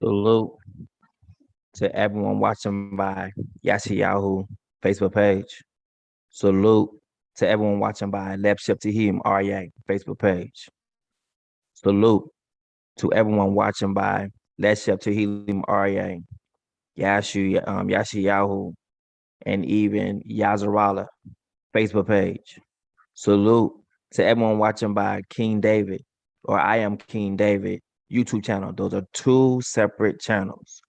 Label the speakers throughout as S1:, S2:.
S1: Salute to everyone watching by Yahoo Facebook page. Salute to everyone watching by Lepship Tahim RA Facebook page. Salute to everyone watching by Lepship Tahim RA, Yahoo, and even Yazarala Facebook page. Salute to everyone watching by King David or I Am King David YouTube channel. Those are two separate channels.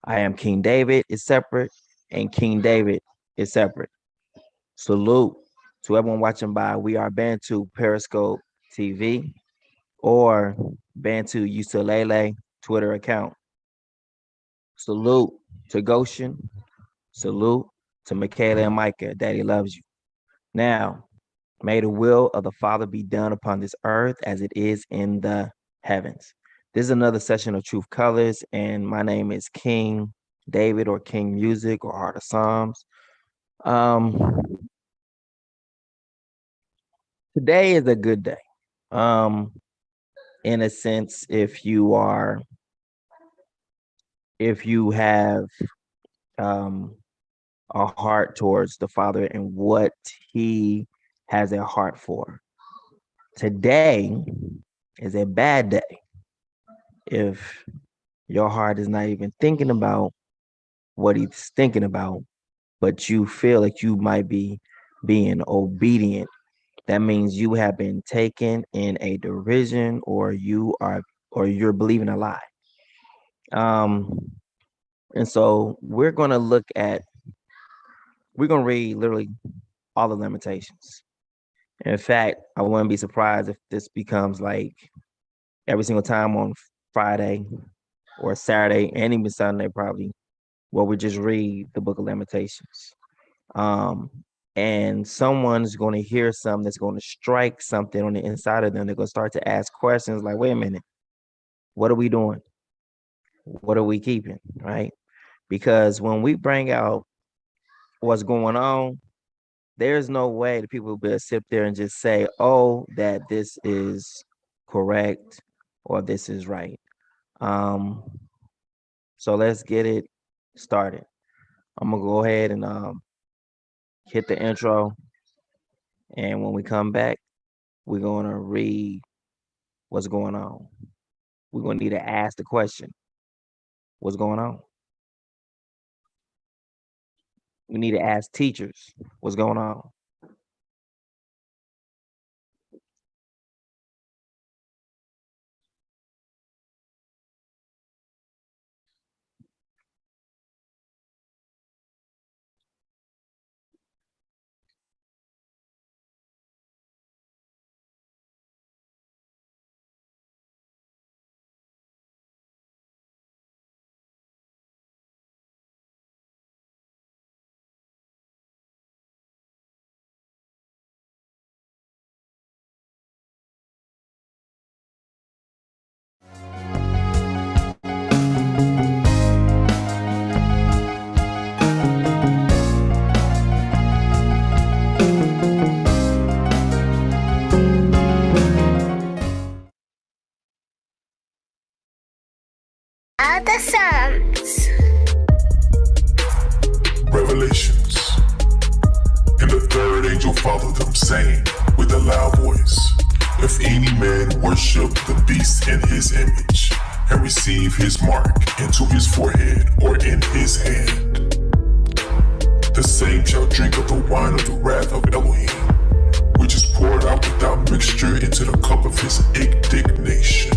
S1: I Am King David is separate and King David is separate. Salute to everyone watching by We Are Bantu Periscope TV or Bantu Ukulele Twitter account. Salute to Goshen. Salute to Michaela and Micah. Daddy loves you. Now, may the will of the Father be done upon this earth as it is in the heavens. This is another session of Truth Colors, and my name is King David or King Music or Heart of Psalms. Today is a good day. In a sense, if you have a heart towards the Father and what He has a heart for. Today is a bad day if your heart is not even thinking about what He's thinking about, but you feel like you might be being obedient. That means you have been taken in a derision, or you're believing a lie. And so we're gonna read literally all the Lamentations. In fact, I wouldn't be surprised if this becomes like every single time on Friday or Saturday and even Sunday, probably, where we just read the book of Lamentations. And someone's going to hear something that's going to strike something on the inside of them. They're going to start to ask questions like, wait a minute, what are we doing? What are we keeping, right? Because when we bring out what's going on, there's no way that people will be able to sit there and just say, oh, that this is correct or this is right. So let's get it started. I'm going to go ahead and hit the intro. And when we come back, we're going to read what's going on. We're going to need to ask the question, what's going on? We need to ask teachers what's going on.
S2: Other Psalms.
S3: Revelations. And the third angel followed them, saying with a loud voice, if any man worship the beast in his image, and receive his mark into his forehead or in his hand, the same shall drink of the wine of the wrath of Elohim, which is poured out without mixture into the cup of his indignation.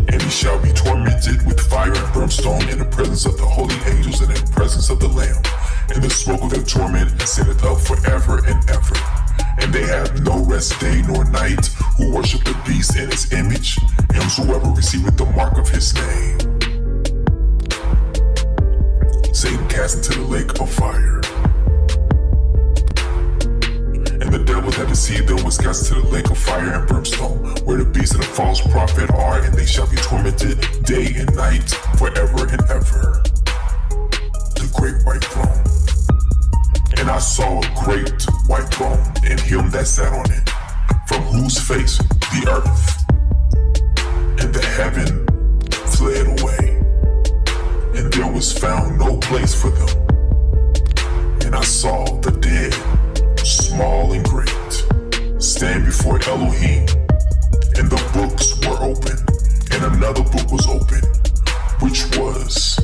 S3: And he shall be tormented with fire and brimstone in the presence of the holy angels and in the presence of the Lamb. And the smoke of their torment ascendeth up forever and ever. And they have no rest day nor night who worship the beast in his image, and whosoever receiveth the mark of his name. Satan cast into the lake of fire. And the devil that deceived them was cast into the lake of fire and brimstone, where the beast and the false prophet are, and they shall be tormented day and night forever and ever. The great white throne. And I saw a great white throne, and him that sat on it, from whose face the earth and the heaven fled another book was opened, which was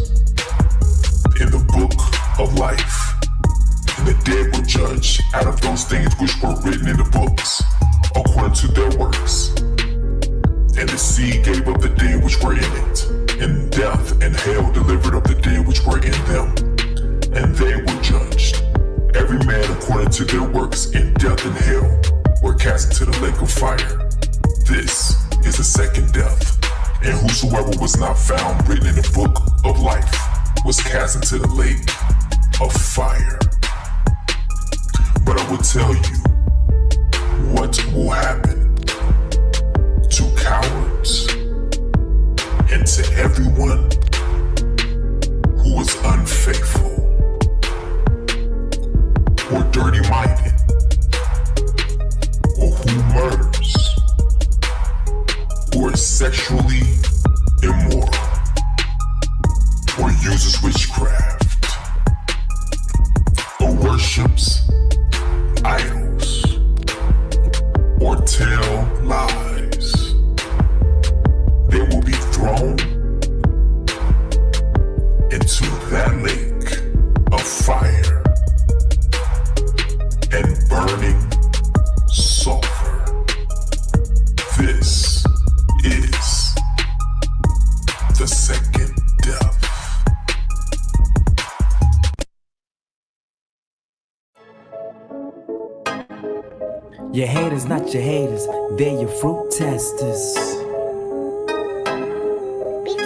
S3: in the book of life. And the dead were judged out of those things which were written in the books, according to their works. And the sea gave up the dead which were in it, and death and hell delivered up the dead which were in them. And they were judged, every man according to their works, and death and hell were cast into the lake of fire. This is the second death, and whosoever was not found written in the book of life was cast into the lake of fire. But I will tell you what will happen to cowards and to everyone who is unfaithful or dirty-minded or who murders or is sexually immoral or uses witchcraft or worships idols or tell lies. They will be thrown into that lake of fire and burning sulfur. This is the second death.
S4: Your haters, not your haters, they're your fruit testers.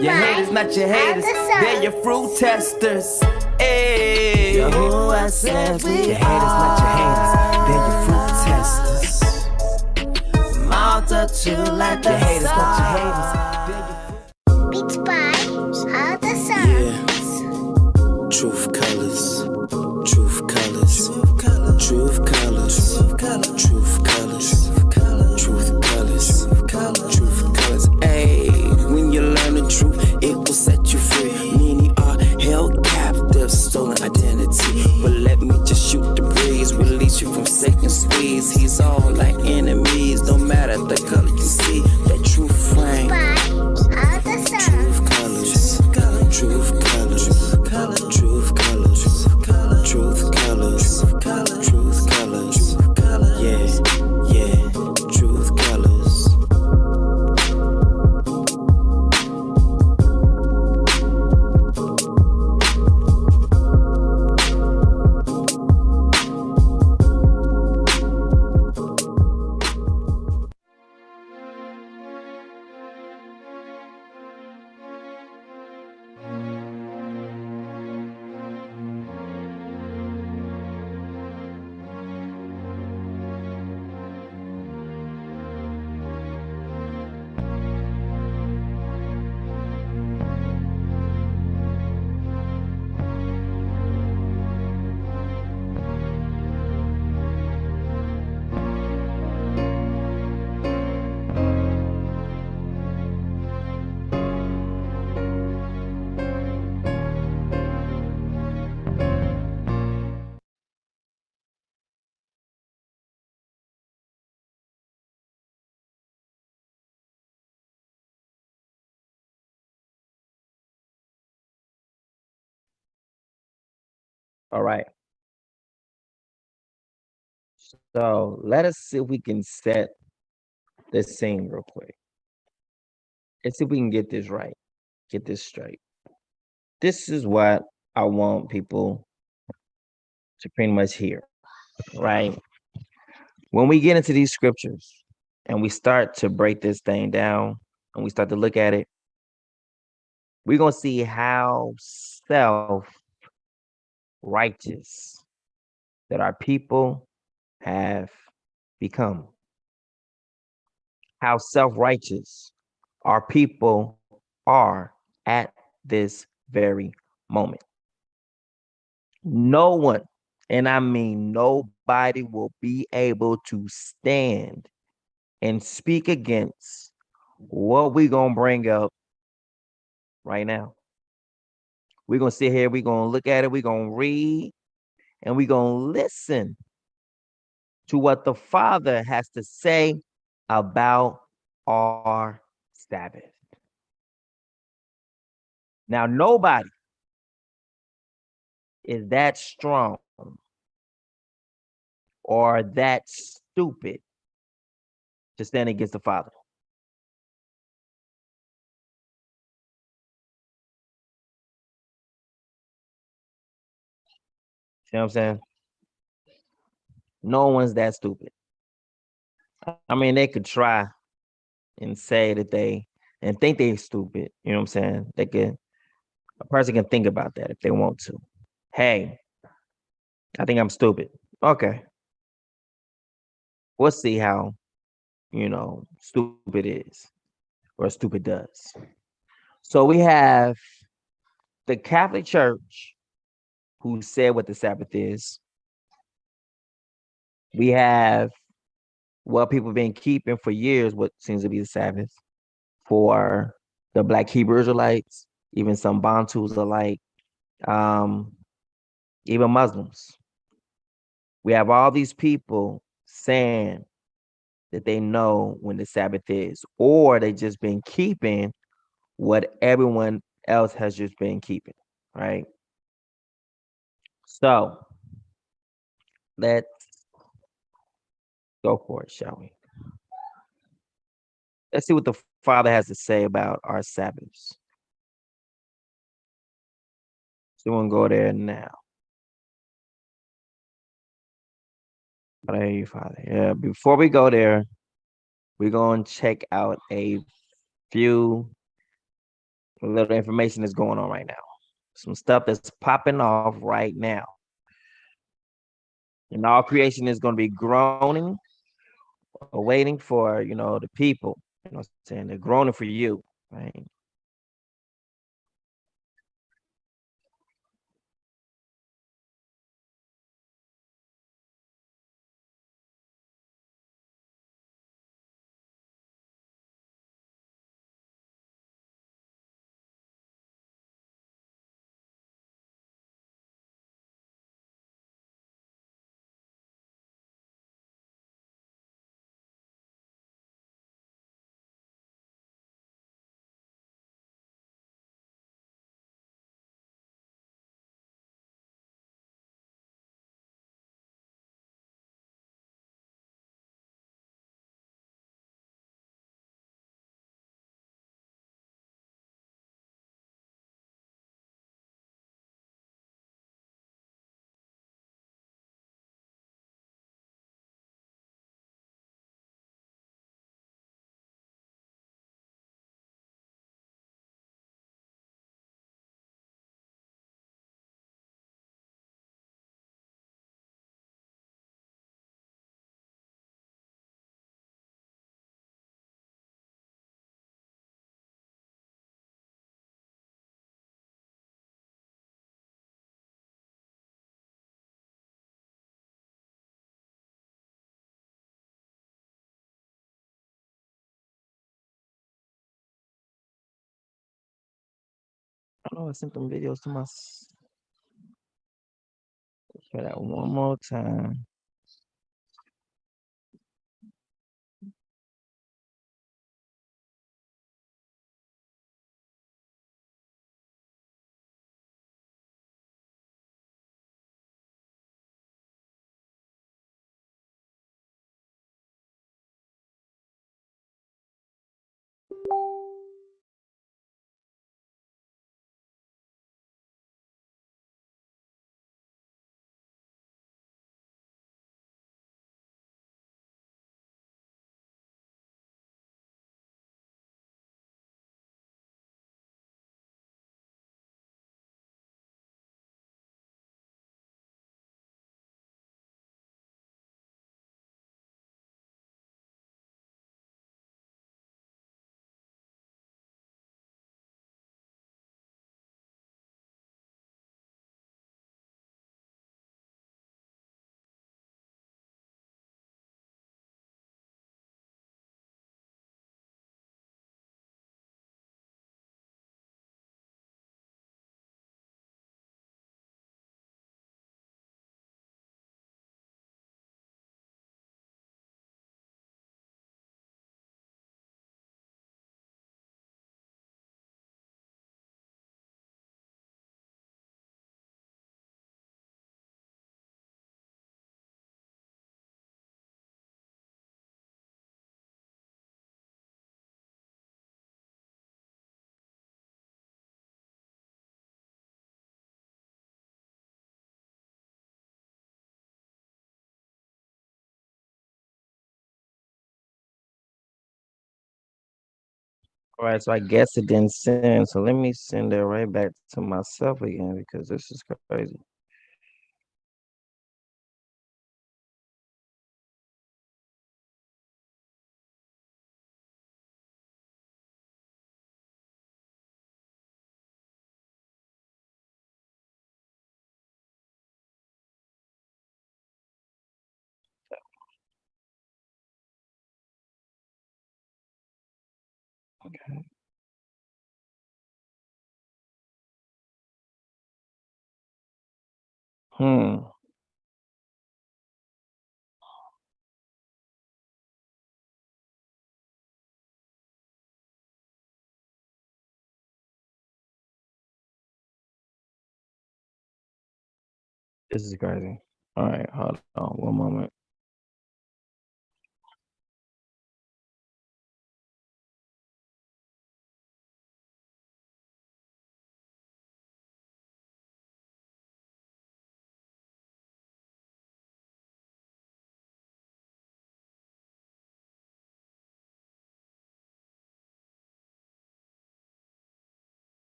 S4: Your haters, not your haters, they're your fruit testers. Hey, Yahuwah says your haters, not your haters, they're your fruit testers. Multitude like the haters, not your haters, they're your
S2: Beats by other songs.
S5: Truth colors, truth colors, truth colors, truth colors, truth colors, truth colors. Ayy, when you learn the truth, it will set you free. Many are held captive, stolen identity. But let me just shoot the breeze, release you from Satan's squeeze. He's all like enemies, no matter the color you see. That truth frame,
S2: By other songs.
S5: truth colors, truth colors, truth colors, truth colors, truth colors, yeah, yeah, truth colors.
S1: All right. So let us see if we can set the scene real quick. Let's see if we can get this right, get this straight. This is what I want people to pretty much hear, right? When we get into these scriptures and we start to break this thing down and we start to look at it, we're going to see how self-righteous that our people have become. How self-righteous our people are at this very moment. No one, and I mean nobody, will be able to stand and speak against what we're going to bring up right now. We're going to sit here, we're going to look at it, we're going to read, and we're going to listen to what the Father has to say about our Sabbath. Now, nobody is that strong or that stupid to stand against the Father. See what I'm saying? No one's that stupid. I mean, they could try and say that they and think they're stupid. You know what I'm saying? A person can think about that if they want to. Hey, I think I'm stupid. Okay. We'll see how, stupid is or stupid does. So we have the Catholic Church who said what the Sabbath is. We have what people have been keeping for years, what seems to be the Sabbath for the Black Hebrew Israelites, even some Bantus alike, um, even Muslims. We have all these people saying that they know when the Sabbath is, or they just been keeping what everyone else has just been keeping, right? So let's go for it, shall we? Let's see what the Father has to say about our Sabbaths. So we'll go there now. But I hear you, Father. Yeah, before we go there, we're going to check out a few little information that's going on right now. Some stuff that's popping off right now. And all creation is going to be groaning, waiting for, the people. You know what I'm saying? They're groaning for you, right? I know I sent them videos to my. Try that one more time. All right, so I guess it didn't send. So let me send it right back to myself again because this is crazy. Okay. Hmm. This is crazy. All right, hold on one moment.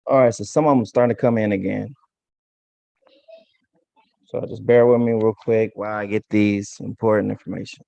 S1: All right, so some of them starting to come in again. So just bear with me real quick while I get these important information.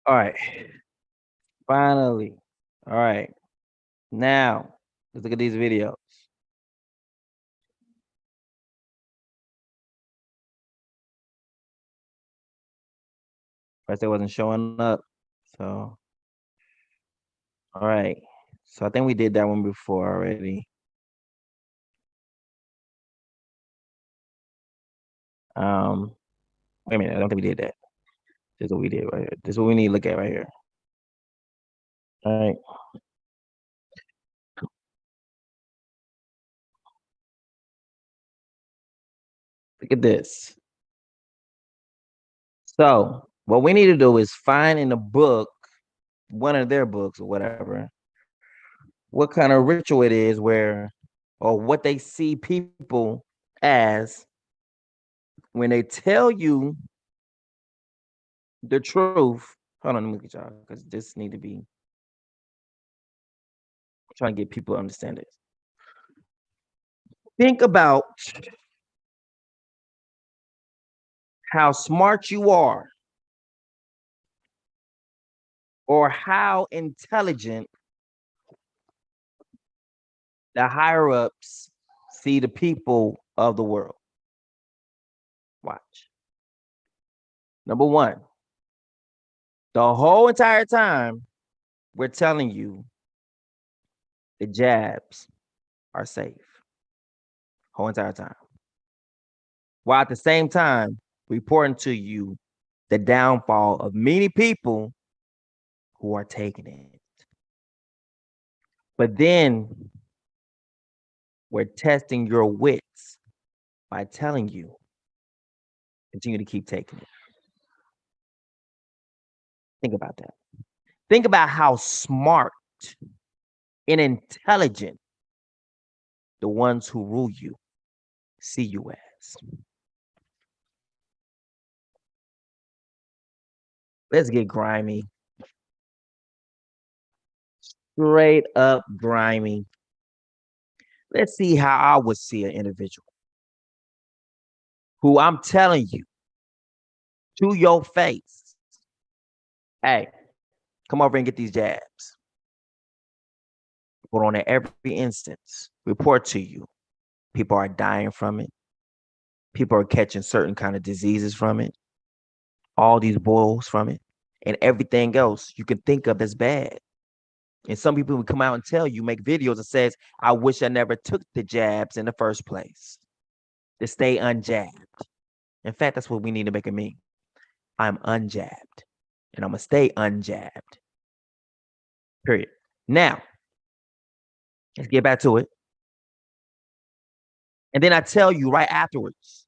S1: All right. Finally. All right. Now, let's look at these videos. First, they wasn't showing up. So, all right. So I think we did that one before already. Wait a minute. I don't think we did that. This is what we did right here. This is what we need to look at right here. All right. Look at this. So what we need to do is find in the book, one of their books or whatever, what kind of ritual it is where, or what they see people as when they tell you the truth. Hold on, let me look at y'all because this need to be I'm trying to get people to understand this. Think about how smart you are or how intelligent the higher ups see the people of the world. Watch. Number one, the whole entire time we're telling you the jabs are safe. Whole entire time. While at the same time reporting to you the downfall of many people who are taking it. But then we're testing your wits by telling you continue to keep taking it. Think about that. Think about how smart and intelligent the ones who rule you see you as. Let's get grimy. Straight up grimy. Let's see how I would see an individual who I'm telling you to your face, hey, come over and get these jabs. But on every instance, report to you, people are dying from it. People are catching certain kind of diseases from it. All these boils from it, and everything else you can think of as bad. And some people would come out and tell you, make videos that says, I wish I never took the jabs in the first place. To stay unjabbed. In fact, that's what we need to make it mean. I'm unjabbed. And I'm going to stay unjabbed. Period. Now, let's get back to it. And then I tell you right afterwards,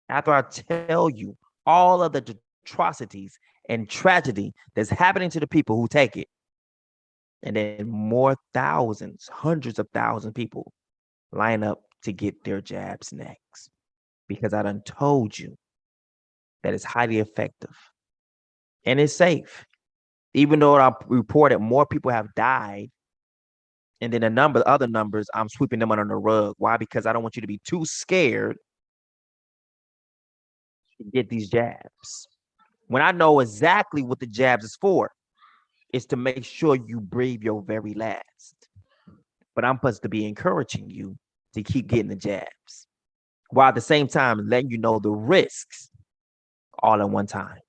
S1: after I tell you all of the atrocities and tragedy that's happening to the people who take it, and then more thousands, hundreds of thousands of people line up to get their jabs next. Because I done told you that it's highly effective and it's safe. Even though I reported more people have died, and then other numbers, I'm sweeping them under the rug. Why? Because I don't want you to be too scared to get these jabs. When I know exactly what the jabs is for, is to make sure you breathe your very last. But I'm supposed to be encouraging you to keep getting the jabs, while at the same time letting you know the risks all at one time.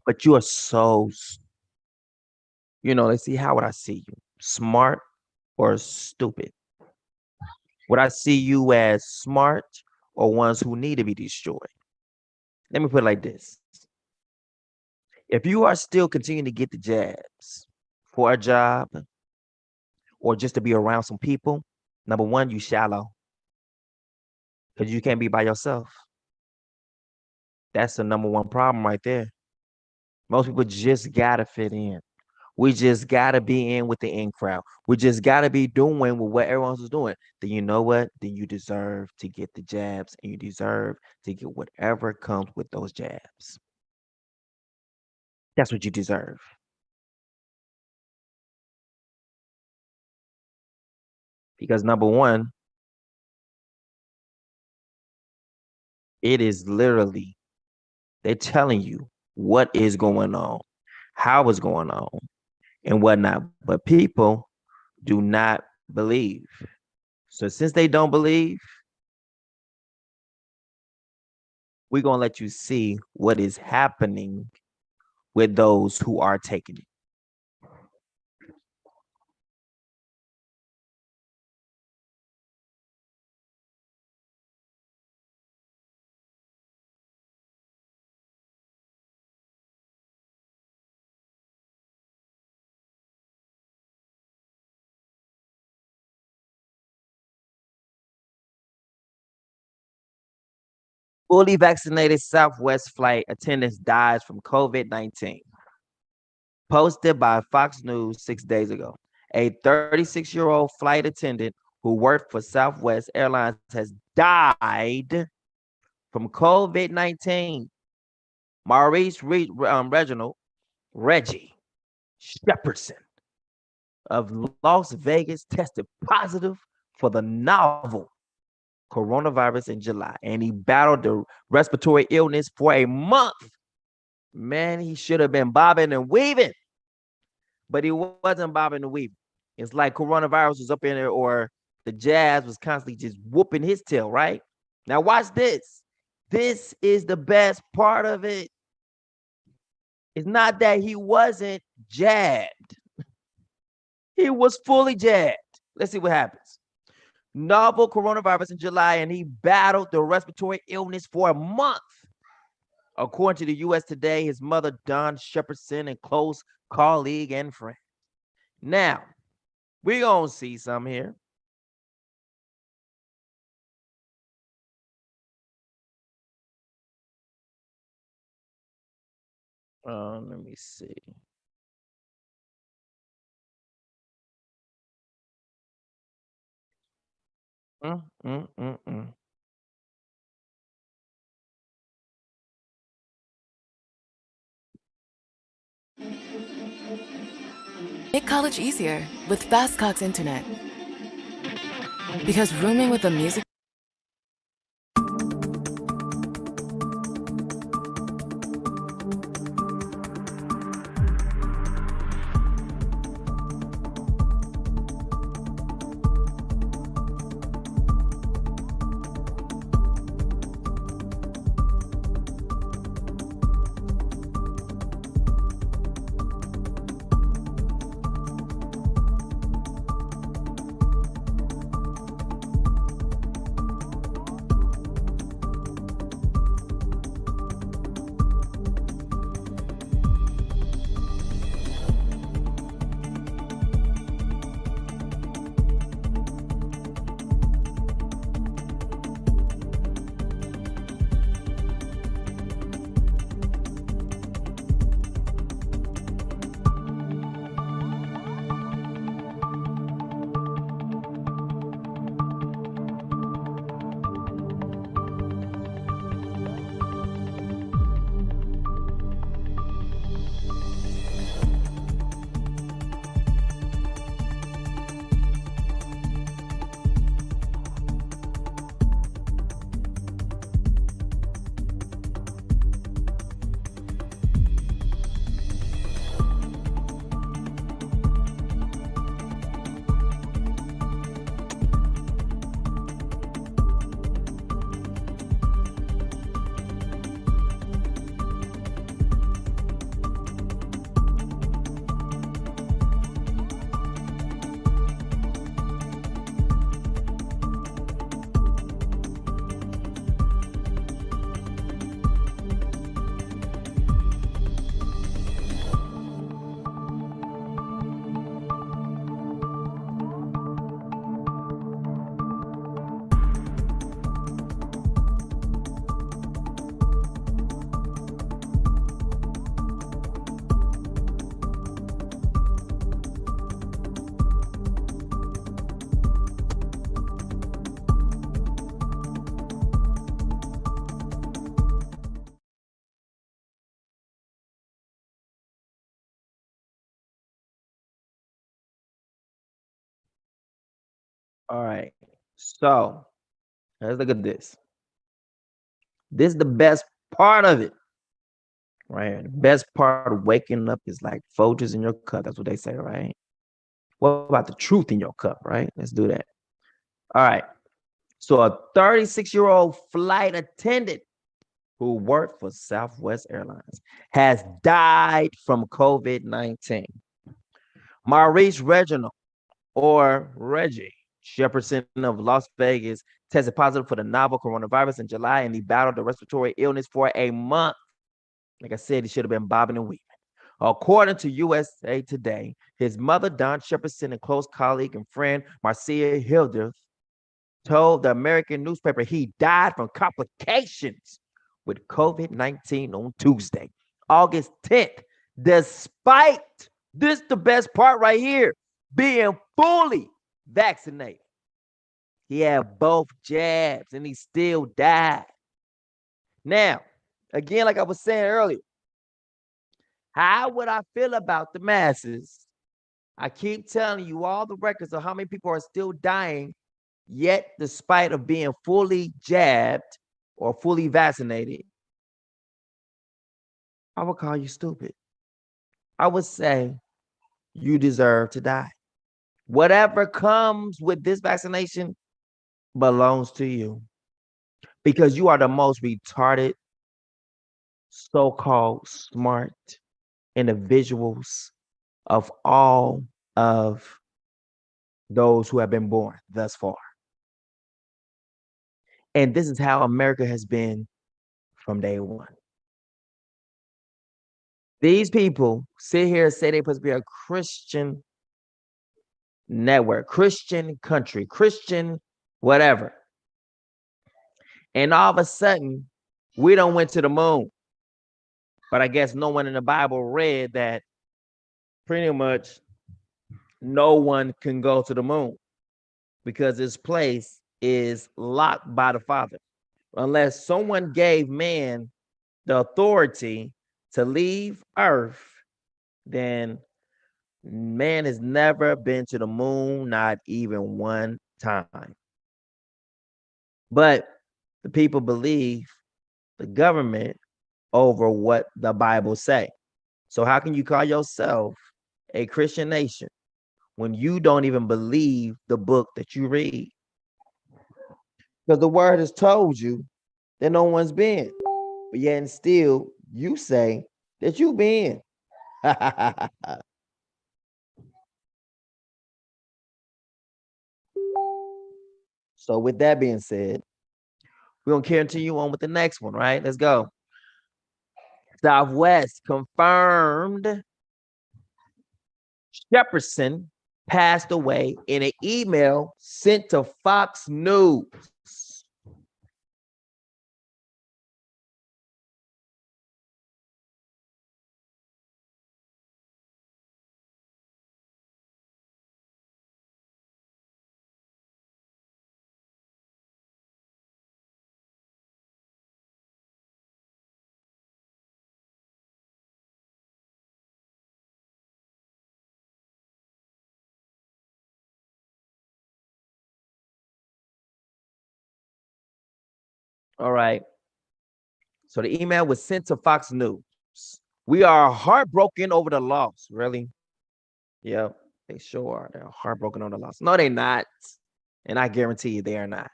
S1: But you are so, let's see, how would I see you? Smart or stupid? Would I see you as smart or ones who need to be destroyed? Let me put it like this. If you are still continuing to get the jabs for a job or just to be around some people, number one, you shallow because you can't be by yourself. That's the number one problem right there. Most people just gotta fit in. We just gotta be in with the in crowd. We just gotta be doing what everyone else is doing. Then you know what? Then you deserve to get the jabs, and you deserve to get whatever comes with those jabs. That's what you deserve. Because number one, it is literally, they're telling you what is going on. how it's going on and whatnot. But people do not believe. So since they don't believe, we're gonna let you see what is happening with those who are taking it. Fully vaccinated Southwest flight attendants dies from COVID-19. Posted by Fox News 6 days ago. A 36-year-old flight attendant who worked for Southwest Airlines has died from COVID-19. Maurice Reginald Reggie Shepardson of Las Vegas tested positive for the novel coronavirus in July, and he battled the respiratory illness for a month. Man, he should have been bobbing and weaving, but he wasn't bobbing and weaving. It's like coronavirus was up in there, or the Jazz was constantly just whooping his tail, right? Now, watch this. This is the best part of it. It's not that he wasn't jabbed, he was fully jabbed. Let's see what happens. Novel coronavirus in July, and he battled the respiratory illness for a month. According to the U.S. Today, his mother, Dawn Shepardson, and close colleague and friend. Now, we're going to see some here. Let me see. Mm, mm, mm, mm.
S6: Make college easier with Fast Cox Internet. Because rooming with a music
S1: All right. So let's look at this. This is the best part of it. right? The best part of waking up is like Folgers in your cup. That's what they say, right? What about the truth in your cup, right? Let's do that. All right. So a 36-year-old flight attendant who worked for Southwest Airlines has died from COVID-19. Maurice Reginald, or Reggie Jefferson of Las Vegas, tested positive for the novel coronavirus in July, and he battled the respiratory illness for a month. Like I said, he should have been bobbing and weaving. According to USA Today, his mother, Don Jefferson, and close colleague and friend, Marcia Hildreth, told the American newspaper he died from complications with COVID-19 on Tuesday, August 10th, despite this, the best part right here, being fully vaccinated. He had both jabs and he still died. Now, again, like I was saying earlier, how would I feel about the masses? I keep telling you all the records of how many people are still dying, yet despite of being fully jabbed or fully vaccinated, I would call you stupid. I would say you deserve to die. Whatever comes with this vaccination belongs to you because you are the most retarded, so-called smart individuals of all of those who have been born thus far. And this is how America has been from day one. These people sit here and say they're supposed to be a Christian network, Christian country, Christian whatever. And all of a sudden, we don't went to the moon. But I guess no one in the Bible read that pretty much no one can go to the moon because this place is locked by the Father. Unless someone gave man the authority to leave Earth, then man has never been to the moon, not even one time. But the people believe the government over what the Bible say. So how can you call yourself a Christian nation when you don't even believe the book that you read? Because the word has told you that no one's been, but yet and still you say that you've been. So with that being said, we're going to continue on with the next one, right? Let's go. Southwest confirmed Jefferson passed away in an email sent to Fox News. All right. So the email was sent to Fox News. We are heartbroken over the loss. Really? Yeah, they sure are. They're heartbroken over the loss. No, they're not. And I guarantee you they are not.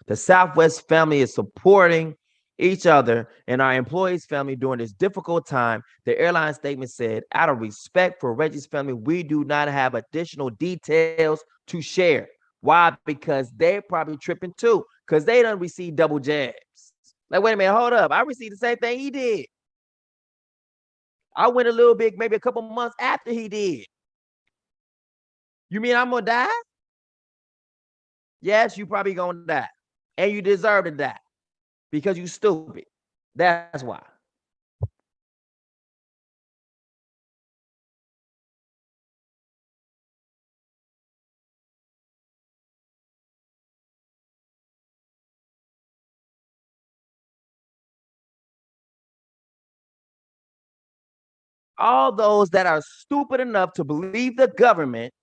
S1: The Southwest family is supporting each other and our employees' family during this difficult time. The airline statement said, out of respect for Reggie's family, we do not have additional details to share. Why? Because they're probably tripping too, because they done received double jabs. Like, wait a minute, hold up. I received the same thing he did. I went a little bit, maybe a couple months after he did. You mean I'm gonna die? Yes, you probably gonna die. And you deserve to die because you stupid. That's why. All those that are stupid enough to believe the government,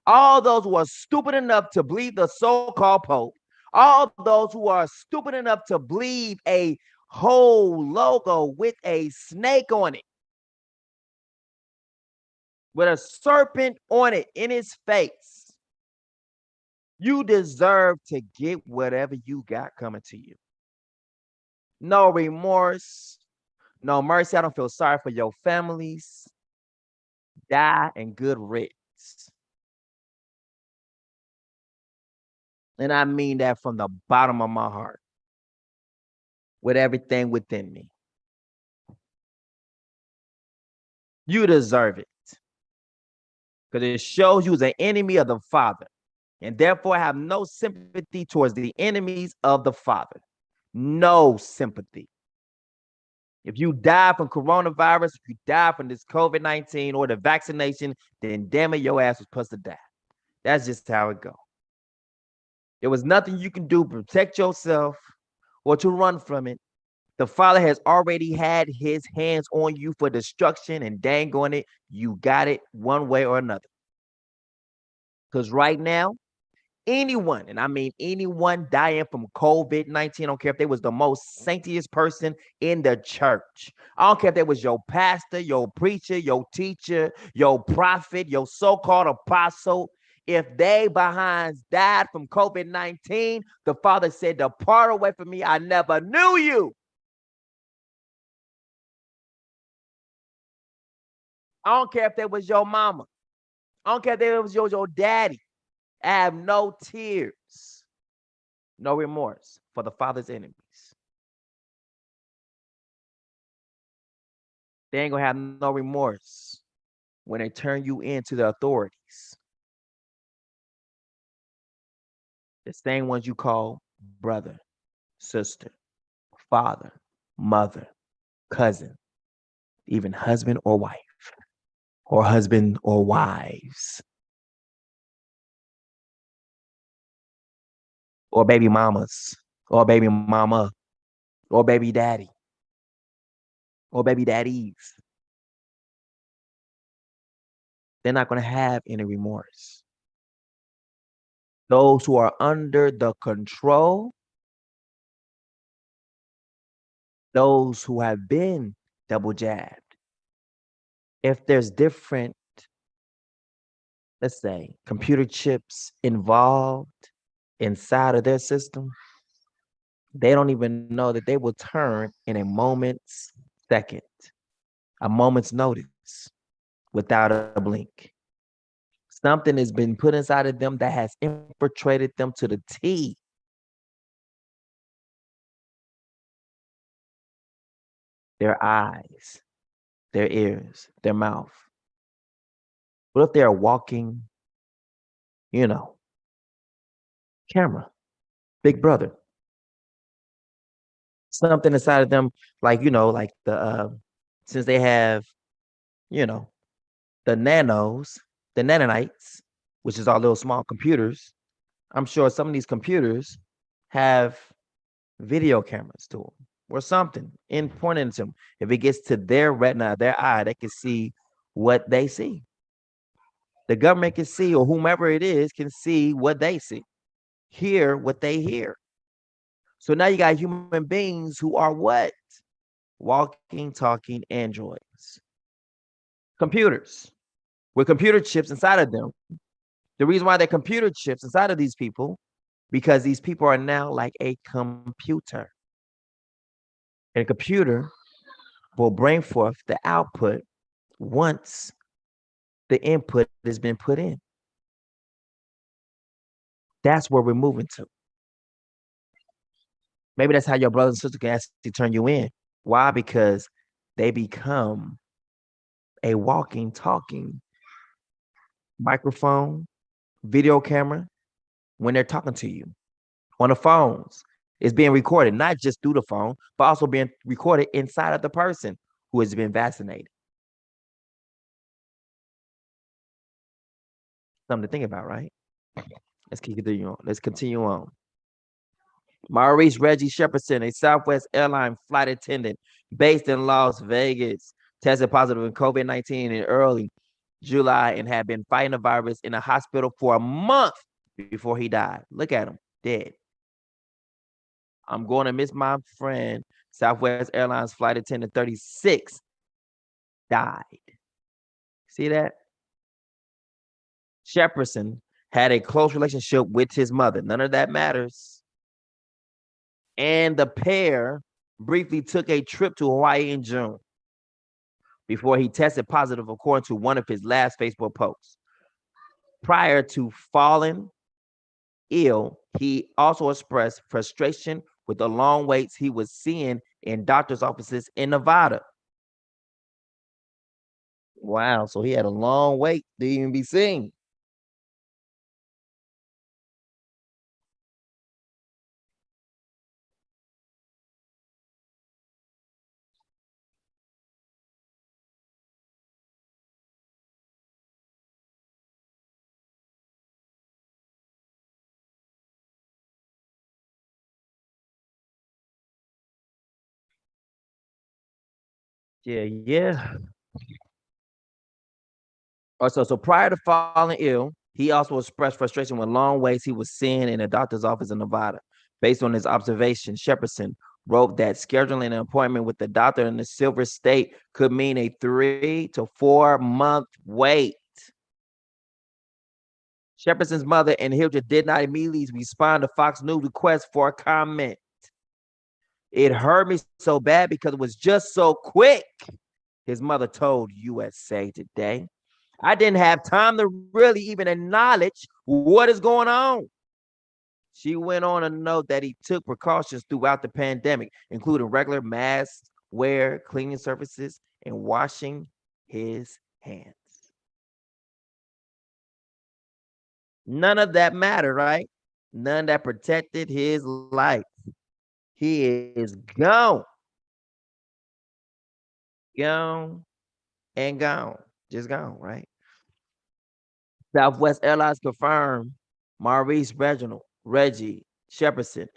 S1: all those who are stupid enough to believe the so-called Pope, all those who are stupid enough to believe a whole logo with a snake on it, with a serpent on it in his face. You deserve to get whatever you got coming to you. No remorse, no mercy. I don't feel sorry for your families. Die in good riddance. And I mean that from the bottom of my heart, with everything within me. You deserve it. Because it shows you as an enemy of the Father, and therefore have no sympathy towards the enemies of the Father. No sympathy. If you die from coronavirus, if you die from this COVID-19 or the vaccination, then damn it, your ass was supposed to die. That's just how it goes. There was nothing you can do to protect yourself or to run from it. The Father has already had his hands on you for destruction, and dang on it, you got it one way or another. Because right now, anyone, and I mean anyone dying from COVID-19, I don't care if they was the most saintest person in the church. I don't care if they was your pastor, your preacher, your teacher, your prophet, your so-called apostle. If they behinds died from COVID-19, the Father said, depart away from me. I never knew you. I don't care if they was your mama. I don't care if they was your daddy. I have no tears, no remorse for the Father's enemies. They ain't gonna have no remorse when they turn you into the authorities. The same ones you call brother, sister, father, mother, cousin, even husband or wife, or husband or wives, or baby mamas, or baby mama, or baby daddy, or baby daddies. They're not going to have any remorse. Those who are under the control, those who have been double jabbed, if there's different, let's say, computer chips involved inside of their system, they don't even know that they will turn in a moment's second, a moment's notice, without a blink. Something has been put inside of them that has infiltrated them to the T. Their eyes, their ears, their mouth. What if they're walking, camera, big brother? Something inside of them, like, like since they have, the nanos, the nanonites, which is our little small computers, I'm sure some of these computers have video cameras to them or something in pointing to them. If it gets to their retina, their eye, they can see what they see. The government can see, or whomever it is can see what they see, hear what they hear. So now you got human beings who are what? Walking, talking androids. Computers with computer chips inside of them. The reason why they're computer chips inside of these people, because these people are now like a computer. And a computer will bring forth the output once the input has been put in. That's where we're moving to. Maybe that's how your brother and sister can actually turn you in. Why? Because they become a walking, talking microphone, video camera when they're talking to you on the phones. It's being recorded, not just through the phone, but also being recorded inside of the person who has been vaccinated. Something to think about, right? Let's continue on. Maurice Reggie Shepardson, a Southwest airline flight attendant based in Las Vegas, tested positive in COVID-19 in early July and had been fighting the virus in a hospital for a month before he died. Look at him, dead. I'm going to miss my friend Southwest Airlines flight attendant 36 died. See that? Shepperson had a close relationship with his mother. None of that matters. And the pair briefly took a trip to Hawaii in June before he tested positive, according to one of his last Facebook posts. Prior to falling ill, he also expressed frustration with the long waits he was seeing in doctor's offices in Nevada. Wow, so he had a long wait to even be seen. Yeah. So prior to falling ill, he also expressed frustration with long waits he was seeing in a doctor's office in Nevada. Based on his observation, Shepperson wrote that scheduling an appointment with the doctor in the Silver State could mean a 3 to 4 month wait. Shepperson's mother and Hildred did not immediately respond to Fox News' request for a comment. It hurt me so bad because it was just so quick, his mother told USA Today. I didn't have time to really even acknowledge what is going on. She went on to note that he took precautions throughout the pandemic, including regular mask wear, cleaning surfaces, and washing his hands. None of that mattered, right? None that protected his life. He is gone. Gone and gone. Just gone, right? Southwest Airlines confirmed Maurice Reggie Shepperson,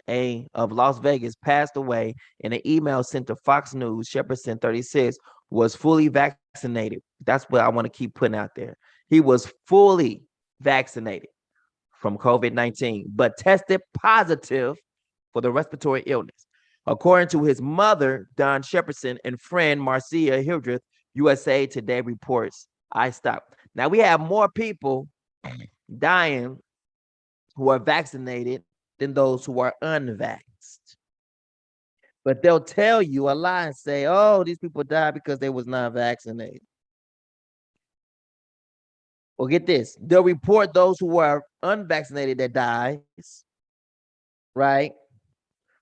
S1: of Las Vegas, passed away. In an email sent to Fox News, Shepperson, 36, was fully vaccinated. That's what I want to keep putting out there. He was fully vaccinated from COVID-19, but tested positive for the respiratory illness. According to his mother, Don Shepperson, and friend Marcia Hildreth, USA Today reports, I stopped. Now we have more people dying who are vaccinated than those who are unvaxxed. But they'll tell you a lie and say, oh, these people died because they was not vaccinated. Well, get this. They'll report those who are unvaccinated that dies, right?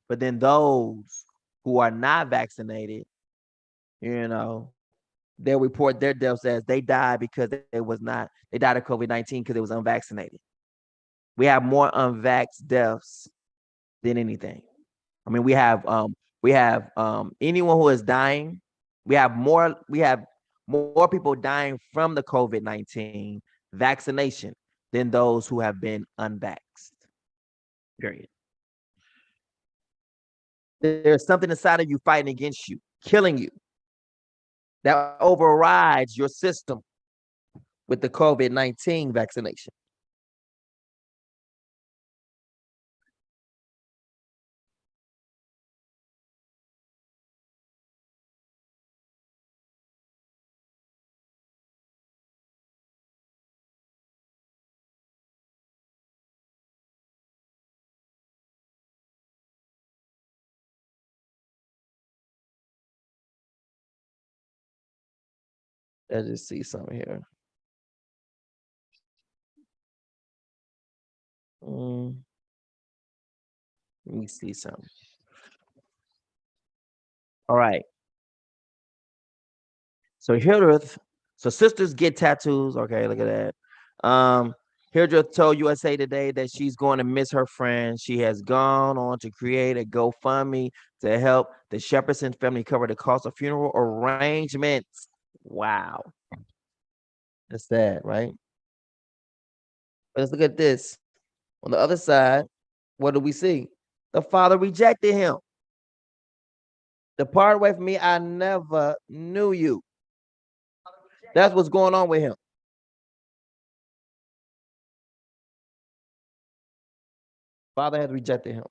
S1: But then those who are not vaccinated, they'll report their deaths as they died because they died of COVID-19 because it was unvaccinated. We have more unvaxxed deaths than anything. I mean, we have anyone who is dying. We have more people dying from the COVID-19 vaccination than those who have been unvaxxed. Period. There's something inside of you fighting against you, killing you, that overrides your system with the COVID-19 vaccination. Let's just see something here. Let me see something. All right. So Hildreth, so sisters get tattoos. Okay, look at that. Hildreth told USA Today that she's going to miss her friend. She has gone on to create a GoFundMe to help the Shepperson family cover the cost of funeral arrangements. Wow. That's sad, right? But let's look at this. On the other side, what do we see? The father rejected him. Depart away from me. I never knew you. That's what's going on with him. Father has rejected him.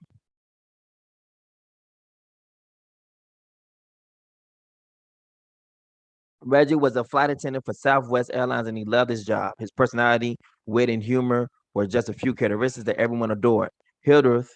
S1: Reggie was a flight attendant for Southwest Airlines and he loved his job. His personality, wit, and humor were just a few characteristics that everyone adored. Hildreth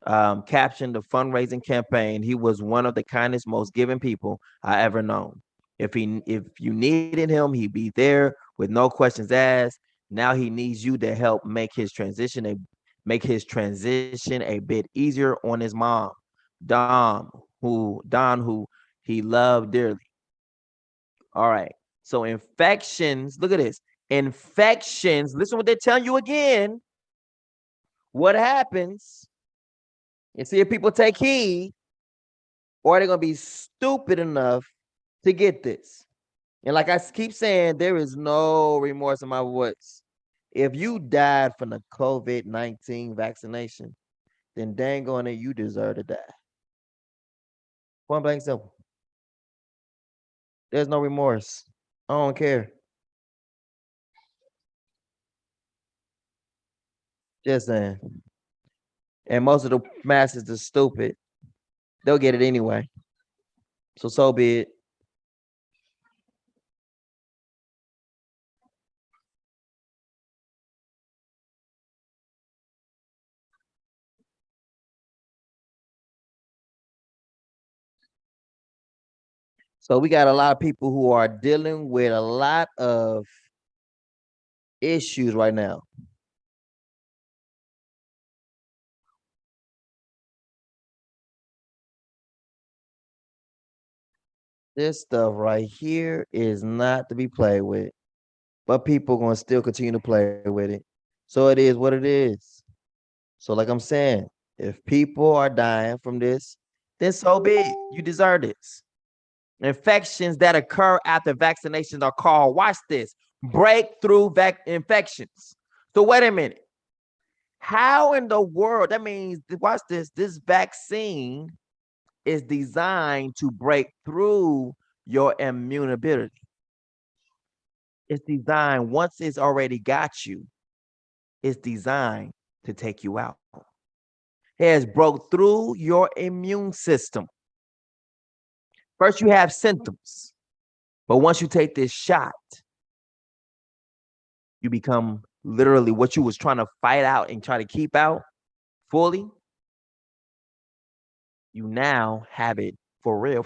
S1: captioned the fundraising campaign. He was one of the kindest, most giving people I ever known. If you needed him, he'd be there with no questions asked. Now he needs you to help make his transition a bit easier on his mom, Don, who he loved dearly. All right. So infections, look at this. Infections, listen what they're telling you again. What happens? And see if people take heed, or they're gonna be stupid enough to get this. And like I keep saying, there is no remorse in my voice. If you died from the COVID-19 vaccination, then dang on it, you deserve to die. Point blank simple. There's no remorse. I don't care. Just saying. And most of the masses are stupid. They'll get it anyway. So be it. So we got a lot of people who are dealing with a lot of issues right now. This stuff right here is not to be played with, but people gonna still continue to play with it. So it is what it is. So like I'm saying, if people are dying from this, then so be it. You deserve this. Infections that occur after vaccinations are called, watch this, breakthrough infections. So wait a minute. How in the world? That means, watch this, this vaccine is designed to break through your immunity. It's designed, once it's already got you, it's designed to take you out. It has broke through your immune system. First, you have symptoms, but once you take this shot, you become literally what you was trying to fight out and try to keep out fully. You now have it for real,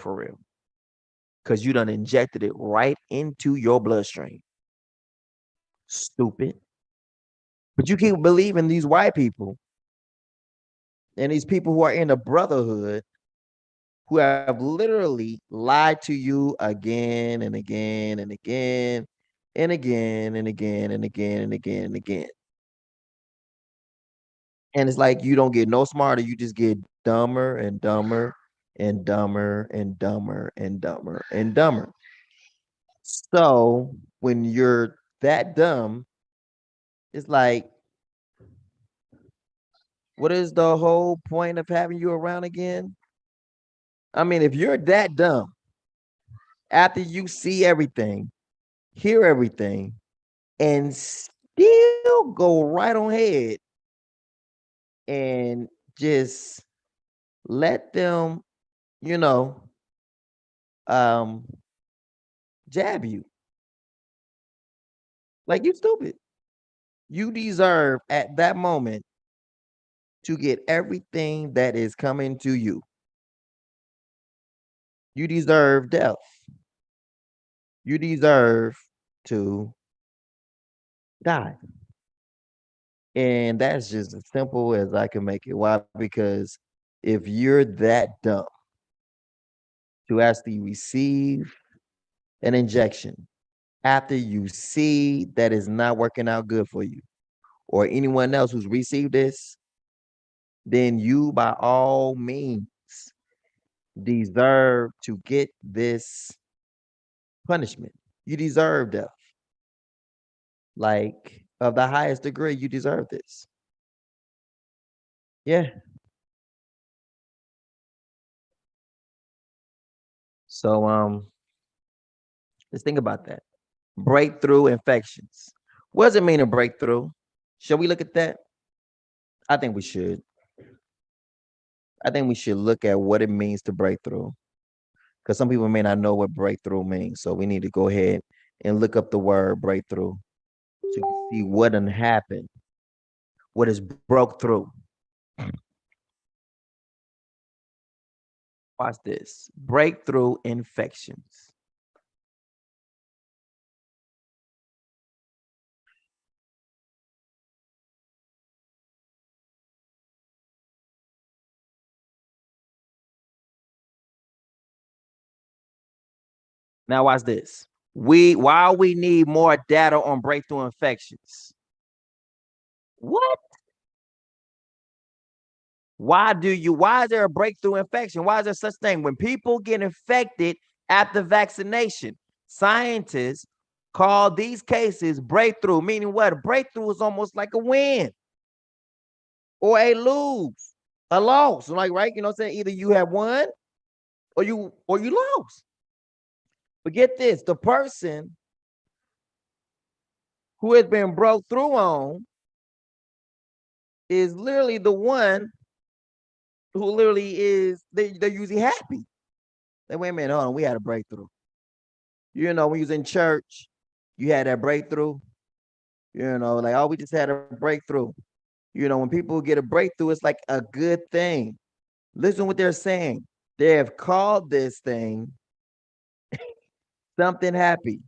S1: because you done injected it right into your bloodstream. Stupid. But you keep believing these white people and these people who are in the brotherhood who have literally lied to you again and again and again and again and again and again and again and again. And it's like you don't get no smarter, you just get dumber and dumber and dumber and dumber and dumber and dumber. So when you're that dumb, it's like, what is the whole point of having you around again? I mean, if you're that dumb, after you see everything, hear everything, and still go right on ahead and just let them, you know, um, jab you. Like, you stupid. You deserve at that moment to get everything that is coming to you. You deserve death. You deserve to die. And that's just as simple as I can make it. Why? Because if you're that dumb to actually receive an injection after you see that is not working out good for you, or anyone else who's received this, then you by all means deserve to get this punishment. You deserve death. Like, of the highest degree, you deserve this. Yeah. So let's think about that. Breakthrough infections. What does it mean to break through? Shall we look at that? I think we should. I think we should look at what it means to break through. because some people may not know what breakthrough means. So we need to go ahead and look up the word breakthrough so you can see what done happened, what is broke through. Watch this. Breakthrough infections. Now watch this. Why we need more data on breakthrough infections. What? Why is there a breakthrough infection? Why is there such thing? When people get infected after vaccination, scientists call these cases breakthrough, meaning what? A breakthrough is almost like a win or a lose, a loss. Like, right? You know what I'm saying? Either you have won or you lost. But get this, the person who has been broke through on is literally the one who literally is, they're usually happy. Like, wait a minute, hold on, we had a breakthrough. You know, when you was in church, you had that breakthrough. You know, like, oh, we just had a breakthrough. You know, when people get a breakthrough, it's like a good thing. Listen what they're saying. They have called this thing something happy,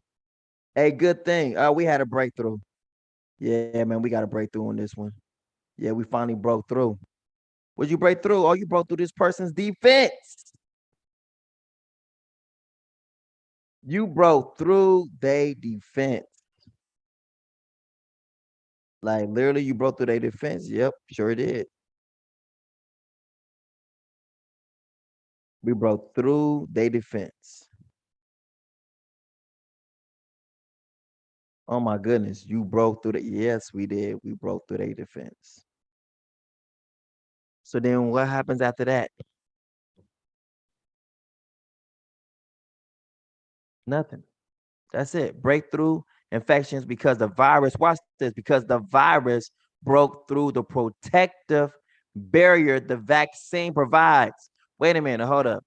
S1: a good thing. Oh, we had a breakthrough. Yeah, man, we got a breakthrough on this one. Yeah, we finally broke through. What'd you break through? Oh, you broke through this person's defense. You broke through their defense. Like, literally, you broke through their defense. Yep, sure did. We broke through their defense. Oh my goodness, you broke through the, yes, we did. We broke through their defense. So then what happens after that? Nothing. That's it. Breakthrough infections because the virus, watch this, because the virus broke through the protective barrier the vaccine provides. Wait a minute, hold up.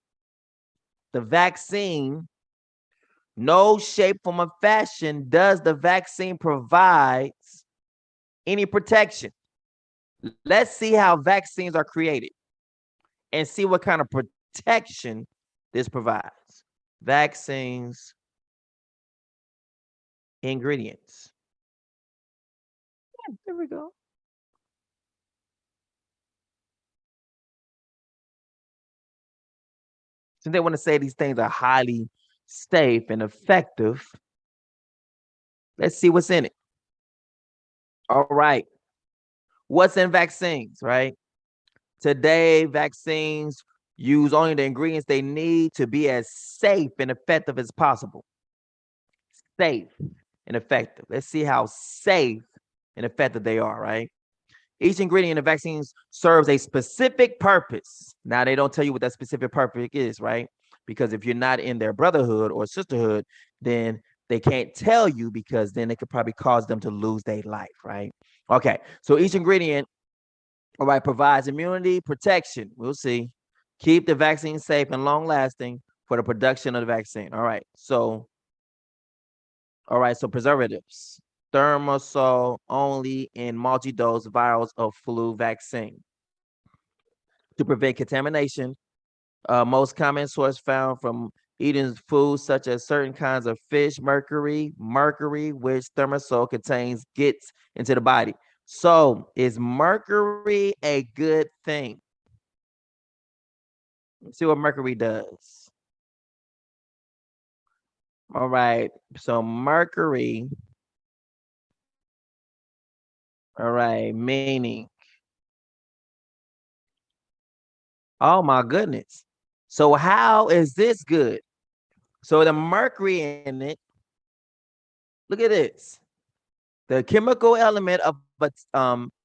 S1: The vaccine, no shape, form, or fashion does the vaccine provides any protection. Let's see how vaccines are created and see what kind of protection this provides. Vaccines, ingredients. Yeah, there we go. Since they want to say these things are highly safe and effective, let's see what's in it. All right. What's in vaccines, right? Today, vaccines use only the ingredients they need to be as safe and effective as possible. Safe and effective. Let's see how safe and effective they are, right? Each ingredient in the vaccines serves a specific purpose. Now, they don't tell you what that specific purpose is, right? Because if you're not in their brotherhood or sisterhood, then they can't tell you, because then it could probably cause them to lose their life, right? Okay, so each ingredient, all right, provides immunity, protection. We'll see. Keep the vaccine safe and long lasting for the production of the vaccine. All right, so preservatives. Thermosol only in multi-dose vials of flu vaccine to prevent contamination. Most common source found from eating foods such as certain kinds of fish, mercury, which thermosol contains, gets into the body. So is mercury a good thing? Let's see what mercury does. All right, so mercury, all right, meaning, oh my goodness. So how is this good? So the mercury in it, look at this. The chemical element of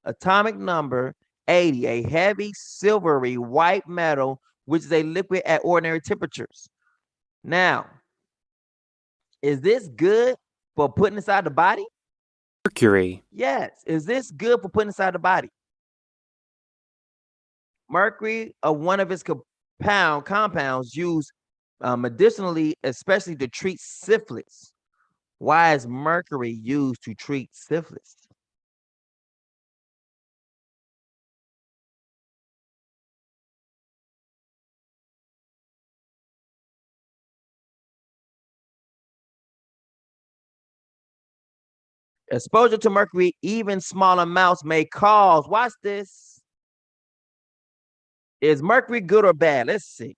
S1: atomic number 80, a heavy silvery white metal, which is a liquid at ordinary temperatures. Now, is this good for putting inside the body?
S7: Mercury.
S1: Yes. Is this good for putting inside the body? Mercury, one of its compounds used Medicinally, especially to treat syphilis. Why is mercury used to treat syphilis? Exposure to mercury, even small amounts may cause, watch this. Is mercury good or bad? Let's see.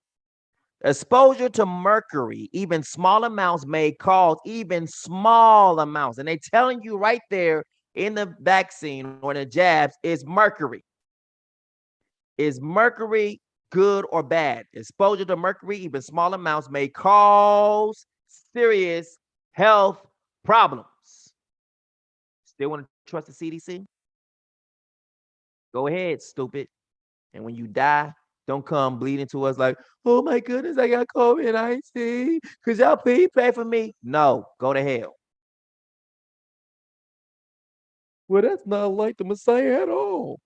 S1: Exposure to mercury, even small amounts may cause even small amounts. And they're telling you right there in the vaccine or the jabs is mercury. Is mercury good or bad? Exposure to mercury, even small amounts, may cause serious health problems. Still want to trust the CDC? Go ahead, stupid. And when you die, don't come bleeding to us like, oh my goodness, I got COVID. I see. Could y'all please pray for me? No, go to hell. Well, that's not like the Messiah at all.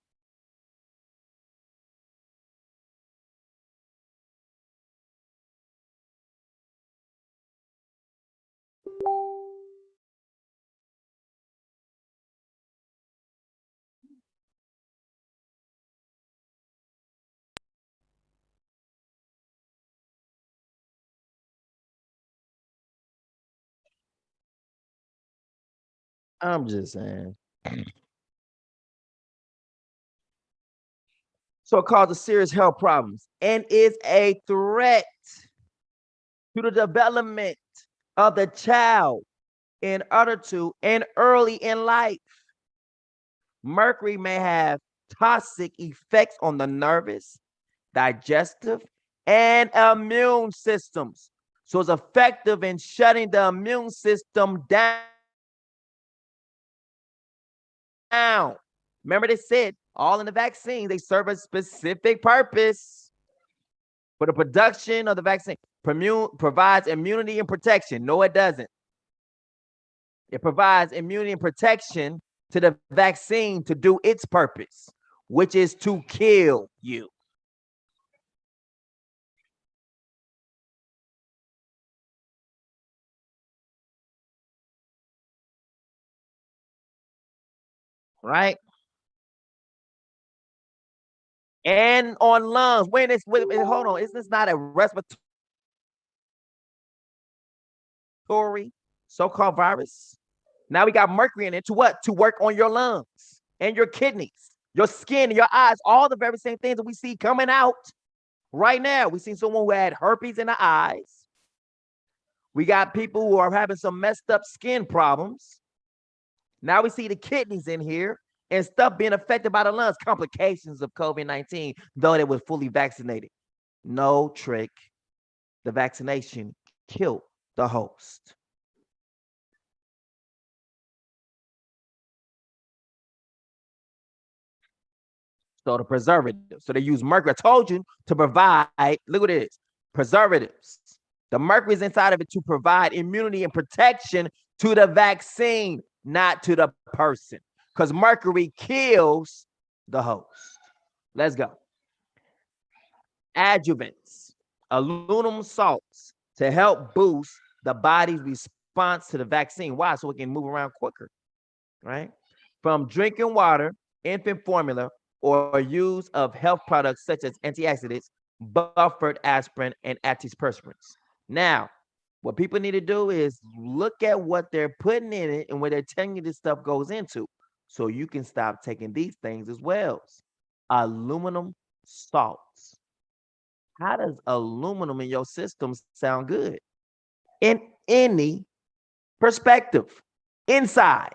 S1: I'm just saying. So it causes serious health problems and is a threat to the development of the child in order to and early in life. Mercury may have toxic effects on the nervous, digestive, and immune systems. So it's effective in shutting the immune system down. Remember, they said all in the vaccine, they serve a specific purpose for the production of the vaccine. Provides immunity and protection. No, it doesn't. It provides immunity and protection to the vaccine to do its purpose, which is to kill you. Right? And on lungs. Wait, hold on. Is this not a respiratory so-called virus? Now we got mercury in it to what? To work on your lungs and your kidneys, your skin, your eyes, all the very same things that we see coming out right now. We seen someone who had herpes in the eyes. We got people who are having some messed up skin problems. Now we see the kidneys in here and stuff being affected by the lungs, complications of COVID-19, though they were fully vaccinated. No trick. The vaccination killed the host. So the preservatives. So they use mercury. I told you to provide, look at this, preservatives. The mercury is inside of it to provide immunity and protection to the vaccine, not to the person. Because mercury kills the host. Let's go. Adjuvants, aluminum salts to help boost the body's response to the vaccine. Why? So it can move around quicker, right? From drinking water, infant formula, or use of health products such as antioxidants, buffered aspirin, and antiperspirants. Now, what people need to do is look at what they're putting in it and what they're telling you this stuff goes into, so you can stop taking these things as well. Aluminum salts. How does aluminum in your system sound good? In any perspective, inside.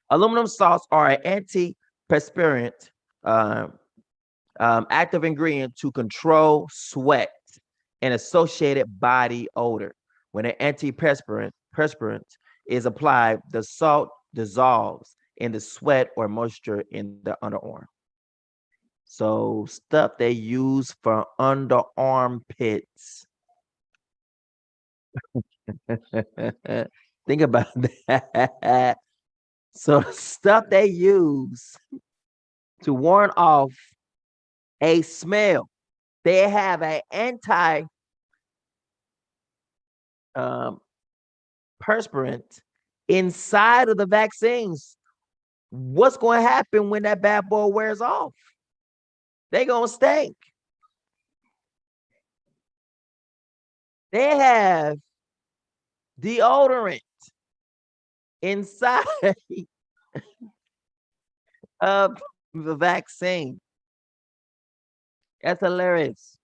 S1: Aluminum salts are an antiperspirant, active ingredient to control sweat and associated body odor. When an antiperspirant is applied, the salt dissolves in the sweat or moisture in the underarm. So stuff they use for underarm pits. Think about that. So stuff they use to warn off a smell They have an anti um, perspirant inside of the vaccines. What's going to happen when that bad boy wears off? They gonna stink. They have deodorant inside of the vaccine. That's hilarious.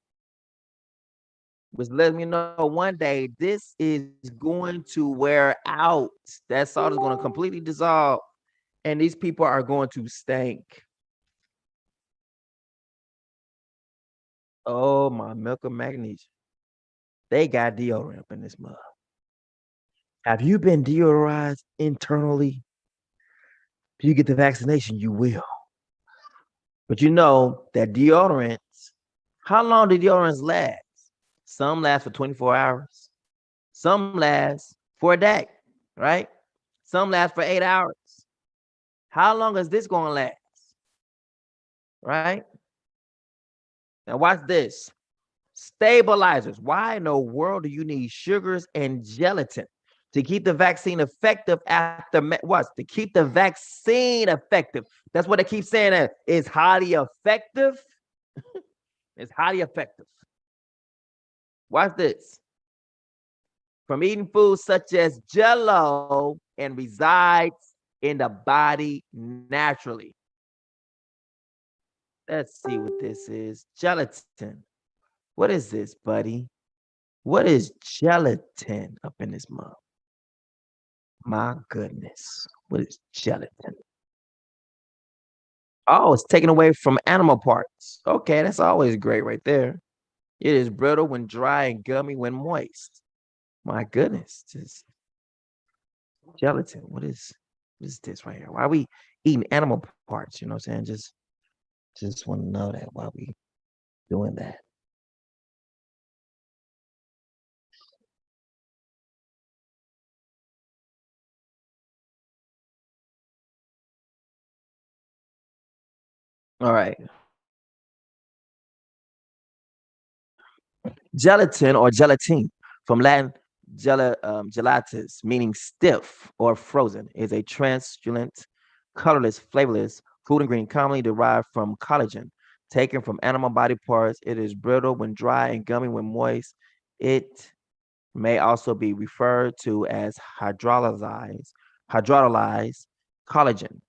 S1: Which lets me know one day this is going to wear out. That salt is going to completely dissolve, and these people are going to stink. Oh, my milk of magnesia. They got deodorant up in this mug. Have you been deodorized internally? If you get the vaccination, you will. But you know that deodorants, how long do deodorants last? Some last for 24 hours. Some last for a day, right? Some last for 8 hours. How long is this going to last? Right? Now watch this. Stabilizers. Why in the world do you need sugars and gelatin to keep the vaccine effective after what? To keep the vaccine effective. That's what they keep saying. That it's highly effective. It's highly effective. Watch this. From eating foods such as Jello and resides in the body naturally. Let's see what this is. Gelatin. What is this, buddy? What is gelatin up in this mug? My goodness. What is gelatin? Oh, it's taken away from animal parts. Okay, that's always great right there. It is brittle when dry and gummy when moist. My goodness. Just gelatin. What is this right here? Why are we eating animal parts? You know what I'm saying? Just want to know that why we doing that. All right. Gelatin or gelatine from Latin gelatis, meaning stiff or frozen, is a translucent, colorless, flavorless food ingredient commonly derived from collagen, taken from animal body parts. It is brittle when dry and gummy when moist. It may also be referred to as hydrolyzed collagen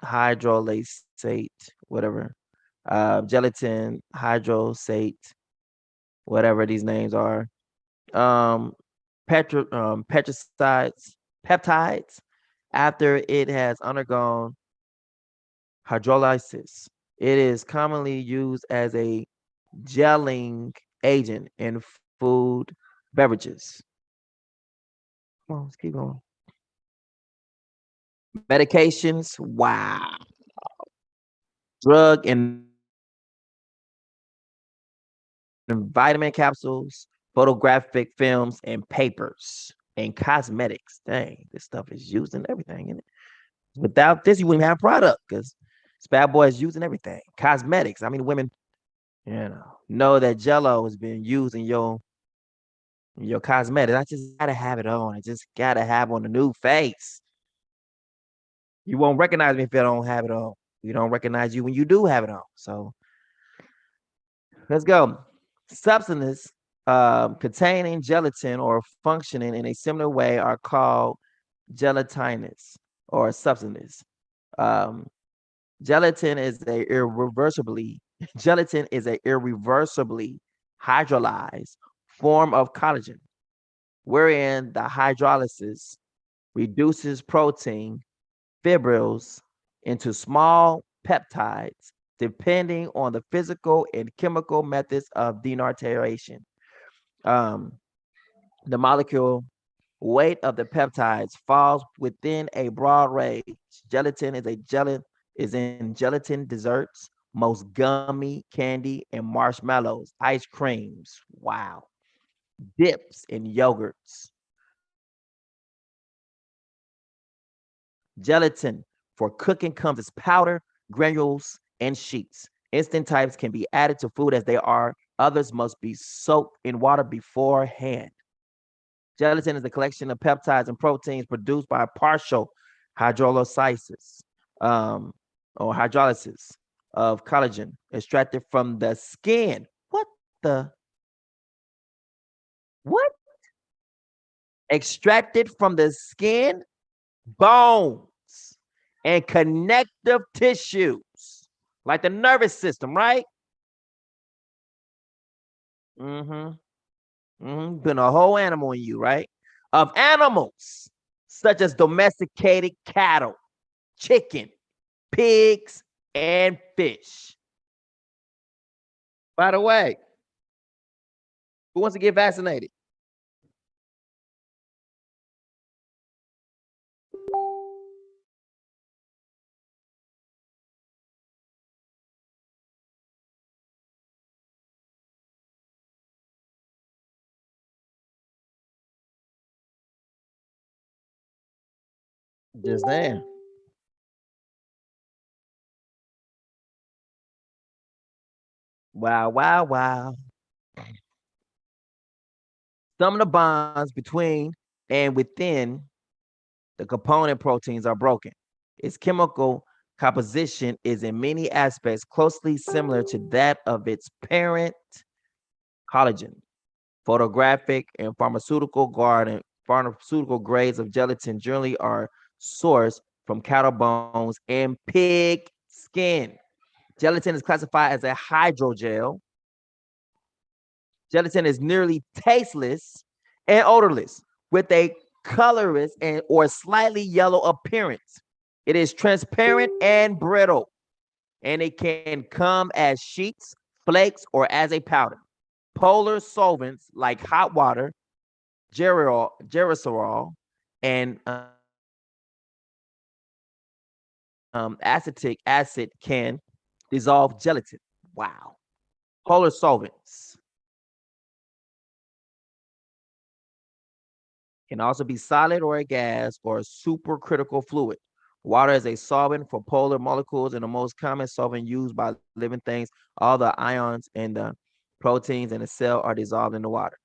S1: hydrolysate, whatever, gelatin hydrosate, whatever these names are. Um, peptides, after it has undergone hydrolysis. It is commonly used as a gelling agent in food beverages. Come on, let's keep going. Medications, wow. Drug and vitamin capsules, photographic films, and papers and cosmetics. Dang, this stuff is used in everything, isn't it? Without this, you wouldn't have a product because this bad boy is using everything. Cosmetics. I mean, women, know that Jello has been used in your cosmetics. I just gotta have it on. I just gotta have on the new face. You won't recognize me if I don't have it on. You don't recognize you when you do have it on. So let's go. Substances containing gelatin or functioning in a similar way are called gelatinous or substances. Um, gelatin is a irreversibly hydrolyzed form of collagen, wherein the hydrolysis reduces protein fibrils into small peptides, depending on the physical and chemical methods of denaturation. Um, the molecule weight of the peptides falls within a broad range. Gelatin is in gelatin desserts, most gummy candy and marshmallows, ice creams. Wow. Dips in yogurts. Gelatin for cooking comes as powder, granules, and sheets. Instant types can be added to food as they are. Others must be soaked in water beforehand. Gelatin is a collection of peptides and proteins produced by partial hydrolysis um, or hydrolysis of collagen extracted from the skin. What the? What? Extracted from the skin, bones, and connective tissues, like the nervous system, right? Mm-hmm. Putting a whole animal in you, right? Of animals such as domesticated cattle, chicken, pigs, and fish. By the way, who wants to get vaccinated? Just saying. Wow, wow, wow. Some of the bonds between and within the component proteins are broken. Its chemical composition is in many aspects closely similar to that of its parent collagen. Photographic and pharmaceutical grades of gelatin generally are sourced from cattle bones and pig skin. Gelatin is classified as a hydrogel. Gelatin is nearly tasteless and odorless with a colorless and or slightly yellow appearance. It is transparent and brittle, and it can come as sheets, flakes, or as a powder. Polar solvents like hot water, gerasol, and acetic acid can dissolve gelatin. Wow. Polar solvents can also be solid or a gas or a supercritical fluid. Water is a solvent for polar molecules and the most common solvent used by living things. All the ions and the proteins in the cell are dissolved in the water.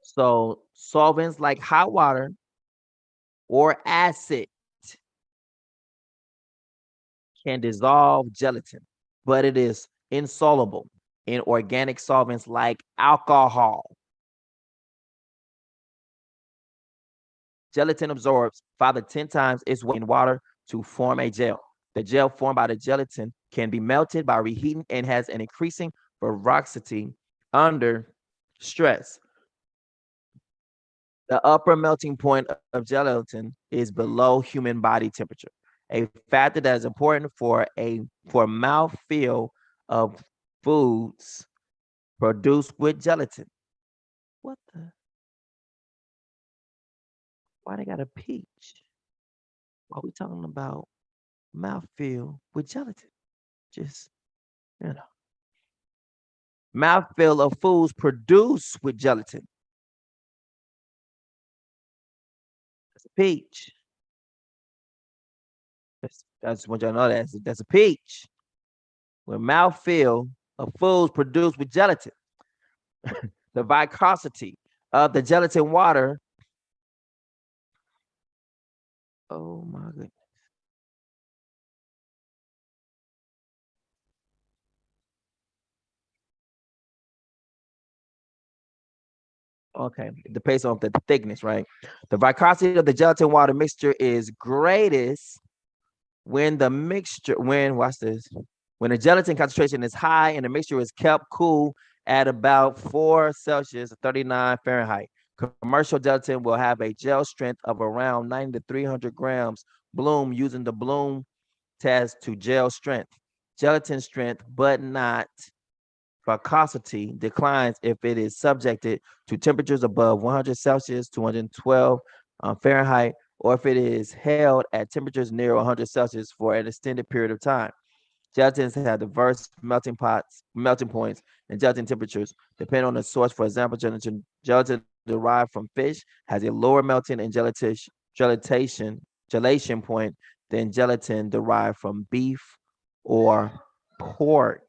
S1: So solvents like hot water or acid can dissolve gelatin, but it is insoluble in organic solvents like alcohol. Gelatin absorbs 5 to 10 times its weight in water to form a gel. The gel formed by the gelatin can be melted by reheating and has an increasing porosity under stress. The upper melting point of gelatin is below human body temperature, a factor that is important for mouthfeel of foods produced with gelatin. What the? Why they got a peach? Why we talking about mouthfeel with gelatin? Just, you know, mouthfeel of foods produced with gelatin. That's a peach. That's what y'all know. That's a peach. With mouthfeel of foods produced with gelatin. The viscosity of the gelatin water. Oh my goodness. Okay, it depends on the thickness, right? The viscosity of the gelatin water mixture is greatest when watch this, when the gelatin concentration is high and the mixture is kept cool at about 4 Celsius, 39 Fahrenheit. Commercial gelatin will have a gel strength of around 90 to 300 grams. Bloom using the Bloom test to gel strength. Gelatin strength, but not viscosity, declines if it is subjected to temperatures above 100 Celsius, 212 Fahrenheit, or if it is held at temperatures near 100 Celsius for an extended period of time. Gelatins have diverse melting points, and gelatin temperatures depend on the source. For example, gelatin derived from fish has a lower melting and gelation point than gelatin derived from beef or pork.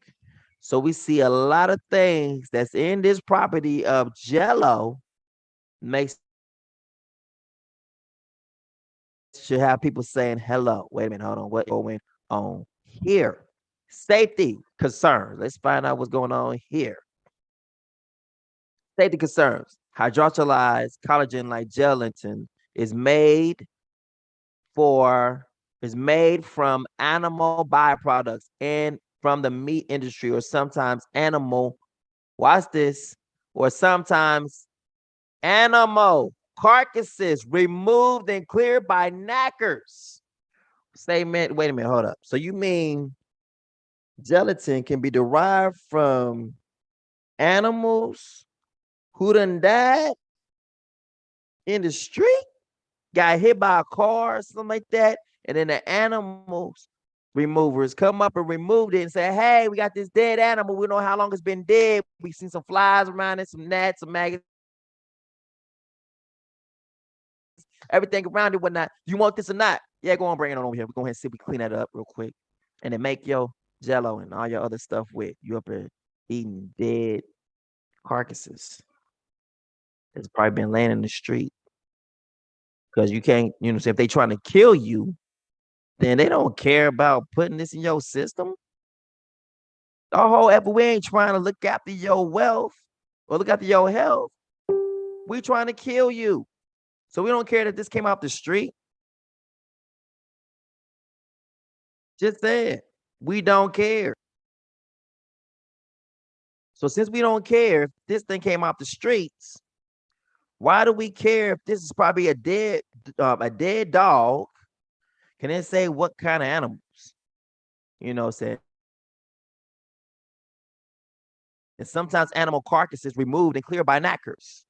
S1: So we see a lot of things that's in this property of Jello makes should have people saying hello. Wait a minute, hold on. What going on here? Safety concerns. Let's find out what's going on here. Safety concerns. Hydrolyzed collagen like gelatin is made for is made from animal byproducts and from the meat industry, or sometimes animal, watch this, or sometimes animal carcasses removed and cleared by knackers. Statement, wait a minute, hold up. So you mean gelatin can be derived from animals who done died in the street, got hit by a car or something like that, and then the animals removers come up and removed it and say, hey, we got this dead animal. We don't know how long it's been dead. We seen some flies around it, some gnats, some maggots, everything around it, whatnot. You want this or not? Yeah, go on, bring it on over here. We're going to see if we clean that up real quick. And then make your Jello and all your other stuff with. You up there eating dead carcasses. It's probably been laying in the street. Because you can't, say if they trying to kill you, then they don't care about putting this in your system. The whole effort, we ain't trying to look after your wealth or look after your health. We trying to kill you. So we don't care that this came off the street. Just saying, we don't care. So since we don't care if this thing came off the streets, why do we care if this is probably a dead dog? Can it say what kind of animals? Saying. And sometimes animal carcasses removed and cleared by knackers,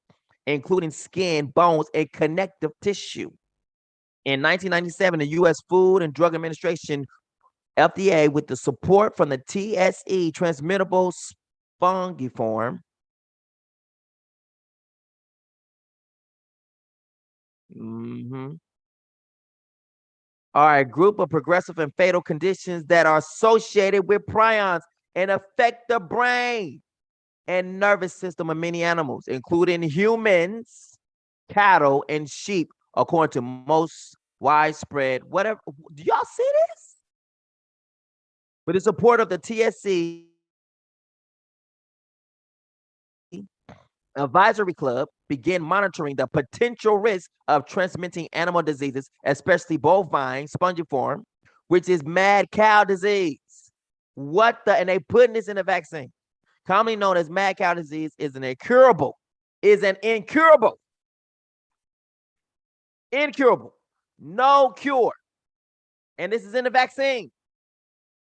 S1: including skin, bones, and connective tissue. In 1997, the U.S. Food and Drug Administration, FDA, with the support from the TSE, transmittable spongiform, are a group of progressive and fatal conditions that are associated with prions and affect the brain and nervous system of many animals, including humans, cattle, and sheep, according to most widespread, whatever. Do y'all see this? With the support of the TSC Advisory Club, began monitoring the potential risk of transmitting animal diseases, especially bovine spongiform, which is mad cow disease. And they putting this in the vaccine. Commonly known as mad cow disease is an incurable. No cure. And this is in the vaccine.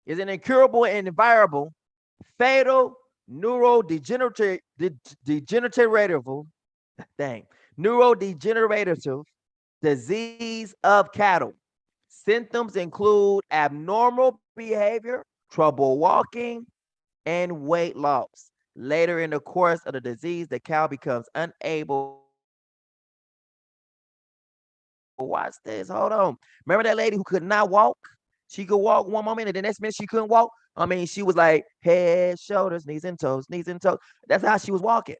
S1: Is an incurable and invariable fatal neurodegenerative disease of cattle. Symptoms include abnormal behavior, trouble walking, and weight loss. Later in the course of the disease, the cow becomes unable. Watch this. Hold on. Remember that lady who could not walk? She could walk one moment, and the next minute she couldn't walk. I mean, she was like head, shoulders, knees, and toes, knees and toes. That's how she was walking.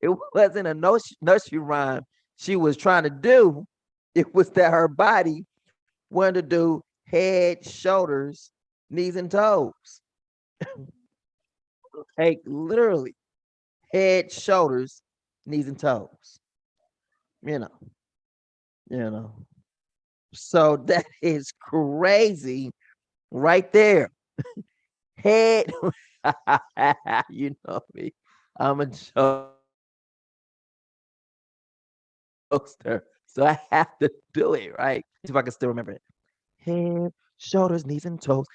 S1: It wasn't a nursery rhyme she was trying to do. It was that her body wanted to do head, shoulders, knees, and toes. Like literally head, shoulders, knees, and toes. You know. So that is crazy right there. Head, you know me. I'm a jokester, so I have to do it, right? See if I can still remember it. Head, shoulders, knees, and toes.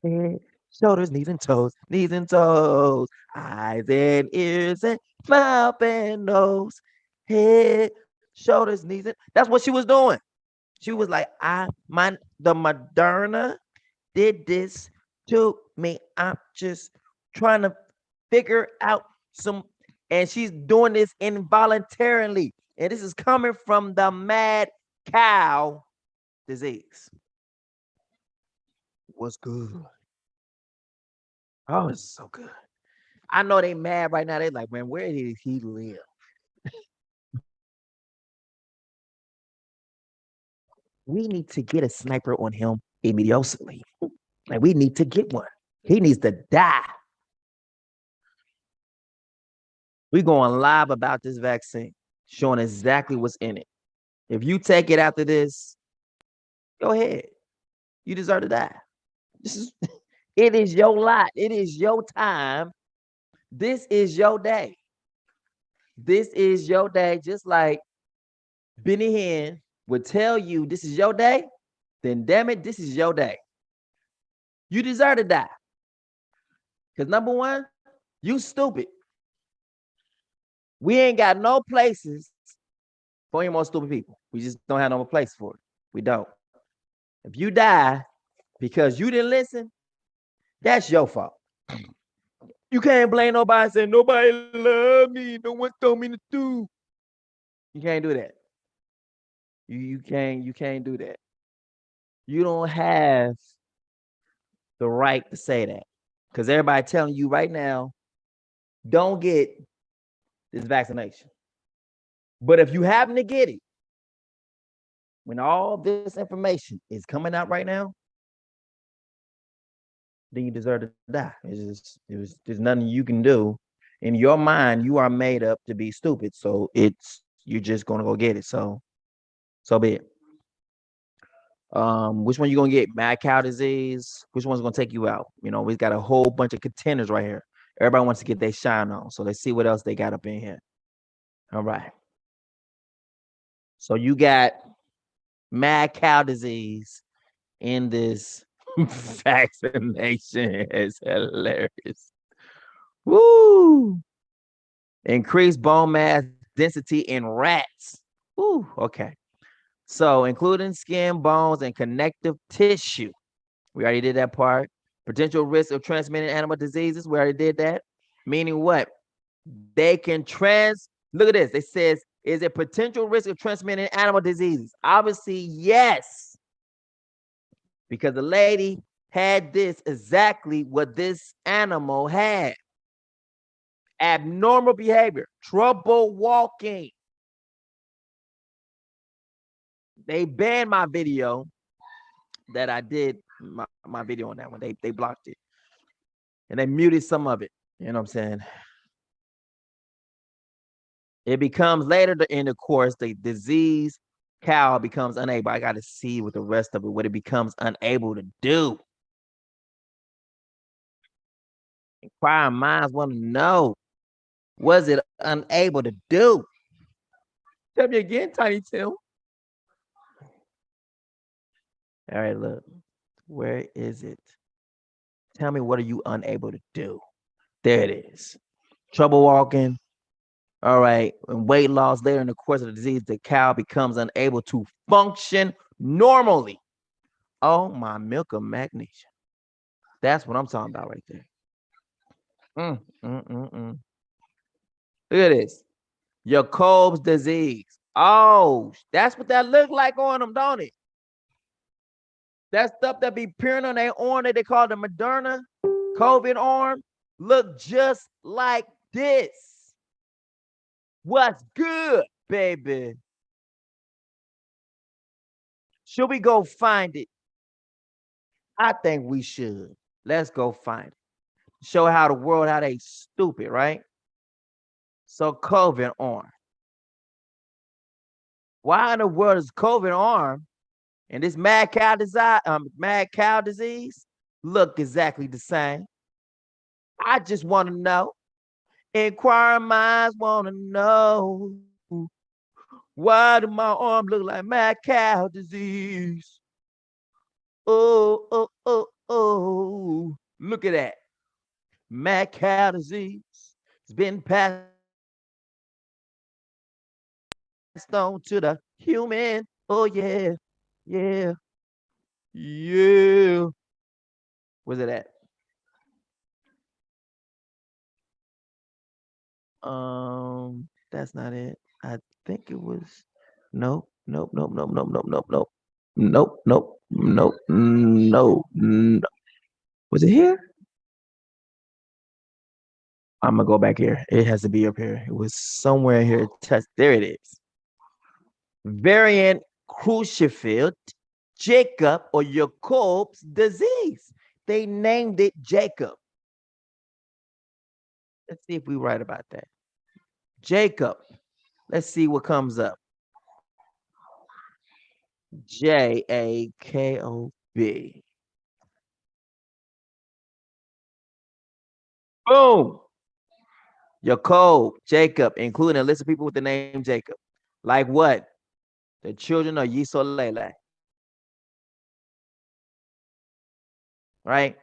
S1: Head, shoulders, knees, and toes, knees and toes, eyes and ears and mouth and nose. Head, shoulders, knees, and that's what she was doing. She was like, the Moderna did this to me. I'm just trying to figure out and she's doing this involuntarily. And this is coming from the mad cow disease. What's good? Oh, it's so good. I know they mad right now. They like, man, where did he live? We need to get a sniper on him immediately. Like, we need to get one. He needs to die. We going live about this vaccine, showing exactly what's in it. If you take it after this, go ahead. You deserve to die. This is it is your lot. It is your time. This is your day. This is your day. Just like Benny Hinn would tell you this is your day, then damn it, this is your day. You deserve to die. Because number one, you stupid. We ain't got no places for any more stupid people. We just don't have no more place for it. We don't. If you die because you didn't listen, that's your fault. You can't blame nobody saying nobody love me. No one told me to do. You can't do that. You can't do that. You don't have the right to say that. Because everybody telling you right now, don't get this vaccination. But if you happen to get it, when all this information is coming out right now, then you deserve to die. There's nothing you can do. In your mind, you are made up to be stupid. So you're just gonna go get it. So be it. Which one you gonna get? Mad cow disease. Which one's gonna take you out? You know, we've got a whole bunch of contenders right here. Everybody wants to get their shine on. So let's see what else they got up in here. All right. So you got mad cow disease in this vaccination. It's hilarious. Woo! Increased bone mass density in rats. Woo, okay. So including skin, bones, and connective tissue. We already did that part. Potential risk of transmitting animal diseases. We already did that. Meaning what? They can look at this. It says, is it potential risk of transmitting animal diseases? Obviously, yes. Because the lady had this exactly what this animal had. Abnormal behavior, trouble walking. They banned my video that I did, my video on that one. They blocked it. And they muted some of it. You know what I'm saying? It becomes later in the course, the disease cow becomes unable. I got to see with the rest of it, what it becomes unable to do. Inquiring minds want to know, was it unable to do? Tell me again, Tiny Tim. All right, look. Where is it? Tell me, what are you unable to do? There it is. Trouble walking. All right. And weight loss later in the course of the disease, the cow becomes unable to function normally. Oh, my milk of magnesia. That's what I'm talking about right there. Look at this. Jacob's disease. Oh, that's what that look like on them, don't it? That stuff that be peering on their arm that they call the Moderna COVID arm look just like this. What's good, baby? Should we go find it? I think we should. Let's go find it. Show how the world, how they stupid, right? So COVID arm. Why in the world is COVID arm and this mad cow disease look exactly the same? I just want to know. Inquiring minds want to know. Why do my arm look like mad cow disease? Oh. Look at that. Mad cow disease. It's been passed on to the human. Oh, yeah. Yeah. Where's it at? That's not it. I think it was nope. Nope. No. No. Was it here? I'm gonna go back here. It has to be up here. It was somewhere here. Test. There it is. Variant crucified Jacob or Jacob's disease. They named it Jacob. Let's see if we right about that. Jacob. Let's see what comes up. Jakob. Boom. Jacob, including a list of people with the name Jacob. Like what? The children of Yisolele. Right?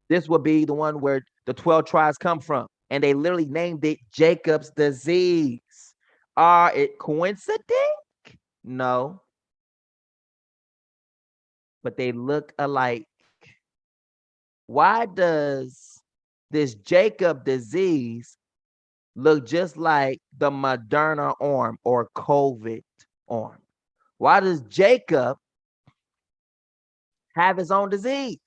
S1: This would be the one where the 12 tribes come from. And they literally named it Jacob's disease. Are it coincidence? No. But they look alike. Why does this Jacob disease look just like the Moderna arm or COVID arm? Why does Jacob have his own disease?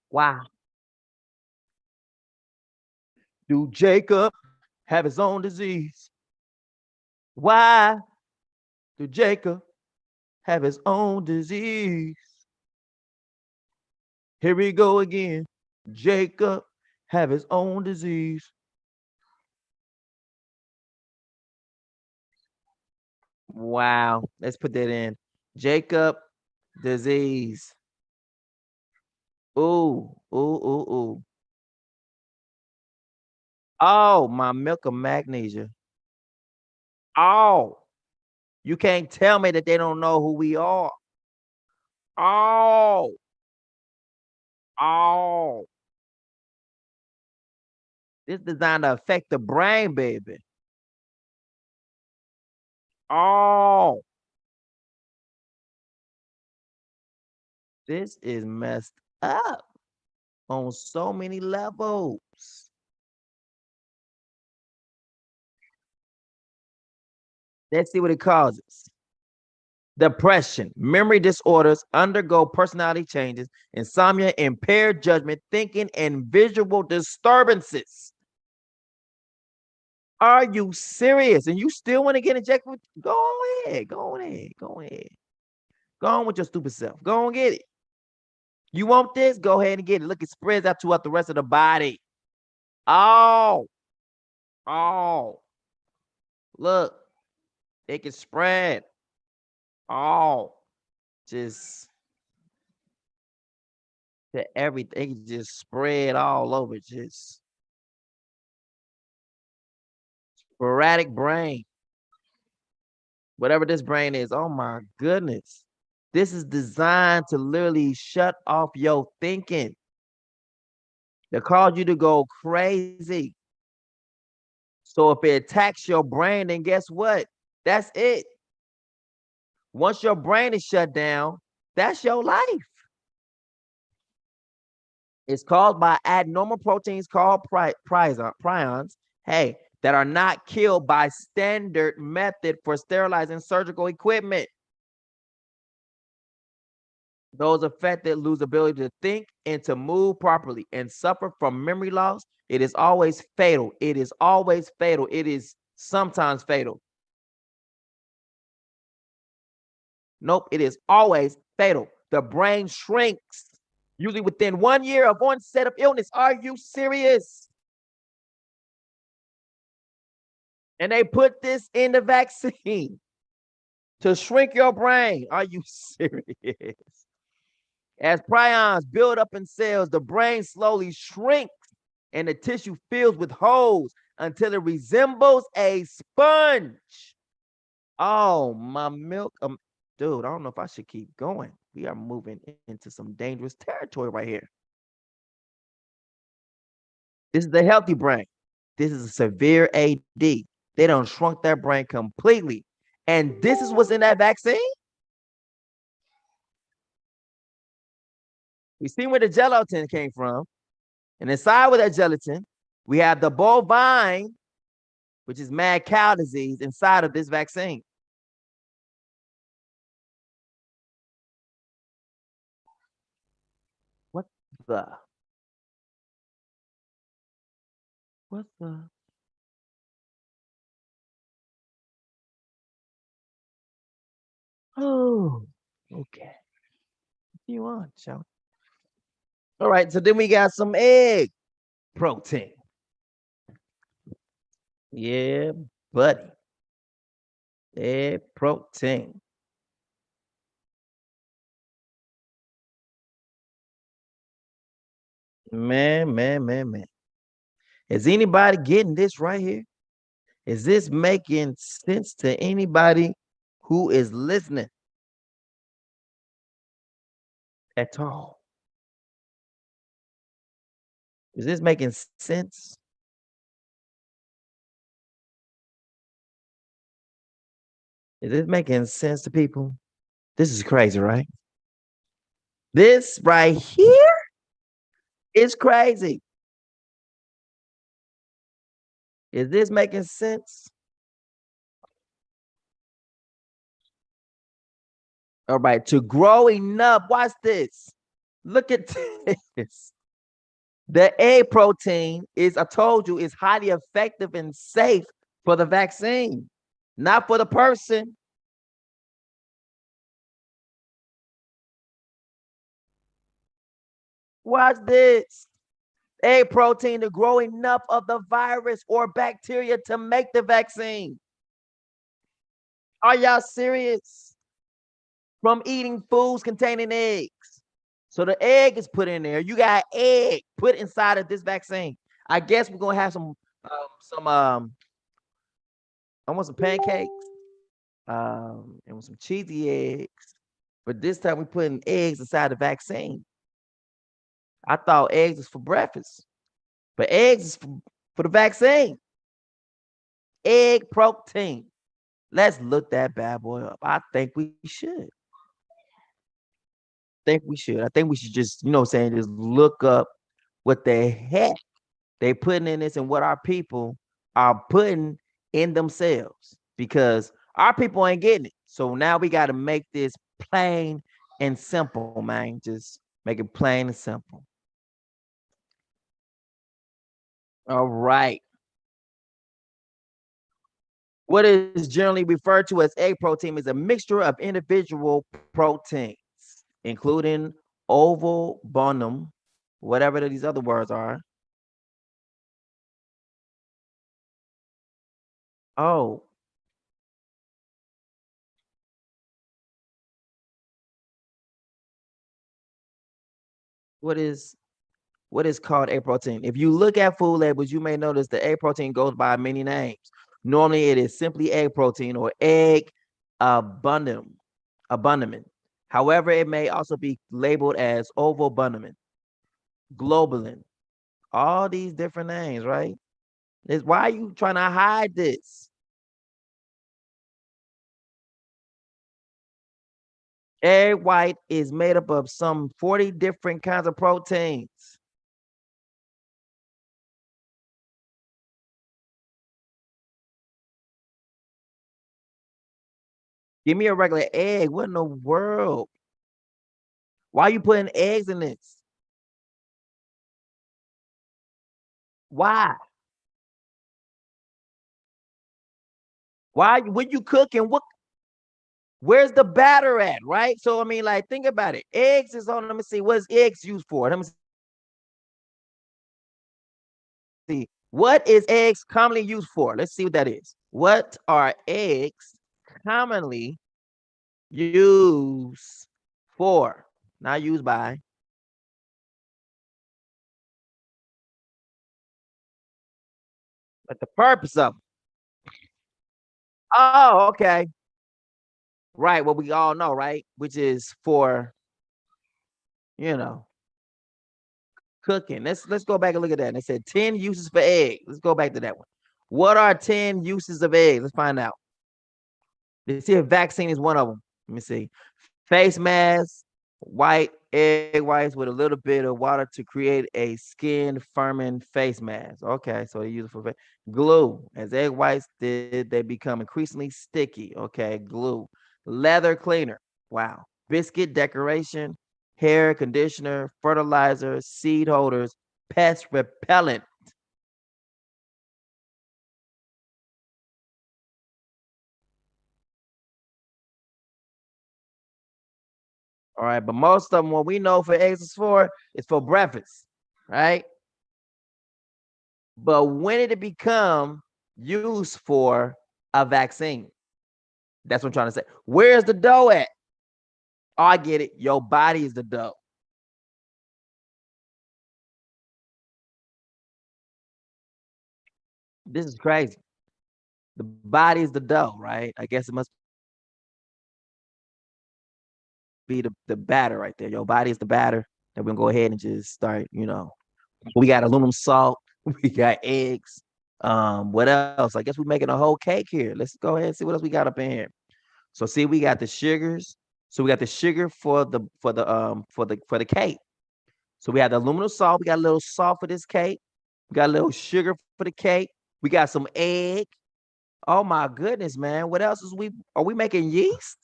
S1: Why? Do Jacob have his own disease? Why do Jacob have his own disease? Here we go again. Jacob have his own disease. Wow. Let's put that in. Jacob disease. Ooh, ooh, ooh, ooh. Oh, my milk of magnesia. Oh, you can't tell me that they don't know who we are. Oh, oh. This designed to affect the brain, baby. Oh, this is messed up on so many levels. Let's see what it causes. Depression, memory disorders, undergo personality changes, insomnia, impaired judgment, thinking, and visual disturbances. Are you serious? And you still want to get injected? Go ahead. Go ahead. Go ahead. Go on with your stupid self. Go and get it. You want this? Go ahead and get it. Look, it spreads out throughout the rest of the body. Oh. Oh. Look. It can spread. Oh. Just to everything. It can just spread all over. Just sporadic brain. Whatever this brain is. Oh my goodness. This is designed to literally shut off your thinking. They cause you to go crazy. So if it attacks your brain, then guess what? That's it. Once your brain is shut down, that's your life. It's caused by abnormal proteins called prions, hey, that are not killed by standard method for sterilizing surgical equipment. Those affected lose ability to think and to move properly and suffer from memory loss. It is always fatal. It is always fatal. It is sometimes fatal. Nope, it is always fatal. The brain shrinks, usually within 1 year of onset of illness. Are you serious? And they put this in the vaccine to shrink your brain. Are you serious? As prions build up in cells, the brain slowly shrinks and the tissue fills with holes until it resembles a sponge. Oh, my milk. Dude, I don't know if I should keep going. We are moving into some dangerous territory right here. This is the healthy brain. This is a severe AD. They don't shrunk their brain completely. And this is what's in that vaccine? We see where the gelatin came from. And inside with that gelatin, we have the bovine, which is mad cow disease, inside of this vaccine. the? What's the? Oh, okay. You on, shall we? All right, so then we got some egg protein. Yeah, buddy. Egg protein. Man. Is anybody getting this right here? Is this making sense to anybody who is listening at all? Is this making sense? Is this making sense to people? This is crazy, right? This right here is crazy. Is this making sense? All right, to growing up, watch this. Look at this. The egg protein is, I told you, is highly effective and safe for the vaccine, not for the person. Watch this. Egg protein to grow enough of the virus or bacteria to make the vaccine. Are y'all serious? From eating foods containing eggs. So the egg is put in there. You got egg put inside of this vaccine. I guess we're gonna have I want some pancakes, and with some cheesy eggs. But this time we putting eggs inside the vaccine. I thought eggs is for breakfast, but eggs is for the vaccine. Egg protein. Let's look that bad boy up. I think we should. I think we should just, you know what I'm saying, just look up what the heck they putting in this and what our people are putting in themselves, because our people ain't getting it. So now we got to make this plain and simple, man. Just make it plain and simple. All right. What is generally referred to as egg protein is a mixture of individual proteins, including ovobonum, whatever these other words are. Oh, what is called egg protein? If you look at food labels, you may notice the egg protein goes by many names. Normally, it is simply egg protein or egg abundum, abundament. However, it may also be labeled as ovobundamin, globulin, all these different names, right? Is why are you trying to hide this? Egg white is made up of some 40 different kinds of proteins. Give me a regular egg. What in the world? Why are you putting eggs in this? Why? Why when you cooking? Where's the batter at? Right. So I mean, like, think about it. Eggs is on. Let me see. What is eggs used for? Let me see. What is eggs commonly used for? Let's see what that is. What are eggs commonly used for? Not used by. But the purpose of them. Oh, okay. Right. What we all know, right? Which is for, you know, cooking. Let's go back and look at that. And they said 10 uses for egg. Let's go back to that one. What are 10 uses of eggs? Let's find out. Let's see if vaccine is one of them. Let me see. Face mask, white egg whites with a little bit of water to create a skin firming face mask. Okay, so they use it for glue. As egg whites did, they become increasingly sticky. Okay, glue. Leather cleaner. Wow. Biscuit decoration, hair conditioner, fertilizer, seed holders, pest repellent. All right, but most of them, what we know for eggs is for breakfast, right? But when did it become used for a vaccine? That's what I'm trying to say. Where's the dough at? Oh, I get it. Your body is the dough. This is crazy. The body is the dough, right? I guess it must be the batter right there. Your body is the batter. Then we're gonna go ahead and just start, we got aluminum salt, we got eggs. What else? I guess we're making a whole cake here. Let's go ahead and see what else we got up in here. So see, we got the sugars. So we got the sugar for the cake. So we have the aluminum salt. We got a little salt for this cake. We got a little sugar for the cake. We got some egg. Oh my goodness, man! What else are we making yeast?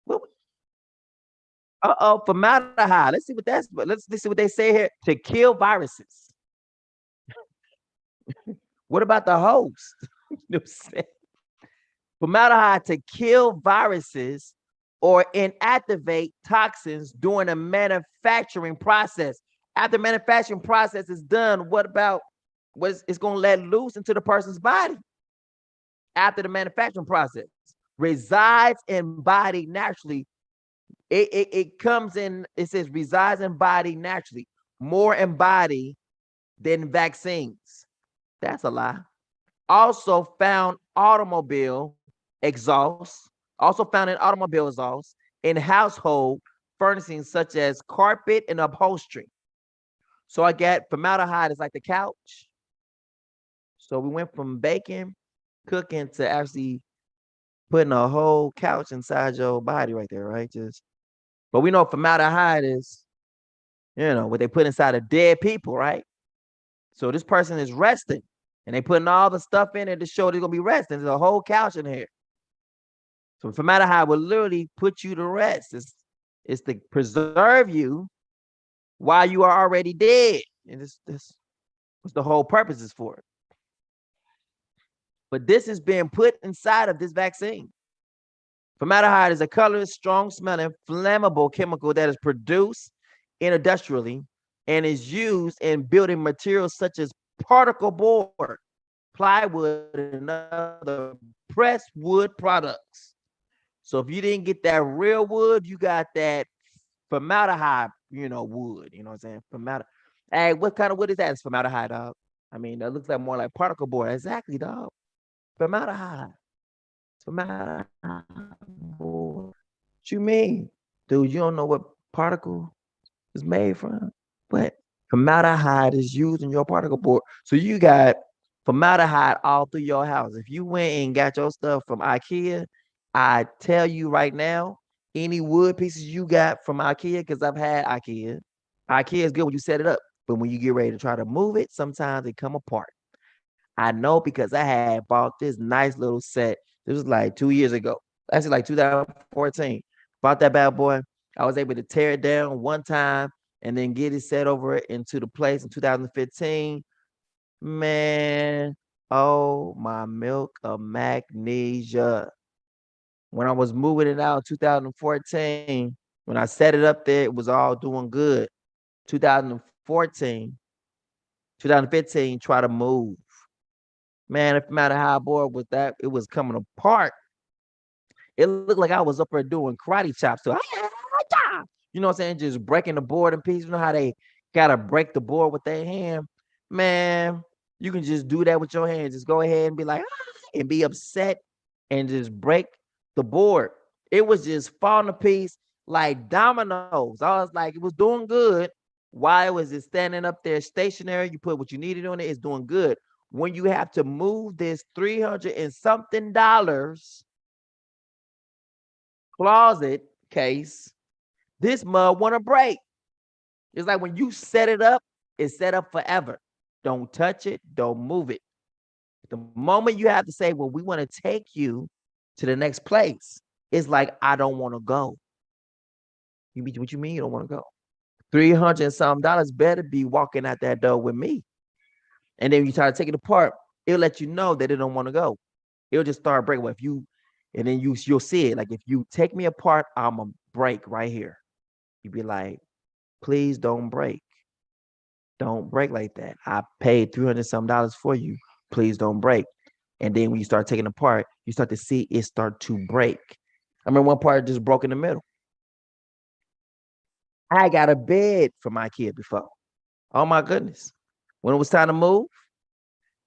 S1: What? Uh-oh, formaldehyde. Let's see what that's. But let's see what they say here to kill viruses. What about the host? Formaldehyde to kill viruses or inactivate toxins during the manufacturing process. After manufacturing process is done, what about what it's going to let loose into the person's body after the manufacturing process? Resides in body naturally. It comes in, it says resides in body naturally, more in body than vaccines. That's a lie. Also found in automobile exhaust, in household furnishings such as carpet and upholstery. So I got formaldehyde is like the couch. So we went from baking, cooking to actually putting a whole couch inside your body right there, right? But we know formaldehyde is, what they put inside of dead people, right? So this person is resting and they putting all the stuff in it to show they're gonna be resting. There's a whole couch in here. So formaldehyde will literally put you to rest. It's to preserve you while you are already dead. And this was the whole purpose is for it. But this is being put inside of this vaccine. Formaldehyde is a colorless, strong-smelling, flammable chemical that is produced industrially and is used in building materials such as particle board, plywood, and other pressed wood products. So if you didn't get that real wood, you got that formaldehyde, wood. You know what I'm saying? Formaldehyde. Hey, what kind of wood is that? It's formaldehyde, dog. I mean, that looks like more like particle board. Exactly, dog. Formaldehyde. Formaldehyde board. What you mean? Dude, you don't know what particle is made from? What? Formaldehyde is used in your particle board. So you got formaldehyde all through your house. If you went and got your stuff from IKEA, I tell you right now, any wood pieces you got from IKEA, because I've had IKEA. IKEA is good when you set it up, but when you get ready to try to move it, sometimes it come apart. I know because I had bought this nice little set. This was like 2 years ago. Actually, like 2014. Bought that bad boy. I was able to tear it down one time and then get it set over into the place in 2015. Man, oh my milk of magnesia. When I was moving it out in 2014, when I set it up there, it was all doing good. 2014, 2015, try to move. Man, if no matter how bored with that, it was coming apart. It looked like I was up there doing karate chops. So, you know what I'm saying? Just breaking the board in pieces. You know how they gotta break the board with their hand? Man, you can just do that with your hand. Just go ahead and be like, and be upset and just break the board. It was just falling to piece like dominoes. I was like, it was doing good. Why was it standing up there stationary? You put what you needed on it, it's doing good. When you have to move this 300 and something dollars closet case, this mug want to break. It's like when you set it up, it's set up forever. Don't touch it, don't move it. The moment you have to say, well, we want to take you to the next place, it's like, I don't want to go. What you mean you don't want to go? $300 and something better be walking out that door with me. And then you try to take it apart, it'll let you know that it don't want to go. It'll just start breaking. Well, if you, and then you'll see it. Like if you take me apart, I'm a break right here. You'd be like, please don't break. Don't break like that. I paid $300 something for you. Please don't break. And then when you start taking apart, you start to see it start to break. I remember one part just broke in the middle. I got a bed for my kid before. Oh my goodness. When it was time to move,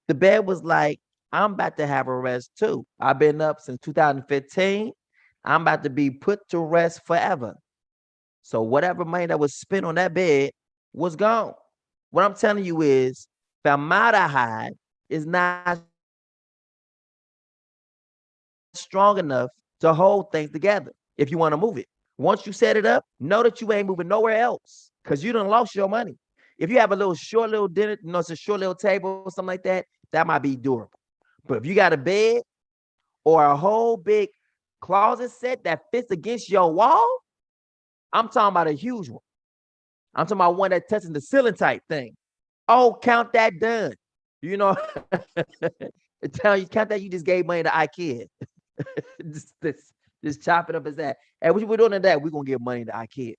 S1: the bed was like, I'm about to have a rest too. I've been up since 2015. I'm about to be put to rest forever. So whatever money that was spent on that bed was gone. What I'm telling you is formaldehyde is not strong enough to hold things together if you want to move it. Once you set it up, know that you ain't moving nowhere else because you done lost your money. If you have a little short little dinner, it's a short little table or something like that, that might be durable. But if you got a bed or a whole big closet set that fits against your wall, I'm talking about a huge one. I'm talking about one that touches the ceiling type thing. Oh, count that done. You know, tell you count that you just gave money to IKEA. just chop it up as that. And what we're doing in that, we're gonna give money to IKEA.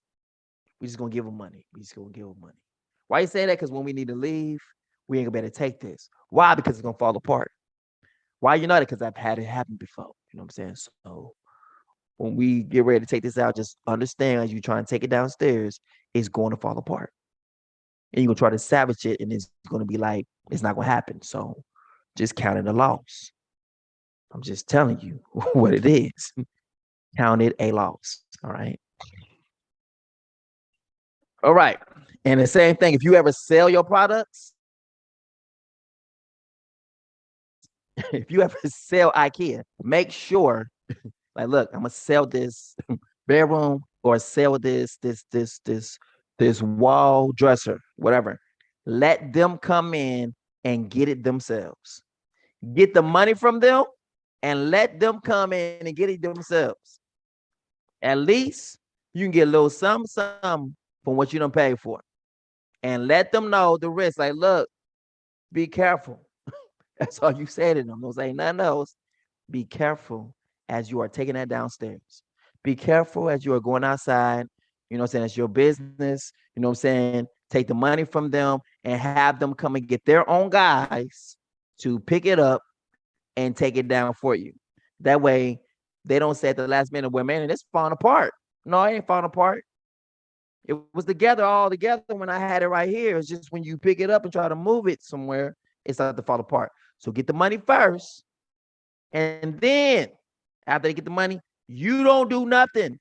S1: We're just gonna give them money. We just gonna give them money. Why you say that? Because when we need to leave, we ain't gonna be able to take this. Why? Because it's gonna fall apart. Why you know that? Because I've had it happen before. You know what I'm saying? So when we get ready to take this out, just understand as you try and take it downstairs, it's going to fall apart. And you're gonna try to salvage it, and it's gonna be like, it's not gonna happen. So just count it a loss. I'm just telling you what it is. Count it a loss. All right. All right. And the same thing, if you ever sell your products, if you ever sell IKEA, make sure, like, look, I'm gonna sell this bedroom or sell this wall dresser, whatever. Let them come in and get it themselves. Get the money from them and let them come in and get it themselves. At least you can get a little some from what you don't pay for. And let them know the risk. Like, look, be careful. That's all you say to them. Don't say nothing else. Be careful as you are taking that downstairs. Be careful as you are going outside. You know what I'm saying? It's your business. You know what I'm saying? Take the money from them and have them come and get their own guys to pick it up and take it down for you. That way, they don't say at the last minute, well, man, it's falling apart. No, it ain't falling apart. It was together, all together when I had it right here. It's just when you pick it up and try to move it somewhere, it starts to fall apart. So get the money first. And then after they get the money, you don't do nothing.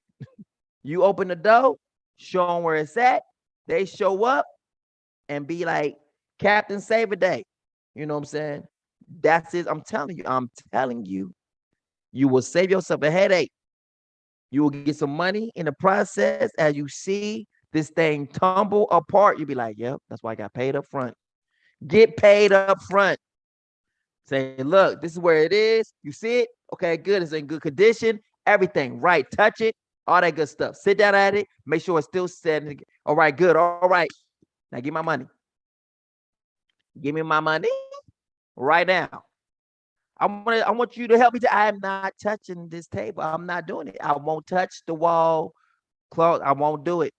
S1: You open the door, show them where it's at. They show up and be like, Captain Save a Day. You know what I'm saying? That's it. I'm telling you, you will save yourself a headache. You will get some money in the process as you see this thing tumble apart. You'll be like, yep, that's why I got paid up front. Get paid up front. Say, look, this is where it is. You see it? Okay, good. It's in good condition. Everything right. Touch it. All that good stuff. Sit down at it. Make sure it's still setting. All right, good. All right. Now give my money. Give me my money right now. I want you to help me. I am not touching this table. I'm not doing it. I won't touch the wall cloth. I won't do it.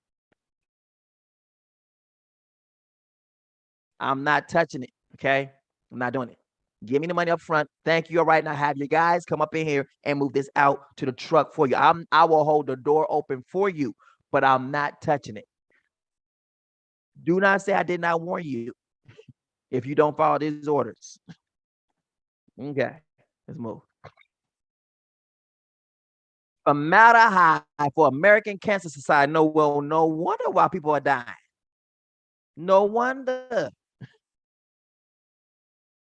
S1: I'm not touching it. Okay. I'm not doing it. Give me the money up front. Thank you. All right. Now have your guys come up in here and move this out to the truck for you. I will hold the door open for you, but I'm not touching it. Do not say I did not warn you if you don't follow these orders. Okay. Let's move. Formaldehyde for American Cancer Society. No wonder why people are dying. No wonder.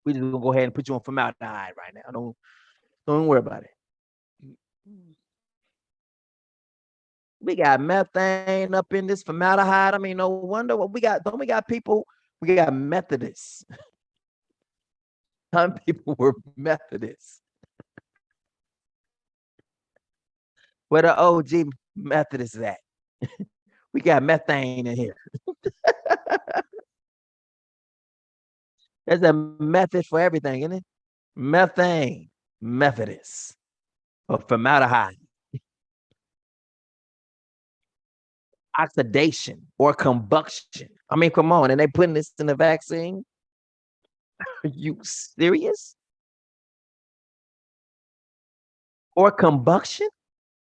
S1: We just gonna go ahead and put you on formaldehyde right now. Don't worry about it. We got methane up in this formaldehyde. I mean, no wonder what we got. Don't we got people? We got Methodists. Some people were Methodists. Where the OG Methodists at? We got methane in here. There's a method for everything, isn't it? Methane, Methodist, or formaldehyde, oxidation, or combustion. I mean, come on, and they putting this in the vaccine? Are you serious? Or combustion?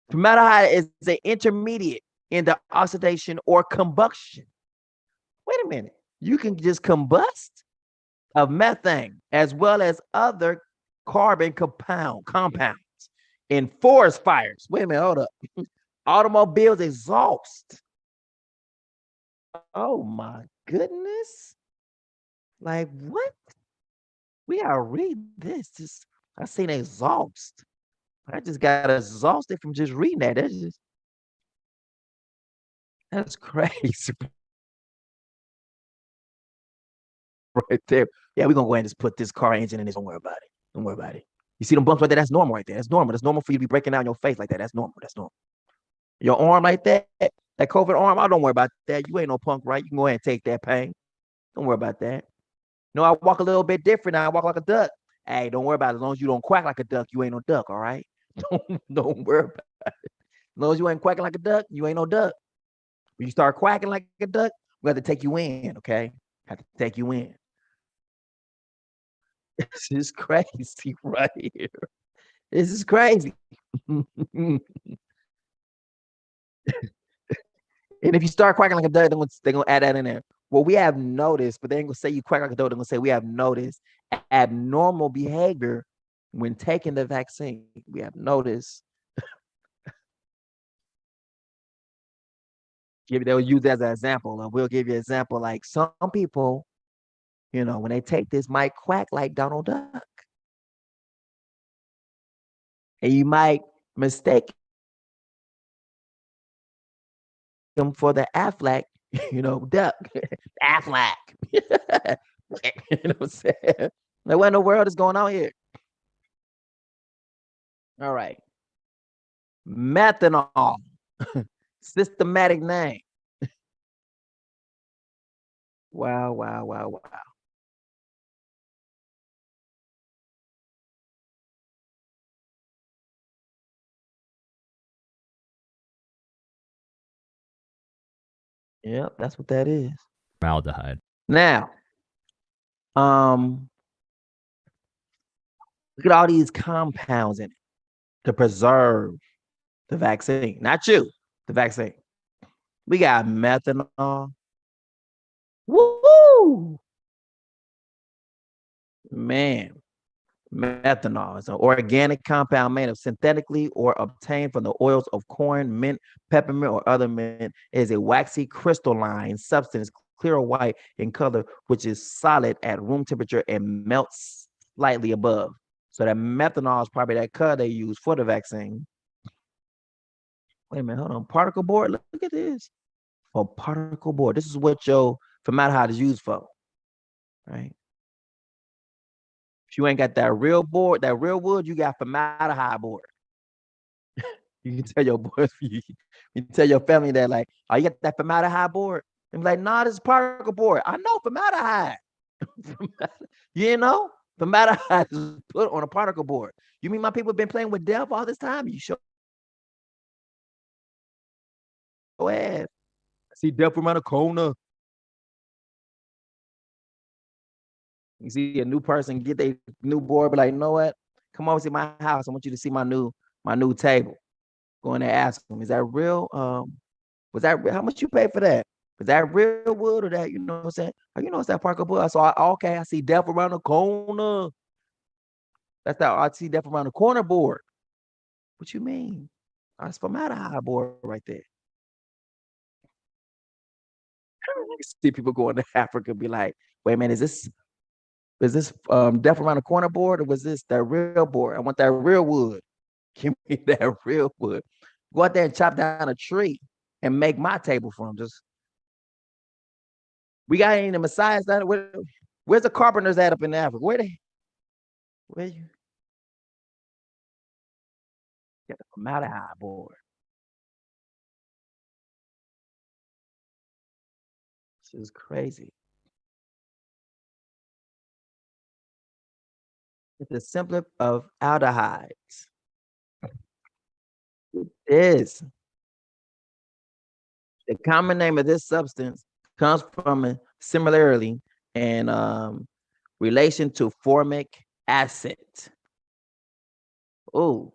S1: Formaldehyde is the intermediate in the oxidation or combustion. Wait a minute. You can just combust of methane as well as other carbon compounds in forest fires. Wait a minute, hold up. Automobiles exhaust. Oh my goodness. Like what? We gotta read this. I seen exhaust. I just got exhausted from just reading that. That's crazy right there. Yeah, we're gonna go ahead and just put this car engine in this. Don't worry about it. Don't worry about it. You see them bumps right there? That's normal right there. That's normal. That's normal for you to be breaking down your face like that. That's normal. That's normal. Your arm like that COVID arm, I don't worry about that. You ain't no punk, right? You can go ahead and take that pain. Don't worry about that. No, I walk a little bit different now. I walk like a duck. Hey, don't worry about it. As long as you don't quack like a duck, you ain't no duck, all right? Don't worry about it. As long as you ain't quacking like a duck, you ain't no duck. When you start quacking like a duck, we have to take you in, okay? Have to take you in. This is crazy right here. This is crazy. And if you start quacking like a duck, they're gonna add that in there. Well, we have noticed, but they ain't gonna say you quack like a duck. They're gonna say we have noticed abnormal behavior when taking the vaccine. We have noticed. They'll use that as an example, and we'll give you an example. Like some people, when they take this, might quack like Donald Duck, and you might mistake him for the Aflac, duck, Aflac. You know what I'm saying? Like, what in the world is going on here? All right. Methanol. Systematic name. Wow, wow, wow, wow. Yep, that's what that is.
S7: Formaldehyde.
S1: Now, look at all these compounds in it to preserve the vaccine. Not you, the vaccine. We got methanol. Woo! Man, methanol is an organic compound made of synthetically or obtained from the oils of corn, mint, peppermint, or other mint. It is a waxy crystalline substance, clear or white in color, which is solid at room temperature and melts slightly above. So that methanol is probably that color they use for the vaccine. Wait a minute, hold on. Particle board. Look at this. Oh, particle board. This is what your formaldehyde is used for, right? If you ain't got that real board, that real wood, you got formaldehyde board. You can tell your boys, you can tell your family that, like, oh, you got that formaldehyde board? And be like, nah, this is particle board. I know formaldehyde. You know, formaldehyde is put on a particle board. You mean my people have been playing with death all this time? You show ass. I see death around the corner. You see a new person get their new board, be like, you know what? Come over to my house. I want you to see my new table. Go in there, ask them, is that real? Was that how much you pay for that? Is that real wood or that, you know what I'm saying? Oh, it's that Parker wood. So okay, I see death around the corner. That's that I see death around the corner board. What you mean? That's formaldehyde board right there. See people going to Africa be like, wait a minute, is this death around the corner board or was this that real board? I want that real wood. Give me that real wood. Go out there and chop down a tree and make my table from. We got any messiahs down there? Where's the carpenters at up in Africa? Where you get the formaldehyde board? This is crazy. It's a simpler of aldehydes. It is. The common name of this substance comes from a similarly and relation to formic acid. Oh,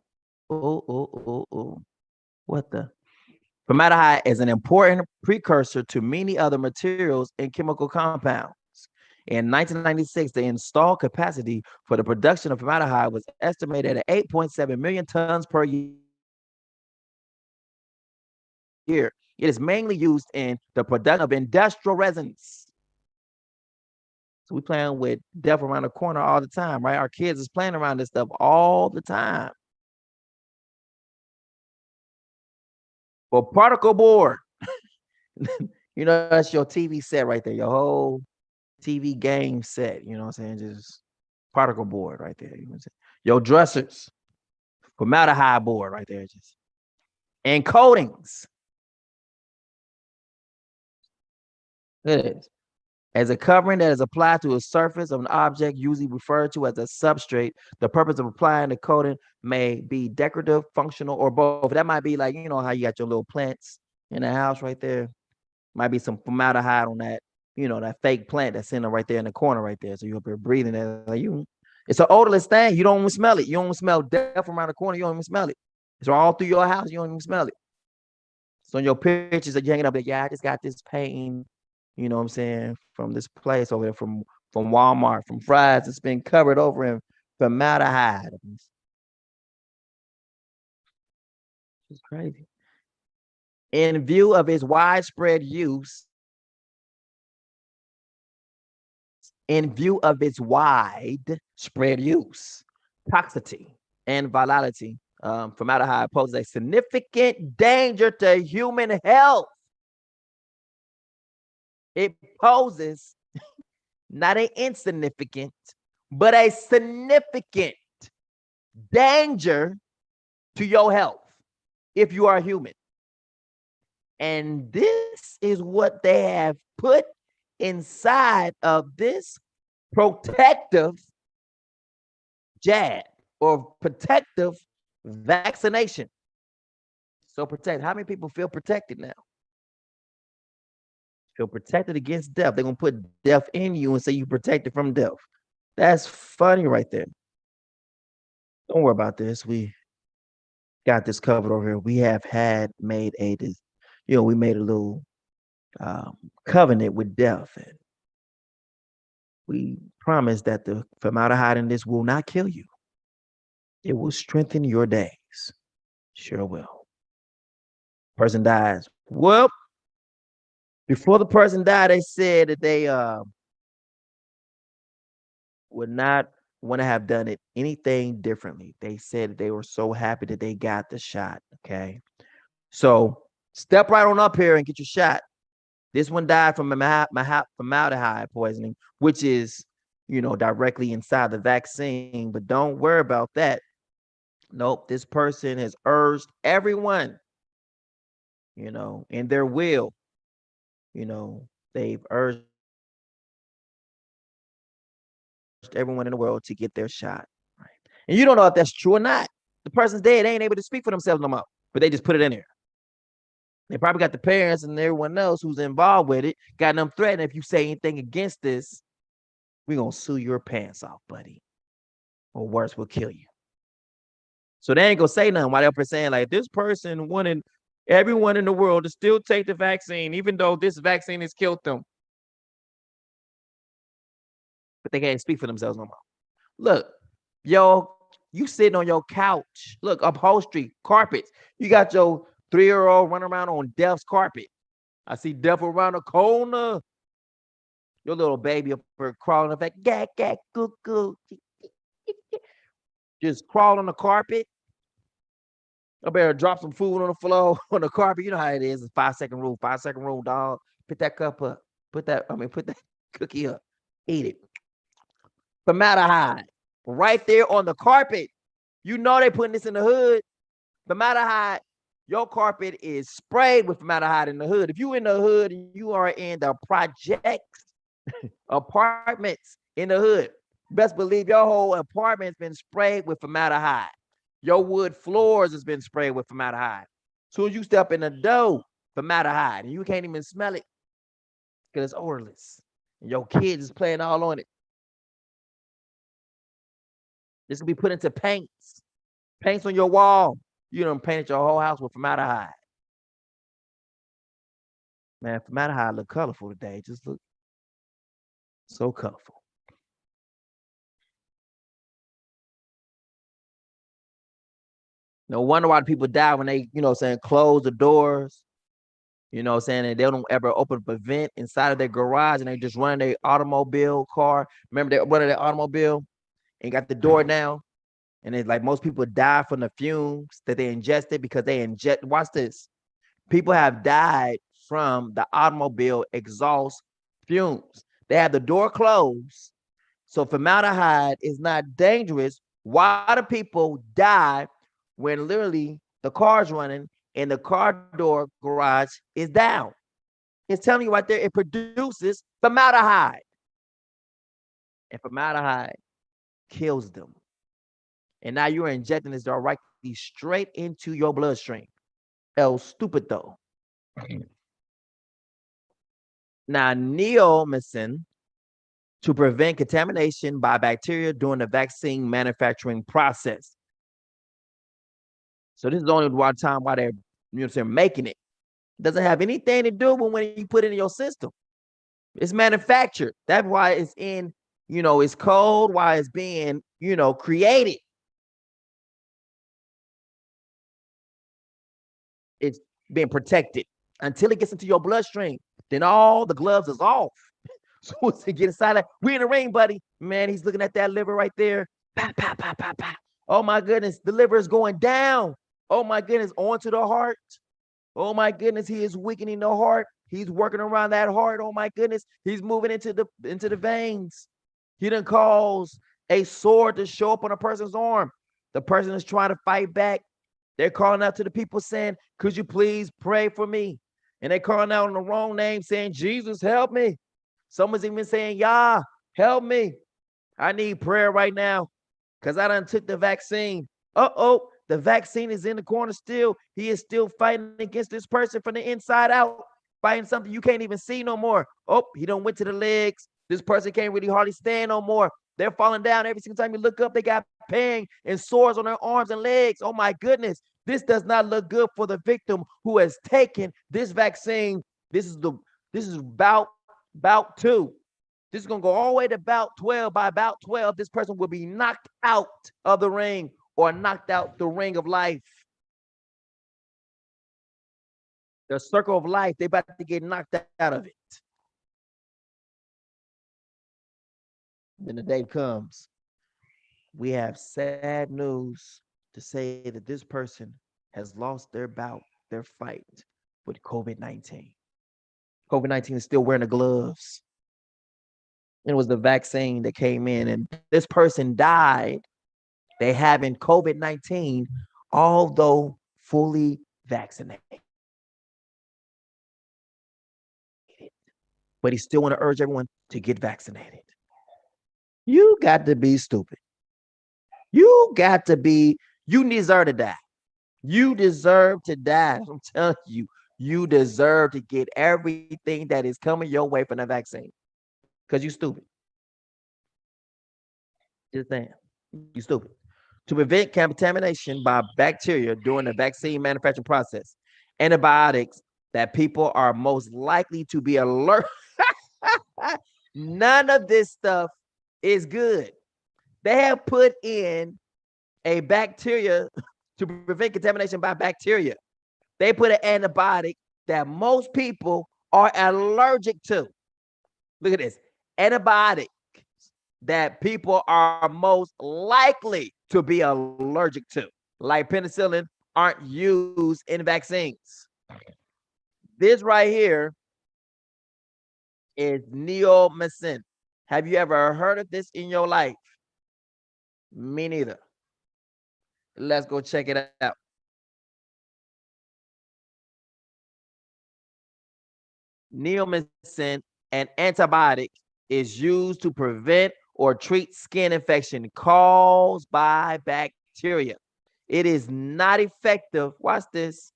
S1: oh. What the? Formaldehyde is an important precursor to many other materials and chemical compounds. In 1996, the installed capacity for the production of formaldehyde was estimated at 8.7 million tons per year. It is mainly used in the production of industrial resins. So we playing with death around the corner all the time, right? Our kids is playing around this stuff all the time. For particle board, that's your TV set right there, your whole TV game set, you know what I'm saying? Just particle board right there. You know what I'm saying? Your dressers, formaldehyde board right there, just and coatings. It is. As a covering that is applied to a surface of an object, usually referred to as a substrate, the purpose of applying the coating may be decorative, functional, or both. That might be like, how you got your little plants in the house right there. Might be some formaldehyde on that, that fake plant that's in there right there in the corner right there. So you're up here breathing it. Like it's an odorless thing. You don't even smell it. You don't even smell death around the corner. You don't even smell it. It's all through your house. You don't even smell it. So in your pictures that you hanging up there, yeah, I just got this painting, you know what I'm saying, from this place over there, from Walmart, from Fry's. It's been covered over in formaldehyde. It's crazy. In view of its widespread use, toxicity, and volatility, formaldehyde poses a significant danger to human health. It poses not an insignificant, but a significant danger to your health if you are human. And this is what they have put inside of this protective jab or protective vaccination. So protect. How many people feel protected now? Feel protected against death. They're going to put death in you and say you protected from death. That's funny right there. Don't worry about this. We got this covered over here. We have made a little covenant with death. And we promise that the formaldehyde in this will not kill you. It will strengthen your days. Sure will. Person dies. Well, before the person died, they said that they would not want to have done it anything differently. They said that they were so happy that they got the shot. Okay. So step right on up here and get your shot. This one died from formaldehyde poisoning, which is, directly inside the vaccine. But don't worry about that. Nope. This person has urged everyone, in their will, they've urged everyone in the world to get their shot. Right. And you don't know if that's true or not. The person's dead. They ain't able to speak for themselves no more, but they just put it in there. They probably got the parents and everyone else who's involved with it, got them threatened. If you say anything against this, we're going to sue your pants off, buddy. Or worse, we'll kill you. So they ain't going to say nothing while they're saying, like, this person wanted everyone in the world to still take the vaccine, even though this vaccine has killed them. But they can't speak for themselves no more. Look, you sitting on your couch. Look, upholstery, carpets. You got your 3-year-old running around on death's carpet. I see death around the corner. Your little baby up there crawling up, like, gag, goo. Just crawl on the carpet. I better drop some food on the floor, on the carpet. You know how it is. It's 5-second rule. 5-second rule, dog. Put that cup up. Put that cookie up. Eat it. Formaldehyde. Right there on the carpet. You know they putting this in the hood. Formaldehyde Your carpet is sprayed with formaldehyde in the hood. If you in the hood and you are in the projects, apartments in the hood, best believe your whole apartment's been sprayed with formaldehyde. Your wood floors has been sprayed with formaldehyde. As soon as you step in the door, formaldehyde, and you can't even smell it because it's odorless. And your kids is playing all on it. This will be put into paints on your wall. You done painted your whole house with formaldehyde. Man, formaldehyde look colorful today. Just look so colorful. No wonder why people die when they, saying close the doors, saying that they don't ever open up a vent inside of their garage and they just run their automobile car. Remember they running their automobile and got the door down. And it's like most people die from the fumes that they ingested because watch this. People have died from the automobile exhaust fumes. They have the door closed. So formaldehyde is not dangerous. Why do people die when literally the car's running and the car door garage is down? It's telling you right there, it produces formaldehyde. And formaldehyde kills them. And now you're injecting this directly straight into your bloodstream. El stupido. Now, neomycin to prevent contamination by bacteria during the vaccine manufacturing process. So this is the only one time why they're, making it. It doesn't have anything to do with when you put it in your system. It's manufactured. That's why it's in, it's cold, why it's being, created. It's being protected until it gets into your bloodstream. Then all the gloves is off. So once it get inside, we in the ring, buddy. Man, he's looking at that liver right there. Bah, bah, bah, bah, bah. Oh my goodness, the liver is going down. Oh my goodness, onto the heart. Oh my goodness, he is weakening the heart. He's working around that heart. Oh my goodness, he's moving into the veins. He done cause a sword to show up on a person's arm. The person is trying to fight back. They're calling out to the people saying, could you please pray for me? And they're calling out on the wrong name saying, Jesus, help me. Someone's even saying, Yah, help me. I need prayer right now because I done took the vaccine. Uh-oh, the vaccine is in the corner still. He is still fighting against this person from the inside out, fighting something you can't even see no more. Oh, he done went to the legs. This person can't really hardly stand no more. They're falling down every single time you look up. They got pain and sores on their arms and legs. Oh my goodness. This does not look good for the victim who has taken this vaccine. This is bout 2. This is going to go all the way to bout 12. By bout 12, this person will be knocked out of the ring or knocked out the ring of life. The circle of life, they about to get knocked out of it. Then the day comes, we have sad news to say that this person has lost their fight with COVID-19. COVID-19 is still wearing the gloves. It was the vaccine that came in, and this person died. They having COVID-19, although fully vaccinated. But he still want to urge everyone to get vaccinated. You got to be stupid. You deserve to die. You deserve to die. I'm telling you, you deserve to get everything that is coming your way from the vaccine. Because you stupid. Just saying. You stupid. To prevent contamination by bacteria during the vaccine manufacturing process, antibiotics that people are most likely to be allergic. None of this stuff is good. They have put in a bacteria to prevent contamination by bacteria. They put an antibiotic that most people are allergic to. Look at this. Antibiotic that people are most likely to be allergic to, like penicillin, aren't used in vaccines. This right here is neomycin. Have you ever heard of this in your life? Me neither. Let's go check it out. neomycin, an antibiotic, is used to prevent or treat skin infection caused by bacteria. It is not effective. Watch this.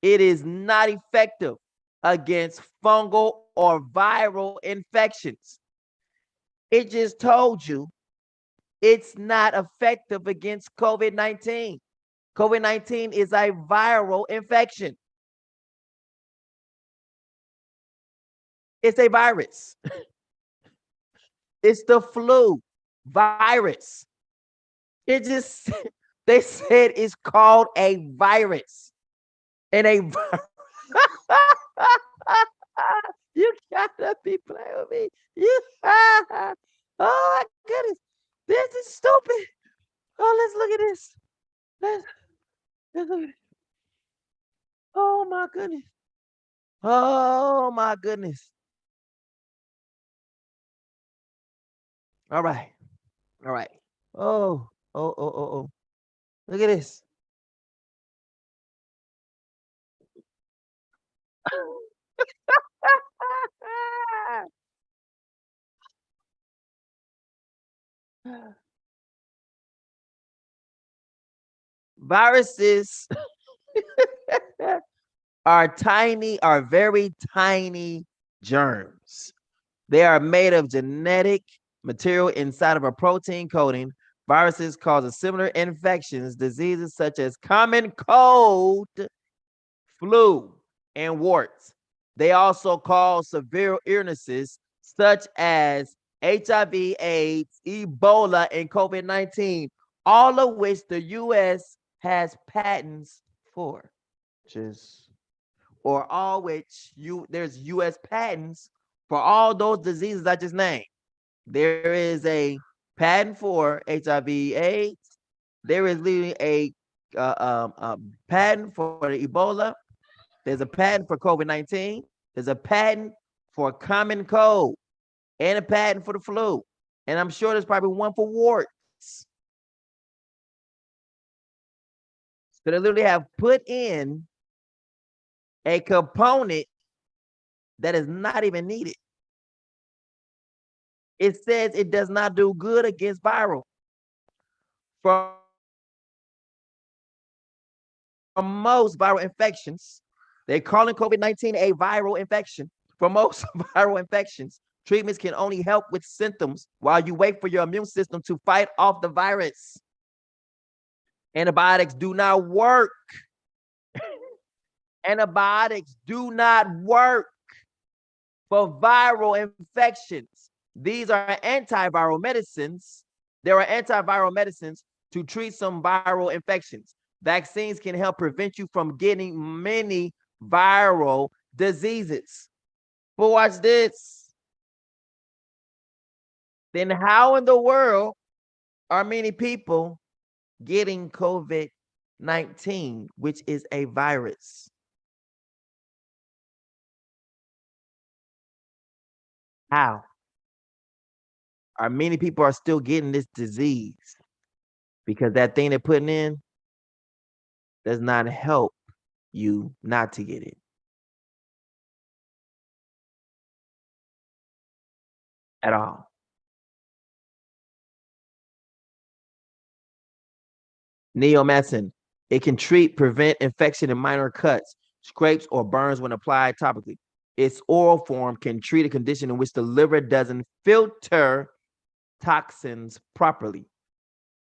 S1: It is not effective against fungal or viral infections. It just told you it's not effective against COVID 19. COVID 19 is a viral infection, it's a virus. It's the flu virus. It just, they said it's called a virus. And a you gotta be playing with me. You, oh my goodness, this is stupid. Oh, let's look at this. Let's look at it. Oh my goodness. Oh my goodness. All right. All right. Oh. Look at this. Viruses are very tiny germs. They are made of genetic material inside of a protein coating. Viruses cause similar infections, diseases such as common cold, flu, and warts. They also cause severe illnesses such as HIV, AIDS, Ebola, and COVID 19, all of which the US has patents for. Just or all which there's US patents for all those diseases I just named. There is a patent for HIV, AIDS. There is literally a patent for Ebola. There's a patent for COVID-19. There's a patent for common cold and a patent for the flu. And I'm sure there's probably one for warts. So they literally have put in a component that is not even needed. It says it does not do good against viral. For most viral infections, they're calling COVID-19 a viral infection. For most viral infections, treatments can only help with symptoms while you wait for your immune system to fight off the virus. Antibiotics do not work. Antibiotics do not work for viral infections. These are antiviral medicines. There are antiviral medicines to treat some viral infections. Vaccines can help prevent you from getting many viral diseases. But watch this. Then how in the world are many people getting COVID-19, which is a virus? How are many people are still getting this disease? Because that thing they're putting in does not help you not to get it. At all. Neomycin. It can prevent infection in minor cuts, scrapes, or burns when applied topically. Its oral form can treat a condition in which the liver doesn't filter toxins properly.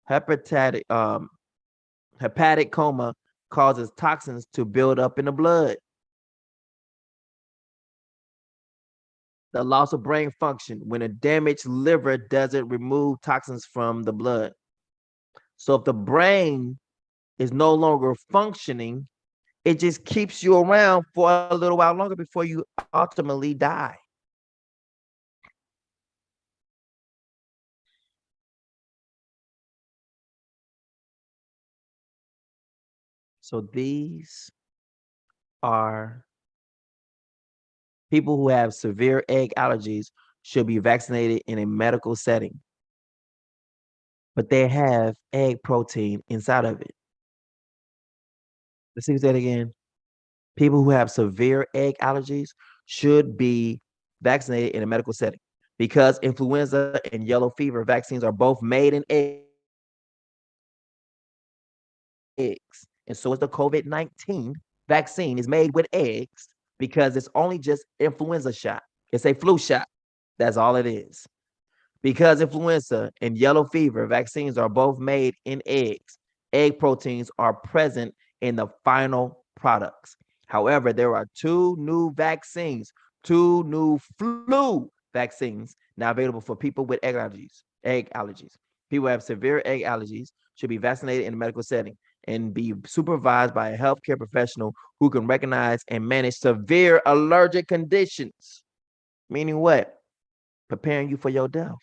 S1: Hepatic coma causes toxins to build up in the blood. The loss of brain function when a damaged liver doesn't remove toxins from the blood. So if the brain is no longer functioning, it just keeps you around for a little while longer before you ultimately die. So these are people who have severe egg allergies should be vaccinated in a medical setting, but they have egg protein inside of it. Let's see that again. People who have severe egg allergies should be vaccinated in a medical setting because influenza and yellow fever vaccines are both made in eggs. And so is the COVID-19 vaccine is made with eggs because it's only just influenza shot. It's a flu shot. That's all it is. Because influenza and yellow fever vaccines are both made in eggs, egg proteins are present in the final products. However, there are two new flu vaccines now available for people with egg allergies. People who have severe egg allergies should be vaccinated in a medical setting and be supervised by a healthcare professional who can recognize and manage severe allergic conditions. Meaning what? Preparing you for your death.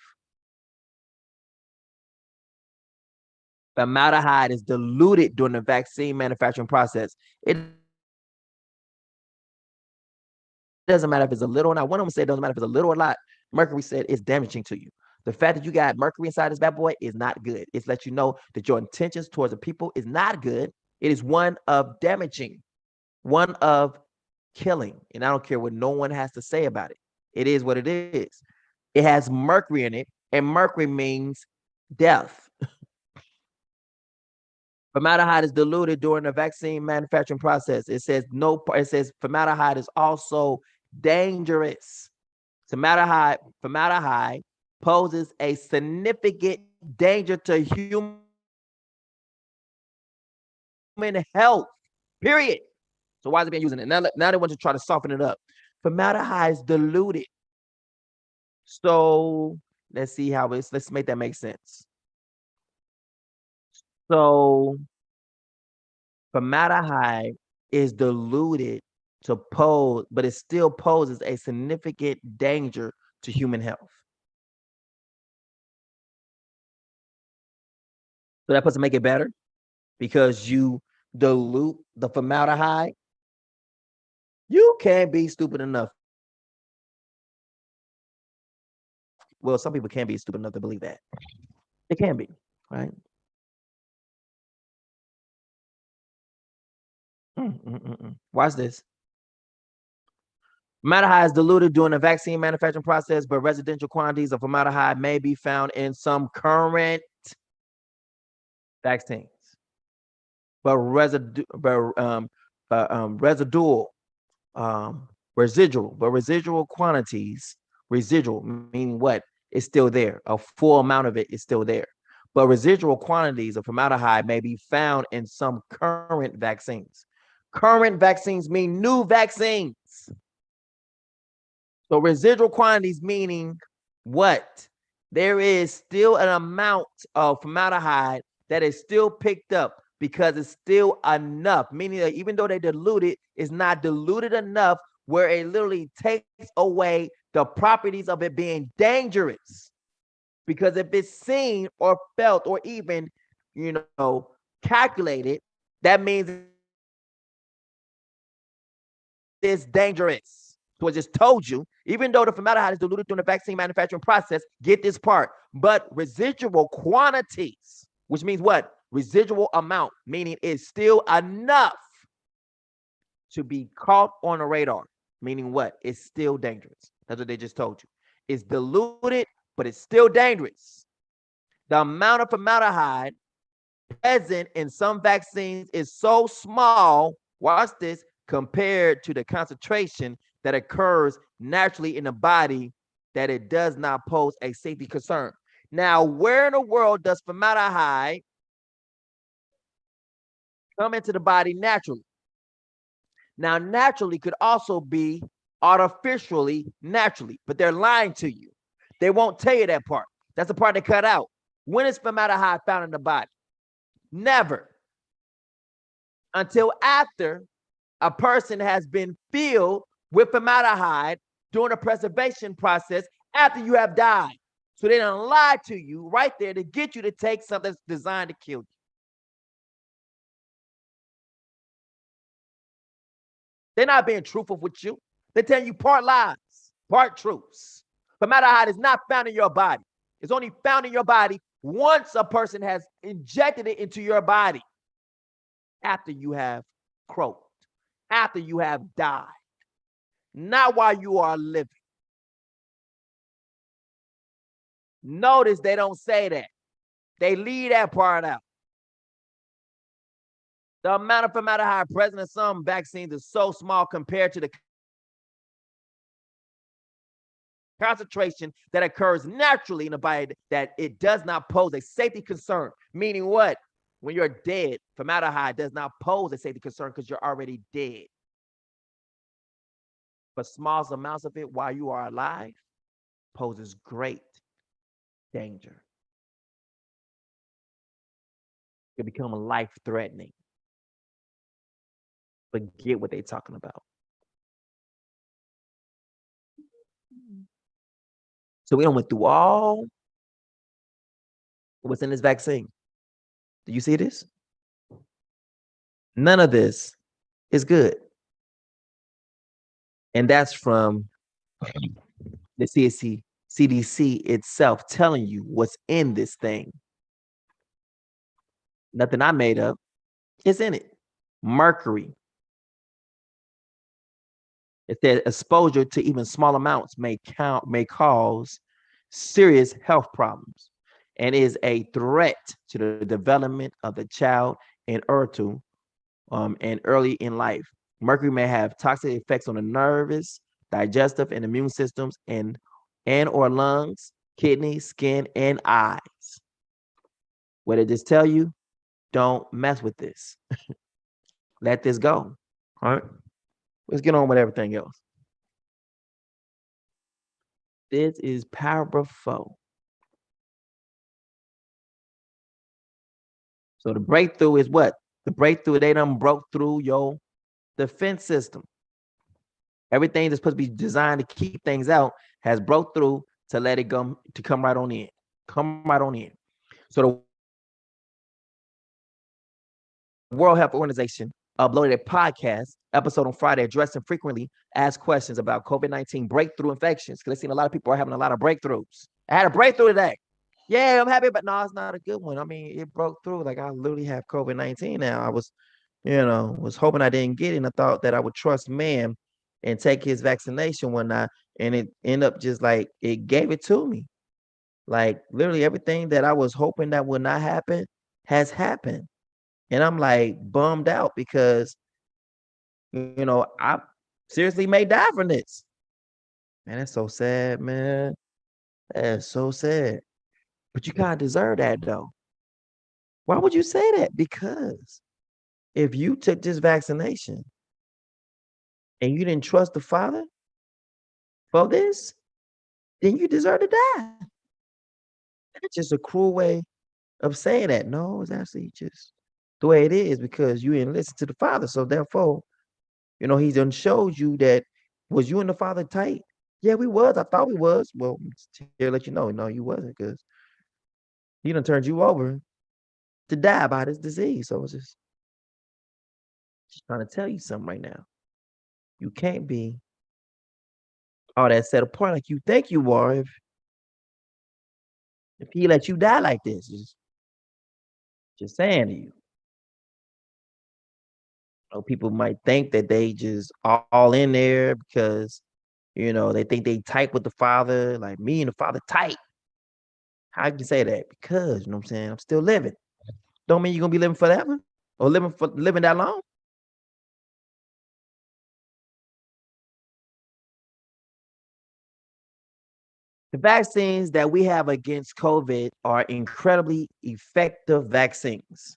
S1: Formaldehyde is diluted during the vaccine manufacturing process. It doesn't matter if it's a little or not. One of them said it doesn't matter if it's a little or not. Mercury said it's damaging to you. The fact that you got mercury inside this bad boy is not good. It's let you know that your intentions towards the people is not good. It is one of damaging, one of killing. And I don't care what no one has to say about it. It is what it is. It has mercury in it, and mercury means death. Formaldehyde is diluted during the vaccine manufacturing process. It says formaldehyde is also dangerous. Formaldehyde poses a significant danger to human health, period. So why is it being used? Now they want to try to soften it up. Formaldehyde is diluted. So let's see how let's make that make sense. So formaldehyde is diluted to pose, but it still poses a significant danger to human health. So that doesn't make it better because you dilute the formaldehyde. You can't be stupid enough. Well, some people can be stupid enough to believe that. It can be, right? Watch this. Formaldehyde is diluted during the vaccine manufacturing process, but residential quantities of formaldehyde may be found in some current vaccines. But residual quantities, residual meaning what? It's still there. A full amount of it is still there. But residual quantities of formaldehyde may be found in some current vaccines. Current vaccines mean new vaccines. So residual quantities meaning what? There is still an amount of formaldehyde that is still picked up because it's still enough, meaning that even though they dilute it, it's not diluted enough where it literally takes away the properties of it being dangerous. Because if it's seen or felt or even, calculated, that means it's dangerous. So I just told you, even though the formaldehyde is diluted during the vaccine manufacturing process, get this part, but residual quantities, which means what? Residual amount, meaning it's still enough to be caught on the radar, meaning what? It's still dangerous. That's what they just told you. It's diluted, but it's still dangerous. The amount of formaldehyde present in some vaccines is so small, watch this, compared to the concentration that occurs naturally in the body that it does not pose a safety concern. Now, where in the world does formaldehyde come into the body naturally? Now, naturally could also be artificially naturally, but they're lying to you. They won't tell you that part. That's the part they cut out. When is formaldehyde found in the body? Never. Until after a person has been filled with formaldehyde during the preservation process after you have died. So they don't lie to you right there to get you to take something that's designed to kill you. They're not being truthful with you. They're telling you part lies, part truths. Formaldehyde is not found in your body. It's only found in your body once a person has injected it into your body after you have croaked, after you have died. not while you are living. Notice they don't say that. They leave that part out. The amount of formaldehyde present in some vaccines is so small compared to the concentration that occurs naturally in the body that it does not pose a safety concern. Meaning what? When you're dead, formaldehyde does not pose a safety concern because you're already dead. But small amounts of it while you are alive poses great danger. It become life-threatening. Forget what they're talking about. So we done went through all what's in this vaccine. Do you see this? None of this is good. And that's from the CDC itself telling you what's in this thing. Nothing I made up is in it. Mercury. It said exposure to even small amounts may cause serious health problems and is a threat to the development of the child and early in life. Mercury may have toxic effects on the nervous, digestive, and immune systems and or lungs, kidneys, skin, and eyes. What did this tell you? Don't mess with this. Let this go. All right. Let's get on with everything else. This is paragraph 4. So the breakthrough is what? The breakthrough, they done broke through your defense system. Everything that's supposed to be designed to keep things out has broke through to let it go, to come right on in. Come right on in. So the World Health Organization uploaded a podcast episode on Friday addressing frequently asked questions about COVID-19 breakthrough infections, because they've seen a lot of people are having a lot of breakthroughs. I had a breakthrough today. Yeah, I'm happy, but no, it's not a good one. I mean, it broke through. Like, I literally have COVID-19 now. I was hoping I didn't get it, and I thought that I would trust man and take his vaccination one night, and it ended up just like it gave it to me. Like, literally everything that I was hoping that would not happen has happened. And I'm like bummed out because, I seriously may die from this. Man, that's so sad, man. That's so sad. But you kind of deserve that, though. Why would you say that? Because if you took this vaccination and you didn't trust the Father for this, then you deserve to die. That's just a cruel way of saying that. No, it's actually just the way it is because you didn't listen to the Father. So therefore, he done showed you that, was you and the Father tight? Yeah, we was. I thought we was. Well, here to let you know, no, you wasn't, because he done turned you over to die by this disease. So it's just trying to tell you something right now. You can't be all that set apart like you think you are if he let you die like this. Just saying to you. People might think that they just all in there because, they think they tight with the Father, like me and the Father tight. How can you say that? Because, you know what I'm saying, I'm still living. Don't mean you're going to be living forever or living that long. The vaccines that we have against COVID are incredibly effective vaccines.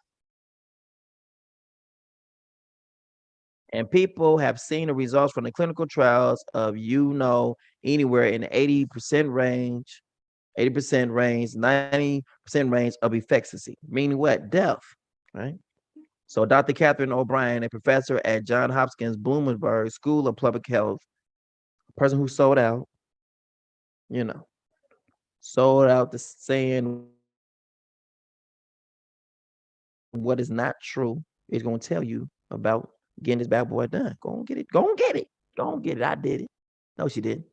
S1: And people have seen the results from the clinical trials of, anywhere in the 80% range, 90% range of efficacy, meaning what? Death, right? So Dr. Catherine O'Brien, a professor at Johns Hopkins Bloomberg School of Public Health, a person who sold out to saying what is not true, is going to tell you about getting this bad boy done. Go and get it. Go and get it. Go and get it. I did it. No, she didn't.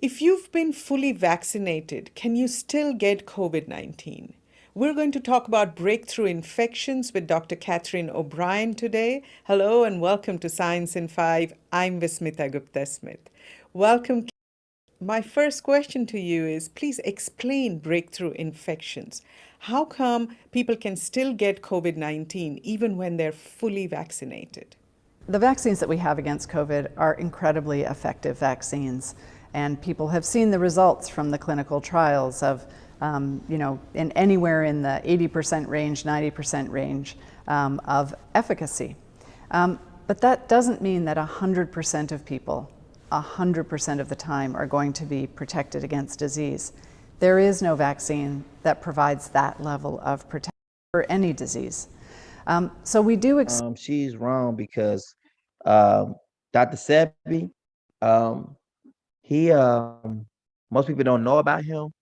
S7: If you've been fully vaccinated, can you still get COVID-19? We're going to talk about breakthrough infections with Dr. Catherine O'Brien today. Hello and welcome to Science in 5. I'm Vismita Gupta-Smith. Welcome. My first question to you is, please explain breakthrough infections. How come people can still get COVID-19 even when they're fully vaccinated?
S8: The vaccines that we have against COVID are incredibly effective vaccines, and people have seen the results from the clinical trials of, in anywhere in the 80% range, 90% range of efficacy. But that doesn't mean that 100% of people, 100% of the time, are going to be protected against disease. There is no vaccine that provides that level of protection for any disease. So we do.
S1: She's wrong because Dr. Sebi, he most people don't know about him,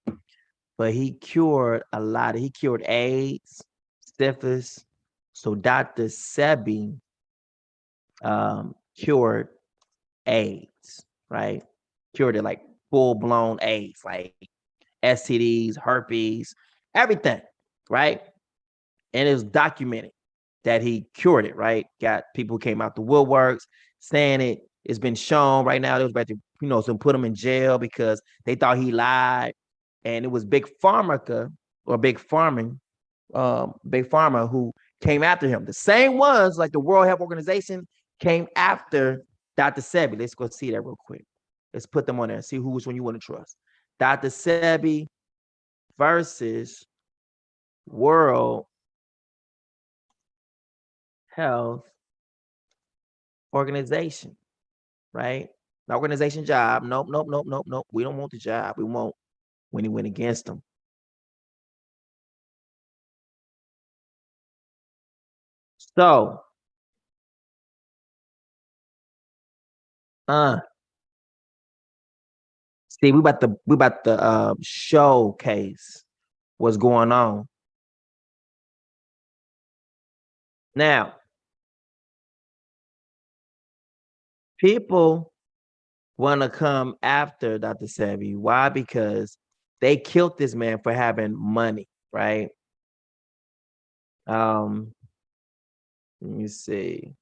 S1: but he cured a lot. He cured AIDS, syphilis. So Dr. Sebi cured AIDS, right? Cured it like full-blown AIDS, like STDs, herpes, everything, right? And it was documented that he cured it, right? Got people who came out the woodworks saying it. It's been shown right now. They was about to, some put him in jail because they thought he lied. And it was Big Pharma who came after him. The same ones, like the World Health Organization, came after Dr. Sebi. Let's go see that real quick. Let's put them on there and see which one you want to trust. Dr. Sebi versus World Health Organization, right? The organization job. Nope. We don't want the job. We want when he went against them. So, see, we about to showcase what's going on. Now, people want to come after Dr. Sebi. Why? Because they killed this man for having money, right? Let me see.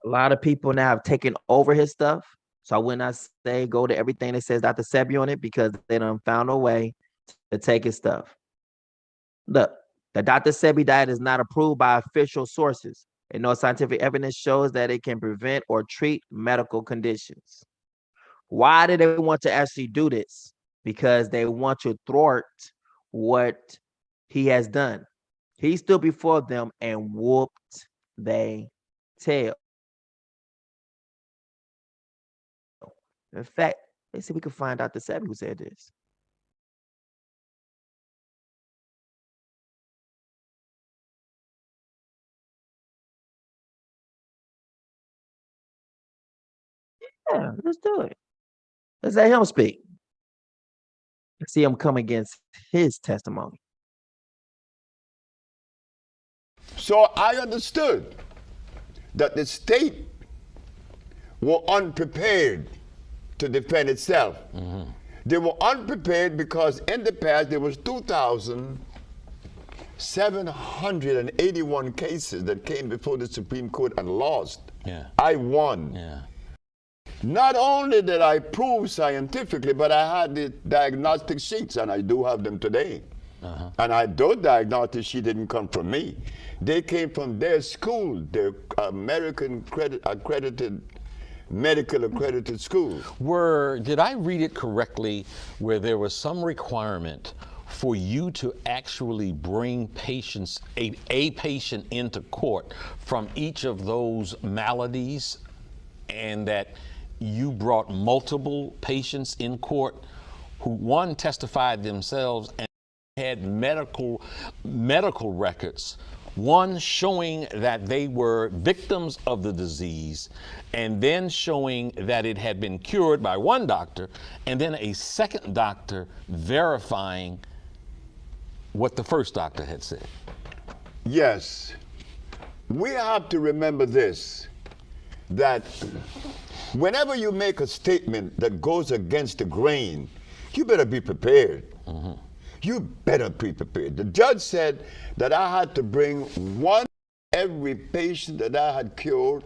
S1: A lot of people now have taken over his stuff. So when I say go to everything that says Dr. Sebi on it, because they done found a way to take his stuff. Look, the Dr. Sebi diet is not approved by official sources, and no scientific evidence shows that it can prevent or treat medical conditions. Why do they want to actually do this? Because they want to thwart what he has done. He stood before them and whooped their tail. In fact, let's see if we can find Dr. Sebi who said this. Yeah, let's do it. Let's let him speak. Let's see him come against his testimony.
S9: So I understood that the state were unprepared to defend itself. Mm-hmm. They were unprepared because in the past there was 2,781 cases that came before the Supreme Court and lost. Yeah. I won. Yeah. Not only did I prove scientifically, but I had the diagnostic sheets, and I do have them today. Uh-huh. And those diagnostic sheets didn't come from me. They came from their school, their American medical accredited school.
S10: Did I read it correctly where there was some requirement for you to actually bring patients, a patient into court from each of those maladies, and that you brought multiple patients in court who, one, testified themselves and had medical records, one showing that they were victims of the disease, and then showing that it had been cured by one doctor, and then a second doctor verifying what the first doctor had said?
S9: Yes. We have to remember this, that Whenever you make a statement that goes against the grain, you better be prepared. You better be prepared. The judge said that I had to bring one every patient that I had cured,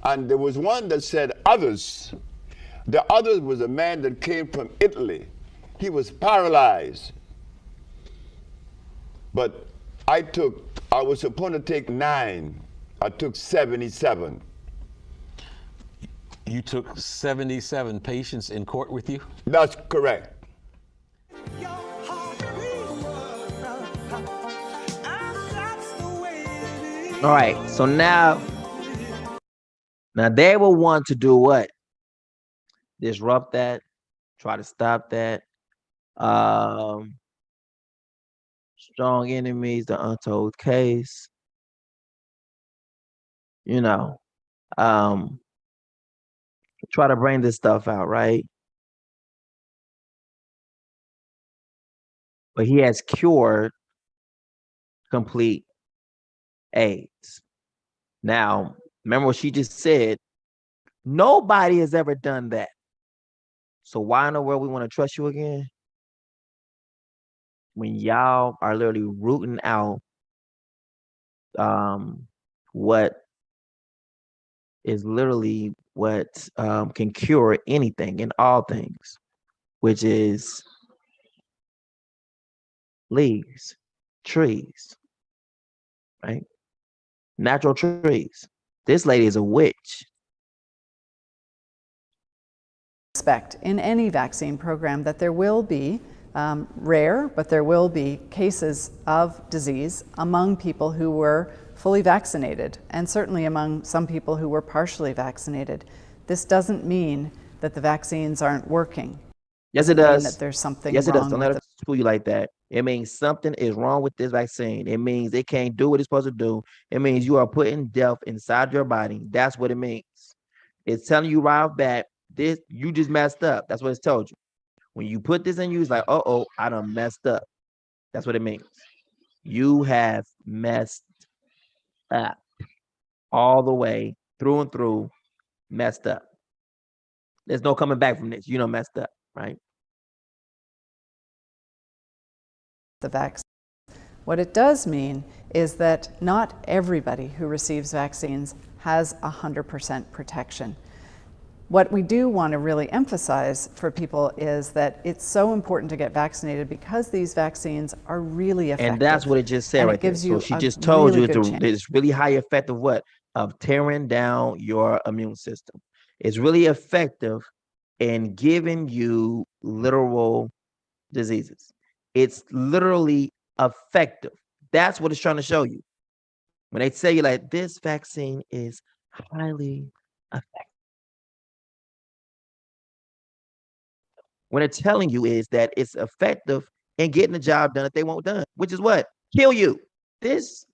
S9: and there was one that said others. The other was a man that came from Italy. He was paralyzed. But I was supposed to take 9. I took 77.
S10: You took 77 patients in court with you?
S9: That's correct.
S1: All right, so now they will want to do what? Disrupt that, try to stop that. Strong enemies, the untold case. You know, try to bring this stuff out, right? But he has cured complete AIDS. Now, remember what she just said? Nobody has ever done that. So why in the world we want to trust you again? When y'all are literally rooting out what is literally what can cure anything and all things, which is leaves, trees, right? Natural trees. This lady is a witch.
S8: Expect in any vaccine program that there will be rare, but there will be cases of disease among people who were fully vaccinated, and certainly among some people who were partially vaccinated. This doesn't mean that the vaccines aren't working.
S1: Yes, it does.
S8: That there's something
S1: yes, it
S8: wrong
S1: does. Don't
S8: with
S1: let it fool you like that. It means something is wrong with this vaccine. It means it can't do what it's supposed to do. It means you are putting death inside your body. That's what it means. It's telling you right off bat, this you just messed up. That's what it's told you. When you put this in you, it's like, oh, I done messed up. That's what it means. You have messed up all the way through and through, messed up. There's no coming back from this. You done messed up, right?
S8: The vaccine. What it does mean is that not everybody who receives vaccines has 100% protection. What we do want to really emphasize for people is that it's so important to get vaccinated because these vaccines are really effective.
S1: And that's what it just said right there. So she just told you it's really high effective what? Of tearing down your immune system. It's really effective in giving you literal diseases. It's literally effective. That's what it's trying to show you. When they say you like, this vaccine is highly effective. What they're telling you is that it's effective in getting the job done that they want done, which is what? Kill you. This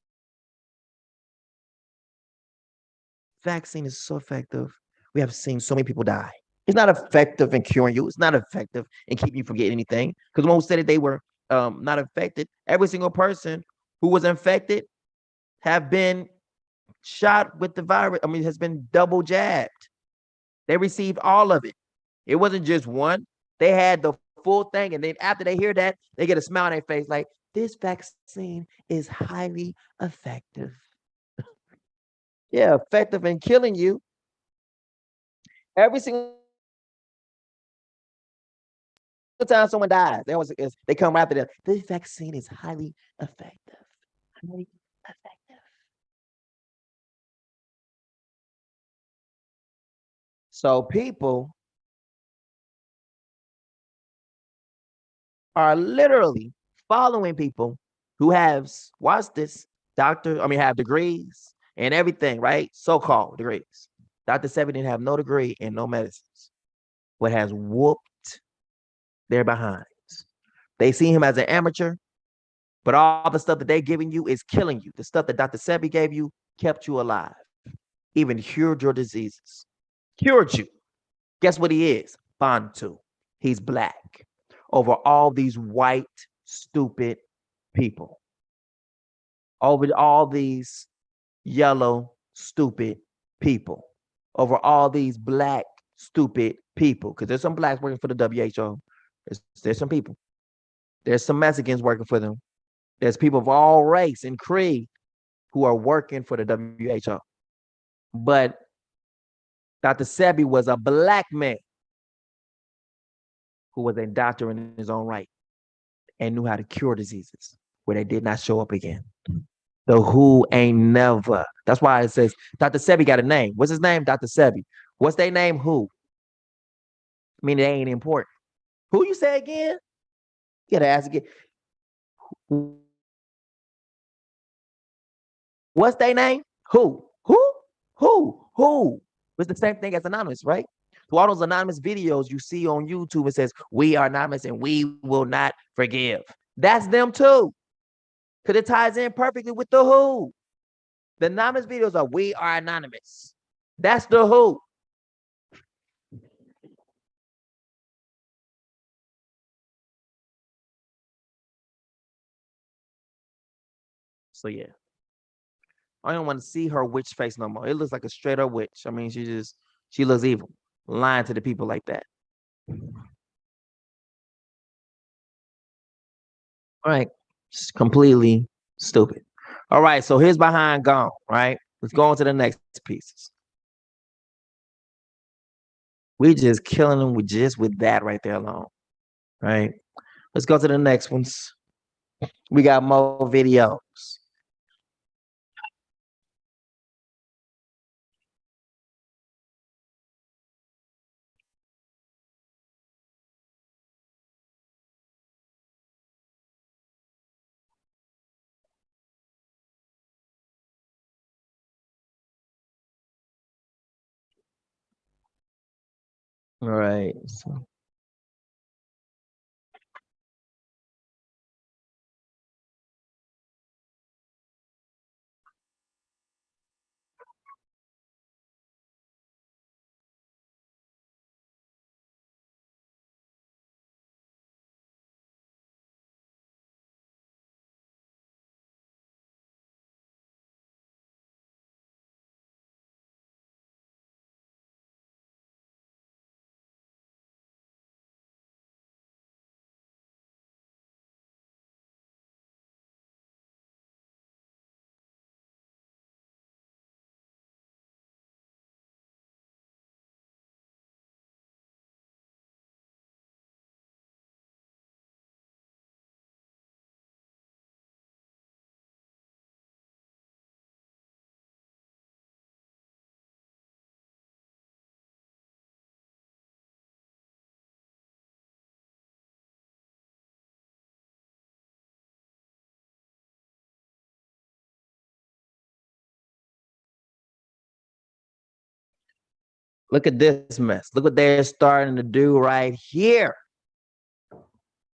S1: vaccine is so effective. We have seen so many people die. It's not effective in curing you. It's not effective in keeping you from getting anything. Because when we said that they were not infected, every single person who was infected have been shot with the virus. I mean, has been double jabbed. They received all of it. It wasn't just one. They had the full thing. And then after they hear that, they get a smile on their face like, this vaccine is highly effective. Yeah, effective in killing you. Every single time someone dies, they come after them. This vaccine is highly effective. Highly effective. So people are literally following people who have, watch this, have degrees and everything, right? So-called degrees. Dr. Sebi didn't have no degree and no medicines, but has whooped their behinds. They see him as an amateur, but all the stuff that they're giving you is killing you. The stuff that Dr. Sebi gave you kept you alive, even cured your diseases, cured you. Guess what he is? Bantu. He's black over all these white, stupid people, over all these yellow, stupid people, over all these black, stupid people. Because there's some blacks working for the WHO. There's some people. There's some Mexicans working for them. There's people of all race and creed who are working for the WHO. But Dr. Sebi was a black man who was a doctor in his own right and knew how to cure diseases where they did not show up again. The WHO ain't never. That's why it says Dr. Sebi got a name. What's his name? Dr. Sebi. What's their name? WHO. I mean, they ain't important. Who you say again? You gotta ask again. What's their name? Who? Who? It's the same thing as anonymous, right? So all those anonymous videos you see on YouTube, it says, we are anonymous and we will not forgive. That's them too. Because it ties in perfectly with the WHO. The anonymous videos are, we are anonymous. That's the WHO. So yeah. I don't want to see her witch face no more. It looks like a straight up witch. I mean, she looks evil, lying to the people like that. All right. Just completely stupid. All right. So here's behind gone, right? Let's go on to the next pieces. We just killing them with that right there alone. Right. Let's go to the next ones. We got more videos. All right. So. Look at this mess. Look what they're starting to do right here.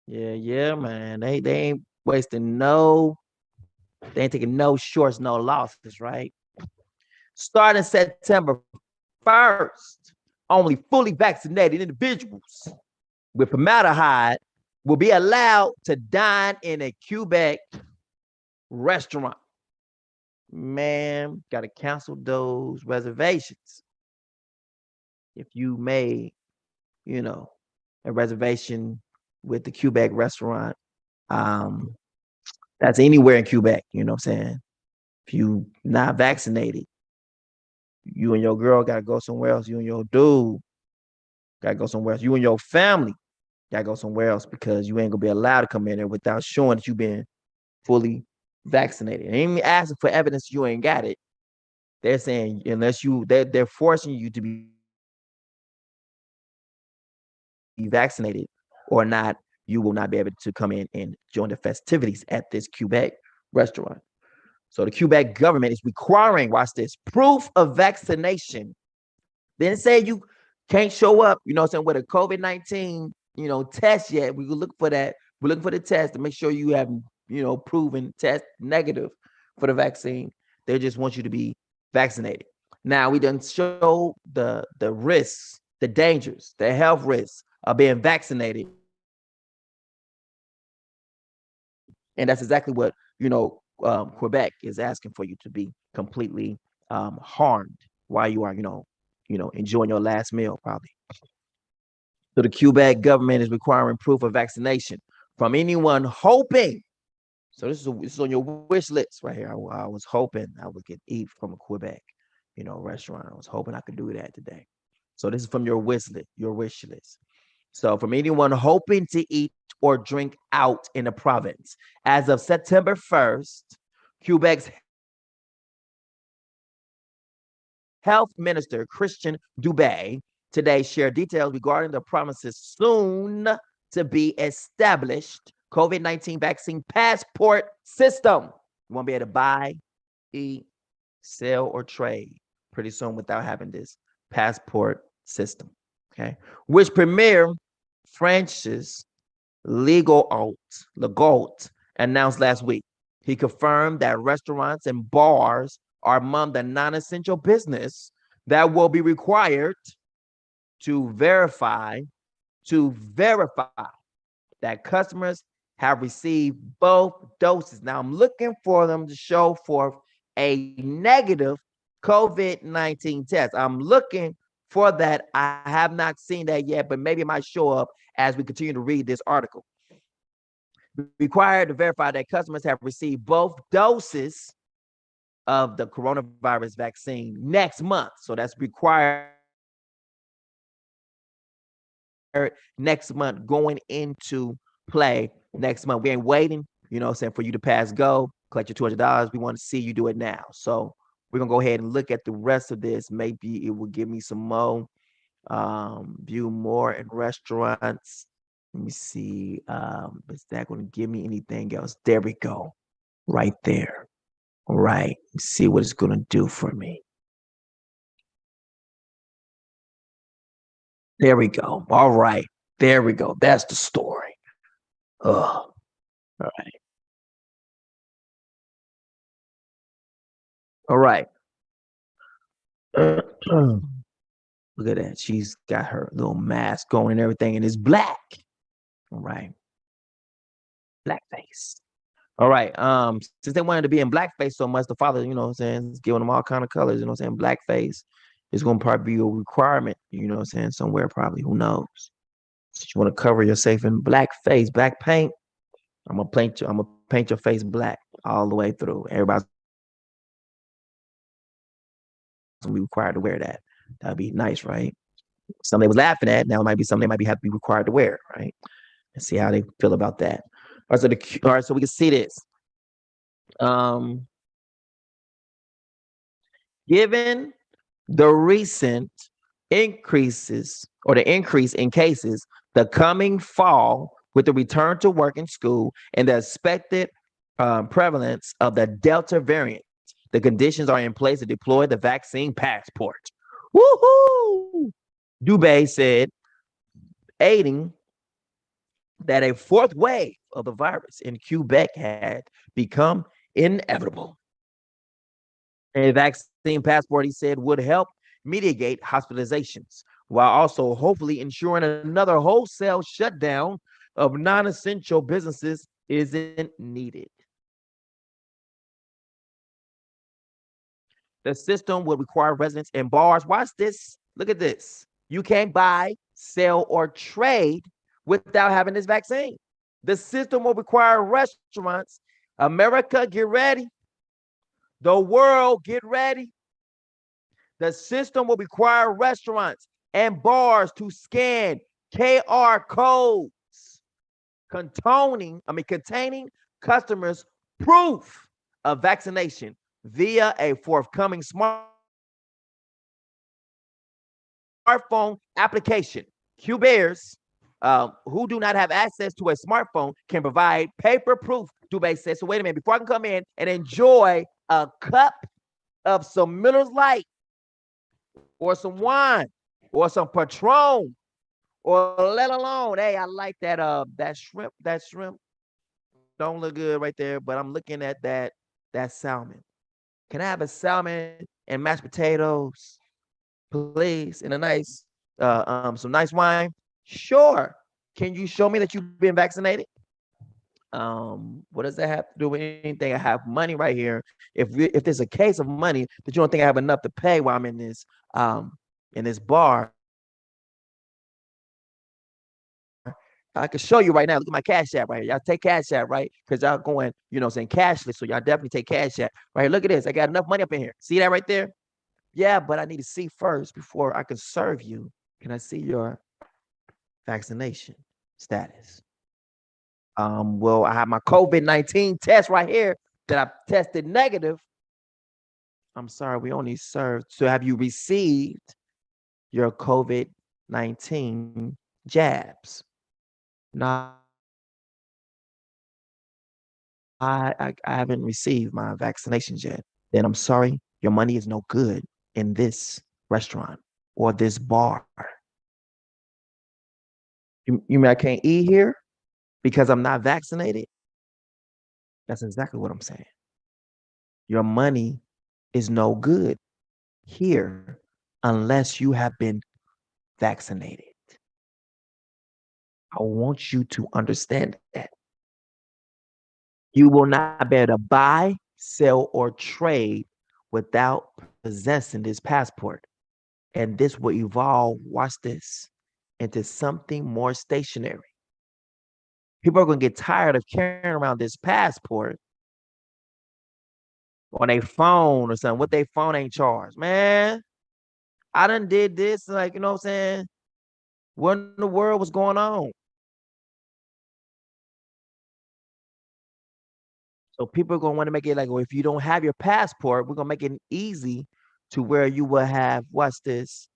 S1: Yeah, man. They ain't wasting they ain't taking no shorts, no losses, right? Starting September 1st, only fully vaccinated individuals with formaldehyde will be allowed to dine in a Quebec restaurant. Man, gotta cancel those reservations. If you made, a reservation with the Quebec restaurant, that's anywhere in Quebec, you know what I'm saying? If you not vaccinated, you and your girl gotta go somewhere else. You and your dude gotta go somewhere else. You and your family gotta go somewhere else because you ain't gonna be allowed to come in there without showing that you've been fully vaccinated. And even asking for evidence you ain't got it. They're saying unless they're forcing you to be vaccinated or not, you will not be able to come in and join the festivities at this Quebec restaurant. So the Quebec government is requiring, watch this, proof of vaccination. They didn't say you can't show up, with a COVID-19, test yet. We will look for that. We're looking for the test to make sure you have, proven test negative for the vaccine. They just want you to be vaccinated. Now we done show the risks, the dangers, the health risks of being vaccinated. And that's exactly what, Quebec is asking for you to be completely harmed while you are, enjoying your last meal probably. So the Quebec government is requiring proof of vaccination from anyone hoping. So this is on your wish list right here. I was hoping I would get eat from a Quebec, restaurant. I was hoping I could do that today. So this is from your wish list. So from anyone hoping to eat or drink out in the province. As of September 1st, Quebec's Health Minister Christian Dubé today shared details regarding the province's soon to be established COVID-19 vaccine passport system. You won't be able to buy, eat, sell, or trade pretty soon without having this passport system. Okay, which Premier Francis Legault announced last week. He confirmed that restaurants and bars are among the non-essential business that will be required to verify that customers have received both doses. Now I'm looking for them to show forth a negative COVID-19 test. I'm looking for that. I have not seen that yet, but maybe it might show up as we continue to read this article. Required to verify that customers have received both doses of the coronavirus vaccine next month. So that's required next month, going into play next month. We ain't waiting, for you to pass go, collect your $200. We want to see you do it now. So we're going to go ahead and look at the rest of this. Maybe it will give me some more, view more in restaurants. Let me see. Is that going to give me anything else? There we go. Right there. All right. Let's see what it's going to do for me. There we go. All right. There we go. That's the story. All right. All right. Look at that. She's got her little mask going and everything, and it's black. All right. Blackface. All right. Since they wanted to be in blackface so much, the father, is giving them all kind of colors, blackface is going to probably be a requirement, somewhere probably, who knows. So you want to cover yourself in blackface, black paint. I'm gonna paint your face black all the way through. Everybody's gonna be required to wear that. That'd be nice, right? Something they was laughing at, now it might be something they might have to be required to wear, right? And see how they feel about that. All right, so we can see this. Given the recent increases or the increase in cases, the coming fall with the return to work and school and the expected prevalence of the Delta variant, the conditions are in place to deploy the vaccine passport. Woohoo! Dubé said, aiding that a fourth wave of the virus in Quebec had become inevitable. A vaccine passport, he said, would help mitigate hospitalizations while also hopefully ensuring another wholesale shutdown of non-essential businesses isn't needed. The system would require residents and bars. Watch this. Look at this. You can't buy, sell, or trade without having this vaccine. The system will require restaurants. America, get ready. The world, get ready. The system will require restaurants and bars to scan QR codes containing customers' proof of vaccination via a forthcoming smartphone application. Quebecers who do not have access to a smartphone can provide paper proof, Dubé says. So wait a minute, before I can come in and enjoy a cup of some Miller's Light or some wine or some Patron, or let alone, hey, I like that shrimp. That shrimp don't look good right there, but I'm looking at that salmon. Can I have a salmon and mashed potatoes, please, and a nice some nice wine? Sure. Can you show me that you've been vaccinated? What does that have to do with anything? I have money right here. If there's a case of money that you don't think I have enough to pay while I'm in this in this bar. I can show you right now. Look at my Cash App right here. Y'all take Cash App, right? Because y'all going, saying cashless. So y'all definitely take Cash App. Right here. Look at this. I got enough money up in here. See that right there? Yeah, but I need to see first before I can serve you. Can I see your vaccination status? Well, I have my COVID-19 test right here that I tested negative. I'm sorry, we only served. So have you received your COVID-19 jabs? No, I haven't received my vaccinations yet. Then I'm sorry, your money is no good in this restaurant or this bar. You mean I can't eat here because I'm not vaccinated? That's exactly what I'm saying. Your money is no good here unless you have been vaccinated. I want you to understand that. You will not be able to buy, sell, or trade without possessing this passport. And this will evolve, watch this, into something more stationary. People are going to get tired of carrying around this passport on a phone or something. What they phone ain't charged. Man, I done did this. Like, you know what I'm saying? What in the world was going on? So people are going to want to make it like, well, if you don't have your passport, we're going to make it easy to where you will have, what's this?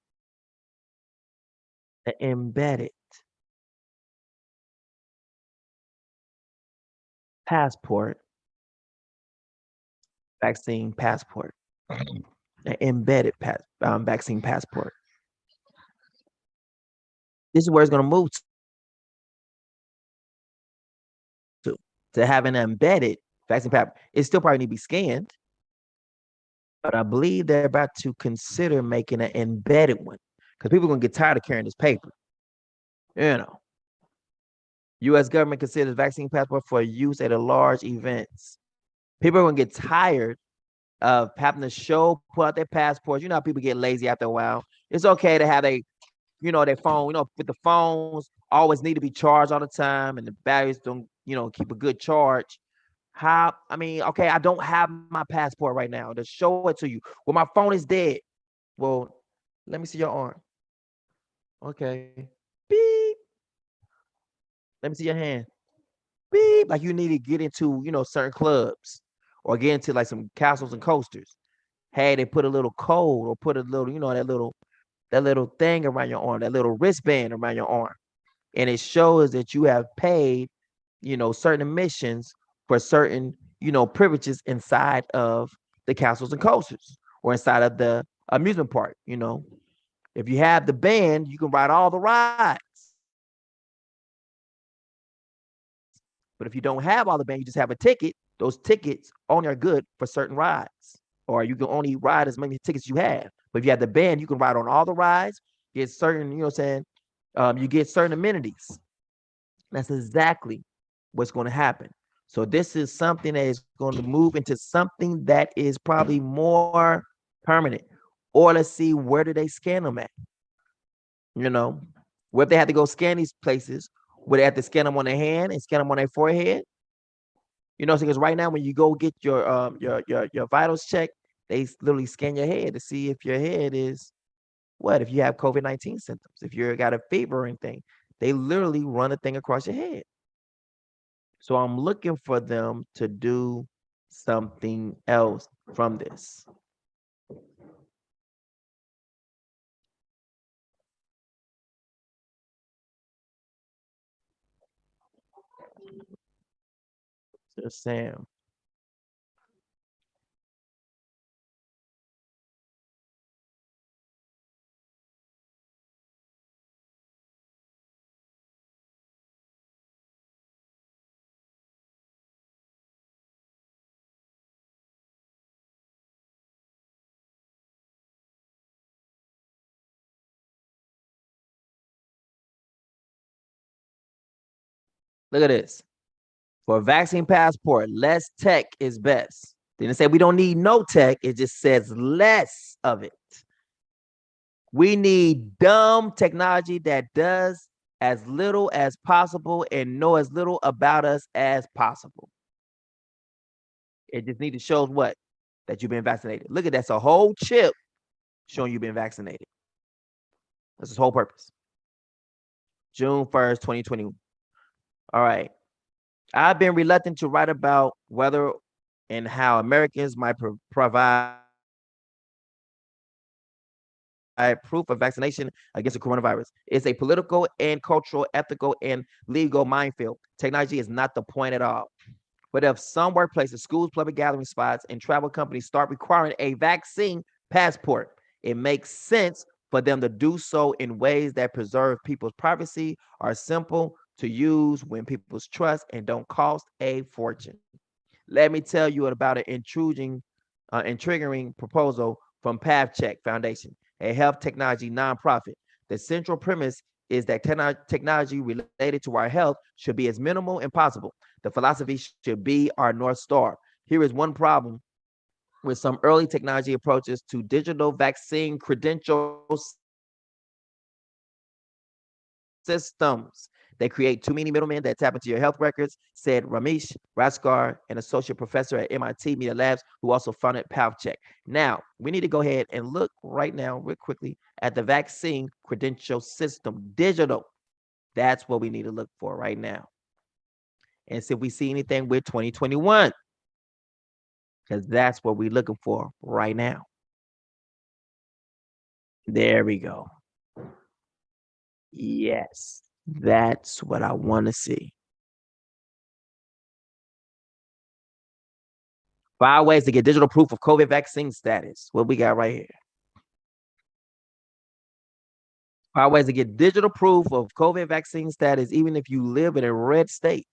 S1: An embedded passport, vaccine passport, an embedded vaccine passport. This is where it's going to move to have an embedded vaccine passport. It still probably need to be scanned, but I believe they're about to consider making an embedded one because people are going to get tired of carrying this paper. U.S. government considers vaccine passport for use at a large events. People are going to get tired of having to pull out their passports. You know how people get lazy after a while. It's okay to have their phone, with the phones always need to be charged all the time and the batteries don't, keep a good charge. Okay, I don't have my passport right now to show it to you. Well, my phone is dead. Well, let me see your arm. Okay. Beep. Let me see your hand. Beep. Like you need to get into, certain clubs or get into like some castles and coasters. Hey, they put a little code or put a little, that little thing around your arm, that little wristband around your arm. And it shows that you have paid, certain admissions for certain, privileges inside of the castles and coasters or inside of the amusement park. If you have the band, you can ride all the rides. But if you don't have all the band, you just have a ticket. Those tickets only are good for certain rides, or you can only ride as many tickets you have. But if you have the band, you can ride on all the rides, get certain, you get certain amenities. That's exactly what's going to happen. So this is something that is going to move into something that is probably more permanent. Or let's see, where do they scan them at? Where if they had to go scan these places, would they have to scan them on their hand and scan them on their forehead? Because right now when you go get your vitals checked, they literally scan your head to see if your head is if you have COVID-19 symptoms, if you got a fever or anything, they literally run a thing across your head. So I'm looking for them to do something else from this. So Sam. Look at this. For a vaccine passport, less tech is best. They didn't say we don't need no tech. It just says less of it. We need dumb technology that does as little as possible and know as little about us as possible. It just need to show what? That you've been vaccinated. Look at that's a whole chip showing you've been vaccinated. That's its whole purpose. June 1st, 2020. All right. I've been reluctant to write about whether and how Americans might provide proof of vaccination against the coronavirus. It's a political and cultural, ethical, and legal minefield. Technology is not the point at all. But if some workplaces, schools, public gathering spots, and travel companies start requiring a vaccine passport, it makes sense for them to do so in ways that preserve people's privacy, are simple to use, win people's trust, and don't cost a fortune. Let me tell you about an intriguing proposal from PathCheck Foundation, a health technology nonprofit. The central premise is that technology related to our health should be as minimal as possible. The philosophy should be our North Star. Here is one problem with some early technology approaches to digital vaccine credential systems. They create too many middlemen that tap into your health records, said Ramesh Raskar, an associate professor at MIT Media Labs, who also founded PathCheck. Now, we need to go ahead and look right now, real quickly, at the vaccine credential system, digital. That's what we need to look for right now. And see if we see anything with 2021, because that's what we're looking for right now. There we go. Yes, that's what I want to see. 5 ways to get digital proof of COVID vaccine status. What we got right here. 5 ways to get digital proof of COVID vaccine status, even if you live in a red state.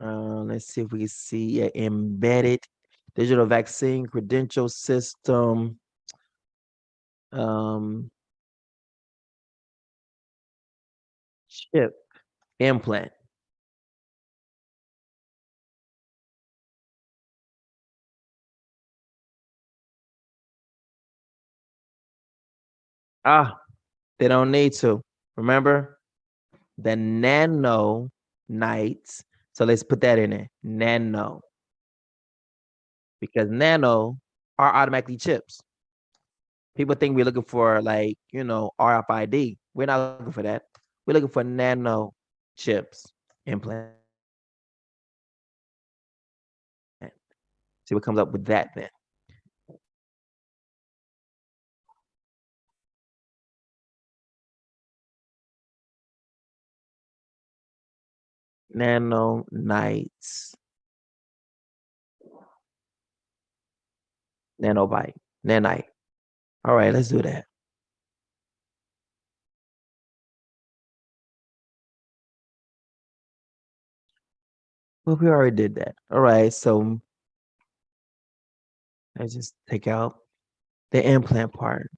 S1: Let's see if we can see an embedded digital vaccine credential system. Chip implant. They don't need to. Remember the nano nights. So let's put that in there. Nano. Because nano are automatically chips. People think we're looking for like, RFID. We're not looking for that. We're looking for nano chips implant. See what comes up with that then. Nano nights. Nanobite. Nanite. All right, let's do that. Well, we already did that. All right, so let's just take out the implant part.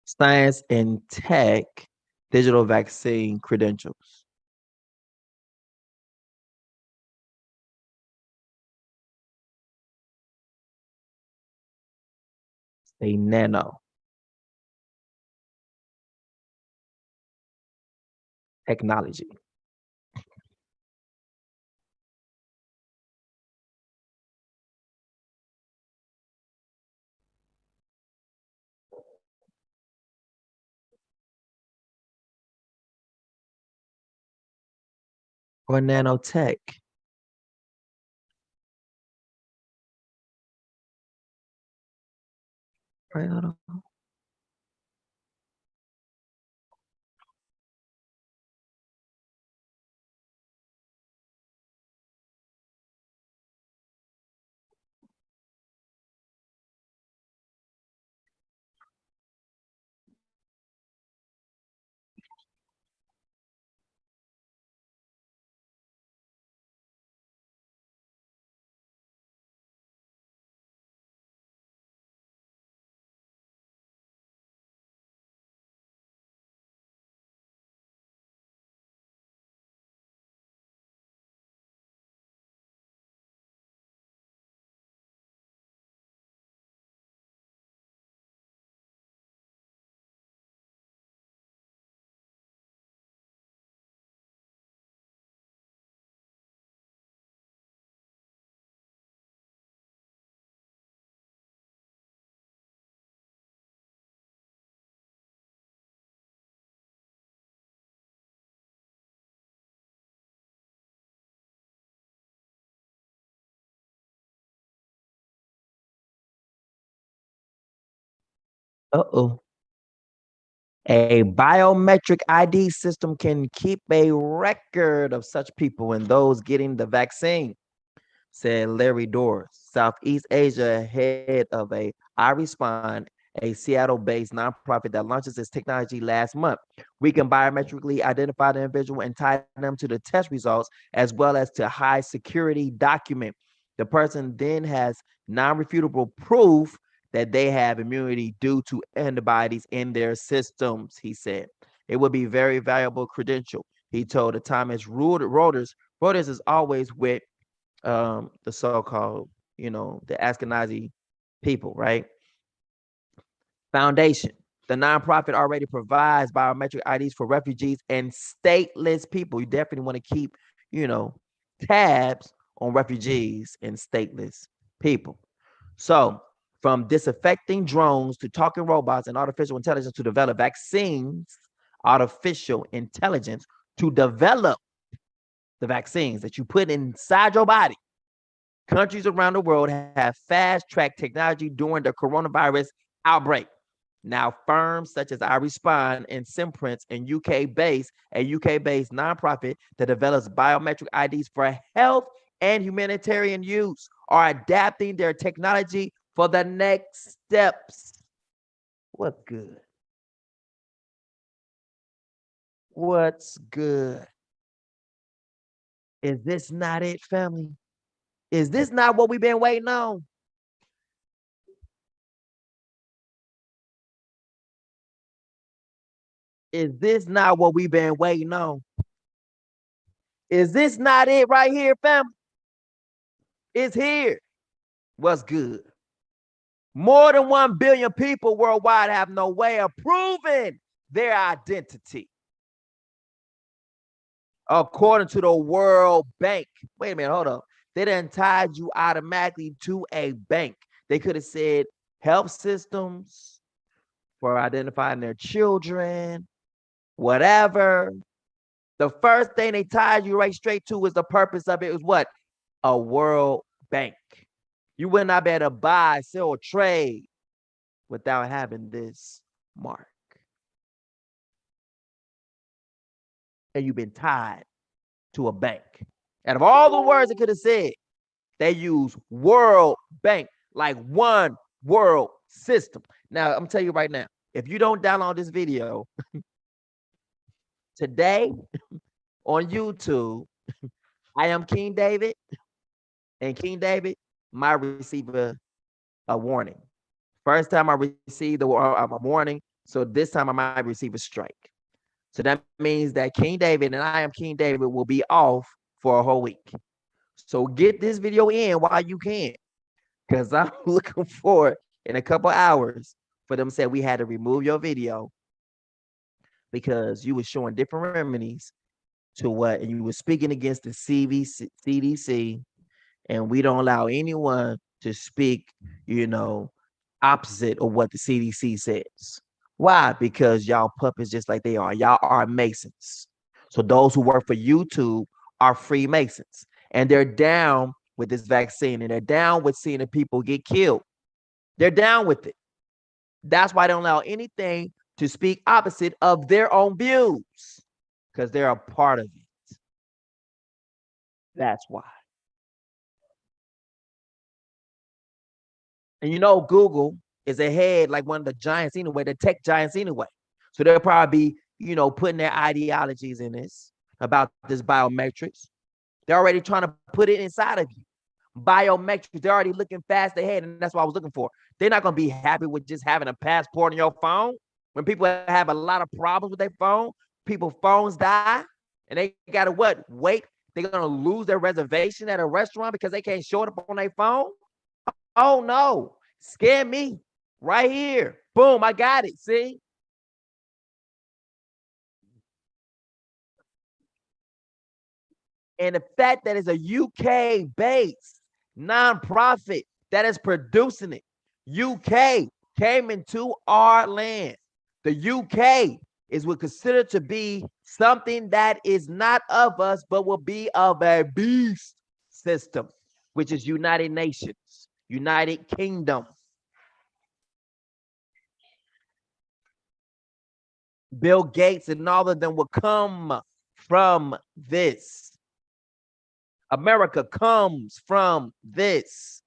S1: Science and tech digital vaccine credentials. A nano. Technology. Or nanotech. Right, hold on. Uh-oh. A biometric ID system can keep a record of such people and those getting the vaccine, said Larry Dorr, Southeast Asia head of I Respond, a Seattle-based nonprofit that launches its technology last month. We can biometrically identify the individual and tie them to the test results as well as to high security document. The person then has non-refutable proof that they have immunity due to antibodies in their systems, he said. It would be very valuable credential, he told the Times Reuters. Reuters is always with the so-called, the Ashkenazi people, right? Foundation. The nonprofit already provides biometric IDs for refugees and stateless people. You definitely want to keep, tabs on refugees and stateless people. So, from disaffecting drones to talking robots and artificial intelligence to develop vaccines, artificial intelligence to develop the vaccines that you put inside your body. Countries around the world have fast-tracked technology during the coronavirus outbreak. Now, firms such as I Respond and Simprints and a UK-based nonprofit that develops biometric IDs for health and humanitarian use are adapting their technology for the next steps. What's good? What's good? Is this not it, family? Is this not what we've been waiting on? Is this not what we've been waiting on? Is this not it right here, family? It's here. What's good? More than 1 billion people worldwide have no way of proving their identity. According to the World Bank. Wait a minute, hold up. They done tied you automatically to a bank. They could have said health systems for identifying their children, whatever. The first thing they tied you right straight to was the purpose of it was what? A World Bank. You would not be able to buy, sell, or trade without having this mark. And you've been tied to a bank. Out of all the words it could have said, they use World Bank, like one world system. Now, I'm telling you right now, if you don't download this video today on YouTube, I am King David, and King David might receive a warning. First time I received a warning, so this time I might receive a strike. So that means that King David and I am King David will be off for a whole week. So get this video in while you can, because I'm looking forward in a couple hours for them to say we had to remove your video because you were showing different remedies to what, and you were speaking against the CDC, and we don't allow anyone to speak, opposite of what the CDC says. Why? Because y'all puppets just like they are. Y'all are Masons. So those who work for YouTube are Freemasons, and they're down with this vaccine, and they're down with seeing the people get killed. They're down with it. That's why they don't allow anything to speak opposite of their own views, because they're a part of it. That's why. And Google is ahead like one of the giants anyway, the tech giants anyway. So they'll probably be, putting their ideologies in this about this biometrics. They're already trying to put it inside of you. Biometrics, they're already looking fast ahead, and that's what I was looking for. They're not going to be happy with just having a passport on your phone. When people have a lot of problems with their phone, people's phones die, and they got to what? Wait. They're going to lose their reservation at a restaurant because they can't show it up on their phone? Oh, no. Scare me. Right here. Boom, I got it. See? And the fact that it's a UK-based nonprofit that is producing it. UK came into our land. The UK is what considered to be something that is not of us, but will be of a beast system, which is United Nations, United Kingdom. Bill Gates and all of them will come from this. America comes from this.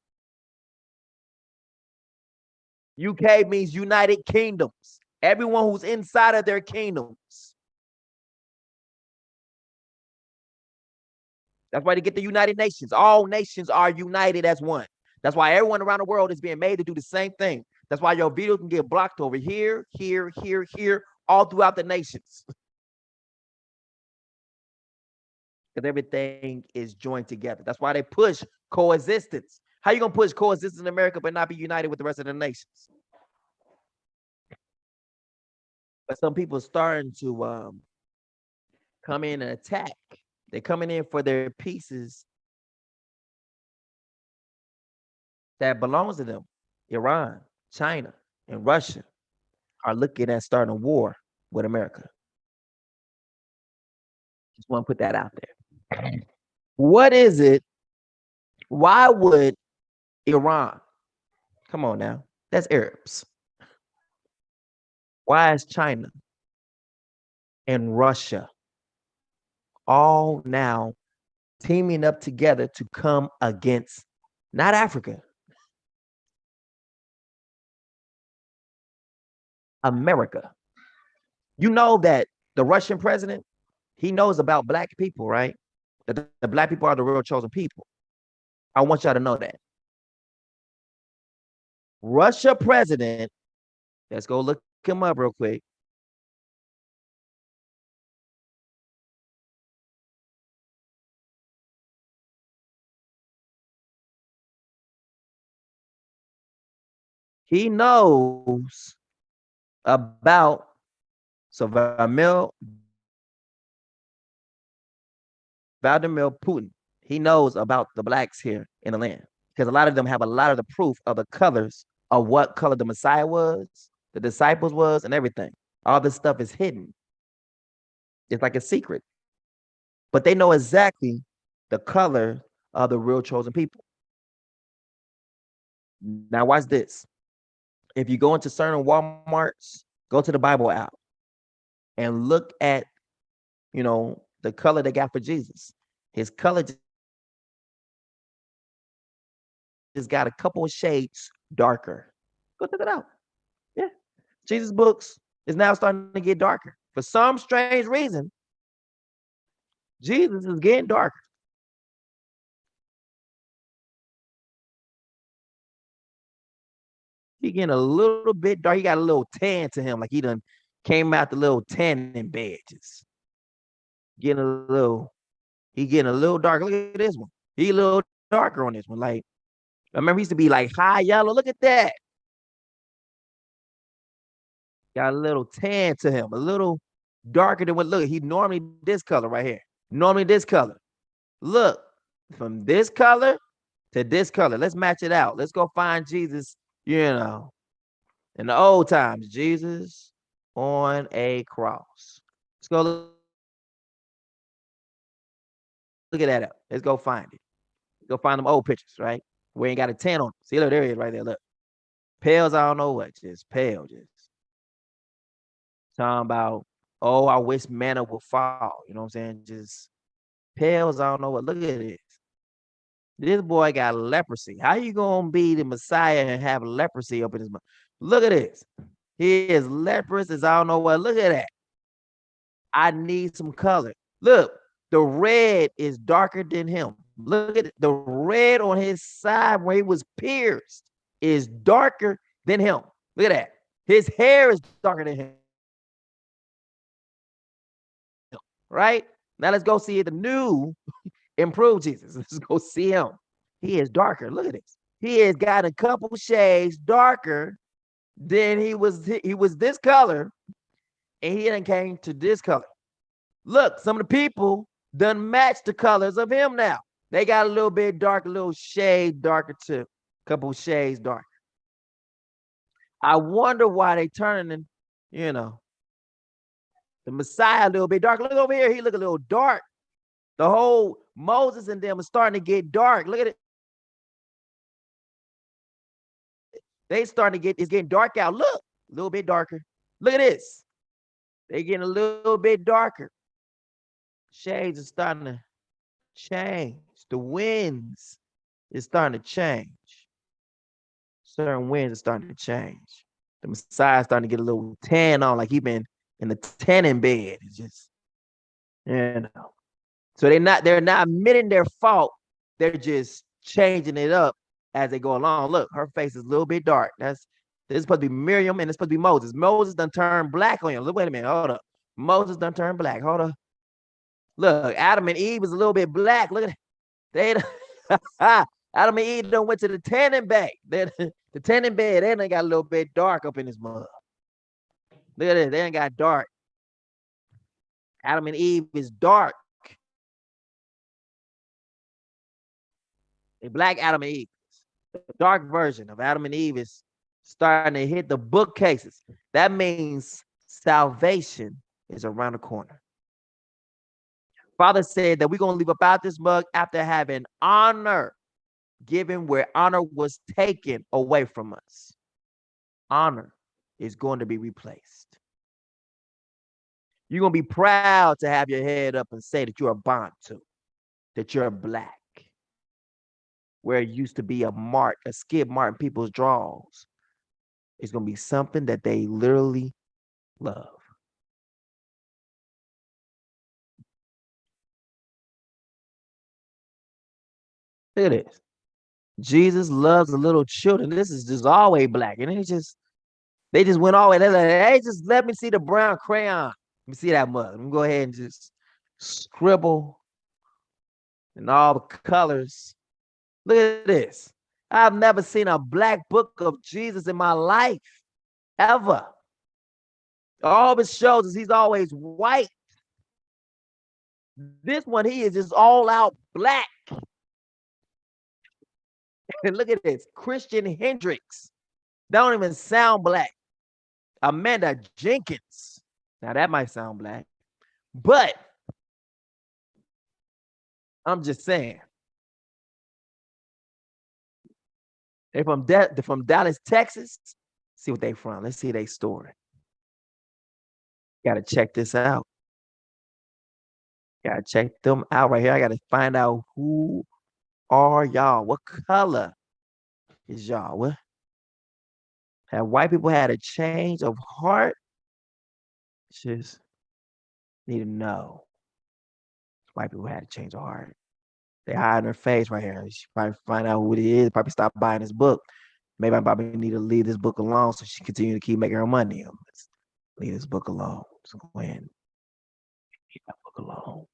S1: UK means United Kingdoms. Everyone who's inside of their kingdoms. That's why they get the United Nations. All nations are united as one. That's why everyone around the world is being made to do the same thing. That's why your video can get blocked over here, here, here, here, all throughout the nations. Because everything is joined together. That's why they push coexistence. How you gonna push coexistence in America but not be united with the rest of the nations? But some people are starting to come in and attack. They're coming in for their pieces that belongs to them. Iran, China, and Russia are looking at starting a war with America. Just want to put that out there. What is it? Why would Iran? Come on now. That's Arabs. Why is China and Russia all now teaming up together to come against not Africa, America? You know that the Russian president, he knows about black people, right? That the black people are the real chosen people. I want y'all to know that. Russia president, let's go look him up real quick. He knows about Vladimir Putin. He knows about the blacks here in the land because a lot of them have a lot of the proof of the colors of what color the Messiah was, the disciples was, and everything. All this stuff is hidden. It's like a secret. But they know exactly the color of the real chosen people. Now watch this. If you go into certain Walmarts, go to the Bible app and look at, the color they got for Jesus. His color just got a couple of shades darker. Go check it out. Yeah. Jesus' books is now starting to get darker. For some strange reason, Jesus is getting darker. He getting a little bit dark. He got a little tan to him, like he done came out the little tanning badges. He getting a little darker. Look at this one. He a little darker on this one. Like, I remember he used to be like high yellow. Look at that. Got a little tan to him, a little darker than what, look, he normally this color right here. Normally this color. Look, from this color to this color. Let's match it out. Let's go find Jesus, in the old times. Jesus on a cross. Let's go look at that up. Let's go find it. Go find them old pictures, right? We ain't got a tan on. See, look, there it is right there. Look. Pales, I don't know what, just pale, just talking about, oh, I wish manna would fall. You know what I'm saying? Just pales, I don't know what. Look at this. This boy got leprosy. How you gonna be the Messiah and have leprosy up in his mouth? Look at this. He is leprous as I don't know what. Look at that. I need some color. Look, the red is darker than him. Look at it. The red on his side where he was pierced is darker than him. Look at that. His hair is darker than him. Right? Now let's go see the new improved Jesus. Let's go see him. He is darker. Look at this. He has got a couple shades darker than he was. He was this color, and he then came to this color. Look, some of the people done match the colors of him now. They got a little bit darker, a little shade darker too. A couple shades darker. I wonder why they turning, the Messiah a little bit dark. Look over here. He look a little dark. The whole Moses and them are starting to get dark. Look at it. They starting to it's getting dark out. Look, a little bit darker. Look at this. They're getting a little bit darker. Shades are starting to change. The winds is starting to change. Certain winds are starting to change. The Messiah's starting to get a little tan on, like he been in the tanning bed. It's just, So they're not admitting their fault. They're just changing it up as they go along. Look, her face is a little bit dark. This is supposed to be Miriam and it's supposed to be Moses. Moses done turned black on you. Look, wait a minute. Hold up. Moses done turned black. Hold up. Look, Adam and Eve was a little bit black. Look at it. Adam and Eve done went to the tanning bed. The tanning bed, they done got a little bit dark up in this mud. Look at this. They done got dark. Adam and Eve is dark. A black Adam and Eve. The dark version of Adam and Eve is starting to hit the bookcases. That means salvation is around the corner. Father said that we're going to leave about this mug after having honor given where honor was taken away from us. Honor is going to be replaced. You're going to be proud to have your head up and say that you're a Bantu, that you're black. Where it used to be a mark, a skid mark in people's drawers, it's going to be something that they literally love. Look at this. Jesus loves the little children. This is just always black. And they just went all the way. They're like, hey, just let me see the brown crayon. Let me see that mug. Let me go ahead and just scribble in all the colors. Look at this. I've never seen a black book of Jesus in my life, ever. All it shows is he's always white. This one, he is just all out black. And look at this, Christian Hendricks. Don't even sound black. Amanda Jenkins. Now that might sound black, but I'm just saying. They're from Dallas, Texas. See what they from. Let's see their story. Got to check this out. Got to check them out right here. I got to find out who are y'all. What color is y'all? What? Have white people had a change of heart? Just need to know. White people had a change of heart. They hide their face right here. She probably find out who it is. Probably stop buying this book. Maybe I probably need to leave this book alone so she continue to keep making her money. Let's leave this book alone. So go ahead and leave that book alone.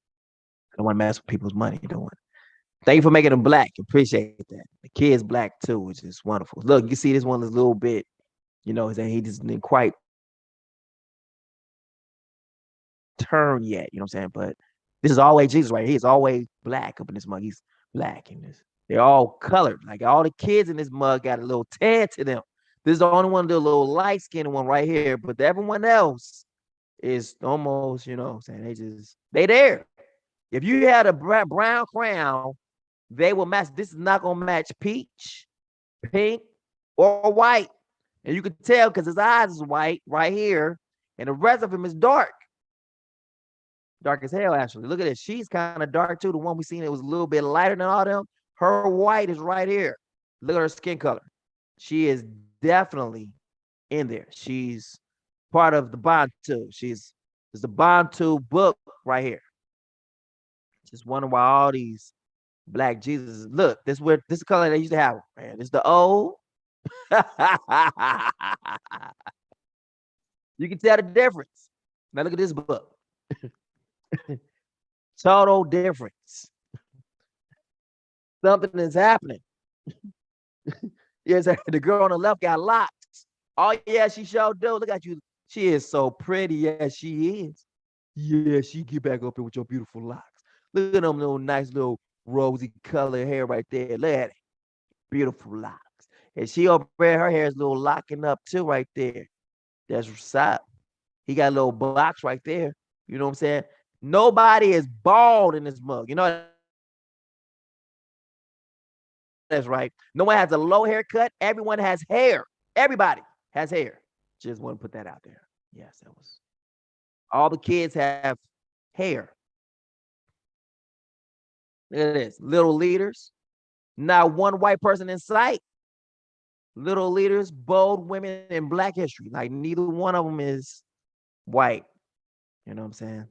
S1: I don't want to mess with people's money doing. Thank you for making them black. Appreciate that. The kid's black too, which is wonderful. Look, you see this one is a little bit, he just didn't quite turn yet. You know what I'm saying? But this is always Jesus right here. He's always black up in this mug. He's black in this. They're all colored. Like all the kids in this mug got a little tan to them. This is the only one, the little light-skinned one right here. But everyone else is almost, what I'm saying, they there. If you had a brown crown, they will match. This is not going to match peach, pink, or white. And you can tell because his eyes is white right here. And the rest of him is dark. Dark as hell, actually. Look at this. She's kind of dark, too. The one we seen, it was a little bit lighter than all them. Her white is right here. Look at her skin color. She is definitely in there. She's part of the Bantu. It's the Bantu book right here. Just wondering why all these black Jesus. Look, this is the color they used to have. Man, this is the old. You can tell the difference. Now look at this book. Total difference. Something is happening. Yes, the girl on the left got locks. Oh yeah, she sure do. Look at you. She is so pretty. Yes, she is. Yeah, she get back up here with your beautiful locks. Look at them little nice little rosy color hair right there. Look at it. Beautiful locks. And she over there, her hair is a little locking up too right there. That's what's up. He got a little box right there. You know what I'm saying? Nobody is bald in this mug. You know that's right. No one has a low haircut. Everyone has hair. Everybody has hair. Just want to put that out there. Yes, that was All the kids have hair. Look at this. Little leaders. Not one white person in sight. Little leaders, bold women in Black history. Like neither one of them is white. You know what I'm saying?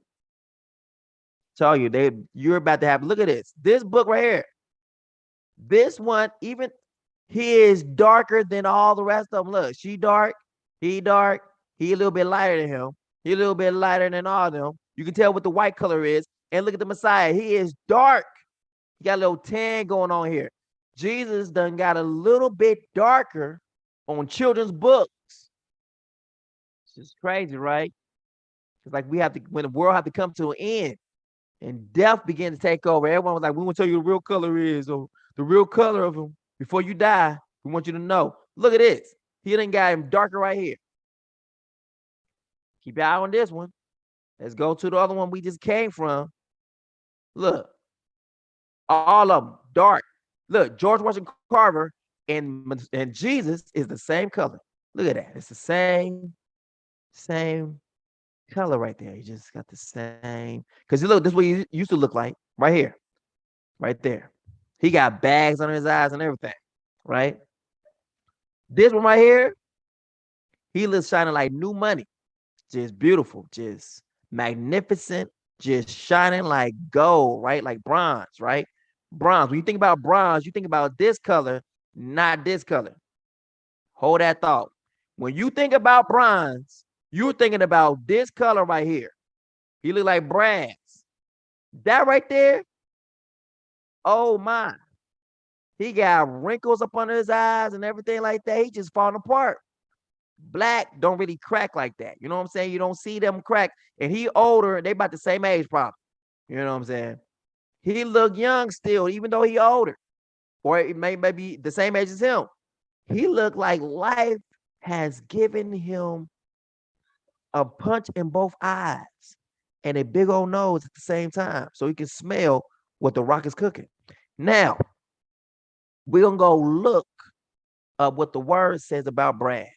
S1: Tell you, you're about to have, look at this. This book right here. This one, even he is darker than all the rest of them. Look, she dark, he a little bit lighter than him. He a little bit lighter than all of them. You can tell what the white color is. And look at the Messiah. He is dark. He got a little tan going on here. Jesus done got a little bit darker on children's books. It's just crazy, right? It's like we have to, when the world have to come to an end and death began to take over, everyone was like, we want to tell you the real color is, or the real color of him before you die. We want you to know. Look at this. He done got him darker right here. Keep your eye on this one. Let's go to the other one we just came from. Look. All of them dark. Look, George Washington Carver and Jesus is the same color. Look at that. It's the same color right there. You just got the same. Because look, this is what he used to look like right here. Right there. He got bags under his eyes and everything. Right? This one right here, he looks shining like new money. Just beautiful. Just magnificent. Just shining like gold, right? Like bronze, right? Bronze. When you think about bronze, you think about this color, not this color. Hold that thought. When you think about bronze, you're thinking about this color right here. He look like brass. That right there, oh my. He got wrinkles up under his eyes and everything like that. He just falling apart. Black don't really crack like that. You know what I'm saying? You don't see them crack. And he older, they about the same age probably. You know what I'm saying? He look young still, even though he older. Or it may be the same age as him. He looked like life has given him a punch in both eyes and a big old nose at the same time. So he can smell what the rock is cooking. Now, we're going to go look up what the word says about brass.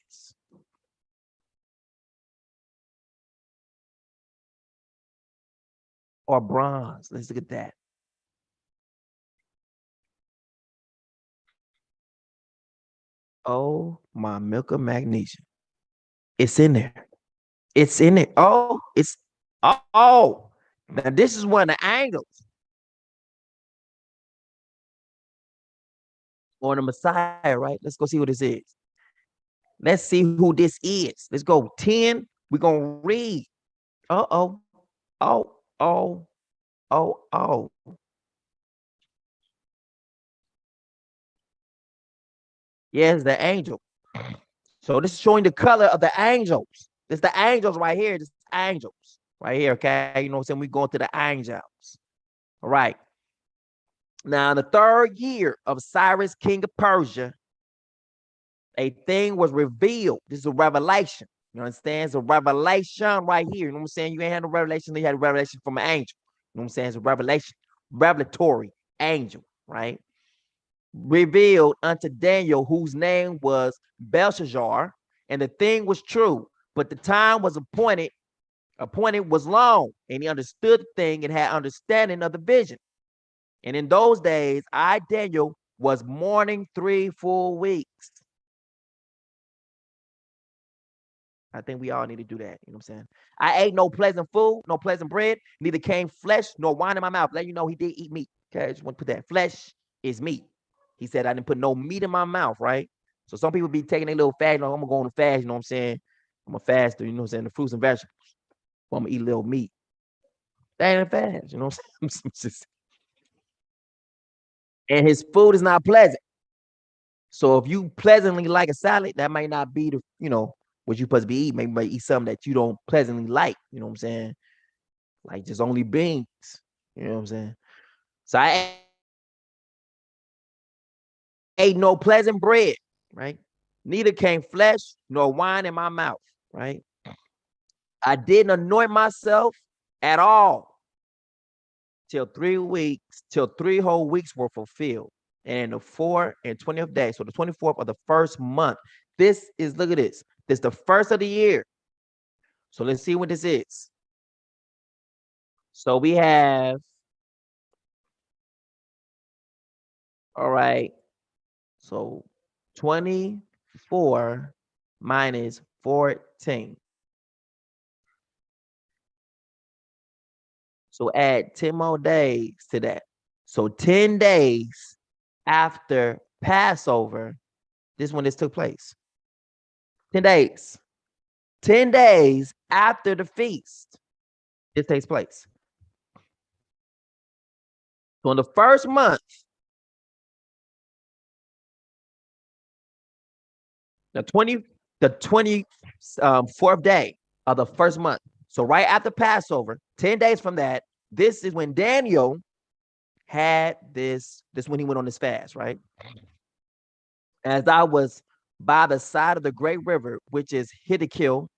S1: Or bronze. Let's look at that. Oh, my milk of magnesium. It's in there. It's in it. Oh, it's, oh. Now this is one of the angles on the Messiah, right? Let's go see what this is. Let's see who this is. Let's go 10. We're going to read. Uh-oh. Oh, oh, oh, oh. Yes, the angel. So this is showing the color of the angels. It's the angels right here. This angels right here, okay? You know what I'm saying? We're going to the angels. All right. Now, in the 3rd year of Cyrus, king of Persia, a thing was revealed. This is a revelation. You understand? It's a revelation right here. You know what I'm saying? You ain't had no revelation. You had a revelation from an angel. You know what I'm saying? It's a revelation, revelatory angel, right? Revealed unto Daniel, whose name was Belshazzar, and the thing was true, but the time was appointed was long, and he understood the thing and had understanding of the vision. And in those days, I, Daniel, was mourning 3 full weeks. I think we all need to do that. You know what I'm saying? I ate no pleasant food, no pleasant bread, neither came flesh nor wine in my mouth. Let you know he did eat meat. Okay, I just want to put that. Flesh is meat. He said, I didn't put no meat in my mouth, right? So some people be taking a little fast, like, I'm going to go on a fast, you know what I'm saying? I'm a faster, you know what I'm saying? The fruits and vegetables. Well, I'm going to eat a little meat. That ain't a fast, you know what I'm saying? And his food is not pleasant. So if you pleasantly like a salad, that might not be the, you know, what you supposed to be eating. Maybe you might eat something that you don't pleasantly like, you know what I'm saying? Like just only beans, you know what I'm saying? So I ate no pleasant bread, right? Neither came flesh nor wine in my mouth, right? I didn't anoint myself at all till 3 weeks, till 3 whole weeks were fulfilled. And the 4th and 20th day, so the 24th of the 1st month. This is, look at this. This is the 1st of the year. So let's see what this is. So we have, all right, so 24 minus 14. So add 10 more days to that. So 10 days after Passover, this is when this took place. 10 days. 10 days after the feast, this takes place. So in the first month, the 24th day of the first month. So right after Passover, 10 days from that, this is when Daniel had this when he went on this fast, right? As I was by the side of the great river, which is Hiddekel,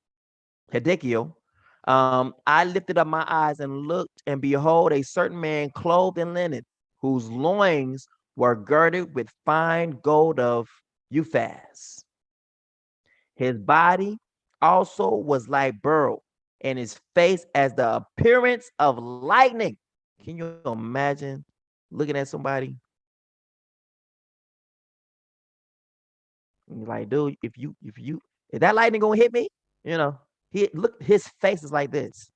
S1: I lifted up my eyes and looked, and behold, a certain man clothed in linen, whose loins were girded with fine gold of Uphaz. His body also was like beryl, and his face as the appearance of lightning. Can you imagine looking at somebody? And you're like, dude, if that lightning gonna hit me, his face is like this.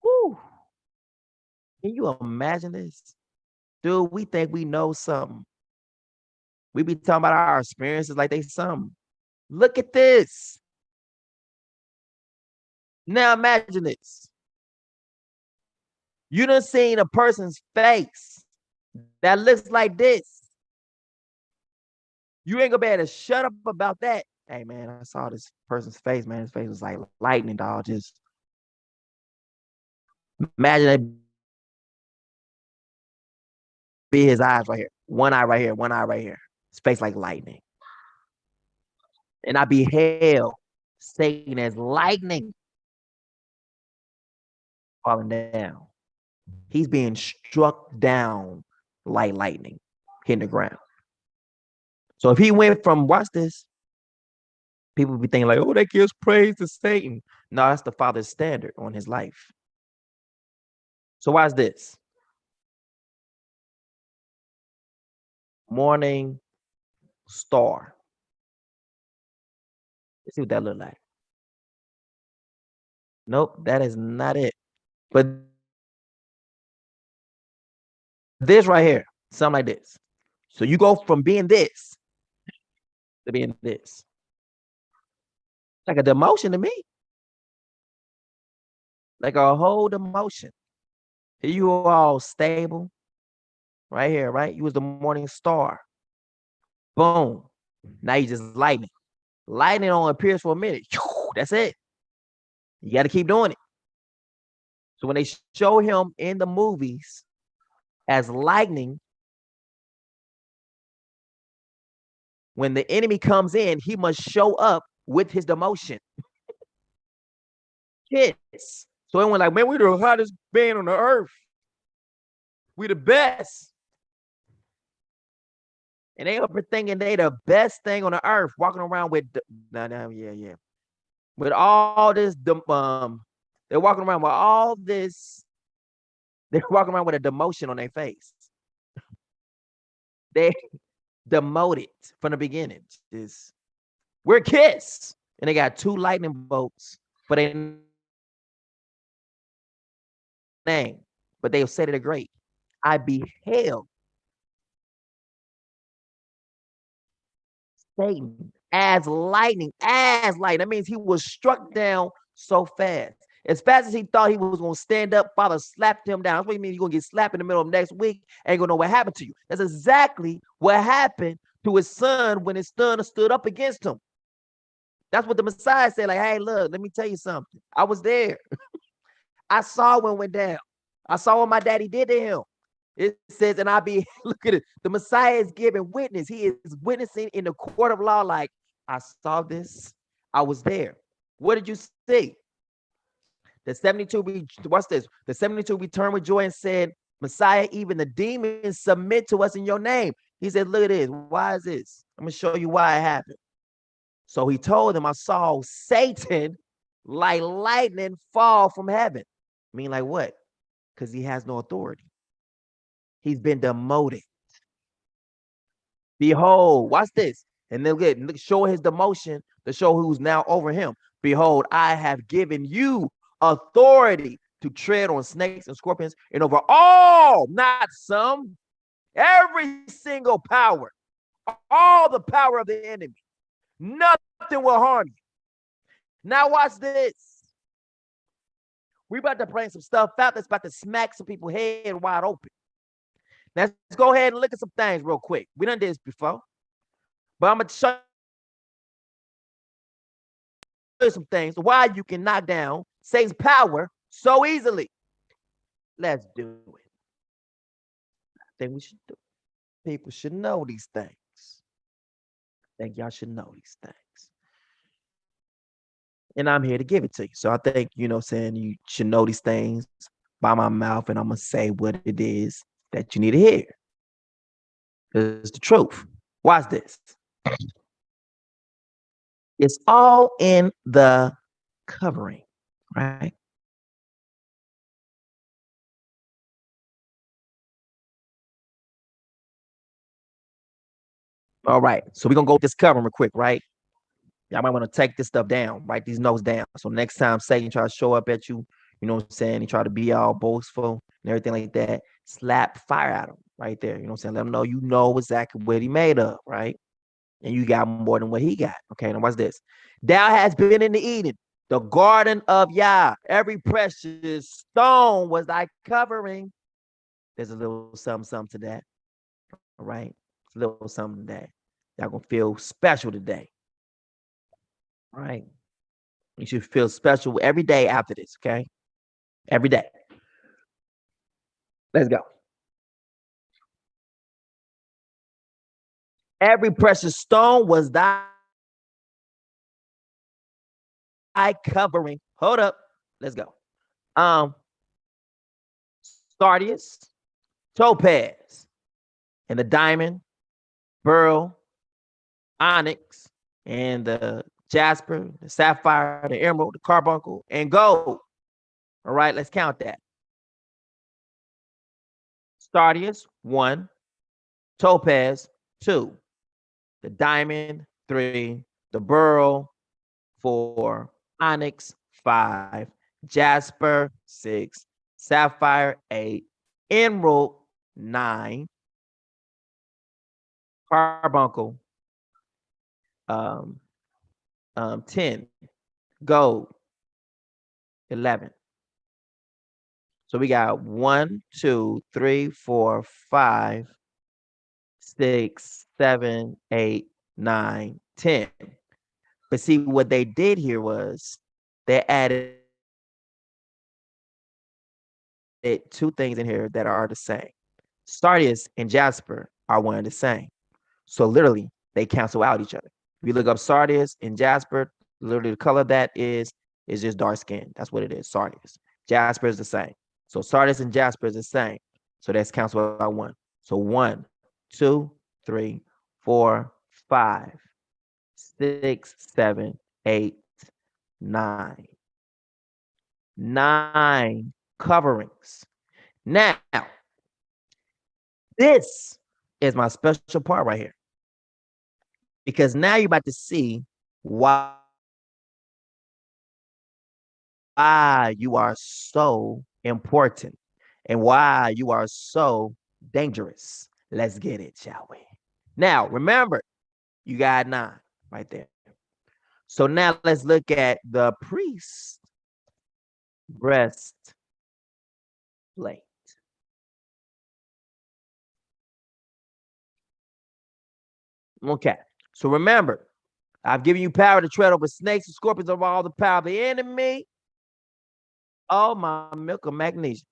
S1: Woo. Can you imagine this? Dude, we think we know something. We be talking about our experiences like they something. Look at this. Now imagine this. You done seen a person's face that looks like this. You ain't gonna be able to shut up about that. Hey man, I saw this person's face, man. His face was like lightning, dog. Just imagine that be his eyes right here. One eye right here, one eye right here. His face like lightning. And I beheld Satan as lightning falling down. He's being struck down like lightning, hitting the ground. So if he went from, watch this, people be thinking like, oh, that gives praise to Satan. No, that's the Father's standard on his life. So watch this. Morning star. Let's see what that look like. Nope, that is not it. But this right here, something like this. So you go from being this to being this. Like a demotion to me. Like a whole demotion. Here you are all stable. Right here, right? You was the morning star. Boom. Now you just lightning. Lightning only appears for a minute. That's it. You got to keep doing it. So when they show him in the movies as lightning, when the enemy comes in, he must show up with his demotion. Kids. So everyone like, man, we're the hottest band on the earth. We the best. And they up thinking they the best thing on the earth, walking around with with all this they're walking around with all this. They're walking around with a demotion on their face. They demoted from the beginning. We're Kiss, and they got 2 lightning bolts for their name, but they'll say it great. I beheld Satan as lightning. That means he was struck down so fast. As fast as he thought he was going to stand up, Father slapped him down. That's what he means. You're going to get slapped in the middle of next week. Ain't going to know what happened to you. That's exactly what happened to his son when his son stood up against him. That's what the Messiah said. Like, hey, look, let me tell you something. I was there. I saw when it went down. I saw what my daddy did to him. It says, and look at it. The Messiah is giving witness. He is witnessing in the court of law. Like, I saw this. I was there. What did you see? The 72, what's this? The 72 returned with joy and said, Messiah, even the demons submit to us in your name. He said, look at this. Why is this? I'm going to show you why it happened. So he told them, I saw Satan like lightning fall from heaven. I mean, like what? Because he has no authority. He's been demoted. Behold, watch this. And then look, show his demotion to show who's now over him. Behold, I have given you authority to tread on snakes and scorpions and over all, not some, every single power, all the power of the enemy. Nothing will harm you. Now watch this. We're about to bring some stuff out that's about to smack some people's head wide open. Now, let's go ahead and look at some things real quick. We done did this before, but I'm going to show you some things why you can knock down Satan's power so easily. Let's do it. I think we should do it. People should know these things. I think y'all should know these things. And I'm here to give it to you. So I think, saying you should know these things by my mouth, and I'm going to say what it is that you need to hear. It's the truth. Watch this. It's all in the covering, right? All right. So we're going to go with this covering real quick, right? Y'all might want to take this stuff down, write these notes down. So next time Satan try to show up at you, you know what I'm saying? He try to be all boastful and everything like that. Slap fire at him right there. You know what I'm saying? Let him know you know exactly what he made of, right? And you got more than what he got. Okay, now watch this. Thou hast been in the Eden, the garden of Yah. Every precious stone was thy covering. There's a little something to that. All right. It's a little something to that. Y'all gonna feel special today. All right. You should feel special every day after this, okay? Every day. Let's go. Every precious stone was thy covering. Hold up. Let's go. Sardius, topaz, and the diamond, beryl, onyx, and the jasper, the sapphire, the emerald, the carbuncle, and gold. All right, let's count that. Sardius, 1. Topaz, 2. The diamond, 3. The beryl, 4. Onyx, 5. Jasper, 6. Sapphire, 8. Emerald, 9. Carbuncle, 10. Gold, 11. So we got 1, 2, 3, 4, 5, 6, 7, 8, 9, 10. But see, what they did here was they added 2 things in here that are the same. Sardius and Jasper are one and the same. So literally, they cancel out each other. If you look up Sardius and Jasper, literally the color that is just dark skin. That's what it is, Sardius. Jasper is the same. So Sardius and Jasper is the same. So that's cancel out 1. So 1, 2, 3, 4, 5, 6, 7, 8, 9. 9 coverings. Now, this is my special part right here. Because now you're about to see why you are so important and why you are so dangerous. Let's get it, shall we? Now, remember, you got 9 right there. So now let's look at the priest breastplate. Okay. So remember, I've given you power to tread over snakes and scorpions, over all the power of the enemy. Oh, my milk of magnesium.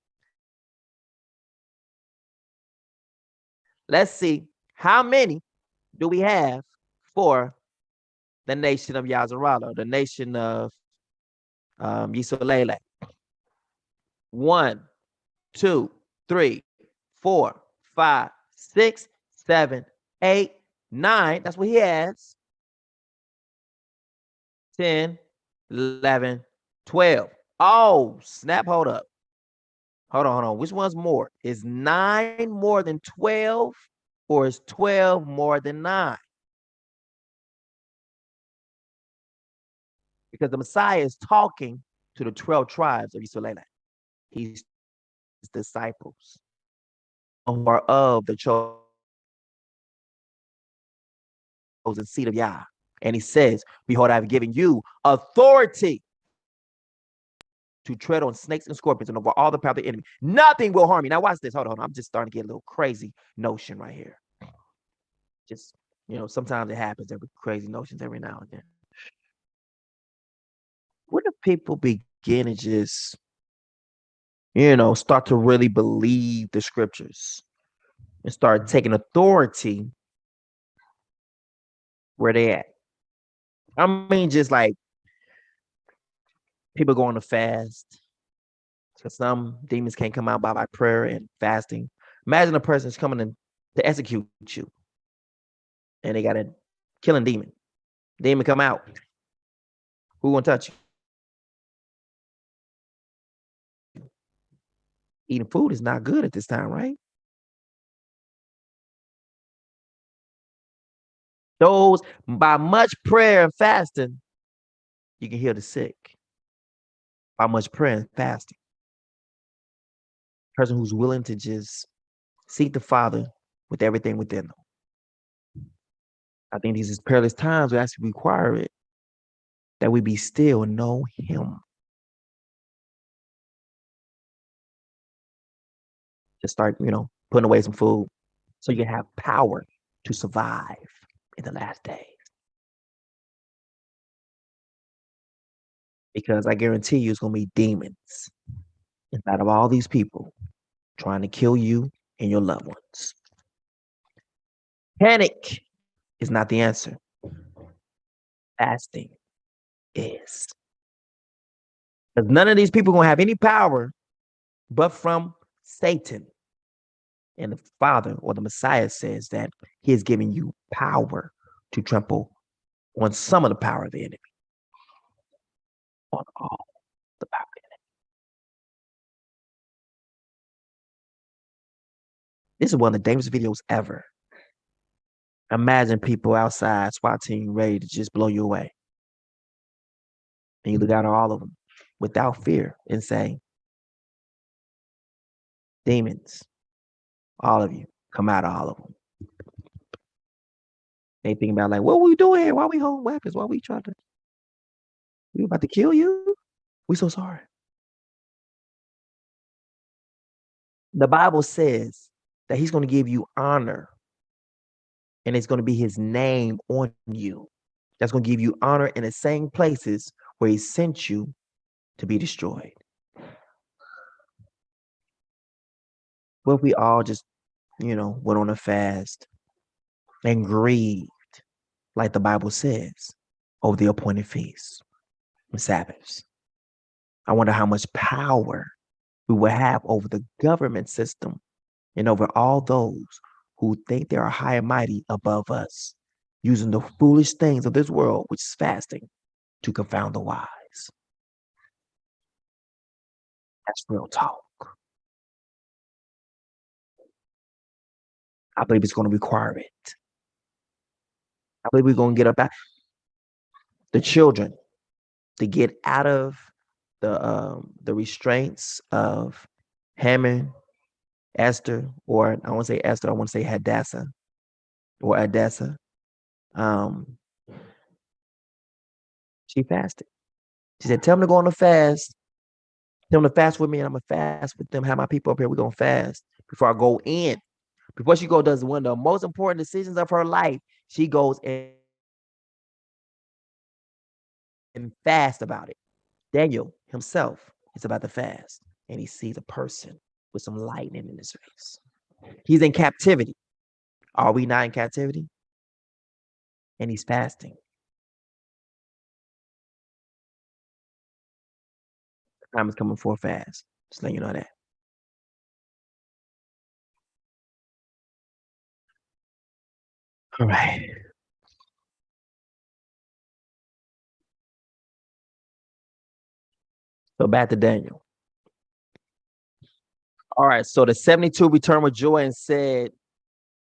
S1: Let's see, how many do we have for the nation of Yazarala, the nation of Yisolele? 1, 2, 3, 4, 5, 6, 7, 8, 9. That's what he has. 10, 11, 12. Oh, snap, hold up. Hold on. Which one's more? Is 9 more than 12 or is 12 more than 9? Because the Messiah is talking to the 12 tribes of Israel. He's disciples who are of the chosen seed of Yah. And he says, behold, I've given you authority to tread on snakes and scorpions and over all the power of the enemy. Nothing will harm you. Now watch this. Hold on. I'm just starting to get a little crazy notion right here. Just, sometimes it happens. Every crazy notions every now and then. What if people begin to just, start to really believe the scriptures and start taking authority where they at? I mean, just like people going to fast. Because some demons can't come out by prayer and fasting. Imagine a person's coming in to execute you. And they got a killing demon. Demon come out. Who gonna touch you? Eating food is not good at this time, right? Those by much prayer and fasting, you can heal the sick. By much prayer and fasting. Person who's willing to just seek the Father with everything within them. I think these perilous times will actually require it that we be still and know Him. Just start, putting away some food so you can have power to survive in the last days. Because I guarantee you it's going to be demons inside of all these people trying to kill you and your loved ones. Panic is not the answer. Fasting is. Because none of these people are going to have any power but from Satan. And the Father or the Messiah says that He is giving you power to trample on some of the power of the enemy. On all the power of the enemy. This is one of the dangerous videos ever. Imagine people outside, SWAT team ready to just blow you away. And you look out at all of them without fear and say, demons, all of you, come out of all of them. They think about like, what we doing here? Why we holding weapons? Why we trying to, we about to kill you? We so sorry. The Bible says that He's going to give you honor and it's going to be His name on you. That's going to give you honor in the same places where He sent you to be destroyed. What if we all just, went on a fast and grieved, like the Bible says, over the appointed feasts and Sabbaths? I wonder how much power we will have over the government system and over all those who think they are high and mighty above us, using the foolish things of this world, which is fasting, to confound the wise. That's real talk. I believe it's going to require it. I believe we're going to get up at the children to get out of the restraints of Haman, Esther, or I want to say Esther, I want to say Hadassah or Adessa. She fasted. She said, tell them to go on a fast. Tell them to fast with me, and I'm going to fast with them. Have my people up here. We're going to fast before I go in. Before she does one of the most important decisions of her life, she goes and fast about it. Daniel himself is about to fast, and he sees a person with some lightning in his face. He's in captivity. Are we not in captivity? And he's fasting. Time is coming for a fast. Just letting you know that. All right. So back to Daniel. All right, so the 72 returned with joy and said,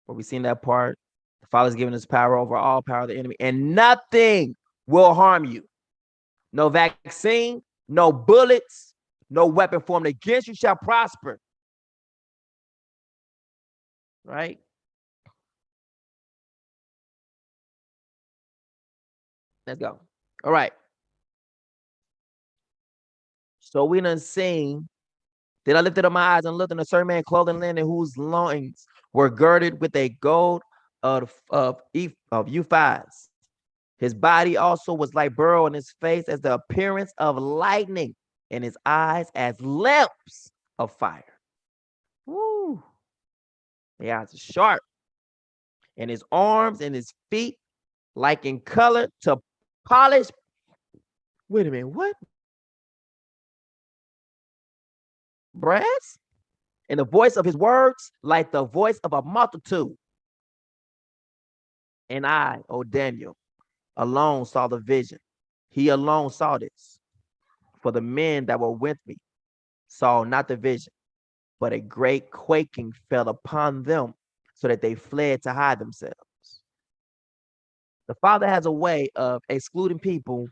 S1: where we seen that part, the Father's given us power over all power of the enemy, and nothing will harm you. No vaccine, no bullets, no weapon formed against you shall prosper. Right? Let's go. All right. So we done seen. Then I lifted up my eyes and looked, and a certain man clothed in linen, whose loins were girded with a gold of Uphaz. His body also was like beryl, and his face as the appearance of lightning, and his eyes as lamps of fire. Woo! The eyes are sharp, and his arms and his feet like in color to polished. Wait a minute, what? Brass? And the voice of his words like the voice of a multitude. And I, O Daniel, alone saw the vision. He alone saw this. For the men that were with me saw not the vision, but a great quaking fell upon them, so that they fled to hide themselves. The Father has a way of excluding people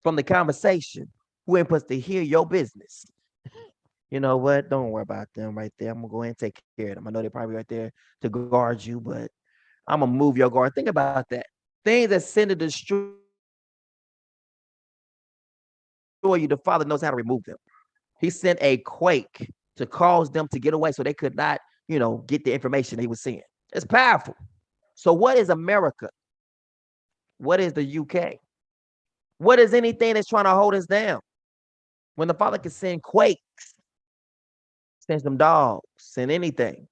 S1: from the conversation who ain't supposed to hear your business. You know what? Don't worry about them right there. I'm gonna go ahead and take care of them. I know they're probably right there to guard you, but I'm gonna move your guard. Think about that. Things that sin to destroy you, the Father knows how to remove them. He sent a quake to cause them to get away so they could not, get the information he was seeing. It's powerful. So what is America? What is the UK? What is anything that's trying to hold us down? When the Father can send quakes, send some dogs, send anything.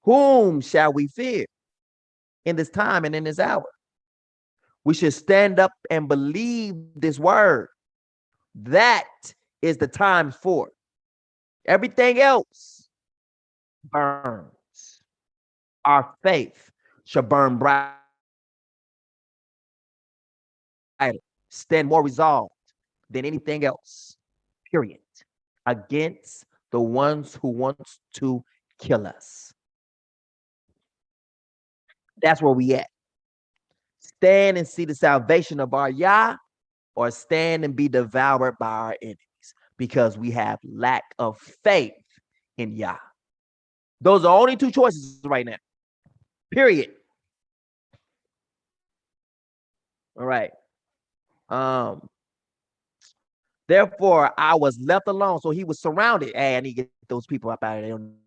S1: Whom shall we fear in this time and in this hour? We should stand up and believe this word. That is the time for it. Everything else burns. Our faith shall burn brighter. Stand more resolved than anything else, period, against the ones who want to kill us. That's where we at. Stand and see the salvation of our Yah, or stand and be devoured by our enemies, because we have lack of faith in Yah. Those are only two choices right now, period. All right. Therefore, I was left alone. So he was surrounded. Hey, I need to get those people up out of there. They don't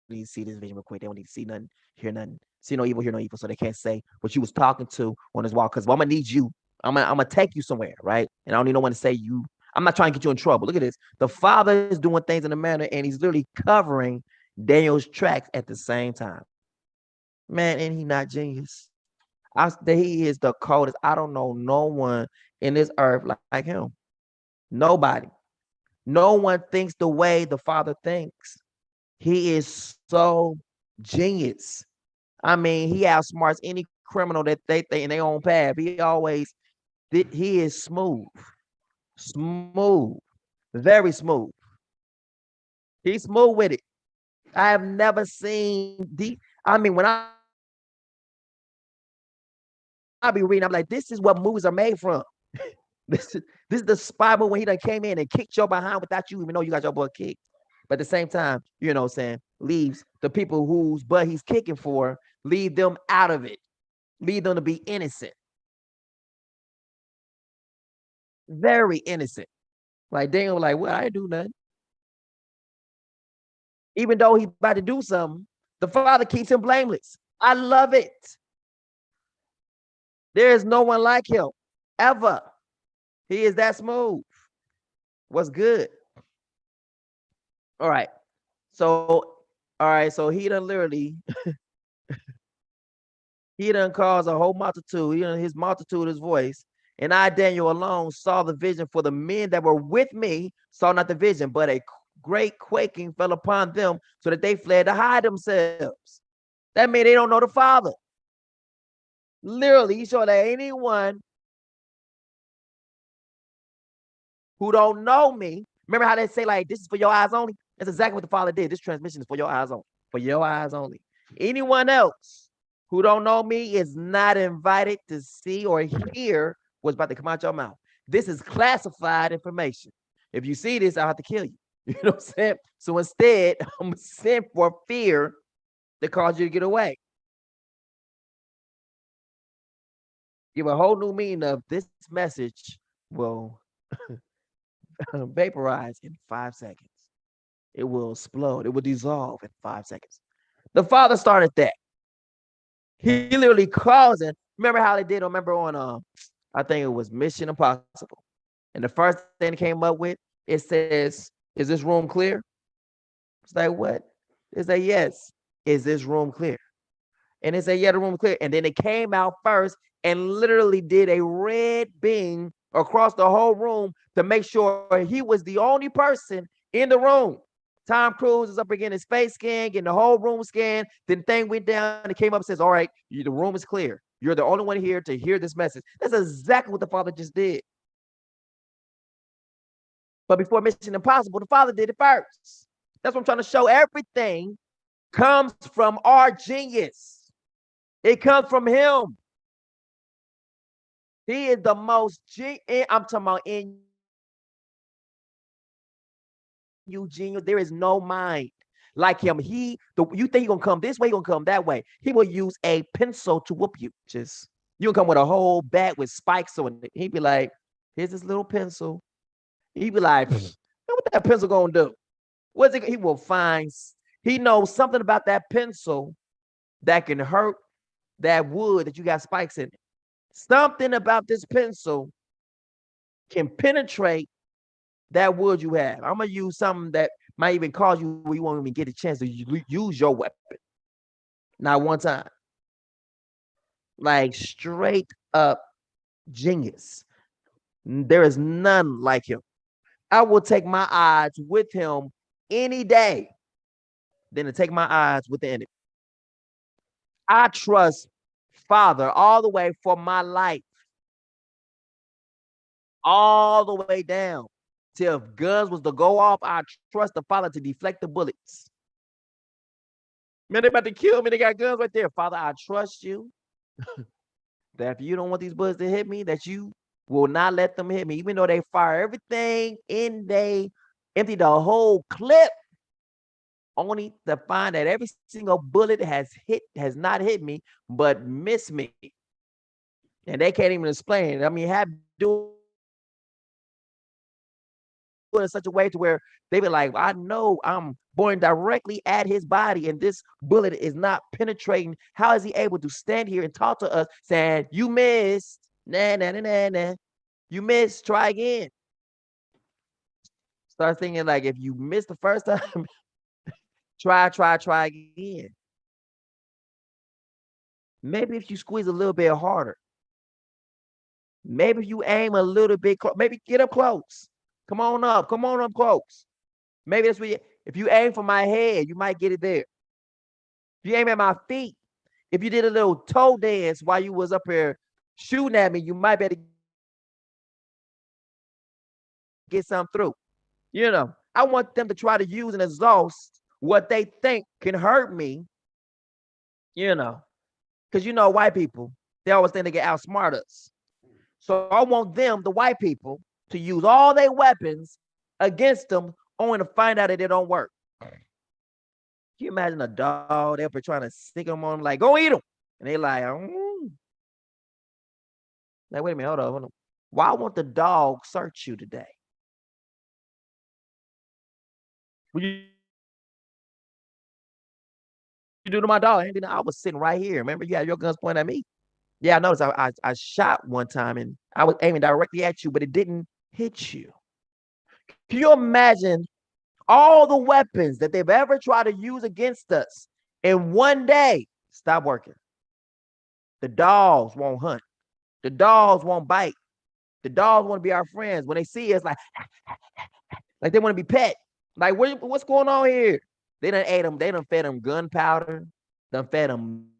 S1: need to see this vision real quick. They don't need to see nothing, hear nothing. See no evil, hear no evil. So they can't say what you was talking to on this wall. Because I'm gonna need you. I'm gonna take you somewhere, right? And I don't need no one to say you. I'm not trying to get you in trouble. Look at this. The Father is doing things in a manner, and he's literally covering Daniel's tracks at the same time. Man, and he not genius. He is the coldest. I don't know no one in this earth like him. Nobody. No one thinks the way the Father thinks. He is so genius. I mean, he outsmarts any criminal that they think in their own path. He is smooth, very smooth. He's smooth with it. I have never seen when I be reading, I'm like, this is what movies are made from. This is the spy movie when he done came in and kicked your behind without you even know you got your butt kicked. But at the same time, what I'm saying, leaves the people whose butt he's kicking for, leave them out of it. Leave them to be innocent. Very innocent. Like Daniel, like, well, I didn't do nothing. Even though he's about to do something, the Father keeps him blameless. I love it. There is no one like him, ever. He is that smooth. What's good? All right. So he done literally, he done caused a whole multitude, his multitude, his voice. And I, Daniel, alone saw the vision, for the men that were with me saw not the vision, but a great quaking fell upon them, so that they fled to hide themselves. That means they don't know the Father. Literally, he showed that anyone who don't know me. Remember how they say, like, this is for your eyes only? That's exactly what the Father did. This transmission is for your eyes only. For your eyes only. Anyone else who don't know me is not invited to see or hear what's about to come out your mouth. This is classified information. If you see this, I'll have to kill you. You know what I'm saying? So instead, I'm sent for fear to cause you to get away. Give a whole new meaning of this message will vaporize in 5 seconds. It will explode. It will dissolve in 5 seconds. The Father started that. He literally causing. Remember how they did? Remember on I think it was Mission Impossible. And the first thing they came up with, it says, "Is this room clear?" It's like, what? They say, "Yes." "Is this room clear?" And they say, "Yeah, the room is clear." And then it came out first and literally did a red beam across the whole room to make sure he was the only person in the room. Tom Cruise is up again in space scan, getting the whole room scanned. Then the thing went down and came up and says, "All right, the room is clear. You're the only one here to hear this message." That's exactly what the Father just did. But before Mission Impossible, the Father did it first. That's what I'm trying to show. Everything comes from our genius. It comes from him. He is the most I'm talking about in you genius. There is no mind like him. You think he's gonna come this way, he's gonna come that way. He will use a pencil to whoop you. Just you can come with a whole bat with spikes on it. He'd be like, "Here's this little pencil." He'd be like, "What that pencil gonna do?" What's it? He will find. He knows something about that pencil that can hurt that wood that you got spikes in it. Something about this pencil can penetrate that wood you have. I'm gonna use something that might even cause you where you won't even get a chance to use your weapon. Not one time. Like straight up genius. There is none like him. I will take my odds with him any day than to take my odds with the enemy. I trust Father all the way for my life, all the way down. Till if guns was to go off, I trust the Father to deflect the bullets. Man, they about to kill me. They got guns right there. Father, I trust you that if you don't want these bullets to hit me, that you will not let them hit me. Even though they fire everything in, they empty the whole clip, only to find that every single bullet has not hit me, but missed me. And they can't even explain it. I mean, have do in such a way to where they be like, "I know I'm born directly at his body and this bullet is not penetrating. How is he able to stand here and talk to us saying, 'You missed, nah, nah, nah, nah, nah. You missed, try again.'" Start thinking like, if you missed the first time, try again. Maybe if you squeeze a little bit harder, maybe if you aim a little bit close, maybe get up close. Come on up close. Maybe that's what if you aim for my head, you might get it there. If you aim at my feet, if you did a little toe dance while you was up here shooting at me, you might be able to get something through. You know, I want them to try to use and exhaust what they think can hurt me, you know, because white people, they always think they can outsmart us. So I want them, the white people, to use all their weapons against them, only to find out that they don't work. Can you imagine a dog? They're trying to stick them on them, like, "Go eat them," and they like, like, wait a minute, hold on. Why won't the dog search you today? What you do to my dog? I was sitting right here. Remember, you had your guns pointed at me. Yeah, I noticed. I shot one time and I was aiming directly at you, but it didn't hit you. Can you imagine all the weapons that they've ever tried to use against us in one day stop working? The dogs won't hunt. The dogs won't bite. The dogs want to be our friends. When they see us, like they want to be pet. Like, what's going on here? They done ate them. They done fed them gunpowder. Done fed them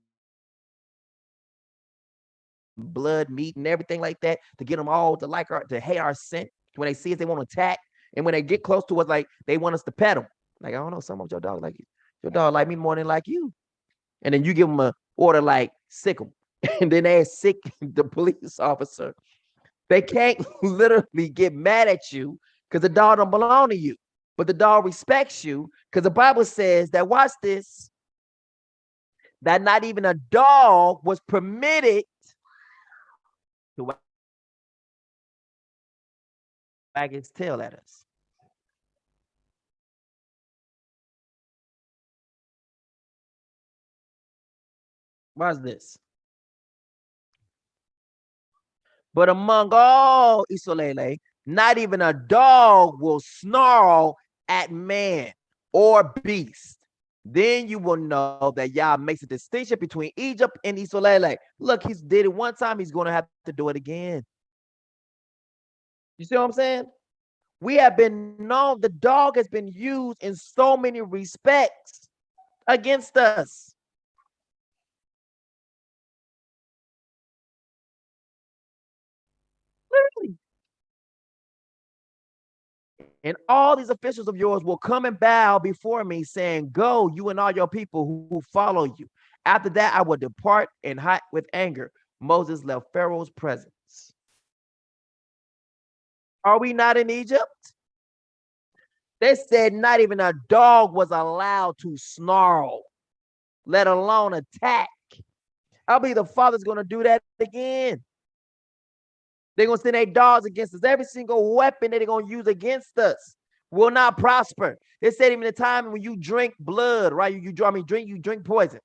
S1: blood, meat, and everything like that to get them all to hate our scent. When they see us, they want to attack. And when they get close to us, like they want us to pet them. Like, I don't know, some of your dog like you. Your dog like me more than like you. And then you give them an order like sick them. And then they sick the police officer. They can't literally get mad at you because the dog don't belong to you. But the dog respects you because the Bible says that, watch this, that not even a dog was permitted to wag its tail at us. Watch this. But among all Isolele, not even a dog will snarl at man or beast. Then you will know that Yah makes a distinction between Egypt and Isolele. Look, he's did it one time, he's going to have to do it again. You see what I'm saying? We have been known, the dog has been used in so many respects against us. Literally. And all these officials of yours will come and bow before me, saying, go, you and all your people who follow you. After that, I will depart and hot with anger. Moses left Pharaoh's presence. Are we not in Egypt? They said not even a dog was allowed to snarl, let alone attack. I believe the Father's going to do that again. They're going to send their dogs against us. Every single weapon that they're going to use against us will not prosper. They said even the time when you drink blood, right? You drink poison.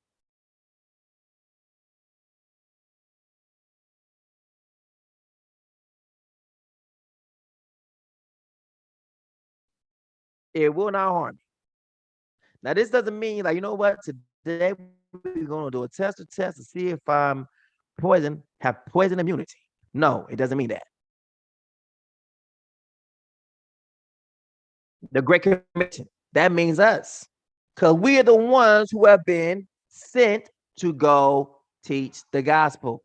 S1: It will not harm you. Now, this doesn't mean, like, you know what? Today we're going to do a test to see if I'm have poison immunity. No, it doesn't mean that. The Great Commission, that means us. Because we are the ones who have been sent to go teach the gospel.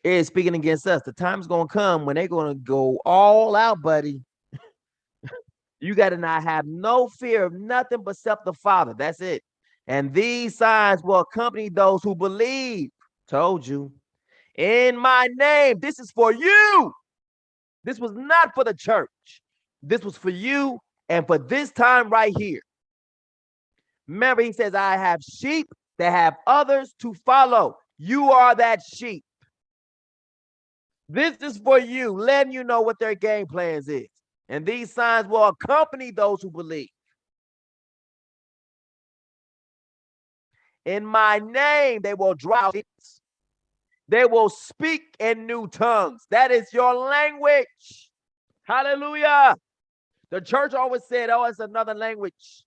S1: It is speaking against us. The time's going to come when they're going to go all out, buddy. You got to not have no fear of nothing but except the Father. That's it. And these signs will accompany those who believe. Told you. In my name, this is for you. This was not for the church. This was for you and for this time right here. Remember, he says, I have sheep that have others to follow. You are that sheep. This is for you, letting you know what their game plans is. And these signs will accompany those who believe. In my name, they will drive out. They will speak in new tongues. That is your language. Hallelujah. The church always said, oh, it's another language.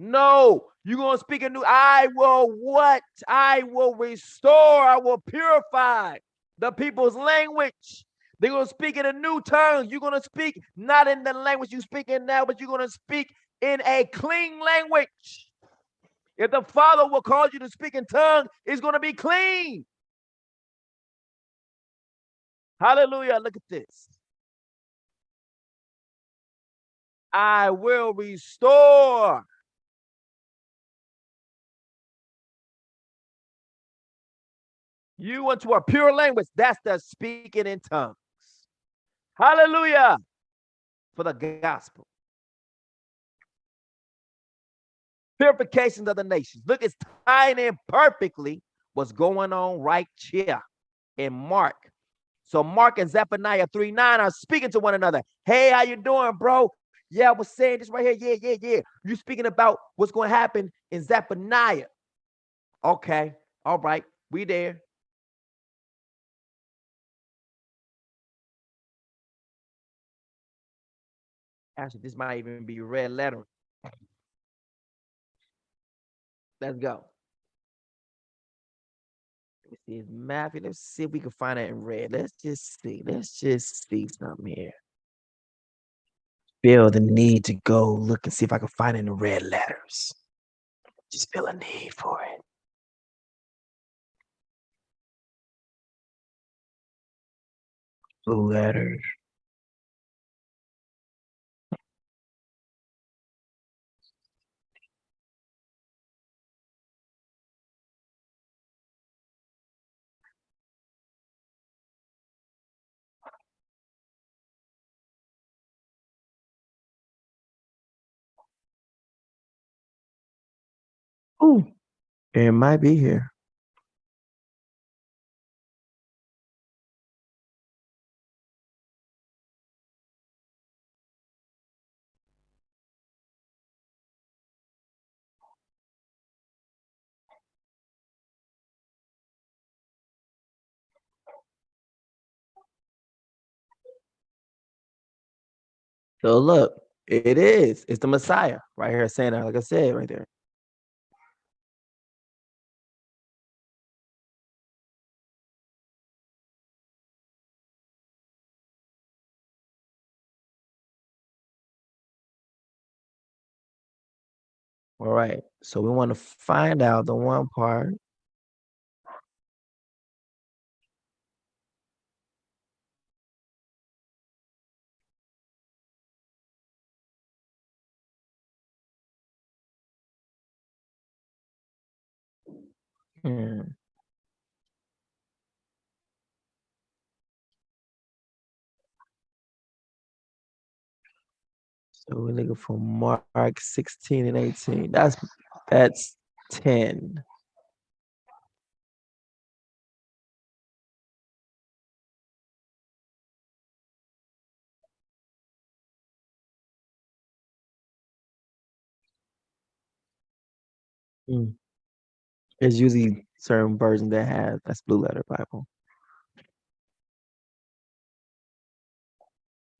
S1: No, you're going to speak a new. I will what? I will restore. I will purify the people's language. They're going to speak in a new tongue. You're going to speak not in the language you speak in now, but you're going to speak in a clean language. If the Father will call you to speak in tongue, it's going to be clean. Hallelujah. Look at this. I will restore. You into a pure language. That's the speaking in tongues. Hallelujah. For the gospel. Purifications of the nations. Look, it's tying in perfectly what's going on right here in Mark. So Mark and Zephaniah 3:9 are speaking to one another. Hey, how you doing, bro? Yeah, I was saying this right here. Yeah. You're speaking about what's going to happen in Zephaniah. Okay. All right. We there. Actually, this might even be red letter. Let's go. Let me see his Matthew. Let's see if we can find it in red. Let's just see something here. Feel the need to go look and see if I can find it in the red letters. Just feel a need for it. Blue letters. Ooh, it might be here. So look, it is. It's the Messiah right here saying that, like I said, right there. All right. So we want to find out the one part. Hmm. So we're looking for Mark 16 and 18. That's 10. Mm. There's usually certain versions that have that's blue letter Bible.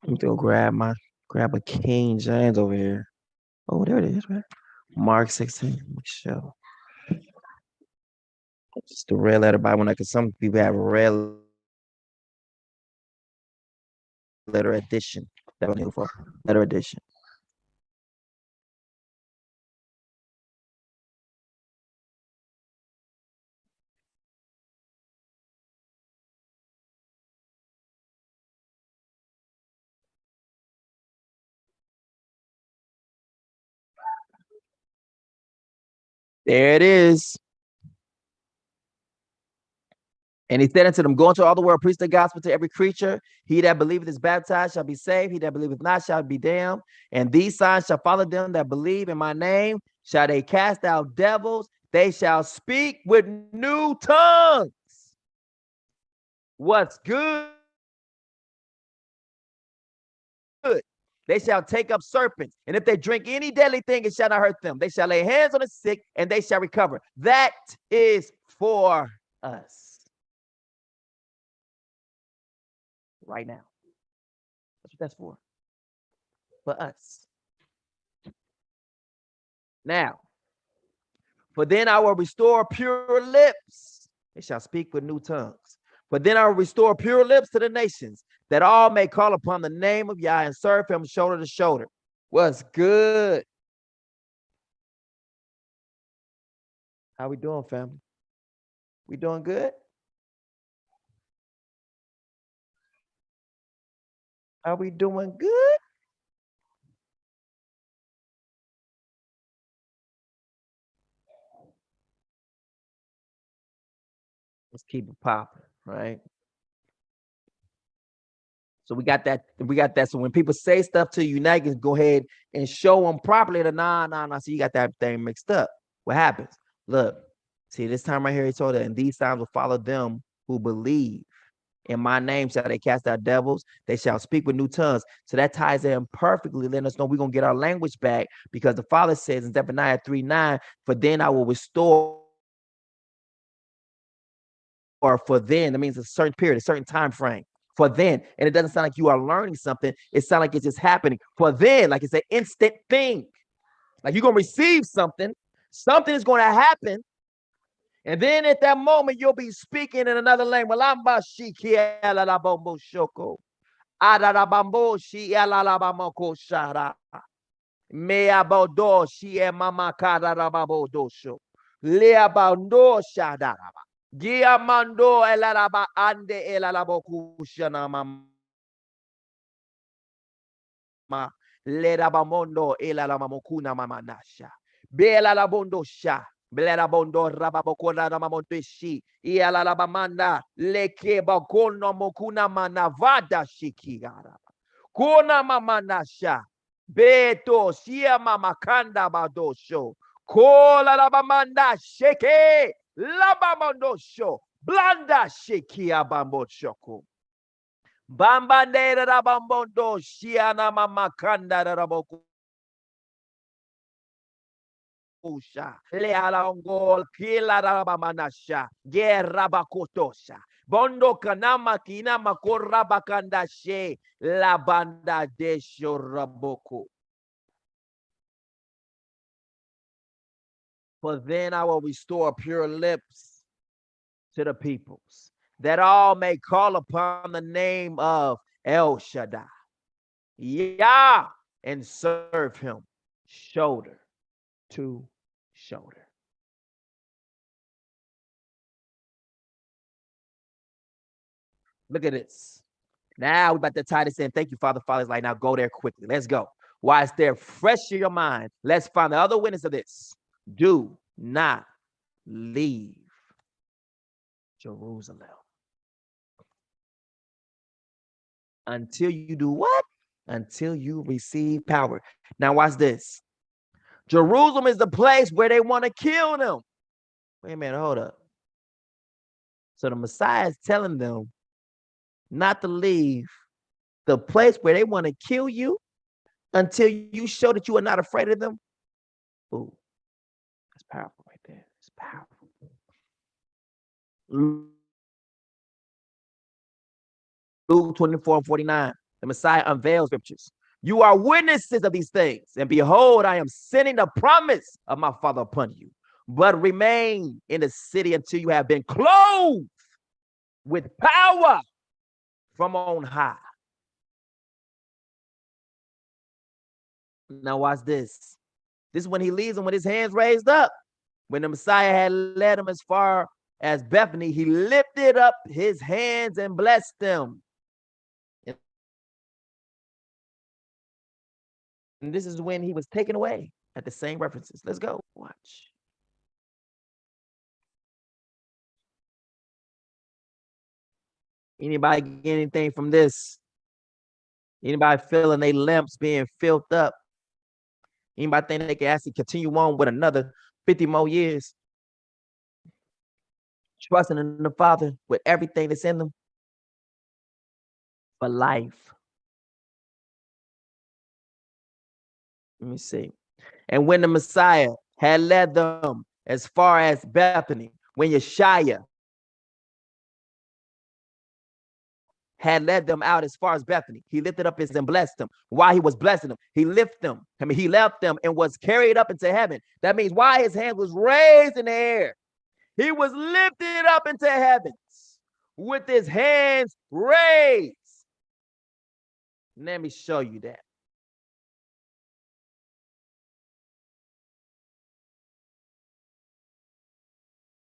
S1: I'm gonna grab a King James over here. Oh, there it is, right? Mark 16. Show. It's the red letter Bible, because some people have a red letter edition. That one for letter edition. There it is. And he said unto them, go into all the world, preach the gospel to every creature. He that believeth is baptized shall be saved. He that believeth not shall be damned. And these signs shall follow them that believe in my name. Shall they cast out devils? They shall speak with new tongues. What's good? They shall take up serpents. And if they drink any deadly thing, it shall not hurt them. They shall lay hands on the sick and they shall recover. That is for us. Right now. That's what that's for us. Now, for then I will restore pure lips. They shall speak with new tongues. For then I will restore pure lips to the nations, that all may call upon the name of Yah and serve him shoulder to shoulder. What's good? How we doing, family? We doing good? Are we doing good? Let's keep it popping, right? So we got that. So when people say stuff to you, now you can go ahead and show them properly the nah. So you got that thing mixed up. What happens? Look, see this time right here, he told it, and these signs will follow them who believe. In my name shall they cast out devils. They shall speak with new tongues. So that ties in perfectly, letting us know we're going to get our language back, because the Father says in Zephaniah 3:9, for then I will restore, or for then, that means a certain period, a certain time frame. For then, and it doesn't sound like you are learning something. It sounds like it's just happening. For then, like it's an instant thing. Like you're going to receive something. Something is going to happen. And then at that moment, you'll be speaking in another language. Me abodo shi e mama kada rababo dosho. Le abando shadaraba. Giamando elaraba ande elalaboku shana mama. Le rabamondo elalabamokuna mama nasha. Bela labondo sha. Blera bondo rababokona namamonteshi. Ialalabamanda. Leke bakono mokuna manavada shikigara. Kuna mama nasha. Beto shia mama kanda badosho. Kola labamanda sheke. Labamondosho. Blanda shekia bamboshoko. Bambandera rabambondo shiana mamakanda raboko. Lealangol kila rabamanasha. Guerra bakotosha. Bondo kanama kina makora bakandashe. La banda de shoraboko. For then I will restore pure lips to the peoples, that all may call upon the name of El Shaddai, Yah, and serve him shoulder to shoulder. Look at this. Now we're about to tie this in. Thank you, Father. Father's like, now go there quickly. Let's go. While it's there fresh in your mind, let's find the other witness of this. Do not leave Jerusalem until you do what? Until you receive power. Now watch this. Jerusalem is the place where they want to kill them. Wait a minute, hold up. So the Messiah is telling them not to leave the place where they want to kill you until you show that you are not afraid of them. Ooh, that's powerful right there. It's powerful. Luke 24:49, the Messiah unveils scriptures. You are witnesses of these things, and behold, I am sending the promise of my Father upon you. But remain in the city until you have been clothed with power from on high. Now watch this. This is when he leaves them with his hands raised up. When the Messiah had led him as far as Bethany, he lifted up his hands and blessed them. And this is when he was taken away at the same references. Let's go. Watch. Anybody get anything from this? Anybody feeling their lamps being filled up? Anybody think they can actually continue on with another 50 more years? Trusting in the Father with everything that's in them for life. Let me see. And when the Messiah had led them as far as Bethany, when Yeshua had led them out as far as Bethany, he lifted up his and blessed them. While he was blessing them, he left them. He left them and was carried up into heaven. That means why his hand was raised in the air. He was lifted up into heavens with his hands raised. Let me show you that.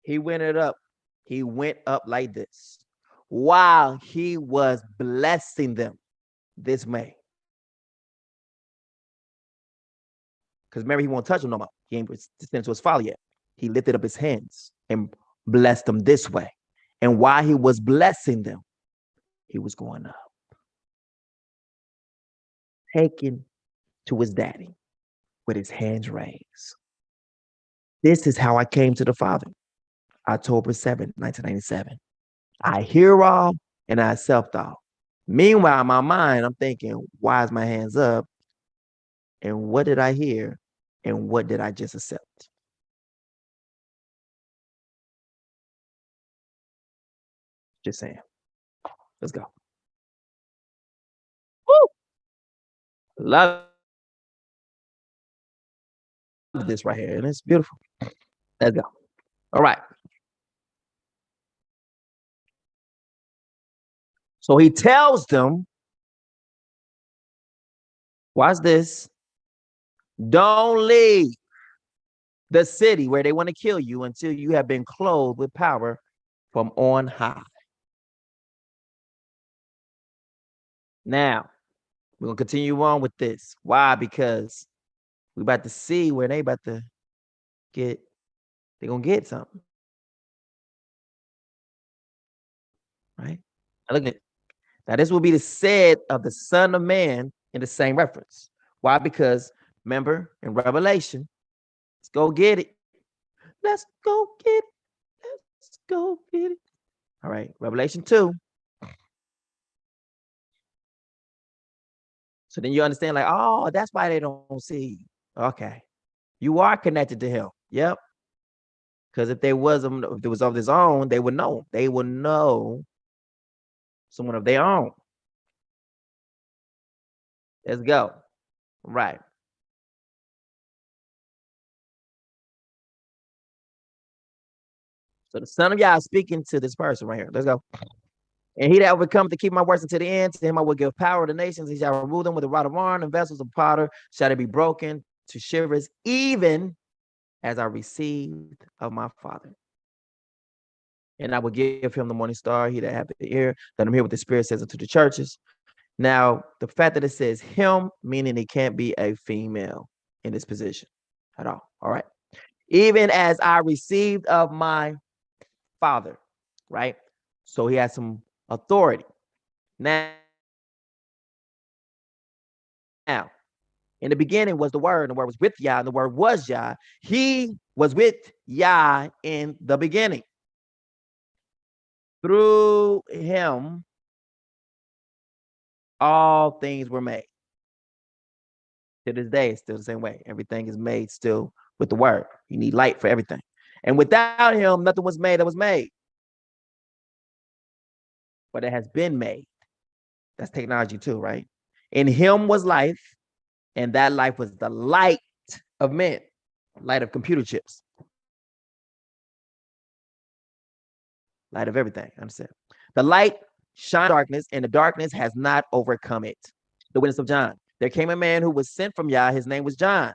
S1: He went up. He went up like this while he was blessing them this May. Because remember, he won't touch them no more. He ain't sent to his father yet. He lifted up his hands and blessed them this way. And while he was blessing them, he was going up, taken to his daddy with his hands raised. This is how I came to the Father. October 7th, 1997. I hear all and I accept all. Meanwhile, in my mind, I'm thinking, why is my hands up? And what did I hear? And what did I just accept? Just saying. Let's go. Woo! Love this right here. And it's beautiful. Let's go. All right. So he tells them, watch this. Don't leave the city where they want to kill you until you have been clothed with power from on high. Now, we're going to continue on with this. Why? Because we're about to see where they about to get, they're going to get something. Right? Now look at it. Now, this will be the said of the Son of Man in the same reference. Why? Because remember in Revelation Let's go get it. Let's go get it. Let's go get it. All right, Revelation 2. So then you understand, like, oh, that's why they don't see. Okay. You are connected to him. Yep. Because if there was of his own, they would know. They would know someone of their own. Let's go. Right. So the Son of Yah is speaking to this person right here. Let's go. And he that overcome to keep my words unto the end, to him I will give power to the nations. He shall rule them with a rod of iron, and vessels of powder shall they be broken to shivers, even as I received of my Father. And I will give him the morning star. He that hath the ear, let him hear what the Spirit says unto the churches. Now, the fact that it says him, meaning it can't be a female in this position at all. All right. Even as I received of my Father, right? So he has some authority. Now, in the beginning was the Word, and the Word was with Yah, and the Word was Yah. He was with Yah in the beginning. Through him, all things were made. To this day, it's still the same way. Everything is made still with the Word. You need light for everything. And without him, nothing was made that was made. But it has been made. That's technology too, right? In him was life, and that life was the light of men, light of computer chips, light of everything. Understand? The light shines darkness, and the darkness has not overcome it. The witness of John. There came a man who was sent from Yah. His name was John.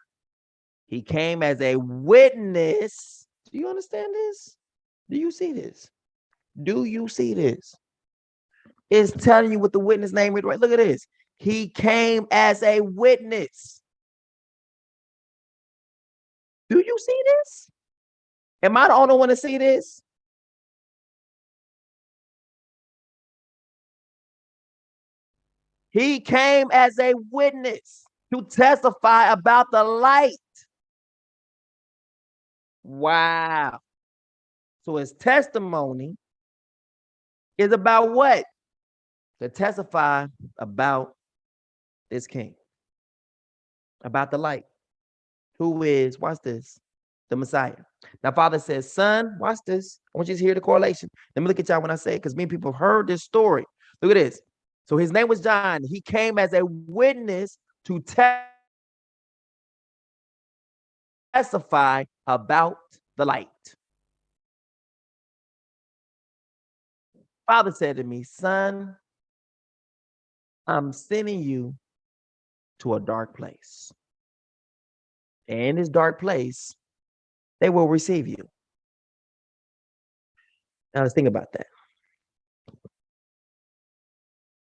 S1: He came as a witness. Do you understand this? Do you see this? Do you see this? It's telling you what the witness name is, right? Look at this. He came as a witness. Do you see this? Am I the only one to see this? He came as a witness to testify about the light. Wow. So his testimony is about what? To testify about this king, about the light, who is, watch this, the Messiah. Now, Father says, son, watch this. I want you to hear the correlation. Let me look at y'all when I say it, because many people have heard this story. Look at this. So his name was John. He came as a witness to testify about the light. Father said to me, son, I'm sending you to a dark place. And in this dark place, they will receive you. Now let's think about that.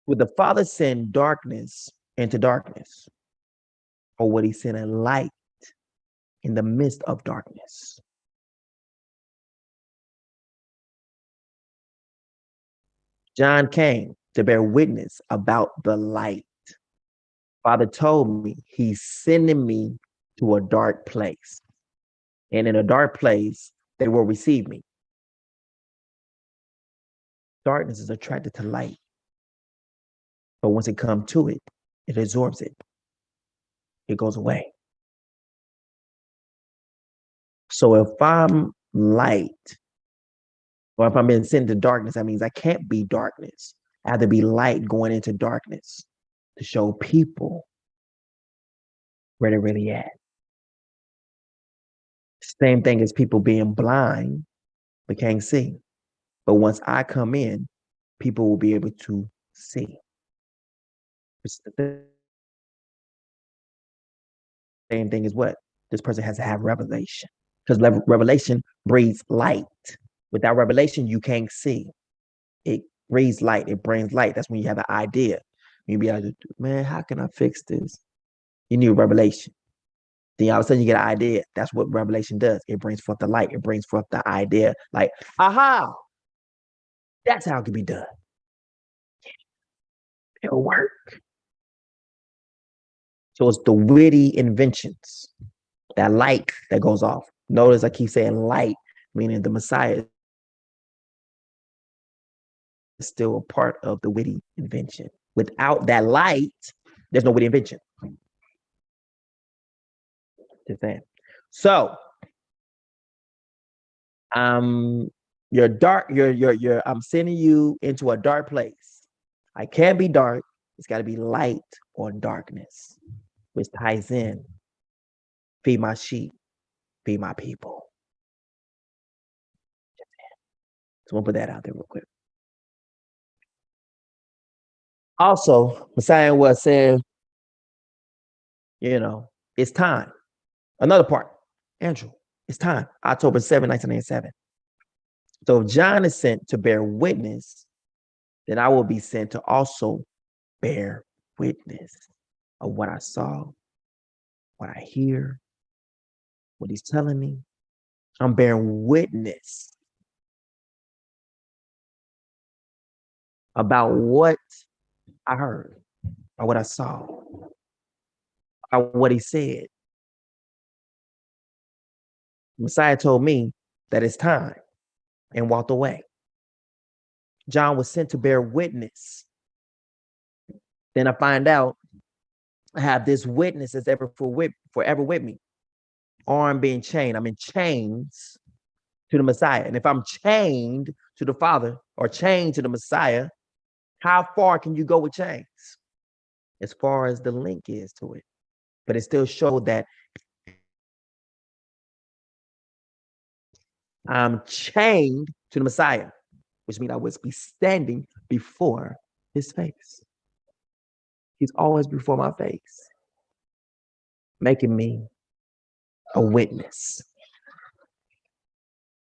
S1: Would the Father send darkness into darkness? Or would he send a light in the midst of darkness? John came to bear witness about the light. Father told me he's sending me to a dark place. And in a dark place, they will receive me. Darkness is attracted to light. But once it comes to it, it absorbs it. It goes away. So if I'm light, or if I'm being sent to darkness, that means I can't be darkness. I have to be light going into darkness to show people where they're really at. Same thing as people being blind, but can't see. But once I come in, people will be able to see. The same thing as what? This person has to have revelation. Because revelation breeds light. Without revelation, you can't see. It breathes light. It brings light. That's when you have an idea. You be able to, man, how can I fix this? You need revelation. Then all of a sudden you get an idea. That's what revelation does. It brings forth the light. It brings forth the idea. Like, aha, that's how it can be done. It'll work. So it's the witty inventions that light that goes off. Notice I keep saying light, meaning the Messiah is still a part of the witty invention. Without that light, there's no witty invention. Just saying. So, you're dark. You're. I'm sending you into a dark place. I can't be dark. It's got to be light or darkness, which ties in. Feed my sheep. Feed my people. So we'll put that out there real quick. Also, Messiah was saying, it's time. Another part, Andrew, it's time. October 7, 1997. So if John is sent to bear witness, then I will be sent to also bear witness of what I saw, what I hear, what he's telling me. I'm bearing witness about what I heard, or what I saw, or what he said. Messiah told me that it's time and walked away. John was sent to bear witness. Then I find out I have this witness that's forever with me. Arm being chained. I'm in chains to the Messiah. And if I'm chained to the Father or chained to the Messiah, how far can you go with chains? As far as the link is to it. But it still showed that I'm chained to the Messiah, which means I would be standing before his face. He's always before my face, making me a witness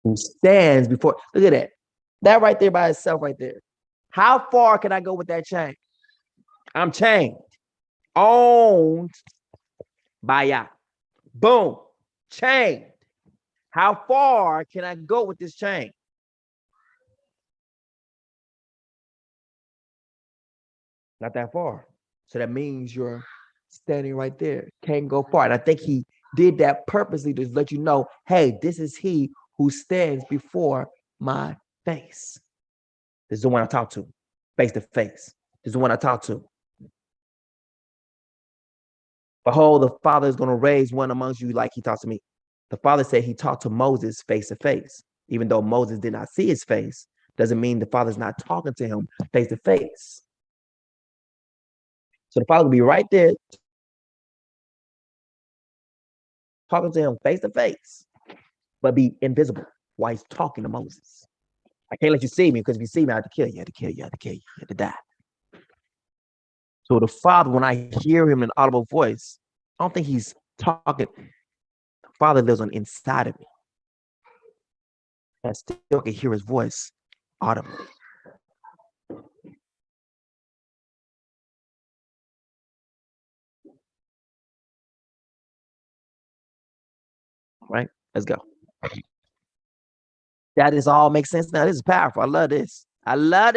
S1: who stands before. Look at that. That right there by itself right there. How far can I go with that chain? I'm chained, owned by Yah. Boom, chained. How far can I go with this chain? Not that far. So that means you're standing right there. Can't go far. And I think he did that purposely to let you know, hey, this is he who stands before my face. This is the one I talk to, face to face. This is the one I talk to. Behold, the Father is going to raise one amongst you like he talks to me. The Father said he talked to Moses face to face. Even though Moses did not see his face, doesn't mean the Father's not talking to him face to face. So the Father will be right there talking to him face to face, but be invisible while he's talking to Moses. I can't let you see me because if you see me, I have to kill you. I have to kill you. I have to kill you. You have to die. So the Father, when I hear him in an audible voice, I don't think he's talking. The Father lives on the inside of me. I still can hear his voice audibly. Right? Let's go. That is all makes sense now. This is powerful. I love this. I love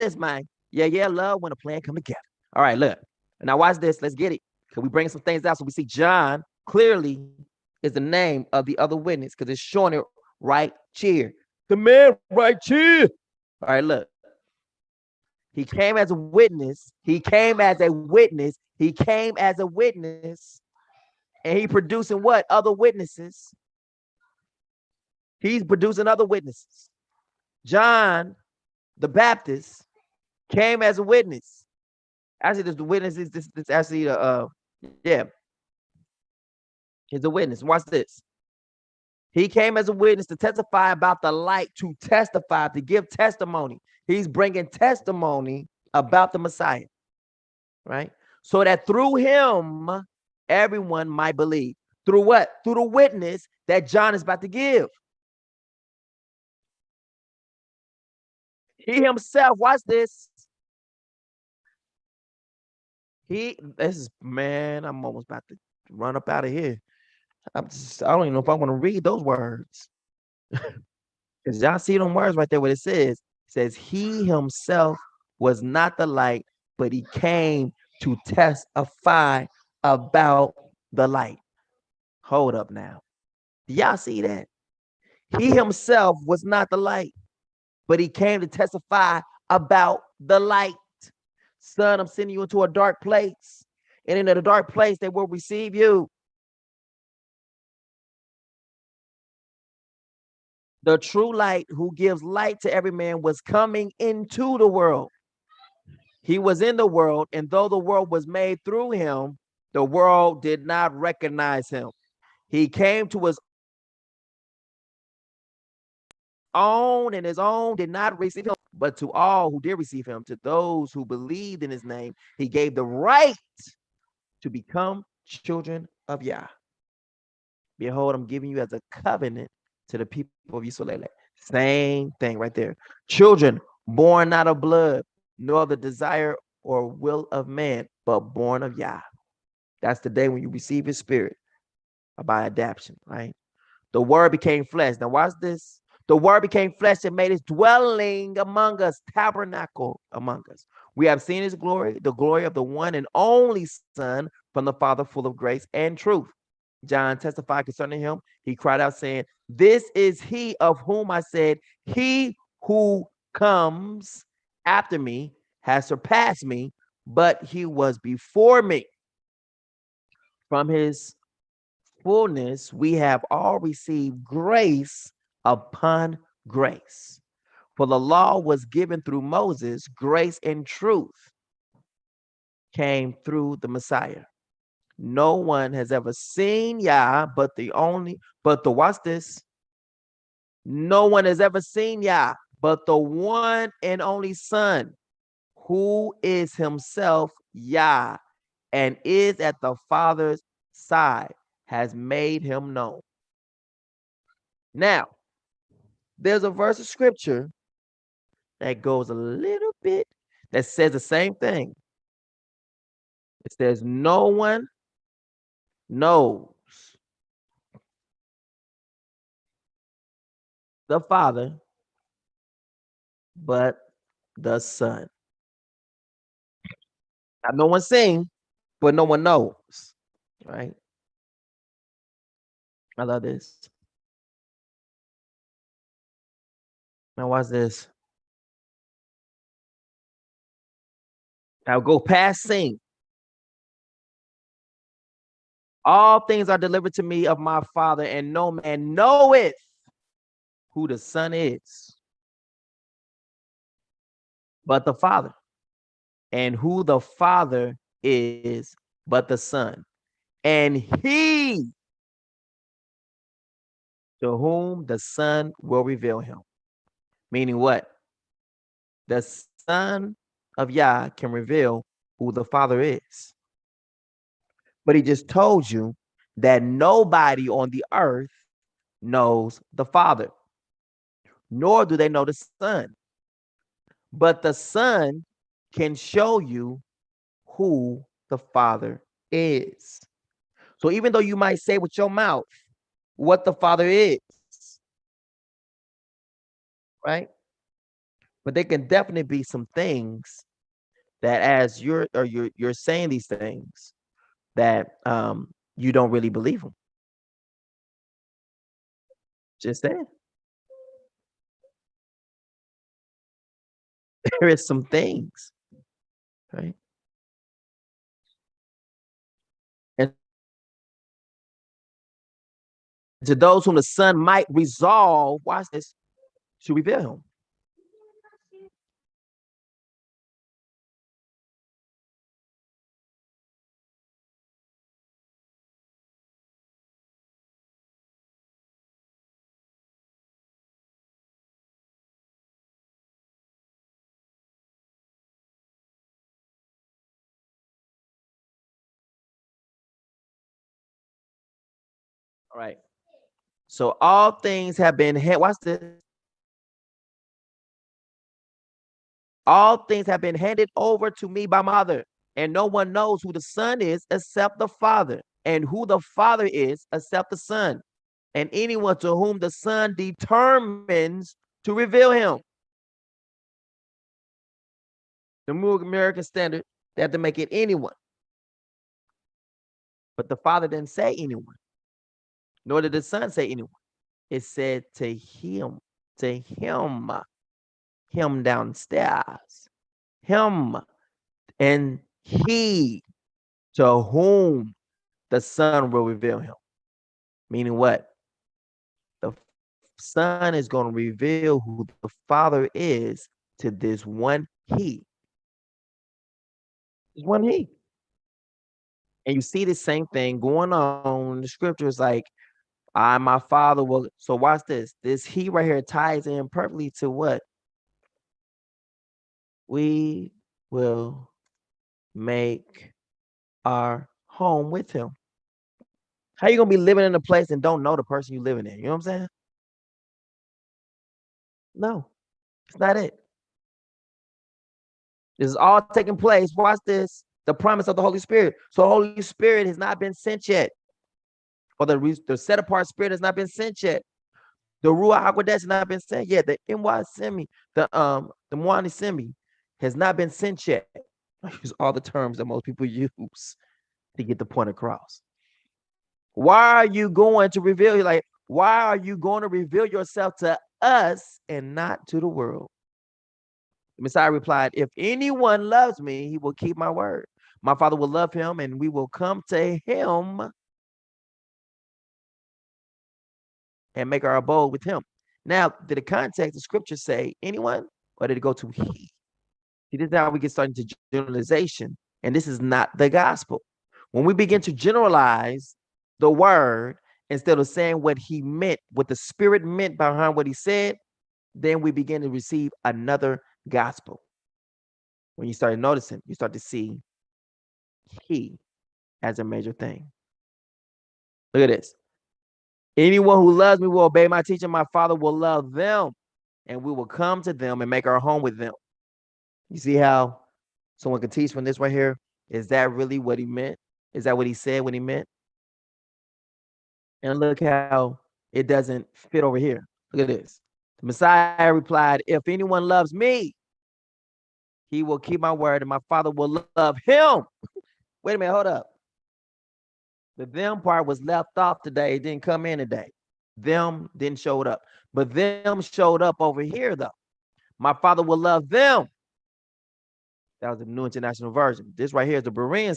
S1: this, man. Yeah, love when a plan come together. All right, look. Now watch this. Let's get it. Can we bring some things out so we see John clearly is the name of the other witness because it's showing it right here. The man right here. All right, look. He came as a witness. He came as a witness. He came as a witness. And he producing what? Other witnesses. He's producing other witnesses. John the Baptist came as a witness. Actually, this the witness is this actually he's a witness. Watch this. He came as a witness to testify about the light, to testify, to give testimony. He's bringing testimony about the Messiah, right? So that through him, everyone might believe. Through what? Through the witness that John is about to give. He himself, watch this. I'm almost about to run up out of here. I don't even know if I want to read those words. Because y'all see them words right there, what it says. It says, he himself was not the light, but he came to testify about the light. Hold up now. Do y'all see that? He himself was not the light, but he came to testify about the light. Son, I'm sending you into a dark place. And in a dark place, they will receive you. The true light who gives light to every man was coming into the world. He was in the world, and though the world was made through him, the world did not recognize him. He came to his own, and his own did not receive him. But to all who did receive him, to those who believed in his name, he gave the right to become children of Yah. Behold, I'm giving you as a covenant to the people of Yisrael. Same thing right there. Children born not of blood, nor the desire or will of man, but born of Yah. That's the day when you receive his spirit by adoption, right? The word became flesh. Now watch this. The word became flesh and made his dwelling among us, tabernacle among us. We have seen his glory, the glory of the one and only Son from the Father, full of grace and truth. John testified concerning him. He cried out, saying, "This is he of whom I said, he who comes after me has surpassed me, but he was before me." From his fullness, we have all received grace upon grace. For the law was given through Moses, grace and truth came through the Messiah. No one has ever seen Yah, watch this. No one has ever seen Yah, but the one and only Son, who is himself Yah and is at the Father's side, has made him known. Now, there's a verse of scripture that goes a little bit that says the same thing. It says, no one knows the Father but the Son. Now, no one's seen, but no one knows, right? I love this. Now, watch this. Now, go past seeing. All things are delivered to me of my Father, and no man knoweth who the Son is but the Father, and who the Father is but the Son, and he to whom the Son will reveal him. Meaning what? The Son of Yah can reveal who the Father is. But he just told you that nobody on the earth knows the Father, nor do they know the Son. But the Son can show you who the Father is. So even though you might say with your mouth what the Father is, right? But there can definitely be some things that as you're saying these things that you don't really believe them. Just saying. There is some things, right? And to those whom the Son might resolve, watch this, to reveal him. All right. So all things have been watch this. All things have been handed over to me by my Father, and no one knows who the Son is except the Father, and who the Father is except the Son, and anyone to whom the Son determines to reveal him. The New American Standard, they have to make it anyone. But the Father didn't say anyone, nor did the Son say anyone. It said to him, him downstairs, him, and he to whom the Son will reveal him. Meaning what? The Son is going to reveal who the Father is to this one he. This one he. And you see the same thing going on in the scriptures, like, I, my Father will. So watch this. This he right here ties in perfectly to what? We will make our home with him. How you gonna be living in a place and don't know the person you living in? You know what I'm saying? No, it's not it. This is all taking place. Watch this. The promise of the Holy Spirit. So the Holy Spirit has not been sent yet. Or the set apart spirit has not been sent yet. The Ruach HaKodesh has not been sent yet. The MY Semi, the Mwani Semi has not been sent yet. I use all the terms that most people use to get the point across. Why are you going to reveal? Like, why are you going to reveal yourself to us and not to the world? The Messiah replied, if anyone loves me, he will keep my word. My Father will love him, and we will come to him and make our abode with him. Now, did the context of scripture say anyone, or did it go to he? See, this is how we get started into generalization, and this is not the gospel. When we begin to generalize the word instead of saying what he meant, what the Spirit meant behind what he said, then we begin to receive another gospel. When you start noticing, you start to see he as a major thing. Look at this. Anyone who loves me will obey my teaching. My Father will love them, and we will come to them and make our home with them. You see how someone can teach from this right here? Is that really what he meant? Is that what he said when he meant? And look how it doesn't fit over here. Look at this. The Messiah replied, if anyone loves me, he will keep my word, and my Father will love him. Wait a minute, hold up. The them part was left off today. It didn't come in today. Them didn't show up. But them showed up over here, though. My Father will love them. That was the New International Version. This right here is the Berean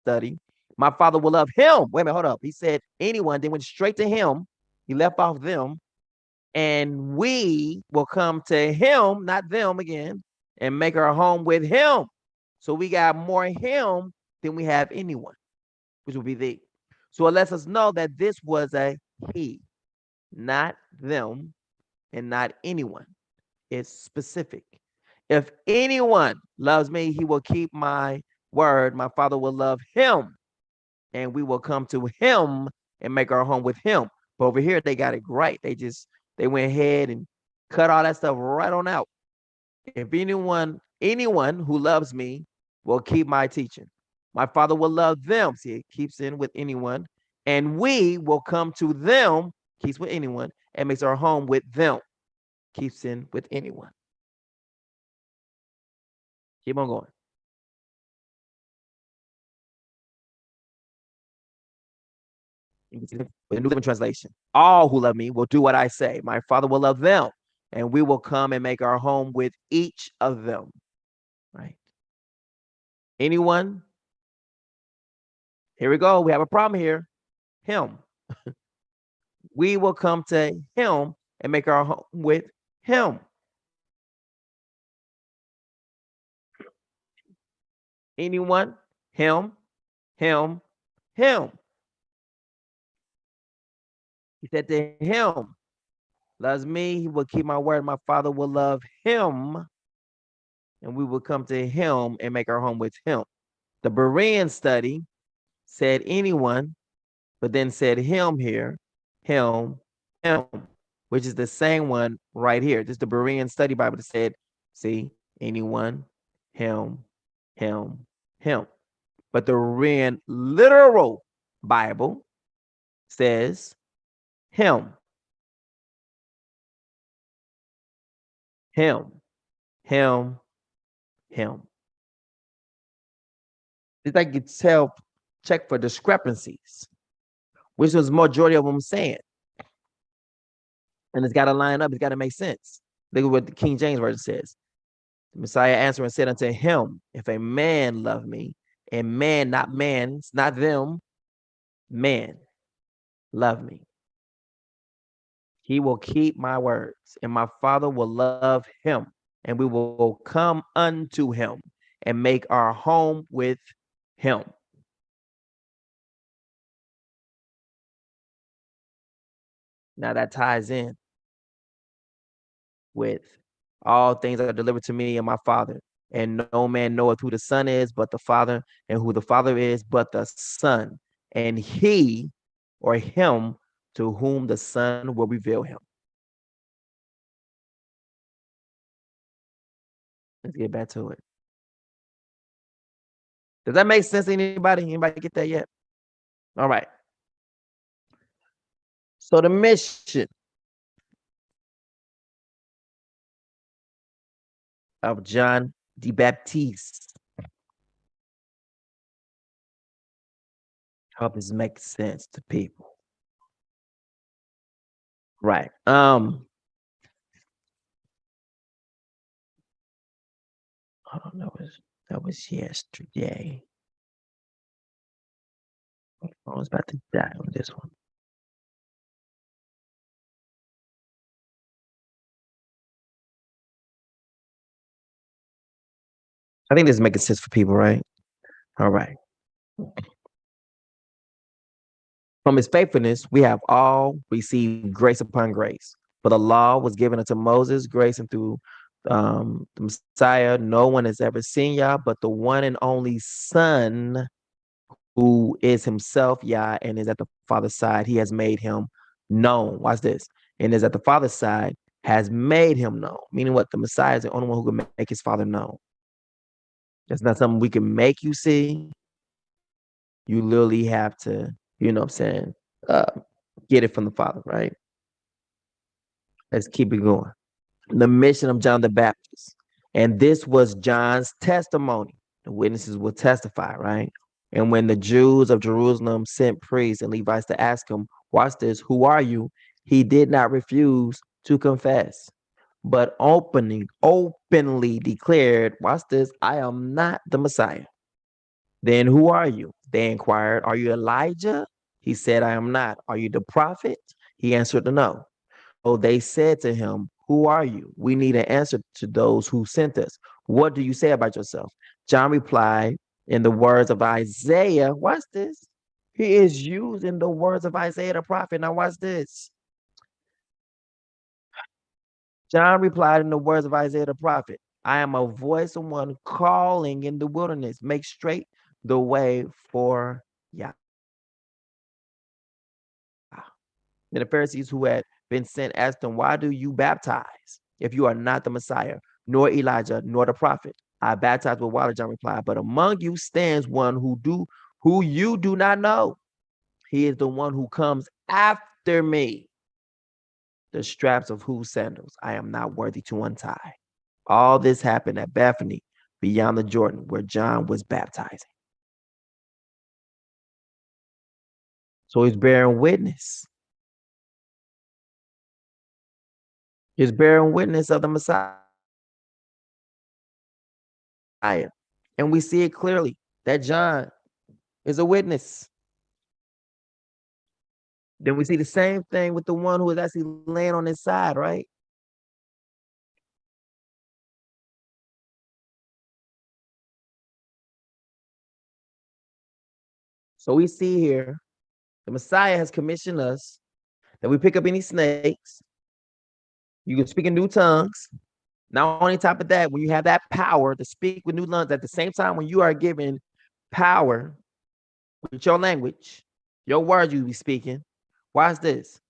S1: study. My Father will love him. Wait a minute, hold up. He said anyone, then went straight to him. He left off them. And we will come to him, not them again, and make our home with him. So we got more him than we have anyone, which will be thee. So it lets us know that this was a he, not them, and not anyone. It's specific. If anyone loves me, he will keep my word. My Father will love him, and we will come to him and make our home with him. But over here, they got it right. They went ahead and cut all that stuff right on out. If anyone who loves me will keep my teaching. My Father will love them. See, it keeps in with anyone. And we will come to them, keeps with anyone, and makes our home with them, keeps in with anyone. Keep on going. The New Living Translation. All who love me will do what I say. My Father will love them, and we will come and make our home with each of them. Right? Anyone? Here we go. We have a problem here. Him. We will come to him and make our home with him. Anyone? Him. Him. Him. He said to him, loves me, he will keep my word. My Father will love him, and we will come to him and make our home with him. The Berean study said anyone, but then said him here, him, which is the same one right here. This is the Berean study Bible that said, see, anyone, him. But the Berean literal Bible says him. Him. It's like you check for discrepancies, which was majority of them saying. And it's got to line up. It's got to make sense. Look at what the King James Version says. The Messiah answered and said unto him, if a man love me, and man, not man, it's not them, man, love me, he will keep my words, and my Father will love him, and we will come unto him and make our home with him. Now that ties in with all things are delivered to me and my Father, and no man knoweth who the Son is but the Father, and who the Father is but the Son, and he or him to whom the Son will reveal him. Let's get back to it. Does that make sense to anybody? Anybody get that yet? All right. So the mission of John the Baptist. Hope this makes sense to people. Right. Oh, that was yesterday. I was about to die on this one. I think this is making sense for people, right? All right. From his faithfulness, we have all received grace upon grace. For the law was given unto Moses, grace and through the Messiah. No one has ever seen Yah, but the one and only Son, who is himself Yah and is at the Father's side. He has made him known. Watch this. And is at the Father's side, has made him known. Meaning what? The Messiah is the only one who can make his Father known. That's not something we can make you see. You literally have to, you know what I'm saying, get it from the Father, right? Let's keep it going. The mission of John the Baptist. And this was John's testimony. The witnesses will testify, right? And when the Jews of Jerusalem sent priests and Levites to ask him, watch this, who are you? He did not refuse to confess, but openly declared, watch this, I am not the Messiah. Then who are you? They inquired, are you Elijah? He said, I am not. Are you the prophet? He answered, no. So they said to him, who are you? We need an answer to those who sent us. What do you say about yourself? John replied in the words of Isaiah. Watch this. He is using the words of Isaiah the prophet. Now watch this. John replied in the words of Isaiah the prophet, I am a voice of one calling in the wilderness, make straight the way for Yah. And the Pharisees who had been sent asked him, why do you baptize if you are not the Messiah, nor Elijah, nor the prophet? I baptize with water, John replied, but among you stands one who you do not know. He is the one who comes after me, the straps of whose sandals I am not worthy to untie. All this happened at Bethany, beyond the Jordan, where John was baptizing. So he's bearing witness. He's bearing witness of the Messiah. And we see it clearly that John is a witness. Then we see the same thing with the one who is actually laying on his side, right? So we see here, the Messiah has commissioned us that we pick up any snakes. You can speak in new tongues. Not only top of that, when you have that power to speak with new tongues, at the same time, when you are given power with your language, your words you be speaking, watch this.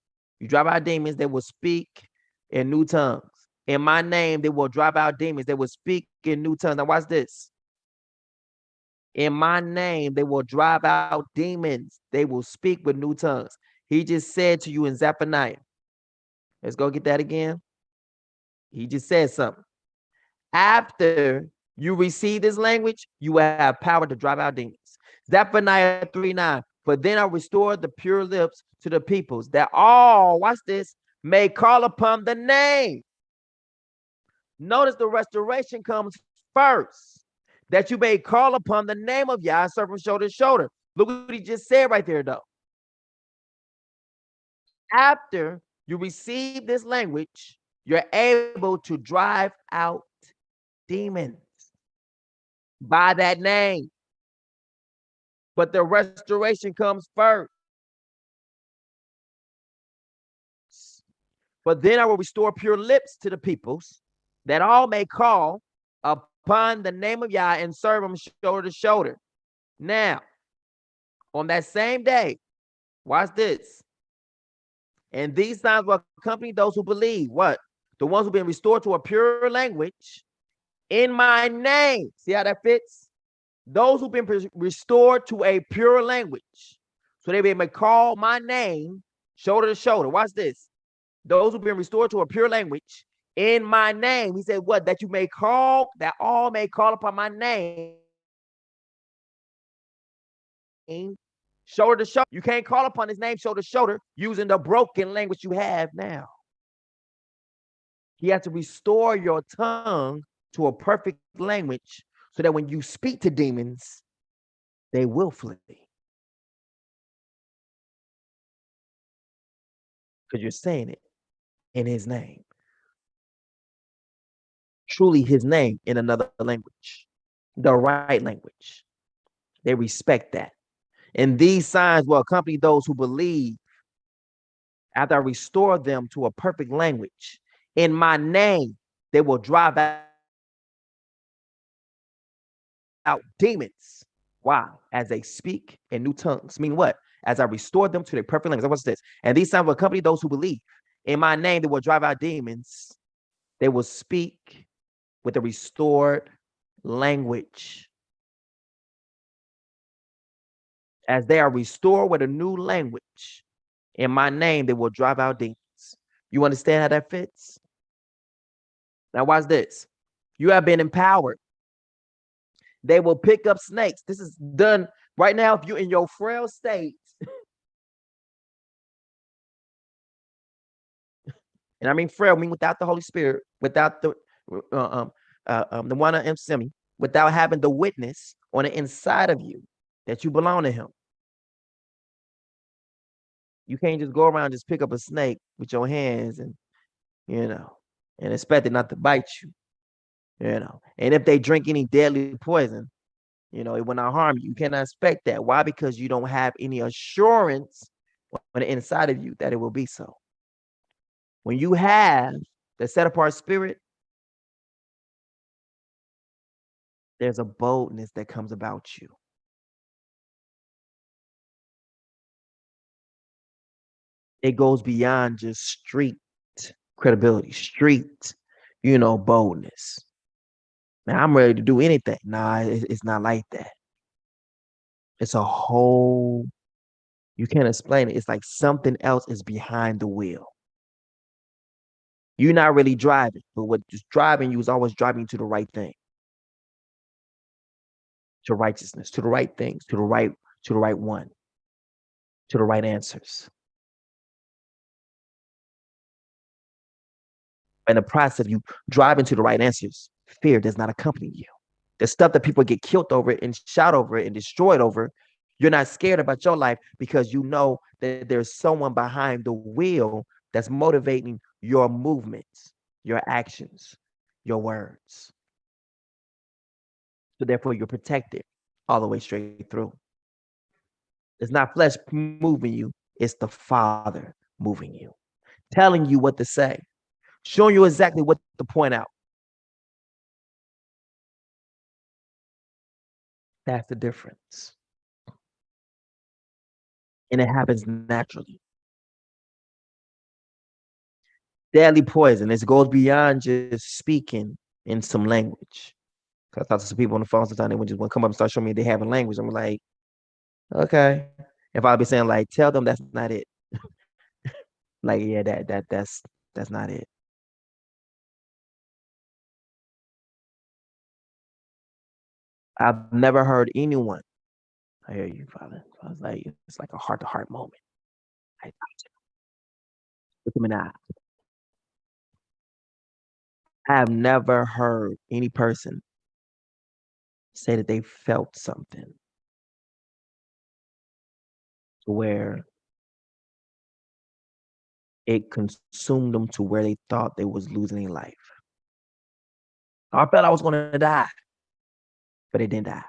S1: You drive out demons, they will speak in new tongues. In my name, they will drive out demons. They will speak in new tongues. Now watch this. In my name, they will drive out demons. They will speak with new tongues. He just said to you in Zephaniah. Let's go get that again. He just said something. After you receive this language, you will have power to drive out demons. Zephaniah 3:9. For then I restore the pure lips to the peoples, that all, watch this, may call upon the name. Notice the restoration comes first, that you may call upon the name of Yah, serve from shoulder to shoulder. Look what he just said right there, though. After you receive this language, you're able to drive out demons by that name. But the restoration comes first. But then I will restore pure lips to the peoples, that all may call upon the name of Yah and serve him shoulder to shoulder. Now, on that same day, watch this. And these signs will accompany those who believe. What? The ones who've been restored to a pure language in my name. See how that fits? Those who've been restored to a pure language, so they may call my name shoulder to shoulder. Watch this. Those who've been restored to a pure language in my name. He said, what? That you may call, that all may call upon my name shoulder to shoulder. You can't call upon his name shoulder to shoulder using the broken language you have now. He has to restore your tongue to a perfect language so that when you speak to demons, they will flee. Because you're saying it in his name. Truly his name in another language, the right language. They respect that. And these signs will accompany those who believe after I restore them to a perfect language. In my name, they will drive out demons. Why? As they speak in new tongues. Mean what? As I restore them to their perfect language. What's this? And these signs will accompany those who believe. In my name, they will drive out demons. They will speak with a restored language. As they are restored with a new language, in my name, they will drive out demons. You understand how that fits? Now, watch this. You have been empowered. They will pick up snakes. This is done right now. If you're in your frail state, and I mean frail, I mean without the Holy Spirit, without the one of semi, without having the witness on the inside of you that you belong to him. You can't just go around and just pick up a snake with your hands and, and expect it not to bite you, And if they drink any deadly poison, it will not harm you. You cannot expect that. Why? Because you don't have any assurance on the inside of you that it will be so. When you have the set apart spirit, there's a boldness that comes about you. It goes beyond just street credibility, street, boldness. Now I'm ready to do anything. Nah, it's not like that. It's a whole, you can't explain it. It's like something else is behind the wheel. You're not really driving, but what's driving you is always driving you to the right thing, to righteousness, to the right things, to the right one, to the right answers. In the process of you driving to the right answers, fear does not accompany you. The stuff that people get killed over and shot over and destroyed over, you're not scared about your life because you know that there's someone behind the wheel that's motivating your movements, your actions, your words. So therefore, you're protected all the way straight through. It's not flesh moving you. It's the Father moving you, telling you what to say, showing you exactly what to point out. That's the difference. And it happens naturally. Deadly poison. It goes beyond just speaking in some language. I talk to some people on the phone sometimes, they would just want to come up and start showing me they have a language. I'm like, okay. If I'll be saying like, tell them that's not it. Like, yeah, that's not it. I've never heard anyone I hear you, Father. I was like, it's like a heart-to-heart moment. I look him in the eye. I have never heard any person say that they felt something to where it consumed them to where they thought they was losing their life. I felt I was going to die, but it didn't die.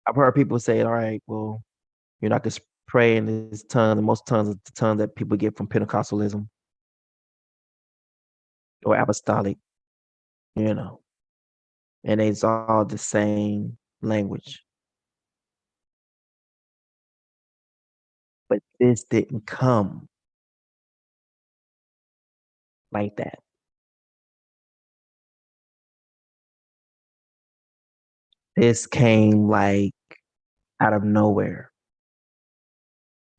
S1: I've heard people say, all right, well, you're not going to pray in this tongue. And most tongues are the tongues that people get from Pentecostalism or apostolic, you know, and it's all the same language. But this didn't come like that. This came like out of nowhere.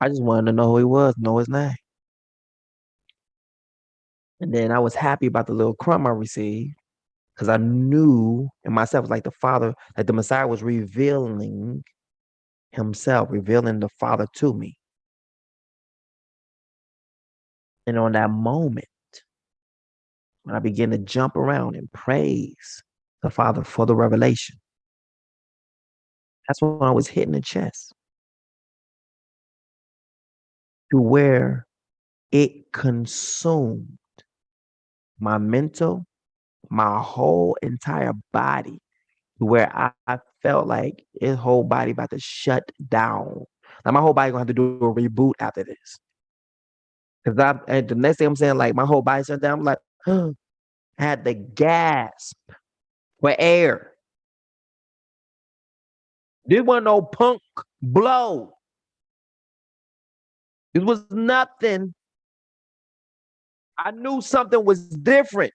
S1: I just wanted to know who he was, know his name. And then I was happy about the little crumb I received because I knew in myself, like the Father, that the Messiah was revealing himself, revealing the Father to me. And on that moment, when I began to jump around and praise the Father for the revelation, that's when I was hitting the chest to where it consumed my mental, my whole entire body, to where I felt like his whole body about to shut down. Like my whole body gonna have to do a reboot after this. Cause and the next thing I'm saying, like my whole body shut down. I'm like, I had to gasp for air. This wasn't no punk blow. It was nothing. I knew something was different.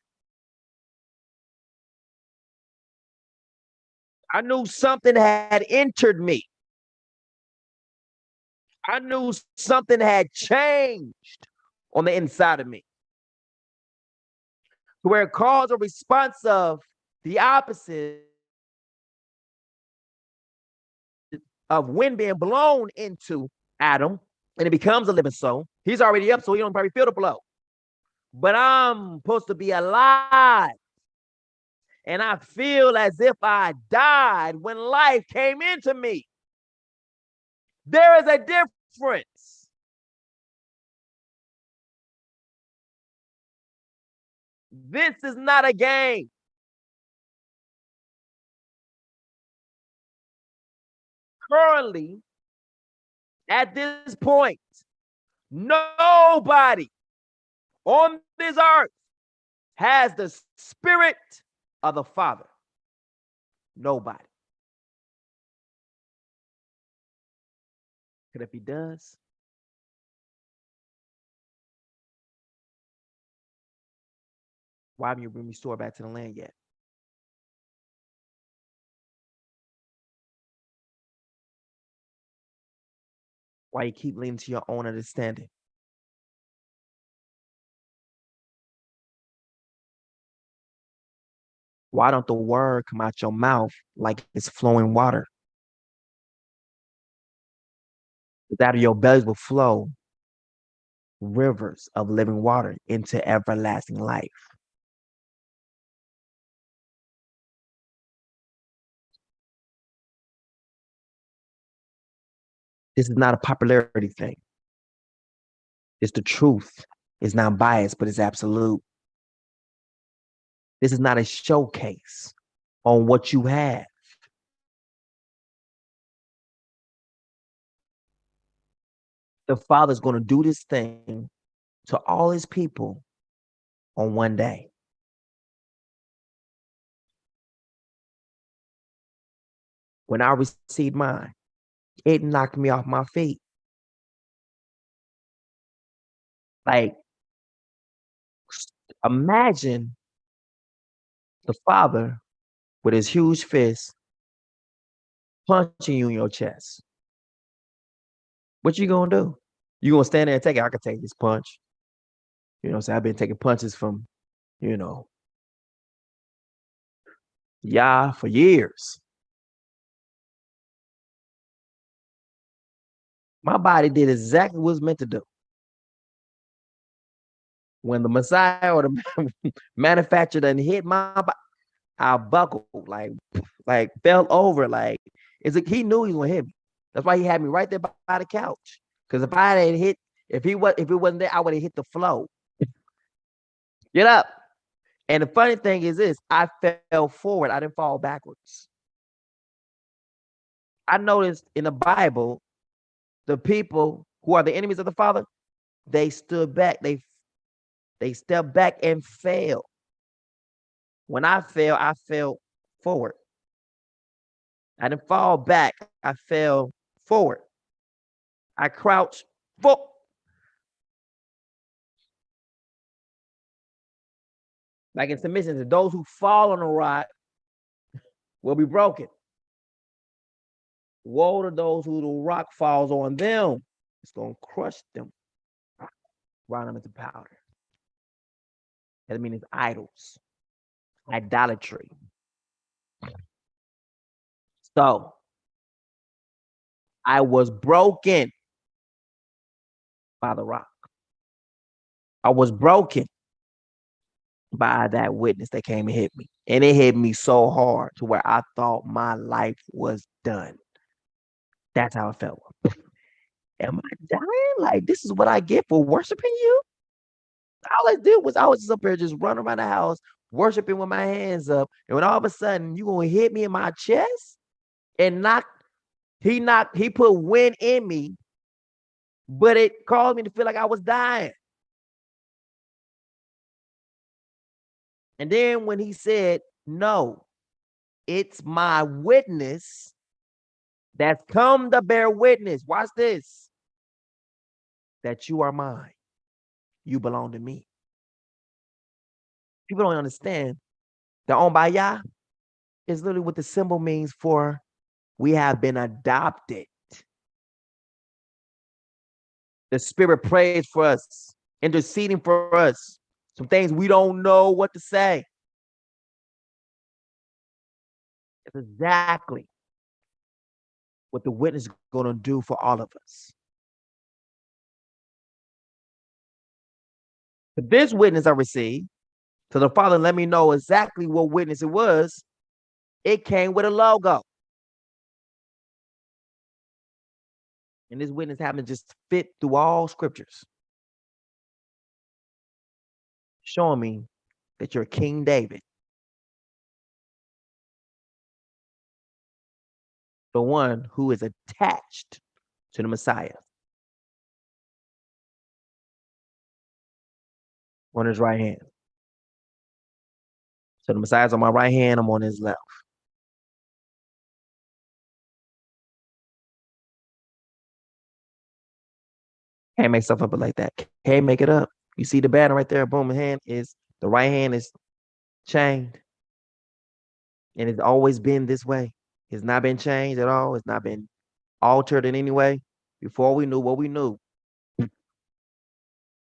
S1: I knew something had entered me. I knew something had changed on the inside of me. To where it caused a response of the opposite of wind being blown into Adam, and it becomes a living soul. He's already up, so he don't probably feel the blow. But I'm supposed to be alive. And I feel as if I died when life came into me. There is a difference. This is not a game. Currently, at this point, nobody on this earth has the spirit of the Father. Nobody. But if he does, why haven't you been restored back to the land yet? Why you keep leaning to your own understanding? Why don't the word come out your mouth like it's flowing water? Out of your bellies will flow rivers of living water into everlasting life. This is not a popularity thing. It's the truth. It's not biased, but it's absolute. This is not a showcase on what you have. The Father's going to do this thing to all his people on one day. When I received mine, it knocked me off my feet. Like, imagine the Father with his huge fist punching you in your chest. What you gonna do? You gonna stand there and take it? I can take this punch. You know what I'm saying? I've been taking punches from, you know, Yeah, for years. My body did exactly what it was meant to do. When the Messiah or the manufacturer done hit my body, I buckled, like fell over, like he knew he was gonna hit me. That's why he had me right there by the couch. Because if I had hit, if it wasn't there, I would have hit the floor. Get up. And the funny thing is this: I fell forward. I didn't fall backwards. I noticed in the Bible, the people who are the enemies of the Father, they stood back. They stepped back and fell. When I fell forward. I didn't fall back. I fell forward. I crouched forward. Like in submission to those who fall on the rock will be broken. Woe to those who the rock falls on them. It's going to crush them, grind them into powder. That means it's idols, idolatry. So I was broken by the rock. I was broken by that witness that came and hit me. And it hit me so hard to where I thought my life was done. That's how it felt. Am I dying? Like, this is what I get for worshiping you? All I did was I was just up there just running around the house, worshiping with my hands up. And when all of a sudden you gonna hit me in my chest and he put wind in me, but it caused me to feel like I was dying. And then when he said, no, it's my witness that's come to bear witness. Watch this. That you are mine. You belong to me. People don't understand that on by Yah is literally what the symbol means for we have been adopted. The Spirit prays for us, interceding for us. Some things we don't know what to say. It's exactly what the witness is going to do for all of us. But this witness I received, so the Father let me know exactly what witness it was. It came with a logo. And this witness happened to just fit through all scriptures, showing me that you're King David, the one who is attached to the Messiah on his right hand. So the Messiah's on my right hand, I'm on his left. Can't make stuff up like that. Can't make it up. You see the banner right there, boom, the right hand is chained. And it's always been this way. It's not been changed at all. It's not been altered in any way. Before we knew what we knew, this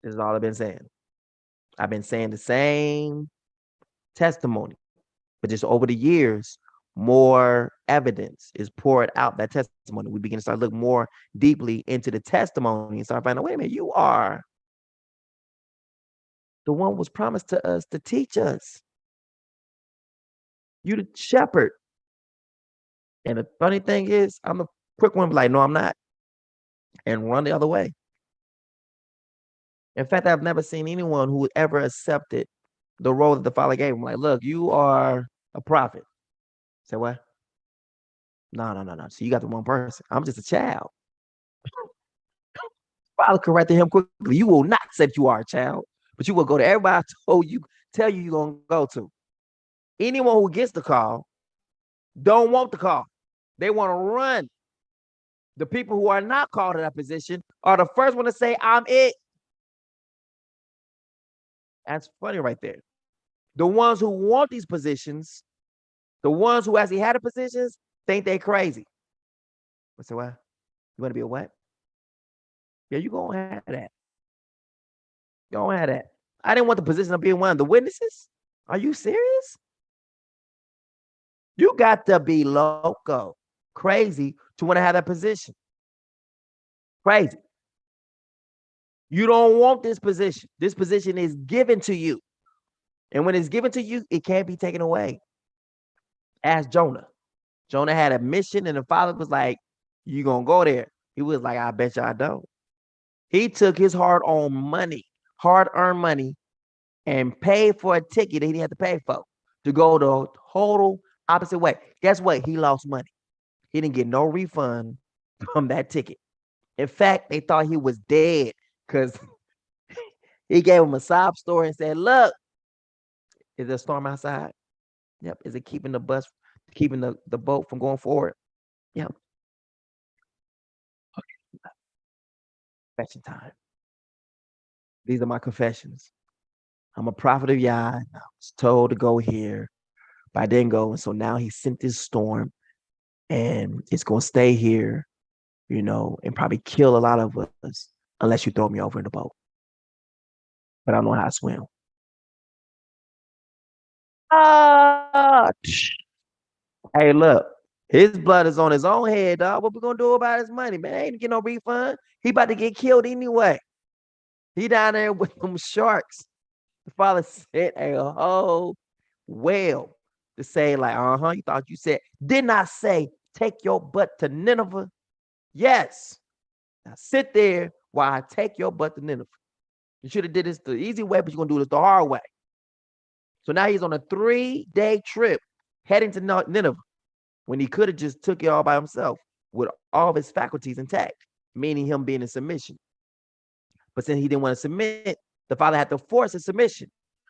S1: is all I've been saying. I've been saying the same testimony, but just over the years, more evidence is poured out that testimony. We begin to start looking more deeply into the testimony and start finding out, wait a minute, you are the one was promised to us to teach us. You the shepherd. And the funny thing is, I'm a quick one, like, no, I'm not. And run the other way. In fact, I've never seen anyone who ever accepted the role that the Father gave him. Like, look, you are a prophet. Say what? No. So you got the wrong person. I'm just a child. Father corrected him quickly. You will not say that you are a child, but you will go to everybody I tell you you're gonna go to. Anyone who gets the call don't want the call. They want to run. The people who are not called to that position are the first one to say, I'm it. That's funny right there. The ones who want these positions, the ones who actually had the positions, think they crazy. I said, what? You want to be a what? Yeah, you gonna have that. You gonna have that. I didn't want the position of being one of the witnesses. Are you serious? You got to be loco, crazy to want to have that position. Crazy. You don't want this position. This position is given to you. And when it's given to you, it can't be taken away. Ask Jonah. Jonah had a mission, and the father was like, you gonna go there. He was like, I bet you I don't. He took his hard-earned money, and paid for a ticket that he didn't have to pay for to go the total opposite way. Guess what? He lost money. He didn't get no refund from that ticket. In fact, they thought he was dead because he gave him a sob story and said, look, is there a storm outside? Yep. Is it keeping the boat from going forward? Yep. Okay. Confession time. These are my confessions. I'm a prophet of Yah. I was told to go here, but I didn't go. And so now he sent this storm and it's going to stay here, and probably kill a lot of us unless you throw me over in the boat. But I don't know how to swim. Hey, look, his blood is on his own head, dog. What we going to do about his money, man? Ain't get no refund. He about to get killed anyway. He down there with them sharks. The father sent a whole whale to say, like, you thought you said, didn't I say, take your butt to Nineveh? Yes. Now sit there while I take your butt to Nineveh. You should have did this the easy way, but you're going to do this the hard way. So now he's on a 3-day trip heading to Nineveh when he could have just took it all by himself with all of his faculties intact, meaning him being in submission. But since he didn't want to submit, the father had to force his submission.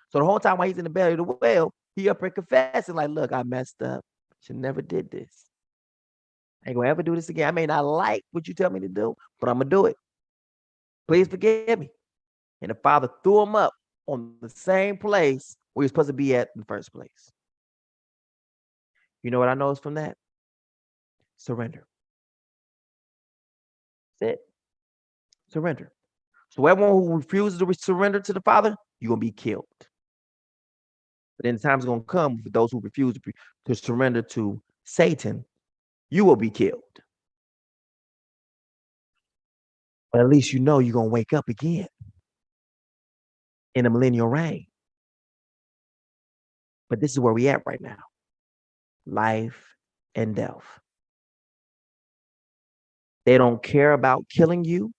S1: So the whole time while he's in the belly of the whale, he up here confessing like, look, I messed up. Should never did this. I ain't gonna ever do this again. I may not like what you tell me to do, but I'm gonna do it. Please forgive me. And the father threw him up on the same place where he was supposed to be at in the first place. You know what I noticed from that? Surrender. That's it. Surrender. So everyone who refuses to surrender to the Father, you're going to be killed. But then the time's going to come for those who refuse to surrender to Satan, you will be killed. But at least you know you're going to wake up again in the millennial reign. But this is where we at right now. Life and death. They don't care about killing you.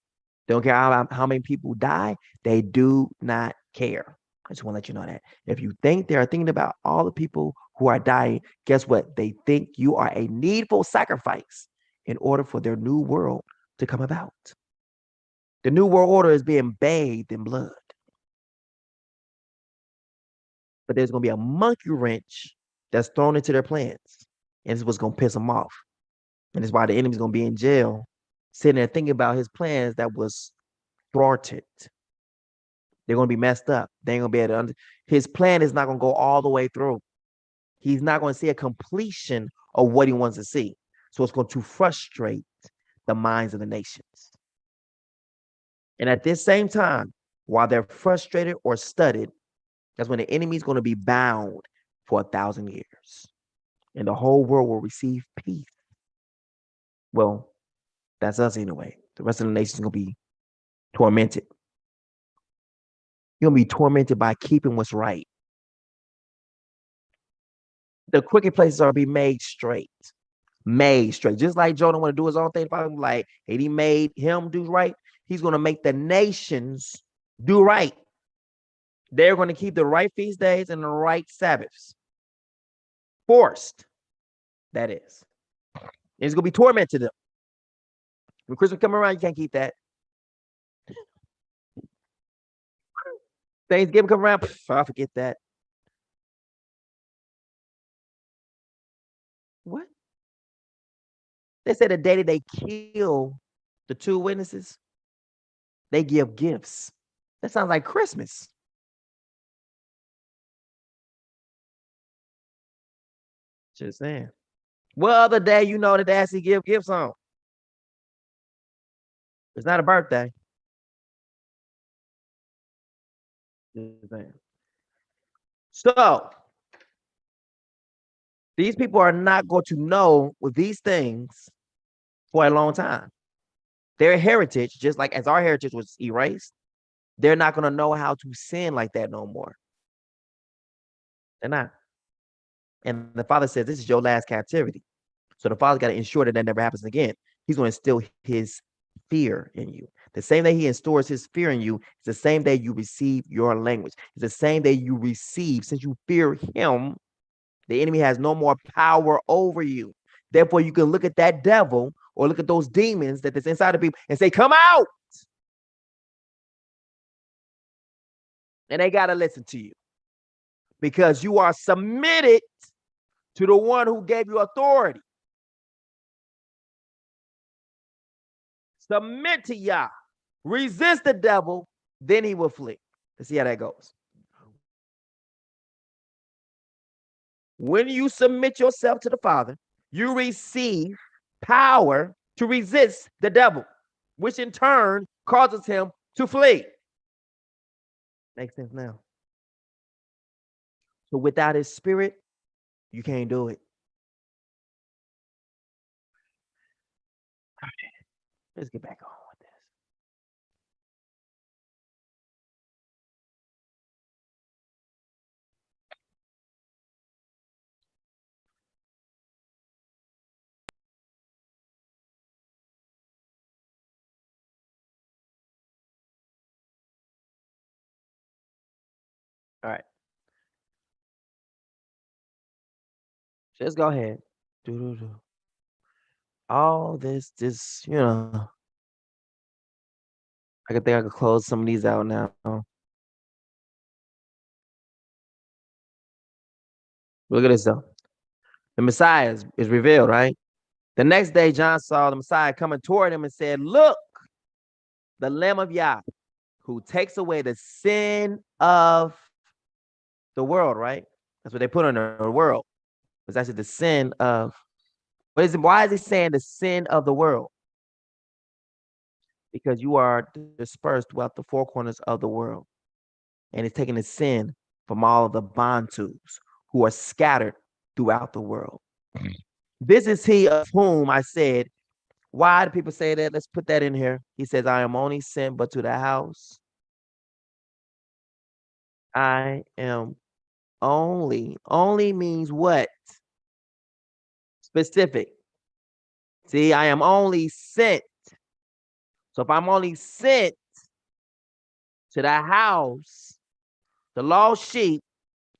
S1: They don't care how many people die. They do not care. I just want to let you know that. If you think they are thinking about all the people who are dying, guess what? They think you are a needful sacrifice in order for their new world to come about. The new world order is being bathed in blood. But there's going to be a monkey wrench that's thrown into their plans. And this is what's going to piss them off. And it's why the enemy's going to be in jail, sitting there thinking about his plans that was thwarted. They're going to be messed up. They ain't going to be able to his plan is not going to go all the way through. He's not going to see a completion of what he wants to see. So it's going to frustrate the minds of the nations. And at this same time, while they're frustrated or studied, that's when the enemy is going to be bound for 1,000 years. And the whole world will receive peace. Well, that's us anyway. The rest of the nation is going to be tormented. You're going to be tormented by keeping what's right. The crooked places are be made straight. Made straight. Just like Jonah want to do his own thing. Like, and he made him do right. He's going to make the nations do right. They're going to keep the right feast days and the right Sabbaths. Forced. That is. And it's going to be tormented them. When Christmas come around, you can't keep that. Thanksgiving come around, I forget that. What? They said the day that they kill the 2 witnesses, they give gifts. That sounds like Christmas. Just saying. What other day you know that they actually give gifts on? It's not a birthday. Just saying. So These people are not going to know with these things for a long time. Their heritage, just like as our heritage was erased, they're not going to know how to sin like that no more. They're not. And the Father says, this is your last captivity. So the Father's got to ensure that that never happens again. He's going to instill his fear in you. The same day he instills his fear in you, it's the same day you receive your language. It's the same day you receive. Since you fear him, the enemy has no more power over you. Therefore, you can look at that devil or look at those demons that's inside of people and say, come out. And they got to listen to you because you are submitted to the one who gave you authority. Submit to Yah. Resist the devil, then he will flee. Let's see how that goes. When you submit yourself to the Father, you receive power to resist the devil, which in turn causes him to flee. Makes sense now. So without his spirit, you can't do it. All right, let's get back on with this. All right. Just go ahead. Do. All this, I think I could close some of these out now. Look at this though. The Messiah is revealed, right? The next day, John saw the Messiah coming toward him and said, look, the Lamb of Yah, who takes away the sin of the world, right? That's what they put on the world. It's actually the sin of, what is it? Why is he saying the sin of the world? Because you are dispersed throughout the four corners of the world. And it's taking the sin from all of the Bantus who are scattered throughout the world. This is he of whom I said, why do people say that? Let's put that in here. He says, I am only sent but to the house. I am only means what? Specific. See, I am only sent. So if I'm only sent to the house, the lost sheep,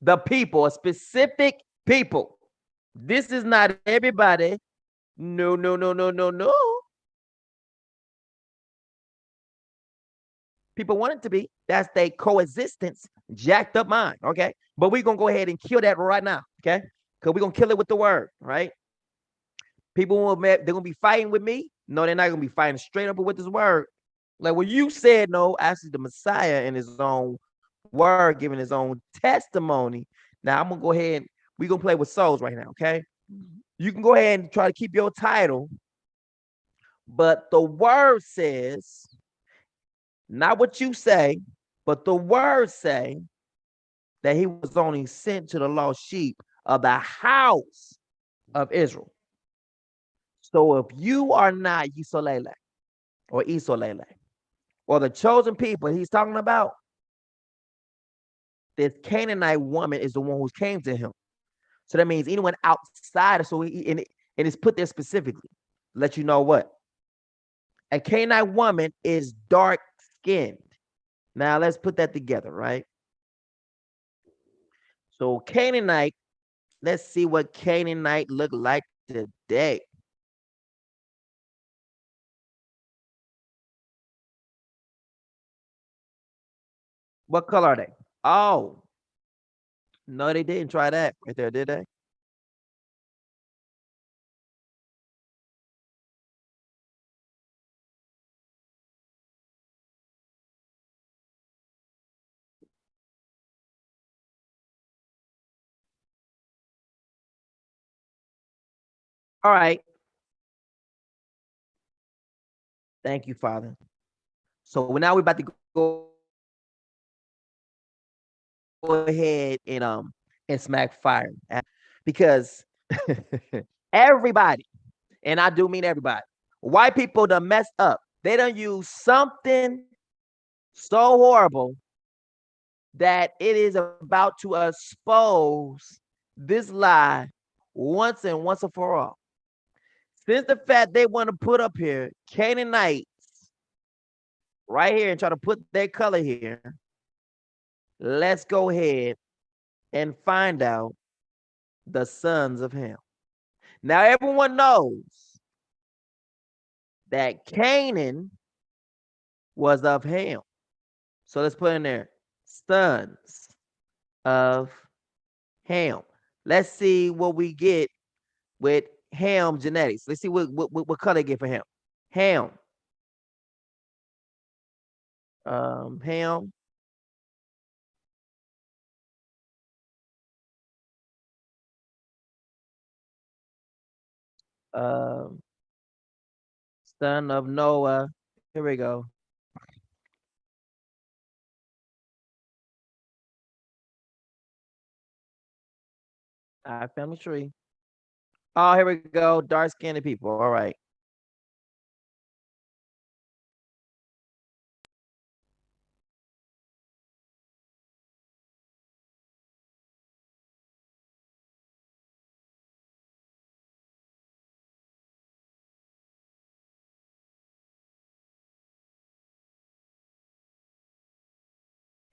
S1: the people, a specific people. This is not everybody. No. People want it to be. That's their coexistence, jacked up mind. Okay. But we're going to go ahead and kill that right now. Okay. Because we're going to kill it with the word. Right. People they're going to be fighting with me. No, they're not going to be fighting straight up with this word. Like what you said, no, actually the Messiah in his own word, giving his own testimony. Now I'm going to go ahead and we're going to play with souls right now. Okay. You can go ahead and try to keep your title. But the word says, not what you say, but the word say that he was only sent to the lost sheep of the house of Israel. So if you are not Yisolele or Isolele or the chosen people he's talking about, this Canaanite woman is the one who came to him. So that means anyone outside. So and it's put there specifically. Let you know what? A Canaanite woman is dark skinned. Now let's put that together, right? So Canaanite, let's see what Canaanite look like today. What color are they? Oh, no, they didn't try that right there, did they? All right. Thank you, Father. So now we're about to go ahead and smack fire because Everybody, and I do mean everybody. White people done messed up. They done use something so horrible that it is about to expose this lie once and for all. Since the fact they want to put up here Canaanites right here and try to put their color here, let's go ahead and find out the sons of Ham. Now everyone knows that Canaan was of Ham. So let's put in there sons of Ham. Let's see what we get with Ham genetics. Let's see what color they get for Ham. Ham. Ham. Um, son of Noah. Here we go. Family tree. Oh, here we go. Dark skinned people. All right.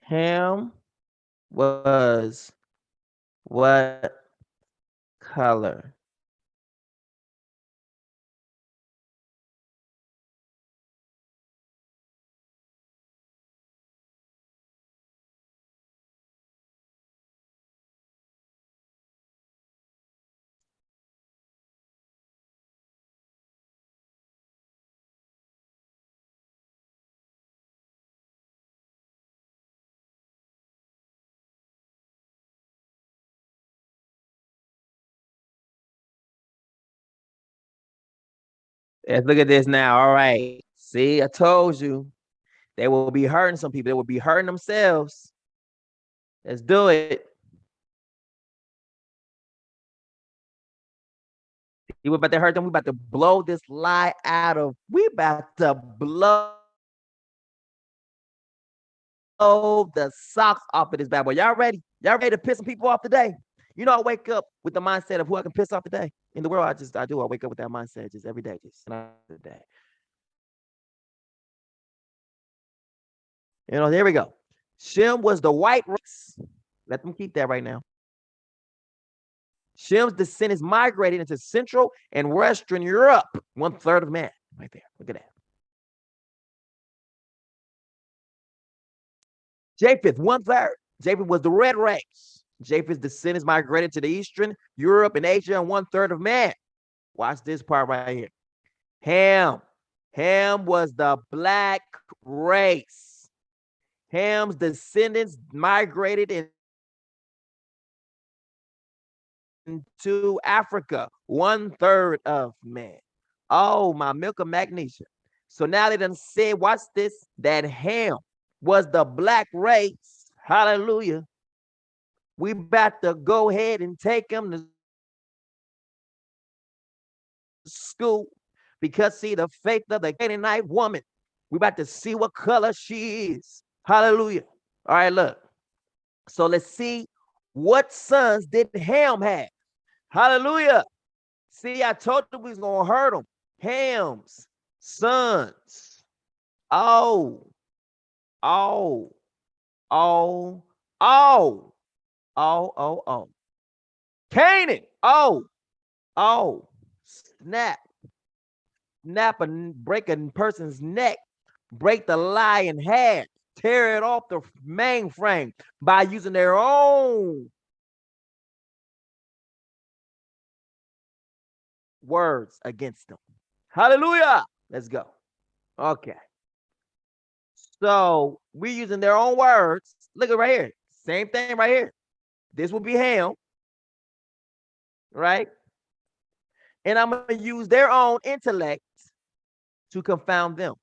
S1: Ham was what color? Let's look at this now. All right. See, I told you they will be hurting some people. They will be hurting themselves. Let's do it. You about to hurt them. We about to blow this lie out of. We about to blow the socks off of this bad boy. Y'all ready? Y'all ready to piss some people off today? You know, I wake up with the mindset of who I can piss off today. In the world, I do. I wake up with that mindset just every day, just another day. You know, there we go. Shem was the white race. Let them keep that right now. Shem's descendants migrated into Central and Western Europe. 1/3 of man, right there. Look at that. Japheth, 1/3. Japheth was the red race. Japheth's descendants migrated to the Eastern Europe and Asia, and 1/3 of man. Watch this part right here. Ham. Ham was the black race. Ham's descendants migrated into Africa, 1/3 of man. Oh, my milk of magnesia. So now they done said, watch this, that Ham was the black race. Hallelujah. We about to go ahead and take them to school because see the faith of the Canaanite woman. We about to see what color she is. Hallelujah. All right, look. So let's see what sons did Ham have. Hallelujah. See, I told you we was gonna hurt them. Ham's sons. Oh, oh, oh, oh, oh. Canaan. Oh, snap and break a person's neck, break the lie in half, tear it off the mainframe by using their own words against them. Hallelujah. Let's go. Okay. So we're using their own words. Look at right here. Same thing right here. This will be Ham, right? And I'm going to use their own intellect to confound them.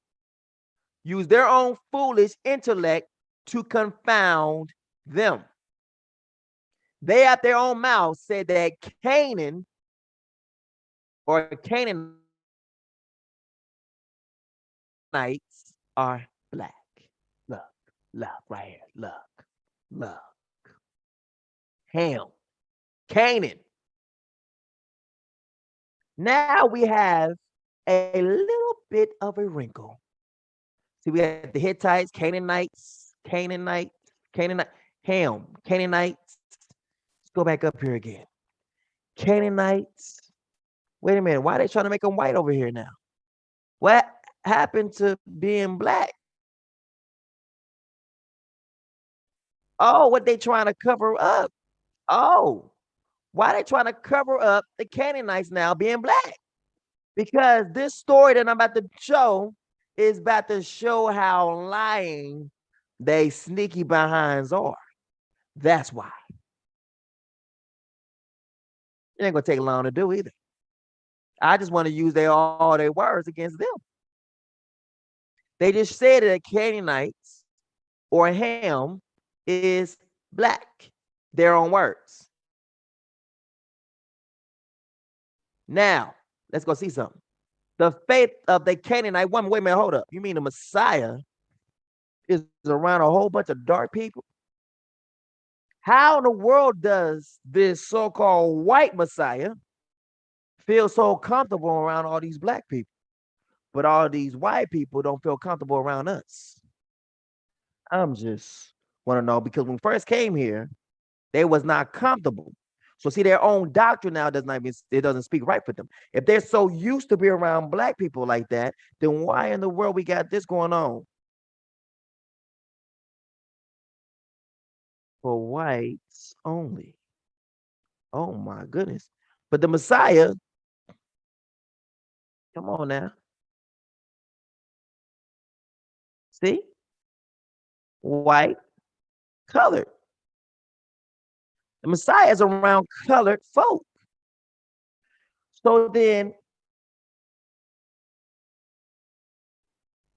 S1: Use their own foolish intellect to confound them. They at their own mouth said that Canaan or Canaanites are black. Look, look right here. Look. Ham, Canaan. Now we have a little bit of a wrinkle. See, we have the Hittites, Canaanites, Ham, Canaanites. Let's go back up here again. Canaanites. Wait a minute. Why are they trying to make them white over here now? What happened to being black? Oh, what they trying to cover up? Oh, why they trying to cover up the Canaanites now being black? Because this story that I'm about to show is about to show how lying they sneaky behinds are. That's why. It ain't gonna take long to do either. I just want to use all their words against them. They just said that Canaanites or Ham is black. Their own words. Now, let's go see something. The faith of the Canaanite woman. Wait a minute, hold up. You mean the Messiah is around a whole bunch of dark people? How in the world does this so-called white Messiah feel so comfortable around all these black people, but all these white people don't feel comfortable around us? I'm just want to know, because when we first came here, they was not comfortable. So see, their own doctrine now doesn't speak right for them. If they're so used to be around black people like that, then why in the world we got this going on for whites only? Oh my goodness. But the Messiah, come on now. See? White, colored. The Messiah is around colored folk. So then,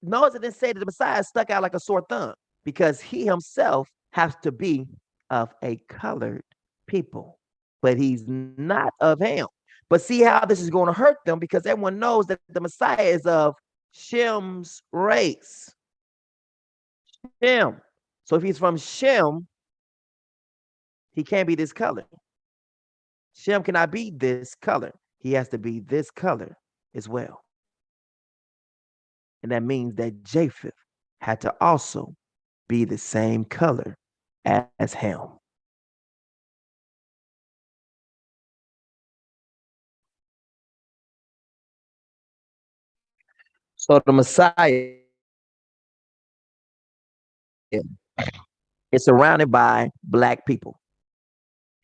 S1: notice it didn't say that the Messiah stuck out like a sore thumb, because he himself has to be of a colored people, but he's not of him. But see how this is going to hurt them, because everyone knows that the Messiah is of Shem's race. Shem. So if he's from Shem, he can't be this color. Shem cannot be this color. He has to be this color as well. And that means that Japheth had to also be the same color as him. So the Messiah is surrounded by black people.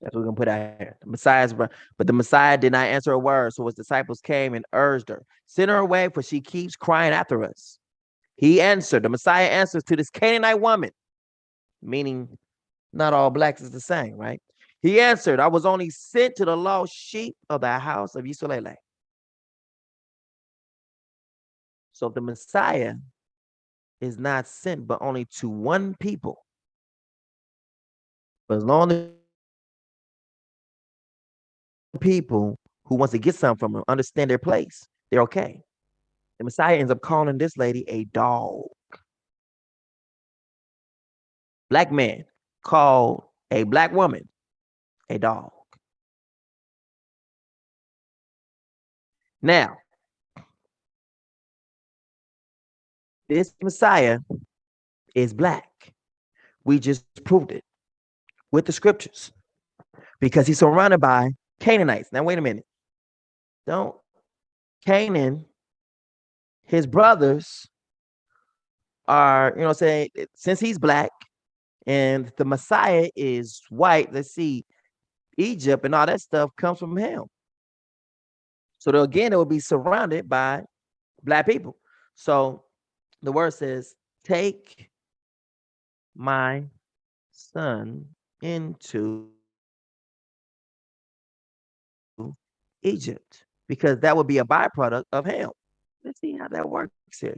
S1: That's what we're gonna put out here. The Messiah's, but the Messiah did not answer a word. So his disciples came and urged her, send her away, for she keeps crying after us. He answered, the Messiah answers to this Canaanite woman, meaning not all blacks is the same, right? He answered, I was only sent to the lost sheep of the house of Israel. So the Messiah is not sent but only to one people. But as long as people who wants to get something from him understand their place, they're okay. The Messiah ends up calling this lady a dog. Black man called a black woman a dog. Now, this Messiah is black. We just proved it with the scriptures, because he's surrounded by Canaanites. Now, wait a minute. Don't Canaan, his brothers are, saying, since he's black and the Messiah is white, let's see, Egypt and all that stuff comes from him. So again, it will be surrounded by black people. So the word says, take my son into Egypt, because that would be a byproduct of him. Let's see how that works here.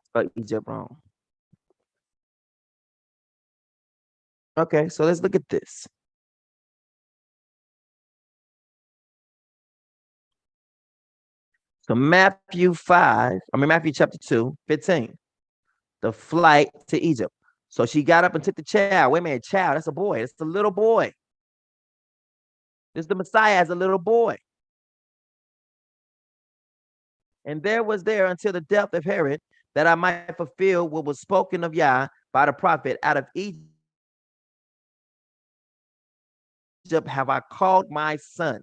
S1: Spell Egypt wrong. Okay, so let's look at this. So Matthew chapter 2, 15, the flight to Egypt. So she got up and took the child. Wait a minute, child, that's a boy. That's a little boy. This is the Messiah as a little boy. And there was there until the death of Herod, that I might fulfill what was spoken of Yah by the prophet, out of Egypt have I called my son.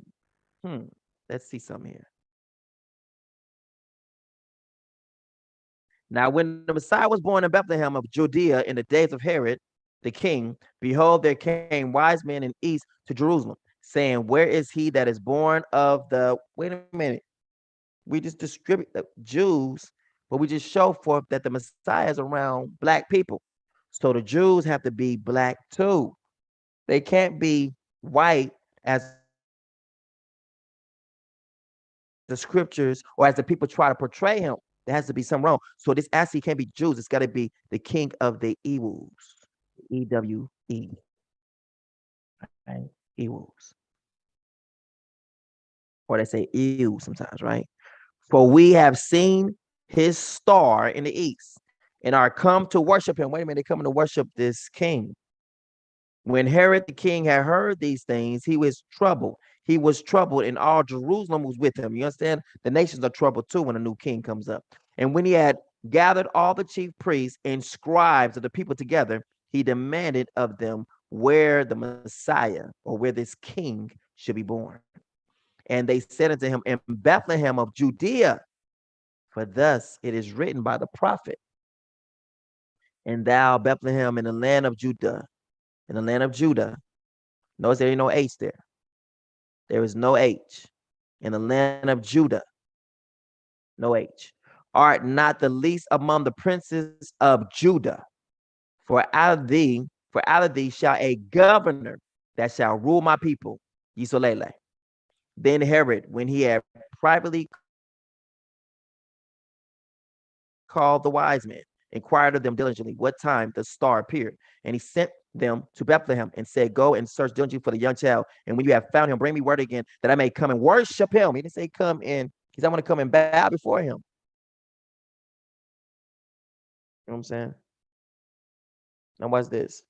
S1: Let's see something here. Now, when the Messiah was born in Bethlehem of Judea in the days of Herod the king, behold, there came wise men in east to Jerusalem, saying, where is he that is born of the, wait a minute, we just distribute the Jews, but we just show forth that the Messiah is around black people. So the Jews have to be black too. They can't be white as the scriptures or as the people try to portray him. There has to be something wrong. So this actually can't be Jews. It's got to be the king of the Ewus. E-W-E. Right? Ewus. Or they say ew sometimes, right? For we have seen his star in the east and are come to worship him. Wait a minute, they're coming to worship this king. When Herod the king had heard these things, he was troubled. He was troubled, and all Jerusalem was with him. You understand? The nations are troubled too when a new king comes up. And when he had gathered all the chief priests and scribes of the people together, he demanded of them where the Messiah or where this king should be born. And they said unto him, in Bethlehem of Judea, for thus it is written by the prophet, and thou, Bethlehem, in the land of Judah, notice there ain't no H there. There is no H. In the land of Judah, no H. Art not the least among the princes of Judah, for out of thee shall a governor that shall rule my people, Yisolele. Then Herod, when he had privately called the wise men, inquired of them diligently what time the star appeared. And he sent them to Bethlehem and said, go and search diligently for the young child. And when you have found him, bring me word again that I may come and worship him. He didn't say come in, because I want to come and bow before him. You know what I'm saying? Now watch this.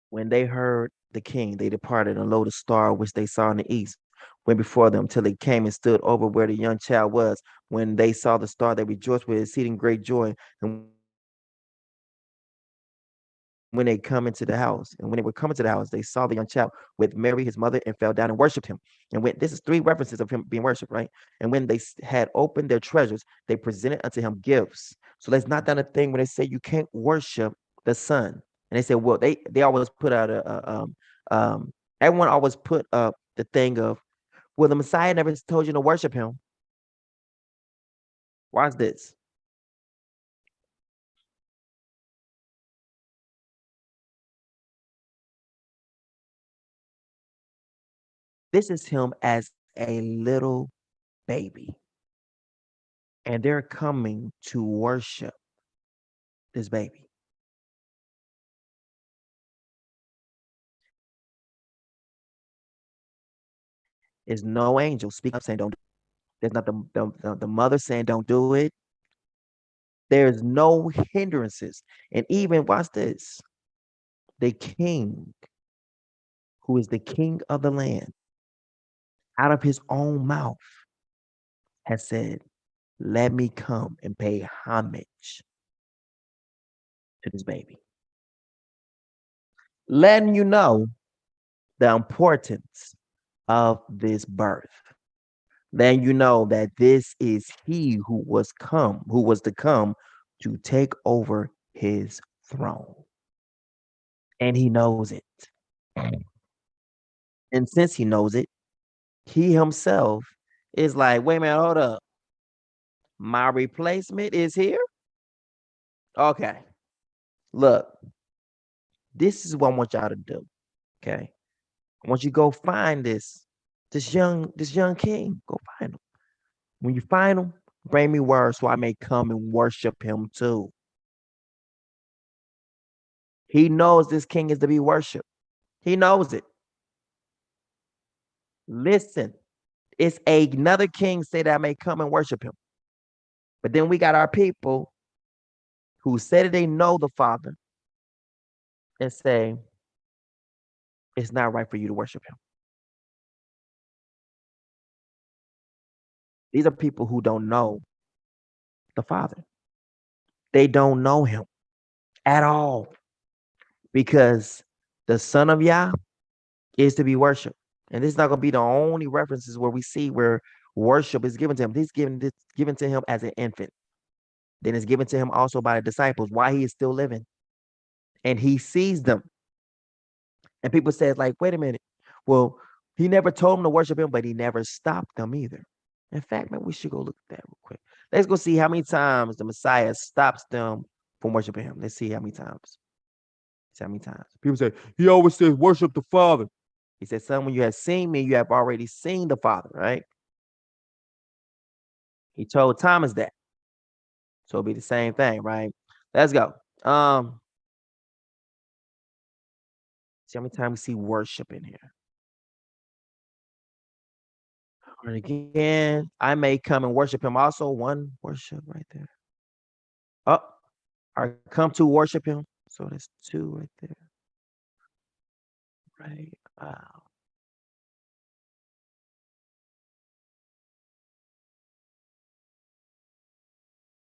S1: When they heard the king, they departed and lo, the star which they saw in the east went before them till it came and stood over where the young child was. When they saw the star, they rejoiced with exceeding great joy. And when they come into the house, and when they were coming to the house, they saw the young child with Mary, his mother, and fell down and worshipped him. And when this is three references of him being worshipped, right? And when they had opened their treasures, they presented unto him gifts. So that's not done a thing when they say you can't worship the son. And they said, well, they always put out everyone always put up the thing of, well, the Messiah never told you to worship him. Watch this. This is him as a little baby. And they're coming to worship this baby. There's no angel speaking up saying don't do it. There's not the mother saying don't do it. There's no hindrances. And even, watch this, the king, who is the king of the land, out of his own mouth has said, let me come and pay homage to this baby. Letting you know the importance of this birth. Then you know that this is he who was to come to take over his throne. And he knows it. And since he knows it, he himself is like, wait a minute, hold up. My replacement is here? Okay. Look, this is what I want y'all to do. Okay. I want you to go find this young king. Go find him. When you find him, bring me word so I may come and worship him too. He knows this king is to be worshiped. He knows it. Listen, it's another king say that I may come and worship him. But then we got our people who say that they know the Father and say it's not right for you to worship him. These are people who don't know the Father. They don't know him at all because the Son of Yah is to be worshiped. And this is not going to be the only references where we see where worship is given to him. This given to him as an infant. Then it's given to him also by the disciples while he is still living. And he sees them. And people say, like, wait a minute. Well, he never told them to worship him, but he never stopped them either. In fact, man, we should go look at that real quick. Let's go see how many times the Messiah stops them from worshiping him. Let's see how many times. See how many times. People say, he always says, worship the Father. He said, son, when you have seen me, you have already seen the Father, right? He told Thomas that. So it'll be the same thing, right? Let's go. See how many times we see worship in here. And again, I may come and worship him. Also, one worship right there. Oh, I come to worship him. So there's two right there. Right. Wow.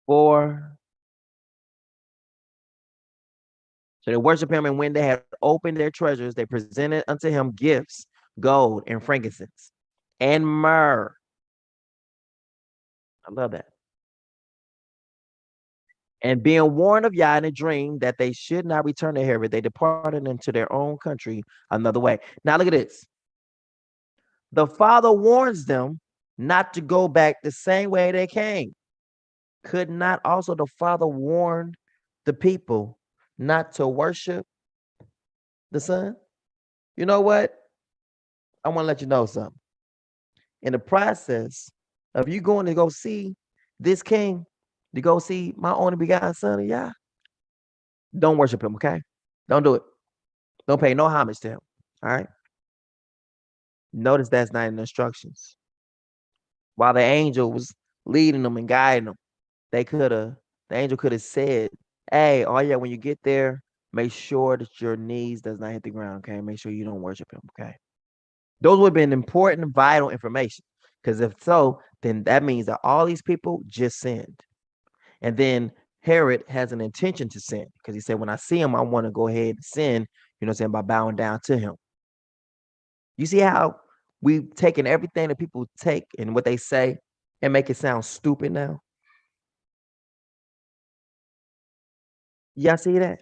S1: Four. So they worship him, and when they had opened their treasures, they presented unto him gifts, gold and frankincense and myrrh. I love that. And being warned of Yah in a dream that they should not return to Herod, they departed into their own country another way. Now look at this. The Father warns them not to go back the same way they came. Could not also the Father warn the people not to worship the Son? You know what? I want to let you know something. In the process of you going to go see this king, to go see my only begotten son of Yah, don't worship him, okay? Don't do it. Don't pay no homage to him. All right. Notice that's not in the instructions. While the angel was leading them and guiding them, the angel could have said, hey, oh yeah, when you get there, make sure that your knees does not hit the ground, okay? Make sure you don't worship him, okay? Those would have been important, vital information. Because if so, then that means that all these people just sinned. And then Herod has an intention to sin because he said, when I see him, I want to go ahead and sin, you know what I'm saying, by bowing down to him. You see how we've taken everything that people take and what they say and make it sound stupid now? Y'all see that?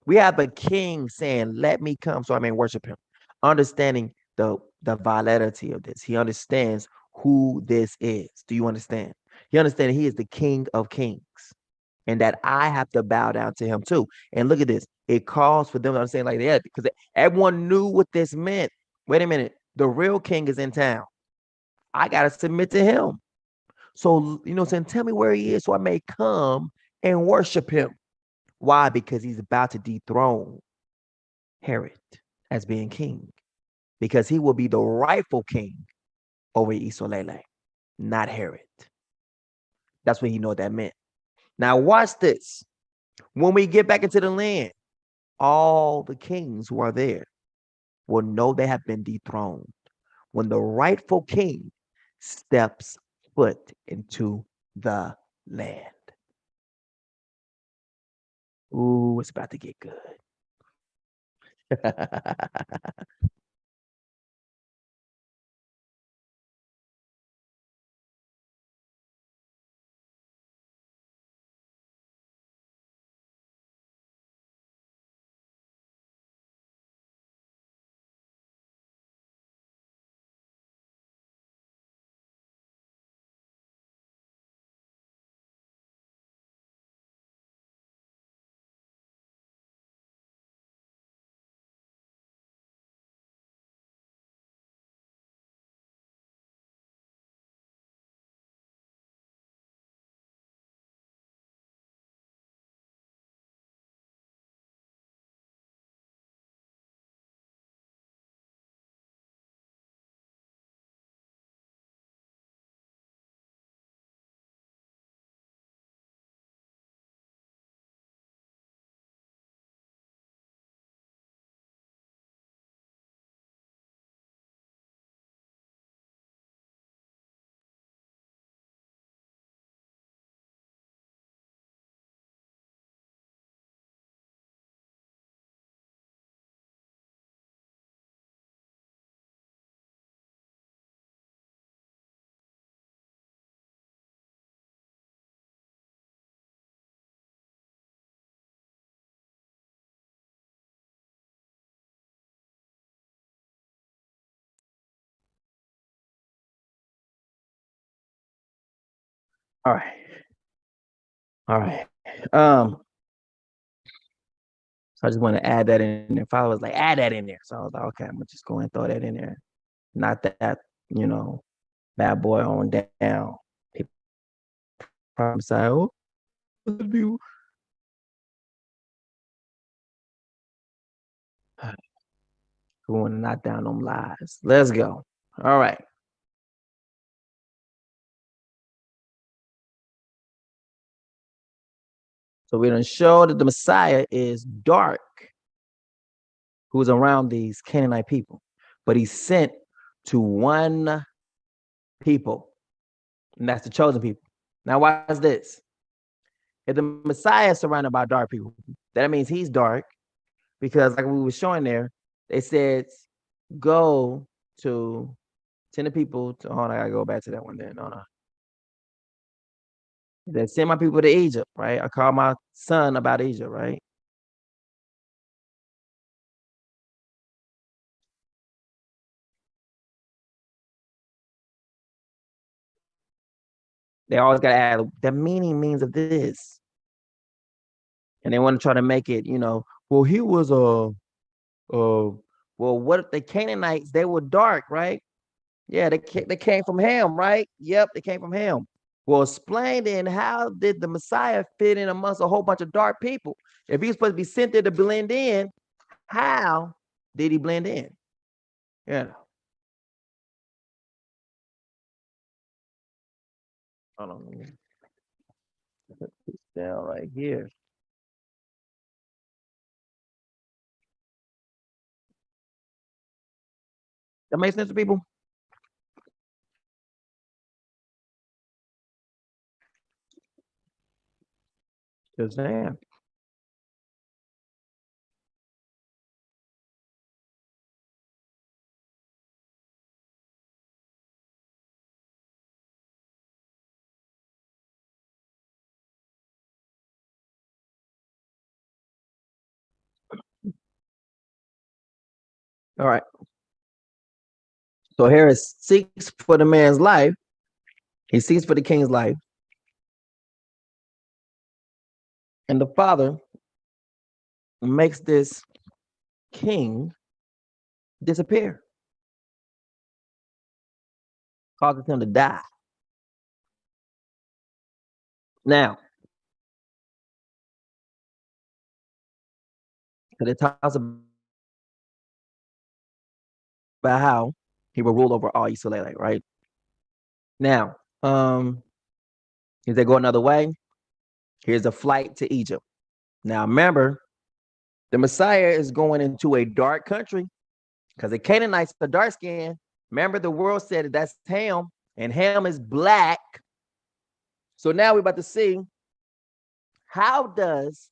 S1: We have a king saying, let me come so I may worship him, understanding the validity of this. He understands who this is. Do you understand? He understands he is the King of Kings and that I have to bow down to him too. And look at this. It calls for them to understand like that because everyone knew what this meant. Wait a minute. The real king is in town. I got to submit to him. So, you know what I'm saying? Tell me where he is so I may come and worship him. Why? Because he's about to dethrone Herod as being king. Because he will be the rightful king over Isolele, not Herod. That's what he know what that meant. Now watch this. When we get back into the land, all the kings who are there will know they have been dethroned when the rightful king steps foot into the land. Ooh, it's about to get good. right. All right. Um, so I just want to add that in there. Father was like, add that in there. So I was like, okay, I'm gonna just go and throw that in there. Not that, bad boy on down. People probably say, oh, we want to knock down them lies. Let's go. All right. So we're going to show that the Messiah is dark, who's around these Canaanite people, but he's sent to one people, and that's the chosen people. Now, why is this? If the Messiah is surrounded by dark people, that means he's dark, because like we were showing there, they said, go to 10 the people to, hold on, I gotta go back to that one then. No. They send my people to Egypt, right? I call my son about Egypt, right? They always gotta add the means of this. And they want to try to make it, well, he was well, what if the Canaanites, they were dark, right? Yeah, they came from Ham, right? Yep, they came from Ham. Well, explain then, how did the Messiah fit in amongst a whole bunch of dark people? If he's supposed to be sent there to blend in, how did he blend in? Yeah. Hold on. Put this down right here. That makes sense to people? Yes, ma'am. All right. So Herod seeks for the man's life. He seeks for the king's life. And the father makes this king disappear, causes him to die. Now, because it talks about how he will rule over all Israel, right? Now, if they go another way, here's a flight to Egypt. Now, remember, the Messiah is going into a dark country because the Canaanites are dark skinned. Remember, the world said that that's Ham, and Ham is black. So now we're about to see, how does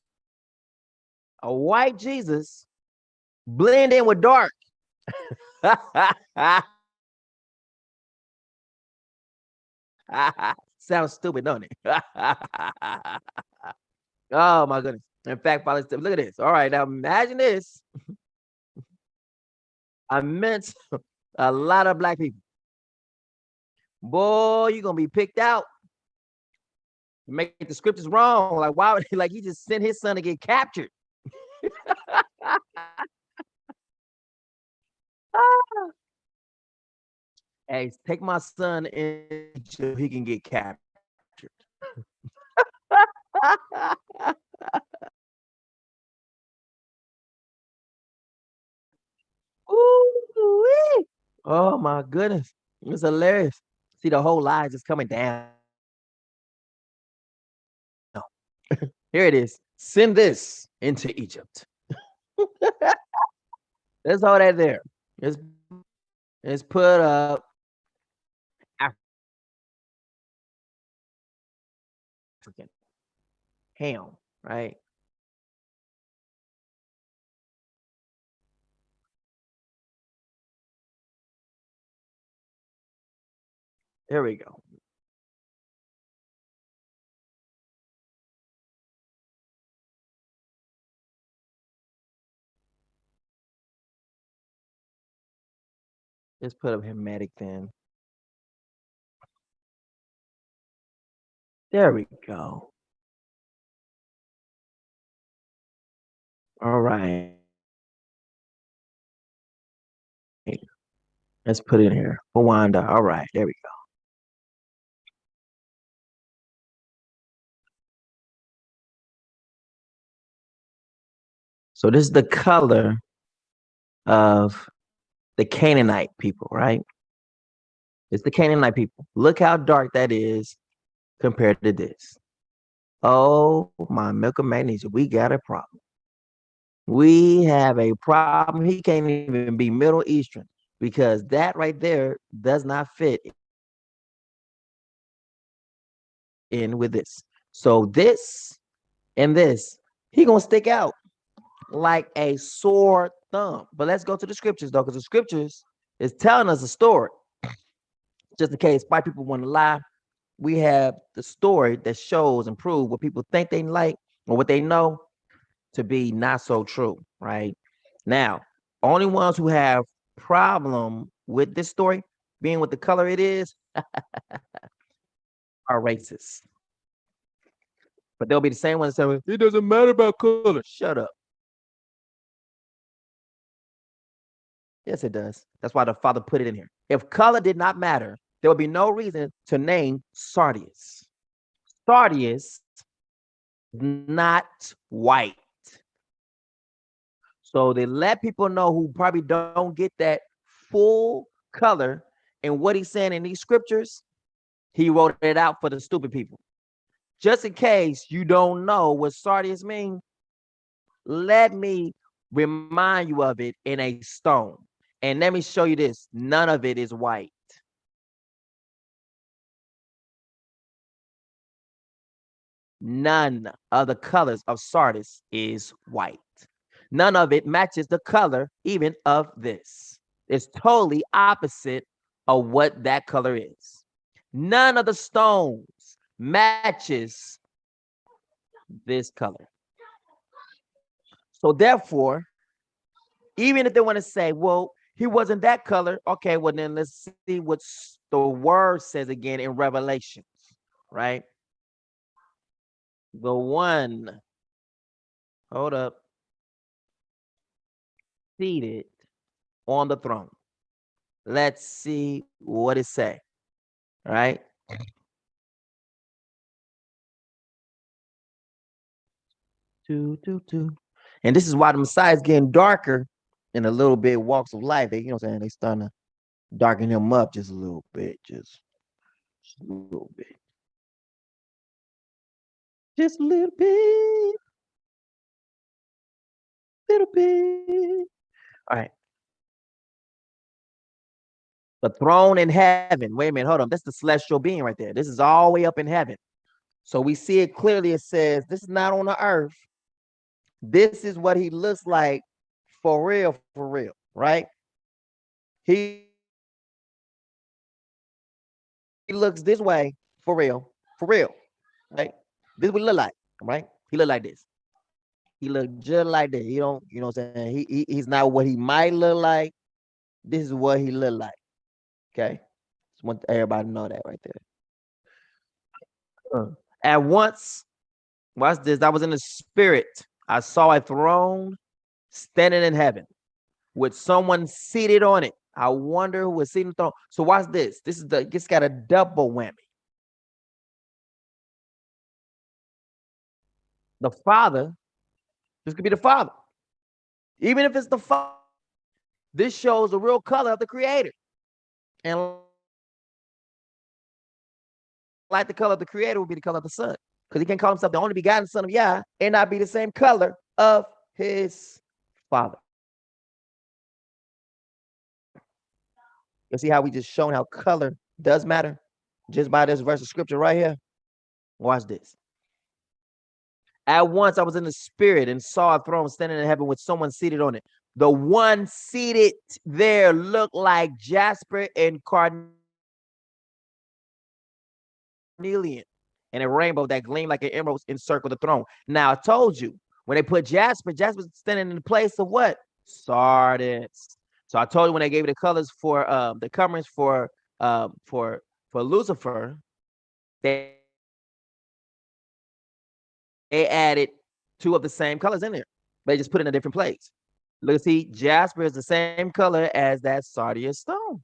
S1: a white Jesus blend in with dark? Sounds stupid, don't it? Oh my goodness. In fact, Father, look at this. All right, now imagine this. I meant a lot of black people. Boy, you're gonna be picked out. Make the scriptures wrong. Like, why would he, like, he just sent his son to get captured? Hey, take my son in so he can get captured. Ooh-wee. Oh my goodness. It's hilarious. See the whole lie just coming down. Here it is. Send this into Egypt. That's all that there. It's put up African Ham, right? There we go. Let's put up Hamitic then. There we go. All right. Let's put it in here. Wanda. All right, there we go. So this is the color of the Canaanite people, right? It's the Canaanite people. Look how dark that is compared to this. Oh, my milk and magnesium. We got a problem. We have a problem. He can't even be Middle Eastern because that right there does not fit in with this. So this and this, he gonna stick out like a sore thumb. But let's go to the scriptures though, because the scriptures is telling us a story. Just in case white people want to lie, we have the story that shows and proves what people think they like or what they know to be not so true, right? Now, only ones who have problem with this story being what the color it is are racist. But they'll be the same ones saying it doesn't matter about color. Shut up. Yes, it does. That's why the Father put it in here. If color did not matter, there would be no reason to name sardius. Sardius is not white. So they let people know who probably don't get that full color. And what he's saying in these scriptures, he wrote it out for the stupid people. Just in case you don't know what sardius means, let me remind you of it in a stone. And let me show you this. None of it is white. None of the colors of sardis is white. None of it matches the color even of this. It's totally opposite of what that color is. None of the stones matches this color. So therefore, even if they want to say, well, he wasn't that color. Okay, well then let's see what the word says again in Revelations, right? The one, hold up, seated on the throne. Let's see what it say, right? And this is why the Messiah is getting darker in a little bit walks of life. They, you know what I'm saying? They starting to darken him up just a little bit, just a little bit. Just a little bit. Little bit. All right. The throne in heaven. Wait a minute, hold on. That's the celestial being right there. This is all the way up in heaven. So we see it clearly. It says, this is not on the earth. This is what he looks like for real, right? He looks this way for real, right? This is what he look like, right? He look like this. He look just like that. He don't, you know what I'm saying? He's not what he might look like. This is what he look like. Okay. Just want everybody to know that right there. At once, watch this. I was in the spirit. I saw a throne standing in heaven with someone seated on it. I wonder who was seated on the throne. So watch this. It's got a double whammy. The Father, this could be the Father. Even if it's the Father, this shows the real color of the Creator. And like the color of the Creator would be the color of the Son. Because he can't call himself the only begotten Son of Yah and not be the same color of his Father. You see how we just shown how color does matter? Just by this verse of scripture right here. Watch this. At once I was in the spirit and saw a throne standing in heaven with someone seated on it. The one seated there looked like jasper and carnelian and a rainbow that gleamed like an emerald encircled the throne. Now I told you, when they put jasper's standing in the place of what? Sardis. So I told you when they gave you the colors for the coverings for Lucifer, they They added two of the same colors in there. They just put it in a different place. Look, see, jasper is the same color as that sardius stone.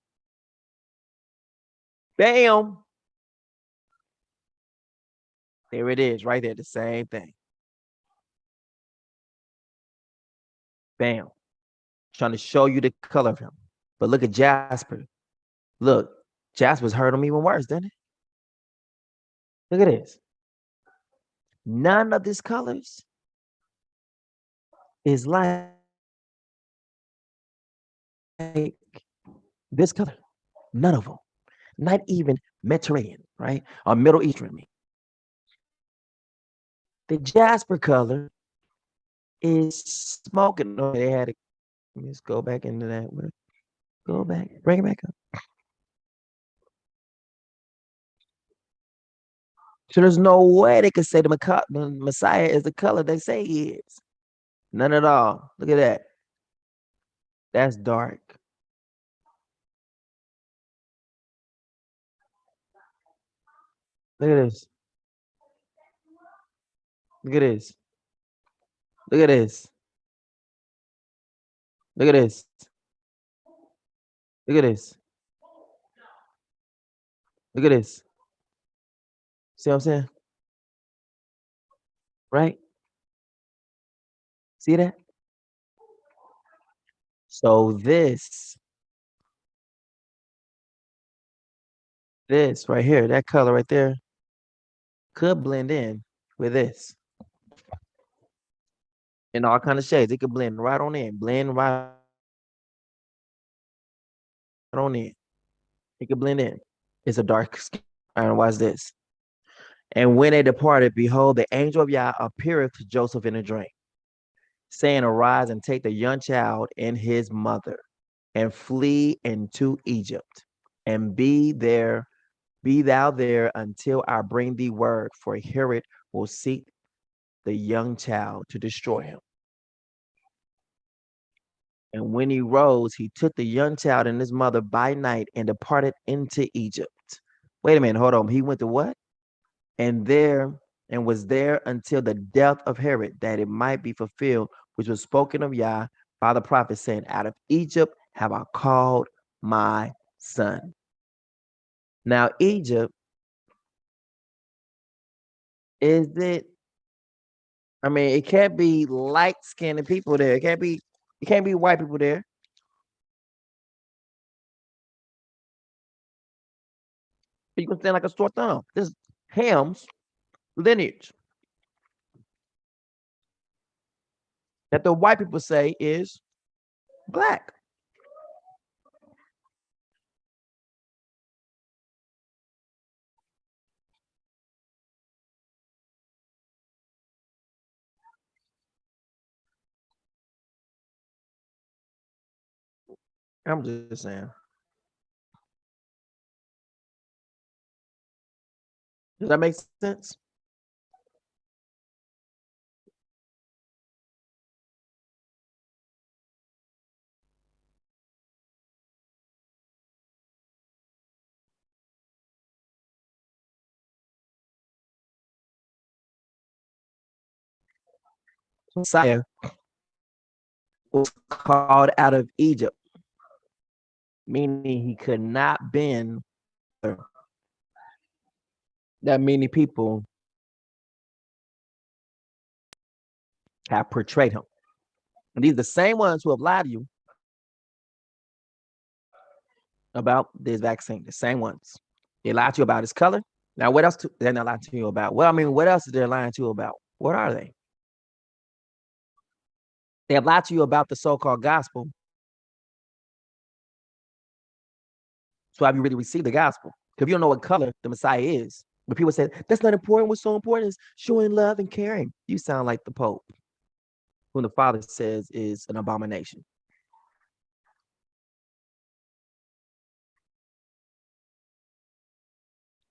S1: Bam. There it is, right there, the same thing. Bam. Trying to show you the color of him. But look at jasper. Look, jasper's hurt him even worse, didn't it? Look at this. None of these colors is like this color. None of them. Not even Mediterranean, right? Or Middle Eastern. The jasper color is smoking. Oh, they had it. Let's go back into that. Go back. Bring it back up. So there's no way they could say the Messiah is the color they say he is. None at all. Look at that. That's dark. Look at this. Look at this. Look at this. Look at this. Look at this. Look at this. See what I'm saying? Right? See that? So this right here, that color right there, could blend in with this. In all kind of shades. It could blend right on in. Blend right on in. It could blend in. It's a dark skin. And watch this. And when they departed, behold, the angel of Yah appeareth to Joseph in a dream, saying, arise and take the young child and his mother, and flee into Egypt, and be thou there until I bring thee word, for Herod will seek the young child to destroy him. And when he rose, he took the young child and his mother by night and departed into Egypt. Wait a minute, hold on. He went to what? And was there until the death of Herod, that it might be fulfilled, which was spoken of Yah by the prophet, saying, out of Egypt have I called my son. Now, Egypt, it can't be light-skinned people there. It can't be white people there. You can stand like a sore thumb. This is Ham's lineage that the white people say is black. I'm just saying. Does that make sense? Messiah was called out of Egypt, meaning he could not bend that many people have portrayed him. And these are the same ones who have lied to you about this vaccine, the same ones. They lied to you about his color. Now, what else they're not lying to you about? Well, what else is they lying to you about? What are they? They have lied to you about the so-called gospel. So have you really received the gospel? If you don't know what color the Messiah is, but people say, that's not important. What's so important is showing love and caring. You sound like the Pope, whom the Father says is an abomination.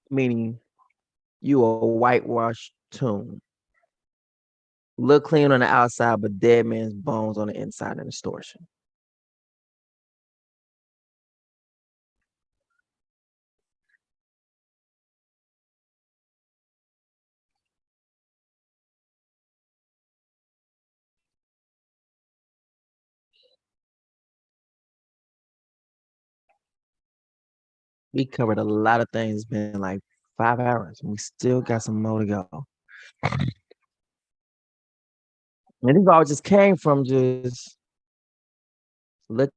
S1: Meaning you a whitewashed tomb. Look clean on the outside, but dead man's bones on the inside and distortion. We covered a lot of things. It's been like 5 hours. We still got some more to go. And this all just came from just looking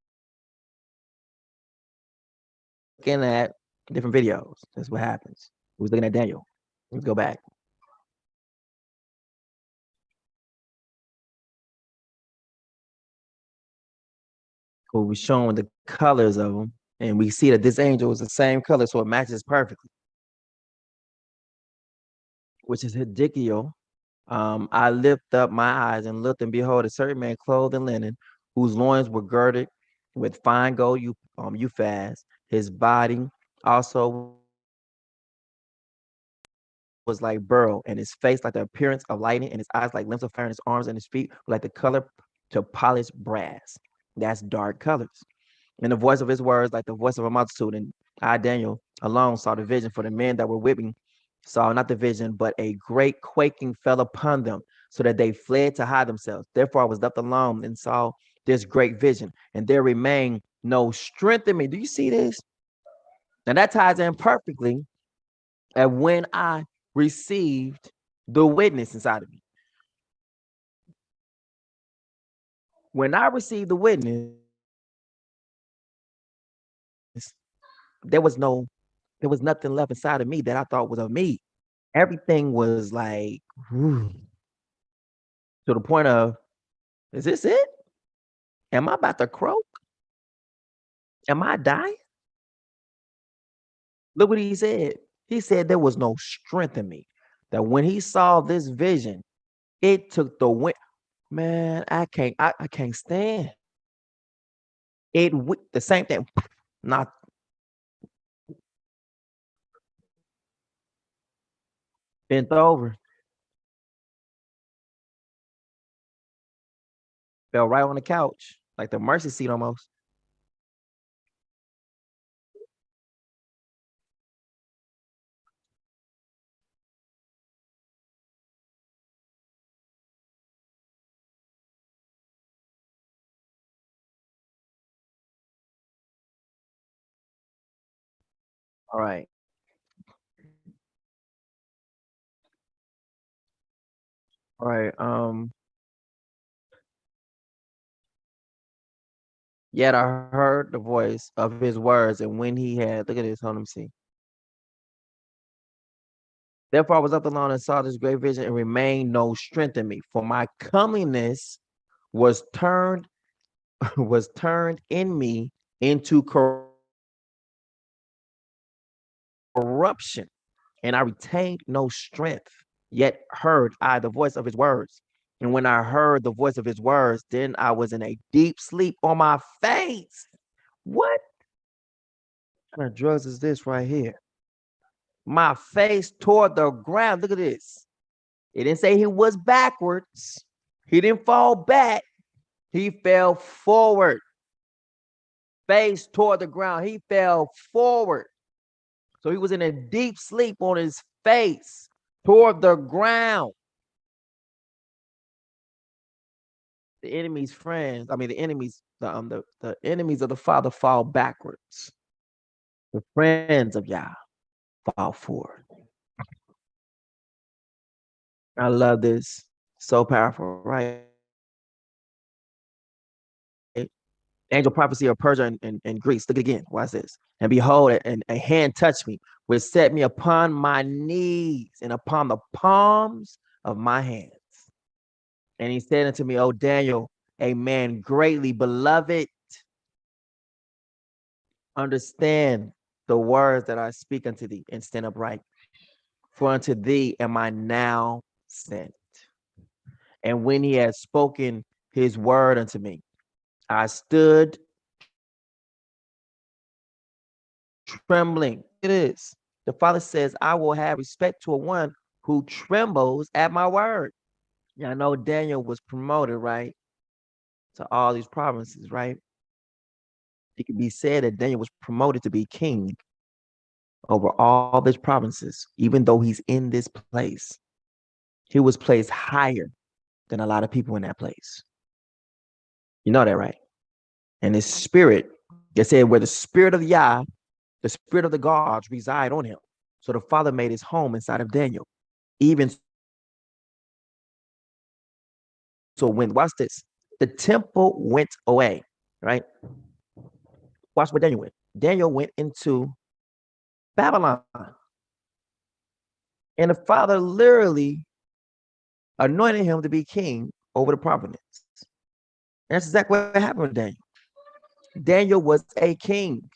S1: at different videos. That's what happens. We was looking at Daniel. Let's go back. We was showing the colors of them, and we see that this angel is the same color, so it matches perfectly, which is Ezekiel. I lift up my eyes and looked, and behold, a certain man clothed in linen, whose loins were girded with fine gold Uphaz. His body also was like beryl, and his face like the appearance of lightning, and his eyes like lamps of fire, and his arms and his feet were like the color to polished brass. That's dark colors. And the voice of his words like the voice of a multitude. And I, Daniel, alone saw the vision, for the men that were with me saw not the vision, but a great quaking fell upon them, so that they fled to hide themselves. Therefore I was left alone and saw this great vision, and there remained no strength in me. Do you see this? Now that ties in perfectly. And when I received the witness inside of me, when I received the witness, there was nothing left inside of me that I thought was of me. Everything was like to the point of, is this it? Am I about to croak? Am I dying? Look what he said. He said there was no strength in me. That when he saw this vision, it took the wind. Man, I can't stand it. The same thing. Not bent over, fell right on the couch, like the mercy seat almost. All right. All right. Yet I heard the voice of his words, and when he had, look at this, hold on, let me see. Therefore I was up alone and saw this great vision, and remained no strength in me. For my comeliness was turned was turned in me into corruption, and I retained no strength. Yet heard I the voice of his words. And when I heard the voice of his words, then I was in a deep sleep on my face. What kind of drugs is this right here? My face toward the ground. Look at this. It didn't say he was backwards. He didn't fall back. He fell forward. Face toward the ground. He fell forward. So he was in a deep sleep on his face toward the ground. The enemy's friends, I mean the enemies, the enemies of the Father fall backwards. The friends of Yah fall forward. I love this. So powerful, right? Angel prophecy of Persia and Greece. Look again. Watch this. And behold, and a hand touched me, which set me upon my knees and upon the palms of my hands. And he said unto me, O Daniel, a man greatly beloved, understand the words that I speak unto thee, and stand upright. For unto thee am I now sent. And when he had spoken his word unto me, I stood trembling. It is. The Father says, I will have respect to a one who trembles at my word. Yeah, I know Daniel was promoted, right, to all these provinces, right? It could be said that Daniel was promoted to be king over all these provinces, even though he's in this place. He was placed higher than a lot of people in that place. You know that, right? And his spirit, they said, where the spirit of Yah The spirit of the gods reside on him. So the Father made his home inside of Daniel. Even so, when, watch this, the temple went away, right? Watch what Daniel went. Daniel went into Babylon. And the Father literally anointed him to be king over the province. And that's exactly what happened with Daniel. Daniel was a king.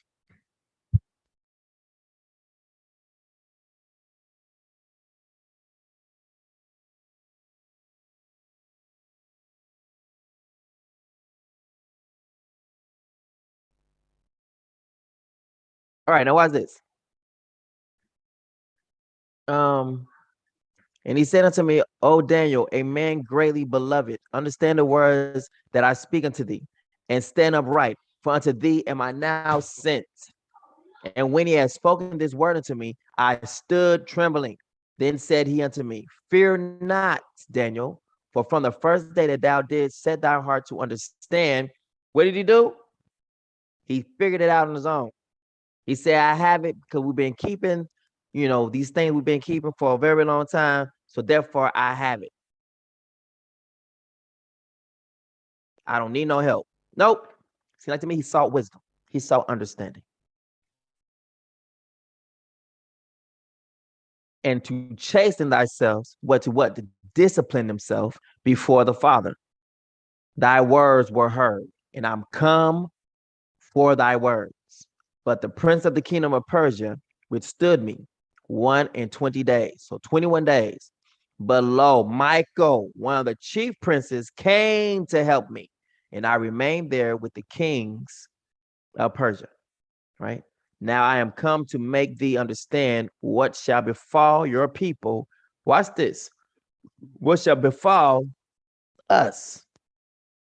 S1: All right, now watch this. And he said unto me, O Daniel, a man greatly beloved, understand the words that I speak unto thee, and stand upright, for unto thee am I now sent. And when he had spoken this word unto me, I stood trembling. Then said he unto me, fear not, Daniel, for from the first day that thou didst set thy heart to understand, what did he do? He figured it out on his own. He said, I have it because we've been keeping, these things we've been keeping for a very long time. So therefore, I have it. I don't need no help. Nope. See, like to me, he sought wisdom. He sought understanding. And to chasten thyself, to discipline himself before the Father. Thy words were heard, and I'm come for thy words. But the prince of the kingdom of Persia withstood me 21 days, so 21 days. But lo, Michael, one of the chief princes, came to help me, and I remained there with the kings of Persia. Right now, I am come to make thee understand what shall befall your people. Watch this. What shall befall us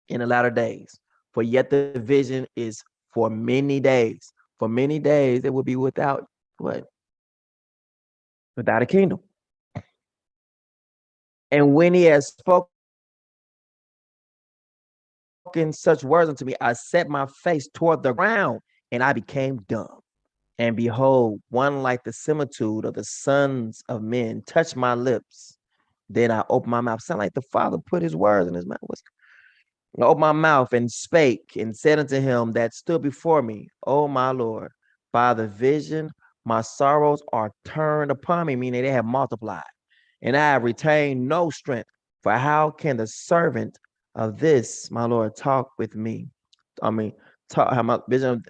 S1: in the latter days? For yet the vision is for many days. For many days, it will be without what? Without a kingdom. And when he has spoken such words unto me, I set my face toward the ground, and I became dumb. And behold, one like the similitude of the sons of men touched my lips. Then I opened my mouth. Sound like the Father put his words in his mouth. I opened my mouth and spake and said unto him that stood before me, O my Lord, by the vision, my sorrows are turned upon me, meaning they have multiplied, and I have retained no strength. For how can the servant of this, my Lord, talk with me? How my vision,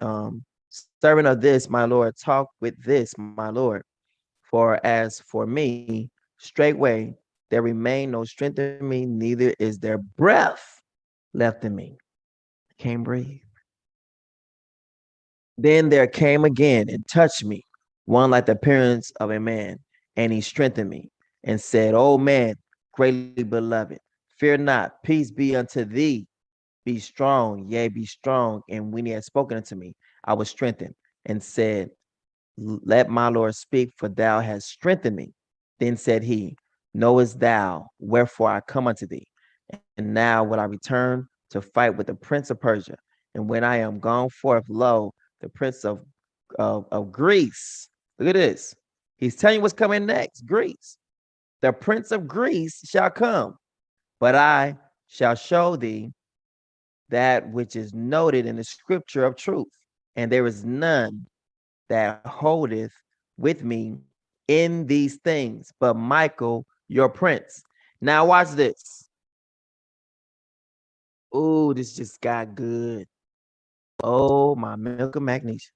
S1: servant of this, my Lord, talk with this, my Lord. For as for me, straightway there remain no strength in me, neither is there breath left in me. I can't breathe. Then there came again and touched me, one like the appearance of a man, and he strengthened me and said, O man, greatly beloved, fear not, peace be unto thee. Be strong, yea, be strong. And when he had spoken unto me, I was strengthened and said, let my Lord speak, for thou hast strengthened me. Then said he, knowest thou wherefore I come unto thee? And now will I return to fight with the prince of Persia. And when I am gone forth, lo, the prince of Greece. Look at this. He's telling you what's coming next. Greece. The prince of Greece shall come, but I shall show thee that which is noted in the scripture of truth. And there is none that holdeth with me in these things, but Michael, your prince. Now watch this. Oh, this just got good. Oh, my milk of magnesia.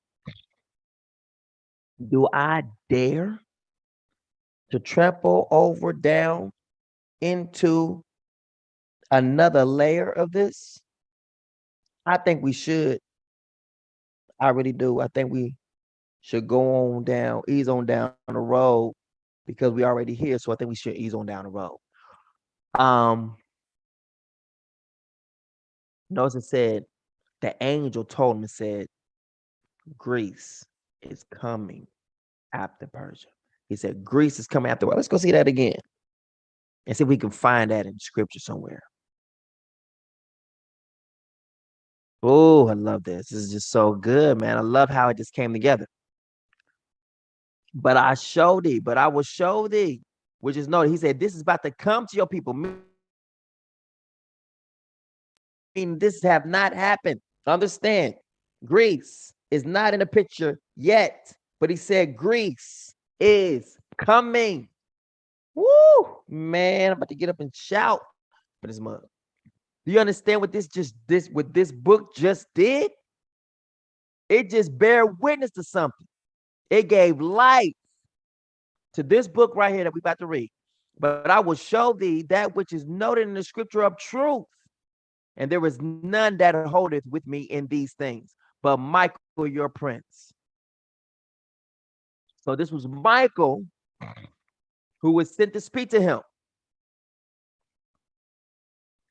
S1: Do I dare to trample over down into another layer of this? I think we should. I really do. I think we should go on down, ease on down the road because we already here. So I think we should ease on down the road. Notice it said, the angel told him, it said, Greece is coming after Persia. He said, Greece is coming after. Let's go see that again and see if we can find that in scripture somewhere. Oh, I love this. This is just so good, man. I love how it just came together. But I will show thee, which is noted. He said, this is about to come to your people. Meaning this have not happened. Understand, Greece is not in the picture yet, but he said Greece is coming. Woo, man, I'm about to get up and shout for this month. Do you understand what what this book just did? It just bear witness to something. It gave life to this book right here that we're about to read. But I will show thee that which is noted in the scripture of truth. And there is none that holdeth with me in these things, but Michael, your prince. So this was Michael who was sent to speak to him.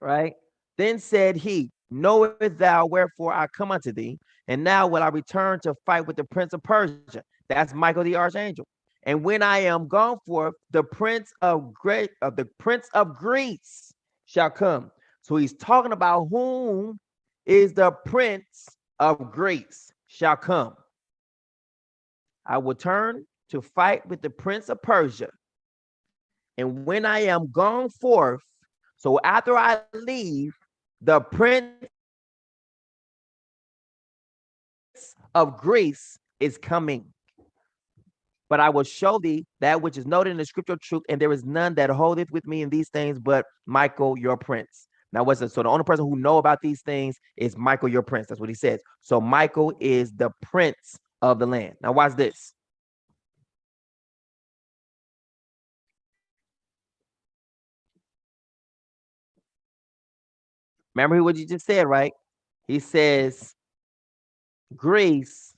S1: Right? Then said he, knowest thou wherefore I come unto thee? And now will I return to fight with the prince of Persia. That's Michael the archangel. And when I am gone forth, the prince of Greece shall come. So he's talking about whom is the prince of Greece shall come. I will turn to fight with the prince of Persia. And when I am gone forth, so after I leave, the prince of Greece is coming. But I will show thee that which is noted in the scripture of truth, and there is none that holdeth with me in these things but Michael, your prince. Now, what's it? So the only person who know about these things is Michael, your prince. That's what he says. So Michael is the prince of the land. Now, watch this. Remember what you just said, right? He says Greece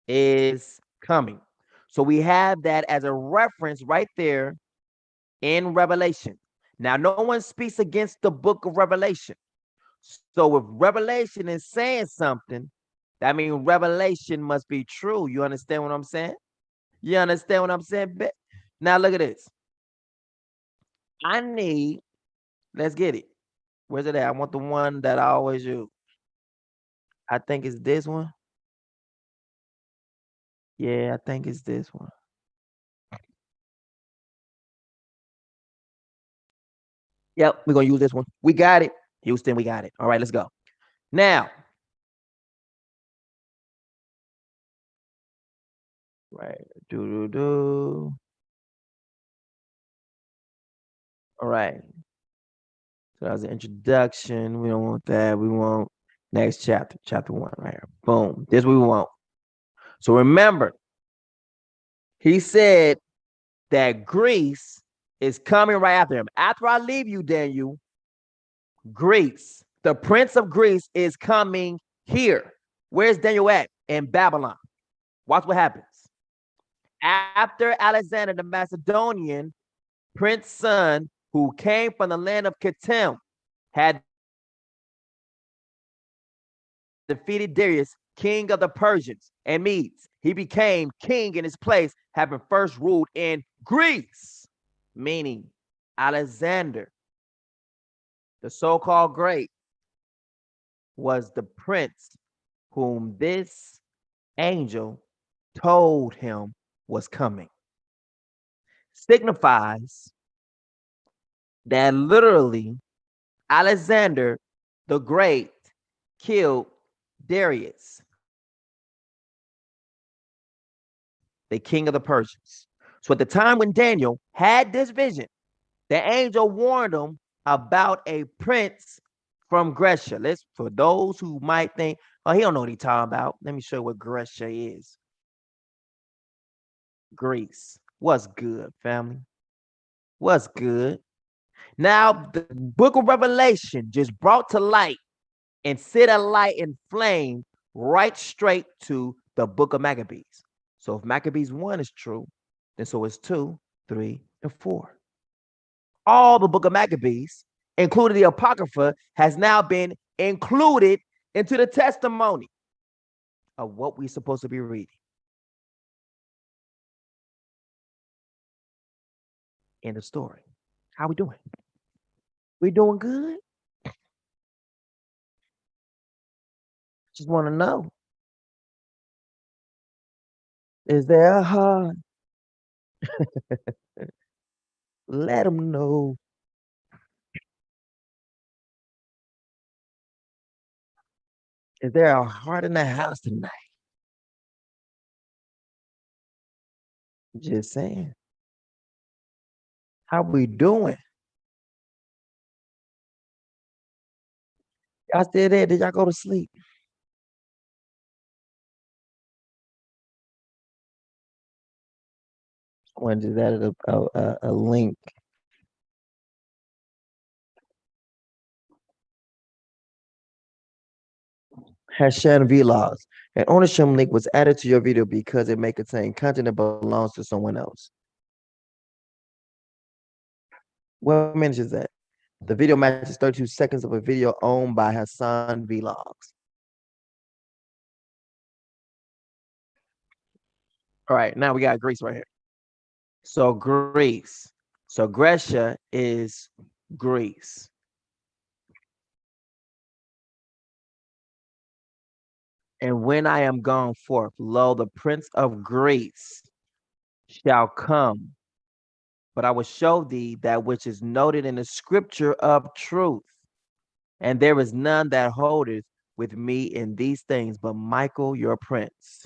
S1: is coming. So we have that as a reference right there in Revelation. Now, no one speaks against the book of Revelation. So if Revelation is saying something, that means Revelation must be true. You understand what I'm saying? You understand what I'm saying? Now look at this. Let's get it. Where's it at? I want the one that I always use. I think it's this one. Yeah, I think it's this one. Yep, we're going to use this one. We got it. Houston, we got it. All right, let's go. Now, right, All right. So that was the introduction. We don't want that. We want next chapter, chapter 1 right here. Boom. This is what we want. So remember, he said that Greece is coming right after him. After I leave you, Daniel, Greece, the prince of Greece is coming here. Where's Daniel at? In Babylon. Watch what happens. After Alexander the Macedonian, prince son, who came from the land of Kittim, had defeated Darius, king of the Persians and Medes. He became king in his place, having first ruled in Greece, meaning Alexander, the so-called great, was the prince whom this angel told him was coming. Signifies that literally Alexander the Great killed Darius, the king of the Persians. So at the time when Daniel had this vision, the angel warned him about a prince from Grecia. Let's, for those who might think, oh, he don't know what he's talking about. Let me show you what Grecia is. Greece. What's good, family? What's good? Now, the book of Revelation just brought to light and set a light and flame right straight to the book of Maccabees. So if Maccabees 1 is true, then so is 2, 3, and 4. All the book of Maccabees, including the Apocrypha, has now been included into the testimony of what we're supposed to be reading. In the story. How we doing? We doing good? Just want to know. Is there a heart Let them know. Is there a heart in the house tonight? Just saying. How we doing? Y'all still there? Did y'all go to sleep? Someone just added a link. Hashtag vlogs. An ownership link was added to your video because it may contain content that belongs to someone else. What minute is that? The video matches 32 seconds of a video owned by Hassan Vlogs. All right, now we got Greece right here. So Greece. So Grecia is Greece. And when I am gone forth, lo, the prince of Greece shall come. But I will show thee that which is noted in the scripture of truth. And there is none that holdeth with me in these things, but Michael, your prince.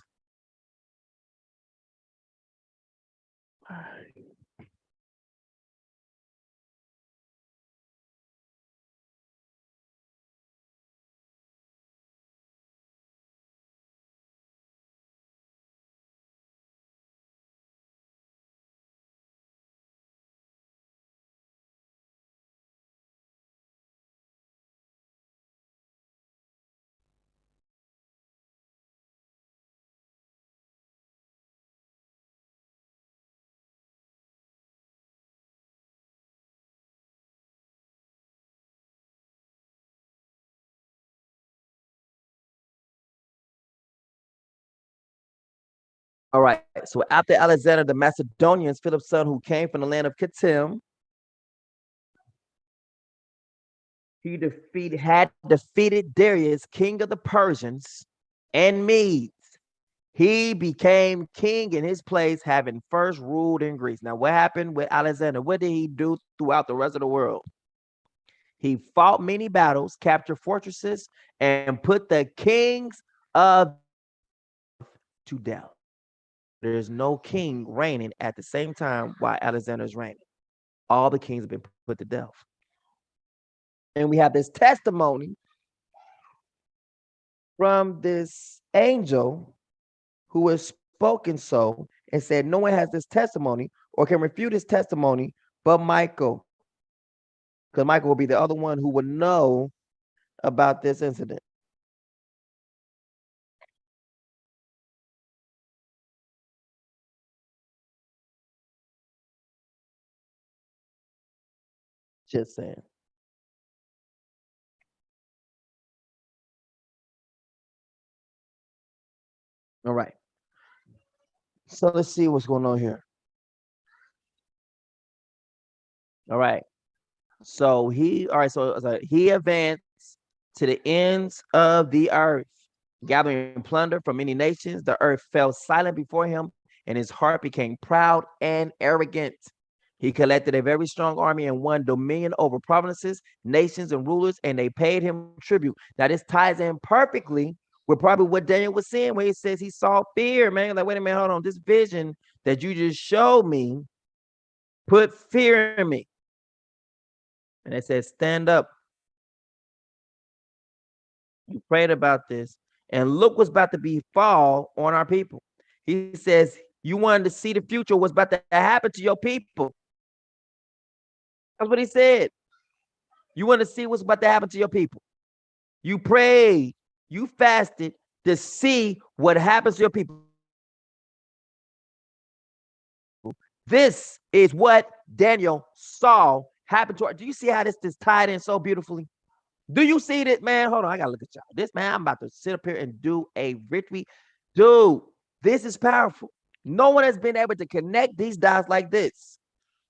S1: All right. So after Alexander the Macedonians, Philip's son, who came from the land of Kittim, he had defeated Darius, king of the Persians and Medes. He became king in his place, having first ruled in Greece. Now, what happened with Alexander? What did he do throughout the rest of the world? He fought many battles, captured fortresses, and put the kings of to death. There's no king reigning at the same time while Alexander is reigning. All the kings have been put to death. And we have this testimony from this angel who has spoken so and said, no one has this testimony or can refute his testimony but Michael. Because Michael will be the other one who would know about this incident. Just saying. All right. So let's see what's going on here. All right. So he advanced to the ends of the earth, gathering plunder from many nations. The earth fell silent before him, and his heart became proud and arrogant. He collected a very strong army and won dominion over provinces, nations, and rulers, and they paid him tribute. Now, this ties in perfectly with probably what Daniel was saying when he says he saw fear, man. Like, wait a minute, hold on. This vision that you just showed me put fear in me. And it says, stand up. You prayed about this, and look what's about to befall on our people. He says, you wanted to see the future, what's about to happen to your people. That's what he said. You want to see what's about to happen to your people. You prayed, you fasted to see what happens to your people. This is what Daniel saw happen to her. Do you see how this tied in so beautifully? Do you see this, man? Hold on, I gotta look at y'all. This, man, I'm about to sit up here and do a retweet. Dude, this is powerful. No one has been able to connect these dots like this.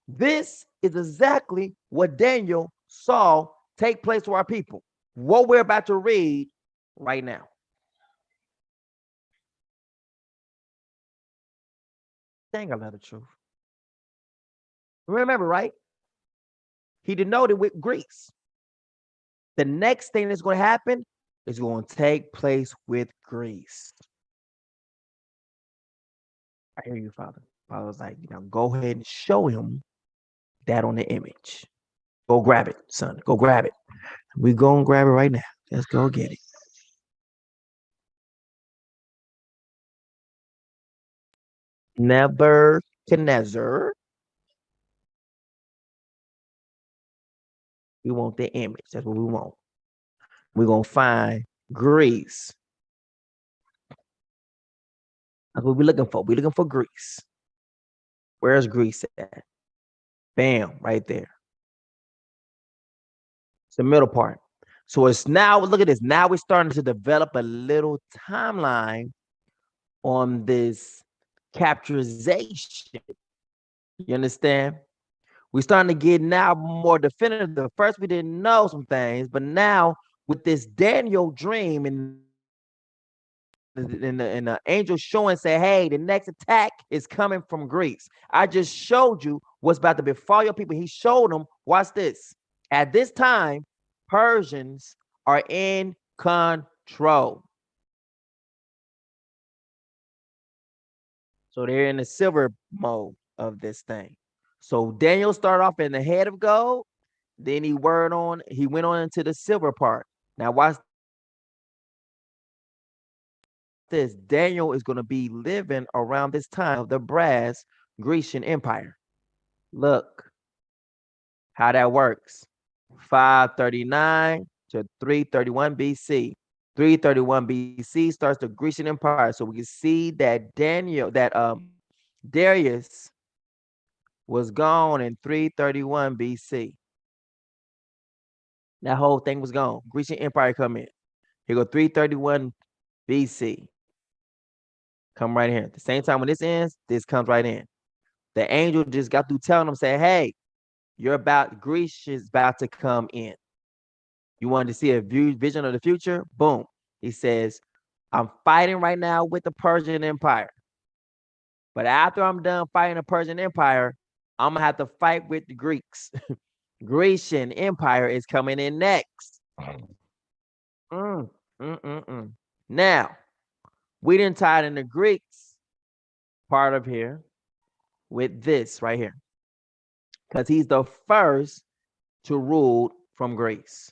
S1: This is exactly what Daniel saw take place to our people. What we're about to read right now. Dang, I love the truth. Remember, right? He denoted with Greece. The next thing that's going to happen is going to take place with Greece. I hear you, Father. Father was like, go ahead and show him that on the image. Go grab it, son. Go grab it. We go and grab it right now. Let's go get it. Nebuchadnezzar. We want the image. That's what we want. We're going to find Greece. That's what we're looking for. We're looking for Greece. Where's Greece at? Bam, right there. It's the middle part. So it's now, look at this. Now we're starting to develop a little timeline on this capturization. You understand? We're starting to get now more definitive. First, we didn't know some things, but now with this Daniel dream and the angel showing, say, hey, the next attack is coming from Greece. I just showed you what's about to befall your people. He showed them, watch this. At this time, Persians are in control. So they're in the silver mode of this thing. So Daniel started off in the head of gold. Then he went on into the silver part. Now watch this. Daniel is going to be living around this time of the brass Grecian Empire. Look how that works. 539 to 331 BC. 331 BC starts the Grecian Empire. So we can see that Darius was gone in 331 BC. That whole thing was gone. Grecian Empire come in. Here go 331 BC. Come right here. At the same time when this ends, this comes right in. The angel just got through telling them, say, hey, Greece is about to come in. You wanted to see a vision of the future? Boom. He says, I'm fighting right now with the Persian Empire. But after I'm done fighting the Persian Empire, I'm going to have to fight with the Greeks. Grecian Empire is coming in next. Now, we didn't tie it in the Greeks part of here with this right here. Because he's the first to rule from Greece.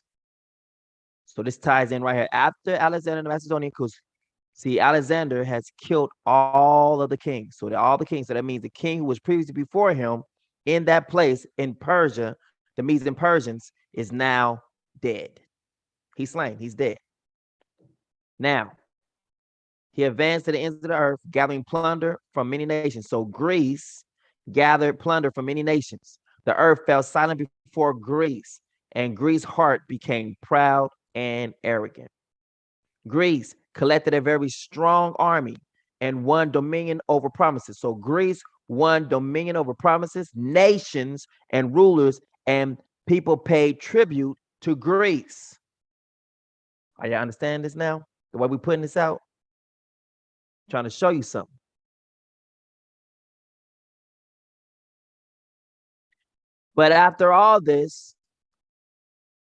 S1: So this ties in right here. After Alexander the Macedonian, because see, Alexander has killed all of the kings. So all the kings. So that means the king who was previously before him in that place in Persia, the Medes and Persians, is now dead. He's slain. He's dead. Now, he advanced to the ends of the earth, gathering plunder from many nations. So Greece gathered plunder from many nations. The earth fell silent before Greece, and Greece's heart became proud and arrogant. Greece collected a very strong army and won dominion over provinces. So Greece won dominion over provinces, nations, and rulers, and people paid tribute to Greece. Are you understand this now? The way we're putting this out? I'm trying to show you something. But after all this,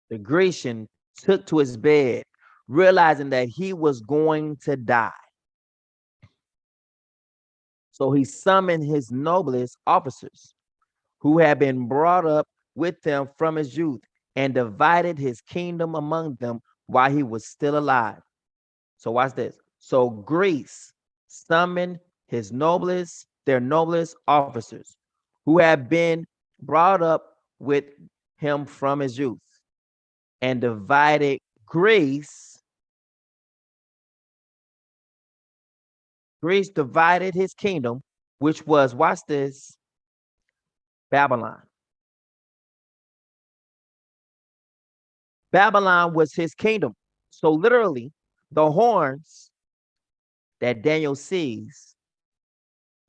S1: the Grecian took to his bed, realizing that he was going to die. So he summoned his noblest officers who had been brought up with him from his youth and divided his kingdom among them while he was still alive. So watch this. So Greece summoned their noblest officers who had been brought up with him from his youth and divided Greece. Greece divided his kingdom, which was, watch this, Babylon. Babylon was his kingdom. So literally, the horns that Daniel sees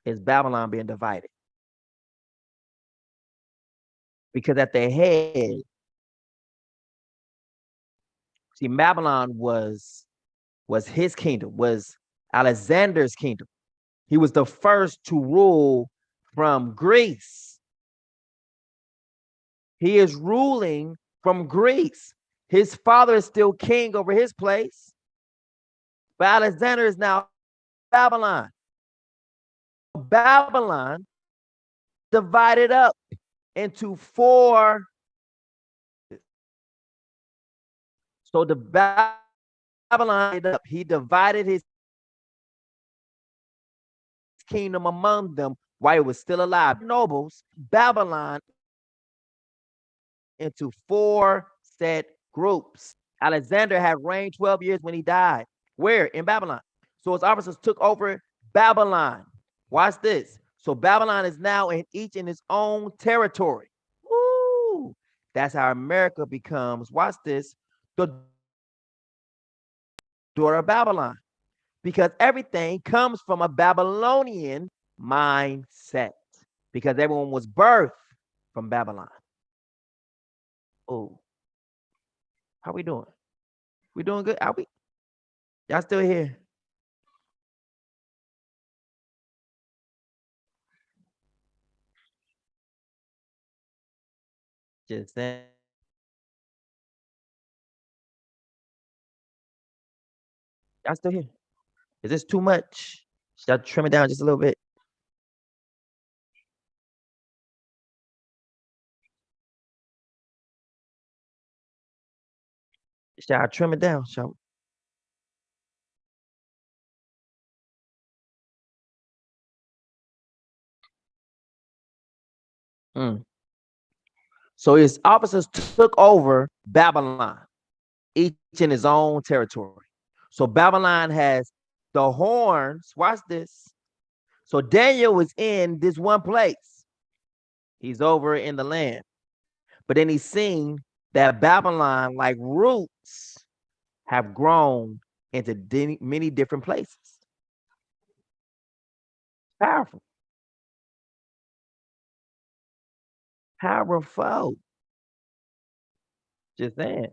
S1: is Babylon being divided. Because at the head, see, Babylon was his kingdom, was Alexander's kingdom. He was the first to rule from Greece. He is ruling from Greece. His father is still king over his place. But Alexander is now Babylon. Babylon divided up into four. So the Babylon, he divided his kingdom among them while he was still alive. Nobles, Babylon into four set groups. Alexander had reigned 12 years when he died. Where? In Babylon. So his officers took over Babylon. Watch this. So Babylon is now each in its own territory. Woo! That's how America becomes, watch this, the daughter of Babylon. Because everything comes from a Babylonian mindset. Because everyone was birthed from Babylon. Oh, how we doing? We doing good? Are we? Y'all still here? Just saying. Y'all still here? Is this too much? Should I trim it down just a little bit? Should I trim it down? Shall So his officers took over Babylon, each in his own territory. So Babylon has the horns. Watch this. So Daniel is in this one place. He's over in the land. But then he's seen that Babylon, like roots, have grown into many different places. Powerful. Powerful. Just saying.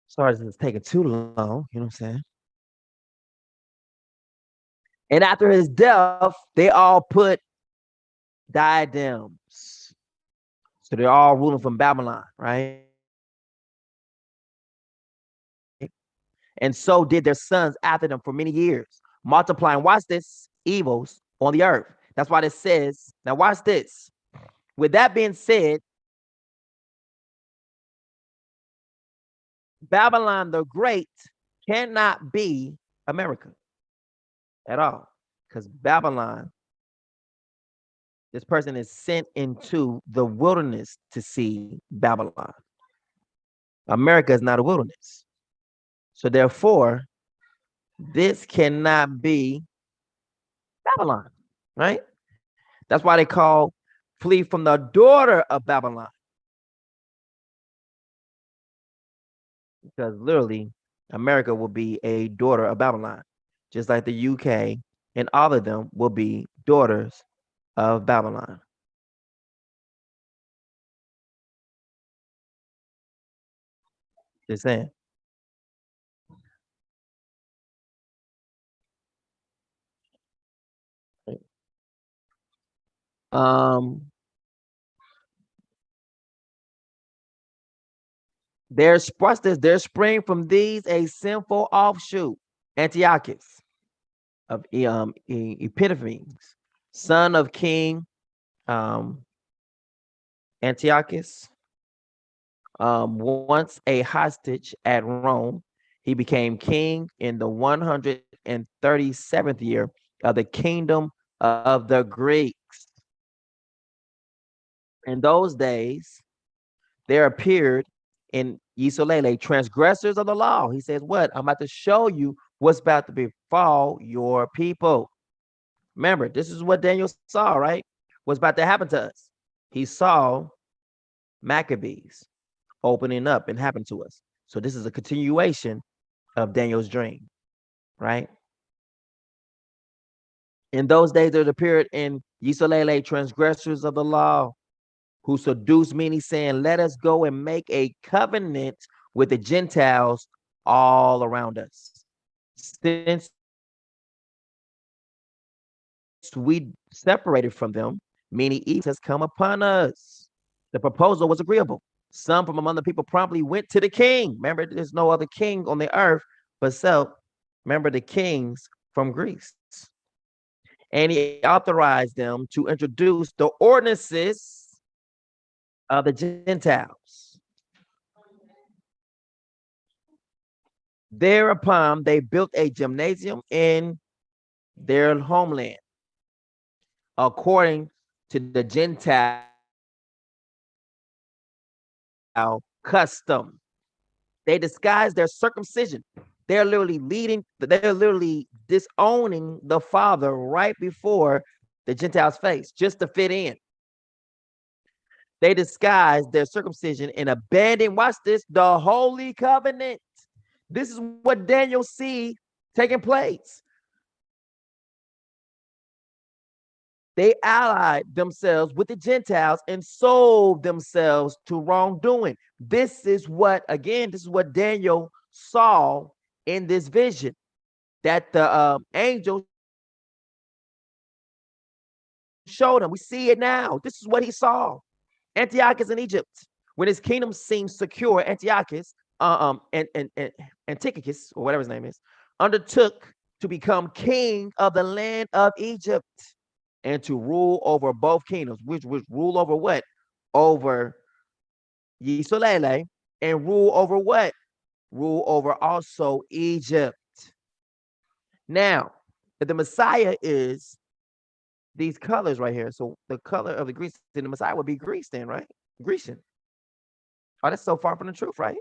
S1: Sorry, it's taking too long. You know what I'm saying? And after his death, they all put diadems. So they're all ruling from Babylon, right? And so did their sons after them for many years, multiplying, watch this, evils on the earth. That's why it says, now watch this. With that being said, Babylon the Great cannot be America at all. Because Babylon, this person is sent into the wilderness to see Babylon. America is not a wilderness. So therefore, this cannot be Babylon, right? That's why they call flee from the daughter of Babylon. Because literally, America will be a daughter of Babylon, just like the UK, and all of them will be daughters of Babylon. Just saying. Um, there's what's this? There spring from these a sinful offshoot, Antiochus of Epiphanes, son of King Antiochus. Once a hostage at Rome, he became king in the 137th year of the kingdom of the Greeks. In those days, there appeared in Isolele transgressors of the law. He says, what? I'm about to show you what's about to befall your people. Remember, this is what Daniel saw, right? What's about to happen to us. He saw Maccabees opening up and happen to us. So this is a continuation of Daniel's dream, right? In those days, there appeared in Yisolele transgressors of the law who seduced many, saying, let us go and make a covenant with the Gentiles all around us. Since we separated from them, many evils has come upon us. The proposal was agreeable. Some from among the people promptly went to the king. Remember, there's no other king on the earth but self. Remember the kings from Greece. And he authorized them to introduce the ordinances of the Gentiles. Thereupon, they built a gymnasium in their homeland, according to the Gentile custom. They disguise their circumcision. They're literally disowning the Father right before the Gentiles' face, just to fit in. They disguise their circumcision and abandon, watch this, the holy covenant. This is what Daniel see taking place. They allied themselves with the Gentiles and sold themselves to wrongdoing. This is what Daniel saw in this vision, that the angel showed him. We see it now. This is what he saw. Antiochus in Egypt, when his kingdom seemed secure, Antiochus and Antiochus, or whatever his name is, undertook to become king of the land of Egypt and to rule over both kingdoms, which rule over what? Over Yisolele, and rule over what? Rule over also Egypt. Now, if the Messiah is these colors right here, so the color of the Greece, then the Messiah would be Greece then, right? Grecian. Oh, that's so far from the truth, right?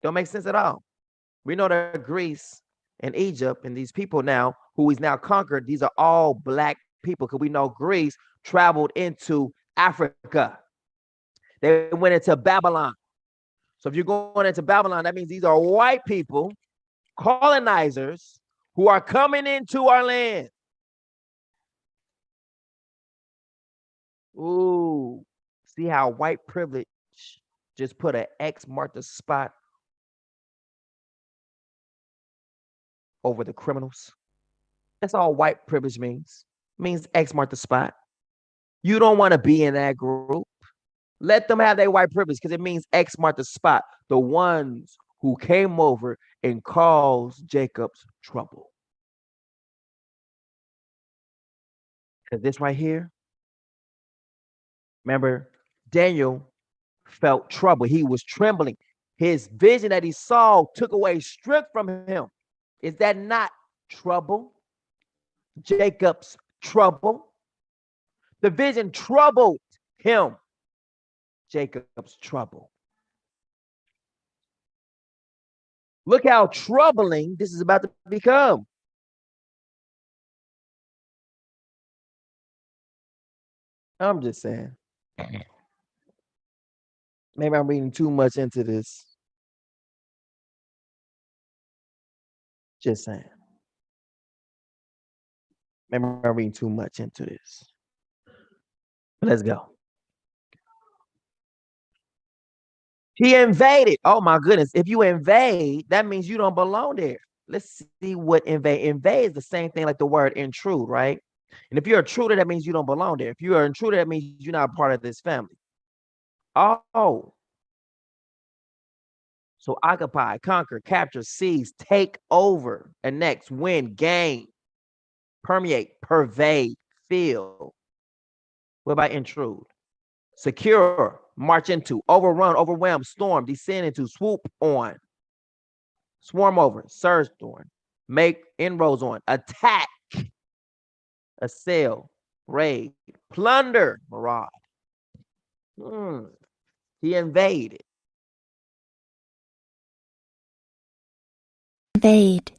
S1: Don't make sense at all. We know that Greece and Egypt and these people now who he's now conquered, these are all black people, because we know Greece traveled into Africa. They went into Babylon. So if you're going into Babylon, that means these are white people, colonizers, who are coming into our land. Ooh, see how white privilege just put an X marked the spot over the criminals? That's all white privilege means. It means X marked the spot. You don't want to be in that group. Let them have their white privilege, because it means X marked the spot. The ones who came over and caused Jacob's trouble. Because this right here, remember, Daniel felt trouble. He was trembling. His vision that he saw took away strength from him. Is that not trouble? Jacob's trouble. The vision troubled him. Jacob's trouble. Look how troubling this is about to become. I'm just saying. Maybe I'm reading too much into this. Just saying. Maybe I'm reading too much into this. Let's go. He invaded. Oh my goodness. If you invade, that means you don't belong there. Let's see what invade. Invade is the same thing like the word intrude, right? And if you're a intruder, that means you don't belong there. If you're an intruder, that means you're not part of this family. Oh. So occupy, conquer, capture, seize, take over, annex, win, gain, permeate, pervade, fill. What about intrude? Secure, march into, overrun, overwhelm, storm, descend into, swoop on, swarm over, surge on, make inroads on, attack, assail, raid, plunder, maraud. He invaded.
S2: Invade.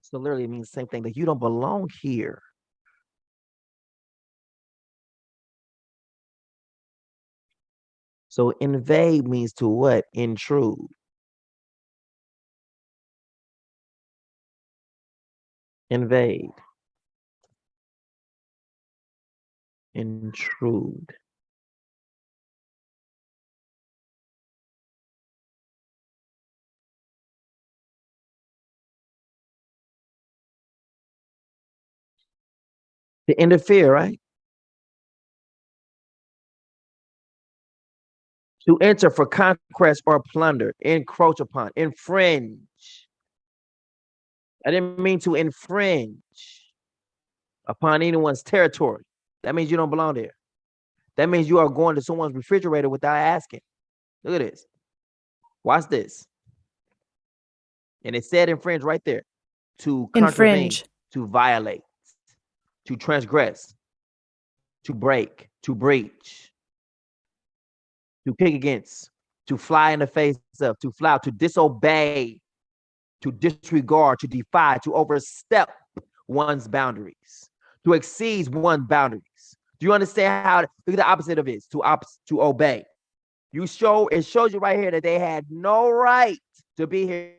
S1: So literally it means the same thing, that you don't belong here. So invade means to what? Intrude. Invade. Intrude. To interfere, right? To enter for conquest or plunder, encroach upon, infringe. I didn't mean to infringe upon anyone's territory. That means you don't belong there. That means you are going to someone's refrigerator without asking. Look at this. Watch this. And it said infringe right there. To contravene,
S11: Infringe.
S1: to violate, to transgress, to break, to breach, to kick against, to fly in the face of, to fly, to disobey, to disregard, to defy, to overstep one's boundaries, to exceed one's boundaries. Do you understand how? Look at the opposite of it. To obey. It shows you right here that they had no right to be here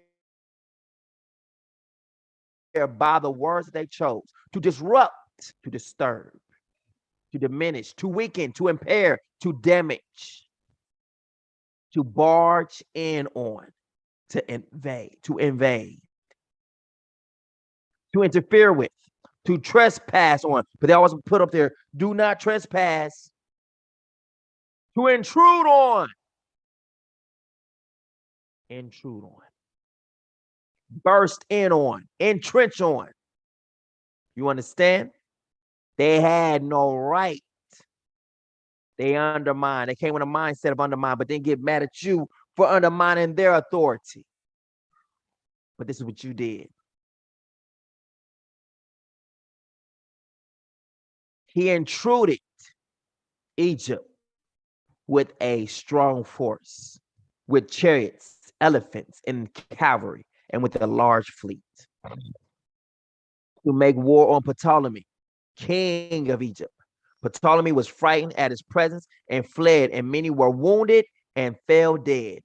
S1: by the words that they chose. To disrupt, to disturb, to diminish, to weaken, to impair, to damage, to barge in on, to invade, to interfere with, to trespass on. But they always put up there, do not trespass. To intrude on. Intrude on. Burst in on. Entrench on. You understand? They had no right. They undermine. They came with a mindset of undermine, but then get mad at you for undermining their authority. But this is what you did. He intruded Egypt with a strong force, with chariots, elephants, and cavalry, and with a large fleet, to make war on Ptolemy, king of Egypt. Ptolemy was frightened at his presence and fled, and many were wounded and fell dead.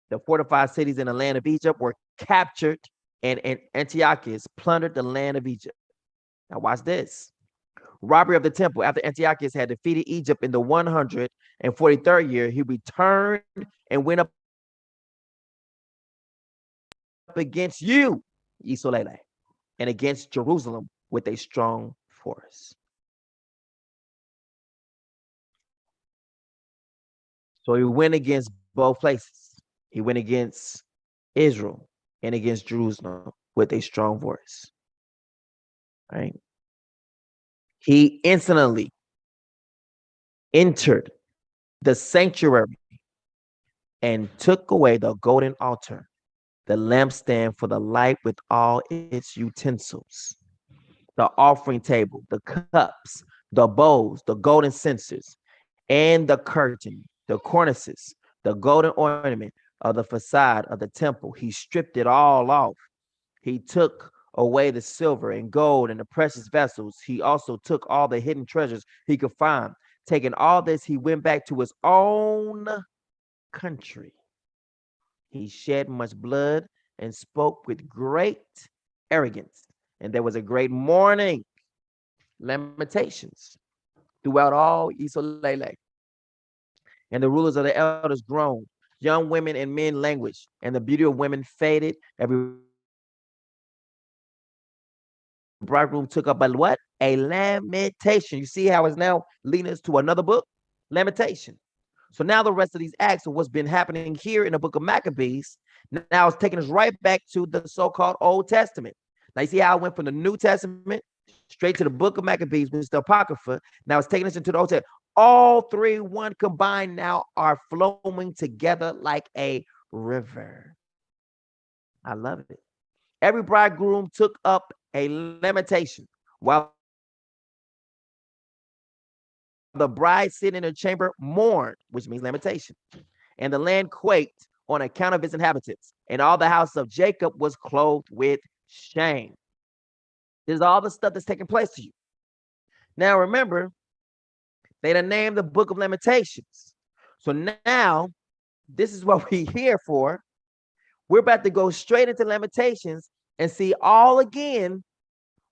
S1: The fortified cities in the land of Egypt were captured, and Antiochus plundered the land of Egypt. Now watch this. Robbery of the temple. After Antiochus had defeated Egypt in the 143rd year, he returned and went up against you, Isolele, and against Jerusalem with a strong force. So he went against both places. He went against Israel and against Jerusalem with a strong voice. Right? He instantly entered the sanctuary and took away the golden altar, the lampstand for the light with all its utensils, the offering table, the cups, the bowls, the golden censers, and the curtain, the cornices, the golden ornament of the facade of the temple. He stripped it all off. He took away the silver and gold and the precious vessels. He also took all the hidden treasures he could find. Taking all this, he went back to his own country. He shed much blood and spoke with great arrogance. And there was a great mourning, lamentations throughout all Isolele. And the rulers of the elders groaned. Young women and men languished, and the beauty of women faded. Every bridegroom took up a what? A lamentation. You see how it's now leading us to another book? Lamentation. So now the rest of these acts of what's been happening here in the book of Maccabees, now it's taking us right back to the so-called Old Testament. Now you see how I went from the New Testament straight to the book of Maccabees, which is the Apocrypha. Now it's taking us into the Old Testament. All three, one combined now, are flowing together like a river. I love it. Every bridegroom took up a lamentation while the bride sitting in her chamber mourned, which means lamentation. And the land quaked on account of its inhabitants. And all the house of Jacob was clothed with shame. This is all the stuff that's taking place to you. Now remember, they done named the book of Lamentations. So now, this is what we're here for. We're about to go straight into Lamentations and see all again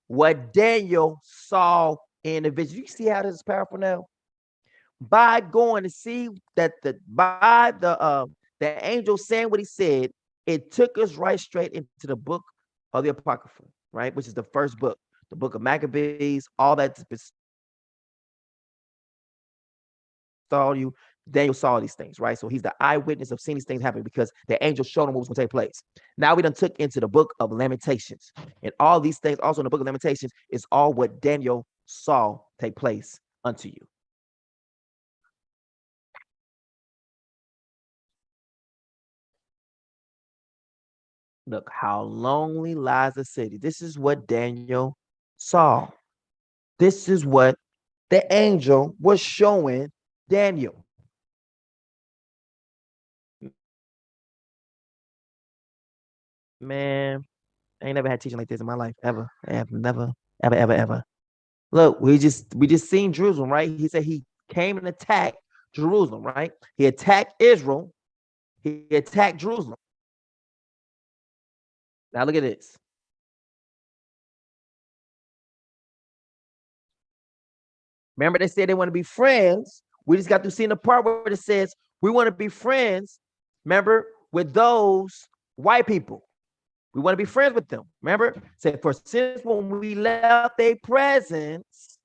S1: what Daniel saw in the vision. You see how this is powerful now? By going to see that the angel saying what he said, it took us right straight into the book of the Apocrypha, right? Which is the first book, the book of Maccabees, all that's all you Daniel saw these things, right? So he's the eyewitness of seeing these things happen because the angel showed him what was going to take place. Now we done took into the book of Lamentations. And all these things also in the book of Lamentations is all what Daniel saw take place unto you. Look, how lonely lies the city. This is what Daniel saw. This is what the angel was showing Daniel. Man, I ain't never had teaching like this in my life ever. I have never, ever. Look, we just seen Jerusalem, right? He said he came and attacked Jerusalem, right? He attacked Israel. He attacked Jerusalem. Now look at this. Remember, they said they want to be friends. We just got to see in the part where it says we want to be friends. Remember, with those white people. We want to be friends with them. Remember, said for since when we left their presence,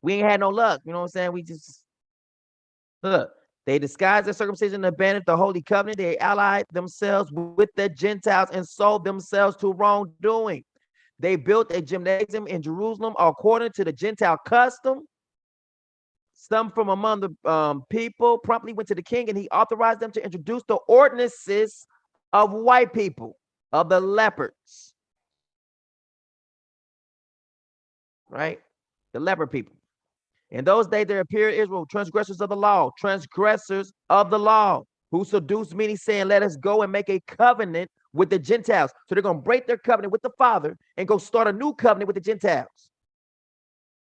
S1: we ain't had no luck. You know what I'm saying? We just look. They disguised their circumcision and abandoned the holy covenant. They allied themselves with the Gentiles and sold themselves to wrongdoing. They built a gymnasium in Jerusalem according to the Gentile custom. Some from among the people promptly went to the king, and he authorized them to introduce the ordinances of white people, of the leopards, right? The leopard people. In those days, there appeared Israel, transgressors of the law, who seduced many, saying, let us go and make a covenant with the Gentiles. So they're going to break their covenant with the Father and go start a new covenant with the Gentiles.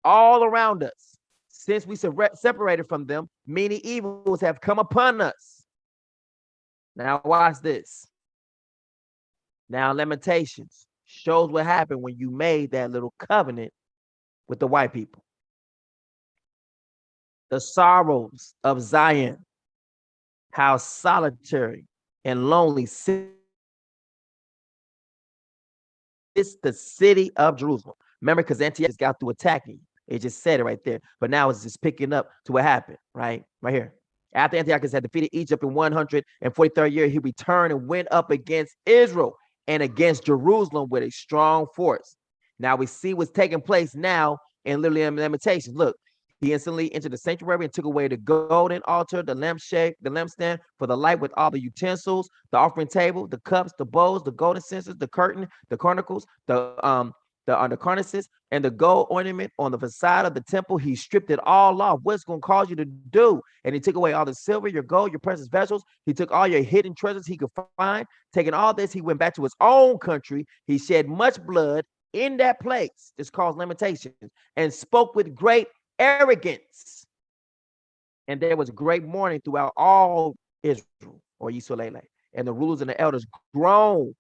S1: All around us, since we separated from them, many evils have come upon us. Now watch this. Now Lamentations shows what happened when you made that little covenant with the white people. The sorrows of Zion, how solitary and lonely sits the city of Jerusalem. Remember, because Antiochus got through attacking. It just said it right there. But now it's just picking up to what happened, right? Right here. After Antiochus had defeated Egypt in 143rd year, he returned and went up against Israel and against Jerusalem with a strong force. Now we see what's taking place now in literally Lamentations. Look, he instantly entered the sanctuary and took away the golden altar, the lampstand for the light with all the utensils, the offering table, the cups, the bowls, the golden censers, the curtain, the cornicles, the cornices, and the gold ornament on the facade of the temple. He stripped it all off. What's going to cause you to do? And he took away all the silver, your gold, your precious vessels. He took all your hidden treasures he could find. Taking all this, he went back to his own country. He shed much blood in that place. This caused Lamentations, and spoke with great arrogance. And there was great mourning throughout all Israel, or Yisrael. And the rulers and the elders groaned.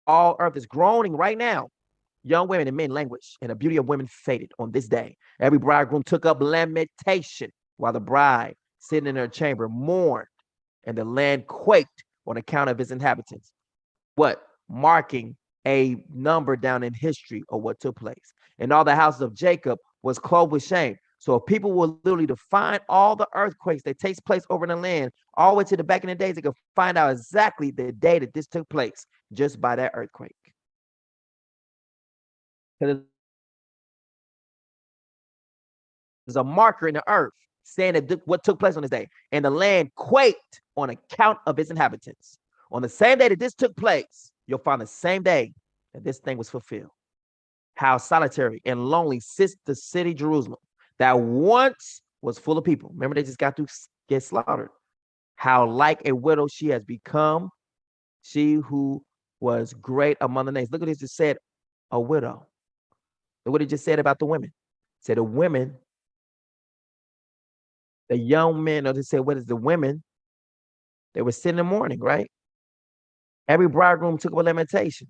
S1: All earth is groaning right now. Young women and men languish, and the beauty of women faded on this day. Every bridegroom took up lamentation, while the bride, sitting in her chamber, mourned, and the land quaked on account of its inhabitants. What? Marking a number down in history of what took place. And all the houses of Jacob was clothed with shame. So if people were literally to find all the earthquakes that takes place over in the land, all the way to the back in the days, they could find out exactly the day that this took place just by that earthquake. Because there's a marker in the earth saying that what took place on this day. And the land quaked on account of its inhabitants. On the same day that this took place, you'll find the same day that this thing was fulfilled. How solitary and lonely sits the city Jerusalem, that once was full of people. Remember, they just got to get slaughtered. How like a widow she has become, she who was great among the nations. Look what it just said, a widow. Look what it just said about the women. It said the women, the young men, or they said, what is the women? They were sitting in mourning, right? Every bridegroom took up a lamentation,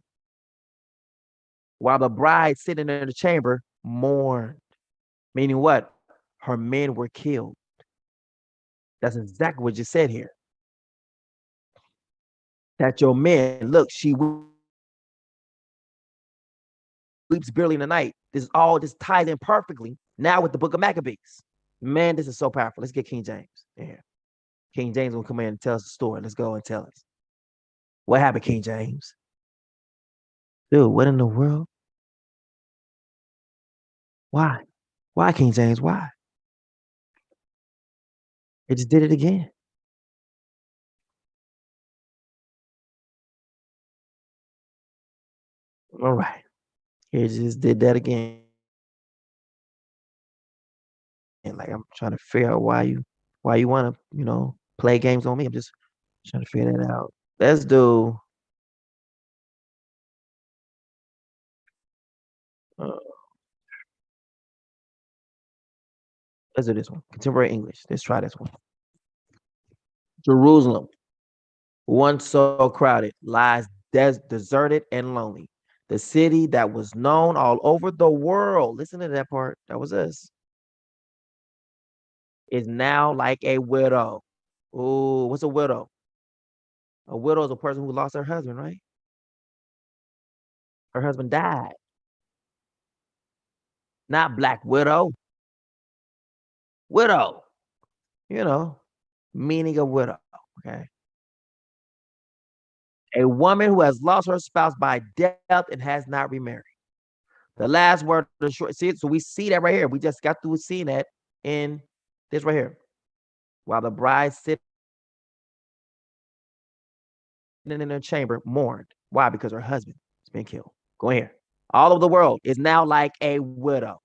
S1: while the bride sitting in the chamber mourned. Meaning what? Her men were killed. That's exactly what you said here. That your men, look, she weeps bitterly in the night. This ties in perfectly Now with the book of Maccabees. Man, this is so powerful. Let's get King James. Yeah. King James will come in and tell us the story. Let's go and tell us. What happened, King James? Dude, what in the world? Why? Why, King James? Why? It just did it again. All right. It just did that again. And like I'm trying to figure out why you want to, play games on me. I'm just trying to figure that out. Let's do uh, let's do this one. Contemporary English. Let's try this one. Jerusalem, once so crowded, lies deserted and lonely. The city that was known all over the world. Listen to that part. That was us. Is now like a widow. Oh, what's a widow? A widow is a person who lost her husband, right? Her husband died. Not black widow. Widow. Meaning of widow. Okay. A woman who has lost her spouse by death and has not remarried. The last word of the short. See, so we see that right here. We just got through seeing that in this right here. While the bride sitting in her chamber mourned. Why? Because her husband has been killed. Go here. All over the world is now like a widow.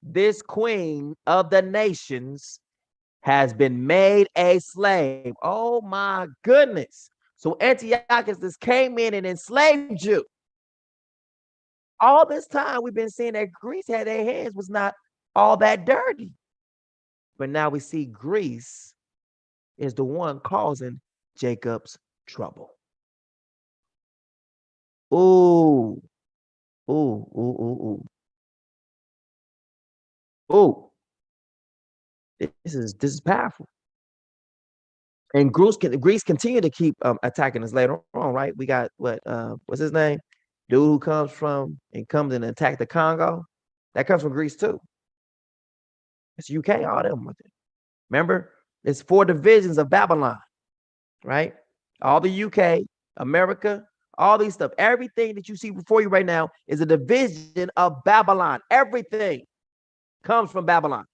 S1: This queen of the nations has been made a slave. Oh my goodness. So Antiochus just came in and enslaved you. All this time we've been seeing that Greece had their hands was not all that dirty. But now we see Greece is the one causing Jacob's trouble. Ooh. Ooh, ooh, ooh, ooh. Ooh. This is powerful. And Greece continue to keep attacking us later on, right? We got what's his name? Dude who comes and attack the Congo. That comes from Greece too. It's UK, all them with it. Remember, it's 4 divisions of Babylon, right? All the UK, America, all these stuff. Everything that you see before you right now is a division of Babylon. Everything comes from Babylon.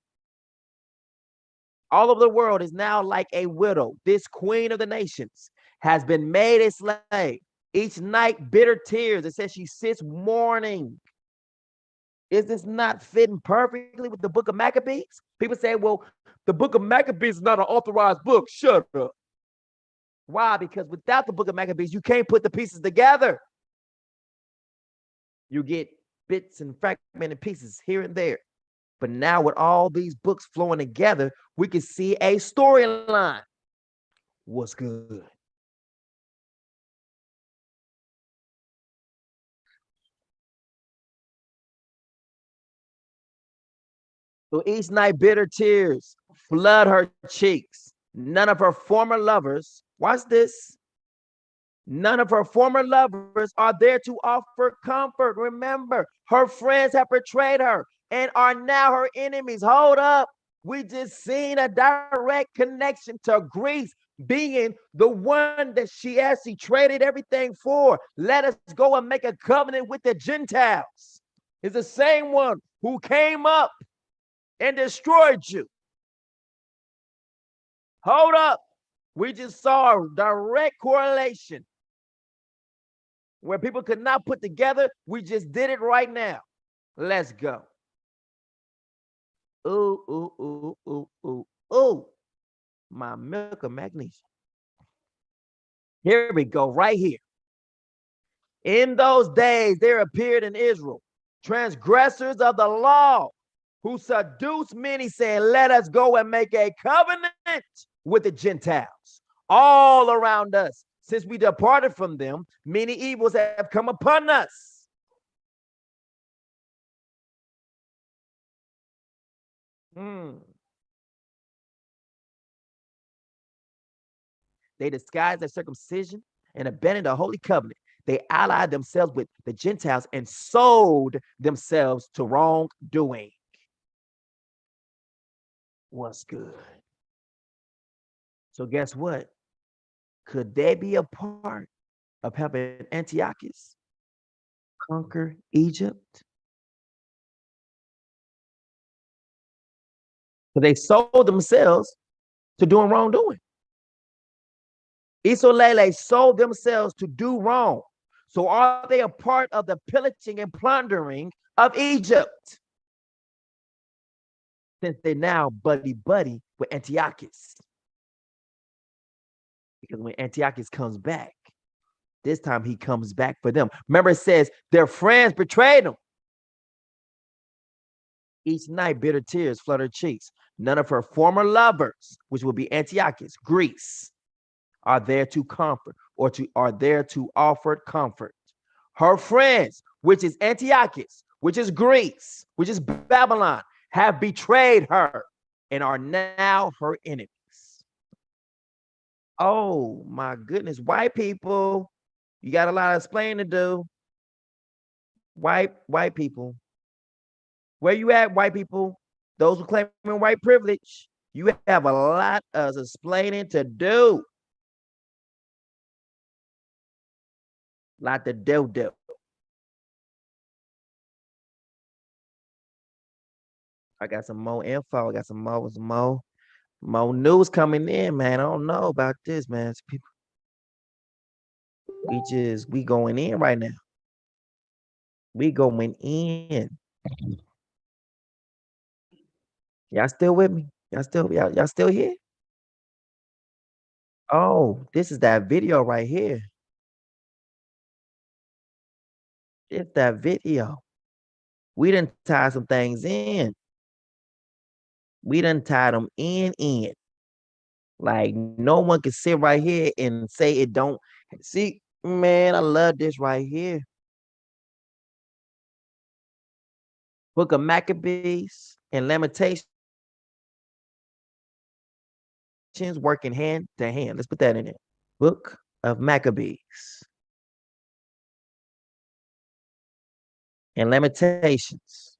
S1: All over the world is now like a widow. This queen of the nations has been made a slave. Each night, bitter tears. It says she sits mourning. Is this not fitting perfectly with the book of Maccabees? People say, well, the book of Maccabees is not an authorized book. Shut up. Why? Because without the book of Maccabees, you can't put the pieces together. You get bits and fragmented pieces here and there. But now with all these books flowing together, we can see a storyline. What's good? So each night bitter tears flood her cheeks. None of her former lovers, watch this, none of her former lovers are there to offer comfort. Remember, her friends have betrayed her and are now her enemies. Hold up. We just seen a direct connection to Greece being the one that she actually traded everything for. Let us go and make a covenant with the Gentiles. It's the same one who came up and destroyed you. Hold up. We just saw a direct correlation where people could not put together. We just did it right now. Let's go. Ooh, ooh, ooh, ooh, ooh, ooh. My milk of magnesia. Here we go, right here. In those days, there appeared in Israel transgressors of the law who seduced many, saying, let us go and make a covenant with the Gentiles all around us. Since we departed from them, many evils have come upon us. They disguised their circumcision and abandoned the holy covenant. They allied themselves with the Gentiles and sold themselves to wrongdoing. What's good? So guess what? Could they be a part of helping Antiochus conquer Egypt? So they sold themselves to doing wrongdoing. Isolele sold themselves to do wrong. So are they a part of the pillaging and plundering of Egypt? Since they're now buddy with Antiochus. Because when Antiochus comes back, this time he comes back for them. Remember, it says their friends betrayed them. Each night, bitter tears flood her cheeks. None of her former lovers, which will be Antiochus, Greece, are there to comfort or are there to offer comfort. Her friends, which is Antiochus, which is Greece, which is Babylon, have betrayed her and are now her enemies. Oh my goodness, white people, you got a lot of explaining to do. White people. Where you at, white people? Those who claim white privilege, you have a lot of explaining to do. Lot to do. I got some more info. I got some more news coming in, man. I don't know about this, man. People, we going in right now. We going in. Y'all still with me? Y'all still here? Oh, this is that video right here. It's that video. We done tied some things in. We done tied them in. Like no one can sit right here and say it don't. See, man, I love this right here. Book of Maccabees and Lamentations working hand to hand. Let's put that in it. Book of Maccabees and Lamentations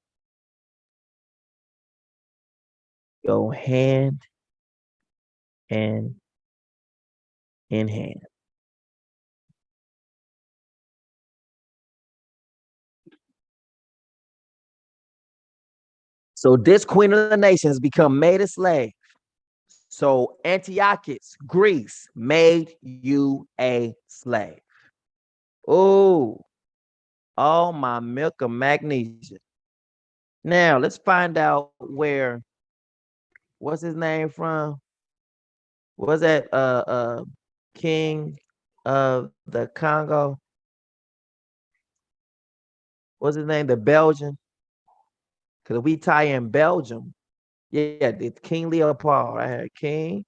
S1: go hand and in hand. So this queen of the nation has become made a slave. So Antiochus, Greece, made you a slave. Oh, all my milk of magnesia. Now let's find out where. What's his name from? Was that king of the Congo? What's his name? The Belgian. Because we tie in Belgium. Yeah, it's King Leopold. I had King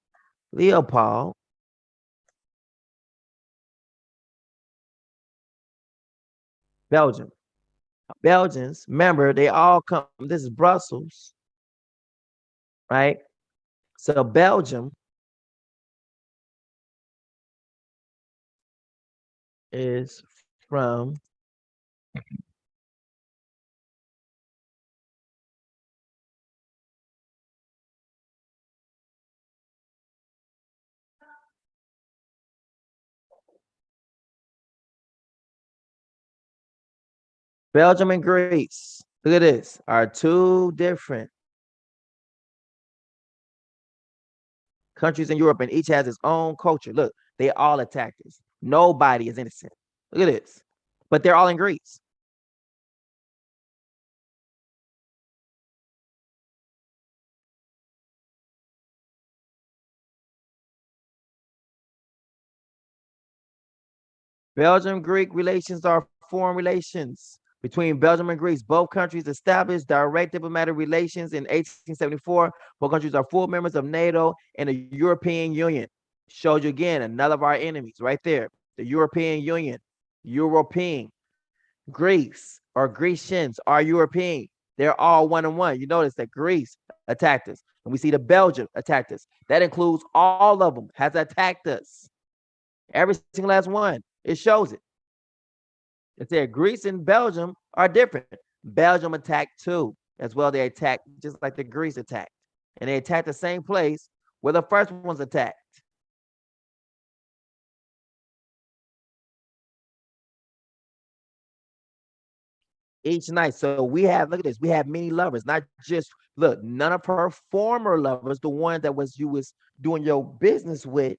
S1: Leopold. Belgium. Belgians, remember, they all come. This is Brussels, right? So Belgium is from Belgium and Greece. Look at this, are two different countries in Europe, and each has its own culture. Look, they all attacked us. Nobody is innocent. Look at this. But they're all in Greece. Belgium-Greek relations are foreign relations between Belgium and Greece. Both countries established direct diplomatic relations in 1874. Both countries are full members of NATO and the European Union. Showed you again another of our enemies right there. The European Union, European, Greece or Grecians are European. They're all one and one. You notice that Greece attacked us, and we see the Belgium attacked us. That includes all of them has attacked us. Every single last one. It shows it. It said Greece and Belgium are different. Belgium attacked too, as well. They attacked just like the Greece attacked. and they attacked the same place where the first ones attacked. Each night. So we have, look at this, we have many lovers, not just, look, none of her former lovers, the one that was you was doing your business with,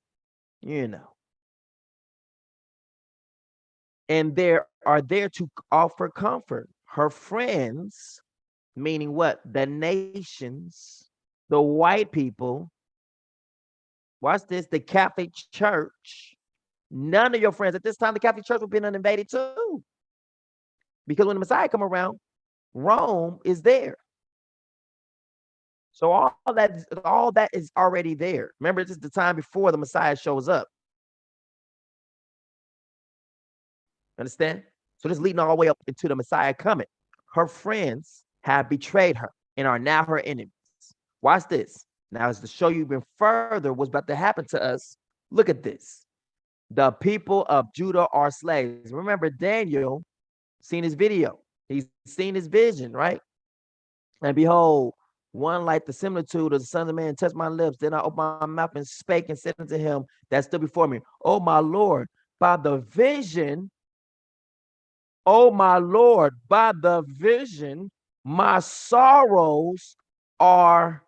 S1: you know. And they are there to offer comfort. Her friends, meaning what? The nations, the white people. Watch this, the Catholic Church. None of your friends at this time, the Catholic Church was being invaded too. Because when the Messiah come around, Rome is there. So all that is already there. Remember, this is the time before the Messiah shows up. Understand? So this is leading all the way up into the Messiah coming. Her friends have betrayed her and are now her enemies. Watch this. Now, as to show you even further what's about to happen to us, look at this. The people of Judah are slaves. Remember, Daniel seen his video. He's seen his vision, right? And behold, one like the similitude of the Son of Man touched my lips. Then I opened my mouth and spake and said unto him that stood before me, "Oh my Lord, by the vision, oh my Lord, by the vision, my sorrows are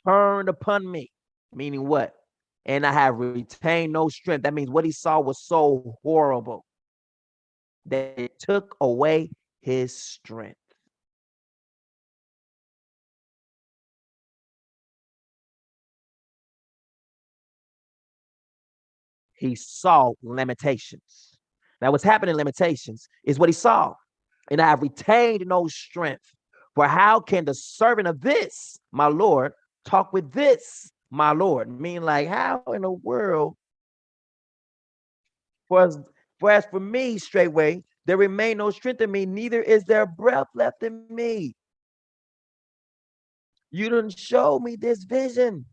S1: turned upon me." Meaning what? And I have retained no strength. That means what he saw was so horrible that it took away his strength. He saw Lamentations. Now, what's happening in Lamentations is what he saw. And I have retained no strength. For how can the servant of this, my Lord, talk with this, my Lord? Meaning, like, how in the world? For as for me, straightway, there remain no strength in me, neither is there breath left in me. You didn't show me this vision,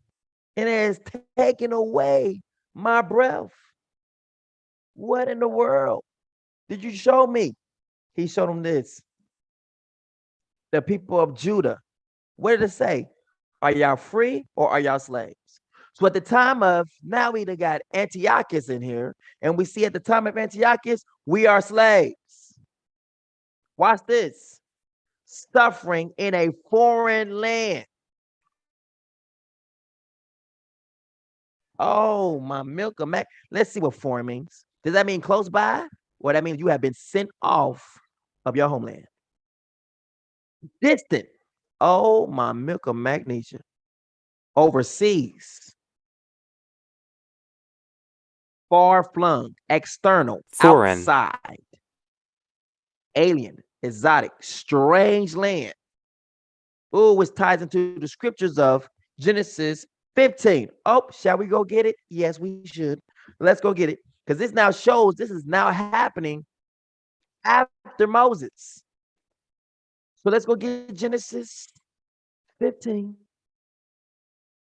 S1: and it has taken away my breath. What in the world did you show me? He showed them this. The people of Judah. What did it say? Are y'all free or are y'all slaves? So at the time of, now we got Antiochus in here, and we see at the time of Antiochus, we are slaves. Watch this. Suffering in a foreign land. Oh, my milk of mac. Let's see what foreign means. Does that mean close by? Or that means you have been sent off of your homeland? Distant. Oh, my milk of magnesia. Overseas. Far flung. External.
S11: Foreign.
S1: Outside. Alien. Exotic. Strange land. Oh, which ties into the scriptures of Genesis 15. Oh, shall we go get it? Yes, we should. Let's go get it. Because this now shows this is now happening after Moses. So let's go get Genesis 15.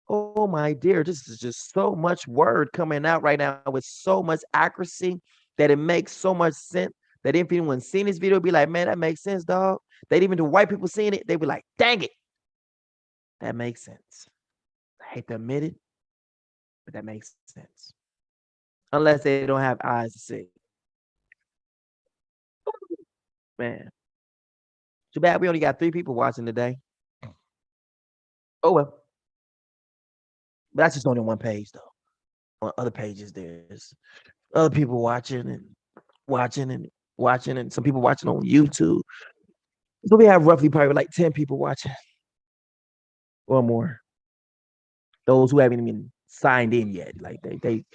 S1: Oh, my dear, this is just so much word coming out right now with so much accuracy that it makes so much sense that if anyone seen this video, be like, man, that makes sense, dog. That even the white people seeing it, they be like, dang it. That makes sense. I hate to admit it, but that makes sense. Unless they don't have eyes to see. Man. Too bad we only got 3 people watching today. Oh, well. But that's just only one page, though. On other pages, there's other people watching and watching and watching, and some people watching on YouTube. So we have roughly probably like 10 people watching or more. Those who haven't even signed in yet. Like they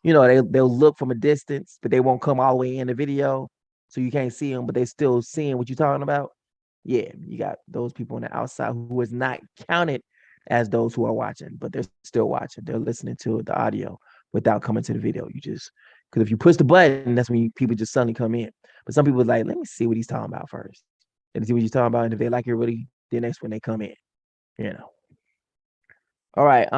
S1: you know, they'll look from a distance, but they won't come all the way in the video. So you can't see them, but they're still seeing what you're talking about. Yeah, you got those people on the outside who is not counted as those who are watching, but they're still watching. They're listening to the audio without coming to the video. You just, because if you push the button, that's when people just suddenly come in. But some people are like, let me see what he's talking about first. And see what he's talking about. And if they like it really, then that's when they come in. You know. All right.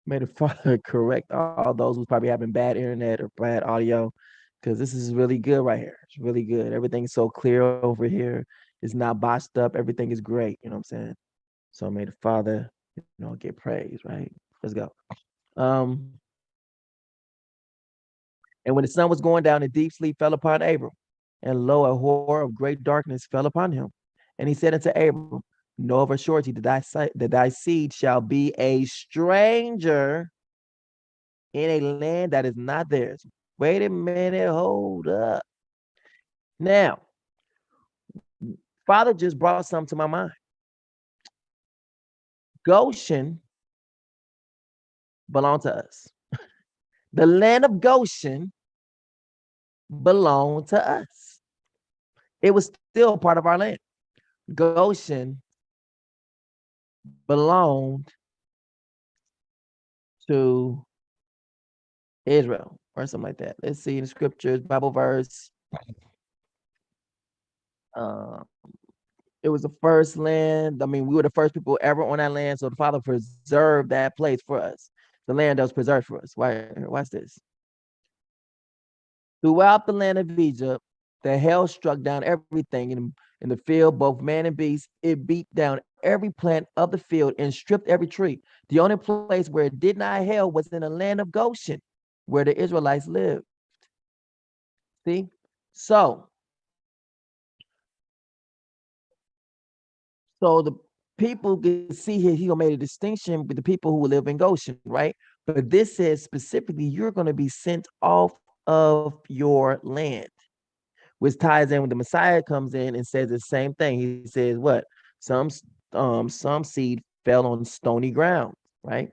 S1: May the Father correct all those who's probably having bad internet or bad audio, because this is really good right here. It's really good. Everything's so clear over here. It's not botched up. Everything is great. You know what I'm saying? So may the Father, get praise, right? Let's go. Um, and when the sun was going down, a deep sleep fell upon Abram, and lo, a horror of great darkness fell upon him. And he said unto Abram, know of a surety that thy seed shall be a stranger in a land that is not theirs. Wait a minute, hold up. Now, Father just brought something to my mind. Goshen belonged to us. The land of Goshen belonged to us. It was still part of our land. Goshen belonged to Israel or something like that. Let's see in the scriptures, Bible verse. Uh, it was the first land. I mean, we were the first people ever on that land. So the Father preserved that place for us. The land that was preserved for us. Watch this. Throughout the land of Egypt, the hail struck down everything in the field, both man and beast. It beat down every plant of the field and stripped every tree. The only place where it did not hail was in the land of Goshen, where the Israelites lived. See? So the people can see here, he made a distinction with the people who live in Goshen, right? But this says specifically, you're going to be sent off of your land, which ties in when the Messiah comes in and says the same thing. He says, what? Some seed fell on stony ground, right?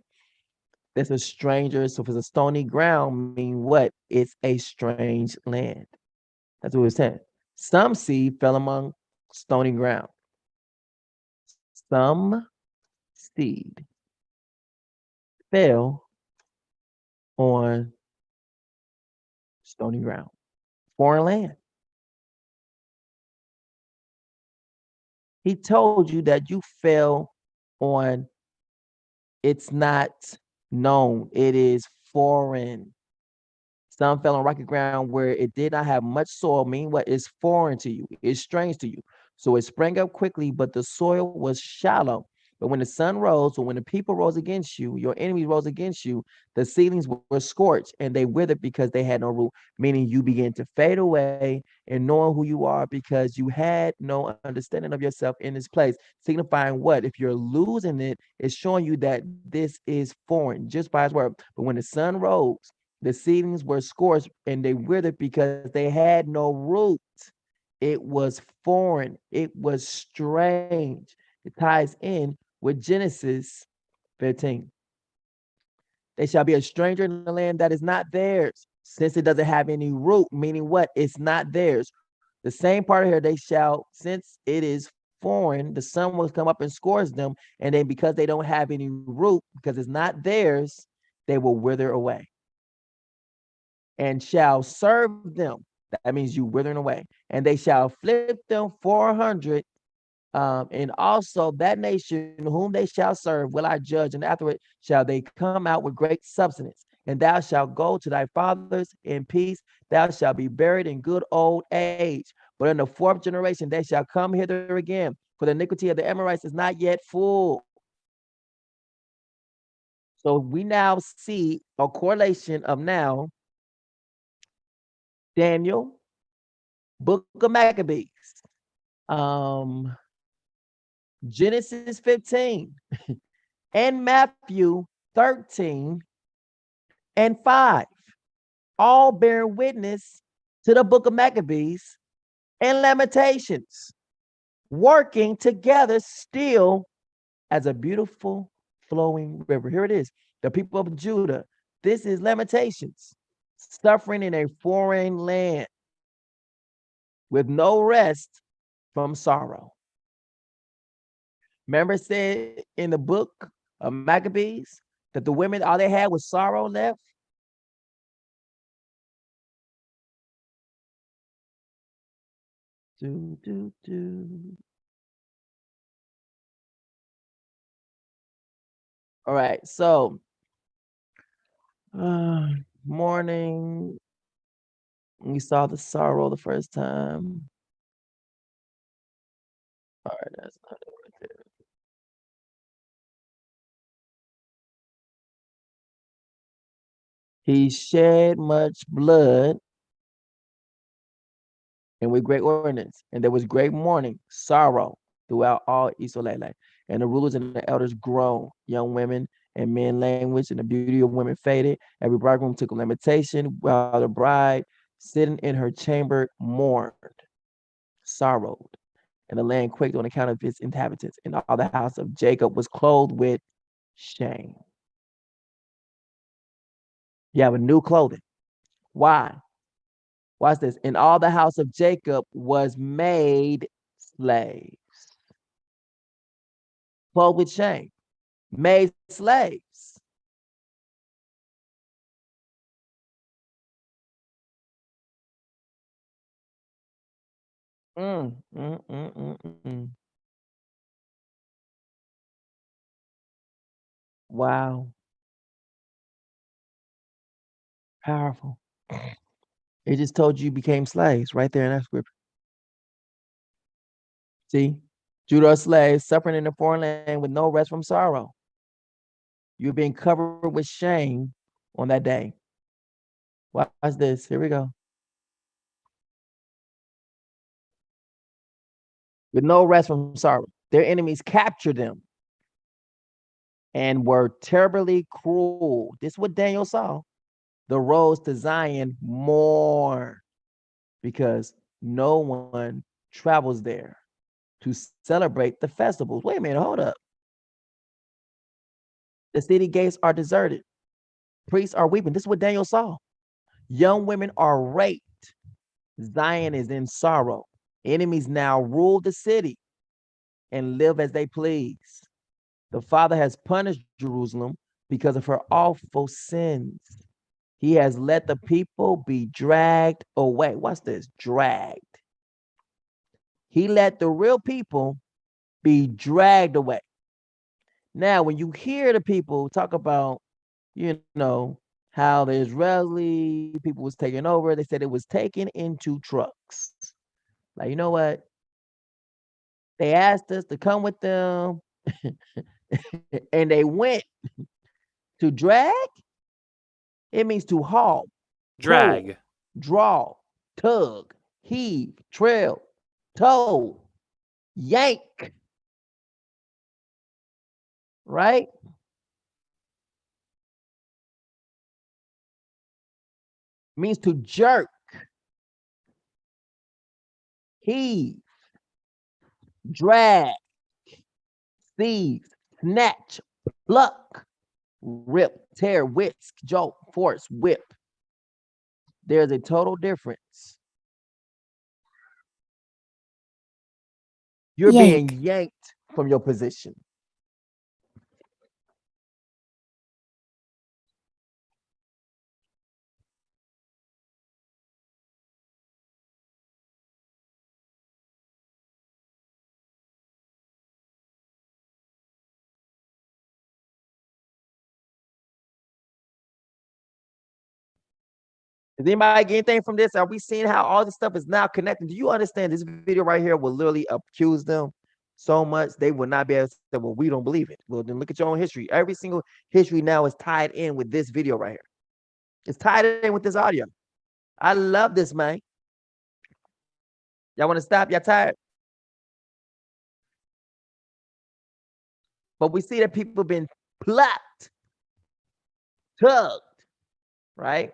S1: That's a stranger. So if it's a stony ground, mean what? It's a strange land. That's what it's saying. Some seed fell among stony ground. Some seed fell on stony ground. Foreign land. He told you that you fell on, it's not known, it is foreign. Some fell on rocky ground where it did not have much soil, meaning what is foreign to you, it's strange to you. So it sprang up quickly, but the soil was shallow. But when the sun rose, or when the people rose against you, your enemies rose against you, the seedlings were scorched and they withered because they had no root, meaning you began to fade away and knowing who you are because you had no understanding of yourself in this place, signifying what? If you're losing it, it's showing you that this is foreign just by his word. But when the sun rose, the seedlings were scorched and they withered because they had no root. It was foreign. It was strange. It ties in with Genesis 15. They shall be a stranger in the land that is not theirs, since it doesn't have any root, meaning what? It's not theirs. The same part here, they shall, since it is foreign, the sun will come up and scorch them, and then because they don't have any root, because it's not theirs, they will wither away. And shall serve them. That means you withering away. And they shall afflict them 400. And also that nation whom they shall serve will I judge, and afterward shall they come out with great substance. And thou shalt go to thy fathers in peace. Thou shalt be buried in good old age. But in the fourth generation they shall come hither again, for the iniquity of the Amorites is not yet full. So we now see a correlation of now Daniel, Book of Maccabees, Genesis 15, and Matthew 13 and 5, all bear witness to the Book of Maccabees and Lamentations, working together still as a beautiful flowing river. Here it is. The people of Judah. This is Lamentations, suffering in a foreign land with no rest from sorrow. Remember, it said in the book of Maccabees that the women, all they had was sorrow left. All right, so morning, we saw the sorrow the first time. All right, that's not it right there. He shed much blood and with great ordinance, and there was great mourning, sorrow throughout all Israel. And the rulers and the elders groaned, young women and men languished, and the beauty of women faded. Every bridegroom took a lamentation, while the bride, sitting in her chamber, mourned, sorrowed. And the land quaked on account of its inhabitants, and all the house of Jacob was clothed with shame. You have a new clothing. Why? Watch this. And all the house of Jacob was made slaves, clothed with shame, made slaves. Mm, mm, mm, mm, mm. Wow. Powerful. It just told you became slaves right there in that scripture. See? Judah are slaves, suffering in a foreign land with no rest from sorrow. You're being covered with shame on that day. Watch this. Here we go. With no rest from sorrow. Their enemies captured them and were terribly cruel. This is what Daniel saw. The roads to Zion mourn because no one travels there to celebrate the festivals. Wait a minute, hold up. The city gates are deserted. Priests are weeping. This is what Daniel saw. Young women are raped. Zion is in sorrow. Enemies now rule the city and live as they please. The Father has punished Jerusalem because of her awful sins. He has let the people be dragged away. What's this? Dragged. He let the real people be dragged away. Now, when you hear the people talk about, how the Israeli people was taking over, they said it was taken into trucks. Like, you know what? They asked us to come with them and they went to drag. It means to haul,
S11: Drag.
S1: pull, draw, tug, heave, trail, tow, yank, right? Means to jerk, heave, drag, seize, snatch, pluck, rip, tear, whisk, jolt, force, whip. There's a total difference. You're being yanked from your position. Does anybody get anything from this? Are we seeing how all this stuff is now connected? Do you understand this video right here will literally accuse them so much they will not be able to say, well, we don't believe it. Well, then look at your own history. Every single history now is tied in with this video right here. It's tied in with this audio. I love this, man. Y'all want to stop? Y'all tired? But we see that people have been plucked, tugged, right?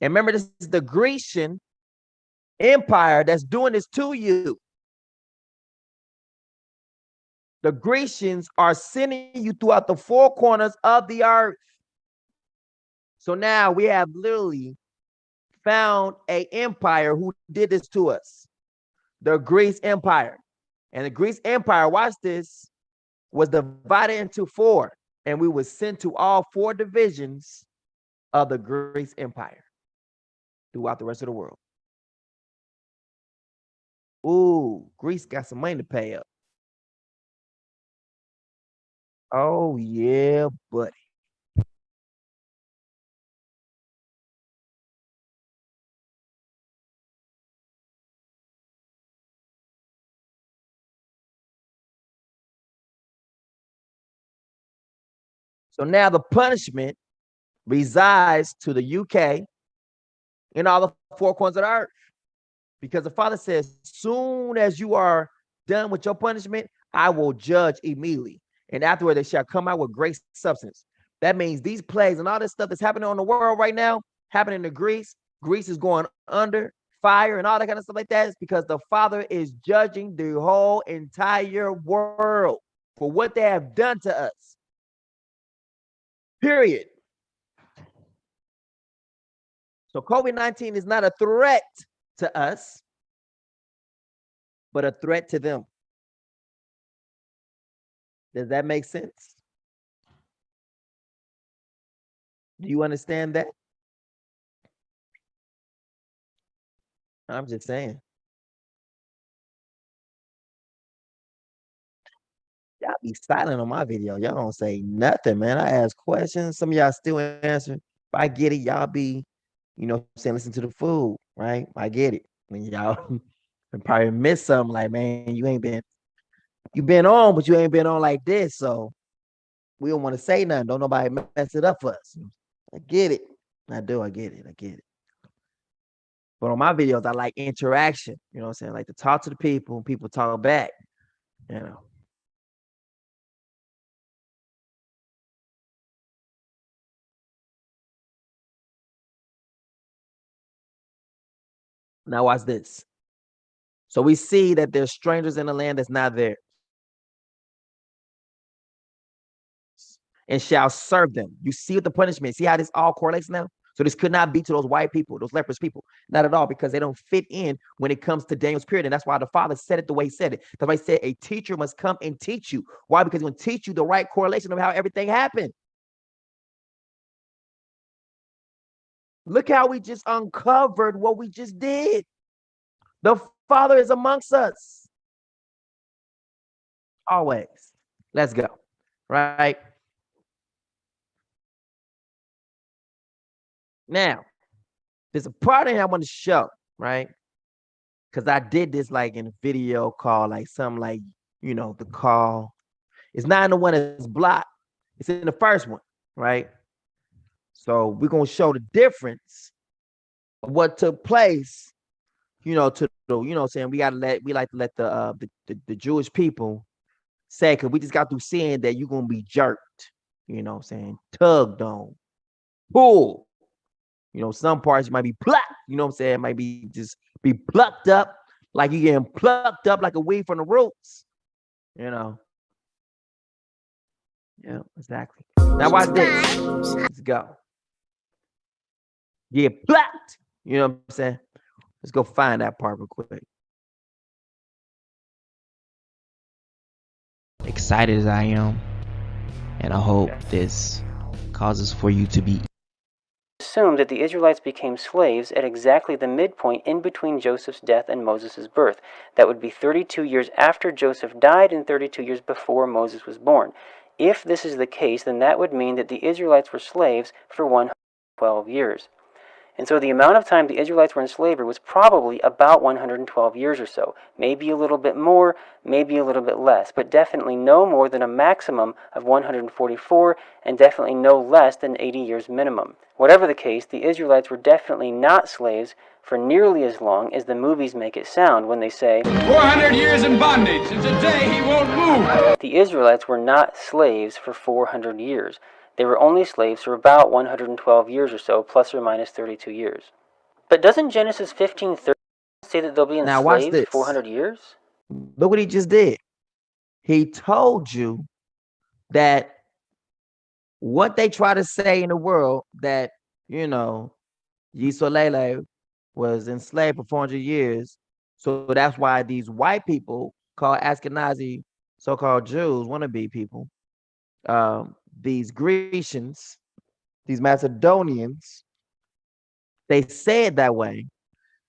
S1: And remember, this is the Grecian Empire that's doing this to you. The Grecians are sending you throughout the four corners of the earth. So now we have literally found an empire who did this to us. The Greece Empire. And the Greece Empire, watch this, was divided into four. And we were sent to all four divisions of the Greece Empire throughout the rest of the world. Ooh, Greece got some money to pay up. Oh, yeah, buddy. So now the punishment resides to the UK and all the four corners of the earth. Because the Father says, soon as you are done with your punishment, I will judge immediately. And afterward, they shall come out with great substance. That means these plagues and all this stuff that's happening on the world right now, happening to Greece. Greece is going under fire and all that kind of stuff like that. Is because the Father is judging the whole entire world for what they have done to us. Period. So COVID-19 is not a threat to us, but a threat to them. Does that make sense? Do you understand that? I'm just saying. Y'all be silent on my video. Y'all don't say nothing, man. I ask questions. Some of y'all still answer. If I get it, y'all be, saying listen to the food, right? I get it. When y'all probably miss something like, man, you been on, but you ain't been on like this. So we don't want to say nothing. Don't nobody mess it up for us. I get it. I do. I get it. I get it. But on my videos, I like interaction. You know what I'm saying? I like to talk to the people and people talk back. You know. Now watch this. So we see that there's strangers in the land that's not there. And shall serve them. You see what the punishment. See how this all correlates now? So this could not be to those white people, those leprous people. Not at all, because they don't fit in when it comes to Daniel's period. And that's why the Father said it the way he said it. That's why he said a teacher must come and teach you. Why? Because he will teach you the right correlation of how everything happened. Look how we just uncovered what we just did. The Father is amongst us. Always. Let's go. Right? Now, there's a part in here I want to show, right? Because I did this like in a video call, like something like, the call. It's not in the one that's blocked. It's in the first one, right? So we're going to show the difference of what took place, to the, saying we like to let the Jewish people say, because we just got through seeing that you're going to be jerked, saying tugged on, pulled. Some parts you might be plucked, it might be just be plucked up, like you getting plucked up like a weed from the roots, Yeah, exactly. Now watch this. Let's go. Get plucked. You know what I'm saying? Let's go find that part real quick. Excited as I am, and I hope this causes for you to be
S11: assumed that the Israelites became slaves at exactly the midpoint in between Joseph's death and Moses' birth. That would be 32 years after Joseph died and 32 years before Moses was born. If this is the case, then that would mean that the Israelites were slaves for 112 years. And so the amount of time the Israelites were in slavery was probably about 112 years or so. Maybe a little bit more, maybe a little bit less, but definitely no more than a maximum of 144 and definitely no less than 80 years minimum. Whatever the case, the Israelites were definitely not slaves for nearly as long as the movies make it sound when they say,
S12: 400 years in bondage, and today he won't move.
S11: The Israelites were not slaves for 400 years. They were only slaves for about 112 years or so, plus or minus 32 years. But doesn't Genesis 15:30 say that they'll be enslaved for 400 years?
S1: Look what he just did. He told you that what they try to say in the world, that, Yisolele was enslaved for 400 years. So that's why these white people called Ashkenazi, so-called Jews, wannabe people, these Grecians, these Macedonians, they say it that way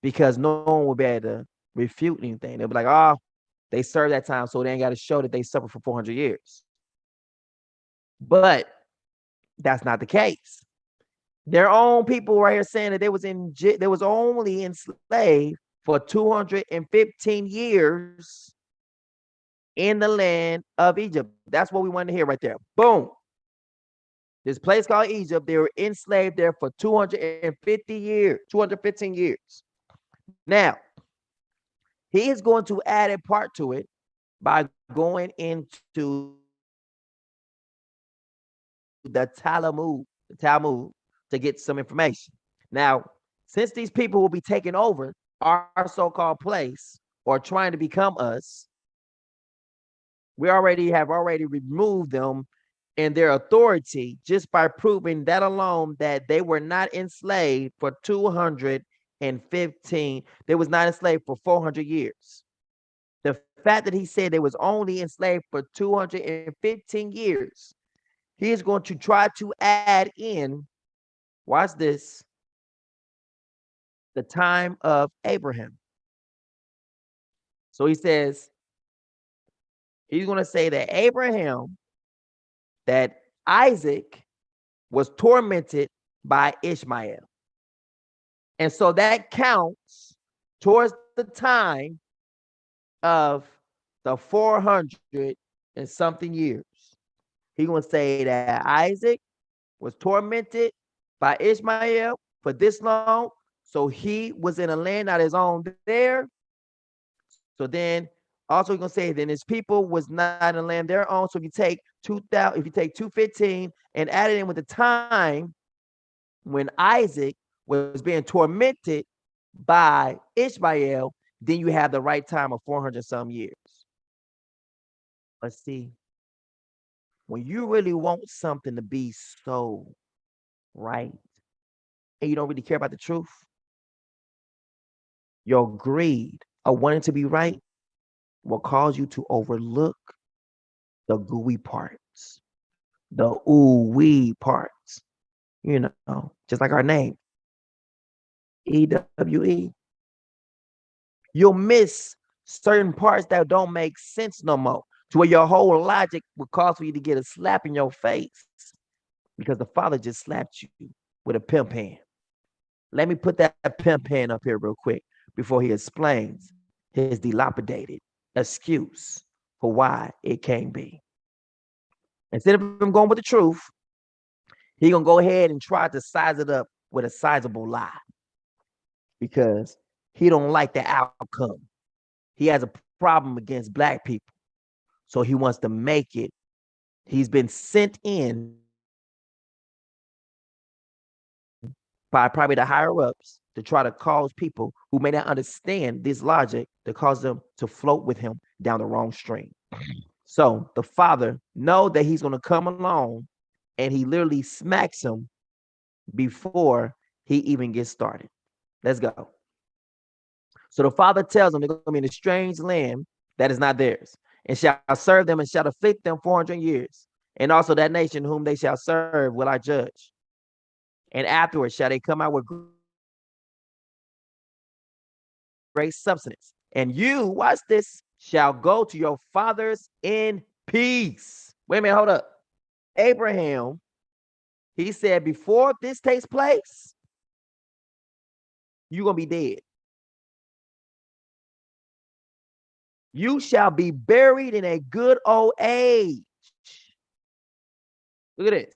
S1: because no one will be able to refute anything. They'll be like, oh, they served that time, so they ain't got to show that they suffered for 400 years. But that's not the case. Their own people right here saying that they was only enslaved for 215 years in the land of Egypt. That's what we wanted to hear right there. Boom. This place called Egypt, they were enslaved there for 250 years, 215 years. Now, he is going to add a part to it by going into the Talmud to get some information. Now, since these people will be taking over our so-called place or trying to become us, we have already removed them and their authority just by proving that alone that they were not enslaved for 215. They was not enslaved for 400 years. The fact that he said they was only enslaved for 215 years, he is going to try to add in, watch this, the time of Abraham. So he says, he's going to say that Isaac was tormented by Ishmael. And so that counts towards the time of the 400 and something years. He's going to say that Isaac was tormented by Ishmael for this long. So he was in a land not his own there. So then also we're going to say then his people was not in a land their own. So if you take 215 and add it in with the time when Isaac was being tormented by Ishmael, then you have the right time of 400 some years. Let's see. When you really want something to be so right and you don't really care about the truth, your greed of wanting to be right will cause you to overlook the gooey parts, the ooh-wee parts, just like our name, EWE. You'll miss certain parts that don't make sense no more, to where your whole logic will cause for you to get a slap in your face because the Father just slapped you with a pimp hand. Let me put that pimp hand up here real quick before he explains his dilapidated excuse for why it can't be. Instead of him going with the truth, he gonna go ahead and try to size it up with a sizable lie because he don't like the outcome. He has a problem against black people, so he wants to make it. He's been sent in by probably the higher ups to try to cause people who may not understand this logic to cause them to float with him down the wrong stream. So the Father know that he's going to come along and he literally smacks him before he even gets started. Let's go. So the Father tells them they're going to be in a strange land that is not theirs, and shall serve them and shall afflict them 400 years. And also that nation whom they shall serve will I judge. And afterwards shall they come out with great substance. And you, watch this, shall go to your fathers in peace. Wait a minute, hold up. Abraham, he said, before this takes place, you're going to be dead. You shall be buried in a good old age. Look at this.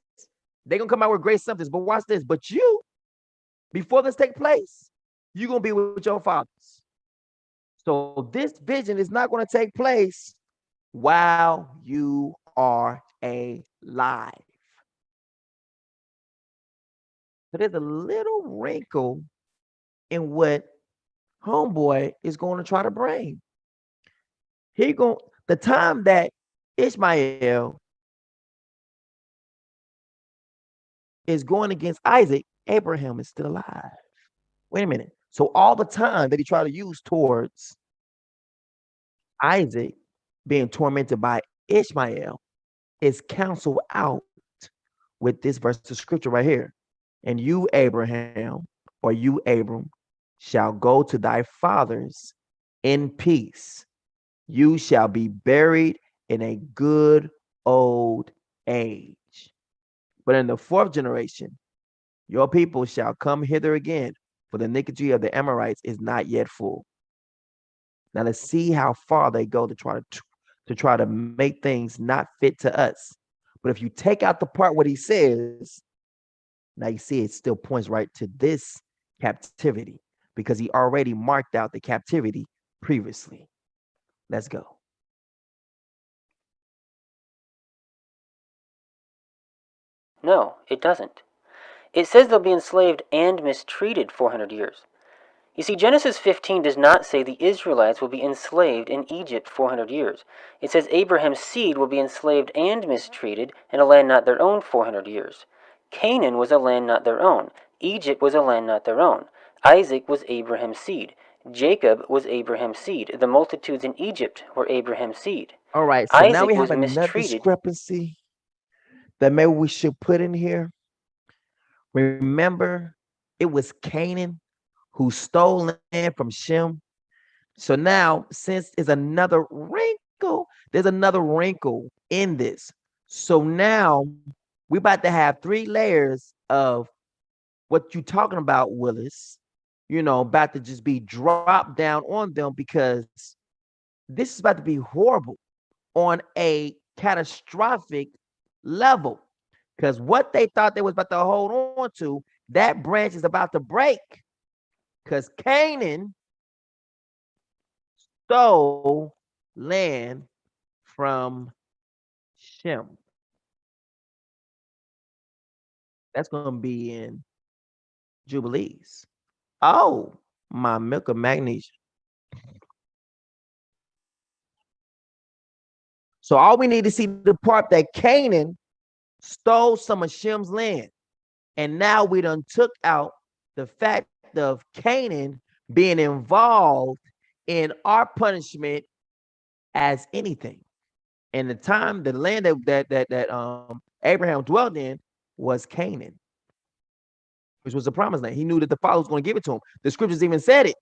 S1: They're going to come out with great substance, but watch this. But you, before this take place, you're going to be with your fathers. So this vision is not going to take place while you are alive. So there's a little wrinkle in what homeboy is going to try to bring. The time that Ishmael is going against Isaac, Abraham is still alive. Wait a minute. So all the time that he tried to use towards Isaac being tormented by Ishmael is canceled out with this verse of scripture right here. And you, Abraham, or you, Abram, shall go to thy fathers in peace. You shall be buried in a good old age. But in the fourth generation, your people shall come hither again, for the iniquity of the Amorites is not yet full. Now let's see how far they go to try to make things not fit to us. But if you take out the part what he says, now you see it still points right to this captivity because he already marked out the captivity previously. Let's go.
S11: No, it doesn't. It says they'll be enslaved and mistreated 400 years. You see, Genesis 15 does not say the Israelites will be enslaved in Egypt 400 years. It says Abraham's seed will be enslaved and mistreated in a land not their own 400 years. Canaan was a land not their own. Egypt was a land not their own. Isaac was Abraham's seed. Jacob was Abraham's seed. The multitudes in Egypt were Abraham's seed.
S1: All right, so now
S11: Isaac
S1: we
S11: was
S1: have another
S11: mistreated.
S1: discrepancy that maybe we should put in here. Remember, it was Canaan who stole land from Shem. So now, since there's another wrinkle in this. So now we're about to have 3 layers of what you talking about, Willis. About to just be dropped down on them because this is about to be horrible on a catastrophic level. Because what they thought they was about to hold on to, that branch is about to break. Because Canaan stole land from Shem. That's going to be in Jubilees. Oh, my milk of magnesia. So all we need to see the part that Canaan stole some of Shem's land. And now we done took out the fact of Canaan being involved in our punishment as anything. And the land that Abraham dwelled in was Canaan, which was the promised land. He knew that the Father was going to give it to him. The scriptures even said it,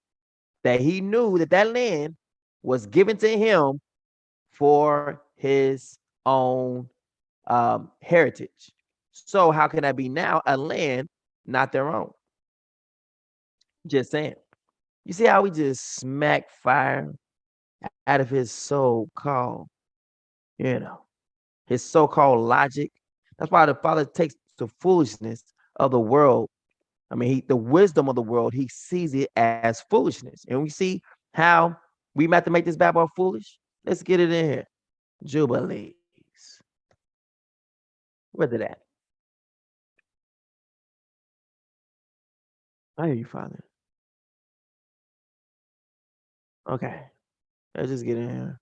S1: that he knew that that land was given to him for his own heritage. So how can that be now a land not their own? Just saying. You see how we just smack fire out of his so-called, his so-called logic. That's why the Father takes the foolishness of the world. I mean, the wisdom of the world, he sees it as foolishness. And we see how we have to make this Babylon foolish. Let's get it in here. Jubilees. Where did that? I hear you, Father. Okay. Let's just get in here.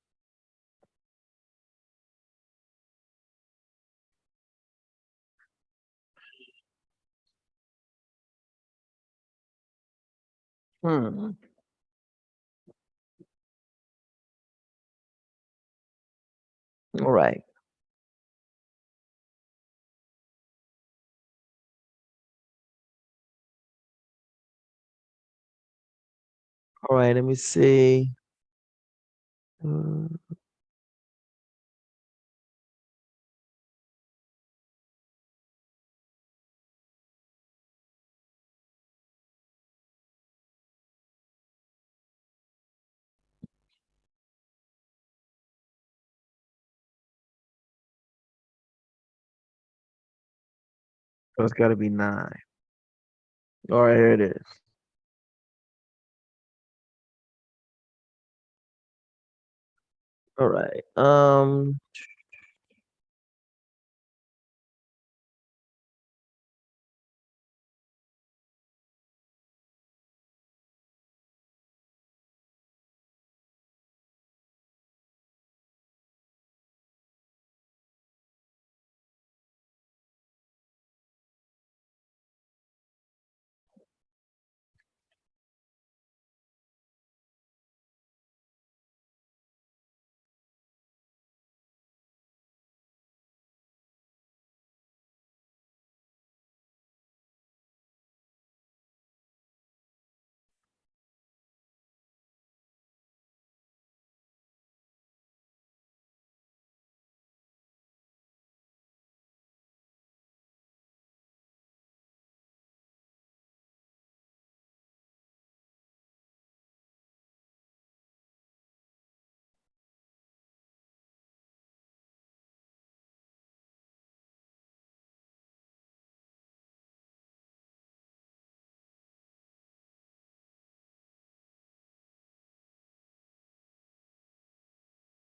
S1: All right. All right, let me see. So it's got to be 9. All right, here it is. All right.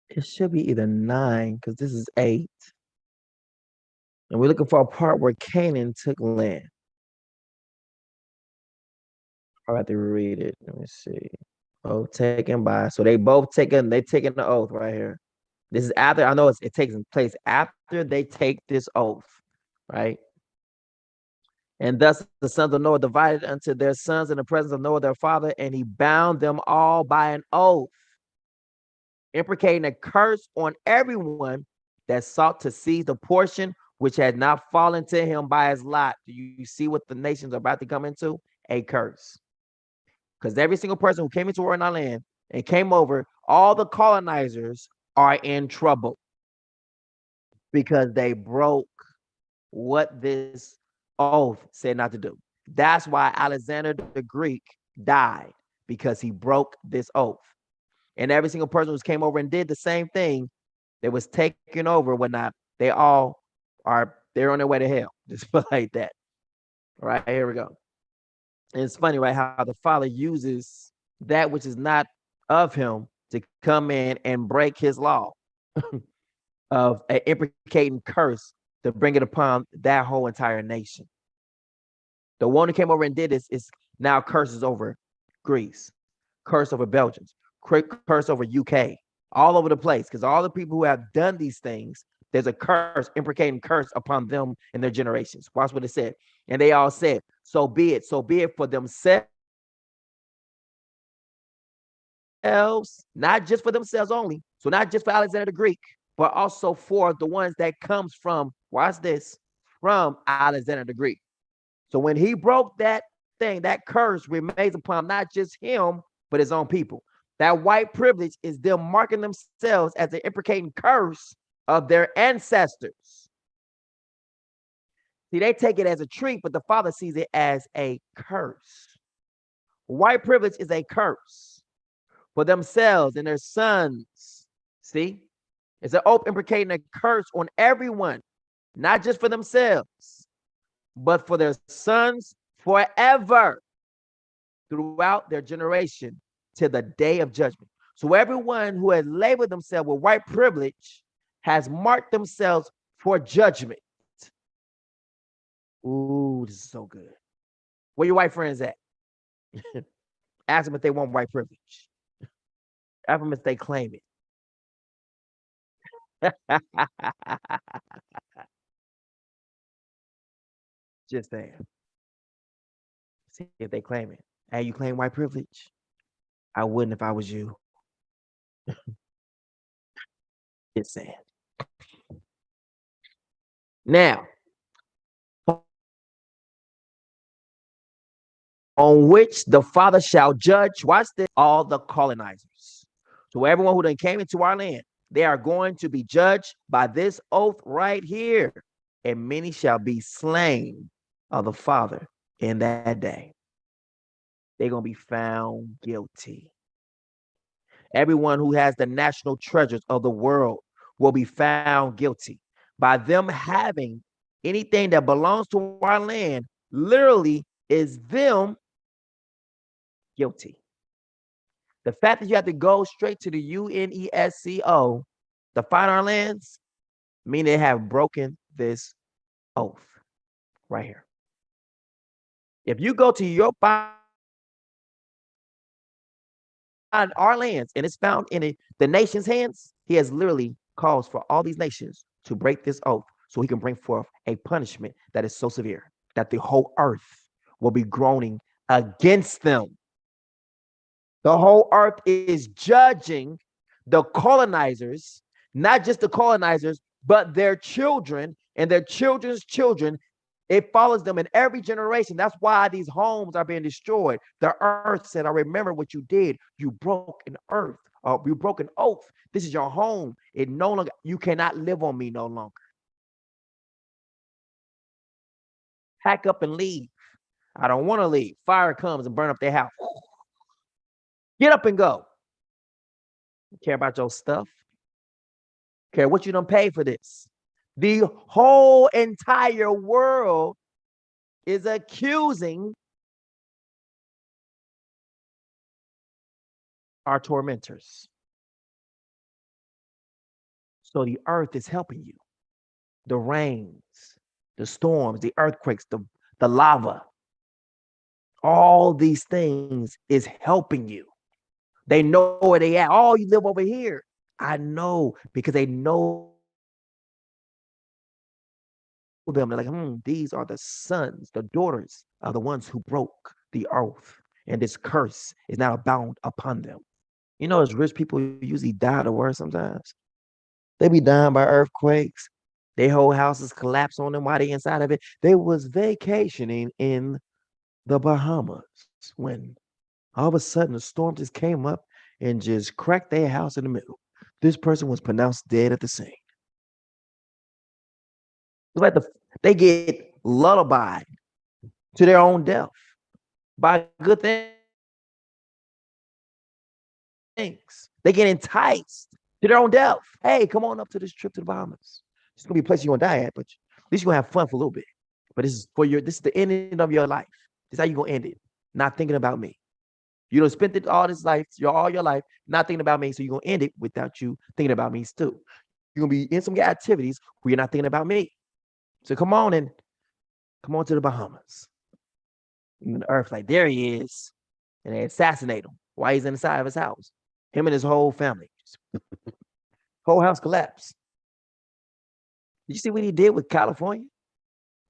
S1: It should be either 9, because this is 8. And we're looking for a part where Canaan took land. I'll have to read it. Let me see. Oath taken by. So they taking the oath right here. This is after, I know it takes place after they take this oath, right? And thus the sons of Noah divided unto their sons in the presence of Noah their father, and he bound them all by an oath, imprecating a curse on everyone that sought to seize the portion which had not fallen to him by his lot. Do you see what the nations are about to come into? A curse. Because every single person who came into our land and came over, all the colonizers are in trouble because they broke what this oath said not to do. That's why Alexander the Greek died, because he broke this oath. And every single person who came over and did the same thing that was taken over, whatnot, they're on their way to hell. Just put like that. All right, here we go. And it's funny, right, how the Father uses that which is not of him to come in and break his law of an imprecating curse to bring it upon that whole entire nation. The one who came over and did this is now curses over Greece, curse over Belgium, curse over UK, all over the place, because all the people who have done these things, there's a curse, imprecating curse upon them and their generations. Watch what it said. And they all said, so be it for themselves, not just for themselves only. So not just for Alexander the Greek, but also for the ones that comes from, watch this, from Alexander the Greek. So when he broke that thing, that curse remains upon not just him, but his own people. That white privilege is them marking themselves as an imprecating curse of their ancestors. See, they take it as a treat, but the Father sees it as a curse. White privilege is a curse for themselves and their sons. See, it's an oath imprecating a curse on everyone, not just for themselves, but for their sons forever throughout their generation to the day of judgment. So everyone who has labeled themselves with white privilege has marked themselves for judgment. Ooh, this is so good. Where your white friends at? Ask them if they want white privilege. Ask them if they claim it. Just saying. See if they claim it. Hey, you claim white privilege? I wouldn't if I was you. It's sad. Now, on which the Father shall judge, watch this, all the colonizers. So everyone who then came into our land, they are going to be judged by this oath right here. And many shall be slain of the Father in that day. They're going to be found guilty. Everyone who has the national treasures of the world will be found guilty by them having anything that belongs to our land. Literally is them guilty. The fact that you have to go straight to the UNESCO to find our lands mean they have broken this oath right here. If you go to your find our lands and it's found in the nation's hands, he has literally caused for all these nations to break this oath so he can bring forth a punishment that is so severe that the whole earth will be groaning against them. The whole earth is judging the colonizers, not just the colonizers, but their children and their children's children. It follows them in every generation. That's why these homes are being destroyed. The earth said, I remember what you did. You broke an earth. You broke an oath. This is your home. It no longer, you cannot live on me no longer. Pack up and leave. I don't want to leave. Fire comes and burn up their house. Get up and go. Care about your stuff. Care what you done pay for this. The whole entire world is accusing our tormentors. So the earth is helping you. The rains, the storms, the earthquakes, the lava, all these things is helping you. They know where they at. Oh, you live over here. I know because they know them. They're like, these are the sons, the daughters of the ones who broke the earth. And this curse is now bound upon them. You know, as rich people usually die the worst sometimes. They be dying by earthquakes. Their whole houses collapse on them while they inside of it. They was vacationing in the Bahamas when all of a sudden a storm just came up and just cracked their house in the middle. This person was pronounced dead at the scene. It's like they get lullabied to their own death by good things. They get enticed to their own death. Hey, come on up to this trip to the Bahamas. It's gonna be a place you're gonna die at, but at least you're gonna have fun for a little bit. But this is the ending of your life. This is how you're gonna end it. Not thinking about me. You don't spend it all this life, all your life, not thinking about me. So you're gonna end it without you thinking about me too. You're gonna be in some activities where you're not thinking about me. So come on to the Bahamas. And the earth, like, there he is. And they assassinate him while he's inside of his house. Him and his whole family. Whole house collapsed. Did you see what he did with California?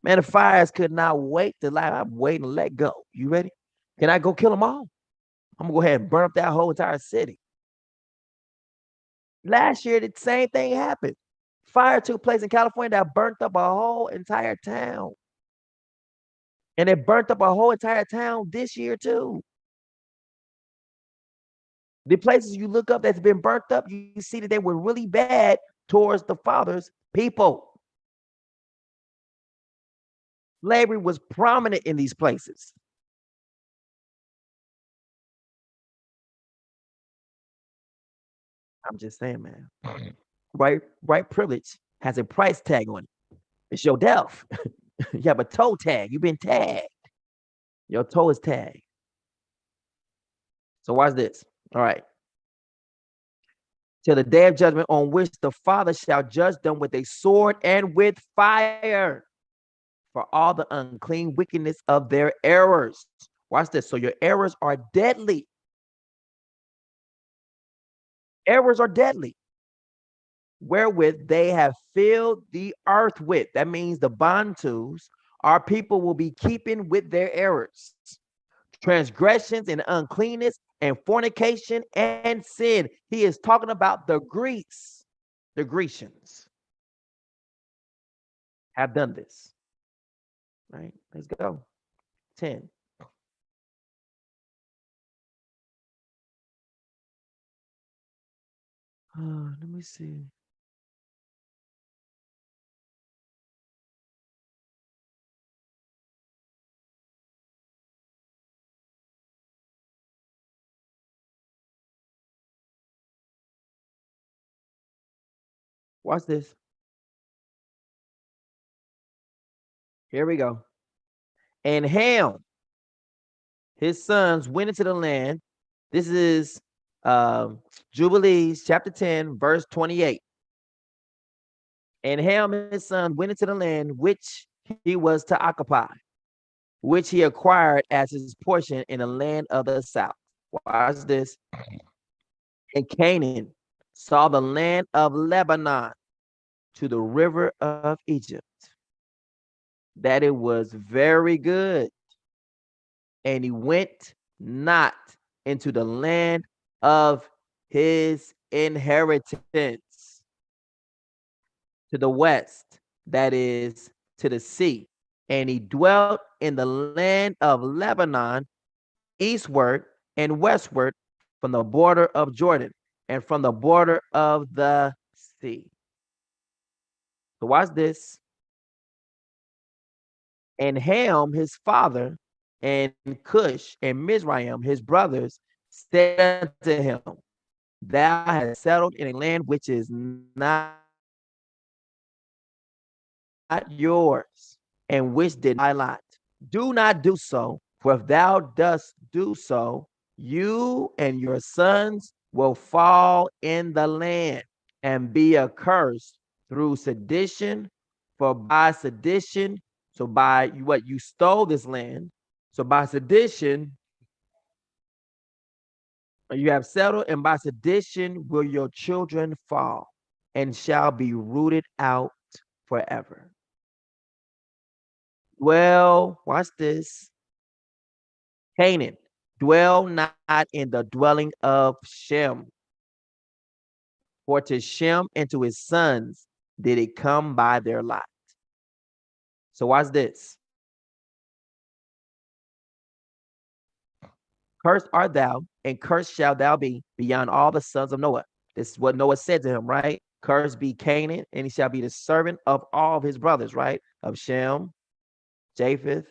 S1: Man, the fires could not wait to light. I'm waiting to let go. You ready? Can I go kill them all? I'm gonna go ahead and burn up that whole entire city. Last year, the same thing happened. Fire took place in California that burnt up a whole entire town. And it burnt up a whole entire town this year too. The places you look up that's been burnt up, you see that they were really bad towards the father's people. Slavery was prominent in these places. I'm just saying, man. White privilege has a price tag on it. It's your death. You have a toe tag. You've been tagged. Your toe is tagged. So watch this. All right. Till the day of judgment on which the Father shall judge them with a sword and with fire for all the unclean wickedness of their errors. Watch this. So your errors are deadly. Errors are deadly. Wherewith they have filled the earth with. That means the Bantus, our people will be keeping with their errors, transgressions and uncleanness and fornication and sin. He is talking about the Greeks. The Grecians have done this. Right? Let's go. 10. Let me see. Watch this. Here we go. And Ham, his sons, went into the land. This is Jubilees chapter 10, verse 28. And Ham, his son, went into the land which he was to occupy, which he acquired as his portion in the land of the south. Watch this. And Canaan saw the land of Lebanon to the river of Egypt, that it was very good. And he went not into the land of his inheritance to the west, that is to the sea. And he dwelt in the land of Lebanon, eastward and westward from the border of Jordan and from the border of the sea. So watch this. And Ham, his father, and Cush and Mizraim, his brothers, said unto him, thou hast settled in a land which is not yours, and which did thy lot. Do not do so, for if thou dost do so, you and your sons will fall in the land. and be accursed through sedition, for by sedition, so by what you stole this land, so by sedition you have settled, and by sedition will your children fall, and shall be rooted out forever. Well, watch this. Canaan, dwell not in the dwelling of Shem, for to Shem and to his sons did it come by their lot. So watch this. Cursed art thou, and cursed shalt thou be beyond all the sons of Noah. This is what Noah said to him, right? Cursed be Canaan, and he shall be the servant of all of his brothers, right? Of Shem, Japheth,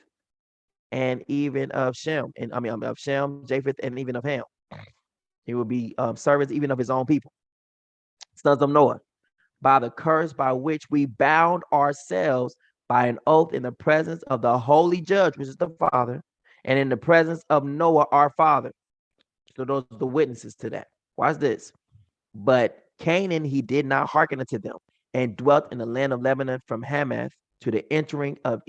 S1: and even of Shem, and of Shem, Japheth, and even of Ham. He will be servants even of his own people, sons of Noah, by the curse by which we bound ourselves by an oath in the presence of the holy judge, which is the Father, and in the presence of Noah, our father. So those are the witnesses to that. Watch this. But Canaan, he did not hearken unto them, and dwelt in the land of Lebanon from Hamath to the entering of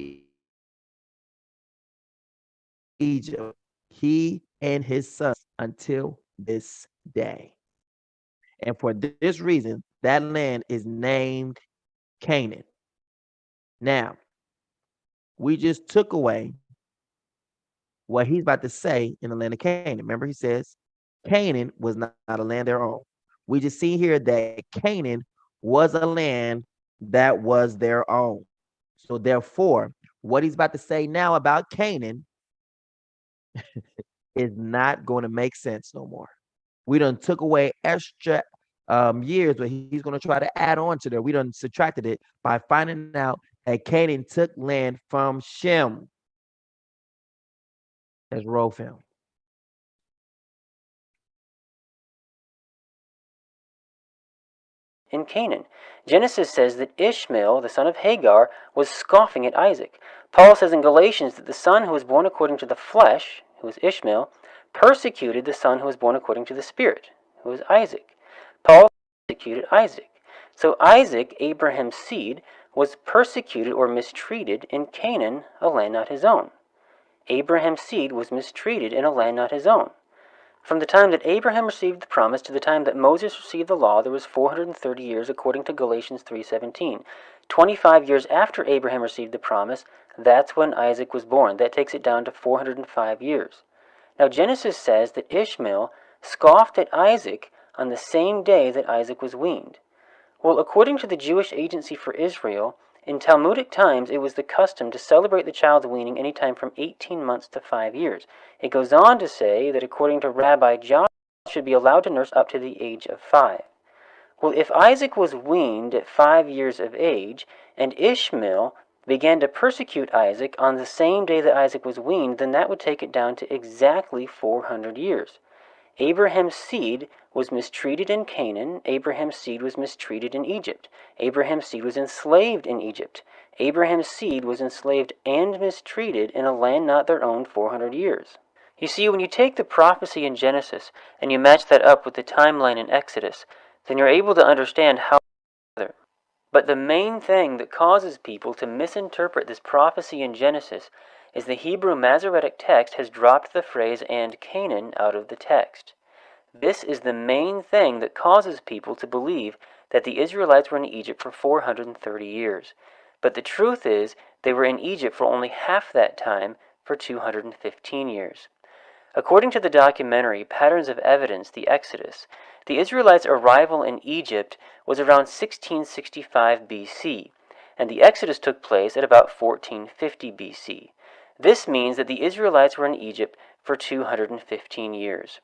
S1: Egypt, he and his sons until this day. And for this reason, that land is named Canaan. Now, we just took away what he's about to say in the land of Canaan. Remember, he says Canaan was not a land their own. We just see here that Canaan was a land that was their own. So therefore, what he's about to say now about Canaan is not going to make sense no more. We done took away extra years, but he's going to try to add on to there. We done subtracted it by finding out that Canaan took land from Shem. That's roll film.
S11: In Canaan, Genesis says that Ishmael, the son of Hagar, was scoffing at Isaac. Paul says in Galatians that the son who was born according to the flesh, who was Ishmael, persecuted the son who was born according to the spirit, who was Isaac. Paul persecuted Isaac. So Isaac, Abraham's seed, was persecuted or mistreated in Canaan, a land not his own. Abraham's seed was mistreated in a land not his own. From the time that Abraham received the promise to the time that Moses received the law, there was 430 years according to Galatians 3:17. 25 years after Abraham received the promise, that's when Isaac was born. That takes it down to 405 years. Now Genesis says that Ishmael scoffed at Isaac on the same day that Isaac was weaned. Well, according to the Jewish Agency for Israel, in Talmudic times, it was the custom to celebrate the child's weaning anytime from 18 months to 5 years. It goes on to say that according to Rabbi John, should be allowed to nurse up to the age of 5. Well, if Isaac was weaned at 5 years of age, and Ishmael began to persecute Isaac on the same day that Isaac was weaned, then that would take it down to exactly 400 years. Abraham's seed was mistreated in Canaan. Abraham's seed was mistreated in Egypt. Abraham's seed was enslaved in Egypt. Abraham's seed was enslaved and mistreated in a land not their own 400 years. You see, when you take the prophecy in Genesis and you match that up with the timeline in Exodus, then you're able to understand how. But the main thing that causes people to misinterpret this prophecy in Genesis is the Hebrew Masoretic text has dropped the phrase "and Canaan" out of the text. This is the main thing that causes people to believe that the Israelites were in Egypt for 430 years. But the truth is, they were in Egypt for only half that time, for 215 years. According to the documentary Patterns of Evidence, The Exodus, the Israelites' arrival in Egypt was around 1665 BC, and the Exodus took place at about 1450 BC. This means that the Israelites were in Egypt for 215 years.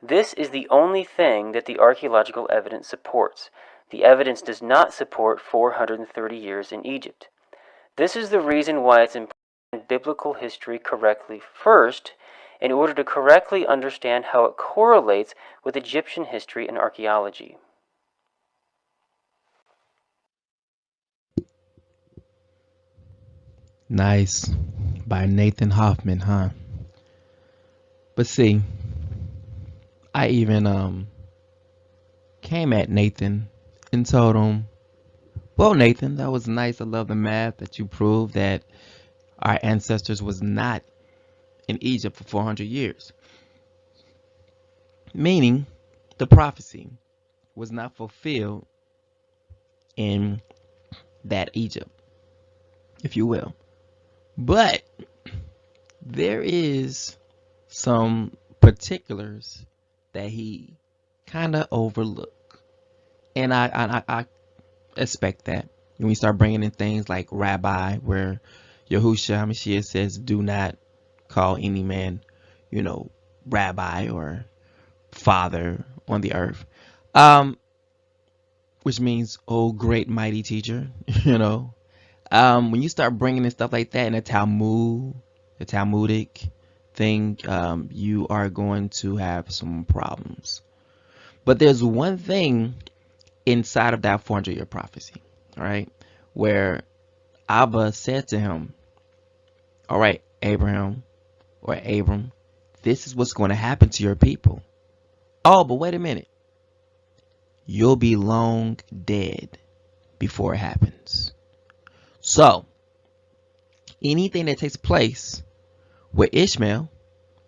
S11: This is the only thing that the archaeological evidence supports. The evidence does not support 430 years in Egypt. This is the reason why it's important to understand biblical history correctly first, in order to correctly understand how it correlates with Egyptian history and archaeology.
S1: Nice. By Nathan Hoffman, huh? But see, I even came at Nathan and told him, well, Nathan, that was nice. I love the math that you proved that our ancestors was not in Egypt for 400 years. Meaning the prophecy was not fulfilled in that Egypt, if you will. But there is some particulars that he kind of overlooked. And I expect that when we start bringing in things like rabbi, where Yahushua HaMashiach says, do not call any man, rabbi or father on the earth. Which means, oh, great mighty teacher, when you start bringing in stuff like that in the Talmudic thing, you are going to have some problems. But there's one thing inside of that 400-year prophecy, all right, where Abba said to him, all right, Abraham or Abram, this is what's going to happen to your people. Oh, but wait a minute. You'll be long dead before it happens. So, anything that takes place with Ishmael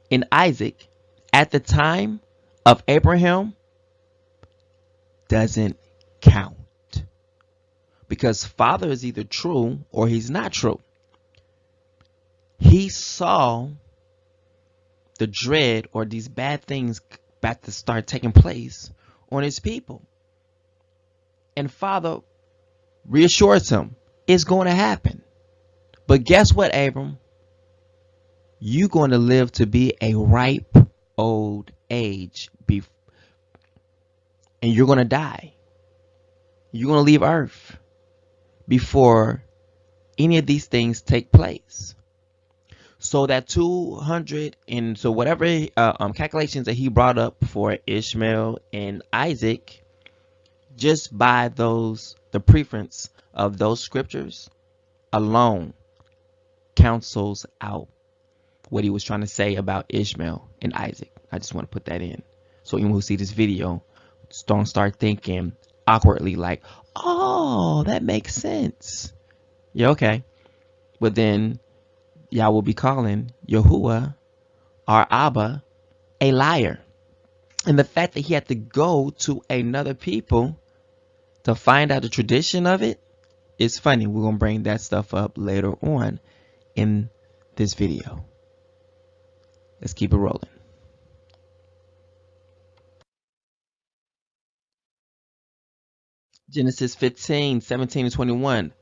S1: and Isaac at the time of Abraham doesn't count. Because father is either true or he's not true. He saw the dread or these bad things about to start taking place on his people. And father reassures him it's going to happen. But guess what, Abram? You're going to live to be a ripe old age. And you're going to die. You're going to leave earth before any of these things take place. So that 200 and so whatever calculations that he brought up for Ishmael and Isaac, just by the preference of those scriptures alone cancels out what he was trying to say about Ishmael and Isaac. I just want to put that in. So anyone who see this video, don't start thinking awkwardly like, oh, that makes sense. Yeah, okay. But then y'all will be calling Yahuwah, our Abba, a liar. And the fact that he had to go to another people to find out the tradition of it is funny. We're going to bring that stuff up later on in this video. Let's keep it rolling. Genesis 15, 17 and 21.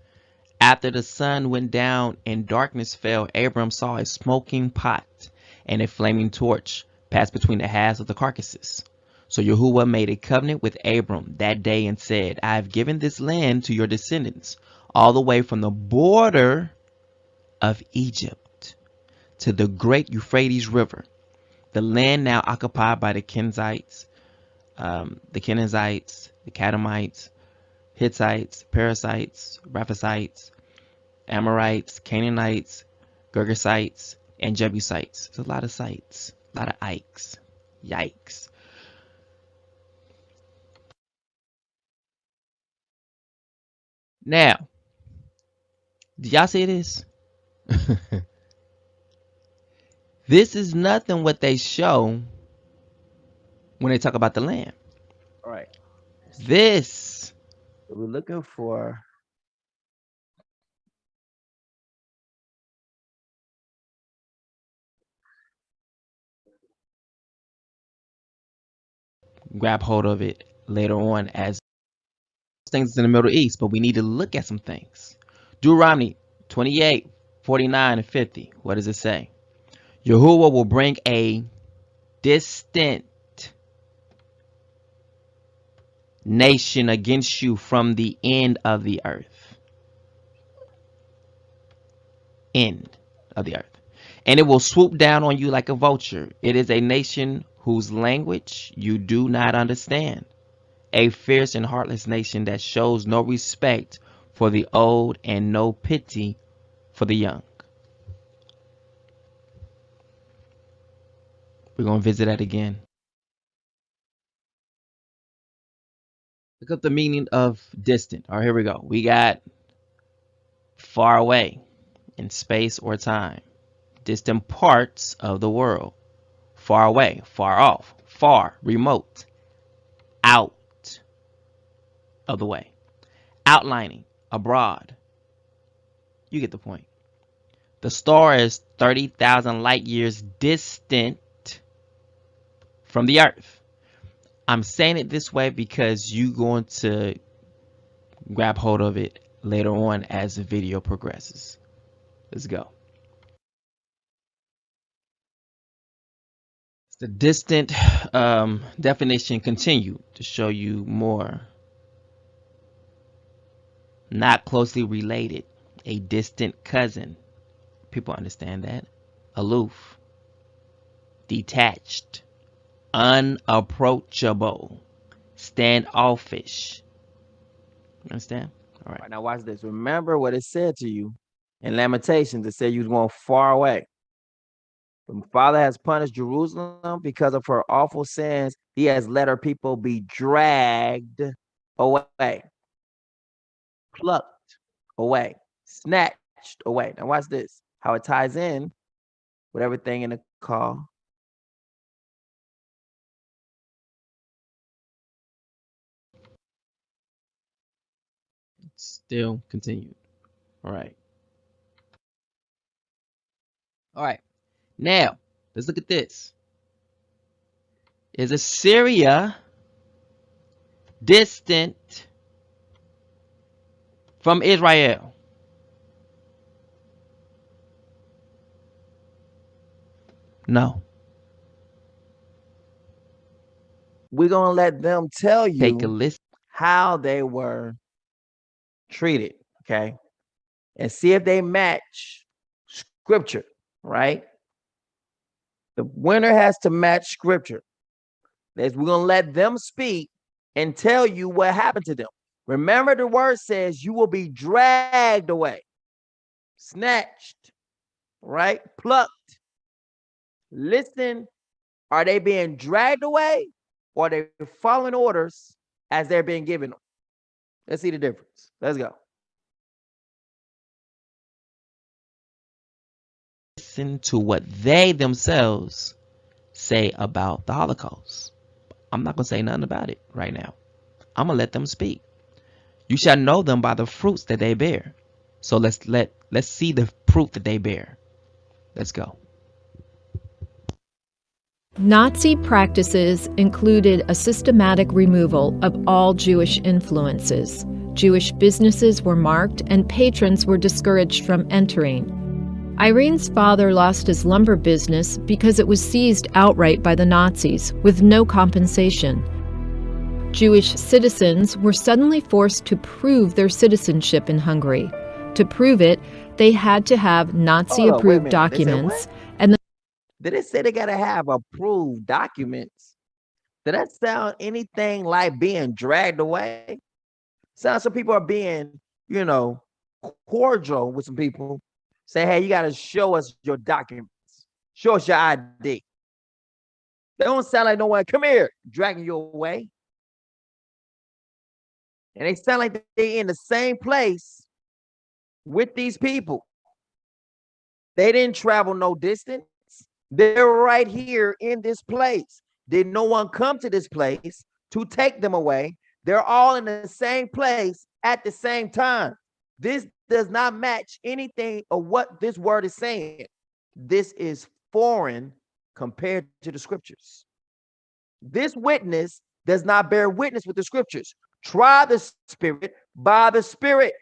S1: After the sun went down and darkness fell, Abram saw a smoking pot and a flaming torch pass between the halves of the carcasses. So Yahuwah made a covenant with Abram that day and said, I have given this land to your descendants, all the way from the border of Egypt to the great Euphrates River, the land now occupied by the Kenizzites, the Kadamites, Hittites, Perizzites, Rephaites, Amorites, Canaanites, Girgasites, and Jebusites. It's a lot of sites, a lot of ikes. Yikes. Now, do y'all see this? This is nothing what they show when they talk about the land. All right. This, we're looking for. Grab hold of it later on as things in the Middle East, but we need to look at some things. Deuteronomy 28, 49 and 50. What does it say? Yahuwah will bring a distant nation against you from the end of the earth. End of the earth. And it will swoop down on you like a vulture. It is a nation whose language you do not understand. A fierce and heartless nation that shows no respect for the old and no pity for the young. We're going to visit that again. Look up the meaning of distant. All right, here we go. We got far away in space or time, distant parts of the world, far away, far off, far, remote, out of the way, outlining, abroad. You get the point. The star is 30,000 light years distant from the Earth. I'm saying it this way because you're going to grab hold of it later on as the video progresses. Let's go. The distant definition continued to show you more. Not closely related, a distant cousin. People understand that. Aloof, detached, unapproachable, standoffish. Understand? All right. Now watch this. Remember what it said to you in Lamentations. It said you was going far away. The Father has punished Jerusalem because of her awful sins. He has let her people be dragged away, plucked away, snatched away. Now watch this. How it ties in with everything in the call. Still continued. All right. All right. Now, let's look at this. Is Assyria distant from Israel? No. We're going to let them tell you Take a listen. How they were treated, okay? And see if they match scripture, right? The winner has to match scripture. We're going to let them speak and tell you what happened to them. Remember, the word says you will be dragged away, snatched, right? Plucked. Listen, are they being dragged away or are they following orders as they're being given them? Let's see the difference. Let's go. Listen to what they themselves say about the Holocaust. I'm not going to say nothing about it right now. I'm going to let them speak. You shall know them by the fruits that they bear. So let's see the fruit that they bear. Let's go.
S13: Nazi practices included a systematic removal of all Jewish influences. Jewish businesses were marked and patrons were discouraged from entering. Irene's father lost his lumber business because it was seized outright by the Nazis with no compensation. Jewish citizens were suddenly forced to prove their citizenship in Hungary. To prove it, they had to have Nazi-approved documents. And
S1: did it say they got to have approved documents? Did that sound anything like being dragged away? Sounds some people are being, cordial with some people. Say, hey, you got to show us your documents. Show us your ID. They don't sound like no one, come here, dragging you away. And they sound like they're in the same place with these people. They didn't travel no distance. They're right here in this place. Did no one come to this place to take them away? They're all in the same place at the same time. This does not match anything of what this word is saying. This is foreign compared to the scriptures. This witness does not bear witness with the scriptures. Try the spirit by the spirit.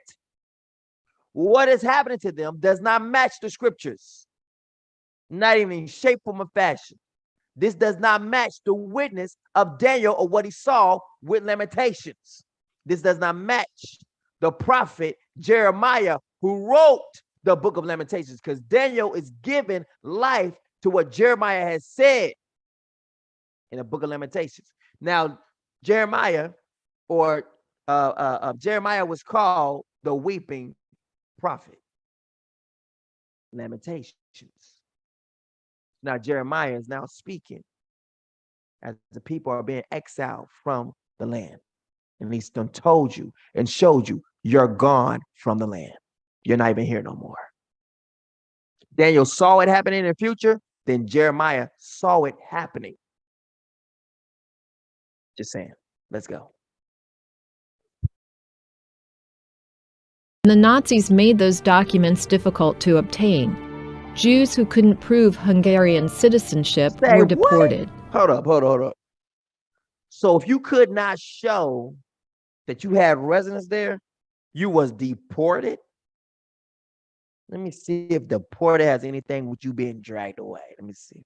S1: What is happening to them does not match the scriptures. Not even in shape, form, or fashion. This does not match the witness of Daniel or what he saw with Lamentations. This does not match the prophet Jeremiah who wrote the book of Lamentations, because Daniel is giving life to what Jeremiah has said in the book of Lamentations. Now, Jeremiah Jeremiah was called the weeping prophet. Lamentations. Now Jeremiah is now speaking as the people are being exiled from the land. And he's done told you and showed you you're gone from the land. You're not even here no more. Daniel saw it happening in the future, then Jeremiah saw it happening. Just saying. Let's go.
S13: The Nazis made those documents difficult to obtain. Jews who couldn't prove Hungarian citizenship were deported.
S1: Hold up. So if you could not show that you had residence there, you was deported? Let me see if deported has anything with you being dragged away. Let me see.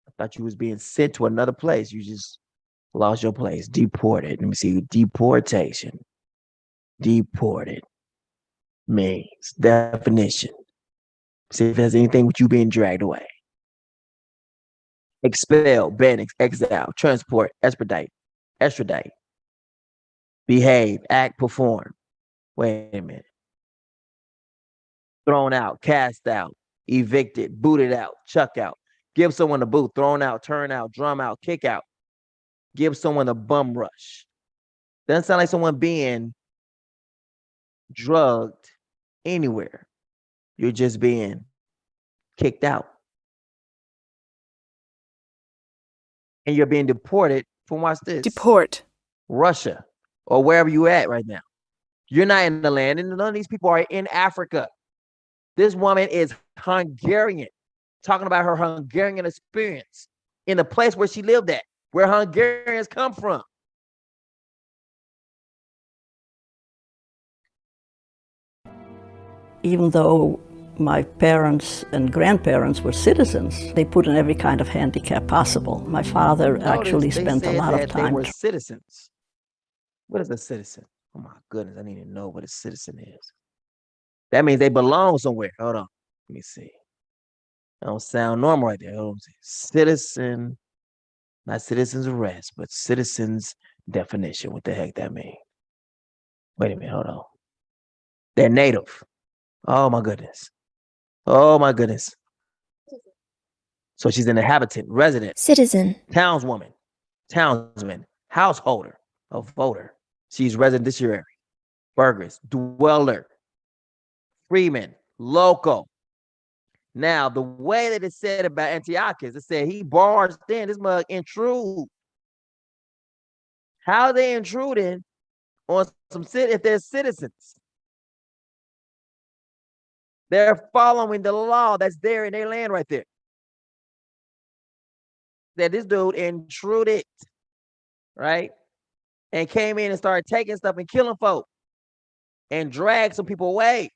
S1: I thought you was being sent to another place. You just lost your place. Deported. Let me see. Deportation. Deported means definition. See if there's anything with you being dragged away. Expel, ban, exile, transport, extradite, behave, act, perform. Wait a minute. Thrown out, cast out, evicted, booted out, chuck out, give someone a boot, thrown out, turn out, drum out, kick out, give someone a bum rush. Doesn't sound like someone being drugged anywhere. You're just being kicked out. And you're being deported from, watch this.
S14: Deport.
S1: Russia or wherever you at right now. You're not in the land, and none of these people are in Africa. This woman is Hungarian, talking about her Hungarian experience in the place where she lived at, where Hungarians come from.
S15: Even though my parents and grandparents were citizens, they put in every kind of handicap possible. My father actually spent a lot of time.
S1: They were citizens. What is a citizen? Oh my goodness, I need to know what a citizen is. That means they belong somewhere. Hold on. Let me see. That don't sound normal right there. Hold on. Citizen, not citizen's arrest, but citizen's definition. What the heck that mean? Wait a minute. Hold on. They're native. Oh my goodness. Oh my goodness. So she's an inhabitant, resident,
S2: Citizen,
S1: townswoman, townsman, householder, a voter. She's residentiary, burghers, dweller, freeman, local. Now, the way that it said about Antiochus, it said he barged in, this mug intrude. How are they intruding on some city if they're citizens? They're following the law that's there in their land right there. That this dude intruded, right? And came in and started taking stuff and killing folk and dragged some people away.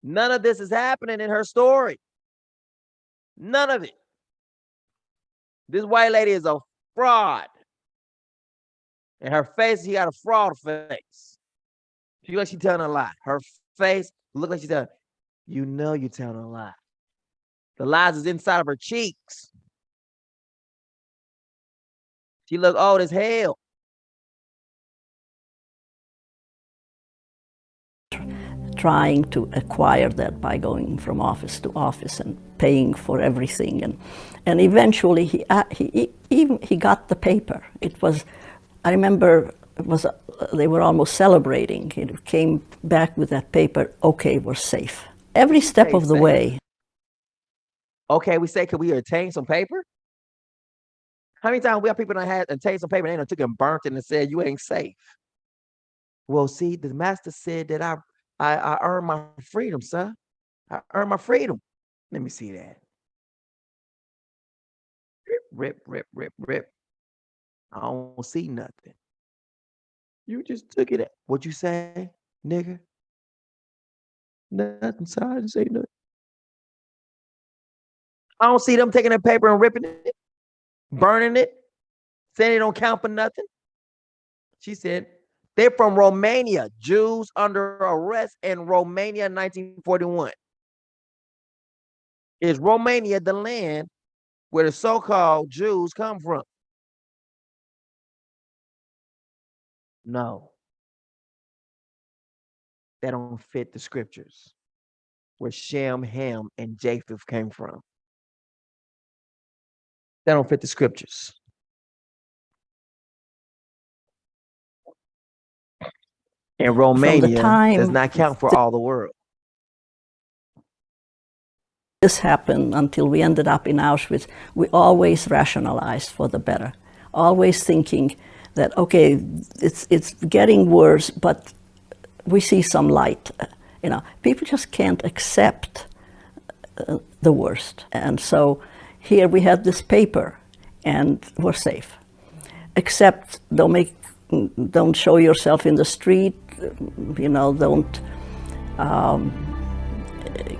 S1: None of this is happening in her story. None of it. This white lady is a fraud. And her face, she got a fraud face. She looks like she's telling a lie. Her face look like she's telling, you know you're telling a lie. The lies is inside of her cheeks. She look old as hell.
S15: Trying to acquire that by going from office to office and paying for everything, and eventually he got the paper. It was, I remember, it was they were almost celebrating. He came back with that paper. Okay, we're safe. Every step of the way.
S1: Okay, we say, could we obtain some paper? How many times we have people that had obtained some paper and they took and burnt it and said you ain't safe? Well, see, the master said that I earned my freedom, sir. I earned my freedom. Let me see that. Rip. I don't see nothing. You just took it. What'd you say, nigga? Nothing, sir. I didn't say nothing. I don't see them taking that paper and ripping it, burning it, saying it don't count for nothing. She said, they're from Romania, Jews under arrest in Romania in 1941. Is Romania the land where the so-called Jews come from? No. That don't fit the scriptures where Shem, Ham, and Japheth came from. That don't fit the scriptures. And
S15: from the
S1: Romania
S15: time
S1: does not count for all the world.
S15: this happened until we ended up in Auschwitz, we always rationalized for the better, always thinking that, okay, it's getting worse, but we see some light. You know, people just can't accept the worst. And so here we had this paper and we're safe. Except don't show yourself in the street, you know, don't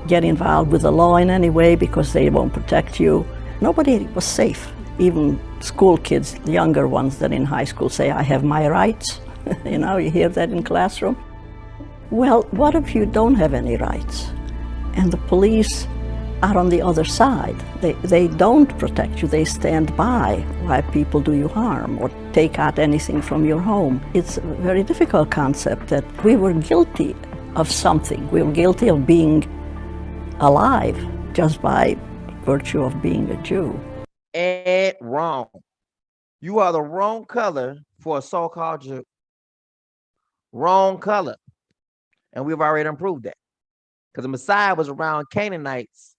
S15: get involved with the law in any way because they won't protect you. Nobody was safe. Even school kids, the younger ones than in high school, say, I have my rights. You know, you hear that in classroom. Well, what if you don't have any rights? And the police are on the other side. They don't protect you. They stand by while people do you harm or take out anything from your home. It's a very difficult concept that we were guilty of something. We were guilty of being alive just by virtue of being a Jew.
S1: And wrong. You are the wrong color for a so-called Jew. Wrong color. And we've already improved that. Because the Messiah was around Canaanites,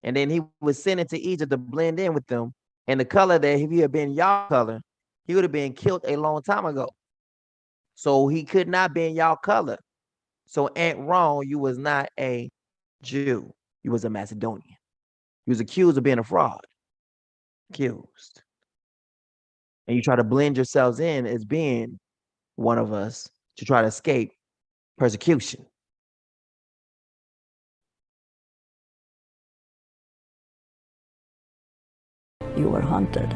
S1: and then he was sent into Egypt to blend in with them. And the color that if he had been y'all color, he would have been killed a long time ago. So he could not be in y'all color. So ain't wrong, you was not a Jew. You was a Macedonian. You was accused of being a fraud. Accused. And you try to blend yourselves in as being one of us to try to escape persecution.
S15: You were hunted.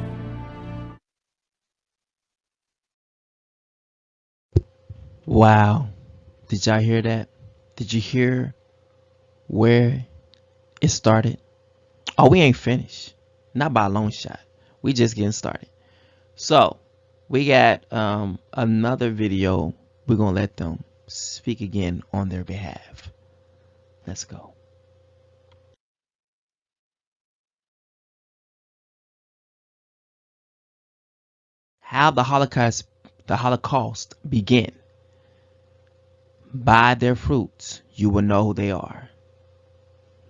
S1: Wow. Did y'all hear that? Did you hear where it started? Oh, we ain't finished. Not by a long shot. We just getting started. So we got another video. We're gonna let them speak again on their behalf. Let's go. How the Holocaust began. By their fruits you will know who they are.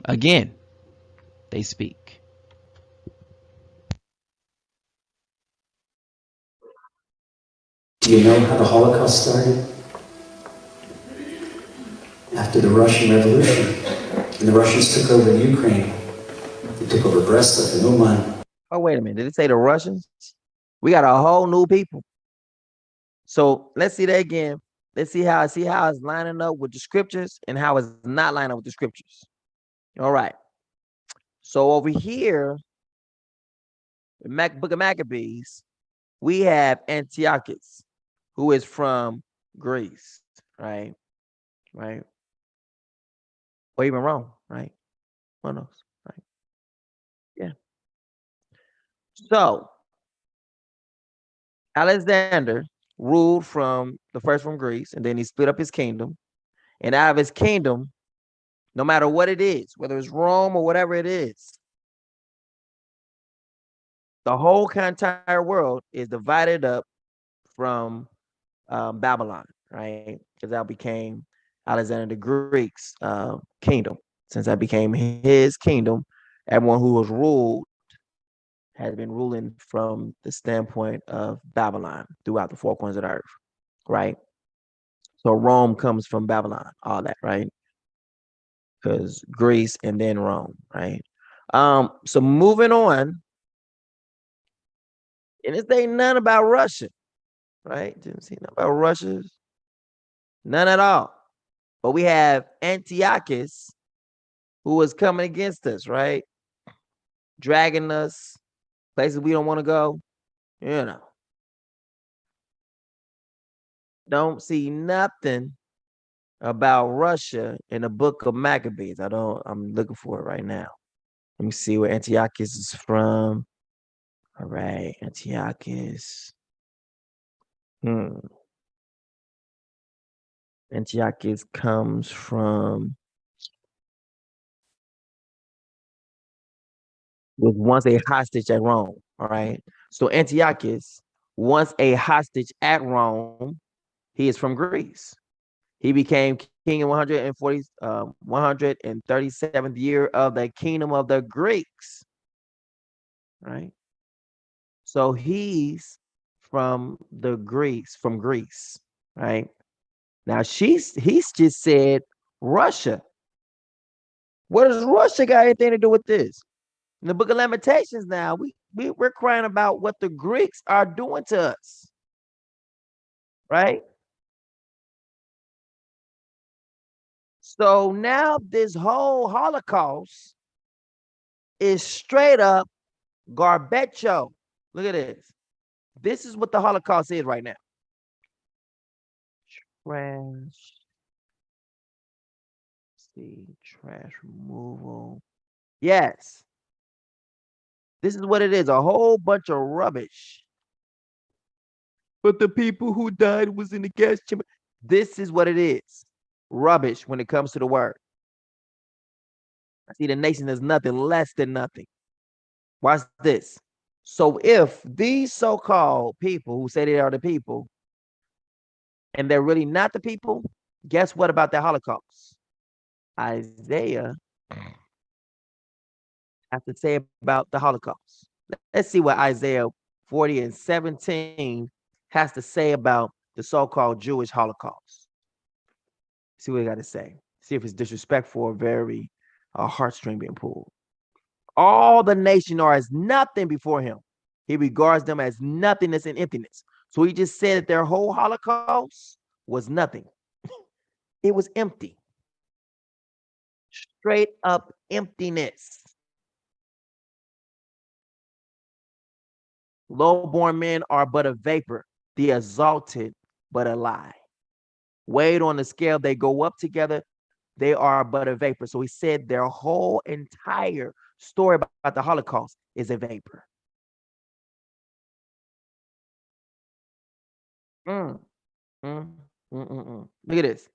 S1: Again, they speak.
S14: Do you know how the Holocaust started? After the Russian Revolution. And the Russians took over Ukraine. They took over Brest and Uman.
S1: Oh, wait a minute. Did it say the Russians? We got a whole new people. So let's see that again. Let's see how it's lining up with the scriptures and how it's not lining up with the scriptures. All right. So over here, the Book of Maccabees, we have Antiochus, who is from Greece, right? Right. Or even Rome, right? One of those, right? Yeah. So Alexander ruled from Greece, and then he split up his kingdom. And out of his kingdom, no matter what it is, whether it's Rome or whatever it is, the whole entire world is divided up from Babylon, right? Because that became Alexander the Greek's kingdom. Since that became his kingdom, everyone who was ruled has been ruling from the standpoint of Babylon throughout the four corners of the earth, right? So Rome comes from Babylon, all that, right? Because Greece and then Rome, right? So moving on, and this ain't none about Russia, right? Didn't see nothing about Russia, none at all. But we have Antiochus, who was coming against us, right? Dragging us places we don't want to go, you know. Don't see nothing about Russia in the Book of Maccabees. I'm looking for it right now. Let me see where Antiochus is from. All right, Antiochus. Antiochus comes from, was once a hostage at Rome. All right. So Antiochus, once a hostage at Rome, he is from Greece. He became king in 137th year of the kingdom of the Greeks. Right? So he's from Greece, right? Now he's just said Russia. What does Russia got anything to do with this? In the book of Lamentations now, we're crying about what the Greeks are doing to us. Right? So now this whole Holocaust is straight up garbecho. Look at this. This is what the Holocaust is right now. Trash. See, trash removal. Yes. This is what it is, a whole bunch of rubbish. But the people who died was in the gas chamber. This is what it is. Rubbish when it comes to the word. I see the nation is nothing less than nothing. Watch this. So if these so-called people who say they are the people, and they're really not the people, guess what about the Holocaust? Isaiah has to say about the Holocaust. Let's see what Isaiah 40 and 17 has to say about the so-called Jewish Holocaust. See what he got to say. See if it's disrespectful or very heartstring being pulled. All the nation are as nothing before him. He regards them as nothingness and emptiness. So he just said that their whole Holocaust was nothing. It was empty. Straight up emptiness. Low-born men are but a vapor, the exalted but a lie. Weighed on the scale, they go up together, they are but a vapor. So he said their whole entire story about the Holocaust is a vapor. Look at this.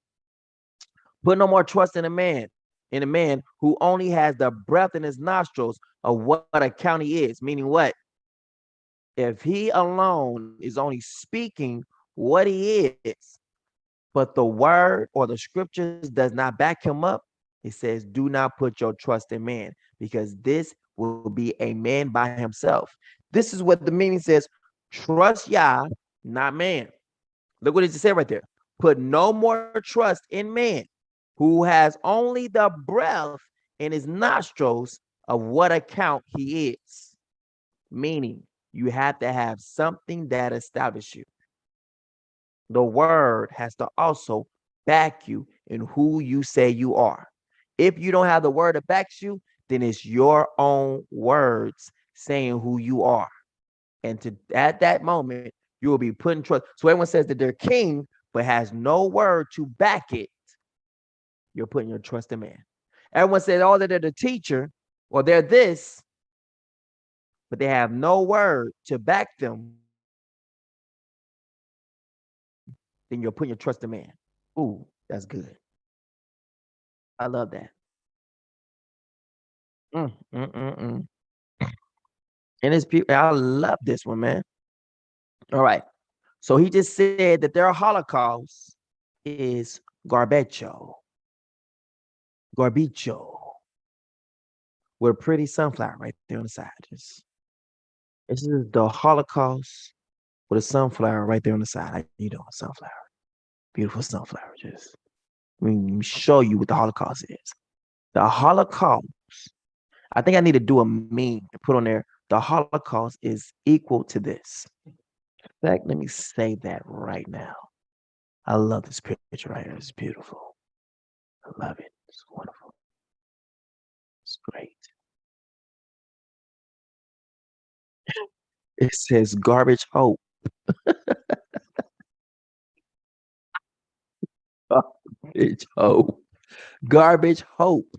S1: Put no more trust in a man who only has the breath in his nostrils of what account he is. Meaning what? If he alone is only speaking what he is, but the word or the scriptures does not back him up, it says, do not put your trust in man, because this will be a man by himself. This is what the meaning says, trust Yah, not man. Look what it just said right there. Put no more trust in man who has only the breath in his nostrils of what account he is. Meaning, you have to have something that establishes you. The word has to also back you in who you say you are. If you don't have the word that backs you, then it's your own words saying who you are. And at that moment, you will be putting trust. So everyone says that they're king, but has no word to back it. You're putting your trust in man. Everyone says, oh, that they're the teacher, or they're this, but they have no word to back them. Then you're putting your trust in man. Ooh, that's good. I love that. And it's people. I love this one, man. All right. So he just said that their Holocaust is garbecho. Garbicho. With a pretty sunflower right there on the side. This is the Holocaust with a sunflower right there on the side. How you doing, sunflower? Beautiful sunflower. Just let me show you what the Holocaust is. The Holocaust, I think I need to do a meme and put on there. The Holocaust is equal to this. In fact, let me say that right now. I love this picture right here. It's beautiful. I love it. It's wonderful. It's great. It says garbage hope. Garbage hope. Garbage hope.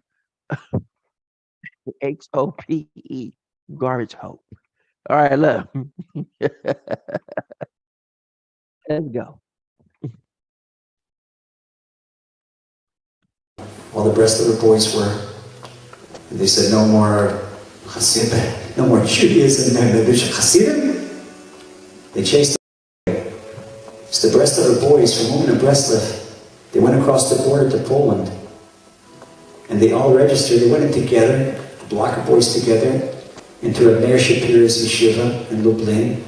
S1: H-O-P-E. Garbage hope. All right, look. Let's go.
S14: While the Breslover boys were, they said no more Hasidim, no more Judaism, Hasidim. They chased away. It's the Breslover boys from Women of Breslov. They went across the border to Poland. And they all registered. They went in together, a block of boys together, into a Meir Shapira's yeshiva in Lublin.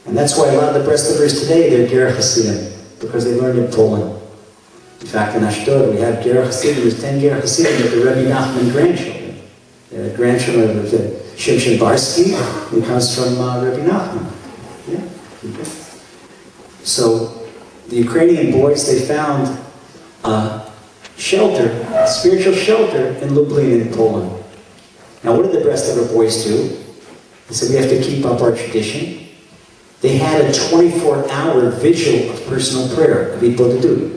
S14: And that's why a lot of the Breslovers today, they're Ger Hasidim, because they learned in Poland. In fact, in Ashdod, we have Ger Hasidim. There's 10 Ger Hasidim with the Rebbe Nachman grandchildren. The grandchildren of Shimshon Barsky, who comes from Rebbe Nachman. Yeah. Okay. So, the Ukrainian boys, they found shelter, spiritual shelter in Lublin in Poland. Now, what did the Breslover boys do? They said, we have to keep up our tradition. They had a 24-hour vigil of personal prayer of Hippolytus.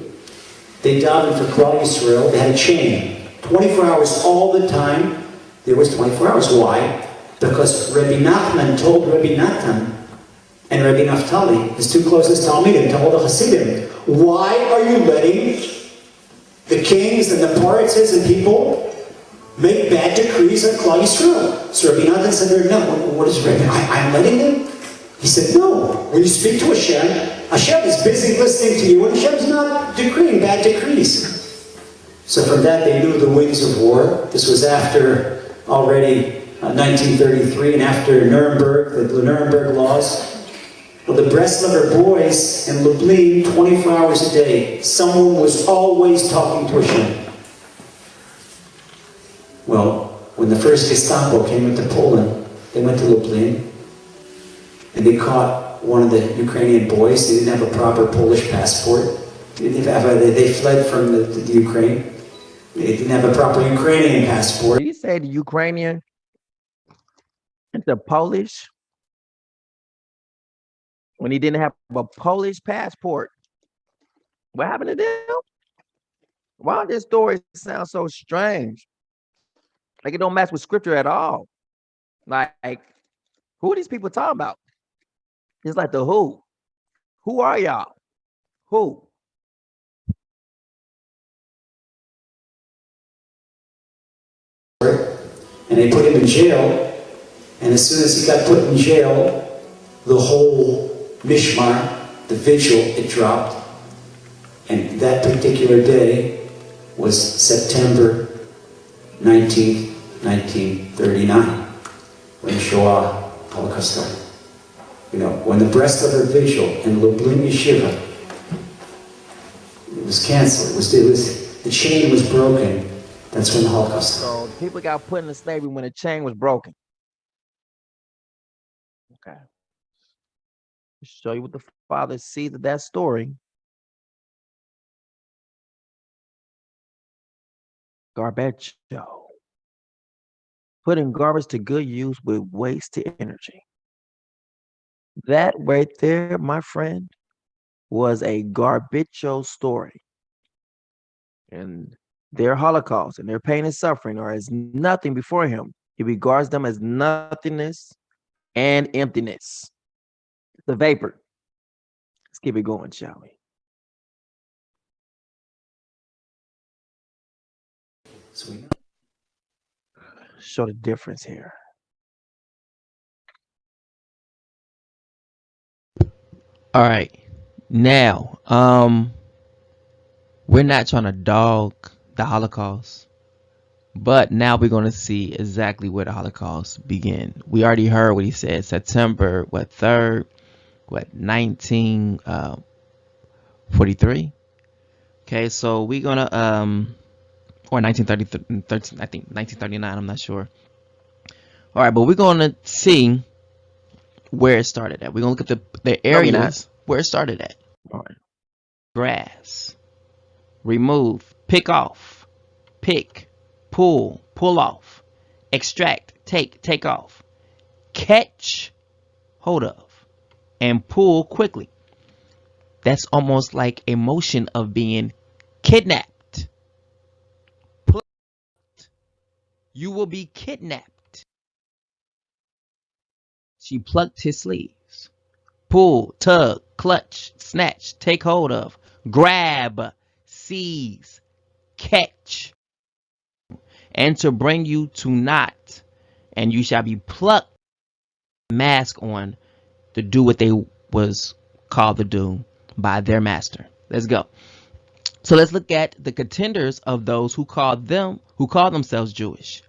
S14: They davened for Klal Yisrael. They had a chain. 24 hours all the time. There was 24 hours. Why? Because Rebbe Nachman told Rebbe Natan and Rebbe Naftali, his two closest Talmidim, to all the Hasidim, why are you letting the kings and the paritzes and people make bad decrees on Klal Yisrael? So Rebbe Natan said, no, what is Rebbe? I'm letting them? He said, no. When you speak to Hashem, Hashem is busy listening to you, and Hashem's not decreeing bad decrees. So from that, they knew the winds of war. This was after already 1933, and after Nuremberg, the Nuremberg laws. Well, the Breslover boys in Lublin, 24 hours a day, someone was always talking to Hashem. Well, when the first Gestapo came into Poland, they went to Lublin, and they caught one of the Ukrainian boys. They didn't have a proper Polish passport. They fled from the Ukraine. They didn't have a proper Ukrainian passport.
S1: You said Ukrainian and the Polish when he didn't have a Polish passport. What happened to them? Why this story sounds so strange? Like it don't match with scripture at all. Like who are these people talking about? It's like the who. Who are y'all? Who?
S14: And they put him in jail. And as soon as he got put in jail, the whole mishmar, the vigil, it dropped. And that particular day was September 19th, 1939, when Shoah Holocaust started. You know, when the Breslover vigil in Lublin Yeshiva, it was canceled. The chain was broken. That's when the Holocaust started.
S1: So people got put into slavery when the chain was broken. Okay. To show you what the Father sees of that story. Garbage. Putting garbage to good use with wasted energy. That right there, my friend, was a garbaggio story. And their Holocaust and their pain and suffering are as nothing before him. He regards them as nothingness and emptiness. The vapor. Let's keep it going, shall we?
S14: Sweet.
S1: Show the difference here. All right. Now, we're not trying to dog the Holocaust, but now we're going to see exactly where the Holocaust began. We already heard what he said, September, 3rd, 1943. Okay, so we're going to, or 1930, I think 1939, I'm not sure. All right, but we're going to see where it started at. We're going to look at the areas where it started at. All right. Grass. Remove. Pick off. Pick. Pull. Pull off. Extract. Take off. Catch hold of. And pull quickly. That's almost like a motion of being kidnapped. You will be kidnapped. She plucked his sleeves. Pull, tug, clutch, snatch, take hold of, grab, seize, catch, and to bring you to naught, and you shall be plucked, mask on, to do what they was called to do by their master. Let's go. So let's look at the contenders of those who call themselves Jewish.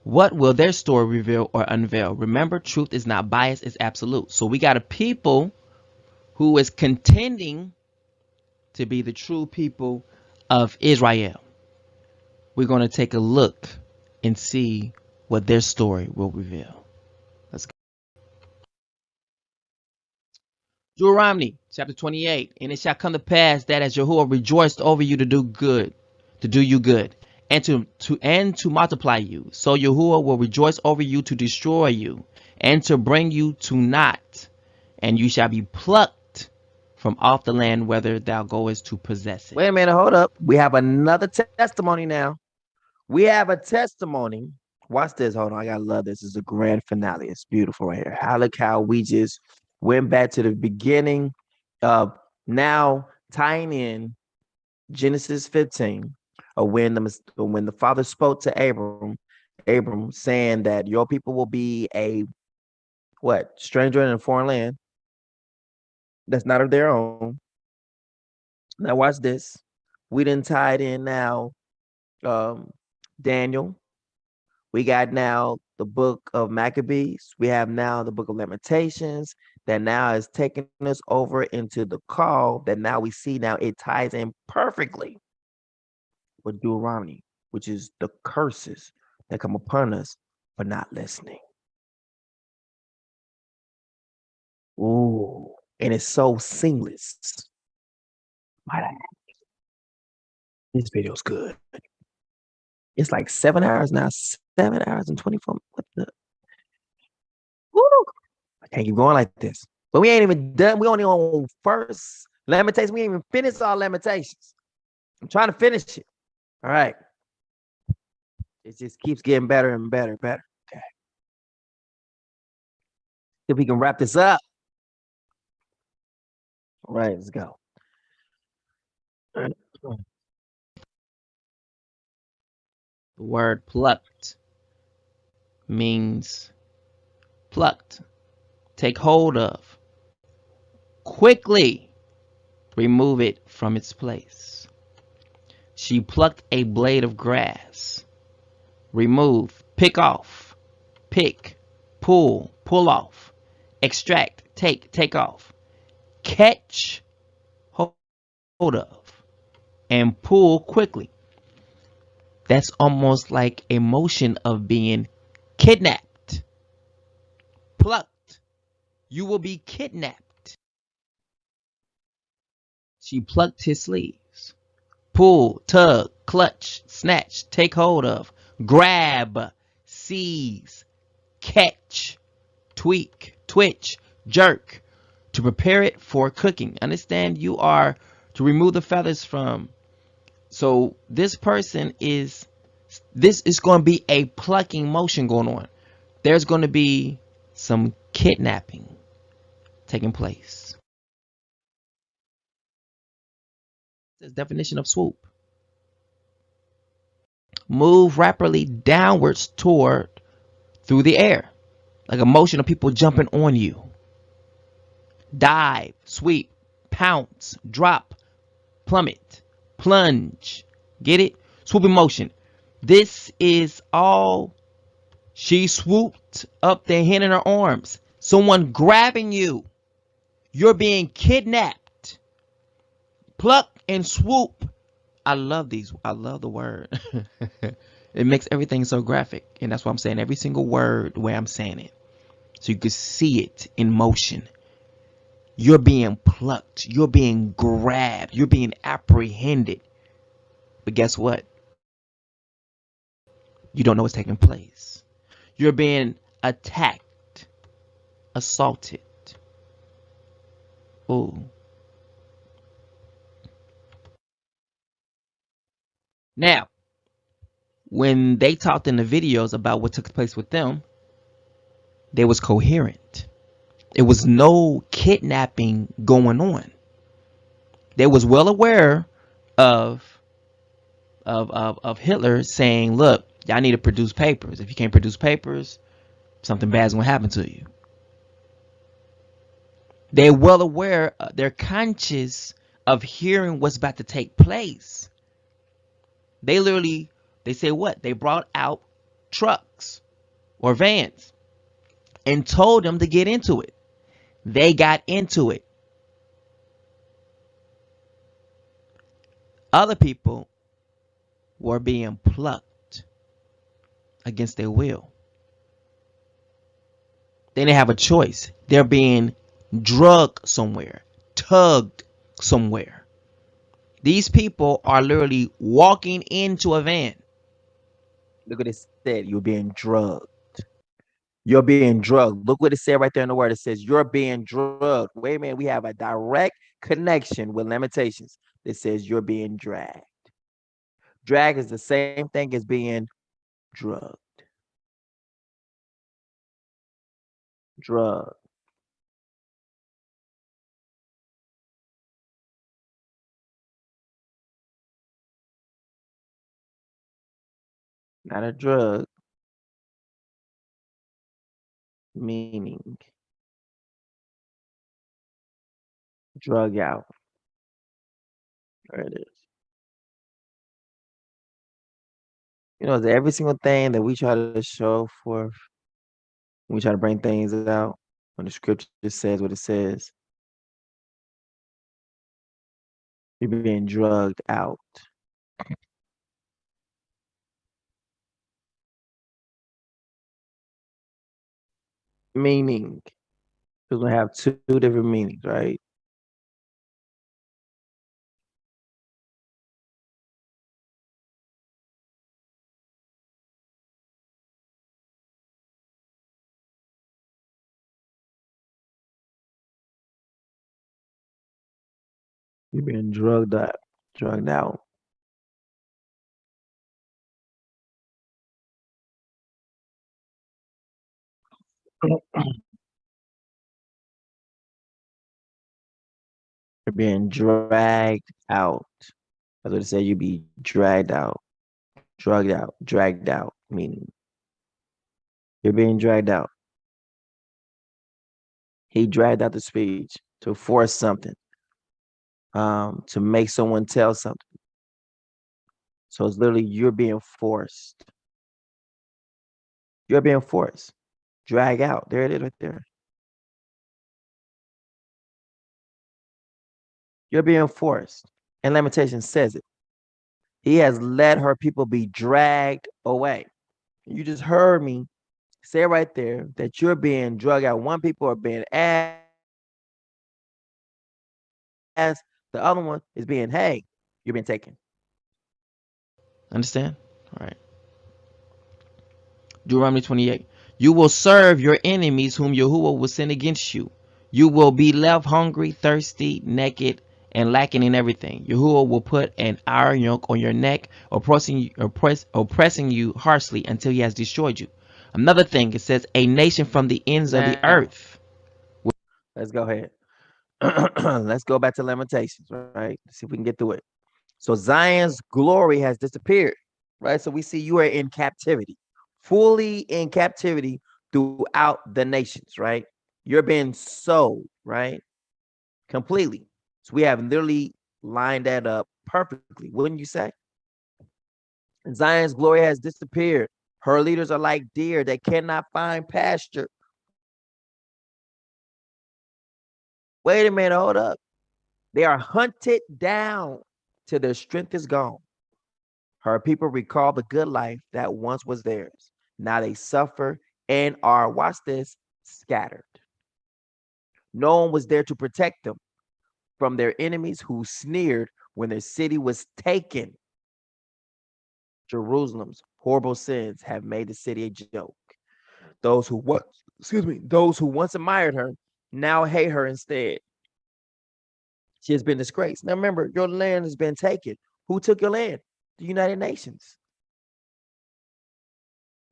S1: What will their story reveal or unveil? Remember, truth is not biased, it's absolute. So we got a people who is contending to be the true people of Israel. We're going to take a look and see what their story will reveal. Let's go. Deuteronomy chapter 28. And it shall come to pass that as Yahuwah rejoiced over you to do you good, and to multiply you, so Yahuwah will rejoice over you to destroy you, and to bring you to naught, and you shall be plucked from off the land whither thou goest to possess it. Wait a minute, hold up. We have another testimony now. We have a testimony. Watch this. Hold on. I gotta love this. This is a grand finale. It's beautiful right here. Look how we just went back to the beginning of now tying in Genesis 15, when the Father spoke to Abram saying that your people will be a stranger in a foreign land that's not of their own. Now watch this. We didn't tie it in now. Daniel. We got now the book of Maccabees. We have now the book of Lamentations that now is taking us over into the call that now we see now it ties in perfectly with Deuteronomy, which is the curses that come upon us for not listening. Ooh, and it's so seamless. This video's good. It's like 7 hours now, 7 hours and 24 minutes. What the? Woo! I can't keep going like this. But we ain't even done. We only on first Lamentations. We ain't even finished our Lamentations. I'm trying to finish it. All right. It just keeps getting better and better and better. Okay. If we can wrap this up. All right, let's go. The word plucked means plucked, take hold of, quickly remove it from its place. She plucked a blade of grass. Remove, pick off, pick, pull, pull off, extract, take off, catch hold of, and pull quickly. That's almost like a motion of being kidnapped. Plucked. You will be kidnapped. She plucked his sleeves. Pull, tug, clutch, snatch, take hold of, grab, seize, catch, tweak, twitch, jerk, to prepare it for cooking. Understand, you are to remove the feathers from. So this is going to be a plucking motion going on. There's going to be some kidnapping taking place. This definition of swoop. Move rapidly downwards through the air, like a motion of people jumping on you. Dive, sweep, pounce, drop, plummet, plunge. Get it? Swooping motion. This is all. She swooped up their hand in her arms. Someone grabbing you. You're being kidnapped. Pluck and swoop. I love these. I love the word. It makes everything so graphic. And that's why I'm saying every single word the way I'm saying it. So you can see it in motion. You're being plucked. You're being grabbed. You're being apprehended. But guess what? You don't know what's taking place. You're being attacked, assaulted. Ooh. Now, when they talked in the videos about what took place with them, they was coherent. There was no kidnapping going on. They was well aware of Hitler saying, look, y'all need to produce papers. If you can't produce papers, something bad's going to happen to you. They're well aware, they're conscious of hearing what's about to take place. They say what? They brought out trucks or vans and told them to get into it. They got into it. Other people were being plucked against their will. They didn't have a choice. They're being drugged somewhere, tugged somewhere. These people are literally walking into a van. Look what it said. You're being drugged. You're being drugged. Look what it said right there in the word. It says you're being drugged. Wait a minute. We have a direct connection with Lamentations that says you're being dragged. Drag is the same thing as being drugged. Drug. Not a drug. Meaning. Drug out. There it is. You know, every single thing that we try to show forth, when we try to bring things out, when the scripture says what it says, you're being drugged out. Meaning, because we have two different meanings, right? You're being drugged up, drugged out. You're being dragged out. That's what it said. You be dragged out, drugged out, dragged out. Meaning, you're being dragged out. He dragged out the speech to force something, to make someone tell something. So it's literally you're being forced. You're being forced. Drag out. There it is right there. You're being forced. And Lamentation says it. He has let her people be dragged away. You just heard me say right there that you're being drugged out. One people are being asked. The other one is being, hey, you're being taken. Understand? All right. Deuteronomy 28. You will serve your enemies whom Yahuwah will send against you. You will be left hungry, thirsty, naked, and lacking in everything. Yahuwah will put an iron yoke on your neck, oppressing you harshly until he has destroyed you. Another thing, it says, a nation from the ends of the earth. Let's go ahead. Let's go back to Lamentations, right? Let's see if we can get through it. So Zion's glory has disappeared, right? So we see you are in captivity, fully in captivity throughout the nations, right? You're being sold, right? Completely. So we have literally lined that up perfectly, wouldn't you say? Zion's glory has disappeared. Her leaders are like deer that cannot find pasture. Wait a minute, hold up. They are hunted down till their strength is gone. Her people recall the good life that once was theirs. Now they suffer and are, watch this, scattered. No one was there to protect them from their enemies who sneered when their city was taken. Jerusalem's horrible sins have made the city a joke. Those who once admired her now hate her instead. She has been disgraced. Now remember, your land has been taken. Who took your land? The United Nations.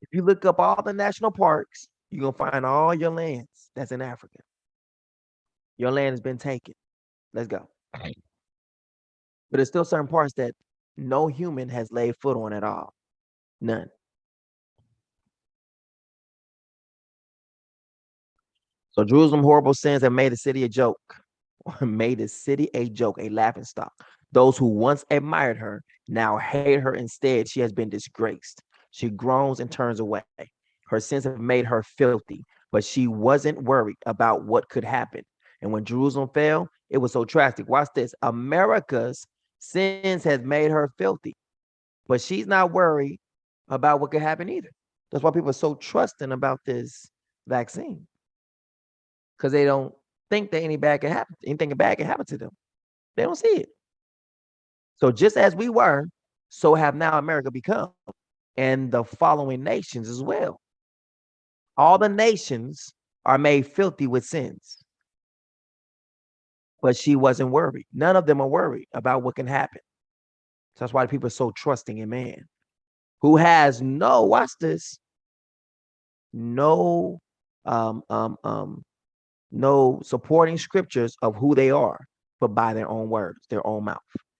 S1: If you look up all the national parks, you're going to find all your lands that's in Africa. Your land has been taken. Let's go. But there's still certain parts that no human has laid foot on at all. None. So Jerusalem horrible sins have made the city a joke. made the city a joke, a laughing stock. Those who once admired her now hate her instead. She has been disgraced. She groans and turns away. Her sins have made her filthy, but she wasn't worried about what could happen. And when Jerusalem fell, it was so tragic. Watch this. America's sins has made her filthy, but she's not worried about what could happen either. That's why people are so trusting about this vaccine, because they don't think that anything bad can happen to them. They don't see it. So just as we were, so have now America become, and the following nations as well. All the nations are made filthy with sins. But she wasn't worried. None of them are worried about what can happen. So that's why people are so trusting in man, who has no, watch this, no um um um no supporting scriptures of who they are, but by their own words, their own mouth.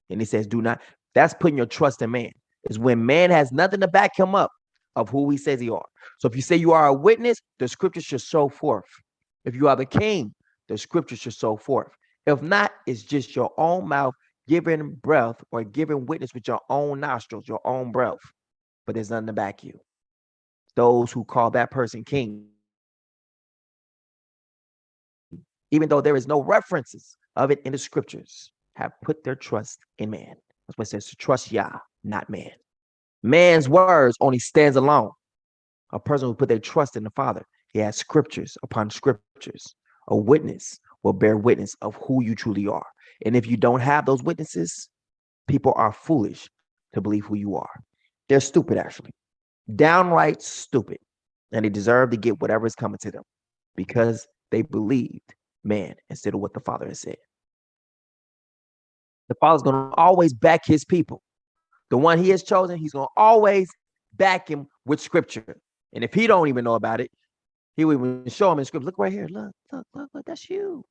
S1: And he says, do not, that's putting your trust in man. Is when man has nothing to back him up of who he says he are. So if you say you are a witness, the scriptures should show forth. If you are the king, the scriptures should show forth. If not, it's just your own mouth giving breath or giving witness with your own nostrils, your own breath, but there's nothing to back you. Those who call that person king, even though there is no references of it in the scriptures, have put their trust in man. That's what it says, to trust Yah, not man. Man's words only stands alone. A person who put their trust in the Father, he has scriptures upon scriptures. A witness will bear witness of who you truly are. And if you don't have those witnesses, people are foolish to believe who you are. They're stupid, actually. Downright stupid. And they deserve to get whatever is coming to them because they believed man instead of what the Father has said. The Father's going to always back his people. The one he has chosen, he's going to always back him with scripture. And if he don't even know about it, he will even show him in scripture. Look right here. Look, that's you.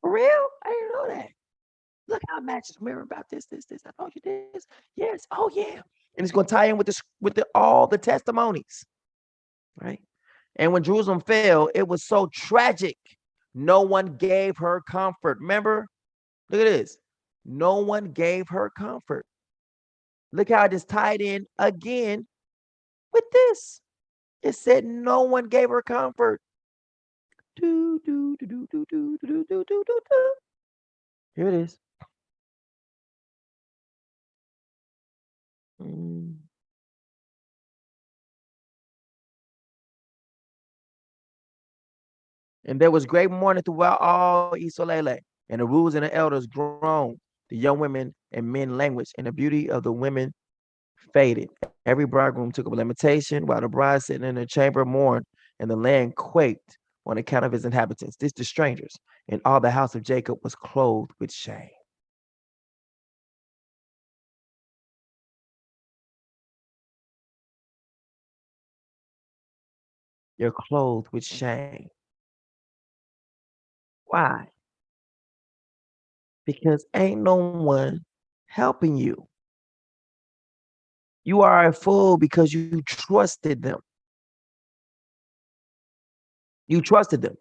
S1: For real? I didn't know that. Look how it matches. Remember about this. I told you this. Yes. Oh, yeah. And it's going to tie in with this, all the testimonies. Right? And when Jerusalem fell, it was so tragic. No one gave her comfort. Remember? Look at this. No one gave her comfort. Look how it is tied in again with this. It said no one gave her comfort. Here it is. And there was great mourning throughout all Isolele, and the rulers and the elders groaned. The young women and men languished, and the beauty of the women faded. Every bridegroom took up a lamentation, while the bride sitting in the chamber mourned, and the land quaked on account of his inhabitants. This the strangers, and all the house of Jacob was clothed with shame. You're clothed with shame. Why? Because ain't no one helping you. You are a fool because you trusted them. You trusted them.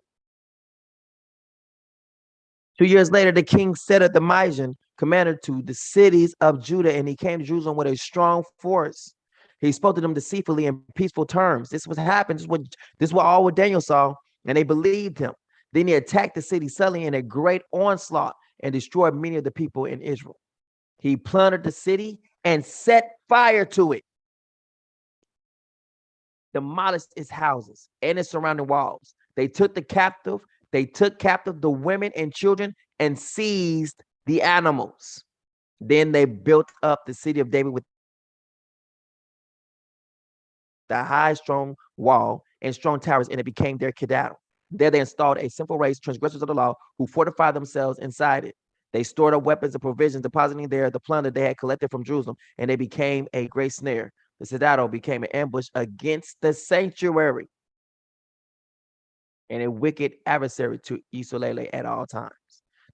S1: 2 years later, the king set up the Majan, commander to the cities of Judah, and he came to Jerusalem with a strong force. He spoke to them deceitfully in peaceful terms. This was happened. This is what all what Daniel saw, and they believed him. Then he attacked the city suddenly in a great onslaught and destroyed many of the people in Israel. He plundered the city and set fire to it, demolished its houses and its surrounding walls. They took captive the women and children and seized the animals. Then they built up the city of David with the high, strong wall and strong towers, and it became their citadel. There they installed a simple race, transgressors of the law, who fortified themselves inside it. They stored up weapons and provisions, depositing there the plunder they had collected from Jerusalem, and they became a great snare. The citadel became an ambush against the sanctuary and a wicked adversary to Isolele at all times.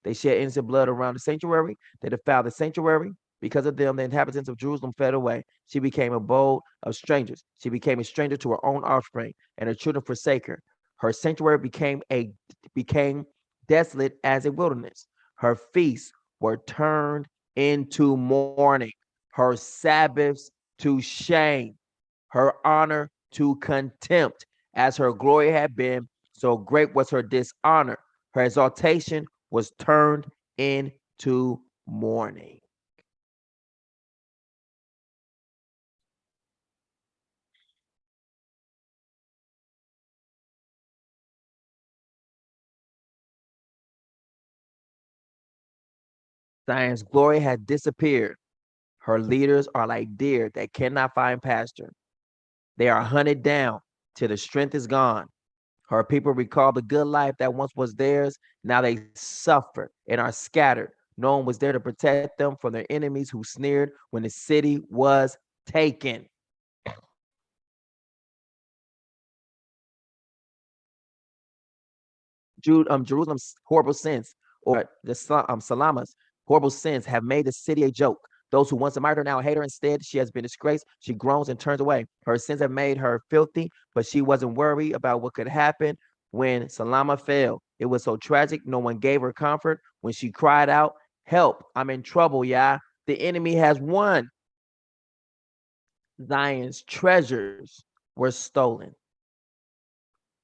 S1: They shed innocent blood around the sanctuary. They defiled the sanctuary. Because of them, the inhabitants of Jerusalem fled away. She became a abode of strangers. She became a stranger to her own offspring, and her children forsake her. Her sanctuary became desolate as a wilderness. Her feasts were turned into mourning, her Sabbaths to shame, her honor to contempt. As her glory had been, so great was her dishonor. Her exaltation was turned into mourning. Zion's glory had disappeared. Her leaders are like deer that cannot find pasture. They are hunted down till the strength is gone. Her people recall the good life that once was theirs. Now they suffer and are scattered. No one was there to protect them from their enemies who sneered when the city was taken. Jerusalem's horrible sins, or the Salamas' horrible sins, have made the city a joke. Those who once admired her now hate her instead. She has been disgraced. She groans and turns away. Her sins have made her filthy, but she wasn't worried about what could happen when Salama fell. It was so tragic. No one gave her comfort. When she cried out, "Help, I'm in trouble, yeah. The enemy has won." Zion's treasures were stolen.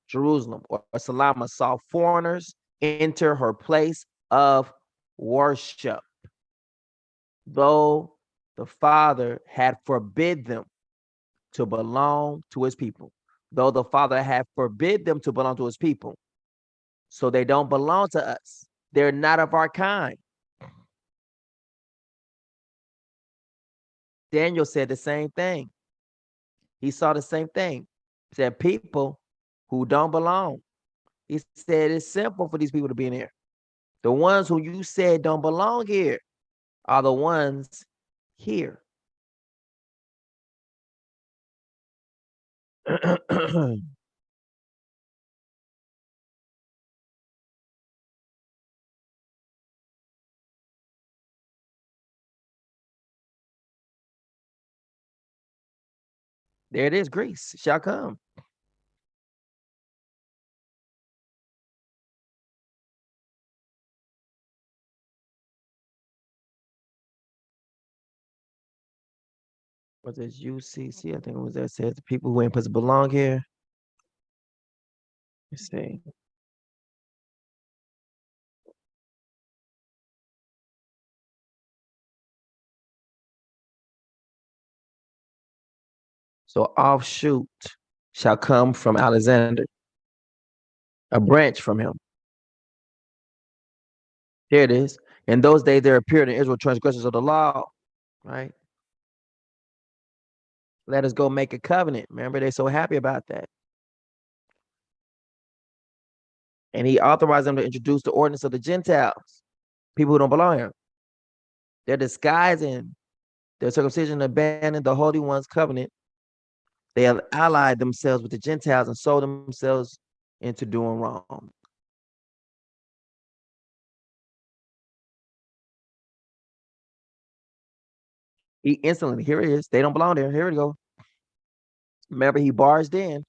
S1: Jerusalem or Salama saw foreigners enter her place of worship, though the Father had forbid them to belong to his people. Though the Father had forbid them to belong to his people. So they don't belong to us. They're not of our kind. Daniel said the same thing. He saw the same thing. He said people who don't belong. He said it's simple for these people to be in here. The ones who you said don't belong here are the ones here. There it is, Greece shall come. Was this UCC? I think it was that says the people who ain't supposed to belong here. Let's see. So offshoot shall come from Alexander, a branch from him. Here it is. In those days there appeared in Israel transgressors of the law, right? Let us go make a covenant. Remember, they're so happy about that. And he authorized them to introduce the ordinance of the Gentiles, people who don't belong here. They're disguising their circumcision, abandoning the Holy One's covenant. They have allied themselves with the Gentiles and sold themselves into doing wrong. He instantly, here it is. They don't belong there. Here we go. Remember, he barged in.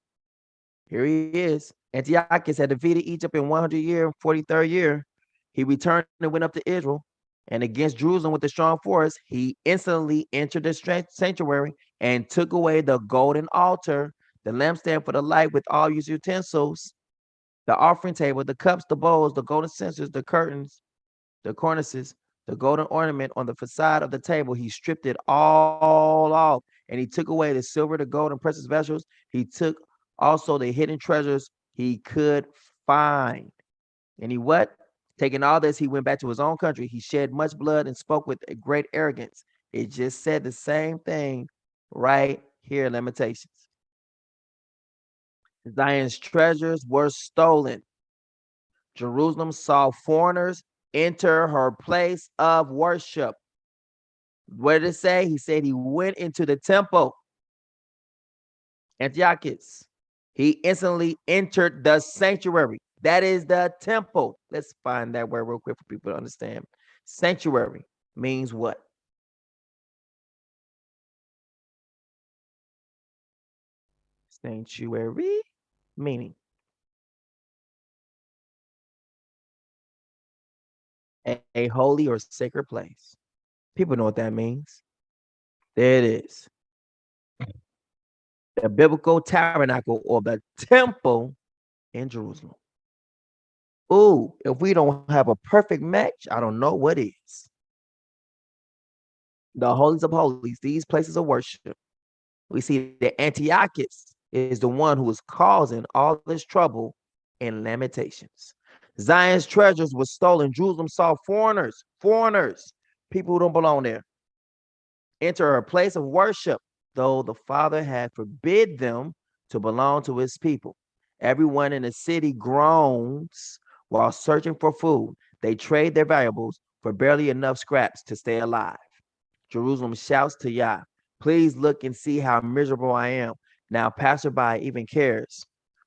S1: Here he is. Antiochus had defeated Egypt in 100 year, 43rd year. He returned and went up to Israel. And against Jerusalem with a strong force, he instantly entered the sanctuary and took away the golden altar, the lampstand for the light with all its utensils, the offering table, the cups, the bowls, the golden censers, the curtains, the cornices, the golden ornament on the facade of the table. He stripped it all off, and he took away the silver, the gold, and precious vessels. He took also the hidden treasures he could find. And he what? Taking all this, he went back to his own country. He shed much blood and spoke with a great arrogance. It just said the same thing right here in Lamentations. Zion's treasures were stolen. Jerusalem saw foreigners enter her place of worship. What did it say? He said he went into the temple. Antiochus. He instantly entered the sanctuary. That is the temple. Let's find that word real quick for people to understand. Sanctuary means what? Sanctuary meaning a holy or sacred place. People know what that means. There it is. The biblical tabernacle or the temple in Jerusalem. Ooh, if we don't have a perfect match, I don't know what is. The holies of holies, these places of worship. We see that Antiochus is the one who is causing all this trouble in Lamentations. Zion's treasures were stolen. Jerusalem saw foreigners, people who don't belong there, enter a place of worship, though the Father had forbid them to belong to his people. Everyone in the city groans while searching for food. They trade their valuables for barely enough scraps to stay alive. Jerusalem shouts to Yah, please look and see how miserable I am. Now passerby even cares.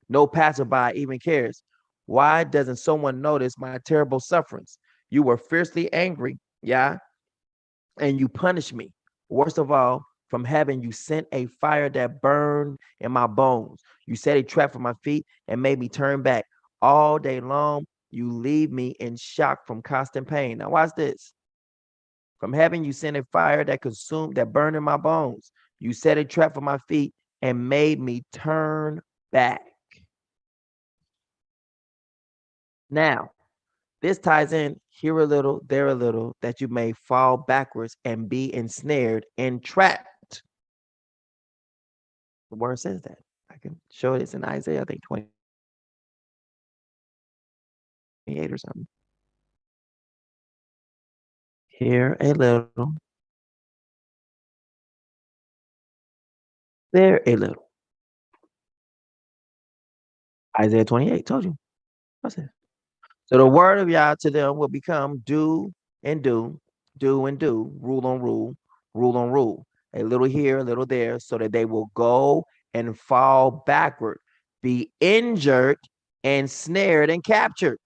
S1: No passerby even cares. Why doesn't someone notice my terrible sufferings? You were fiercely angry, Yah, and you punished me. Worst of all, from heaven you sent a fire that burned in my bones. You set a trap for my feet and made me turn back. All day long, you leave me in shock from constant pain. Now watch this. From heaven you sent a fire that burned in my bones. You set a trap for my feet and made me turn back. Now, this ties in here a little, there a little, that you may fall backwards and be ensnared and trapped. The word says that. I can show it. It's in Isaiah, I think 28 or something. Here a little, there a little. Isaiah 28 told you. What's it? So the word of Yah to them will become do and do, do and do, rule on rule, rule on rule. A little here, a little there, so that they will go and fall backward, be injured and snared and captured.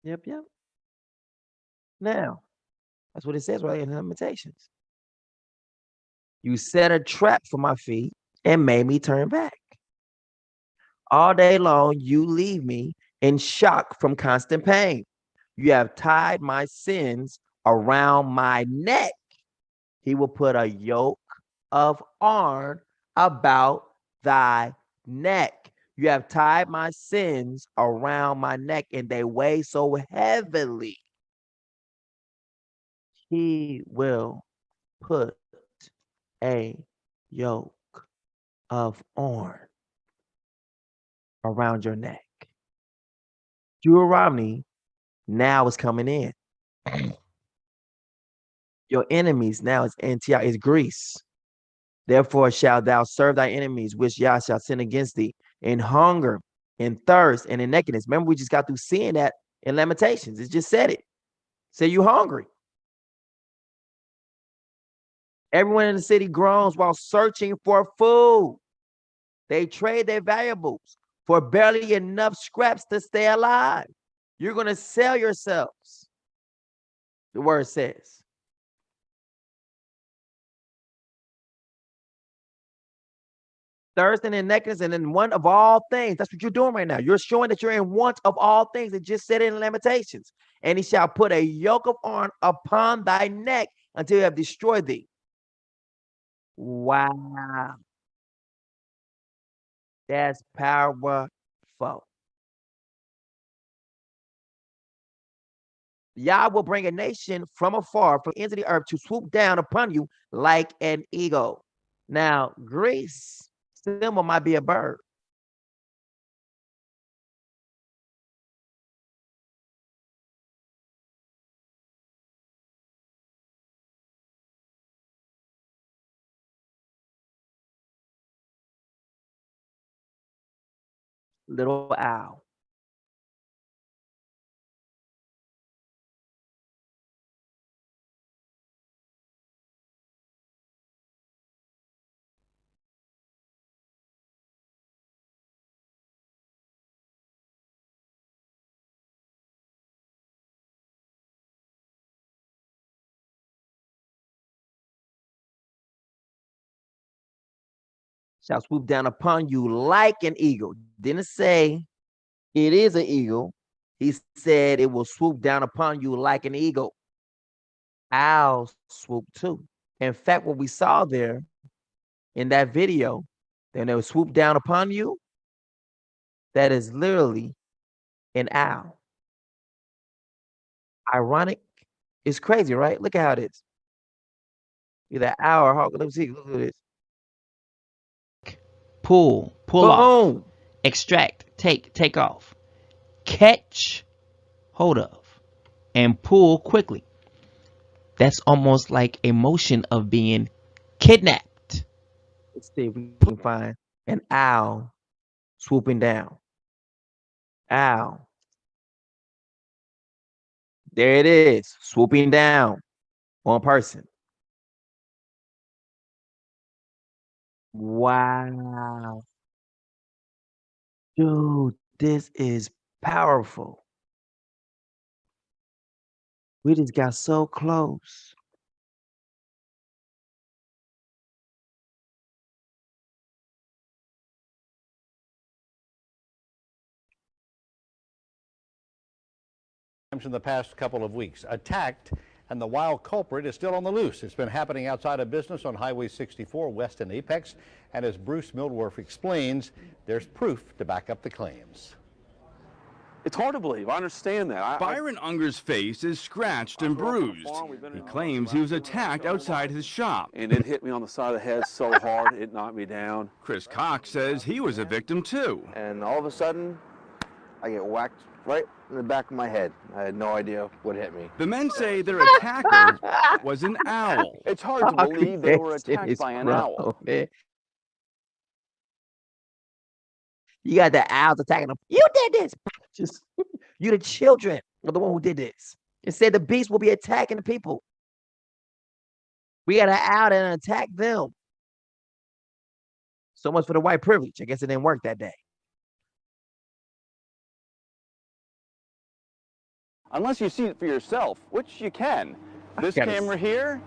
S1: Yep. Now, that's what it says right in Lamentations. You set a trap for my feet and made me turn back. All day long, you leave me in shock from constant pain. You have tied my sins around my neck. He will put a yoke of iron about thy neck. You have tied my sins around my neck, and they weigh so heavily. He will put a yoke of iron around your neck. Deuteronomy now is coming in. Your enemies now is Antioch, is Greece. Therefore shalt thou serve thy enemies, which Yah shall send against thee, in hunger, in thirst, and in nakedness. Remember, we just got through seeing that in Lamentations. It just said it. Say you hungry. Everyone in the city groans while searching for food. They trade their valuables for barely enough scraps to stay alive. You're going to sell yourselves. The word says. Thirst and in nakedness and in want of all things. That's what you're doing right now. You're showing that you're in want of all things. It just said it in Lamentations. And he shall put a yoke of iron upon thy neck until you have destroyed thee. Wow. That's powerful. Yah will bring a nation from afar, from ends of the earth, to swoop down upon you like an eagle. Now, Greece symbol might be a bird. Little owl. shall swoop down upon you like an eagle. Didn't say it is an eagle. He said it will swoop down upon you like an eagle. Owls swoop too. In fact, what we saw there in that video, then they would swoop down upon you. That is literally an owl. Ironic. It's crazy, right? Look at how it is. Either owl or hawk. Let me see. Look at this.
S16: Pull
S1: Boom.
S16: off, extract, take off, catch hold of, and pull quickly. That's almost like a motion of being kidnapped.
S1: Let's see if we can find an owl swooping down. Owl. There it is, swooping down on person. Wow. Dude, this is powerful. We just got so close.
S17: In the past couple of weeks, attacked, and the wild culprit is still on the loose. It's been happening outside a business on Highway 64 west in Apex, and as Bruce Mildorf explains, there's proof to back up the claims.
S18: It's hard to believe. I understand that.
S12: Byron Unger's face is scratched and bruised. He claims he was attacked outside his shop.
S18: And it hit me on the side of the head so hard, it knocked me down.
S12: Chris Cox says he was a victim too.
S19: And all of a sudden, I get whacked right in the back of my head. I had no idea what hit me.
S12: The men say their attacker was an owl.
S18: It's hard to believe they were attacked by an owl.
S1: Man. You got the owls attacking them. You did this. Just you the children are the one who did this. It said the beast will be attacking the people. We got an owl and attack them. So much for the white privilege. I guess it didn't work that day.
S18: Unless you see it for yourself, which you can. This camera here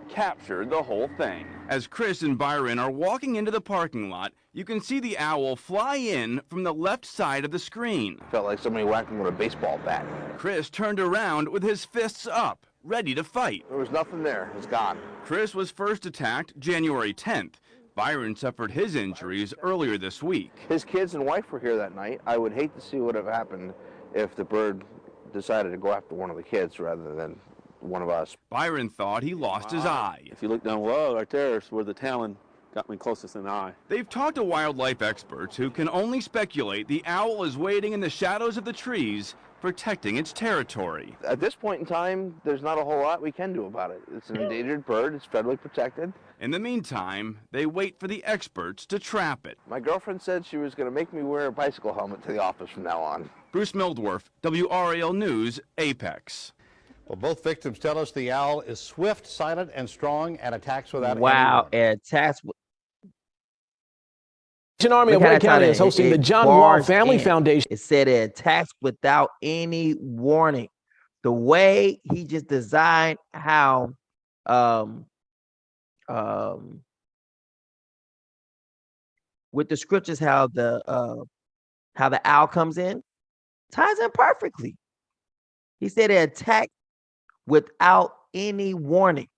S18: captured the whole thing.
S12: As Chris and Byron are walking into the parking lot, you can see the owl fly in from the left side of the screen.
S19: Felt like somebody whacked him with a baseball bat.
S12: Chris turned around with his fists up, ready to fight.
S19: There was nothing there. It's gone.
S12: Chris was first attacked January 10th. Byron suffered his injuries earlier this week.
S19: His kids and wife were here that night. I would hate to see what would have happened if the bird decided to go after one of the kids rather than one of us.
S12: Byron thought he lost his eye.
S18: If you look down low, right there is where the talon got me closest in the eye.
S12: They've talked to wildlife experts who can only speculate the owl is waiting in the shadows of the trees, protecting its territory.
S19: At this point in time, there's not a whole lot we can do about it. It's an endangered bird. It's federally protected.
S12: In the meantime, they wait for the experts to trap it.
S19: My girlfriend said she was going to make me wear a bicycle helmet to the office from now on.
S12: Bruce Mildorf, WRAL News, Apex.
S17: Well, both victims tell us the owl is swift, silent, and strong, and attacks without
S1: wow,
S17: any
S1: and attacks.
S20: Army of Wayne County is hosting the John Wall Family Foundation.
S1: It said it attacks without any warning. The way he just designed how with the scriptures how the owl comes in ties in perfectly. He said it attacked without any warning.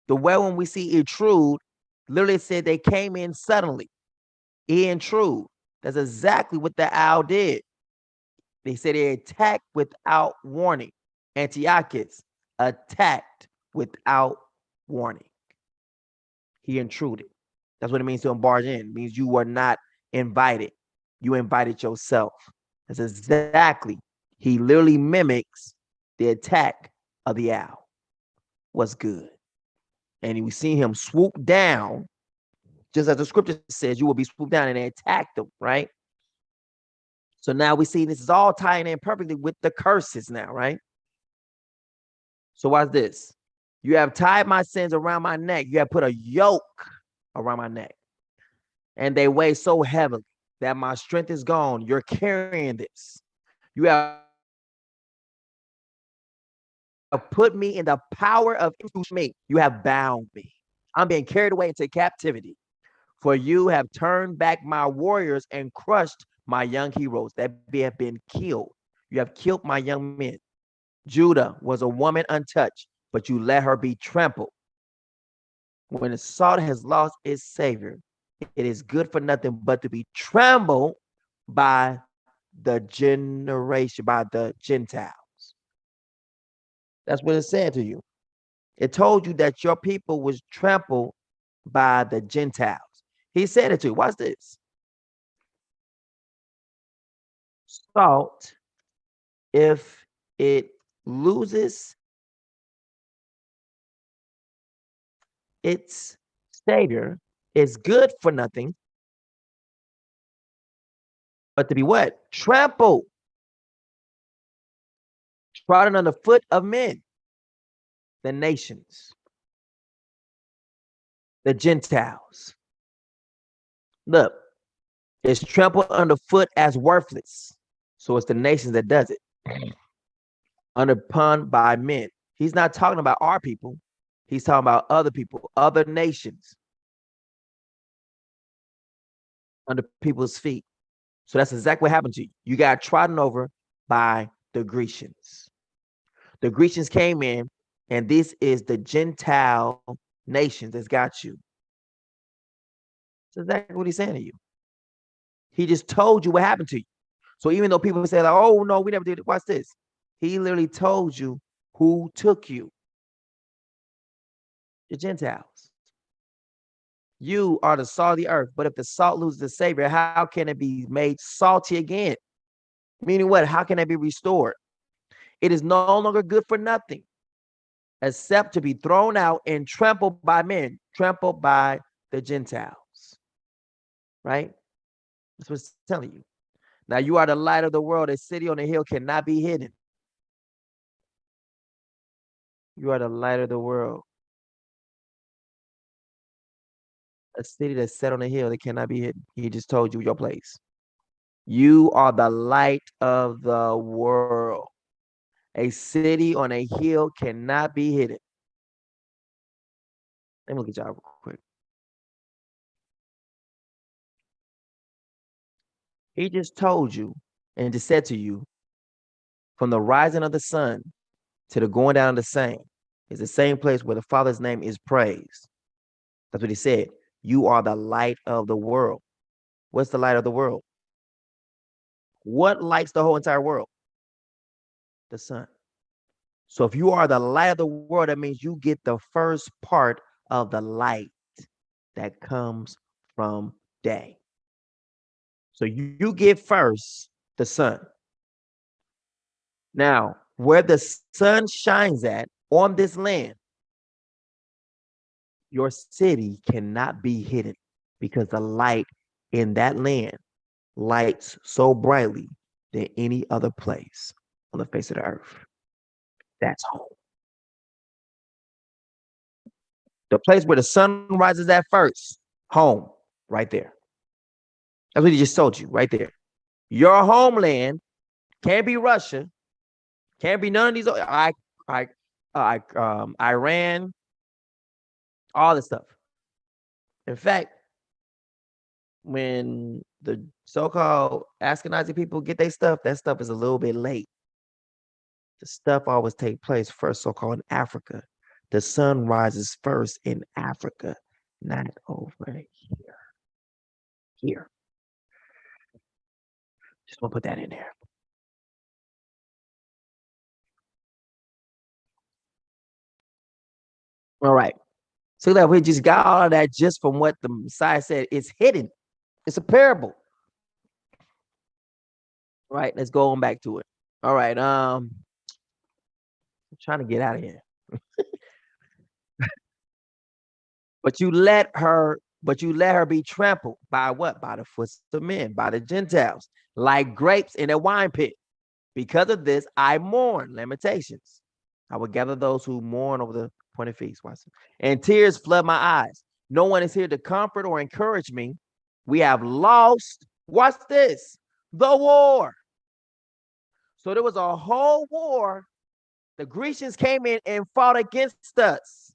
S1: The way when we see intrude, literally said they came in suddenly. He intrude. That's exactly what the owl did. They said they attacked without warning. Antiochus attacked without warning. He intruded. That's what it means to barge in. It means you were not invited. You invited yourself. That's exactly. He literally mimics the attack of the owl. What's good? And we see him swoop down, just as the scripture says, you will be swooped down, and they attacked them, right? So now we see this is all tying in perfectly with the curses now, right? So watch this. You have tied my sins around my neck. You have put a yoke around my neck. And they weigh so heavily that my strength is gone. You're carrying this. You have put me in the power of me. You have bound me. I'm being carried away into captivity. For you have turned back my warriors and crushed my young heroes that have been killed. You have killed my young men. Judah was a woman untouched, but you let her be trampled. When the salt has lost its savior, it is good for nothing but to be trampled by the generation, by the Gentiles. That's what it said to you. It told you that your people was trampled by the Gentiles. He said it to you. Watch this. Salt, if it loses its savior, is good for nothing but to be what? Trampled, trodden on the foot of men, the nations, the Gentiles. Look, it's trampled underfoot as worthless. So it's the nations that does it. Underpun by men. He's not talking about our people. He's talking about other people, other nations, under people's feet. So that's exactly what happened to you. You got trodden over by the Grecians. The Grecians came in, and this is the Gentile nations that's got you. That's exactly what he's saying to you. He just told you what happened to you. So even though people say, like, oh, no, we never did it. Watch this. He literally told you who took you. The Gentiles. You are the salt of the earth. But if the salt loses the savior, how can it be made salty again? Meaning what? How can it be restored? It is no longer good for nothing except to be thrown out and trampled by men, trampled by the Gentiles. Right? That's what it's telling you. Now you are the light of the world. A city on a hill cannot be hidden. You are the light of the world. A city that's set on a hill that cannot be hidden. He just told you your place. You are the light of the world. A city on a hill cannot be hidden. Let me look at y'all real quick. He just told you and just said to you, from the rising of the sun to the going down of the same is the same place where the Father's name is praised. That's what he said. You are the light of the world. What's the light of the world? What lights the whole entire world? The sun. So if you are the light of the world, that means you get the first part of the light that comes from day. So you get first the sun. Now, where the sun shines at on this land, your city cannot be hidden because the light in that land lights so brightly than any other place on the face of the earth. That's home. The place where the sun rises at first, home, right there. That's what he just told you, right there. Your homeland can't be Russia, can't be none of these. Iran, all this stuff. In fact, when the so-called Ashkenazi people get their stuff, that stuff is a little bit late. The stuff always take place first, so-called in Africa. The sun rises first in Africa, not over here. Here. Just want to put that in there. All right. So that we just got all of that just from what the Messiah said. It's hidden. It's a parable. All right, let's go on back to it. All right. I'm trying to get out of here. But you let her be trampled by what? By the foot of men, by the Gentiles, like grapes in a wine pit. Because of this, I mourn. Lamentations. I will gather those who mourn over the appointed feast. And tears flood my eyes. No one is here to comfort or encourage me. We have lost, watch this, the war. So there was a whole war. The Grecians came in and fought against us.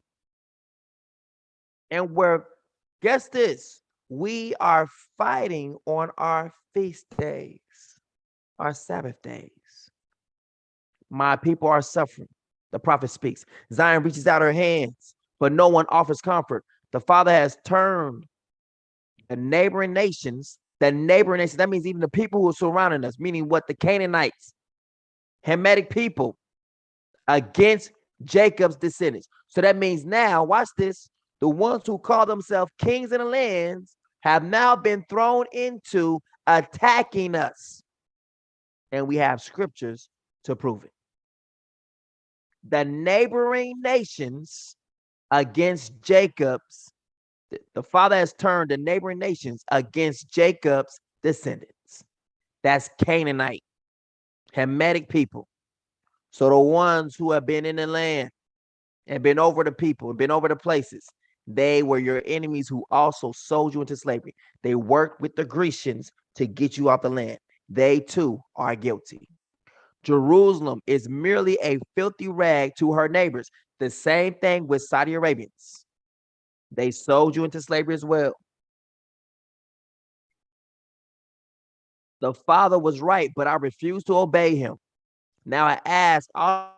S1: And guess this, we are fighting on our feast days, our Sabbath days. My people are suffering. The prophet speaks. Zion reaches out her hands, but no one offers comfort. The Father has turned the neighboring nations, that means even the people who are surrounding us, meaning what? The Canaanites, Hamitic people, against Jacob's descendants. So that means now, watch this, the ones who call themselves kings in the lands have now been thrown into attacking us. And we have scriptures to prove it. The neighboring nations against Jacob's, the Father has turned the neighboring nations against Jacob's descendants. That's Canaanite, Hamitic people. So the ones who have been in the land and been over the people and been over the places, they were your enemies who also sold you into slavery. They worked with the Grecians to get you off the land. They too are guilty. Jerusalem is merely a filthy rag to her neighbors. The same thing with Saudi Arabians. They sold you into slavery as well. The Father was right, but I refused to obey him. Now I ask all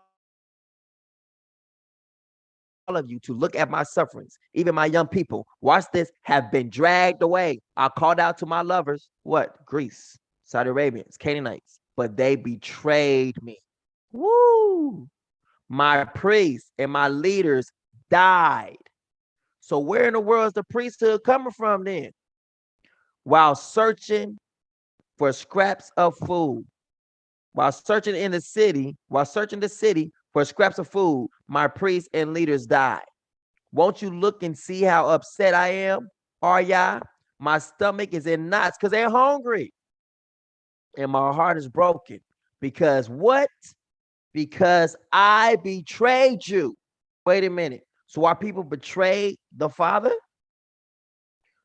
S1: of you to look at my sufferings. Even my young people, watch this, have been dragged away. I called out to my lovers, what? Greece, Saudi Arabians, Canaanites, but they betrayed me. Woo! My priests and my leaders died. So where in the world is the priesthood coming from then? While searching for scraps of food, while searching the city for scraps of food, my priests and leaders died. Won't you look and see how upset I am? Are ya? My stomach is in knots because they're hungry. And my heart is broken. Because what? Because I betrayed you. Wait a minute. So our people betrayed the Father?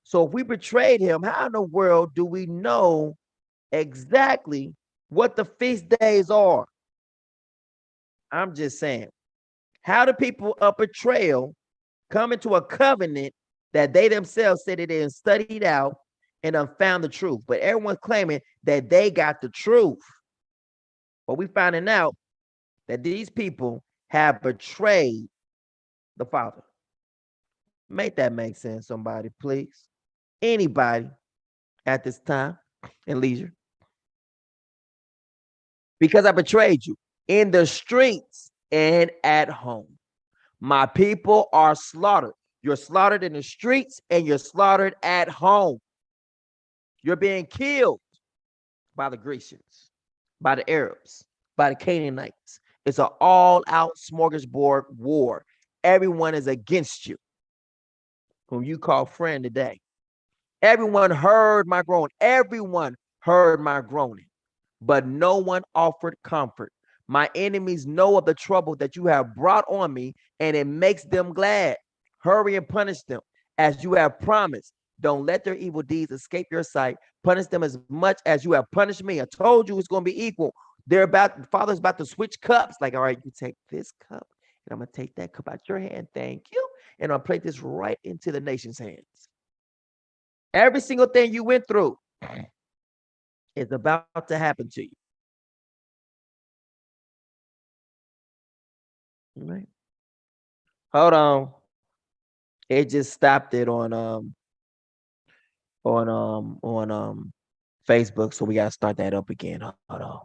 S1: So if we betrayed him, how in the world do we know exactly what the feast days are? I'm just saying. How do people of betrayal come into a covenant that they themselves said it and studied out and found the truth? But everyone's claiming that they got the truth. But we finding out that these people have betrayed the Father. Make that make sense, somebody, please. Anybody at this time and leisure. Because I betrayed you in the streets and at home. My people are slaughtered. You're slaughtered in the streets and you're slaughtered at home. You're being killed by the Grecians, by the Arabs, by the Canaanites. It's an all-out smorgasbord war. Everyone is against you, whom you call friend today. Everyone heard my groan. Everyone heard my groaning, but no one offered comfort. My enemies know of the trouble that you have brought on me, and it makes them glad. Hurry and punish them as you have promised. Don't let their evil deeds escape your sight. Punish them as much as you have punished me. I told you it's going to be equal. The Father's about to switch cups. Like, all right, you take this cup, and I'm going to take that cup out your hand. Thank you. And I'll place this right into the nation's hands. Every single thing you went through is about to happen to you. All right. Hold on. It just stopped it on Facebook, so we gotta start that up again. Hold on.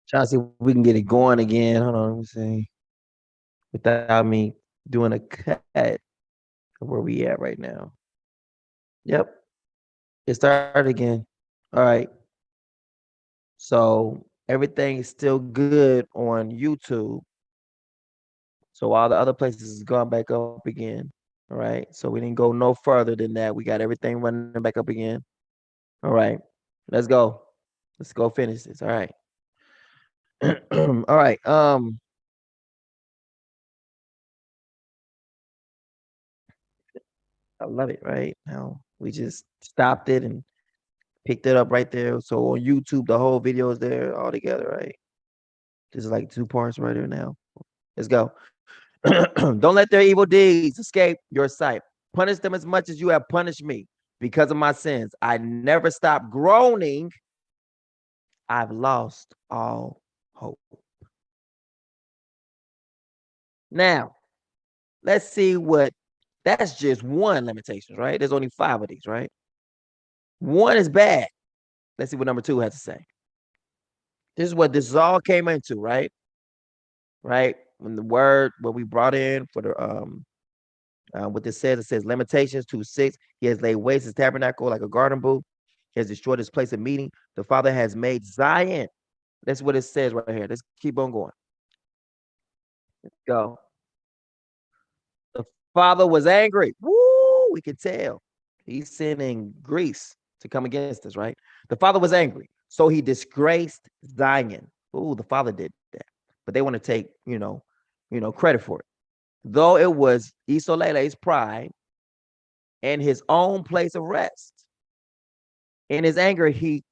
S1: Trying to see if we can get it going again. Hold on, let me see. Without me doing a cut of where we at right now. Yep. It started again. All right. So everything is still good on YouTube. So all the other places is going back up again. All right. So we didn't go no further than that. We got everything running back up again. All right. Let's go. Let's go finish this. All right. All right. I love it, right? Now we just stopped it and picked it up right there. So on YouTube, the whole video is there all together, right? This is like 2 parts right here now. Let's go. Don't let their evil deeds escape your sight. Punish them as much as you have punished me because of my sins. I never stop groaning. I've lost all hope. Now, let's see what that's just one Lamentations, right? There's only 5 of these, right? One is bad. Let's see what number 2 has to say. This is what this all came into, right? Right? When the word, what we brought in for the what this says, it says Lamentations 2:6. He has laid waste his tabernacle like a garden booth. He has destroyed his place of meeting. The Father has made Zion. That's what it says right here. Let's keep on going. Let's go. The Father was angry. Woo, we can tell. He's sending Greece to come against us, right? The Father was angry. So he disgraced Zion. Ooh, the Father did that. But they want to take, credit for it. Though it was Isolele's pride and his own place of rest. In his anger, he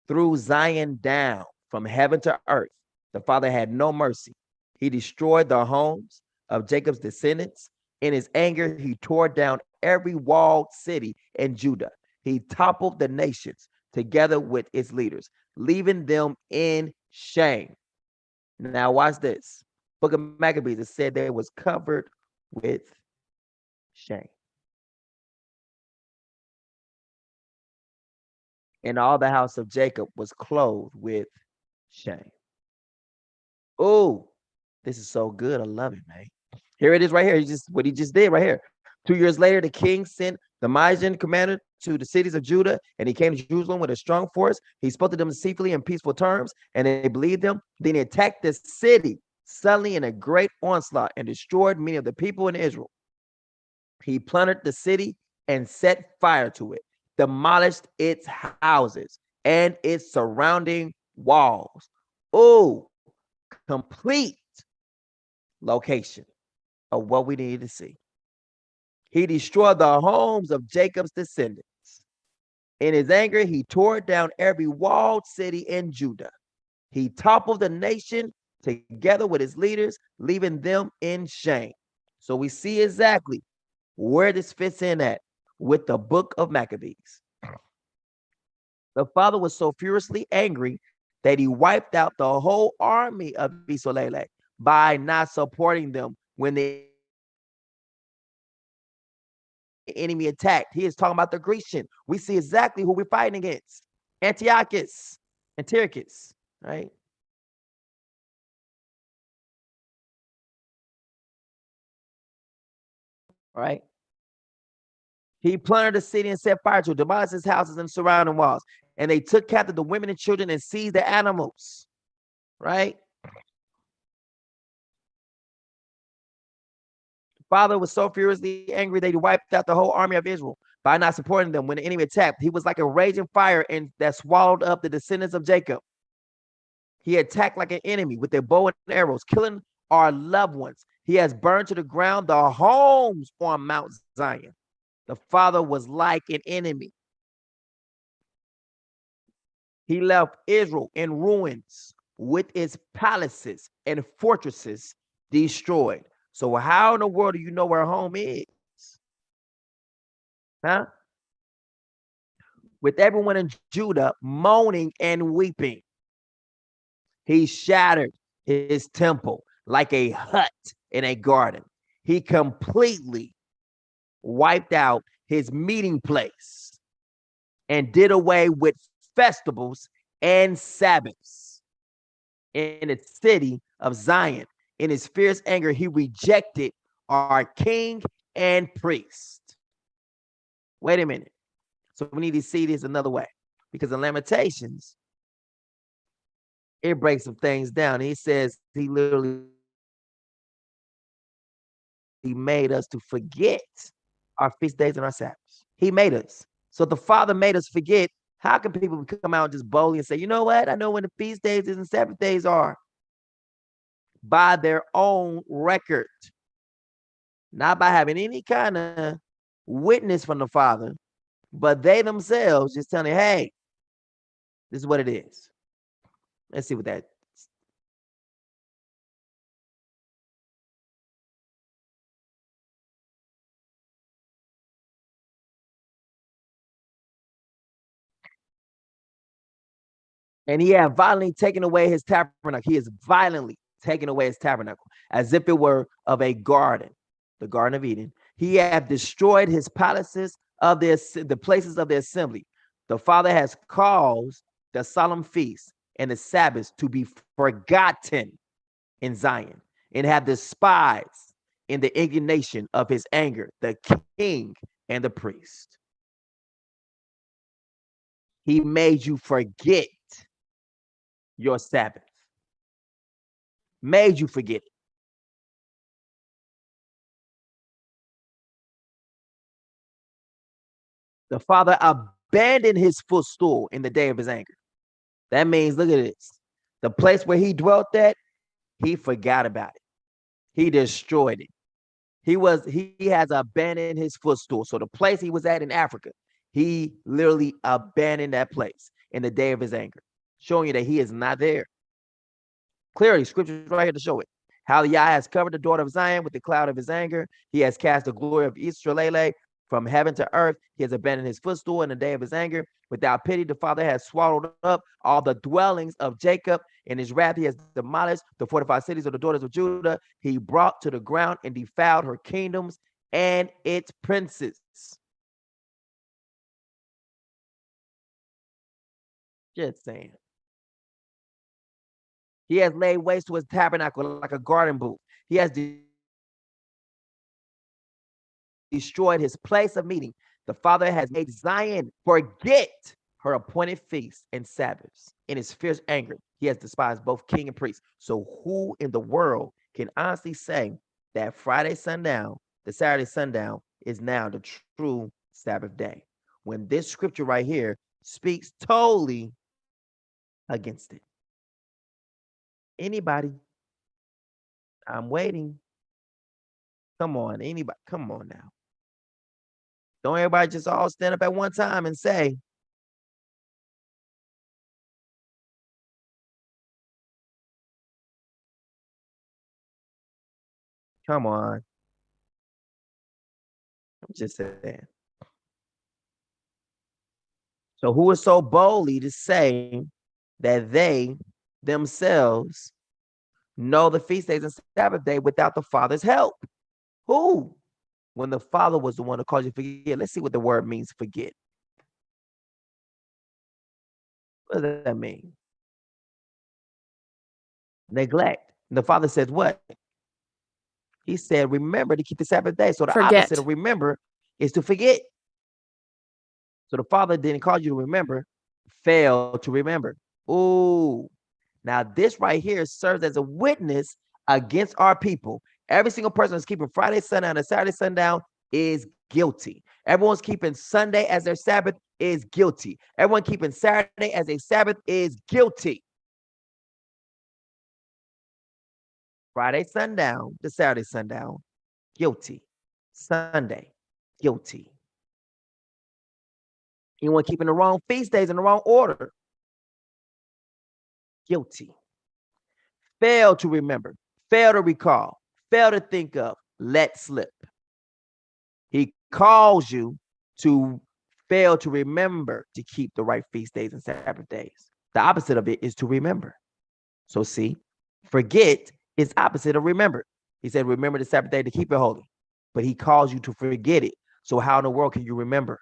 S1: threw Zion down from heaven to earth. The Father had no mercy. He destroyed the homes of Jacob's descendants. In his anger, he tore down every walled city in Judah. He toppled the nations together with its leaders, leaving them in shame. Now watch this. Book of Maccabees, it said they was covered with shame. And all the house of Jacob was clothed with shame. Oh, this is so good. I love it, man. Here it is right here. What he just did right here. 2 years later, the king sent the Magian commander to the cities of Judah, and he came to Jerusalem with a strong force. He spoke to them deceitfully in peaceful terms, and they believed him. Then he attacked the city suddenly in a great onslaught and destroyed many of the people in Israel. He plundered the city and set fire to it, demolished its houses and its surrounding walls. Oh, complete location of what we need to see. He destroyed the homes of Jacob's descendants. In his anger, he tore down every walled city in Judah. He toppled the nation together with his leaders, leaving them in shame. So we see exactly where this fits in at with the book of Maccabees. The Father was so furiously angry that he wiped out the whole army of Isolele by not supporting them when the enemy attacked. He is talking about the Grecian. We see exactly who we're fighting against. Antiochus, right? Right? He plundered the city and set fire to it, demolished his houses and surrounding walls. And they took captive the women and children and seized the animals. Right? The Father was so furiously angry that he wiped out the whole army of Israel by not supporting them when the enemy attacked. He was like a raging fire and that swallowed up the descendants of Jacob. He attacked like an enemy with their bow and arrows, killing our loved ones. He has burned to the ground the homes on Mount Zion. The Father was like an enemy. He left Israel in ruins with its palaces and fortresses destroyed. So how in the world do you know where home is? Huh? With everyone in Judah moaning and weeping. He shattered his temple like a hut in a garden. He completely wiped out his meeting place and did away with festivals and Sabbaths. in the city of Zion. In his fierce anger, he rejected our king and priest. Wait a minute. So we need to see this another way, because in Lamentations, it breaks some things down. He says he literally made us to forget our feast days and our Sabbaths. He made us. So the Father made us forget. How can people come out just boldly and say, you know what? I know when the feast days and Sabbath days are. By their own record, not by having any kind of witness from the Father, but they themselves just telling, hey, this is what it is. Let's see what that is. And he had violently taken away his tabernacle. He is violently taking away his tabernacle, as if it were of a garden, the Garden of Eden. He had destroyed his palaces of the places of the assembly. The Father has caused the solemn feasts and the Sabbaths to be forgotten in Zion, and have despised in the indignation of his anger the king and the priest. He made you forget your Sabbath. Made you forget it. The Father abandoned his footstool in the day of his anger. That means, look at this. The place where he dwelt at, he forgot about it. He destroyed it. He has abandoned his footstool. So the place he was at in Africa, he literally abandoned that place in the day of his anger, showing you that he is not there. Clearly, scripture is right here to show it. How Yah has covered the daughter of Zion with the cloud of his anger. He has cast the glory of Israel from heaven to earth. He has abandoned his footstool in the day of his anger. Without pity, the Father has swallowed up all the dwellings of Jacob. In his wrath, he has demolished the fortified cities of the daughters of Judah. He brought to the ground and defiled her kingdoms and its princes. Just saying. He has laid waste to his tabernacle like a garden booth. He has destroyed his place of meeting. The Father has made Zion forget her appointed feasts and Sabbaths. In his fierce anger, he has despised both king and priest. So who in the world can honestly say that Friday sundown, the Saturday sundown, is now the true Sabbath day, when this scripture right here speaks totally against it? Anybody? I'm waiting. Come on, anybody? Come on now. Don't everybody just all stand up at one time and say, come on. I'm just saying. So who is so boldly to say that they themselves know the feast days and Sabbath day without the Father's help? Who? When the Father was the one who caused you to forget. Let's see what the word means, forget. What does that mean? Neglect. And the Father says what? He said, remember to keep the Sabbath day. So the opposite of remember is to forget. So the Father didn't cause you to remember, fail to remember. Ooh. Now this right here serves as a witness against our people. Every single person that's keeping Friday sundown and Saturday sundown is guilty. Everyone's keeping Sunday as their Sabbath is guilty. Everyone keeping Saturday as a Sabbath is guilty. Friday sundown to Saturday sundown, guilty. Sunday, guilty. Anyone keeping the wrong feast days in the wrong order, guilty. Fail to remember, fail to recall, fail to think of, let slip. He calls you to fail to remember to keep the right feast days and Sabbath days. The opposite of it is to remember. So see, forget is opposite of remember. He said, remember the Sabbath day to keep it holy, but he calls you to forget it. So how in the world can you remember?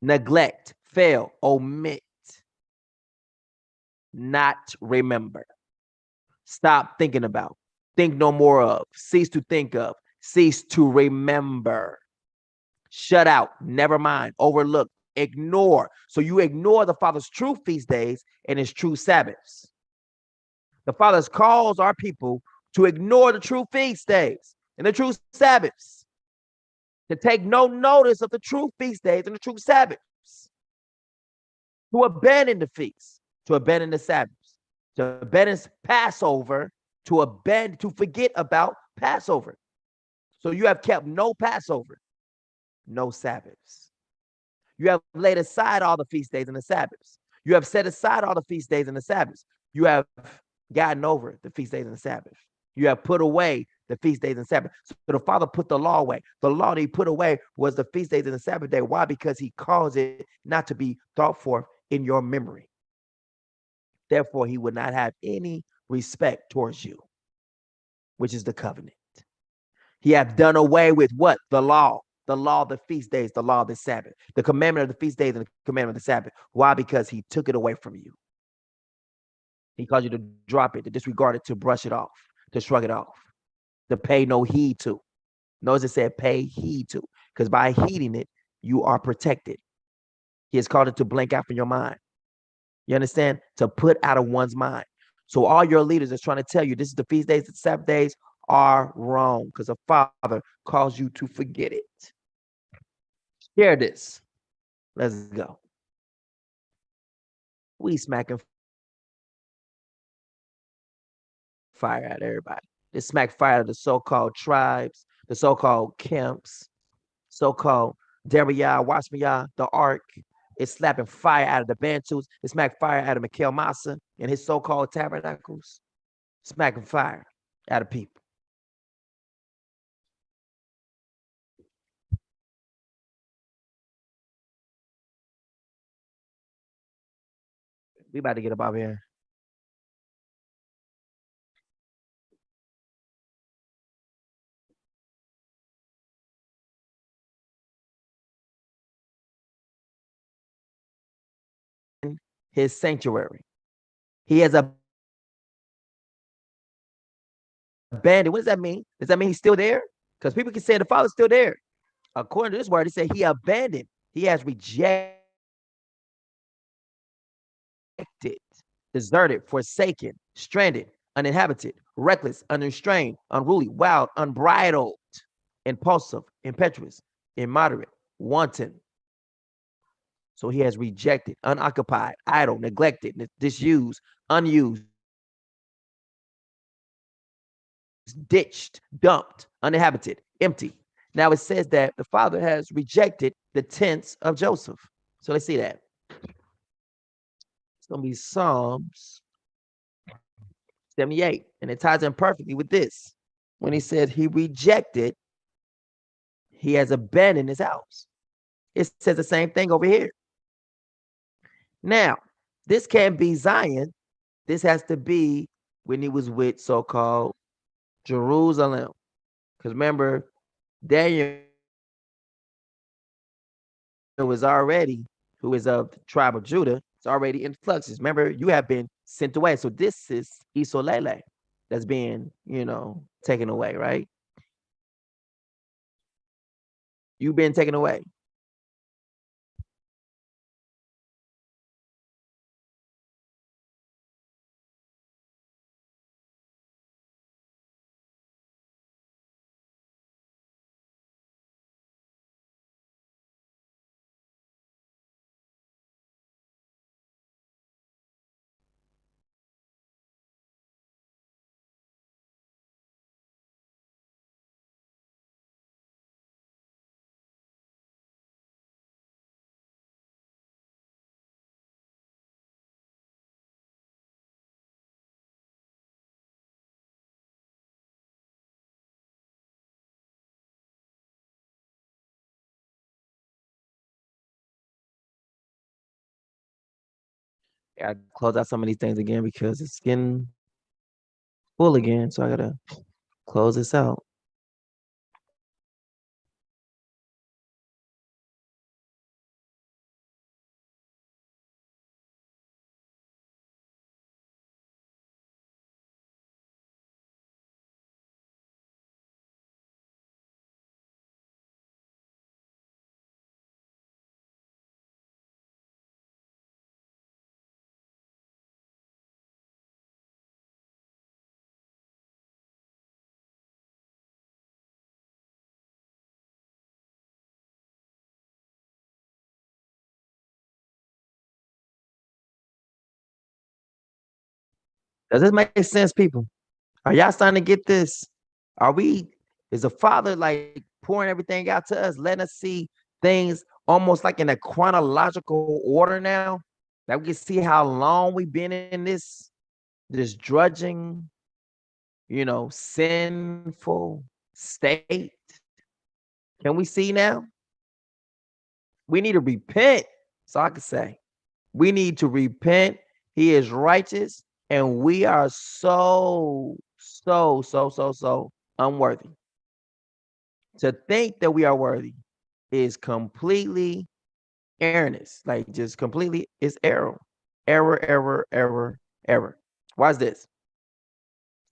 S1: Neglect, fail, omit. not remember. Stop thinking about. Think no more of. Cease to think of. Cease to remember. Shut out. Never mind. Overlook. Ignore. So you ignore the Father's true feast days and his true Sabbaths. The Father calls our people to ignore the true feast days and the true Sabbaths, to take no notice of the true feast days and the true Sabbaths, to abandon the feast, to abandon the Sabbaths, to abandon Passover, to forget about Passover. So you have kept no Passover, no Sabbaths. You have laid aside all the feast days and the Sabbaths. You have set aside all the feast days and the Sabbaths. You have gotten over the feast days and the Sabbath. You have put away the feast days and Sabbath. So the Father put the law away. The law that he put away was the feast days and the Sabbath day. Why? Because he caused it not to be thought forth in your memory. Therefore, he would not have any respect towards you, which is the covenant. He hath done away with what? The law of the feast days, the law of the Sabbath, the commandment of the feast days and the commandment of the Sabbath. Why? Because he took it away from you. He caused you to drop it, to disregard it, to brush it off, to shrug it off, to pay no heed to. Notice it said pay heed to, because by heeding it, you are protected. He has called it to blank out from your mind. You understand? To put out of one's mind. So all your leaders is trying to tell you this is the feast days, the Sabbath days are wrong because the Father calls you to forget it. Share this. Let's go. We smacking fire at everybody. They smack fire at the so-called tribes, the so-called camps, so-called Dariah, Washmiyah, the Ark. It's slapping fire out of the Bantus. It smack fire out of Mikhail Massa and his so-called tabernacles. Smacking fire out of people. We about to get up out here. His sanctuary. He has abandoned. What does that mean? Does that mean he's still there? Because people can say the Father's still there. According to this word, he said he abandoned. He has rejected, deserted, forsaken, stranded, uninhabited, reckless, unrestrained, unruly, wild, unbridled, impulsive, impetuous, immoderate, wanton. So he has rejected, unoccupied, idle, neglected, disused, unused, ditched, dumped, uninhabited, empty. Now it says that the Father has rejected the tents of Joseph. So let's see that. It's going to be Psalms 78. And it ties in perfectly with this. When he said he rejected, he has abandoned his house. It says the same thing over here. Now, this can't be Zion. This has to be when he was with so-called Jerusalem. Because remember, Daniel was already, who is of the tribe of Judah, it's already in fluxes. Remember, you have been sent away. So this is Isolele that's being, taken away, right? You've been taken away. I close out some of these things again because it's getting full again. So I gotta close this out. Does this make sense, people? Are y'all starting to get this? Is the Father like pouring everything out to us, letting us see things almost like in a chronological order now? That we can see how long we've been in this drudging, sinful state. Can we see now? We need to repent. So I can say, we need to repent. He is righteous, and we are so unworthy. To think that we are worthy is completely erroneous. Like just completely, it's error. Error. Watch this.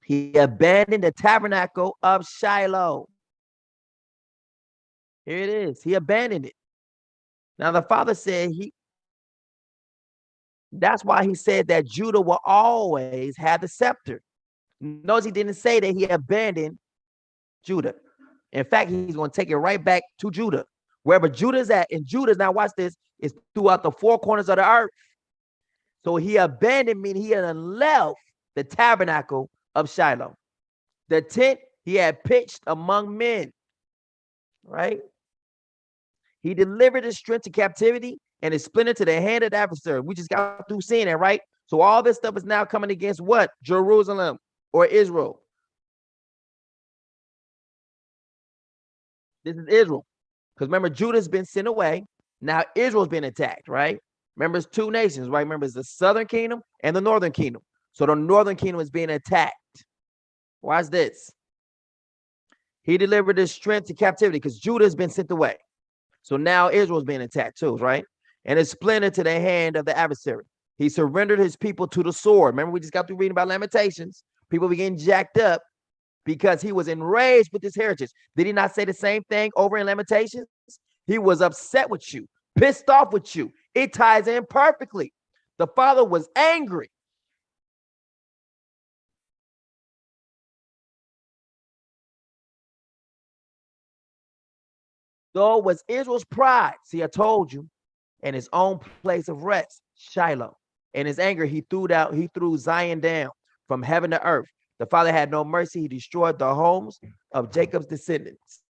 S1: He abandoned the tabernacle of Shiloh. Here it is. He abandoned it. Now the Father said that's why he said that Judah will always have the scepter. Notice he didn't say that he abandoned Judah. In fact, he's going to take it right back to Judah. Wherever Judah's at, and Judah's, now watch this, is throughout the four corners of the earth. So he abandoned, meaning he had left the tabernacle of Shiloh. The tent he had pitched among men, right? He delivered his strength to captivity and his splendor to the hand of the adversary. We just got through seeing that, right? So all this stuff is now coming against what? Jerusalem or Israel. This is Israel. Because remember, Judah's been sent away. Now Israel's been attacked, right? Remember, it's two nations, right? Remember, it's the southern kingdom and the northern kingdom. So the northern kingdom is being attacked. Watch this. He delivered his strength to captivity because Judah has been sent away. So now Israel's being attacked too, right? And his splendor to the hand of the adversary. He surrendered his people to the sword. Remember, we just got through reading about Lamentations. People began jacked up because he was enraged with his heritage. Did he not say the same thing over in Lamentations? He was upset with you, pissed off with you. It ties in perfectly. The Father was angry. So was Israel's pride. See, I told you, in his own place of rest, Shiloh. In his anger, he threw Zion down from heaven to earth. The Father had no mercy. He destroyed the homes of Jacob's descendants.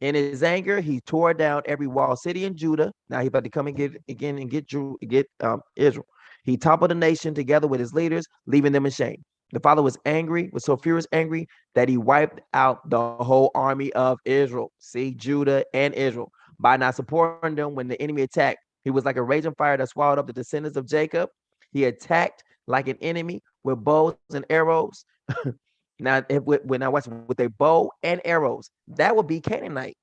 S1: In his anger, he tore down every walled city in Judah. Now he's about to come and get Israel. He toppled the nation together with his leaders, leaving them in shame. The Father was so furious angry that he wiped out the whole army of Israel. See, Judah and Israel. By not supporting them when the enemy attacked, he was like a raging fire that swallowed up the descendants of Jacob. He attacked like an enemy with bows and arrows. Now, when I watch with a bow and arrows, that would be Canaanite.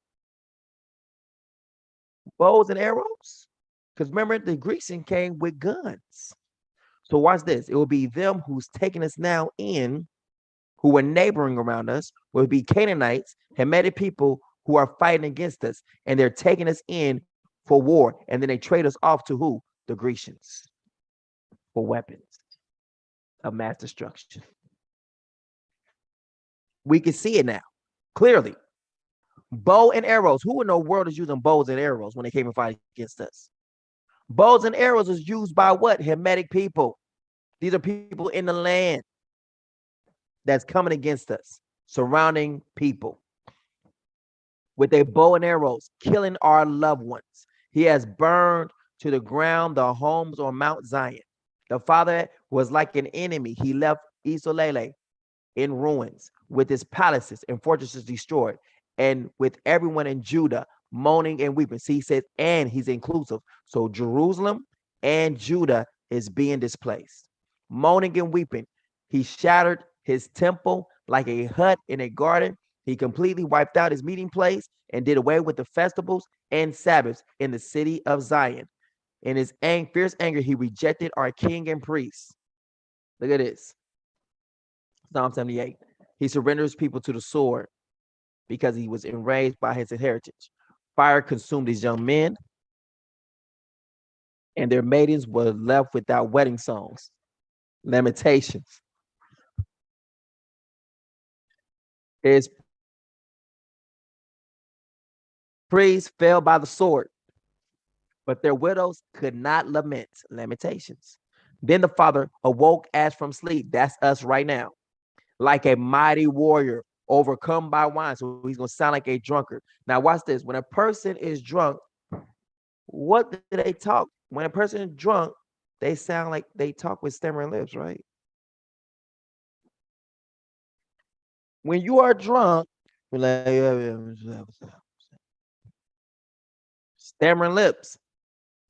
S1: Bows and arrows. Because remember, the Greeks came with guns. So watch this. It will be them who's taking us now in, who were neighboring around us, will be Canaanites, Hamitic people who are fighting against us. And they're taking us in for war. And then they trade us off to who? The Grecians. For weapons of mass destruction. We can see it now, clearly. Bow and arrows. Who in the world is using bows and arrows when they came and fight against us? Bows and arrows is used by what? Hamitic people. These are people in the land that's coming against us, surrounding people with their bow and arrows, killing our loved ones. He has burned to the ground the homes on Mount Zion. The Father was like an enemy. He left Isolele in ruins, with his palaces and fortresses destroyed, and with everyone in Judah moaning and weeping. See, he says, and he's inclusive. So Jerusalem and Judah is being displaced. Moaning and weeping. He shattered his temple like a hut in a garden. He completely wiped out his meeting place and did away with the festivals and Sabbaths in the city of Zion. In his fierce anger, he rejected our king and priests. Look at this. Psalm 78. He surrenders people to the sword because he was enraged by his heritage. Fire consumed his young men, and their maidens were left without wedding songs. Lamentations. His priests fell by the sword, but their widows could not lament. Lamentations. Then the father awoke as from sleep. That's us right now. Like a mighty warrior overcome by wine. So he's going to sound like a drunkard. Now, watch this. When a person is drunk, what do they talk? When a person is drunk, they sound like they talk with stammering lips, right? When you are drunk, you're like, stammering lips.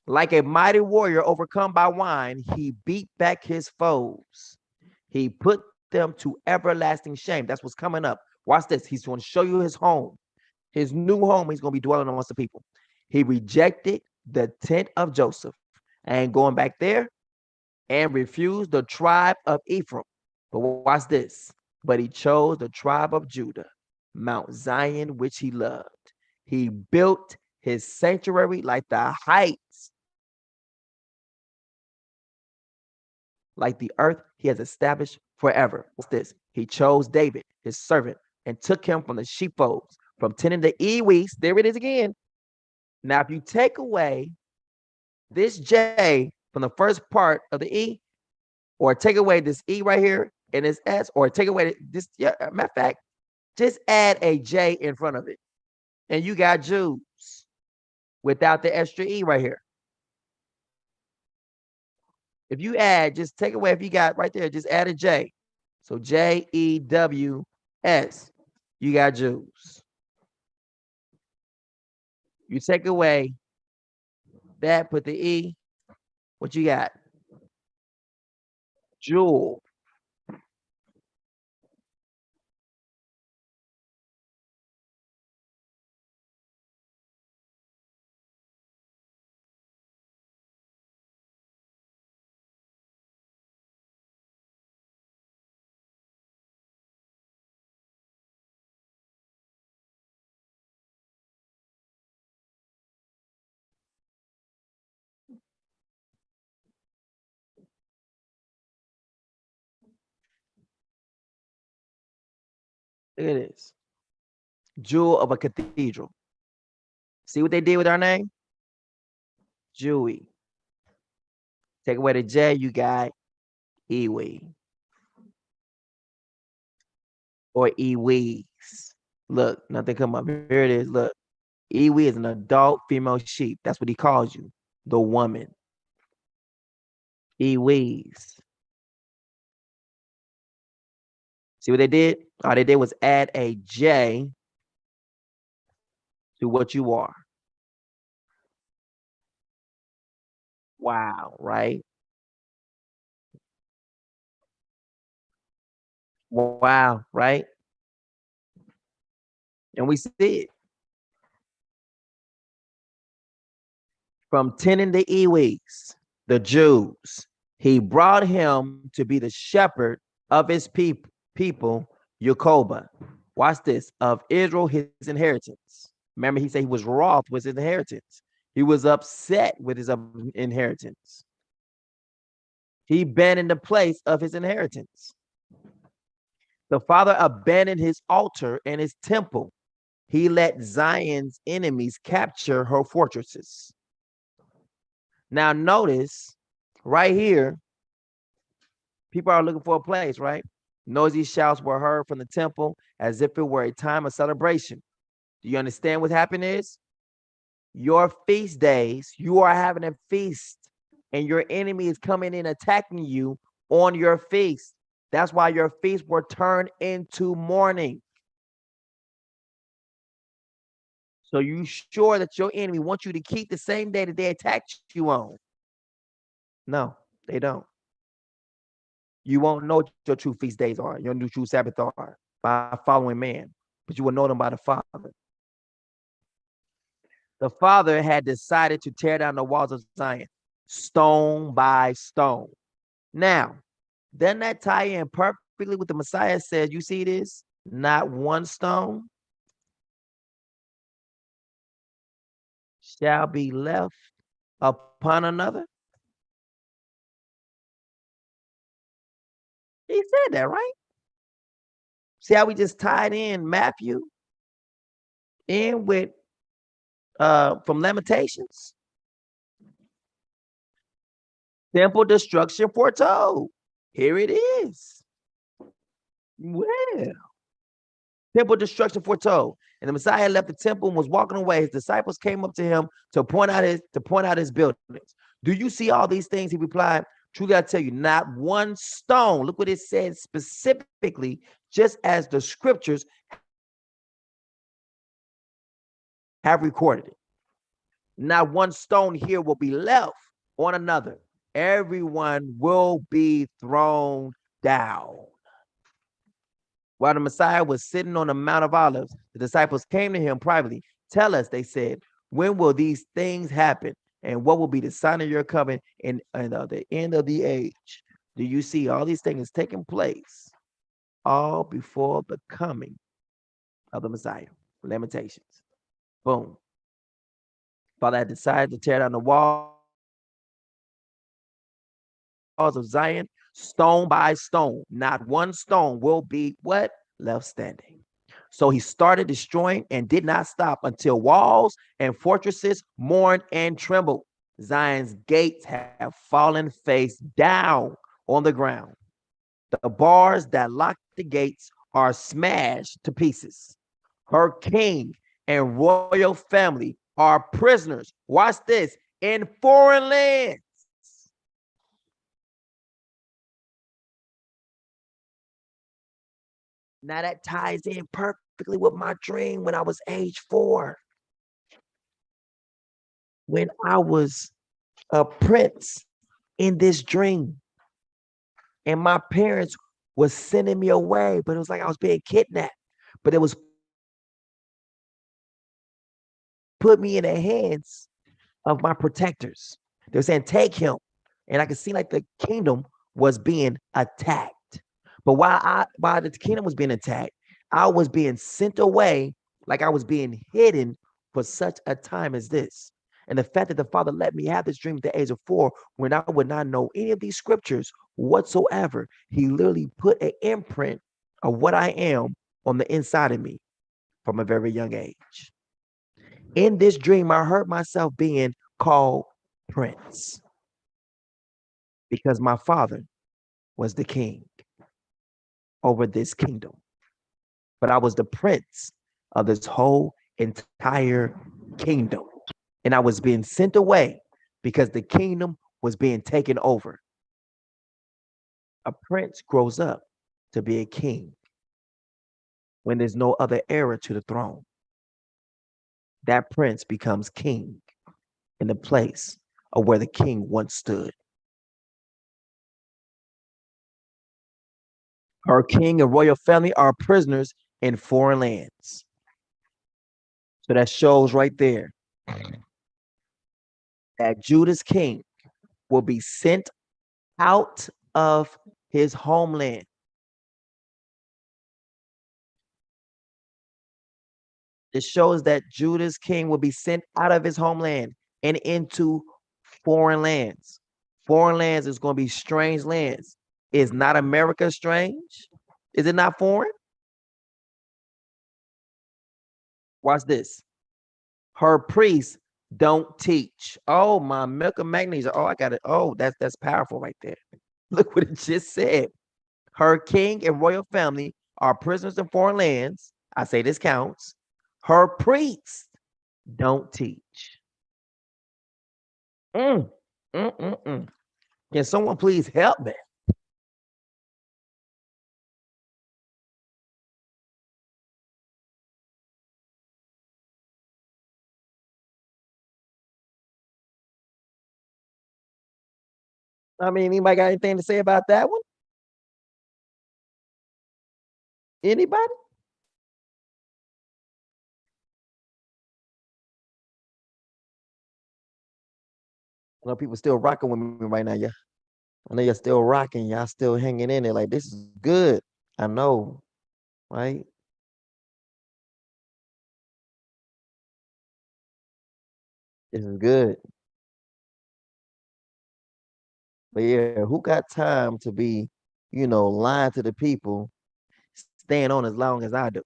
S1: Like a mighty warrior overcome by wine, he beat back his foes. He put them to everlasting shame. That's what's coming up. Watch this. He's going to show you his home, his new home. He's going to be dwelling amongst the people. He rejected the tent of Joseph and going back there and refused the tribe of Ephraim. But watch this. But he chose the tribe of Judah, Mount Zion, which he loved. He built his sanctuary like the heights, like the earth he has established forever. What's this? He chose David, his servant, and took him from the sheepfolds, from tending the ewees. There it is again. Now, if you take away this J from the first part of the E, or take away this E right here and this S, or take away this, matter of fact, just add a J in front of it. And you got Jews without the extra E right here. If you add, just take away, if you got right there, just add a J. So Jews, you got Jews. You take away that, put the E, what you got? Jewel. Look at this. Jewel of a cathedral. See what they did with our name? Jewy. Take away the J, you got Ewe. Or Ewees. Look, nothing come up. Here it is. Look. Ewe is an adult female sheep. That's what he calls you. The woman. Ewees. See what they did? All they did was add a J to what you are. Wow, right? Wow, right? And we see it. From tending the Ewees, the Jews, he brought him to be the shepherd of his people, Jacob. Watch this. Of Israel, his inheritance. Remember, he said he was wroth with his inheritance. He was upset with his inheritance. He abandoned the place of his inheritance. The father abandoned his altar and his temple. He let Zion's enemies capture her fortresses. Now notice right here, people are looking for a place, right? Noisy shouts were heard from the temple as if it were a time of celebration. Do you understand what happened is? Your feast days, you are having a feast and your enemy is coming in attacking you on your feast. That's why your feasts were turned into mourning. So you sure that your enemy wants you to keep the same day that they attacked you on? No, they don't. You won't know what your true feast days are, your new true Sabbath are by following man, but you will know them by the Father. The Father had decided to tear down the walls of Zion, stone by stone. Now, doesn't that tie in perfectly with the Messiah says, you see this? Not one stone shall be left upon another. He said that, right? See how we just tied in Matthew in with from Lamentations. Temple destruction foretold. Here it is. Well, temple destruction foretold. And the Messiah left the temple and was walking away. His disciples came up to him to point out his buildings. Do you see all these things? He replied, truly I tell you, not one stone. Look what it said specifically, just as the scriptures have recorded it. Not one stone here will be left on another. Everyone will be thrown down. While the Messiah was sitting on the Mount of Olives, the disciples came to him privately. Tell us, they said, when will these things happen? And what will be the sign of your coming and the end of the age? Do you see all these things taking place all before the coming of the Messiah? Lamentations. Boom. Father had decided to tear down the walls of Zion, stone by stone. Not one stone will be what? Left standing. So he started destroying and did not stop until walls and fortresses mourned and trembled. Zion's gates have fallen face down on the ground. The bars that lock the gates are smashed to pieces. Her king and royal family are prisoners. Watch this, in foreign lands. Now that ties in perfectly with my dream when I was age 4. When I was a prince in this dream. And my parents was sending me away, but it was like I was being kidnapped. But it was put me in the hands of my protectors. They were saying, take him. And I could see like the kingdom was being attacked. But while the kingdom was being attacked, I was being sent away, like I was being hidden for such a time as this. And the fact that the Father let me have this dream at the age of 4, when I would not know any of these scriptures whatsoever, he literally put an imprint of what I am on the inside of me from a very young age. In this dream, I heard myself being called Prince because my father was the king over this kingdom. But I was the prince of this whole entire kingdom. And I was being sent away because the kingdom was being taken over. A prince grows up to be a king when there's no other heir to the throne. That prince becomes king in the place of where the king once stood. Our king and royal family are prisoners in foreign lands. So that shows right there that Judah's king will be sent out of his homeland. It shows that Judah's king will be sent out of his homeland and into foreign lands. Foreign lands is going to be strange lands. Is not America strange? Is it not foreign? Watch this. Her priests don't teach. Oh, my milk and magnesia. Oh, I got it. Oh, that's powerful right there. Look what it just said. Her king and royal family are prisoners in foreign lands. I say this counts. Her priests don't teach. Can someone please help me? I mean, anybody got anything to say about that one? Anybody? I know people still rocking with me right now, yeah. I know you're still rocking, y'all still hanging in there. Like, this is good. I know, right? This is good. But yeah, who got time to be, lying to the people, staying on as long as I do?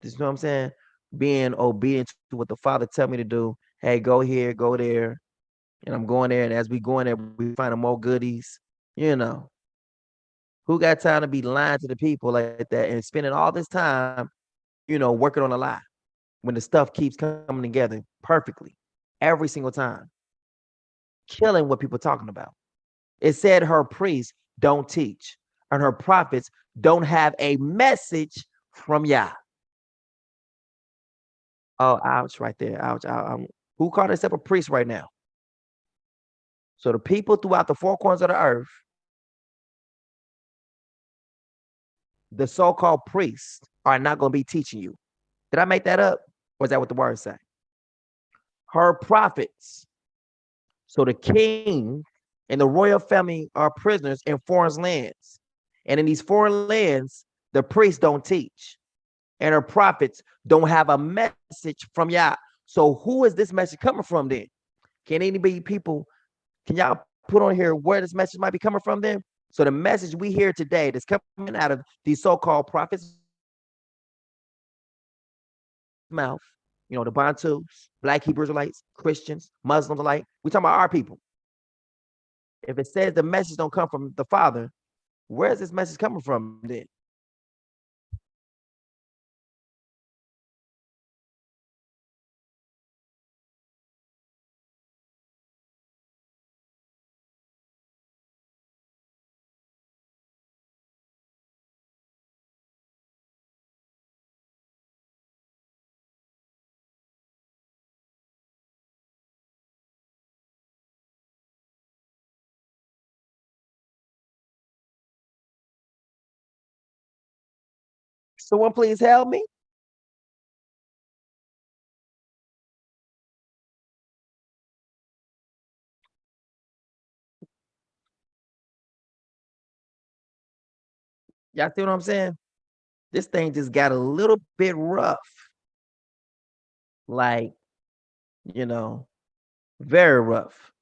S1: You know what I'm saying? being obedient to what the Father tell me to do. Hey, go here, go there, and I'm going there. And as we go in there, we finding more goodies. You know, who got time to be lying to the people like that and spending all this time, working on a lie when the stuff keeps coming together perfectly every single time, killing what people are talking about. It said her priests don't teach, and her prophets don't have a message from Yah. Oh, ouch, right there. Ouch. Who called themselves a priest right now? So the people throughout the four corners of the earth, the so-called priests, are not going to be teaching you. Did I make that up? Or is that what the word say? Her prophets. So the king and the royal family are prisoners in foreign lands. And in these foreign lands, the priests don't teach. And her prophets don't have a message from Yah. So who is this message coming from then? Can y'all put on here where this message might be coming from then? So the message we hear today that's coming out of these so-called prophets' mouth, the Bantus, Black Hebrew Israelites, Christians, Muslims alike, we talking about our people. If it says the message don't come from the Father, where's this message coming from then? Someone please help me. Y'all see what I'm saying? This thing just got a little bit rough. Like, very rough.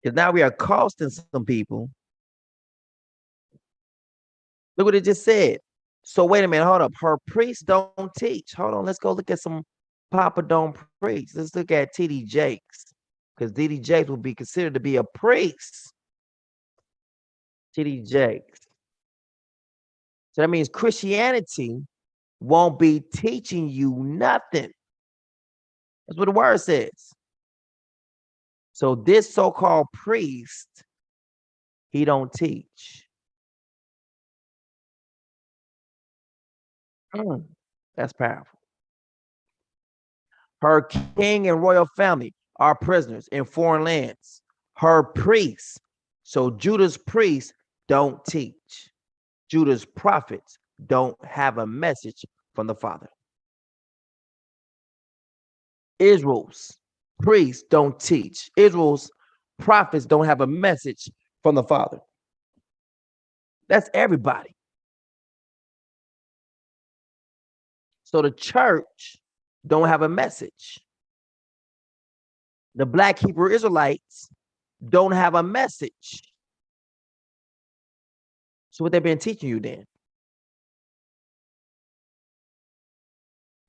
S1: Because now we are costing some people. Look what it just said. So wait a minute, hold up. Her priests don't teach. Hold on, let's go look at some Papa Don't Preach. Let's look at T.D. Jakes. Because D.D. Jakes will be considered to be a priest. T.D. Jakes. So that means Christianity won't be teaching you nothing. That's what the word says. So this so-called priest, he don't teach. That's powerful. Her king and royal family are prisoners in foreign lands. Her priests, so Judah's priests don't teach. Judah's prophets don't have a message from the Father. Israel's priests don't teach. Israel's prophets don't have a message from the Father. That's everybody. So the church don't have a message. The Black Hebrew Israelites don't have a message. So what they've been teaching you then?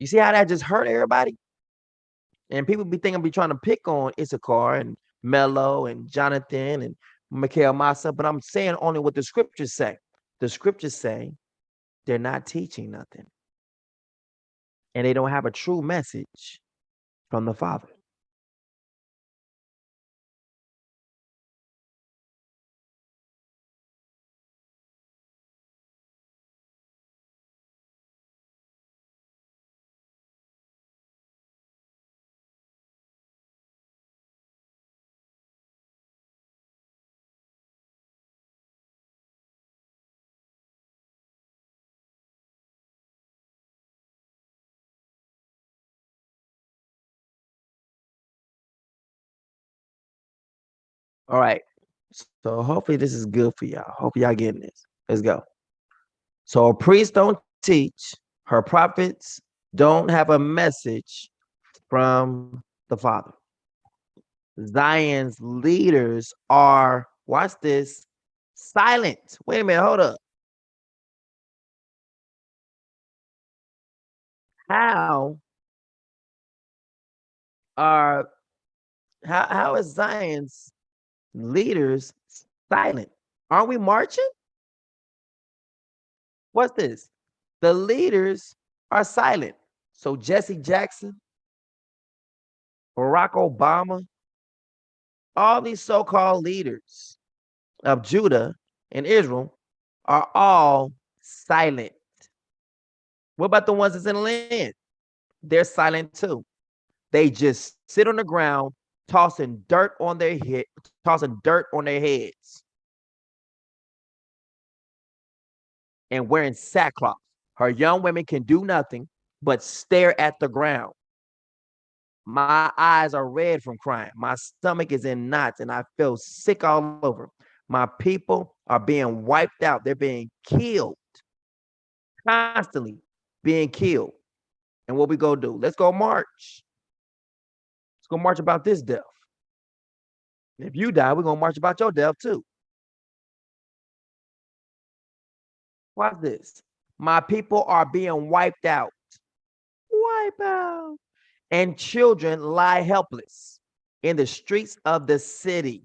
S1: You see how that just hurt everybody? And people be thinking, be trying to pick on Issachar and Mello and Jonathan and Mikhail Massa, but I'm saying only what the scriptures say. The scriptures say they're not teaching nothing. And they don't have a true message from the Father. All right. So hopefully this is good for y'all. Hope y'all getting this. Let's go. So a priest don't teach. Her prophets don't have a message from the Father. Zion's leaders are, watch this, silent. Wait a minute, hold up. How are how is Zion's leaders silent? Aren't we marching? What's this? The leaders are silent. So Jesse Jackson, Barack Obama, all these so-called leaders of Judah and Israel are all silent. What about the ones that's in the land? They're silent too. They just sit on the ground, tossing dirt on their heads, and wearing sackcloth. Her young women can do nothing but stare at the ground. My eyes are red from crying. My stomach is in knots and I feel sick all over. My people are being wiped out. They're being killed, constantly being killed. And what we go do? Let's go march. Let's go march about this death. If you die, we're going to march about your death too. Watch this. My people are being wiped out. Wipe out. And children lie helpless in the streets of the city.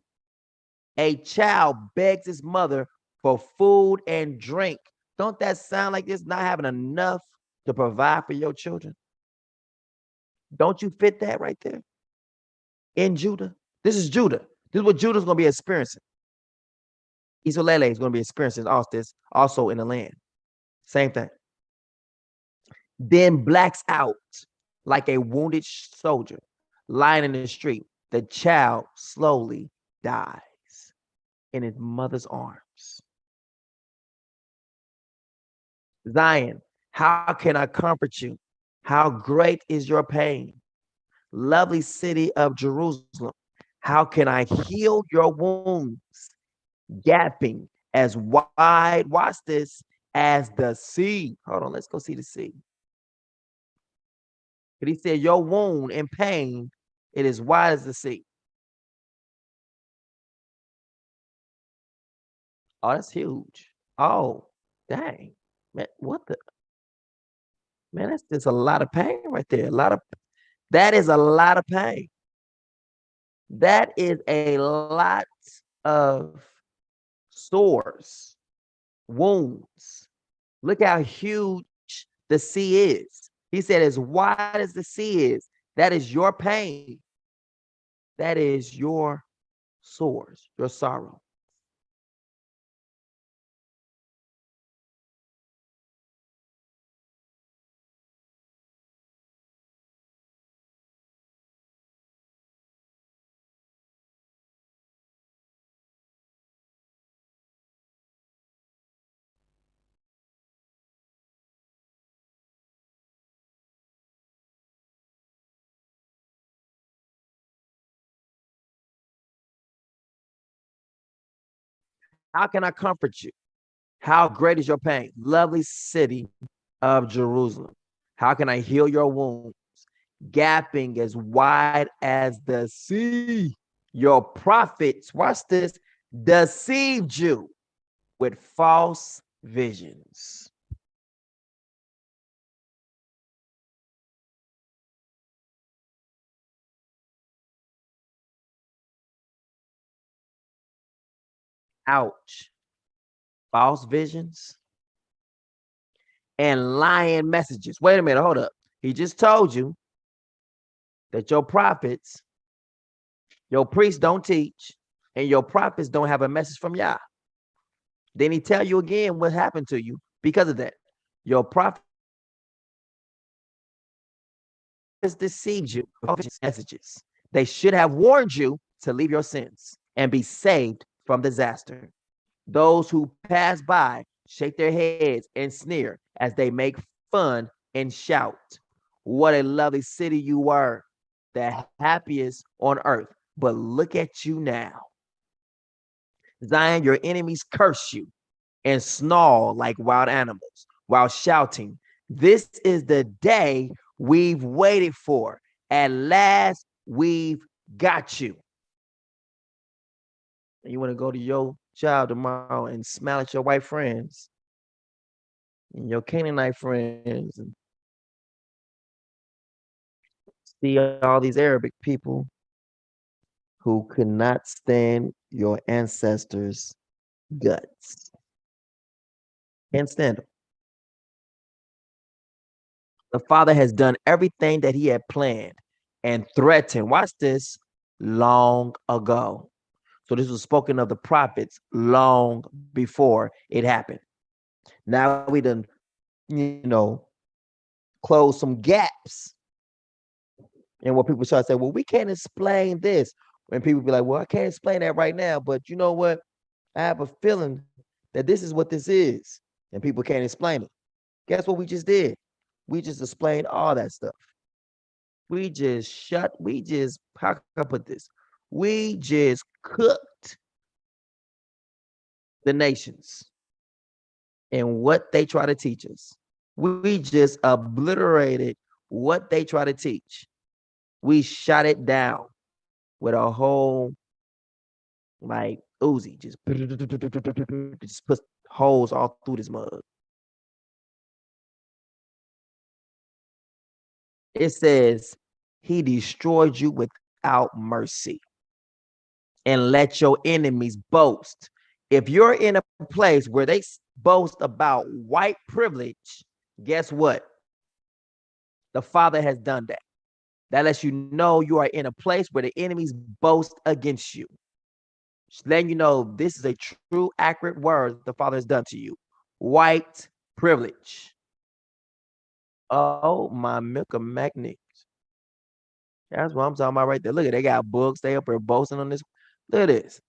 S1: A child begs his mother for food and drink. Don't that sound like it's not having enough to provide for your children? Don't you fit that right there? In Judah? This is Judah. This is what Judah's going to be experiencing. Israel is going to be experiencing all this also in the land. Same thing. Then blacks out like a wounded soldier lying in the street. The child slowly dies in his mother's arms. Zion, how can I comfort you? How great is your pain? Lovely city of Jerusalem, how can I heal your wounds? Gapping as wide, watch this, as the sea. Hold on, let's go see the sea. But he said, your wound and pain, it is wide as the sea. Oh, that's huge. Oh, dang. Man, what the? Man, that's just a lot of pain right there. That is a lot of pain. That is a lot of sores, wounds. Look how huge the sea is. He said, as wide as the sea is, that is your pain. That is your sores, your sorrow. How can I comfort you? How great is your pain? Lovely city of Jerusalem. How can I heal your wounds? Gapping as wide as the sea. Your prophets, watch this, deceived you with false visions. Ouch. False visions and lying messages. Wait a minute, hold up. He just told you that your prophets, your priests don't teach, and your prophets don't have a message from Yah. Then he tell you again what happened to you because of that. Your prophets deceived you with messages. They should have warned you to leave your sins and be saved from disaster. Those who pass by shake their heads and sneer as they make fun and shout. What a lovely city you were, the happiest on earth. But look at you now. Zion, your enemies curse you and snarl like wild animals while shouting, this is the day we've waited for. At last, we've got you. And you want to go to your job tomorrow and smile at your white friends and your Canaanite friends and see all these Arabic people who could not stand your ancestors' guts. Can't stand them. The Father has done everything that he had planned and threatened. Watch this, long ago. So this was spoken of the prophets long before it happened. Now we done, close some gaps. And what people start saying, well, we can't explain this. When people be like, well, I can't explain that right now, but you know what? I have a feeling that this is what this is. And people can't explain it. Guess what we just did? We just explained all that stuff. We just how can I put this? We just cooked the nations and what they try to teach us. We just obliterated what they try to teach. We shot it down with a whole like Uzi, just put holes all through this mug. It says he destroyed you without mercy and let your enemies boast. If you're in a place where they boast about white privilege, guess what? The Father has done that. That lets you know you are in a place where the enemies boast against you. Just letting you know this is a true, accurate word the Father has done to you. White privilege. Oh, my milk of magnets. That's what I'm talking about right there. Look at they got books. They up here boasting on this. Look at this.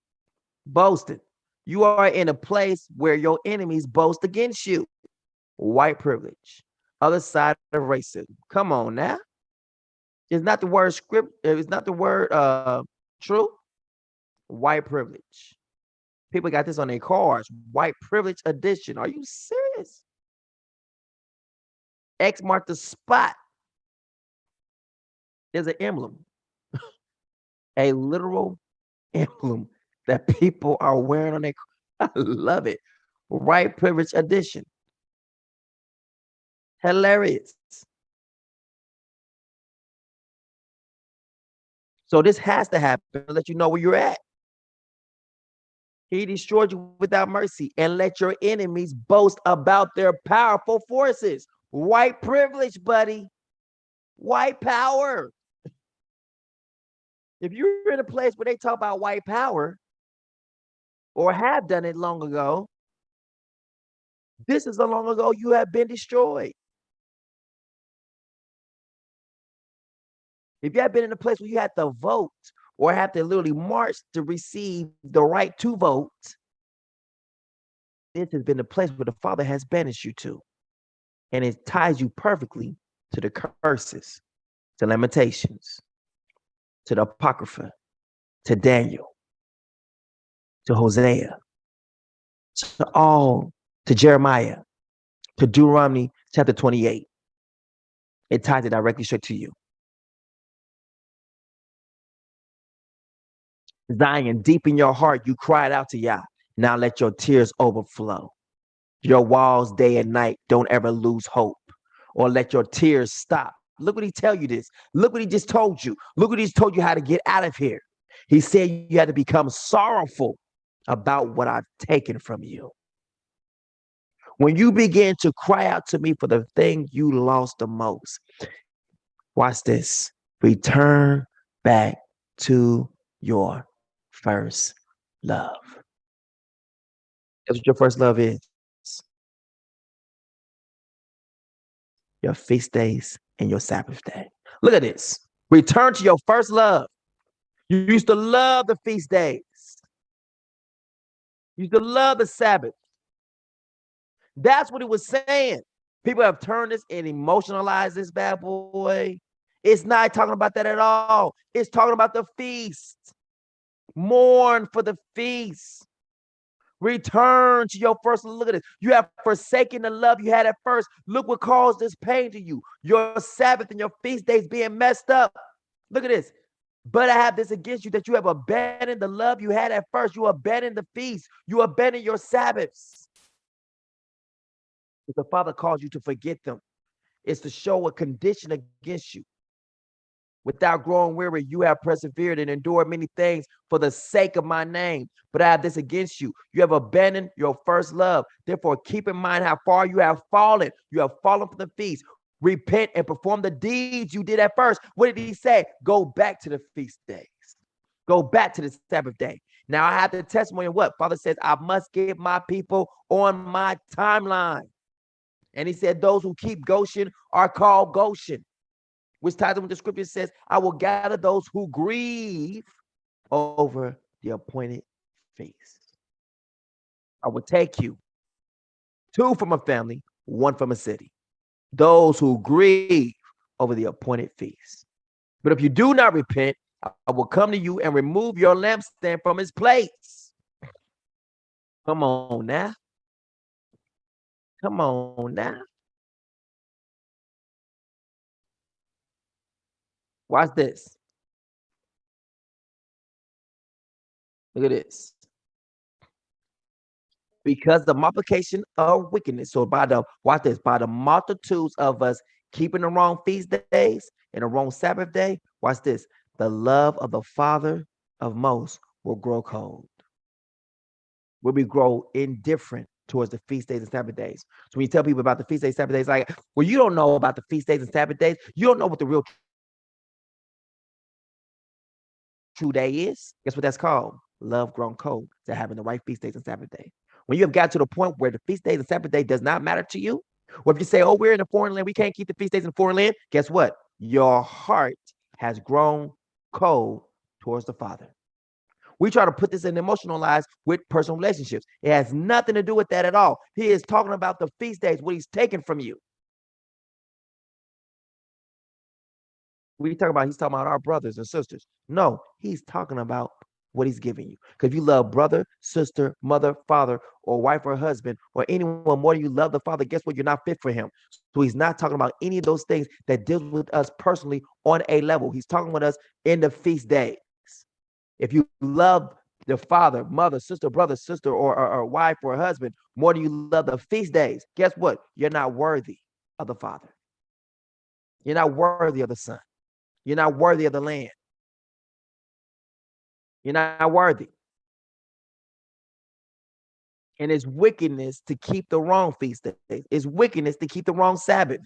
S1: Boasting. You are in a place where your enemies boast against you. White privilege. Other side of racism. Come on now. It's not the word script. It's not the word true. White privilege. People got this on their cars. White privilege edition. Are you serious? X marked the spot. There's an emblem. A literal emblem that people are wearing on their car. I love it. White privilege edition. Hilarious. So this has to happen to let you know where you're at. He destroyed you without mercy and let your enemies boast about their powerful forces. White privilege, buddy. White power. If you're in a place where they talk about white power or have done it long ago, this is how long ago you have been destroyed. If you have been in a place where you had to vote or have to literally march to receive the right to vote, this has been the place where the Father has banished you to. And it ties you perfectly to the curses, to Lamentations, to the Apocrypha, to Daniel, to Hosea, to Jeremiah, to Deuteronomy chapter 28. It ties it directly straight to you. Zion, deep in your heart, you cried out to Yah. Now let your tears overflow. Your walls day and night, don't ever lose hope or let your tears stop. Look what he tell you this. Look what he just told you. Look what he's told you how to get out of here. He said you had to become sorrowful about what I've taken from you. When you begin to cry out to me for the thing you lost the most, watch this. Return back to your first love. That's what your first love is. Your feast days and your Sabbath day. Look at this. Return to your first love. You used to love the feast days. You used to love the Sabbath. That's what he was saying. People have turned this and emotionalized this bad boy. It's not talking about that at all. It's talking about the feast. Mourn for the feast. Return to your first. Look at this. You have forsaken the love you had at first. Look what caused this pain to you. Your Sabbath and your feast days being messed up. Look at this. But I have this against you that you have abandoned the love you had at first. You abandoned the feast. You abandoned your Sabbaths. If the Father calls you to forget them, it's to show a condition against you Without growing weary, you have persevered and endured many things for the sake of my name. But I have this against you. You have abandoned your first love. Therefore, keep in mind how far you have fallen. You have fallen from the feast. Repent and perform the deeds you did at first. What did he say? Go back to the feast days. Go back to the Sabbath day. Now I have the testimony of what? Father says, I must get my people on my timeline. And he said, those who keep Goshen are called Goshen, which ties in with the scripture says, I will gather those who grieve over the appointed feast. I will take you, 2 from a family, 1 from a city. Those who grieve over the appointed feast. But if you do not repent, I will come to you and remove your lampstand from its place. Come on now. Come on now. Watch this. Look at this. Because the multiplication of wickedness. So watch this, by the multitudes of us keeping the wrong feast days and the wrong Sabbath day, watch this. The love of the Father of most will grow cold. Will we grow indifferent towards the feast days and Sabbath days? So when you tell people about the feast days, Sabbath days, like, well, you don't know about the feast days and Sabbath days. You don't know what the real true day is. Guess what that's called? Love grown cold to having the right feast days and Sabbath day. When you have got to the point where the feast days and Sabbath day does not matter to you, or if you say, oh, we're in a foreign land, we can't keep the feast days in a foreign land, guess what? Your heart has grown cold towards the Father. We try to put this in emotional lives with personal relationships. It has nothing to do with that at all. He is talking about the feast days, what he's taken from you. He's talking about our brothers and sisters. No, he's talking about what he's giving you. Because if you love brother, sister, mother, father, or wife or husband, or anyone more than you love the Father, guess what? You're not fit for him. So he's not talking about any of those things that deals with us personally on a level. He's talking with us in the feast days. If you love the father, mother, sister, brother, sister, or wife or husband more than you love the feast days, guess what? You're not worthy of the Father. You're not worthy of the Son. You're not worthy of the land. You're not worthy. And it's wickedness to keep the wrong feast days. It's wickedness to keep the wrong Sabbath.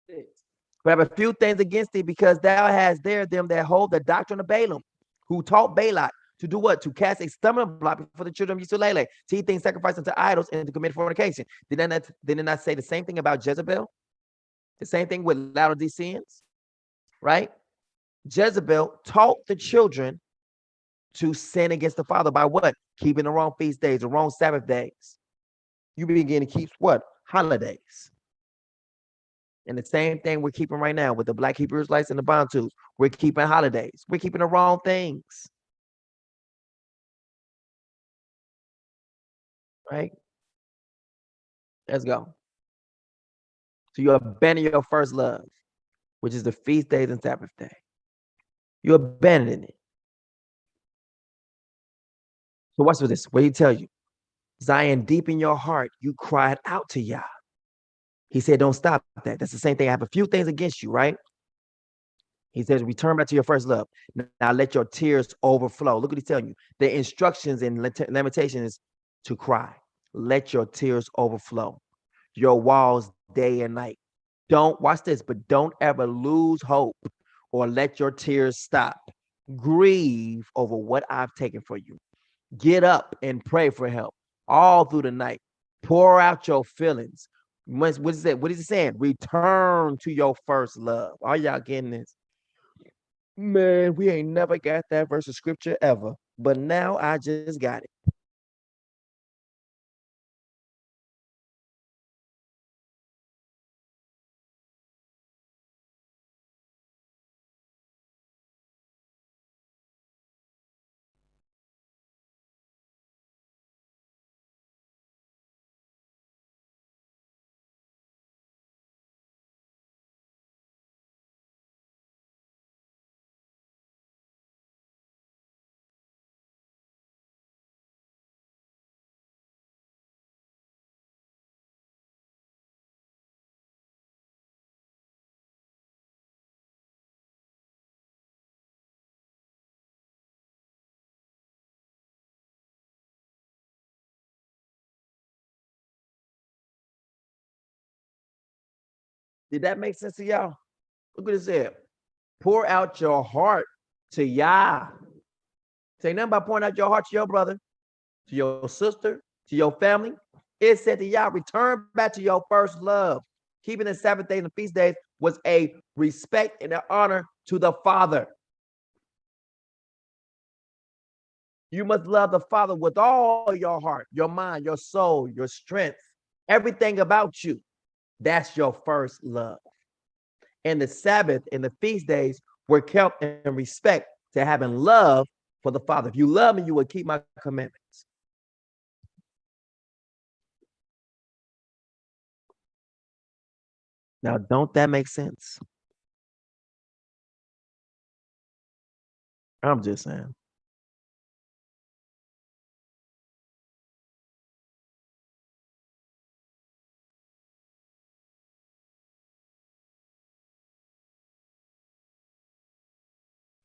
S1: We have a few things against thee, because thou hast there them that hold the doctrine of Balaam, who taught Balak to do what? To cast a stumbling block before the children of Israel, to eat things sacrificed unto idols and to commit fornication. Did they not say the same thing about Jezebel? The same thing with Laodiceans, right? Jezebel taught the children to sin against the Father by what? Keeping the wrong feast days, the wrong Sabbath days. You begin to keep what? Holidays. And the same thing we're keeping right now with the Black Hebrew Israelites and the Bantus. We're keeping holidays. We're keeping the wrong things. Right? Let's go. So you abandon your first love, which is the feast days and Sabbath day. You abandon it. So what's with this? What did he tell you? Zion, deep in your heart, you cried out to Yah. He said, don't stop that. That's the same thing. I have a few things against you, right? He says, return back to your first love. Now let your tears overflow. Look what he's telling you. The instructions in Lamentations is to cry. Let your tears overflow. Your walls day and night. Don't, watch this, but don't ever lose hope or let your tears stop. Grieve over what I've taken for you. Get up and pray for help all through the night. Pour out your feelings. What is it? What is it saying? Return to your first love. Are y'all getting this? Man, we ain't never got that verse of scripture ever, but now I just got it. Did that make sense to y'all? Look what it said. Pour out your heart to Yah. Say nothing about pouring out your heart to your brother, to your sister, to your family. It said to Yah, return back to your first love. Keeping the Sabbath days and feast days was a respect and an honor to the Father. You must love the Father with all your heart, your mind, your soul, your strength, everything about you. That's your first love. And the Sabbath and the feast days were kept in respect to having love for the Father. If you love me, you will keep my commandments. Now, don't that make sense? I'm just saying.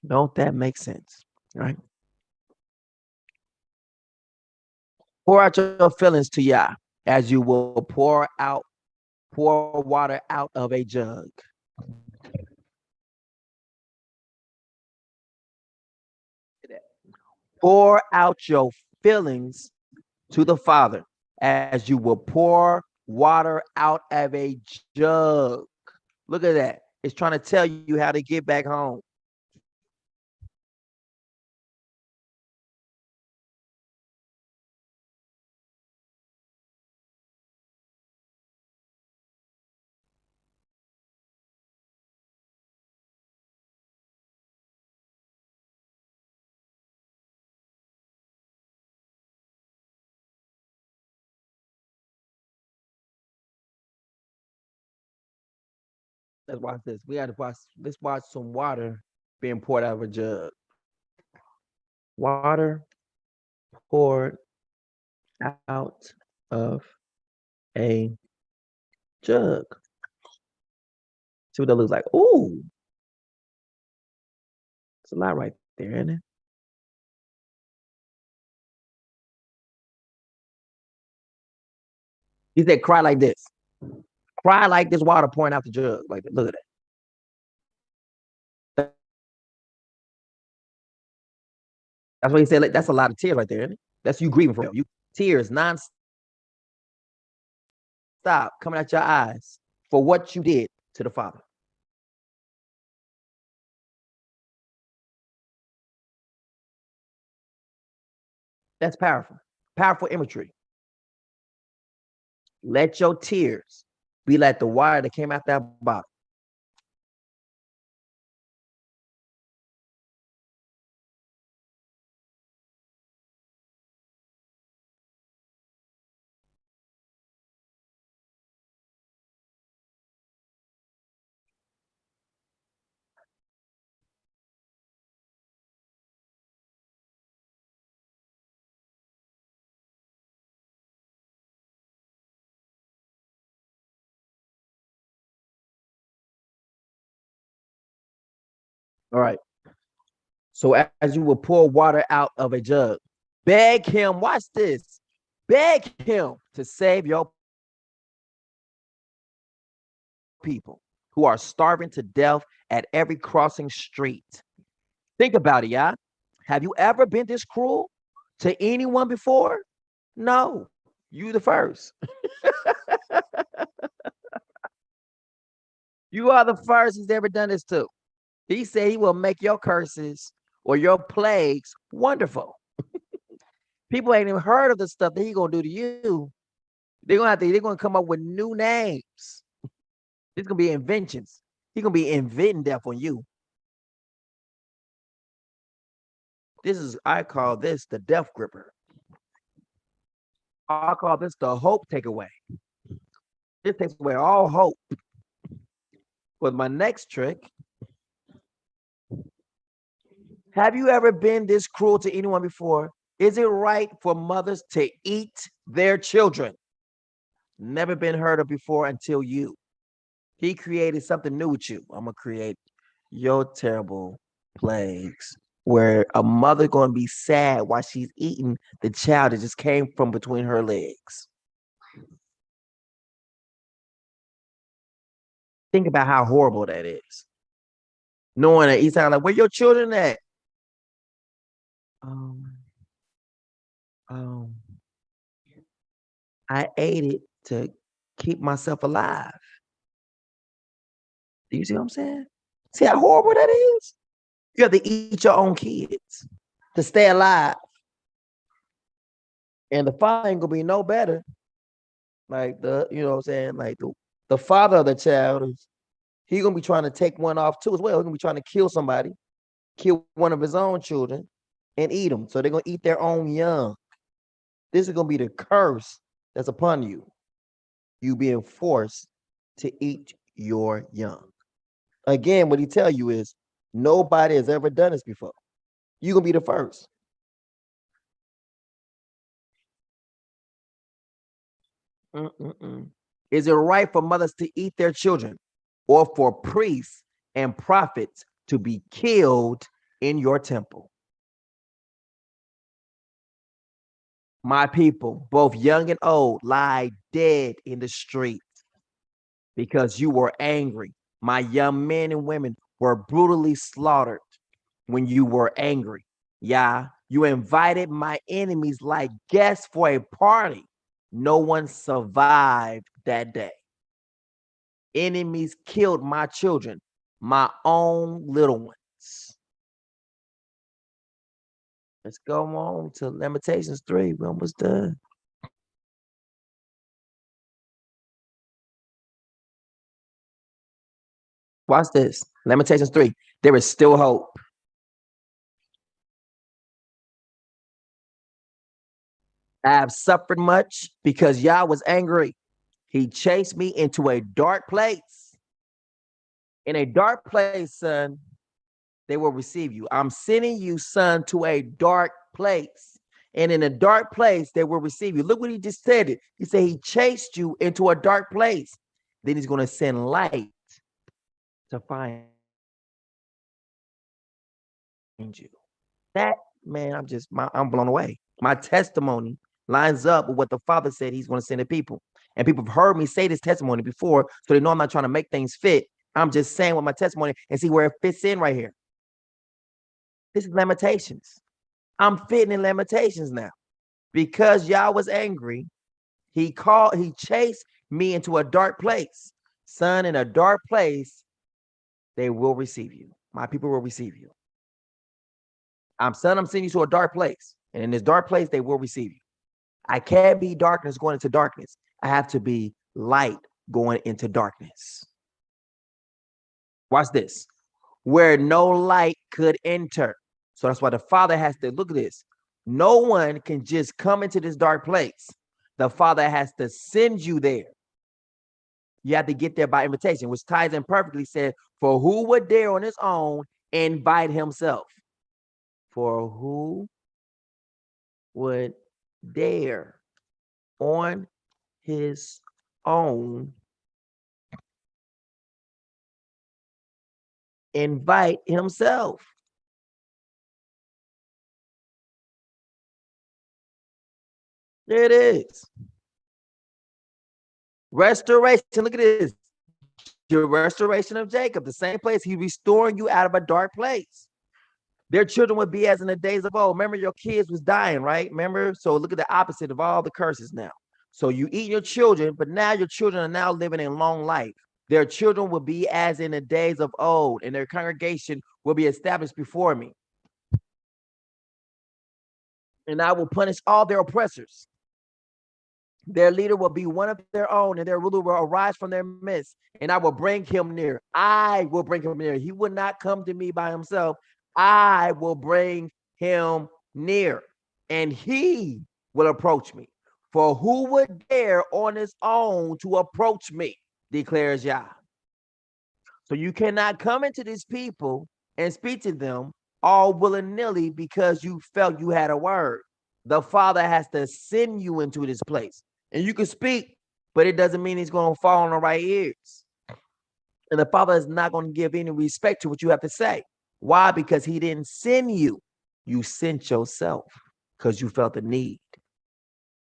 S1: Don't that make sense? Right? Pour out your feelings to Yah as you will pour water out of a jug. Pour out your feelings to the Father as you will pour water out of a jug. Look at that. It's trying to tell you how to get back home. Let's watch this. We had to watch. Let's watch some water being poured out of a jug. Water poured out of a jug. See what that looks like. Ooh, it's a lot right there, isn't it? He said, "Cry like this. Cry like this water pouring out the jug. Like that. Look at that." That's what he said. Like, that's a lot of tears right there, isn't it? That's you grieving for real. You tears non-stop coming out your eyes for what you did to the Father. That's powerful. Powerful imagery. Let your tears be like the water that came out that bottle. All right. So as you will pour water out of a jug, beg him, watch this, beg him to save your people who are starving to death at every crossing street. Think about it, yeah? Have you ever been this cruel to anyone before? No, you the first. You are the first he's ever done this to. He said he will make your curses or your plagues wonderful. People ain't even heard of the stuff that he gonna do to you. They're gonna come up with new names. It's gonna be inventions. He's gonna be inventing death on you. I call this the death gripper. I call this the hope takeaway. This takes away all hope. With my next trick, have you ever been this cruel to anyone before? Is it right for mothers to eat their children? Never been heard of before until you. He created something new with you. I'm gonna create your terrible plagues where a mother gonna be sad while she's eating the child that just came from between her legs. Think about how horrible that is. Knowing that he's like, where your children at? I ate it to keep myself alive. Do you see what I'm saying? See how horrible that is? You have to eat your own kids to stay alive. And the father ain't gonna be no better. Like you know what I'm saying? Like the father of the child he's gonna be trying to take one off too as well. He's gonna be trying to kill somebody, kill one of his own children, and eat them. So they're gonna eat their own young. This is gonna be the curse that's upon you. You being forced to eat your young. Again, what he tell you is nobody has ever done this before. You're gonna be the first. Is it right for mothers to eat their children, or for priests and prophets to be killed in your temple? My people, both young and old, lie dead in the street because you were angry. My young men and women were brutally slaughtered when you were angry. Yeah, you invited my enemies like guests for a party. No one survived that day. Enemies killed my children, my own little ones. Let's go on to Lamentations 3. We're almost done. Watch this. Lamentations 3. There is still hope. I have suffered much because Yah was angry. He chased me into a dark place. In a dark place, son, they will receive you. I'm sending you, son, to a dark place. And in a dark place, they will receive you. Look what he just said. He said he chased you into a dark place. Then he's going to send light to find you. That, man, I'm blown away. My testimony lines up with what the Father said he's going to send to people. And people have heard me say this testimony before, so they know I'm not trying to make things fit. I'm just saying what my testimony and see where it fits in right here. This is Lamentations. I'm fitting in Lamentations now. Because Yah was angry, he chased me into a dark place. Son, in a dark place, they will receive you. My people will receive you. I'm sending you to a dark place. And in this dark place, they will receive you. I can't be darkness going into darkness. I have to be light going into darkness. Watch this. Where no light could enter. So that's why the Father has to look at this. No one can just come into this dark place. The Father has to send you there. You have to get there by invitation, which ties in perfectly, said, for who would dare on his own invite himself? For who would dare on his own invite himself? There it is. Restoration. Look at this. Your restoration of Jacob, the same place. He's restoring you out of a dark place. Their children would be as in the days of old. Remember, your kids was dying, right? Remember? So look at the opposite of all the curses now. So you eat your children, but now your children are now living in long life. Their children will be as in the days of old, and their congregation will be established before me. And I will punish all their oppressors. Their leader will be one of their own, and their ruler will arise from their midst, and I will bring him near. I will bring him near. He will not come to me by himself. I will bring him near, and he will approach me. For who would dare on his own to approach me, declares Yah. So you cannot come into these people and speak to them all willy-nilly because you felt you had a word. The Father has to send you into this place. And you can speak, but it doesn't mean he's going to fall on the right ears. And the Father is not going to give any respect to what you have to say. Why? Because he didn't send you. You sent yourself because you felt the need.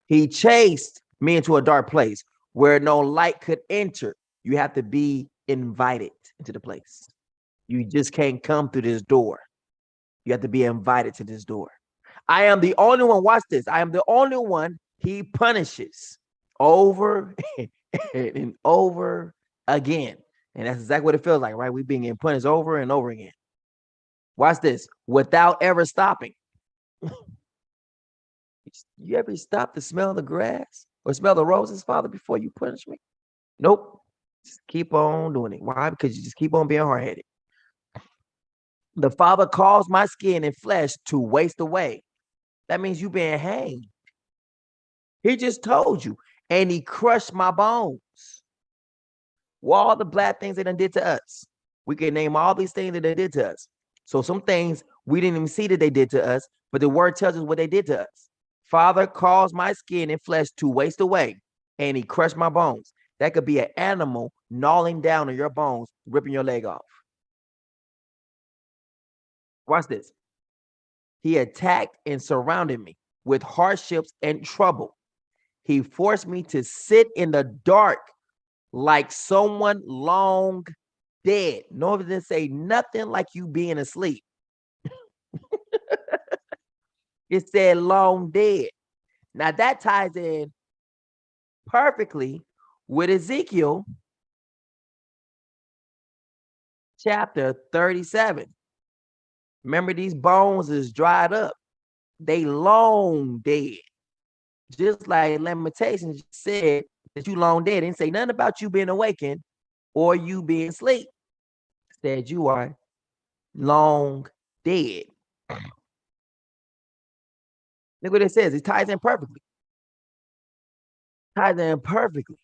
S1: He chased me into a dark place where no light could enter. You have to be invited into the place. You just can't come through this door. You have to be invited to this door. I am the only one, watch this. I am the only one he punishes over and over again. And that's exactly what it feels like, right? We're being punished over and over again. Watch this, without ever stopping. You ever stop to smell the grass or smell the roses, Father, before you punish me? Nope. Just keep on doing it. Why? Because you just keep on being hard-headed. The Father caused my skin and flesh to waste away. That means you being hanged. He just told you. And he crushed my bones. Well, all the bad things they done did to us. We can name all these things that they did to us. So some things we didn't even see that they did to us, but the word tells us what they did to us. Father caused my skin and flesh to waste away, and he crushed my bones. That could be an animal gnawing down on your bones, ripping your leg off. Watch this. He attacked and surrounded me with hardships and trouble. He forced me to sit in the dark like someone long dead. No, it didn't say nothing like you being asleep. It said long dead. Now that ties in perfectly with Ezekiel chapter 37. Remember, these bones is dried up. They long dead. Just like Lamentations said that you long dead. It didn't say nothing about you being awakened or you being asleep. It said you are long dead. Look what it says. It ties in perfectly. Ties in perfectly.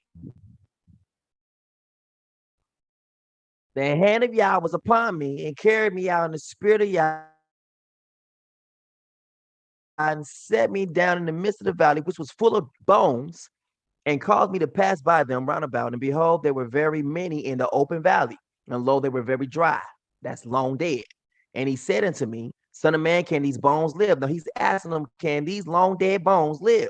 S1: The hand of Yah was upon me and carried me out in the spirit of Yah and set me down in the midst of the valley, which was full of bones, and caused me to pass by them round about. And behold, there were very many in the open valley, and lo, they were very dry. That's long dead. And he said unto me, Son of man, can these bones live? Now he's asking them, can these long dead bones live?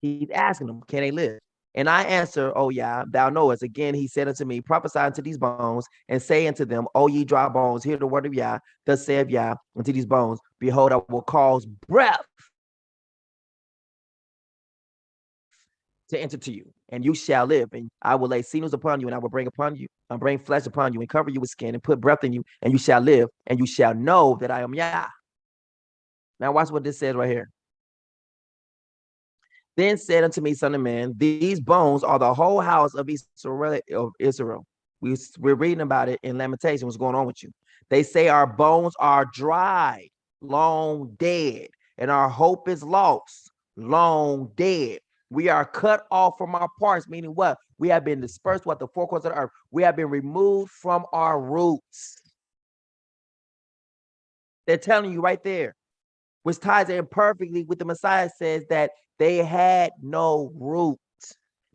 S1: He's asking them, can they live? And I answer, oh yeah, thou knowest. Again, he said unto me, prophesy unto these bones, and say unto them, O ye dry bones, hear the word of Yah. Thus saith Yah unto these bones, behold, I will cause breath to enter to you, and you shall live. And I will lay sinews upon you, and I will bring flesh upon you, and cover you with skin, and put breath in you, and you shall live, and you shall know that I am Yah. Now watch what this says right here. Then said unto me, Son of man, these bones are the whole house of Israel. We're reading about it in Lamentations. What's going on with you? They say our bones are dry, long dead, and our hope is lost, long dead. We are cut off from our parts, meaning what? We have been dispersed with the four corners of the earth. We have been removed from our roots. They're telling you right there, which ties in perfectly with the Messiah says that they had no roots.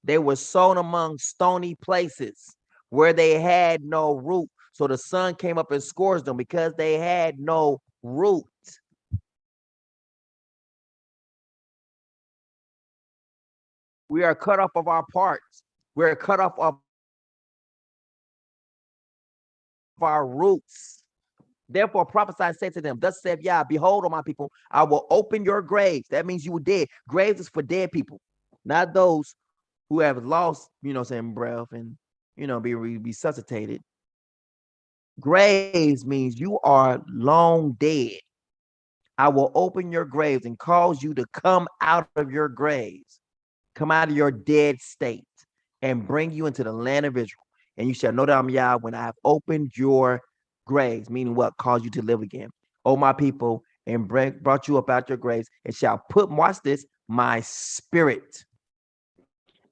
S1: They were sown among stony places where they had no root. So the sun came up and scorched them because they had no root. We are cut off of our parts. We're cut off of our roots. Therefore prophesy, say to them, thus saith Yah, behold, O my people, I will open your graves. That means you were dead. Graves is for dead people, not those who have lost, breath and, be resuscitated. Graves means you are long dead. I will open your graves and cause you to come out of your graves, come out of your dead state, and bring you into the land of Israel. And you shall know that I'm Yah when I have opened your graves, meaning what? Cause you to live again. O my people, and brought you up out your graves, and shall put, watch this, my spirit.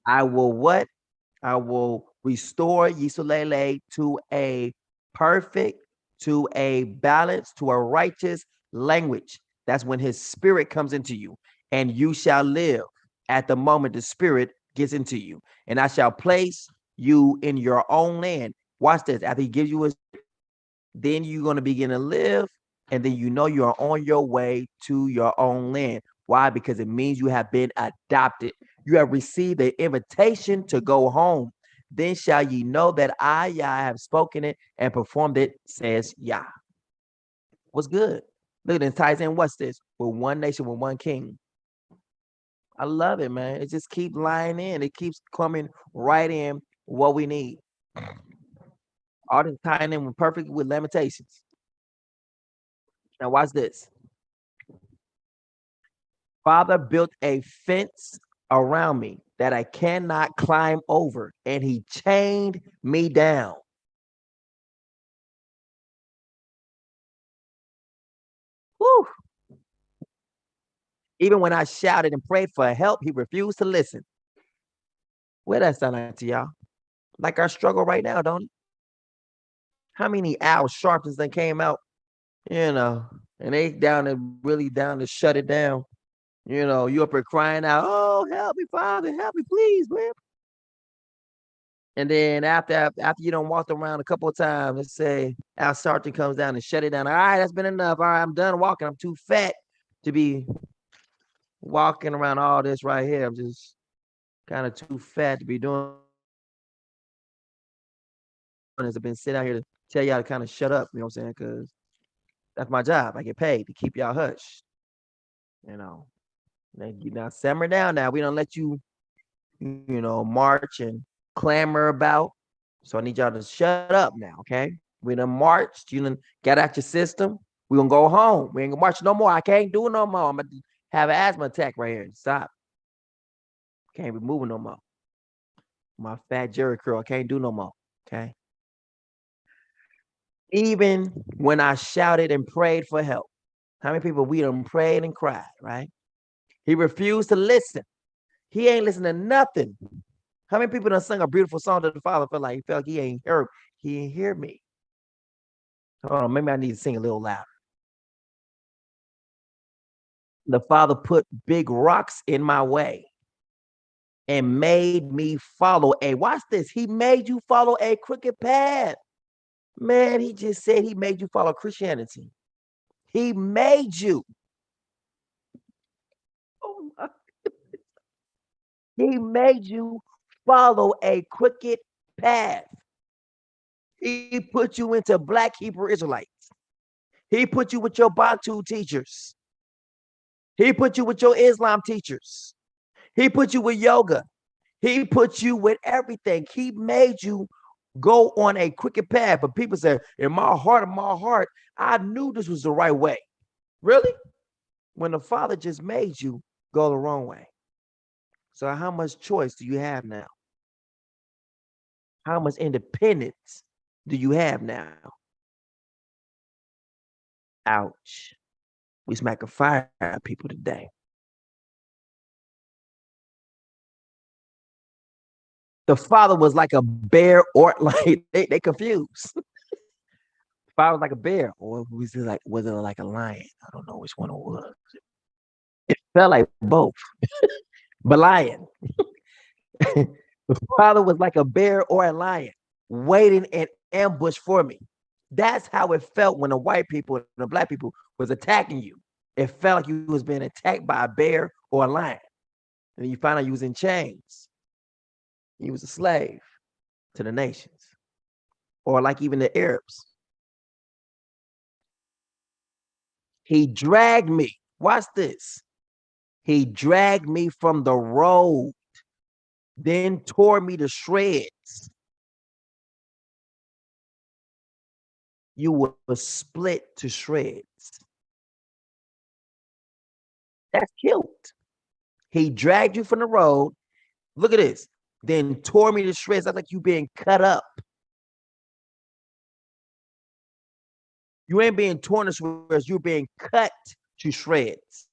S1: I will what? I will restore Yisulele to a perfect, to a balance, to a righteous language. That's when his spirit comes into you, and you shall live at the moment the spirit gets into you. And I shall place you in your own land. Watch this. After he gives you his, then you're going to begin to live, and then you are on your way to your own land. Why? Because it means you have been adopted. You have received an invitation to go home. then shall ye know that I, Yah, have spoken it and performed it, says Yah. What's good? Look at this, ties in. What's this? We're one nation with one king. I love it, man. It just keeps lying in. It keeps coming right in what we need. All this tying in perfectly with Lamentations. Now watch this. Father built a fence around me that I cannot climb over, and he chained me down. Whew. Even when I shouted and prayed for help, he refused to listen. Where that sound like to y'all? Like our struggle right now, don't it? How many Al Sharptons that came out, and they really down to shut it down. You up here crying out, oh, help me, Father, help me, please, man. And then after you don't walk around a couple of times, let's say Al Sharpton comes down and shut it down. All right, that's been enough. All right, I'm done walking. I'm too fat to be walking around all this right here. I'm just kind of too fat to be doing this. I've been sitting out here to tell y'all to kind of shut up, you know what I'm saying? Because that's my job. I get paid to keep y'all hushed. Now simmer down now. We don't let you, march and clamor about. So I need y'all to shut up now, okay? We done marched. You done got out your system. We're going to go home. We ain't going to march no more. I can't do it no more. I'm going to have an asthma attack right here. Stop. Can't be moving no more. My fat Jerry curl. I can't do no more, okay? Even when I shouted and prayed for help. How many people we done prayed and cried, right? He refused to listen. He ain't listening to nothing. How many people done sung a beautiful song to the Father felt like he ain't hear me? Hold on, maybe I need to sing a little louder. The Father put big rocks in my way and made me follow watch this. He made you follow a crooked path. Man, he just said he made you follow Christianity. He made you. Oh my. He made you follow a crooked path. He put you into Black Hebrew Israelites. He put you with your Bantu teachers. He put you with your Islam teachers. He put you with yoga. He put you with everything. He made you go on a crooked path. But people say, in my heart, I knew this was the right way. Really? When the Father just made you go the wrong way. So how much choice do you have now? How much independence do you have now? Ouch. We smack a fire at people today. The Father was like a bear, or like they confused. The Father was like a bear, or was it like a lion? I don't know which one it was. It felt like both. But lion. The Father was like a bear or a lion, waiting in ambush for me. That's how it felt when the white people and the Black people was attacking you. It felt like you was being attacked by a bear or a lion. And then you find out you was in chains. He was a slave to the nations, or like even the Arabs. He dragged me. Watch this. He dragged me from the road, then tore me to shreds. You were split to shreds. That's killed. He dragged you from the road. Look at this. Then tore me to shreds. That's like you being cut up. You ain't being torn to shreds. You're being cut to shreds.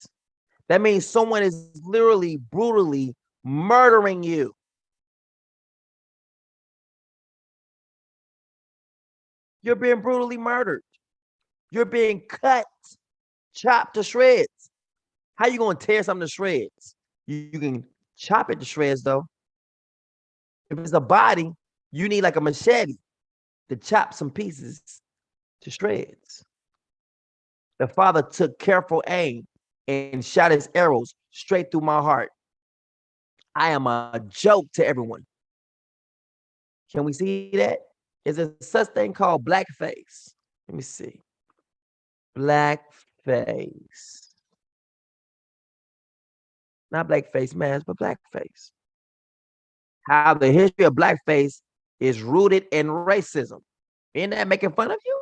S1: That means someone is literally brutally murdering you. You're being brutally murdered. You're being cut, chopped to shreds. How you going to tear something to shreds? You can chop it to shreds, though. If it's a body, you need like a machete to chop some pieces to shreds. The Father took careful aim and shot his arrows straight through my heart. I am a joke to everyone. Can we see that? Is there such thing called blackface? Let me see. Blackface. Not blackface mask, but blackface. How the history of blackface is rooted in racism. Isn't that making fun of you?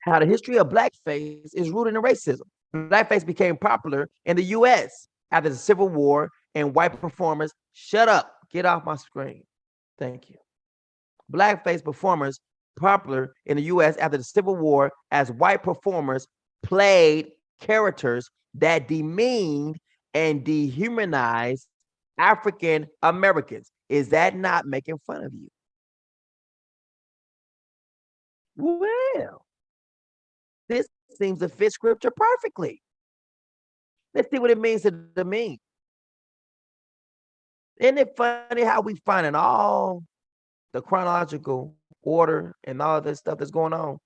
S1: How the history of blackface is rooted in racism. Blackface became popular in the US after the Civil War, and white performers, shut up, get off my screen. Thank you. Blackface performers popular in the US after the Civil War as white performers played characters that demeaned and dehumanized African Americans. Is that not making fun of you? Well, this seems to fit scripture perfectly. Let's see what it means to me. Isn't it funny how we find in all the chronological order and all this stuff that's going on?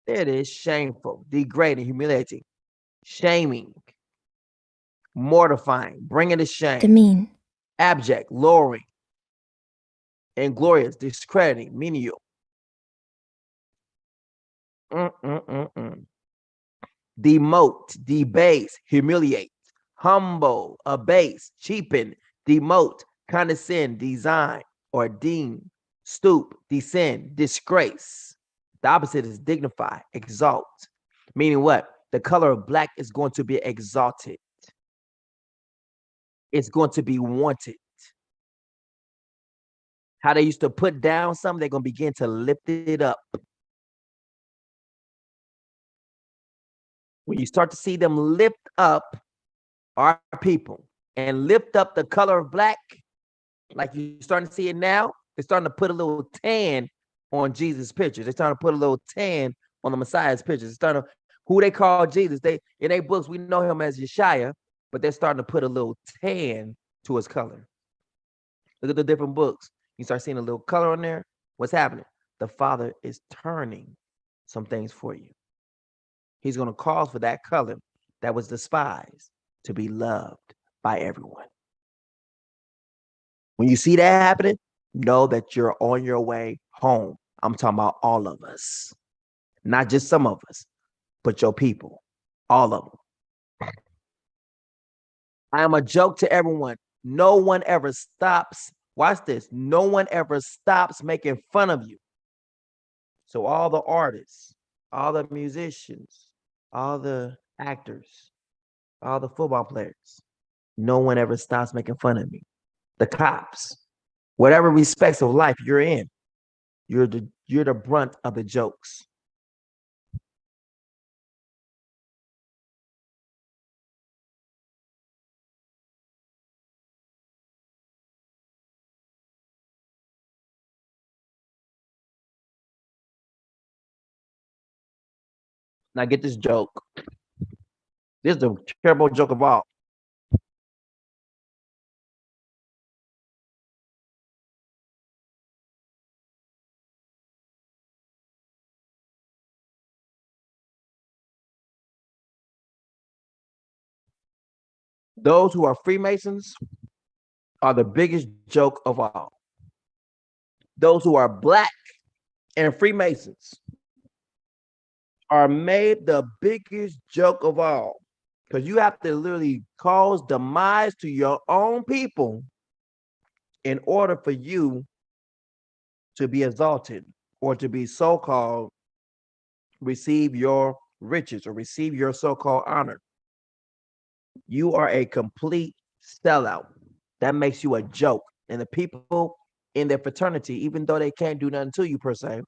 S1: There it is, shameful, degrading, humiliating, shaming, mortifying, bringing to shame,
S2: Demean,
S1: abject, lowering, inglorious, discrediting, menial. Demote, debase, humiliate, humble, abase, cheapen, demote, condescend, design, or deem, stoop, descend, disgrace. The opposite is dignify, exalt. Meaning what? The color of black is going to be exalted. It's going to be wanted. How they used to put down something, they're going to begin to lift it up. When you start to see them lift up our people and lift up the color of black, like you're starting to see it now, they're starting to put a little tan on Jesus' pictures. They're starting to put a little tan on the Messiah's pictures. They're starting to, who they call Jesus. They in their books, we know him as Yeshua, but they're starting to put a little tan to his color. Look at the different books. You start seeing a little color on there. What's happening? The Father is turning some things for you. He's going to cause for that color that was despised to be loved by everyone. When you see that happening, know that you're on your way home. I'm talking about all of us, not just some of us, but your people, all of them. I am a joke to everyone. No one ever stops. Watch this. No one ever stops making fun of you. So all the artists, all the musicians, all the actors, all the football players, no one ever stops making fun of me. The cops, whatever respects of life you're in, you're the brunt of the jokes. Now get this joke. This is the terrible joke of all. Those who are Freemasons are the biggest joke of all. Those who are black and Freemasons are made the biggest joke of all, because you have to literally cause demise to your own people in order for you to be exalted or to be so-called receive your riches or receive your so-called honor. You are a complete sellout. That makes you a joke. And the people in their fraternity, even though they can't do nothing to you per se,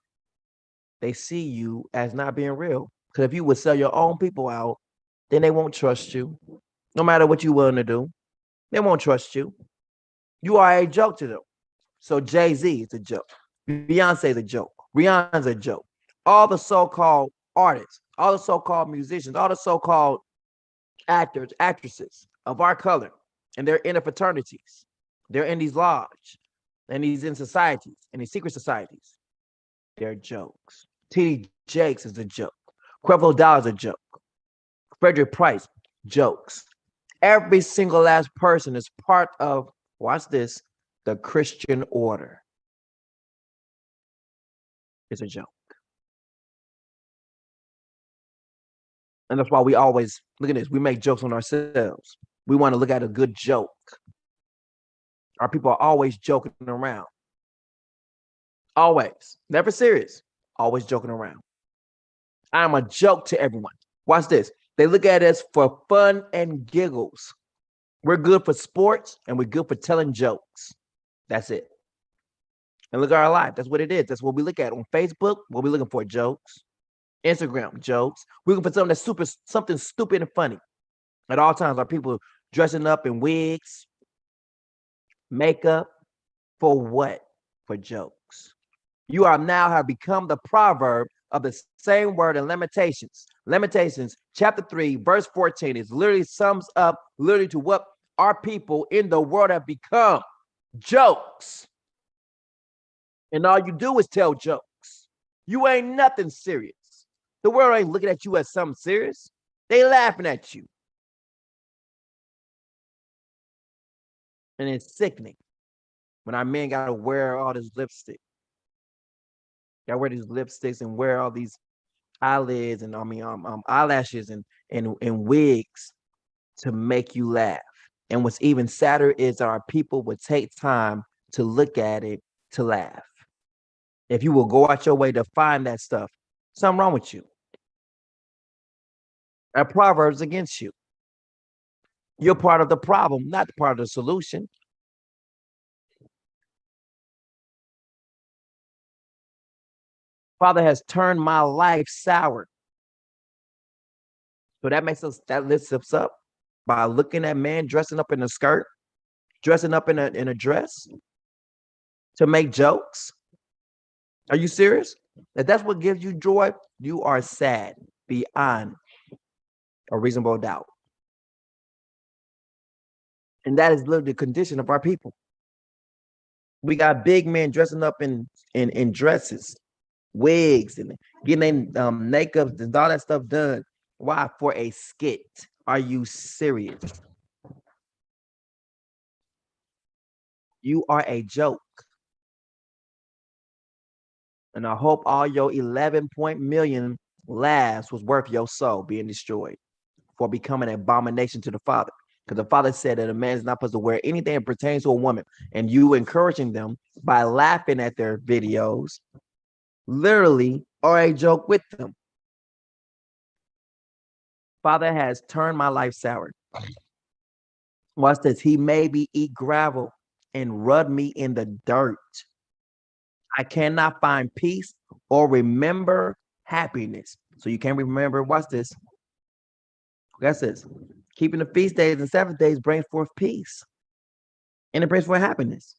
S1: they see you as not being real. Because if you would sell your own people out, then they won't trust you. No matter what you're willing to do, they won't trust you. You are a joke to them. So Jay-Z is a joke. Beyonce is a joke. Rihanna's a joke. All the so-called artists, all the so-called musicians, all the so-called actors, actresses of our color, and they're in the fraternities. They're in these lodges, and these in societies, and these secret societies. They're jokes. T.D. Jakes is a joke. Creflo Dollar is a joke. Frederick Price, jokes. Every single last person is part of Watch this. The Christian order is a joke. And that's why we always, look at this, we make jokes on ourselves. We want to look at a good joke. Our people are always joking around. Always. Never serious. Always joking around. I'm a joke to everyone. Watch this. They look at us for fun and giggles. We're good for sports and we're good for telling jokes. That's it. And look at our life. That's what it is. That's what we look at on Facebook. What we looking for? Jokes. Instagram, jokes. We're looking for something stupid and funny. At all times, our people dressing up in wigs, makeup, for what? For jokes. You are now have become the proverb of the same word in Lamentations. Lamentations chapter 3, verse 14 is literally sums up literally to what our people in the world have become. Jokes. And all you do is tell jokes. You ain't nothing serious. The world ain't looking at you as something serious. They laughing at you. And it's sickening when our men gotta wear all this lipstick. Gotta wear these lipsticks and wear all these eyelids and eyelashes and wigs to make you laugh. And what's even sadder is our people would take time to look at it to laugh. If you will go out your way to find that stuff, something wrong with you. That proverb's against you. You're part of the problem, not part of the solution. Father has turned my life sour. So that lifts us up by looking at man dressing up in a skirt, dressing up in a dress to make jokes. Are you serious? If that's what gives you joy, you are sad beyond a reasonable doubt. And that is literally the condition of our people. We got big men dressing up in dresses, wigs, and getting their makeup and all that stuff done. Why? For a skit. Are you serious? You are a joke. And I hope all your 11 million laughs was worth your soul being destroyed for becoming an abomination to the Father. Because the Father said that a man is not supposed to wear anything that pertains to a woman. And you encouraging them by laughing at their videos, literally are a joke with them. Father has turned my life sour. Watch this. He made me eat gravel and rub me in the dirt. I cannot find peace or remember happiness. So you can't remember. Watch this. That's this. Keeping the feast days and Sabbath days brings forth peace. And it brings forth happiness.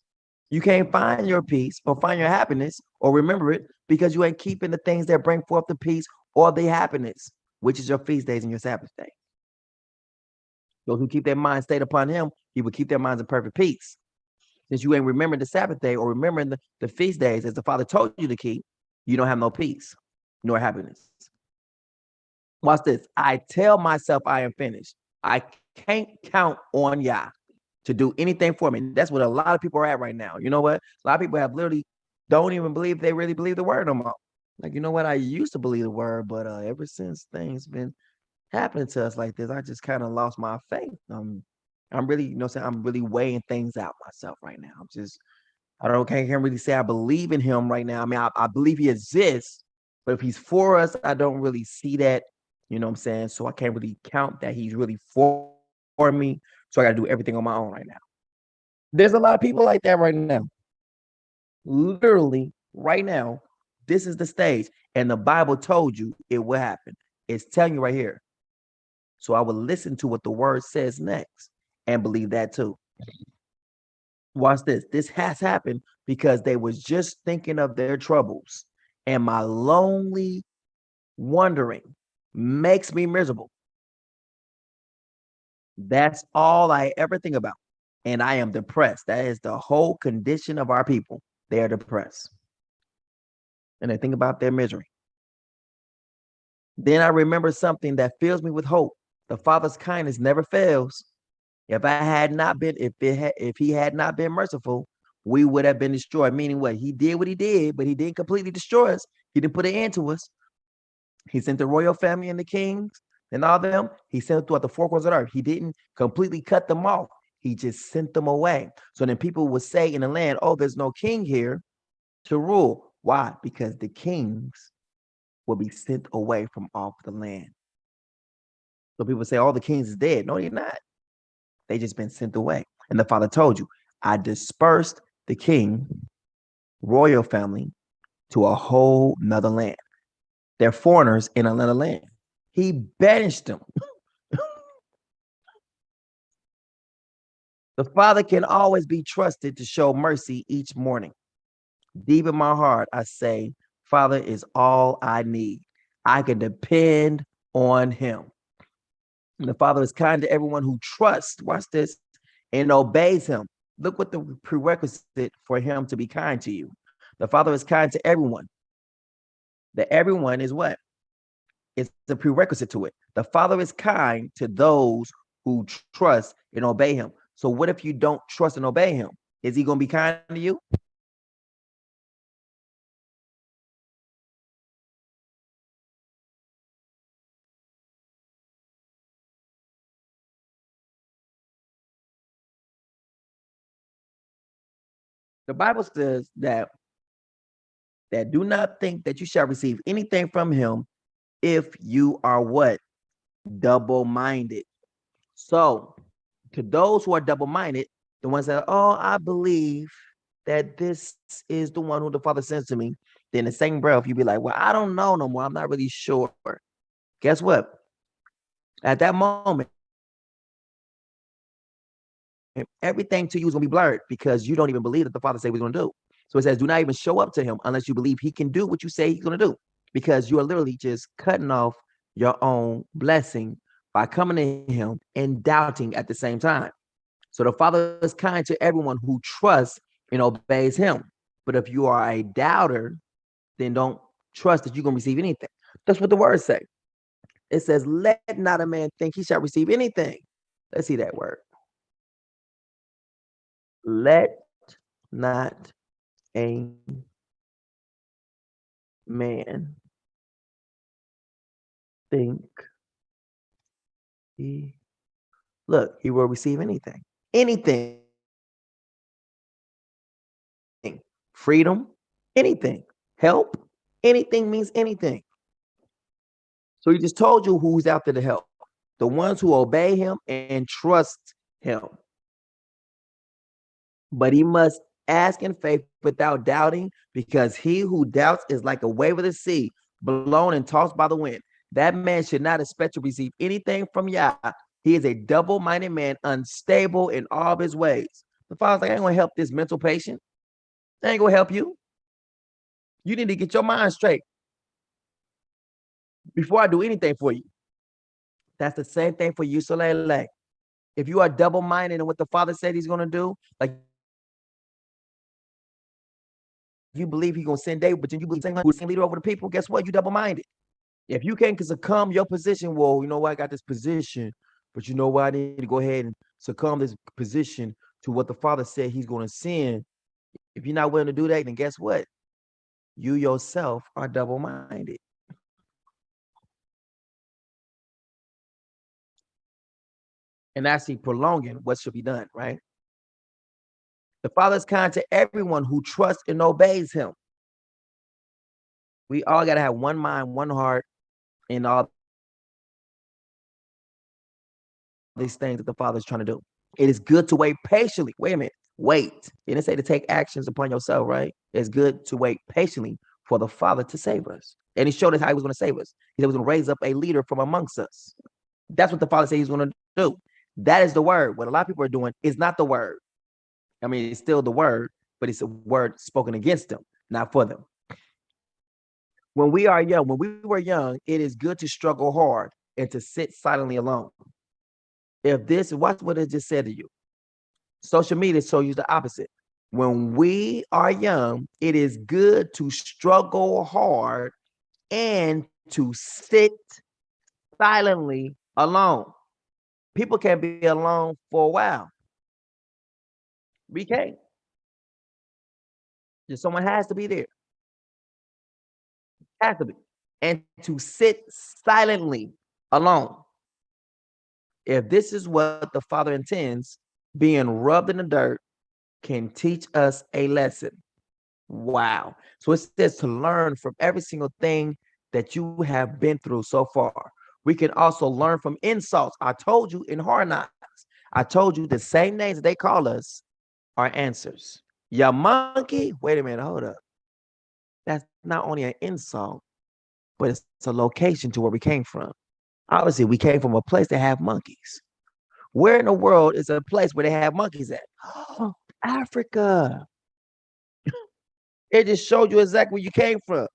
S1: You can't find your peace or find your happiness or remember it because you ain't keeping the things that bring forth the peace or the happiness, which is your feast days and your Sabbath day. Those who keep their mind stayed upon him, he will keep their minds in perfect peace. Since you ain't remembering the Sabbath day or remembering the feast days as the Father told you to keep, you don't have no peace nor happiness. Watch this. I tell myself I am finished. I can't count on Yah to do anything for me. That's what a lot of people are at right now. You know what? A lot of people have literally don't even believe they really believe the word no more. Like, you know what? I used to believe the word, but ever since things been happening to us like this, I just kind of lost my faith. I'm really, you know, saying I'm really weighing things out myself right now. Can't really say I believe in him right now. I mean, I believe he exists, but if he's for us, I don't really see that. You know what I'm saying? So I can't really count that he's really for me. So I got to do everything on my own right now. There's a lot of people like that right now. Literally, right now, this is the stage. And the Bible told you it will happen. It's telling you right here. So I will listen to what the word says next and believe that too. Watch this. This has happened because they was just thinking of their troubles. And my lonely wondering makes me miserable. That's all I ever think about. And I am depressed. That is the whole condition of our people. They are depressed. And they think about their misery. Then I remember something that fills me with hope. The Father's kindness never fails. If he had not been merciful, we would have been destroyed. Meaning what? He did what he did, but he didn't completely destroy us. He didn't put an end to us. He sent the royal family and the kings and all them. He sent them throughout the four corners of the earth. He didn't completely cut them off. He just sent them away. So then people would say in the land, oh, there's no king here to rule. Why? Because the kings will be sent away from off the land. So people say, oh, the kings is dead. No, they're not. They just been sent away. And the Father told you, I dispersed the king, royal family, to a whole nother land. They're foreigners in another land. He banished them. The Father can always be trusted to show mercy each morning. Deep in my heart, I say, Father is all I need. I can depend on him. And the Father is kind to everyone who trusts, watch this, and obeys him. Look what the prerequisite for him to be kind to you. The Father is kind to everyone. The everyone is what? It's the prerequisite to it. The Father is kind to those who trust and obey him. So what if you don't trust and obey him? Is he going to be kind to you? The Bible says that do not think that you shall receive anything from him if you are what? Double-minded. So to those who are double-minded, the ones that, oh, I believe that this is the one who the Father sends to me, then the same breath, you be like, well, I don't know no more. I'm not really sure. Guess what? At that moment, everything to you is going to be blurred because you don't even believe that the Father said what he's going to do. So it says, do not even show up to him unless you believe he can do what you say he's going to do, because you are literally just cutting off your own blessing by coming to him and doubting at the same time. So the Father is kind to everyone who trusts and obeys him. But if you are a doubter, then don't trust that you're going to receive anything. That's what the words say. It says, let not a man think he shall receive anything. Let's see that word. Let not a man think he will receive anything. Anything. Freedom, anything. Help, anything means anything. So he just told you who's out there to help. The ones who obey him and trust him. But he must ask in faith without doubting, because he who doubts is like a wave of the sea, blown and tossed by the wind. That man should not expect to receive anything from Yah. He is a double-minded man, unstable in all of his ways. The Father's like, I ain't gonna help this mental patient. I ain't gonna help you. You need to get your mind straight before I do anything for you. That's the same thing for you, Soleil. If you are double-minded in what the Father said he's gonna do, like you believe he's gonna send David, but then you believe who's the leader over the people, guess what? You double-minded. If you can't succumb your position, well, you know what? I got this position, but you know what? I need to go ahead and succumb this position to what the Father said he's gonna send. If you're not willing to do that, then guess what? You yourself are double-minded. And actually prolonging what should be done, right? The Father is kind to everyone who trusts and obeys him. We all got to have one mind, one heart, in all these things that the Father is trying to do. It is good to wait patiently. Wait a minute. Wait. It didn't say to take actions upon yourself, right? It's good to wait patiently for the Father to save us. And he showed us how he was going to save us. He was going to raise up a leader from amongst us. That's what the Father said he's going to do. That is the word. What a lot of people are doing is not the word. I mean, it's still the word, but it's a word spoken against them, not for them. When we were young, it is good to struggle hard and to sit silently alone. Watch what it just said to you. Social media shows you the opposite. When we are young, it is good to struggle hard and to sit silently alone. People can't be alone for a while. We can't. Just someone has to be there. Has to be. And to sit silently alone. If this is what the Father intends, being rubbed in the dirt can teach us a lesson. Wow. So it says to learn from every single thing that you have been through so far. We can also learn from insults. I told you in Hard Knocks, I told you the same names that they call us are answers. Ya monkey, wait a minute, hold up. That's not only an insult, but it's a location to where we came from. Obviously, we came from a place that have monkeys. Where in the world is a place where they have monkeys at? Oh, Africa. It just showed you exactly where you came from,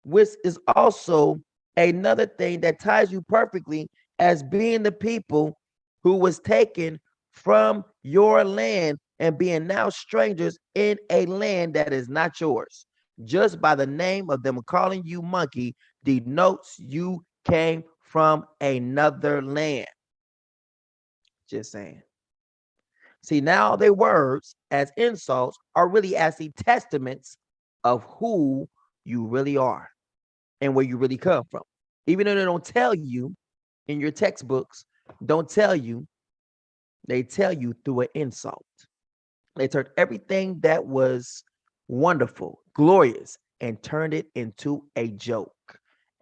S1: which is also another thing that ties you perfectly as being the people who was taken from your land and being now strangers in a land that is not yours. Just by the name of them calling you monkey denotes you came from another land. Just saying. See, now their words as insults are really as the testaments of who you really are and where you really come from. Even though they don't tell you in your textbooks, don't tell you, they tell you through an insult. They turned everything that was wonderful, glorious, and turned it into a joke,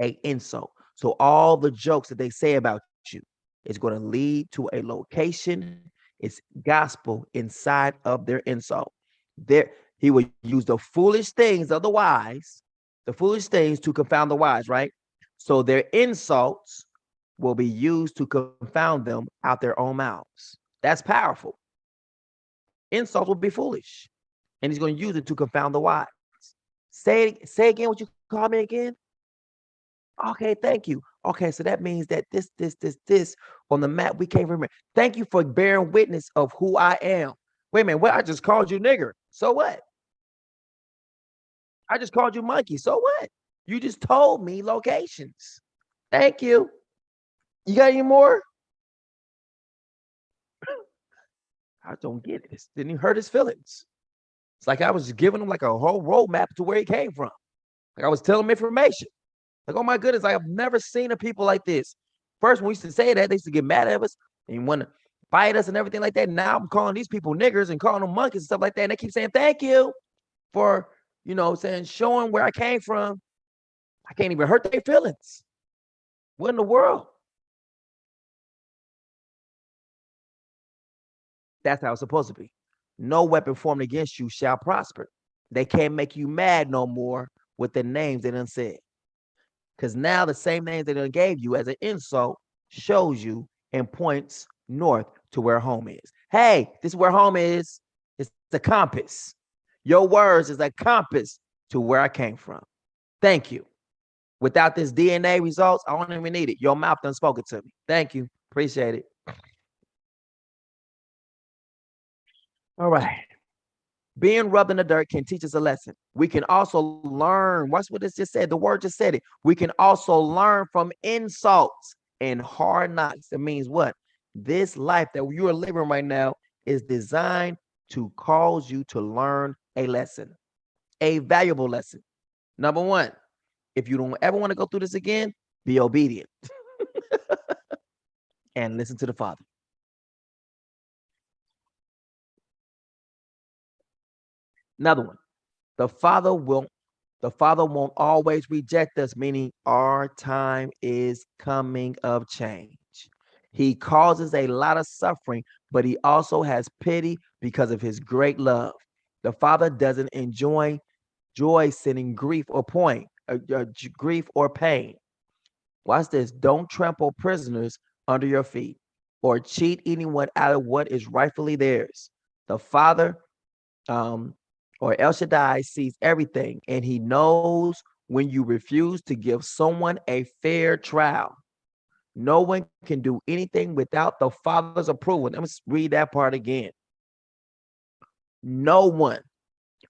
S1: a insult. So all the jokes that they say about you is going to lead to a location. It's gospel inside of their insult. There, he will use the foolish things of the wise, the foolish things to confound the wise, right? So their insults will be used to confound them out their own mouths. That's powerful. Insults will be foolish, and he's going to use it to confound the wise. Say again what you call me again. Okay, thank you. Okay, so that means that this on the map we can't remember. Thank you for bearing witness of who I am. Wait a minute, what? I just called you nigger. So what? I just called you monkey. So what? You just told me locations. Thank you. You got any more? I don't get it. Didn't even hurt his feelings. It's like I was giving him like a whole roadmap to where he came from. Like I was telling him information. Like, oh my goodness, I have never seen a people like this. First, when we used to say that, they used to get mad at us and want to fight us and everything like that. Now I'm calling these people niggers and calling them monkeys and stuff like that. And they keep saying thank you for, saying, showing where I came from. I can't even hurt their feelings. What in the world? That's how it's supposed to be. No weapon formed against you shall prosper. They can't make you mad no more with the names they done said. Because now the same names they done gave you as an insult shows you and points north to where home is. Hey, this is where home is. It's the compass. Your words is a compass to where I came from. Thank you. Without this DNA results, I don't even need it. Your mouth done spoken to me. Thank you. Appreciate it. All right. Being rubbed in the dirt can teach us a lesson. We can also learn. Watch what this just said. The word just said it. We can also learn from insults and hard knocks. That means what? This life that you are living right now is designed to cause you to learn a lesson, a valuable lesson. Number one, if you don't ever want to go through this again, be obedient and listen to the Father. Another one, the Father won't always reject us, meaning our time is coming of change. He causes a lot of suffering, but he also has pity because of his great love. The Father doesn't enjoy sending grief or pain. Watch this. Don't trample prisoners under your feet or cheat anyone out of what is rightfully theirs. The Father, or El Shaddai, sees everything, and he knows when you refuse to give someone a fair trial. No one can do anything without the Father's approval. Let me read that part again. No one,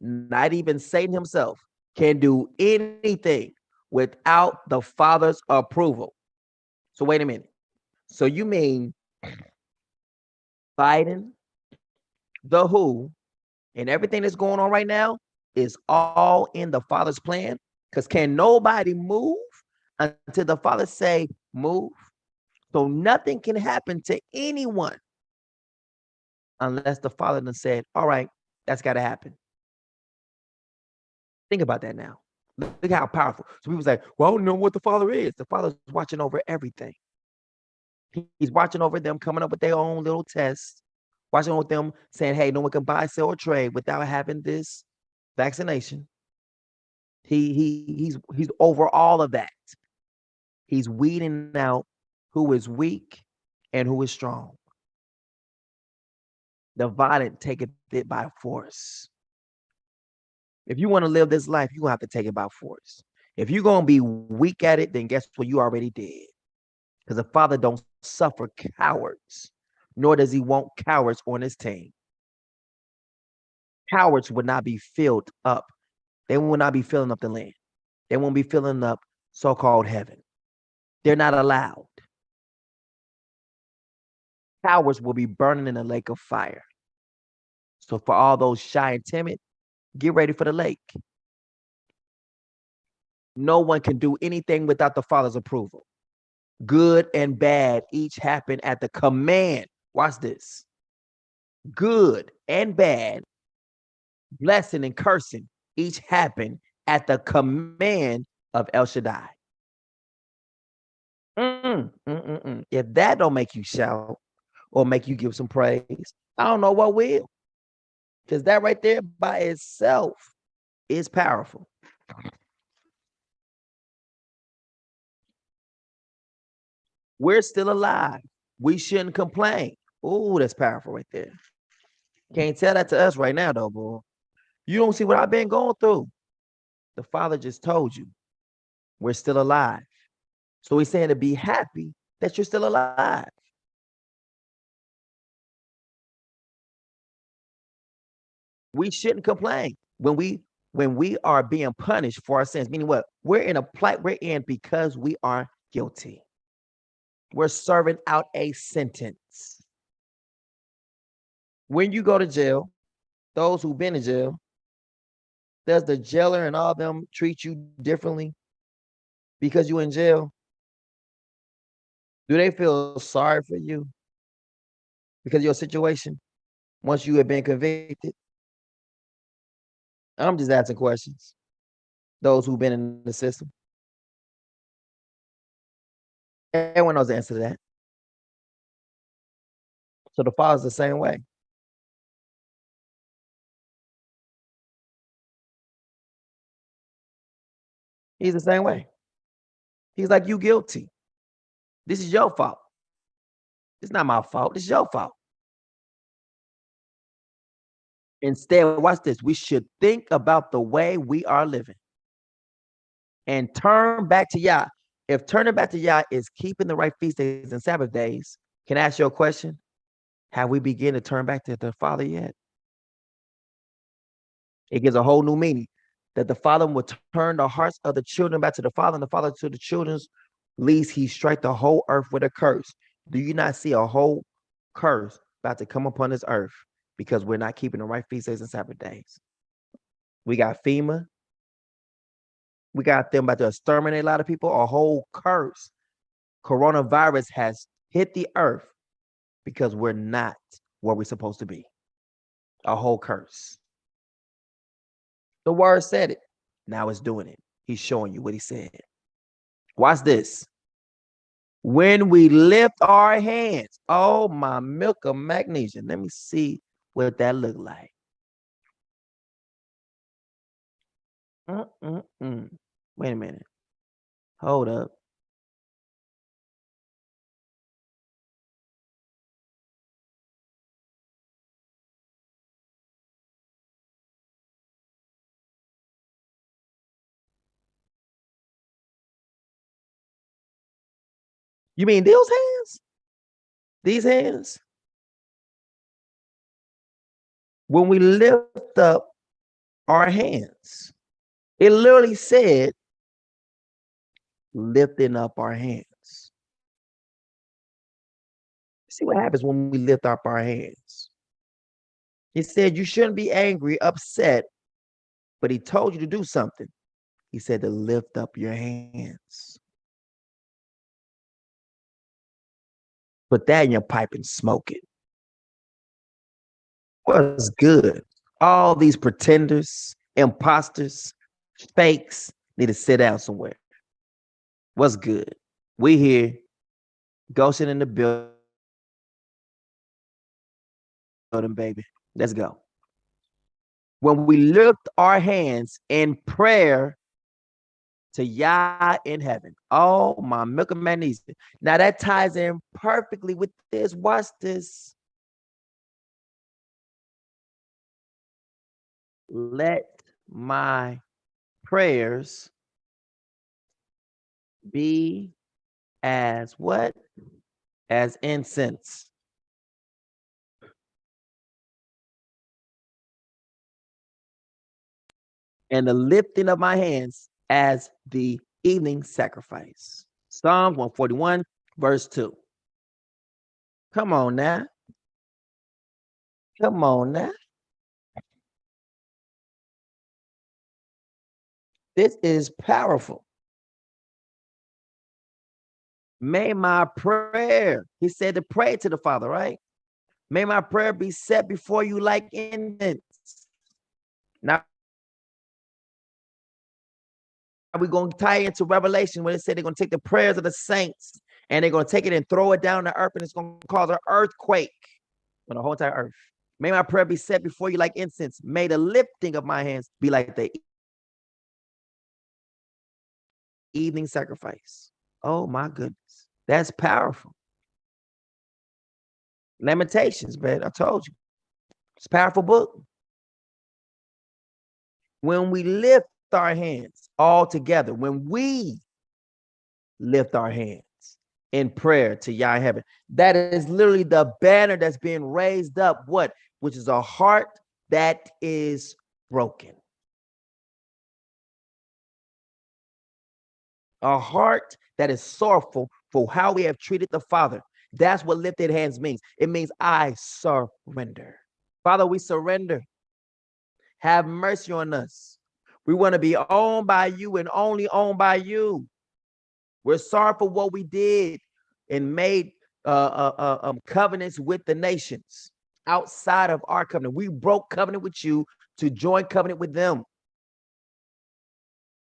S1: not even Satan himself, can do anything without the Father's approval. So wait a minute. So you mean Biden, the WHO, and everything that's going on right now is all in the Father's plan. Because can nobody move until the Father say move? So nothing can happen to anyone unless the Father then said, all right, that's got to happen. Think about that now. Look how powerful. So people say, well, I don't know what the Father is. The Father's watching over everything. He's watching over them, coming up with their own little tests, watching over them saying, hey, no one can buy, sell, or trade without having this vaccination. He's over all of that. He's weeding out who is weak and who is strong. The violent taketh it by force. If you want to live this life, you're going to have to take it by force. If you're going to be weak at it, then guess what? You already did. Because the Father don't suffer cowards, nor does he want cowards on his team. Cowards would not be filled up. They will not be filling up the land. They won't be filling up so-called heaven. They're not allowed. Cowards will be burning in a lake of fire. So for all those shy and timid, get ready for the lake. No one can do anything without the Father's approval. Good and bad each happen at the command. Watch this. Good and bad, blessing and cursing each happen at the command of El Shaddai. If that don't make you shout or make you give some praise, I don't know what will. Because that right there by itself is powerful. We're still alive. We shouldn't complain. Oh, that's powerful right there. Can't tell that to us right now, though, boy. You don't see what I've been going through. The Father just told you we're still alive. So he's saying to be happy that you're still alive. We shouldn't complain when we are being punished for our sins. Meaning what? We're in a plight we're in because we are guilty. We're serving out a sentence. When you go to jail, those who've been in jail, does the jailer and all them treat you differently because you're in jail? Do they feel sorry for you because of your situation once you have been convicted? I'm just asking questions. Those who've been in the system. Everyone knows the answer to that. So the Father's the same way. He's the same way. He's like, you guilty. This is your fault. It's not my fault. It's your fault. Instead, watch this. We should think about the way we are living and turn back to Yah. If turning back to Yah is keeping the right feast days and Sabbath days, can I ask you a question? Have we begun to turn back to the Father yet? It gives a whole new meaning that the Father will turn the hearts of the children back to the Father and the Father to the children's, lest he strike the whole earth with a curse. Do you not see a whole curse about to come upon this earth because we're not keeping the right feast days and Sabbath days? We got FEMA. We got them about to exterminate a lot of people. A whole curse. Coronavirus has hit the earth because we're not where we're supposed to be. A whole curse. The word said it. Now it's doing it. He's showing you what he said. Watch this. When we lift our hands, oh, my milk of magnesia. Let me see what that look like. Wait a minute. Hold up. You mean those hands? These hands? When we lift up our hands, it literally said, lifting up our hands. See what happens when we lift up our hands. He said you shouldn't be angry, upset, but he told you to do something. He said to lift up your hands. Put that in your pipe and smoke it. What's good? All these pretenders, imposters, fakes need to sit down somewhere. What's good? We here, ghosting in the building, baby. Let's go. When we lift our hands in prayer to Yah in heaven. Oh, my milk and magnesium. Now that ties in perfectly with this. Watch this. Let my prayers be as what? As incense. And the lifting of my hands as the evening sacrifice. Psalms 141, verse 2. Come on now. Come on now. This is powerful. May my prayer, he said to pray to the Father, right? May my prayer be set before you like incense. Now, we're going to tie into Revelation when it said they're going to take the prayers of the saints and they're going to take it and throw it down to earth, and it's going to cause an earthquake on the whole entire earth. May my prayer be set before you like incense. May the lifting of my hands be like the evening sacrifice. Oh my goodness. That's powerful. Lamentations, man. I told you. It's a powerful book. When we lift our hands all together, when we lift our hands in prayer to Yah in heaven, that is literally the banner that's being raised up. What? Which is a heart that is broken. A heart that is sorrowful for how we have treated the Father. That's what lifted hands means. It means I surrender. Father, we surrender. Have mercy on us. We want to be owned by you and only owned by you. We're sorry for what we did and made covenants with the nations outside of our covenant. We broke covenant with you to join covenant with them.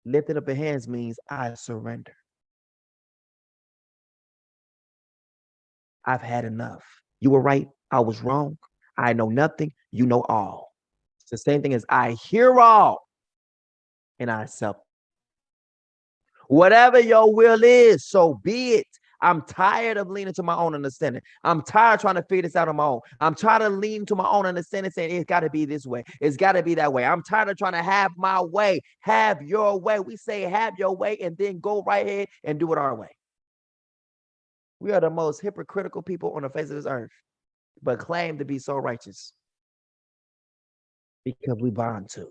S1: Lifting up your hands means I surrender. I've had enough. You were right. I was wrong. I know nothing. You know all. It's the same thing as I hear all and I accept. Whatever your will is, so be it. I'm tired of leaning to my own understanding. I'm tired of trying to figure this out on my own. I'm tired of leaning to my own understanding, saying it's got to be this way. It's got to be that way. I'm tired of trying to have my way. Have your way. We say have your way and then go right ahead and do it our way. We are the most hypocritical people on the face of this earth, but claim to be so righteous because we Bantus.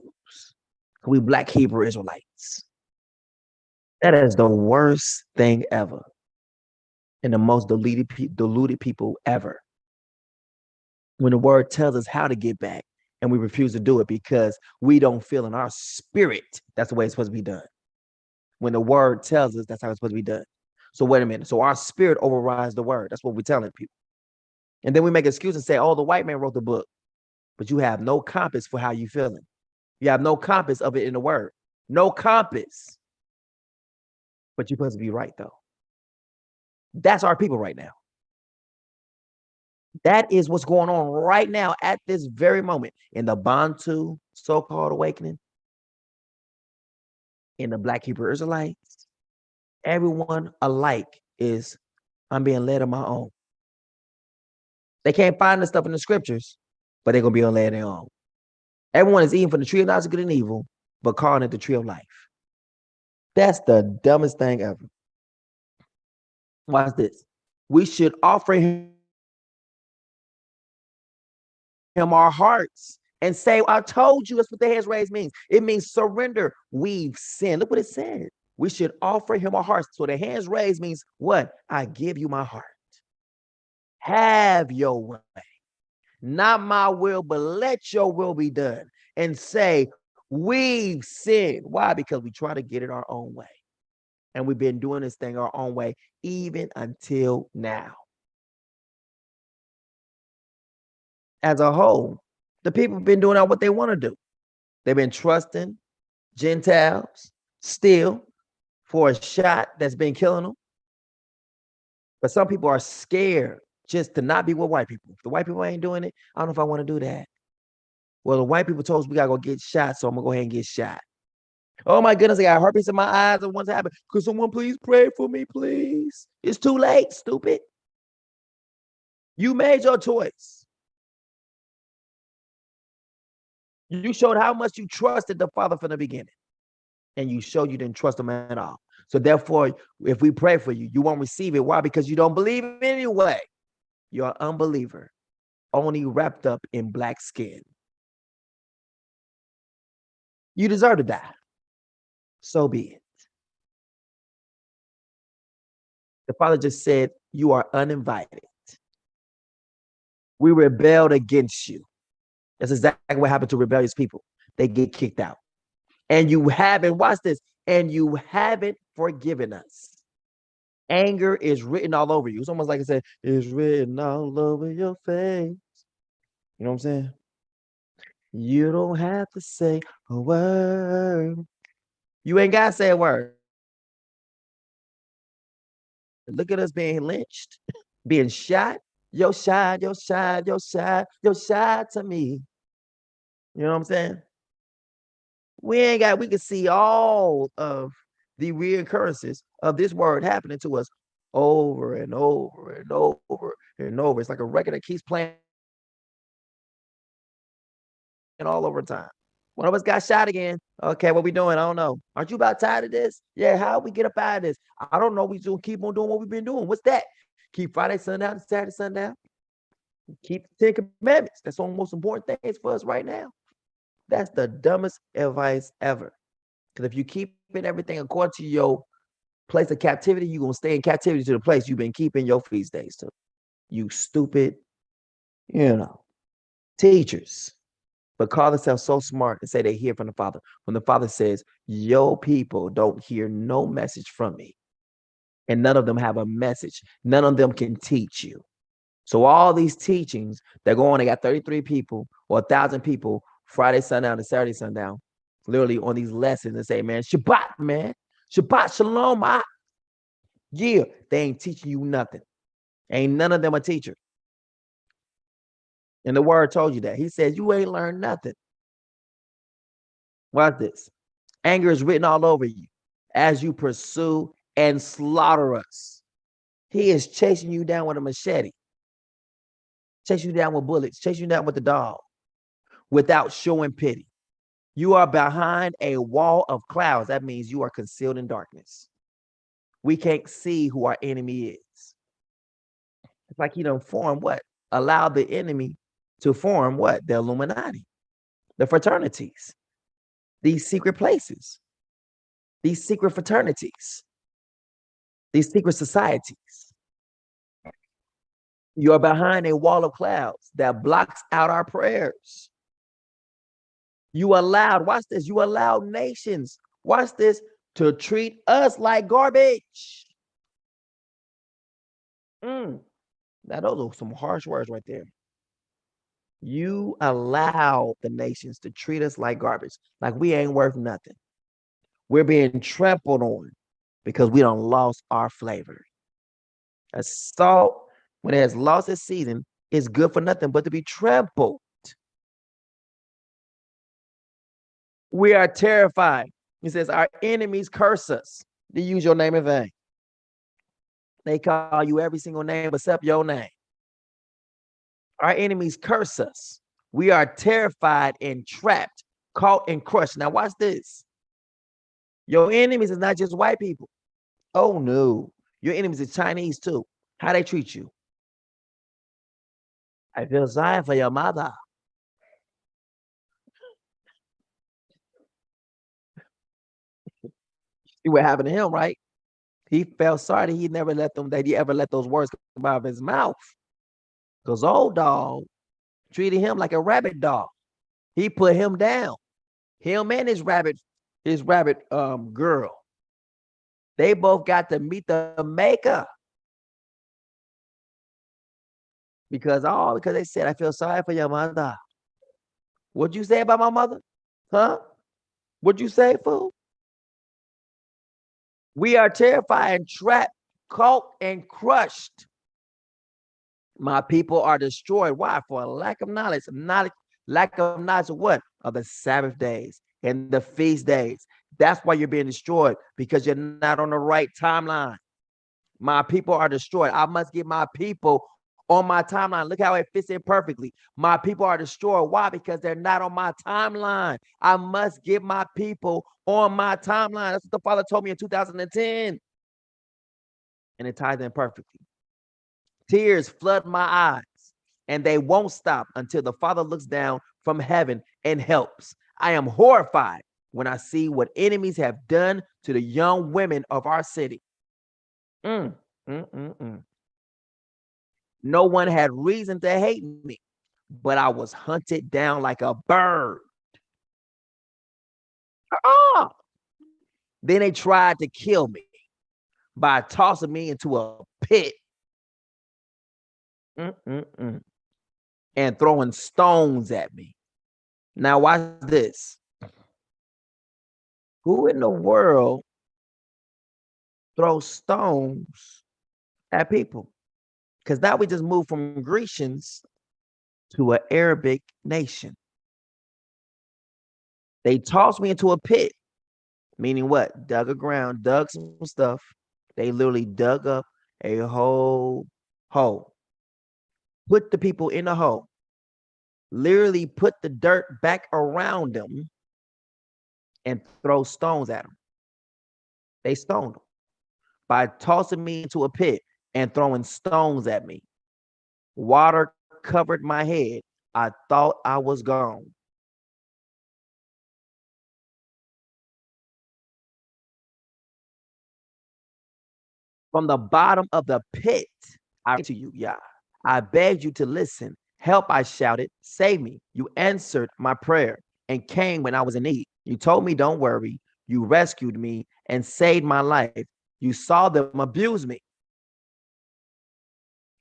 S1: We Black Hebrew Israelites. That is the worst thing ever and the most deluded people ever. When the word tells us how to get back and we refuse to do it because we don't feel in our spirit that's the way it's supposed to be done. When the word tells us that's how it's supposed to be done. So wait a minute. So our spirit overrides the word. That's what we're telling people. And then we make excuses and say, oh, the white man wrote the book. But you have no compass for how you're feeling. You have no compass of it in the word. No compass. But you're supposed to be right, though. That's our people right now. That is what's going on right now at this very moment in the Bantu so-called awakening, in the Black Hebrew Israelites. Everyone alike is, I'm being led on my own. They can't find the stuff in the scriptures, but they're going to be led on their own. Everyone is eating from the tree of knowledge of good and evil, but calling it the tree of life. That's the dumbest thing ever. Watch this. We should offer him our hearts and say, I told you that's what the hands raised means. It means surrender. We've sinned. Look what it said. We should offer him our hearts. So the hands raised means what? I give you my heart. have your way. Not my will, but let your will be done. And say, we've sinned. Why? Because we try to get it our own way. And we've been doing this thing our own way, even until now. As a whole, the people have been doing what they want to do. They've been trusting Gentiles still for a shot that's been killing them. But some people are scared just to not be with white people. If the white people ain't doing it, I don't know if I want to do that. Well, the white people told us we got to go get shot, so I'm going to go ahead and get shot. Oh, my goodness, I got herpes in my eyes and what's happened. Could someone please pray for me, please? It's too late, stupid. You made your choice. You showed how much you trusted the Father from the beginning. And you showed you didn't trust him at all. So therefore, if we pray for you, you won't receive it. Why? Because you don't believe anyway. You're an unbeliever, only wrapped up in black skin. You deserve to die. So be it. The Father just said, you are uninvited. We rebelled against you. That's exactly what happened to rebellious people. They get kicked out. And you haven't, watch this, and you haven't forgiven us. Anger is written all over you. It's almost like I said, it's written all over your face. You know what I'm saying? You don't have to say a word. You ain't got to say a word. Look at us being lynched, being shot. Yo shot, yo shot, yo shot, yo shot to me. You know what I'm saying? We can see all of the reoccurrences of this word happening to us over and over and over and over. It's like a record that keeps playing all over time. One of us got shot again. Okay, what we doing? I don't know. Aren't you about tired of this? Yeah, how we get up out of this? I don't know. We just keep on doing what we've been doing. What's that? Keep Friday sundown and Saturday sundown. Keep the 10 commandments. That's one of the most important things for us right now. That's the dumbest advice ever. Because if you keep everything according to your place of captivity, you're going to stay in captivity to the place you've been keeping your feast days to. You stupid, teachers. But call themselves so smart and say they hear from the Father. When the Father says, your people don't hear no message from me. And none of them have a message. None of them can teach you. So all these teachings that go on, they got 33 people or 1,000 people, Friday sundown to Saturday sundown, literally on these lessons and say, man, Shabbat, man. Shabbat Shalom. Yeah, they ain't teaching you nothing. Ain't none of them a teacher. And the word told you that. He says, you ain't learned nothing. Watch this. Anger is written all over you as you pursue and slaughter us. He is chasing you down with a machete, chasing you down with bullets, chasing you down with the dog without showing pity. You are behind a wall of clouds. That means you are concealed in darkness. We can't see who our enemy is. It's like he done formed what? Allow the enemy to form what? The Illuminati, the fraternities, these secret places, these secret fraternities, these secret societies. You are behind a wall of clouds that blocks out our prayers. You allowed, watch this, you allowed nations, watch this, to treat us like garbage. Now, those are some harsh words right there. You allow the nations to treat us like garbage, like we ain't worth nothing. We're being trampled on because we done lost our flavor. A salt, when it has lost its season, is good for nothing but to be trampled. We are terrified. He says, our enemies curse us. They use your name in vain. They call you every single name except your name. Our enemies curse us. We are terrified and trapped, caught and crushed. Now watch this. Your enemies is not just white people. Oh no. Your enemies are Chinese too. How they treat you? I feel sorry for your mother. See what happened to him, right? He felt sorry that he ever let those words come out of his mouth. Because old dog treated him like a rabbit dog. He put him down. Him and his rabbit girl. They both got to meet the maker. Because they said, I feel sorry for your mother. What'd you say about my mother? Huh? What'd you say, fool? We are terrified and trapped, caught and crushed. My people are destroyed. Why? For a lack of knowledge. Lack of knowledge of what? Of the Sabbath days and the feast days. That's why you're being destroyed, because you're not on the right timeline. My people are destroyed. I must get my people on my timeline. Look how it fits in perfectly. My people are destroyed. Why? Because they're not on my timeline. I must get my people on my timeline. That's what the Father told me in 2010. And it ties in perfectly. Tears flood my eyes, and they won't stop until the Father looks down from heaven and helps. I am horrified when I see what enemies have done to the young women of our city. No one had reason to hate me, but I was hunted down like a bird. Then they tried to kill me by tossing me into a pit and throwing stones at me. Now watch this. Who in the world throws stones at people? Because now we just moved from Grecians to an Arabic nation. They tossed me into a pit, meaning what? Dug some stuff. They literally dug up a whole hole, put the people in the hole, literally put the dirt back around them and throw stones at them. They stoned them by tossing me into a pit and throwing stones at me. Water covered my head. I thought I was gone. From the bottom of the pit, I to you, Yah. I begged you to listen. Help, I shouted. Save me. You answered my prayer and came when I was in need. You told me, don't worry. You rescued me and saved my life. You saw them abuse me,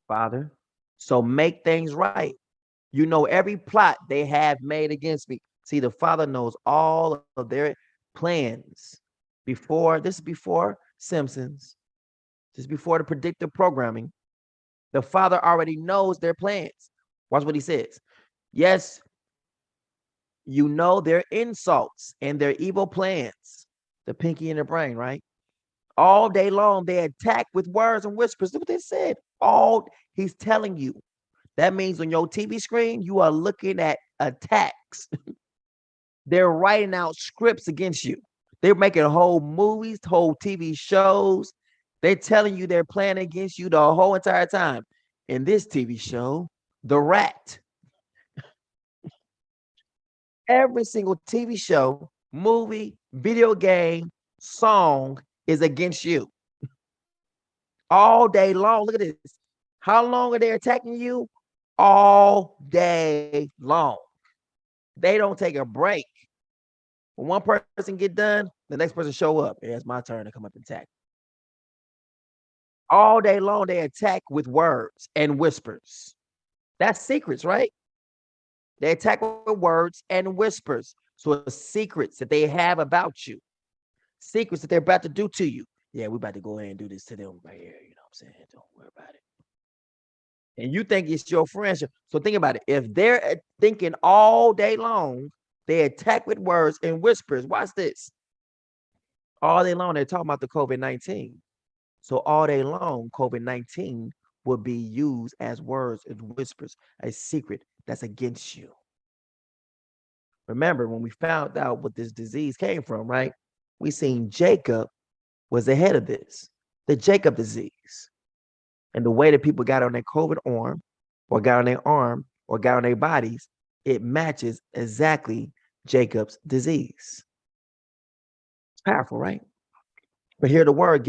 S1: Father. So make things right. You know every plot they have made against me. See, the Father knows all of their plans before Simpsons, just before the predictive programming. The Father already knows their plans. Watch what he says. Yes, you know their insults and their evil plans. The pinky in the brain, right? All day long, they attack with words and whispers. Look what they said. He's telling you. That means on your TV screen, you are looking at attacks. They're writing out scripts against you. They're making whole movies, whole TV shows. They're telling you they're planning against you the whole entire time. In this TV show, The Rat. Every single TV show, movie, video game, song is against you. All day long. Look at this. How long are they attacking you? All day long. They don't take a break. When one person get done, the next person show up. It's my turn to come up and attack. All day long, they attack with words and whispers. That's secrets, right? They attack with words and whispers. So it's secrets that they have about you. Secrets that they're about to do to you. Yeah, we're about to go ahead and do this to them right here. You know what I'm saying? Don't worry about it. And you think it's your friendship. So think about it. If they're thinking all day long, they attack with words and whispers. Watch this. All day long, they're talking about the COVID-19. So all day long, COVID-19 will be used as words and whispers, a secret that's against you. Remember, when we found out what this disease came from, right? We seen Jacob was ahead of this, the Jacob disease. And the way that people got on their COVID arm, or got on their arm, or got on their bodies, it matches exactly Jacob's disease. It's powerful, right? But here the word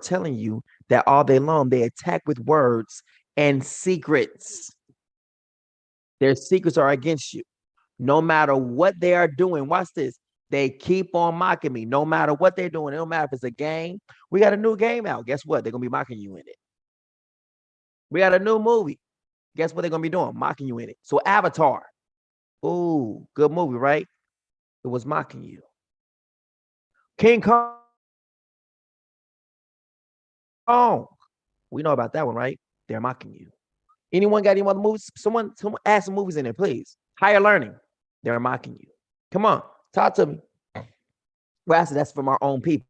S1: telling you that all day long they attack with words and secrets. Their secrets are against you. No matter what they are doing, watch this. They keep on mocking me. No matter what they're doing, it don't matter if it's a game. We got a new game out. Guess what? They're gonna be mocking you in it. We got a new movie. Guess what they're gonna be doing? Mocking you in it. So Avatar. Ooh, good movie, right? It was mocking you. King Kong. We know about that one, right? They're mocking you. Anyone got any other movies? Someone add some movies in there, please. Higher Learning. They're mocking you. Come on, talk to me. Well, actually, that's from our own people.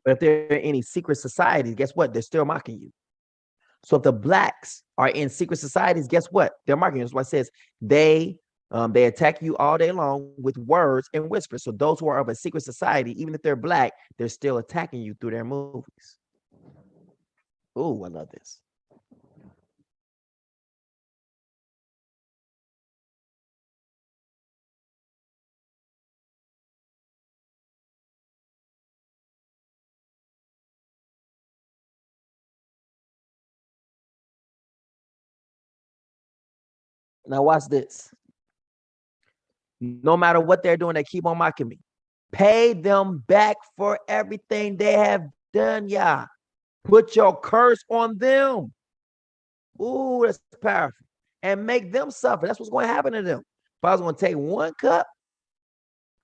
S1: But if there are any secret societies, guess what? They're still mocking you. So if the blacks are in secret societies, guess what? They're mocking you. That's why it says they attack you all day long with words and whispers. So those who are of a secret society, even if they're black, they're still attacking you through their movies. Ooh, I love this. Now watch this. No matter what they're doing, they keep on mocking me. Pay them back for everything they have done, y'all. Put your curse on them. Ooh, that's powerful. And make them suffer. That's what's going to happen to them. If I was going to take one cup,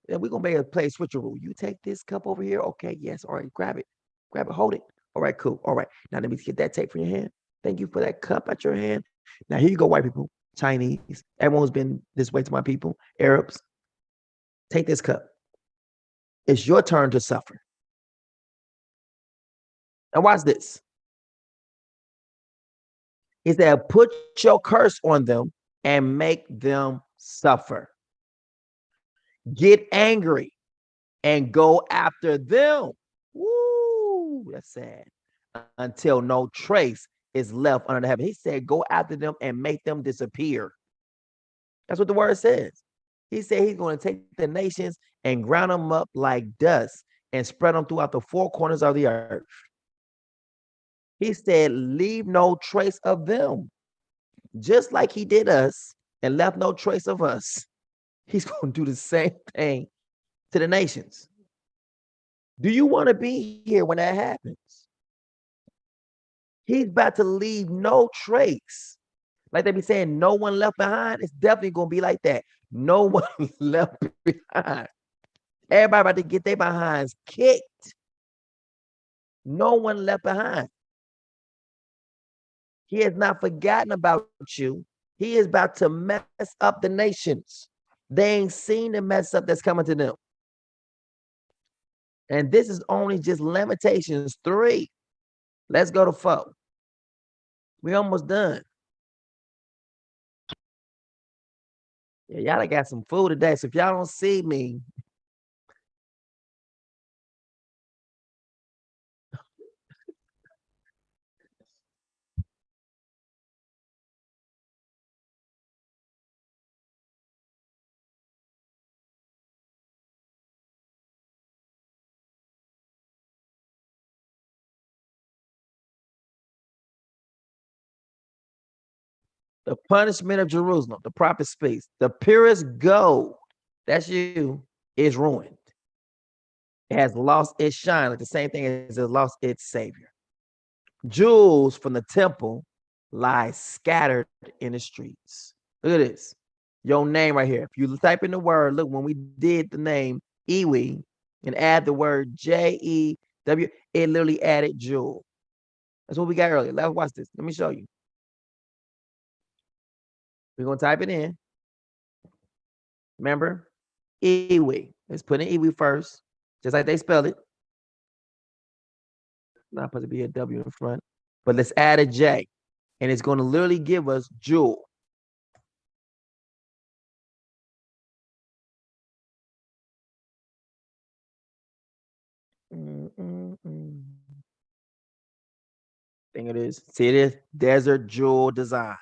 S1: then we're going to make a play switcheroo. You take this cup over here. Okay, yes. All right, grab it. Grab it, hold it. All right, cool. All right. Now let me get that tape from your hand. Thank you for that cup at your hand. Now here you go, white people, Chinese. Everyone's been this way to my people, Arabs. Take this cup. It's your turn to suffer. Now watch this. He said, put your curse on them and make them suffer. Get angry and go after them. Woo, that's sad. Until no trace is left under the heaven. He said, go after them and make them disappear. That's what the word says. He said he's going to take the nations and ground them up like dust and spread them throughout the four corners of the earth. He said, leave no trace of them. Just like he did us and left no trace of us, he's going to do the same thing to the nations. Do you want to be here when that happens? He's about to leave no trace. Like they be saying, no one left behind. It's definitely going to be like that. No one left behind. Everybody about to get their behinds kicked. No one left behind. He has not forgotten about you. He is about to mess up the nations. They ain't seen the mess up that's coming to them. And this is only just Lamentations 3. Let's go to 4. We almost done. Yeah, y'all got some food today. So if y'all don't see me, the punishment of Jerusalem, the prophet speaks, the purest gold, that's you, is ruined. It has lost its shine, like the same thing as it lost its savior. Jewels from the temple lie scattered in the streets. Look at this. Your name right here. If you type in the word, look, when we did the name Iwi and add the word J-E-W, it literally added jewel. That's what we got earlier. Let's watch this. Let me show you. We're going to type it in. Remember? Iwi. Let's put in Iwi first, just like they spell it. Not supposed to be a W in front, but let's add a J, and it's going to literally give us jewel. Thing it is. See, it is Desert Jewel Designs.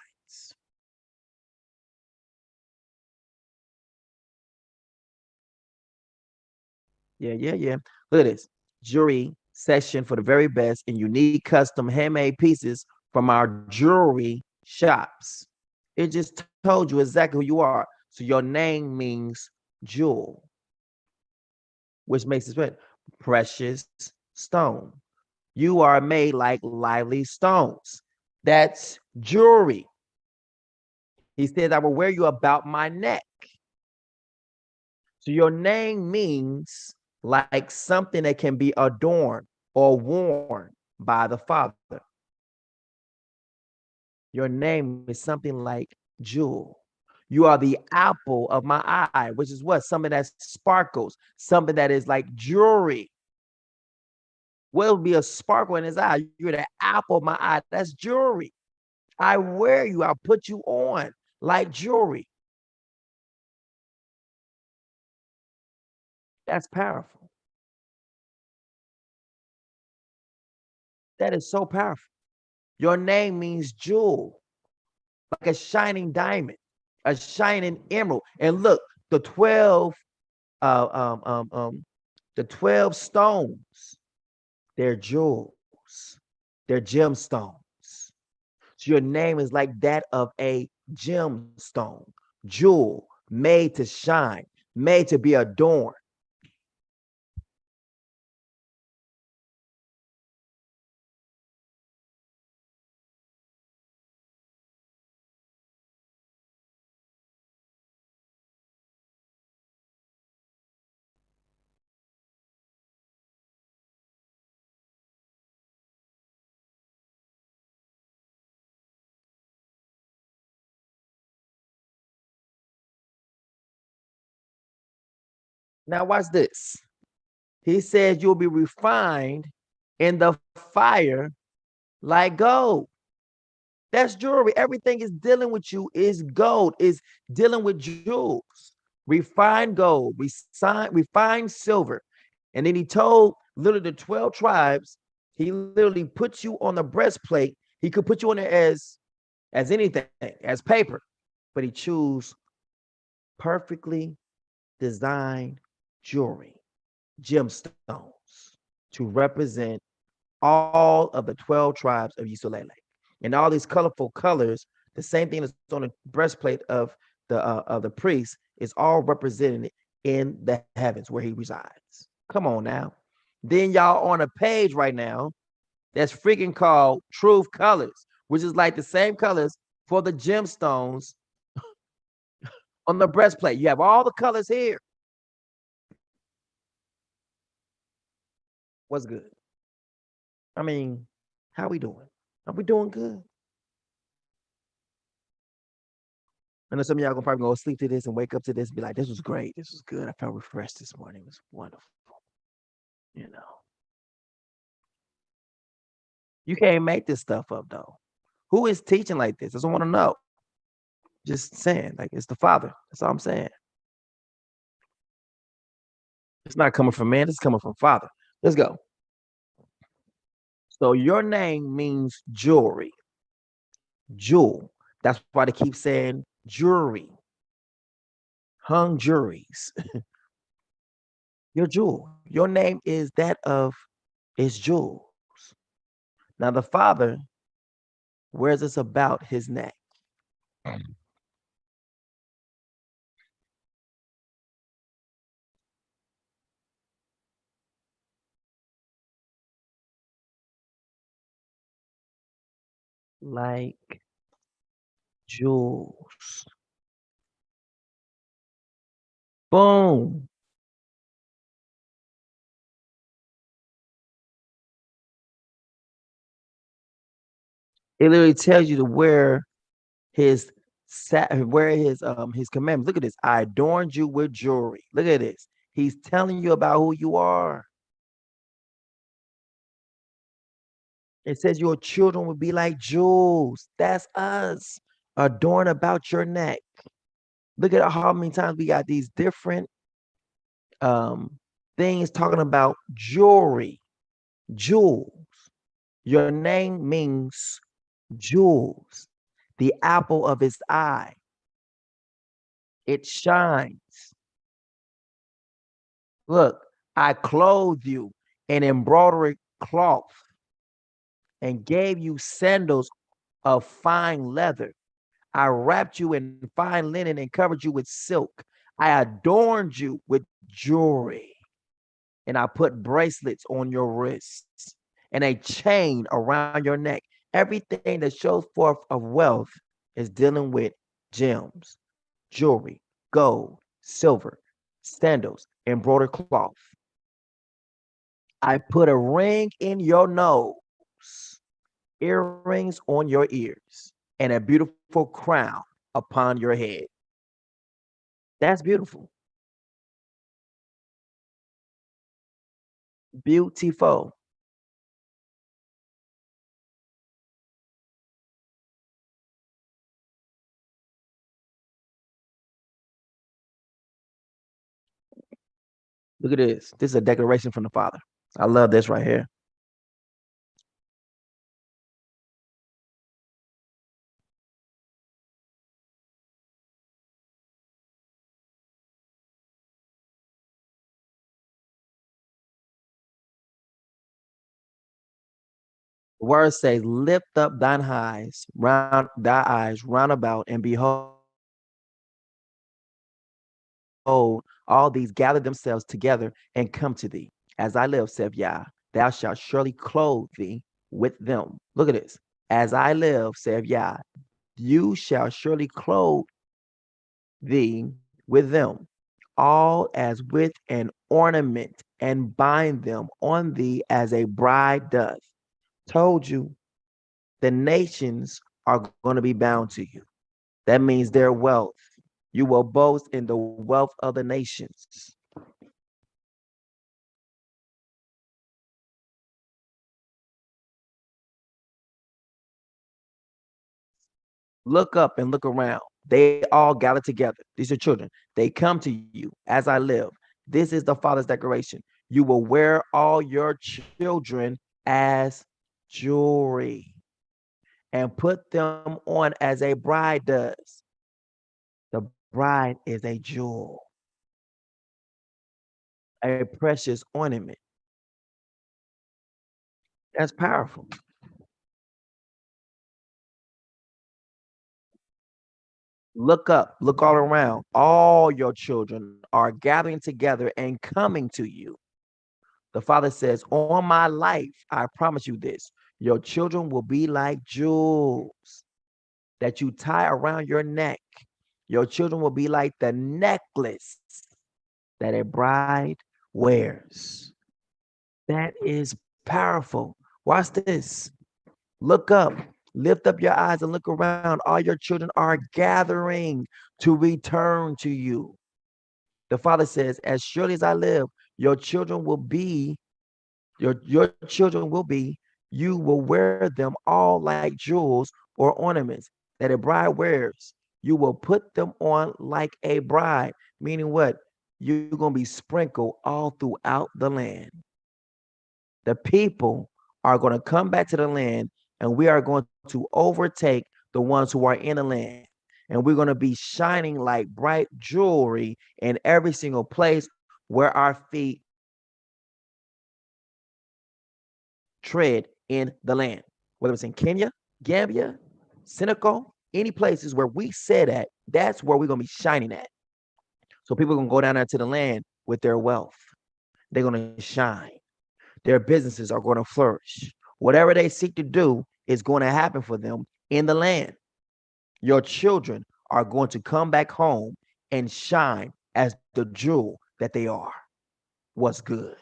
S1: Yeah. Look at this. Jury section for the very best and unique custom handmade pieces from our jewelry shops. It just told you exactly who you are. So your name means jewel, which makes it precious stone. You are made like lively stones. That's jewelry. He says, I will wear you about my neck. So your name means like something that can be adorned or worn by the Father. Your name is something like jewel. You are the apple of my eye, which is what? Something that sparkles, something that is like jewelry. What would be a sparkle in his eye? You're the apple of my eye. That's jewelry. I wear you, I'll put you on like jewelry. That's powerful. That is so powerful. Your name means jewel, like a shining diamond, a shining emerald. And look, the 12 the 12 stones, they're jewels, they're gemstones. So your name is like that of a gemstone, jewel, made to shine, made to be adorned. Now watch this. He says you'll be refined in the fire like gold. That's jewelry. Everything is dealing with you is gold, is dealing with jewels. Refined gold, refined silver. And then he told literally the 12 tribes, he literally puts you on the breastplate. He could put you on there as anything, as paper, but he chose perfectly designed jewelry, gemstones, to represent all of the 12 tribes of Yisrael. And all these colorful colors, the same thing that's on the breastplate of the priest, is all represented in the heavens where he resides. Come on now. Then y'all on a page right now that's freaking called Truth Colors, which is like the same colors for the gemstones on the breastplate. You have all the colors here. What's good? I mean, how we doing? Are we doing good? I know some of y'all gonna probably go sleep to this and wake up to this and be like, this was great. This was good. I felt refreshed this morning. It was wonderful. You know. You can't make this stuff up though. Who is teaching like this? I just want to know. Just saying, like it's the Father. That's all I'm saying. It's not coming from man, it's coming from Father. Let's go. So your name means jewelry. Jewel. That's why they keep saying jewelry. Hung juries. Your jewel. Your name is that of is jewels. Now the Father wears this about his neck. Like jewels. Boom. It literally tells you to wear his his commandments. Look at this. I adorned you with jewelry. Look at this. He's telling you about who you are. It says your children will be like jewels. That's us. Adorn about your neck. Look at how many times we got these different things talking about jewelry, jewels. Your name means jewels, the apple of his eye. It shines. Look, I clothe you in embroidery cloth and gave you sandals of fine leather. I wrapped you in fine linen and covered you with silk. I adorned you with jewelry, and I put bracelets on your wrists and a chain around your neck. Everything that shows forth of wealth is dealing with gems, jewelry, gold, silver, sandals, embroidered cloth. I put a ring in your nose, earrings on your ears, and a beautiful crown upon your head. That's beautiful. Beautiful. Look at this. This is a declaration from the Father. I love this right here. The word says, lift up thine eyes round about, and behold, all these gather themselves together and come to thee. As I live, saith Yah, thou shalt surely clothe thee with them. Look at this. As I live, saith Yah, you shall surely clothe thee with them, all as with an ornament, and bind them on thee as a bride doth. Told you, the nations are going to be bound to you. That means their wealth. You will boast in the wealth of the nations. Look up and look around. They all gather together. These are children. They come to you as I live. This is the Father's declaration. You will wear all your children as jewelry and put them on as a bride does. The bride is a jewel, a precious ornament. That's powerful. Look up, look all around. All your children are gathering together and coming to you. The Father says, on my life, I promise you this, your children will be like jewels that you tie around your neck. Your children will be like the necklace that a bride wears. That is powerful. Watch this. Look up, lift up your eyes and look around. All your children are gathering to return to you. The Father says, as surely as I live, your children will be, your children will be, you will wear them all like jewels or ornaments that a bride wears. You will put them on like a bride, meaning what? You're going to be sprinkled all throughout the land. The people are going to come back to the land, and we are going to overtake the ones who are in the land. And we're going to be shining like bright jewelry in every single place where our feet tread in the land. Whether it's in Kenya, Gambia, Senegal, any places where we said at, that's where we're going to be shining at. So people are going to go down there to the land with their wealth. They're going to shine. Their businesses are going to flourish. Whatever they seek to do is going to happen for them in the land. Your children are going to come back home and shine as the jewel that they are. What's good?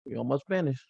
S1: We almost finished.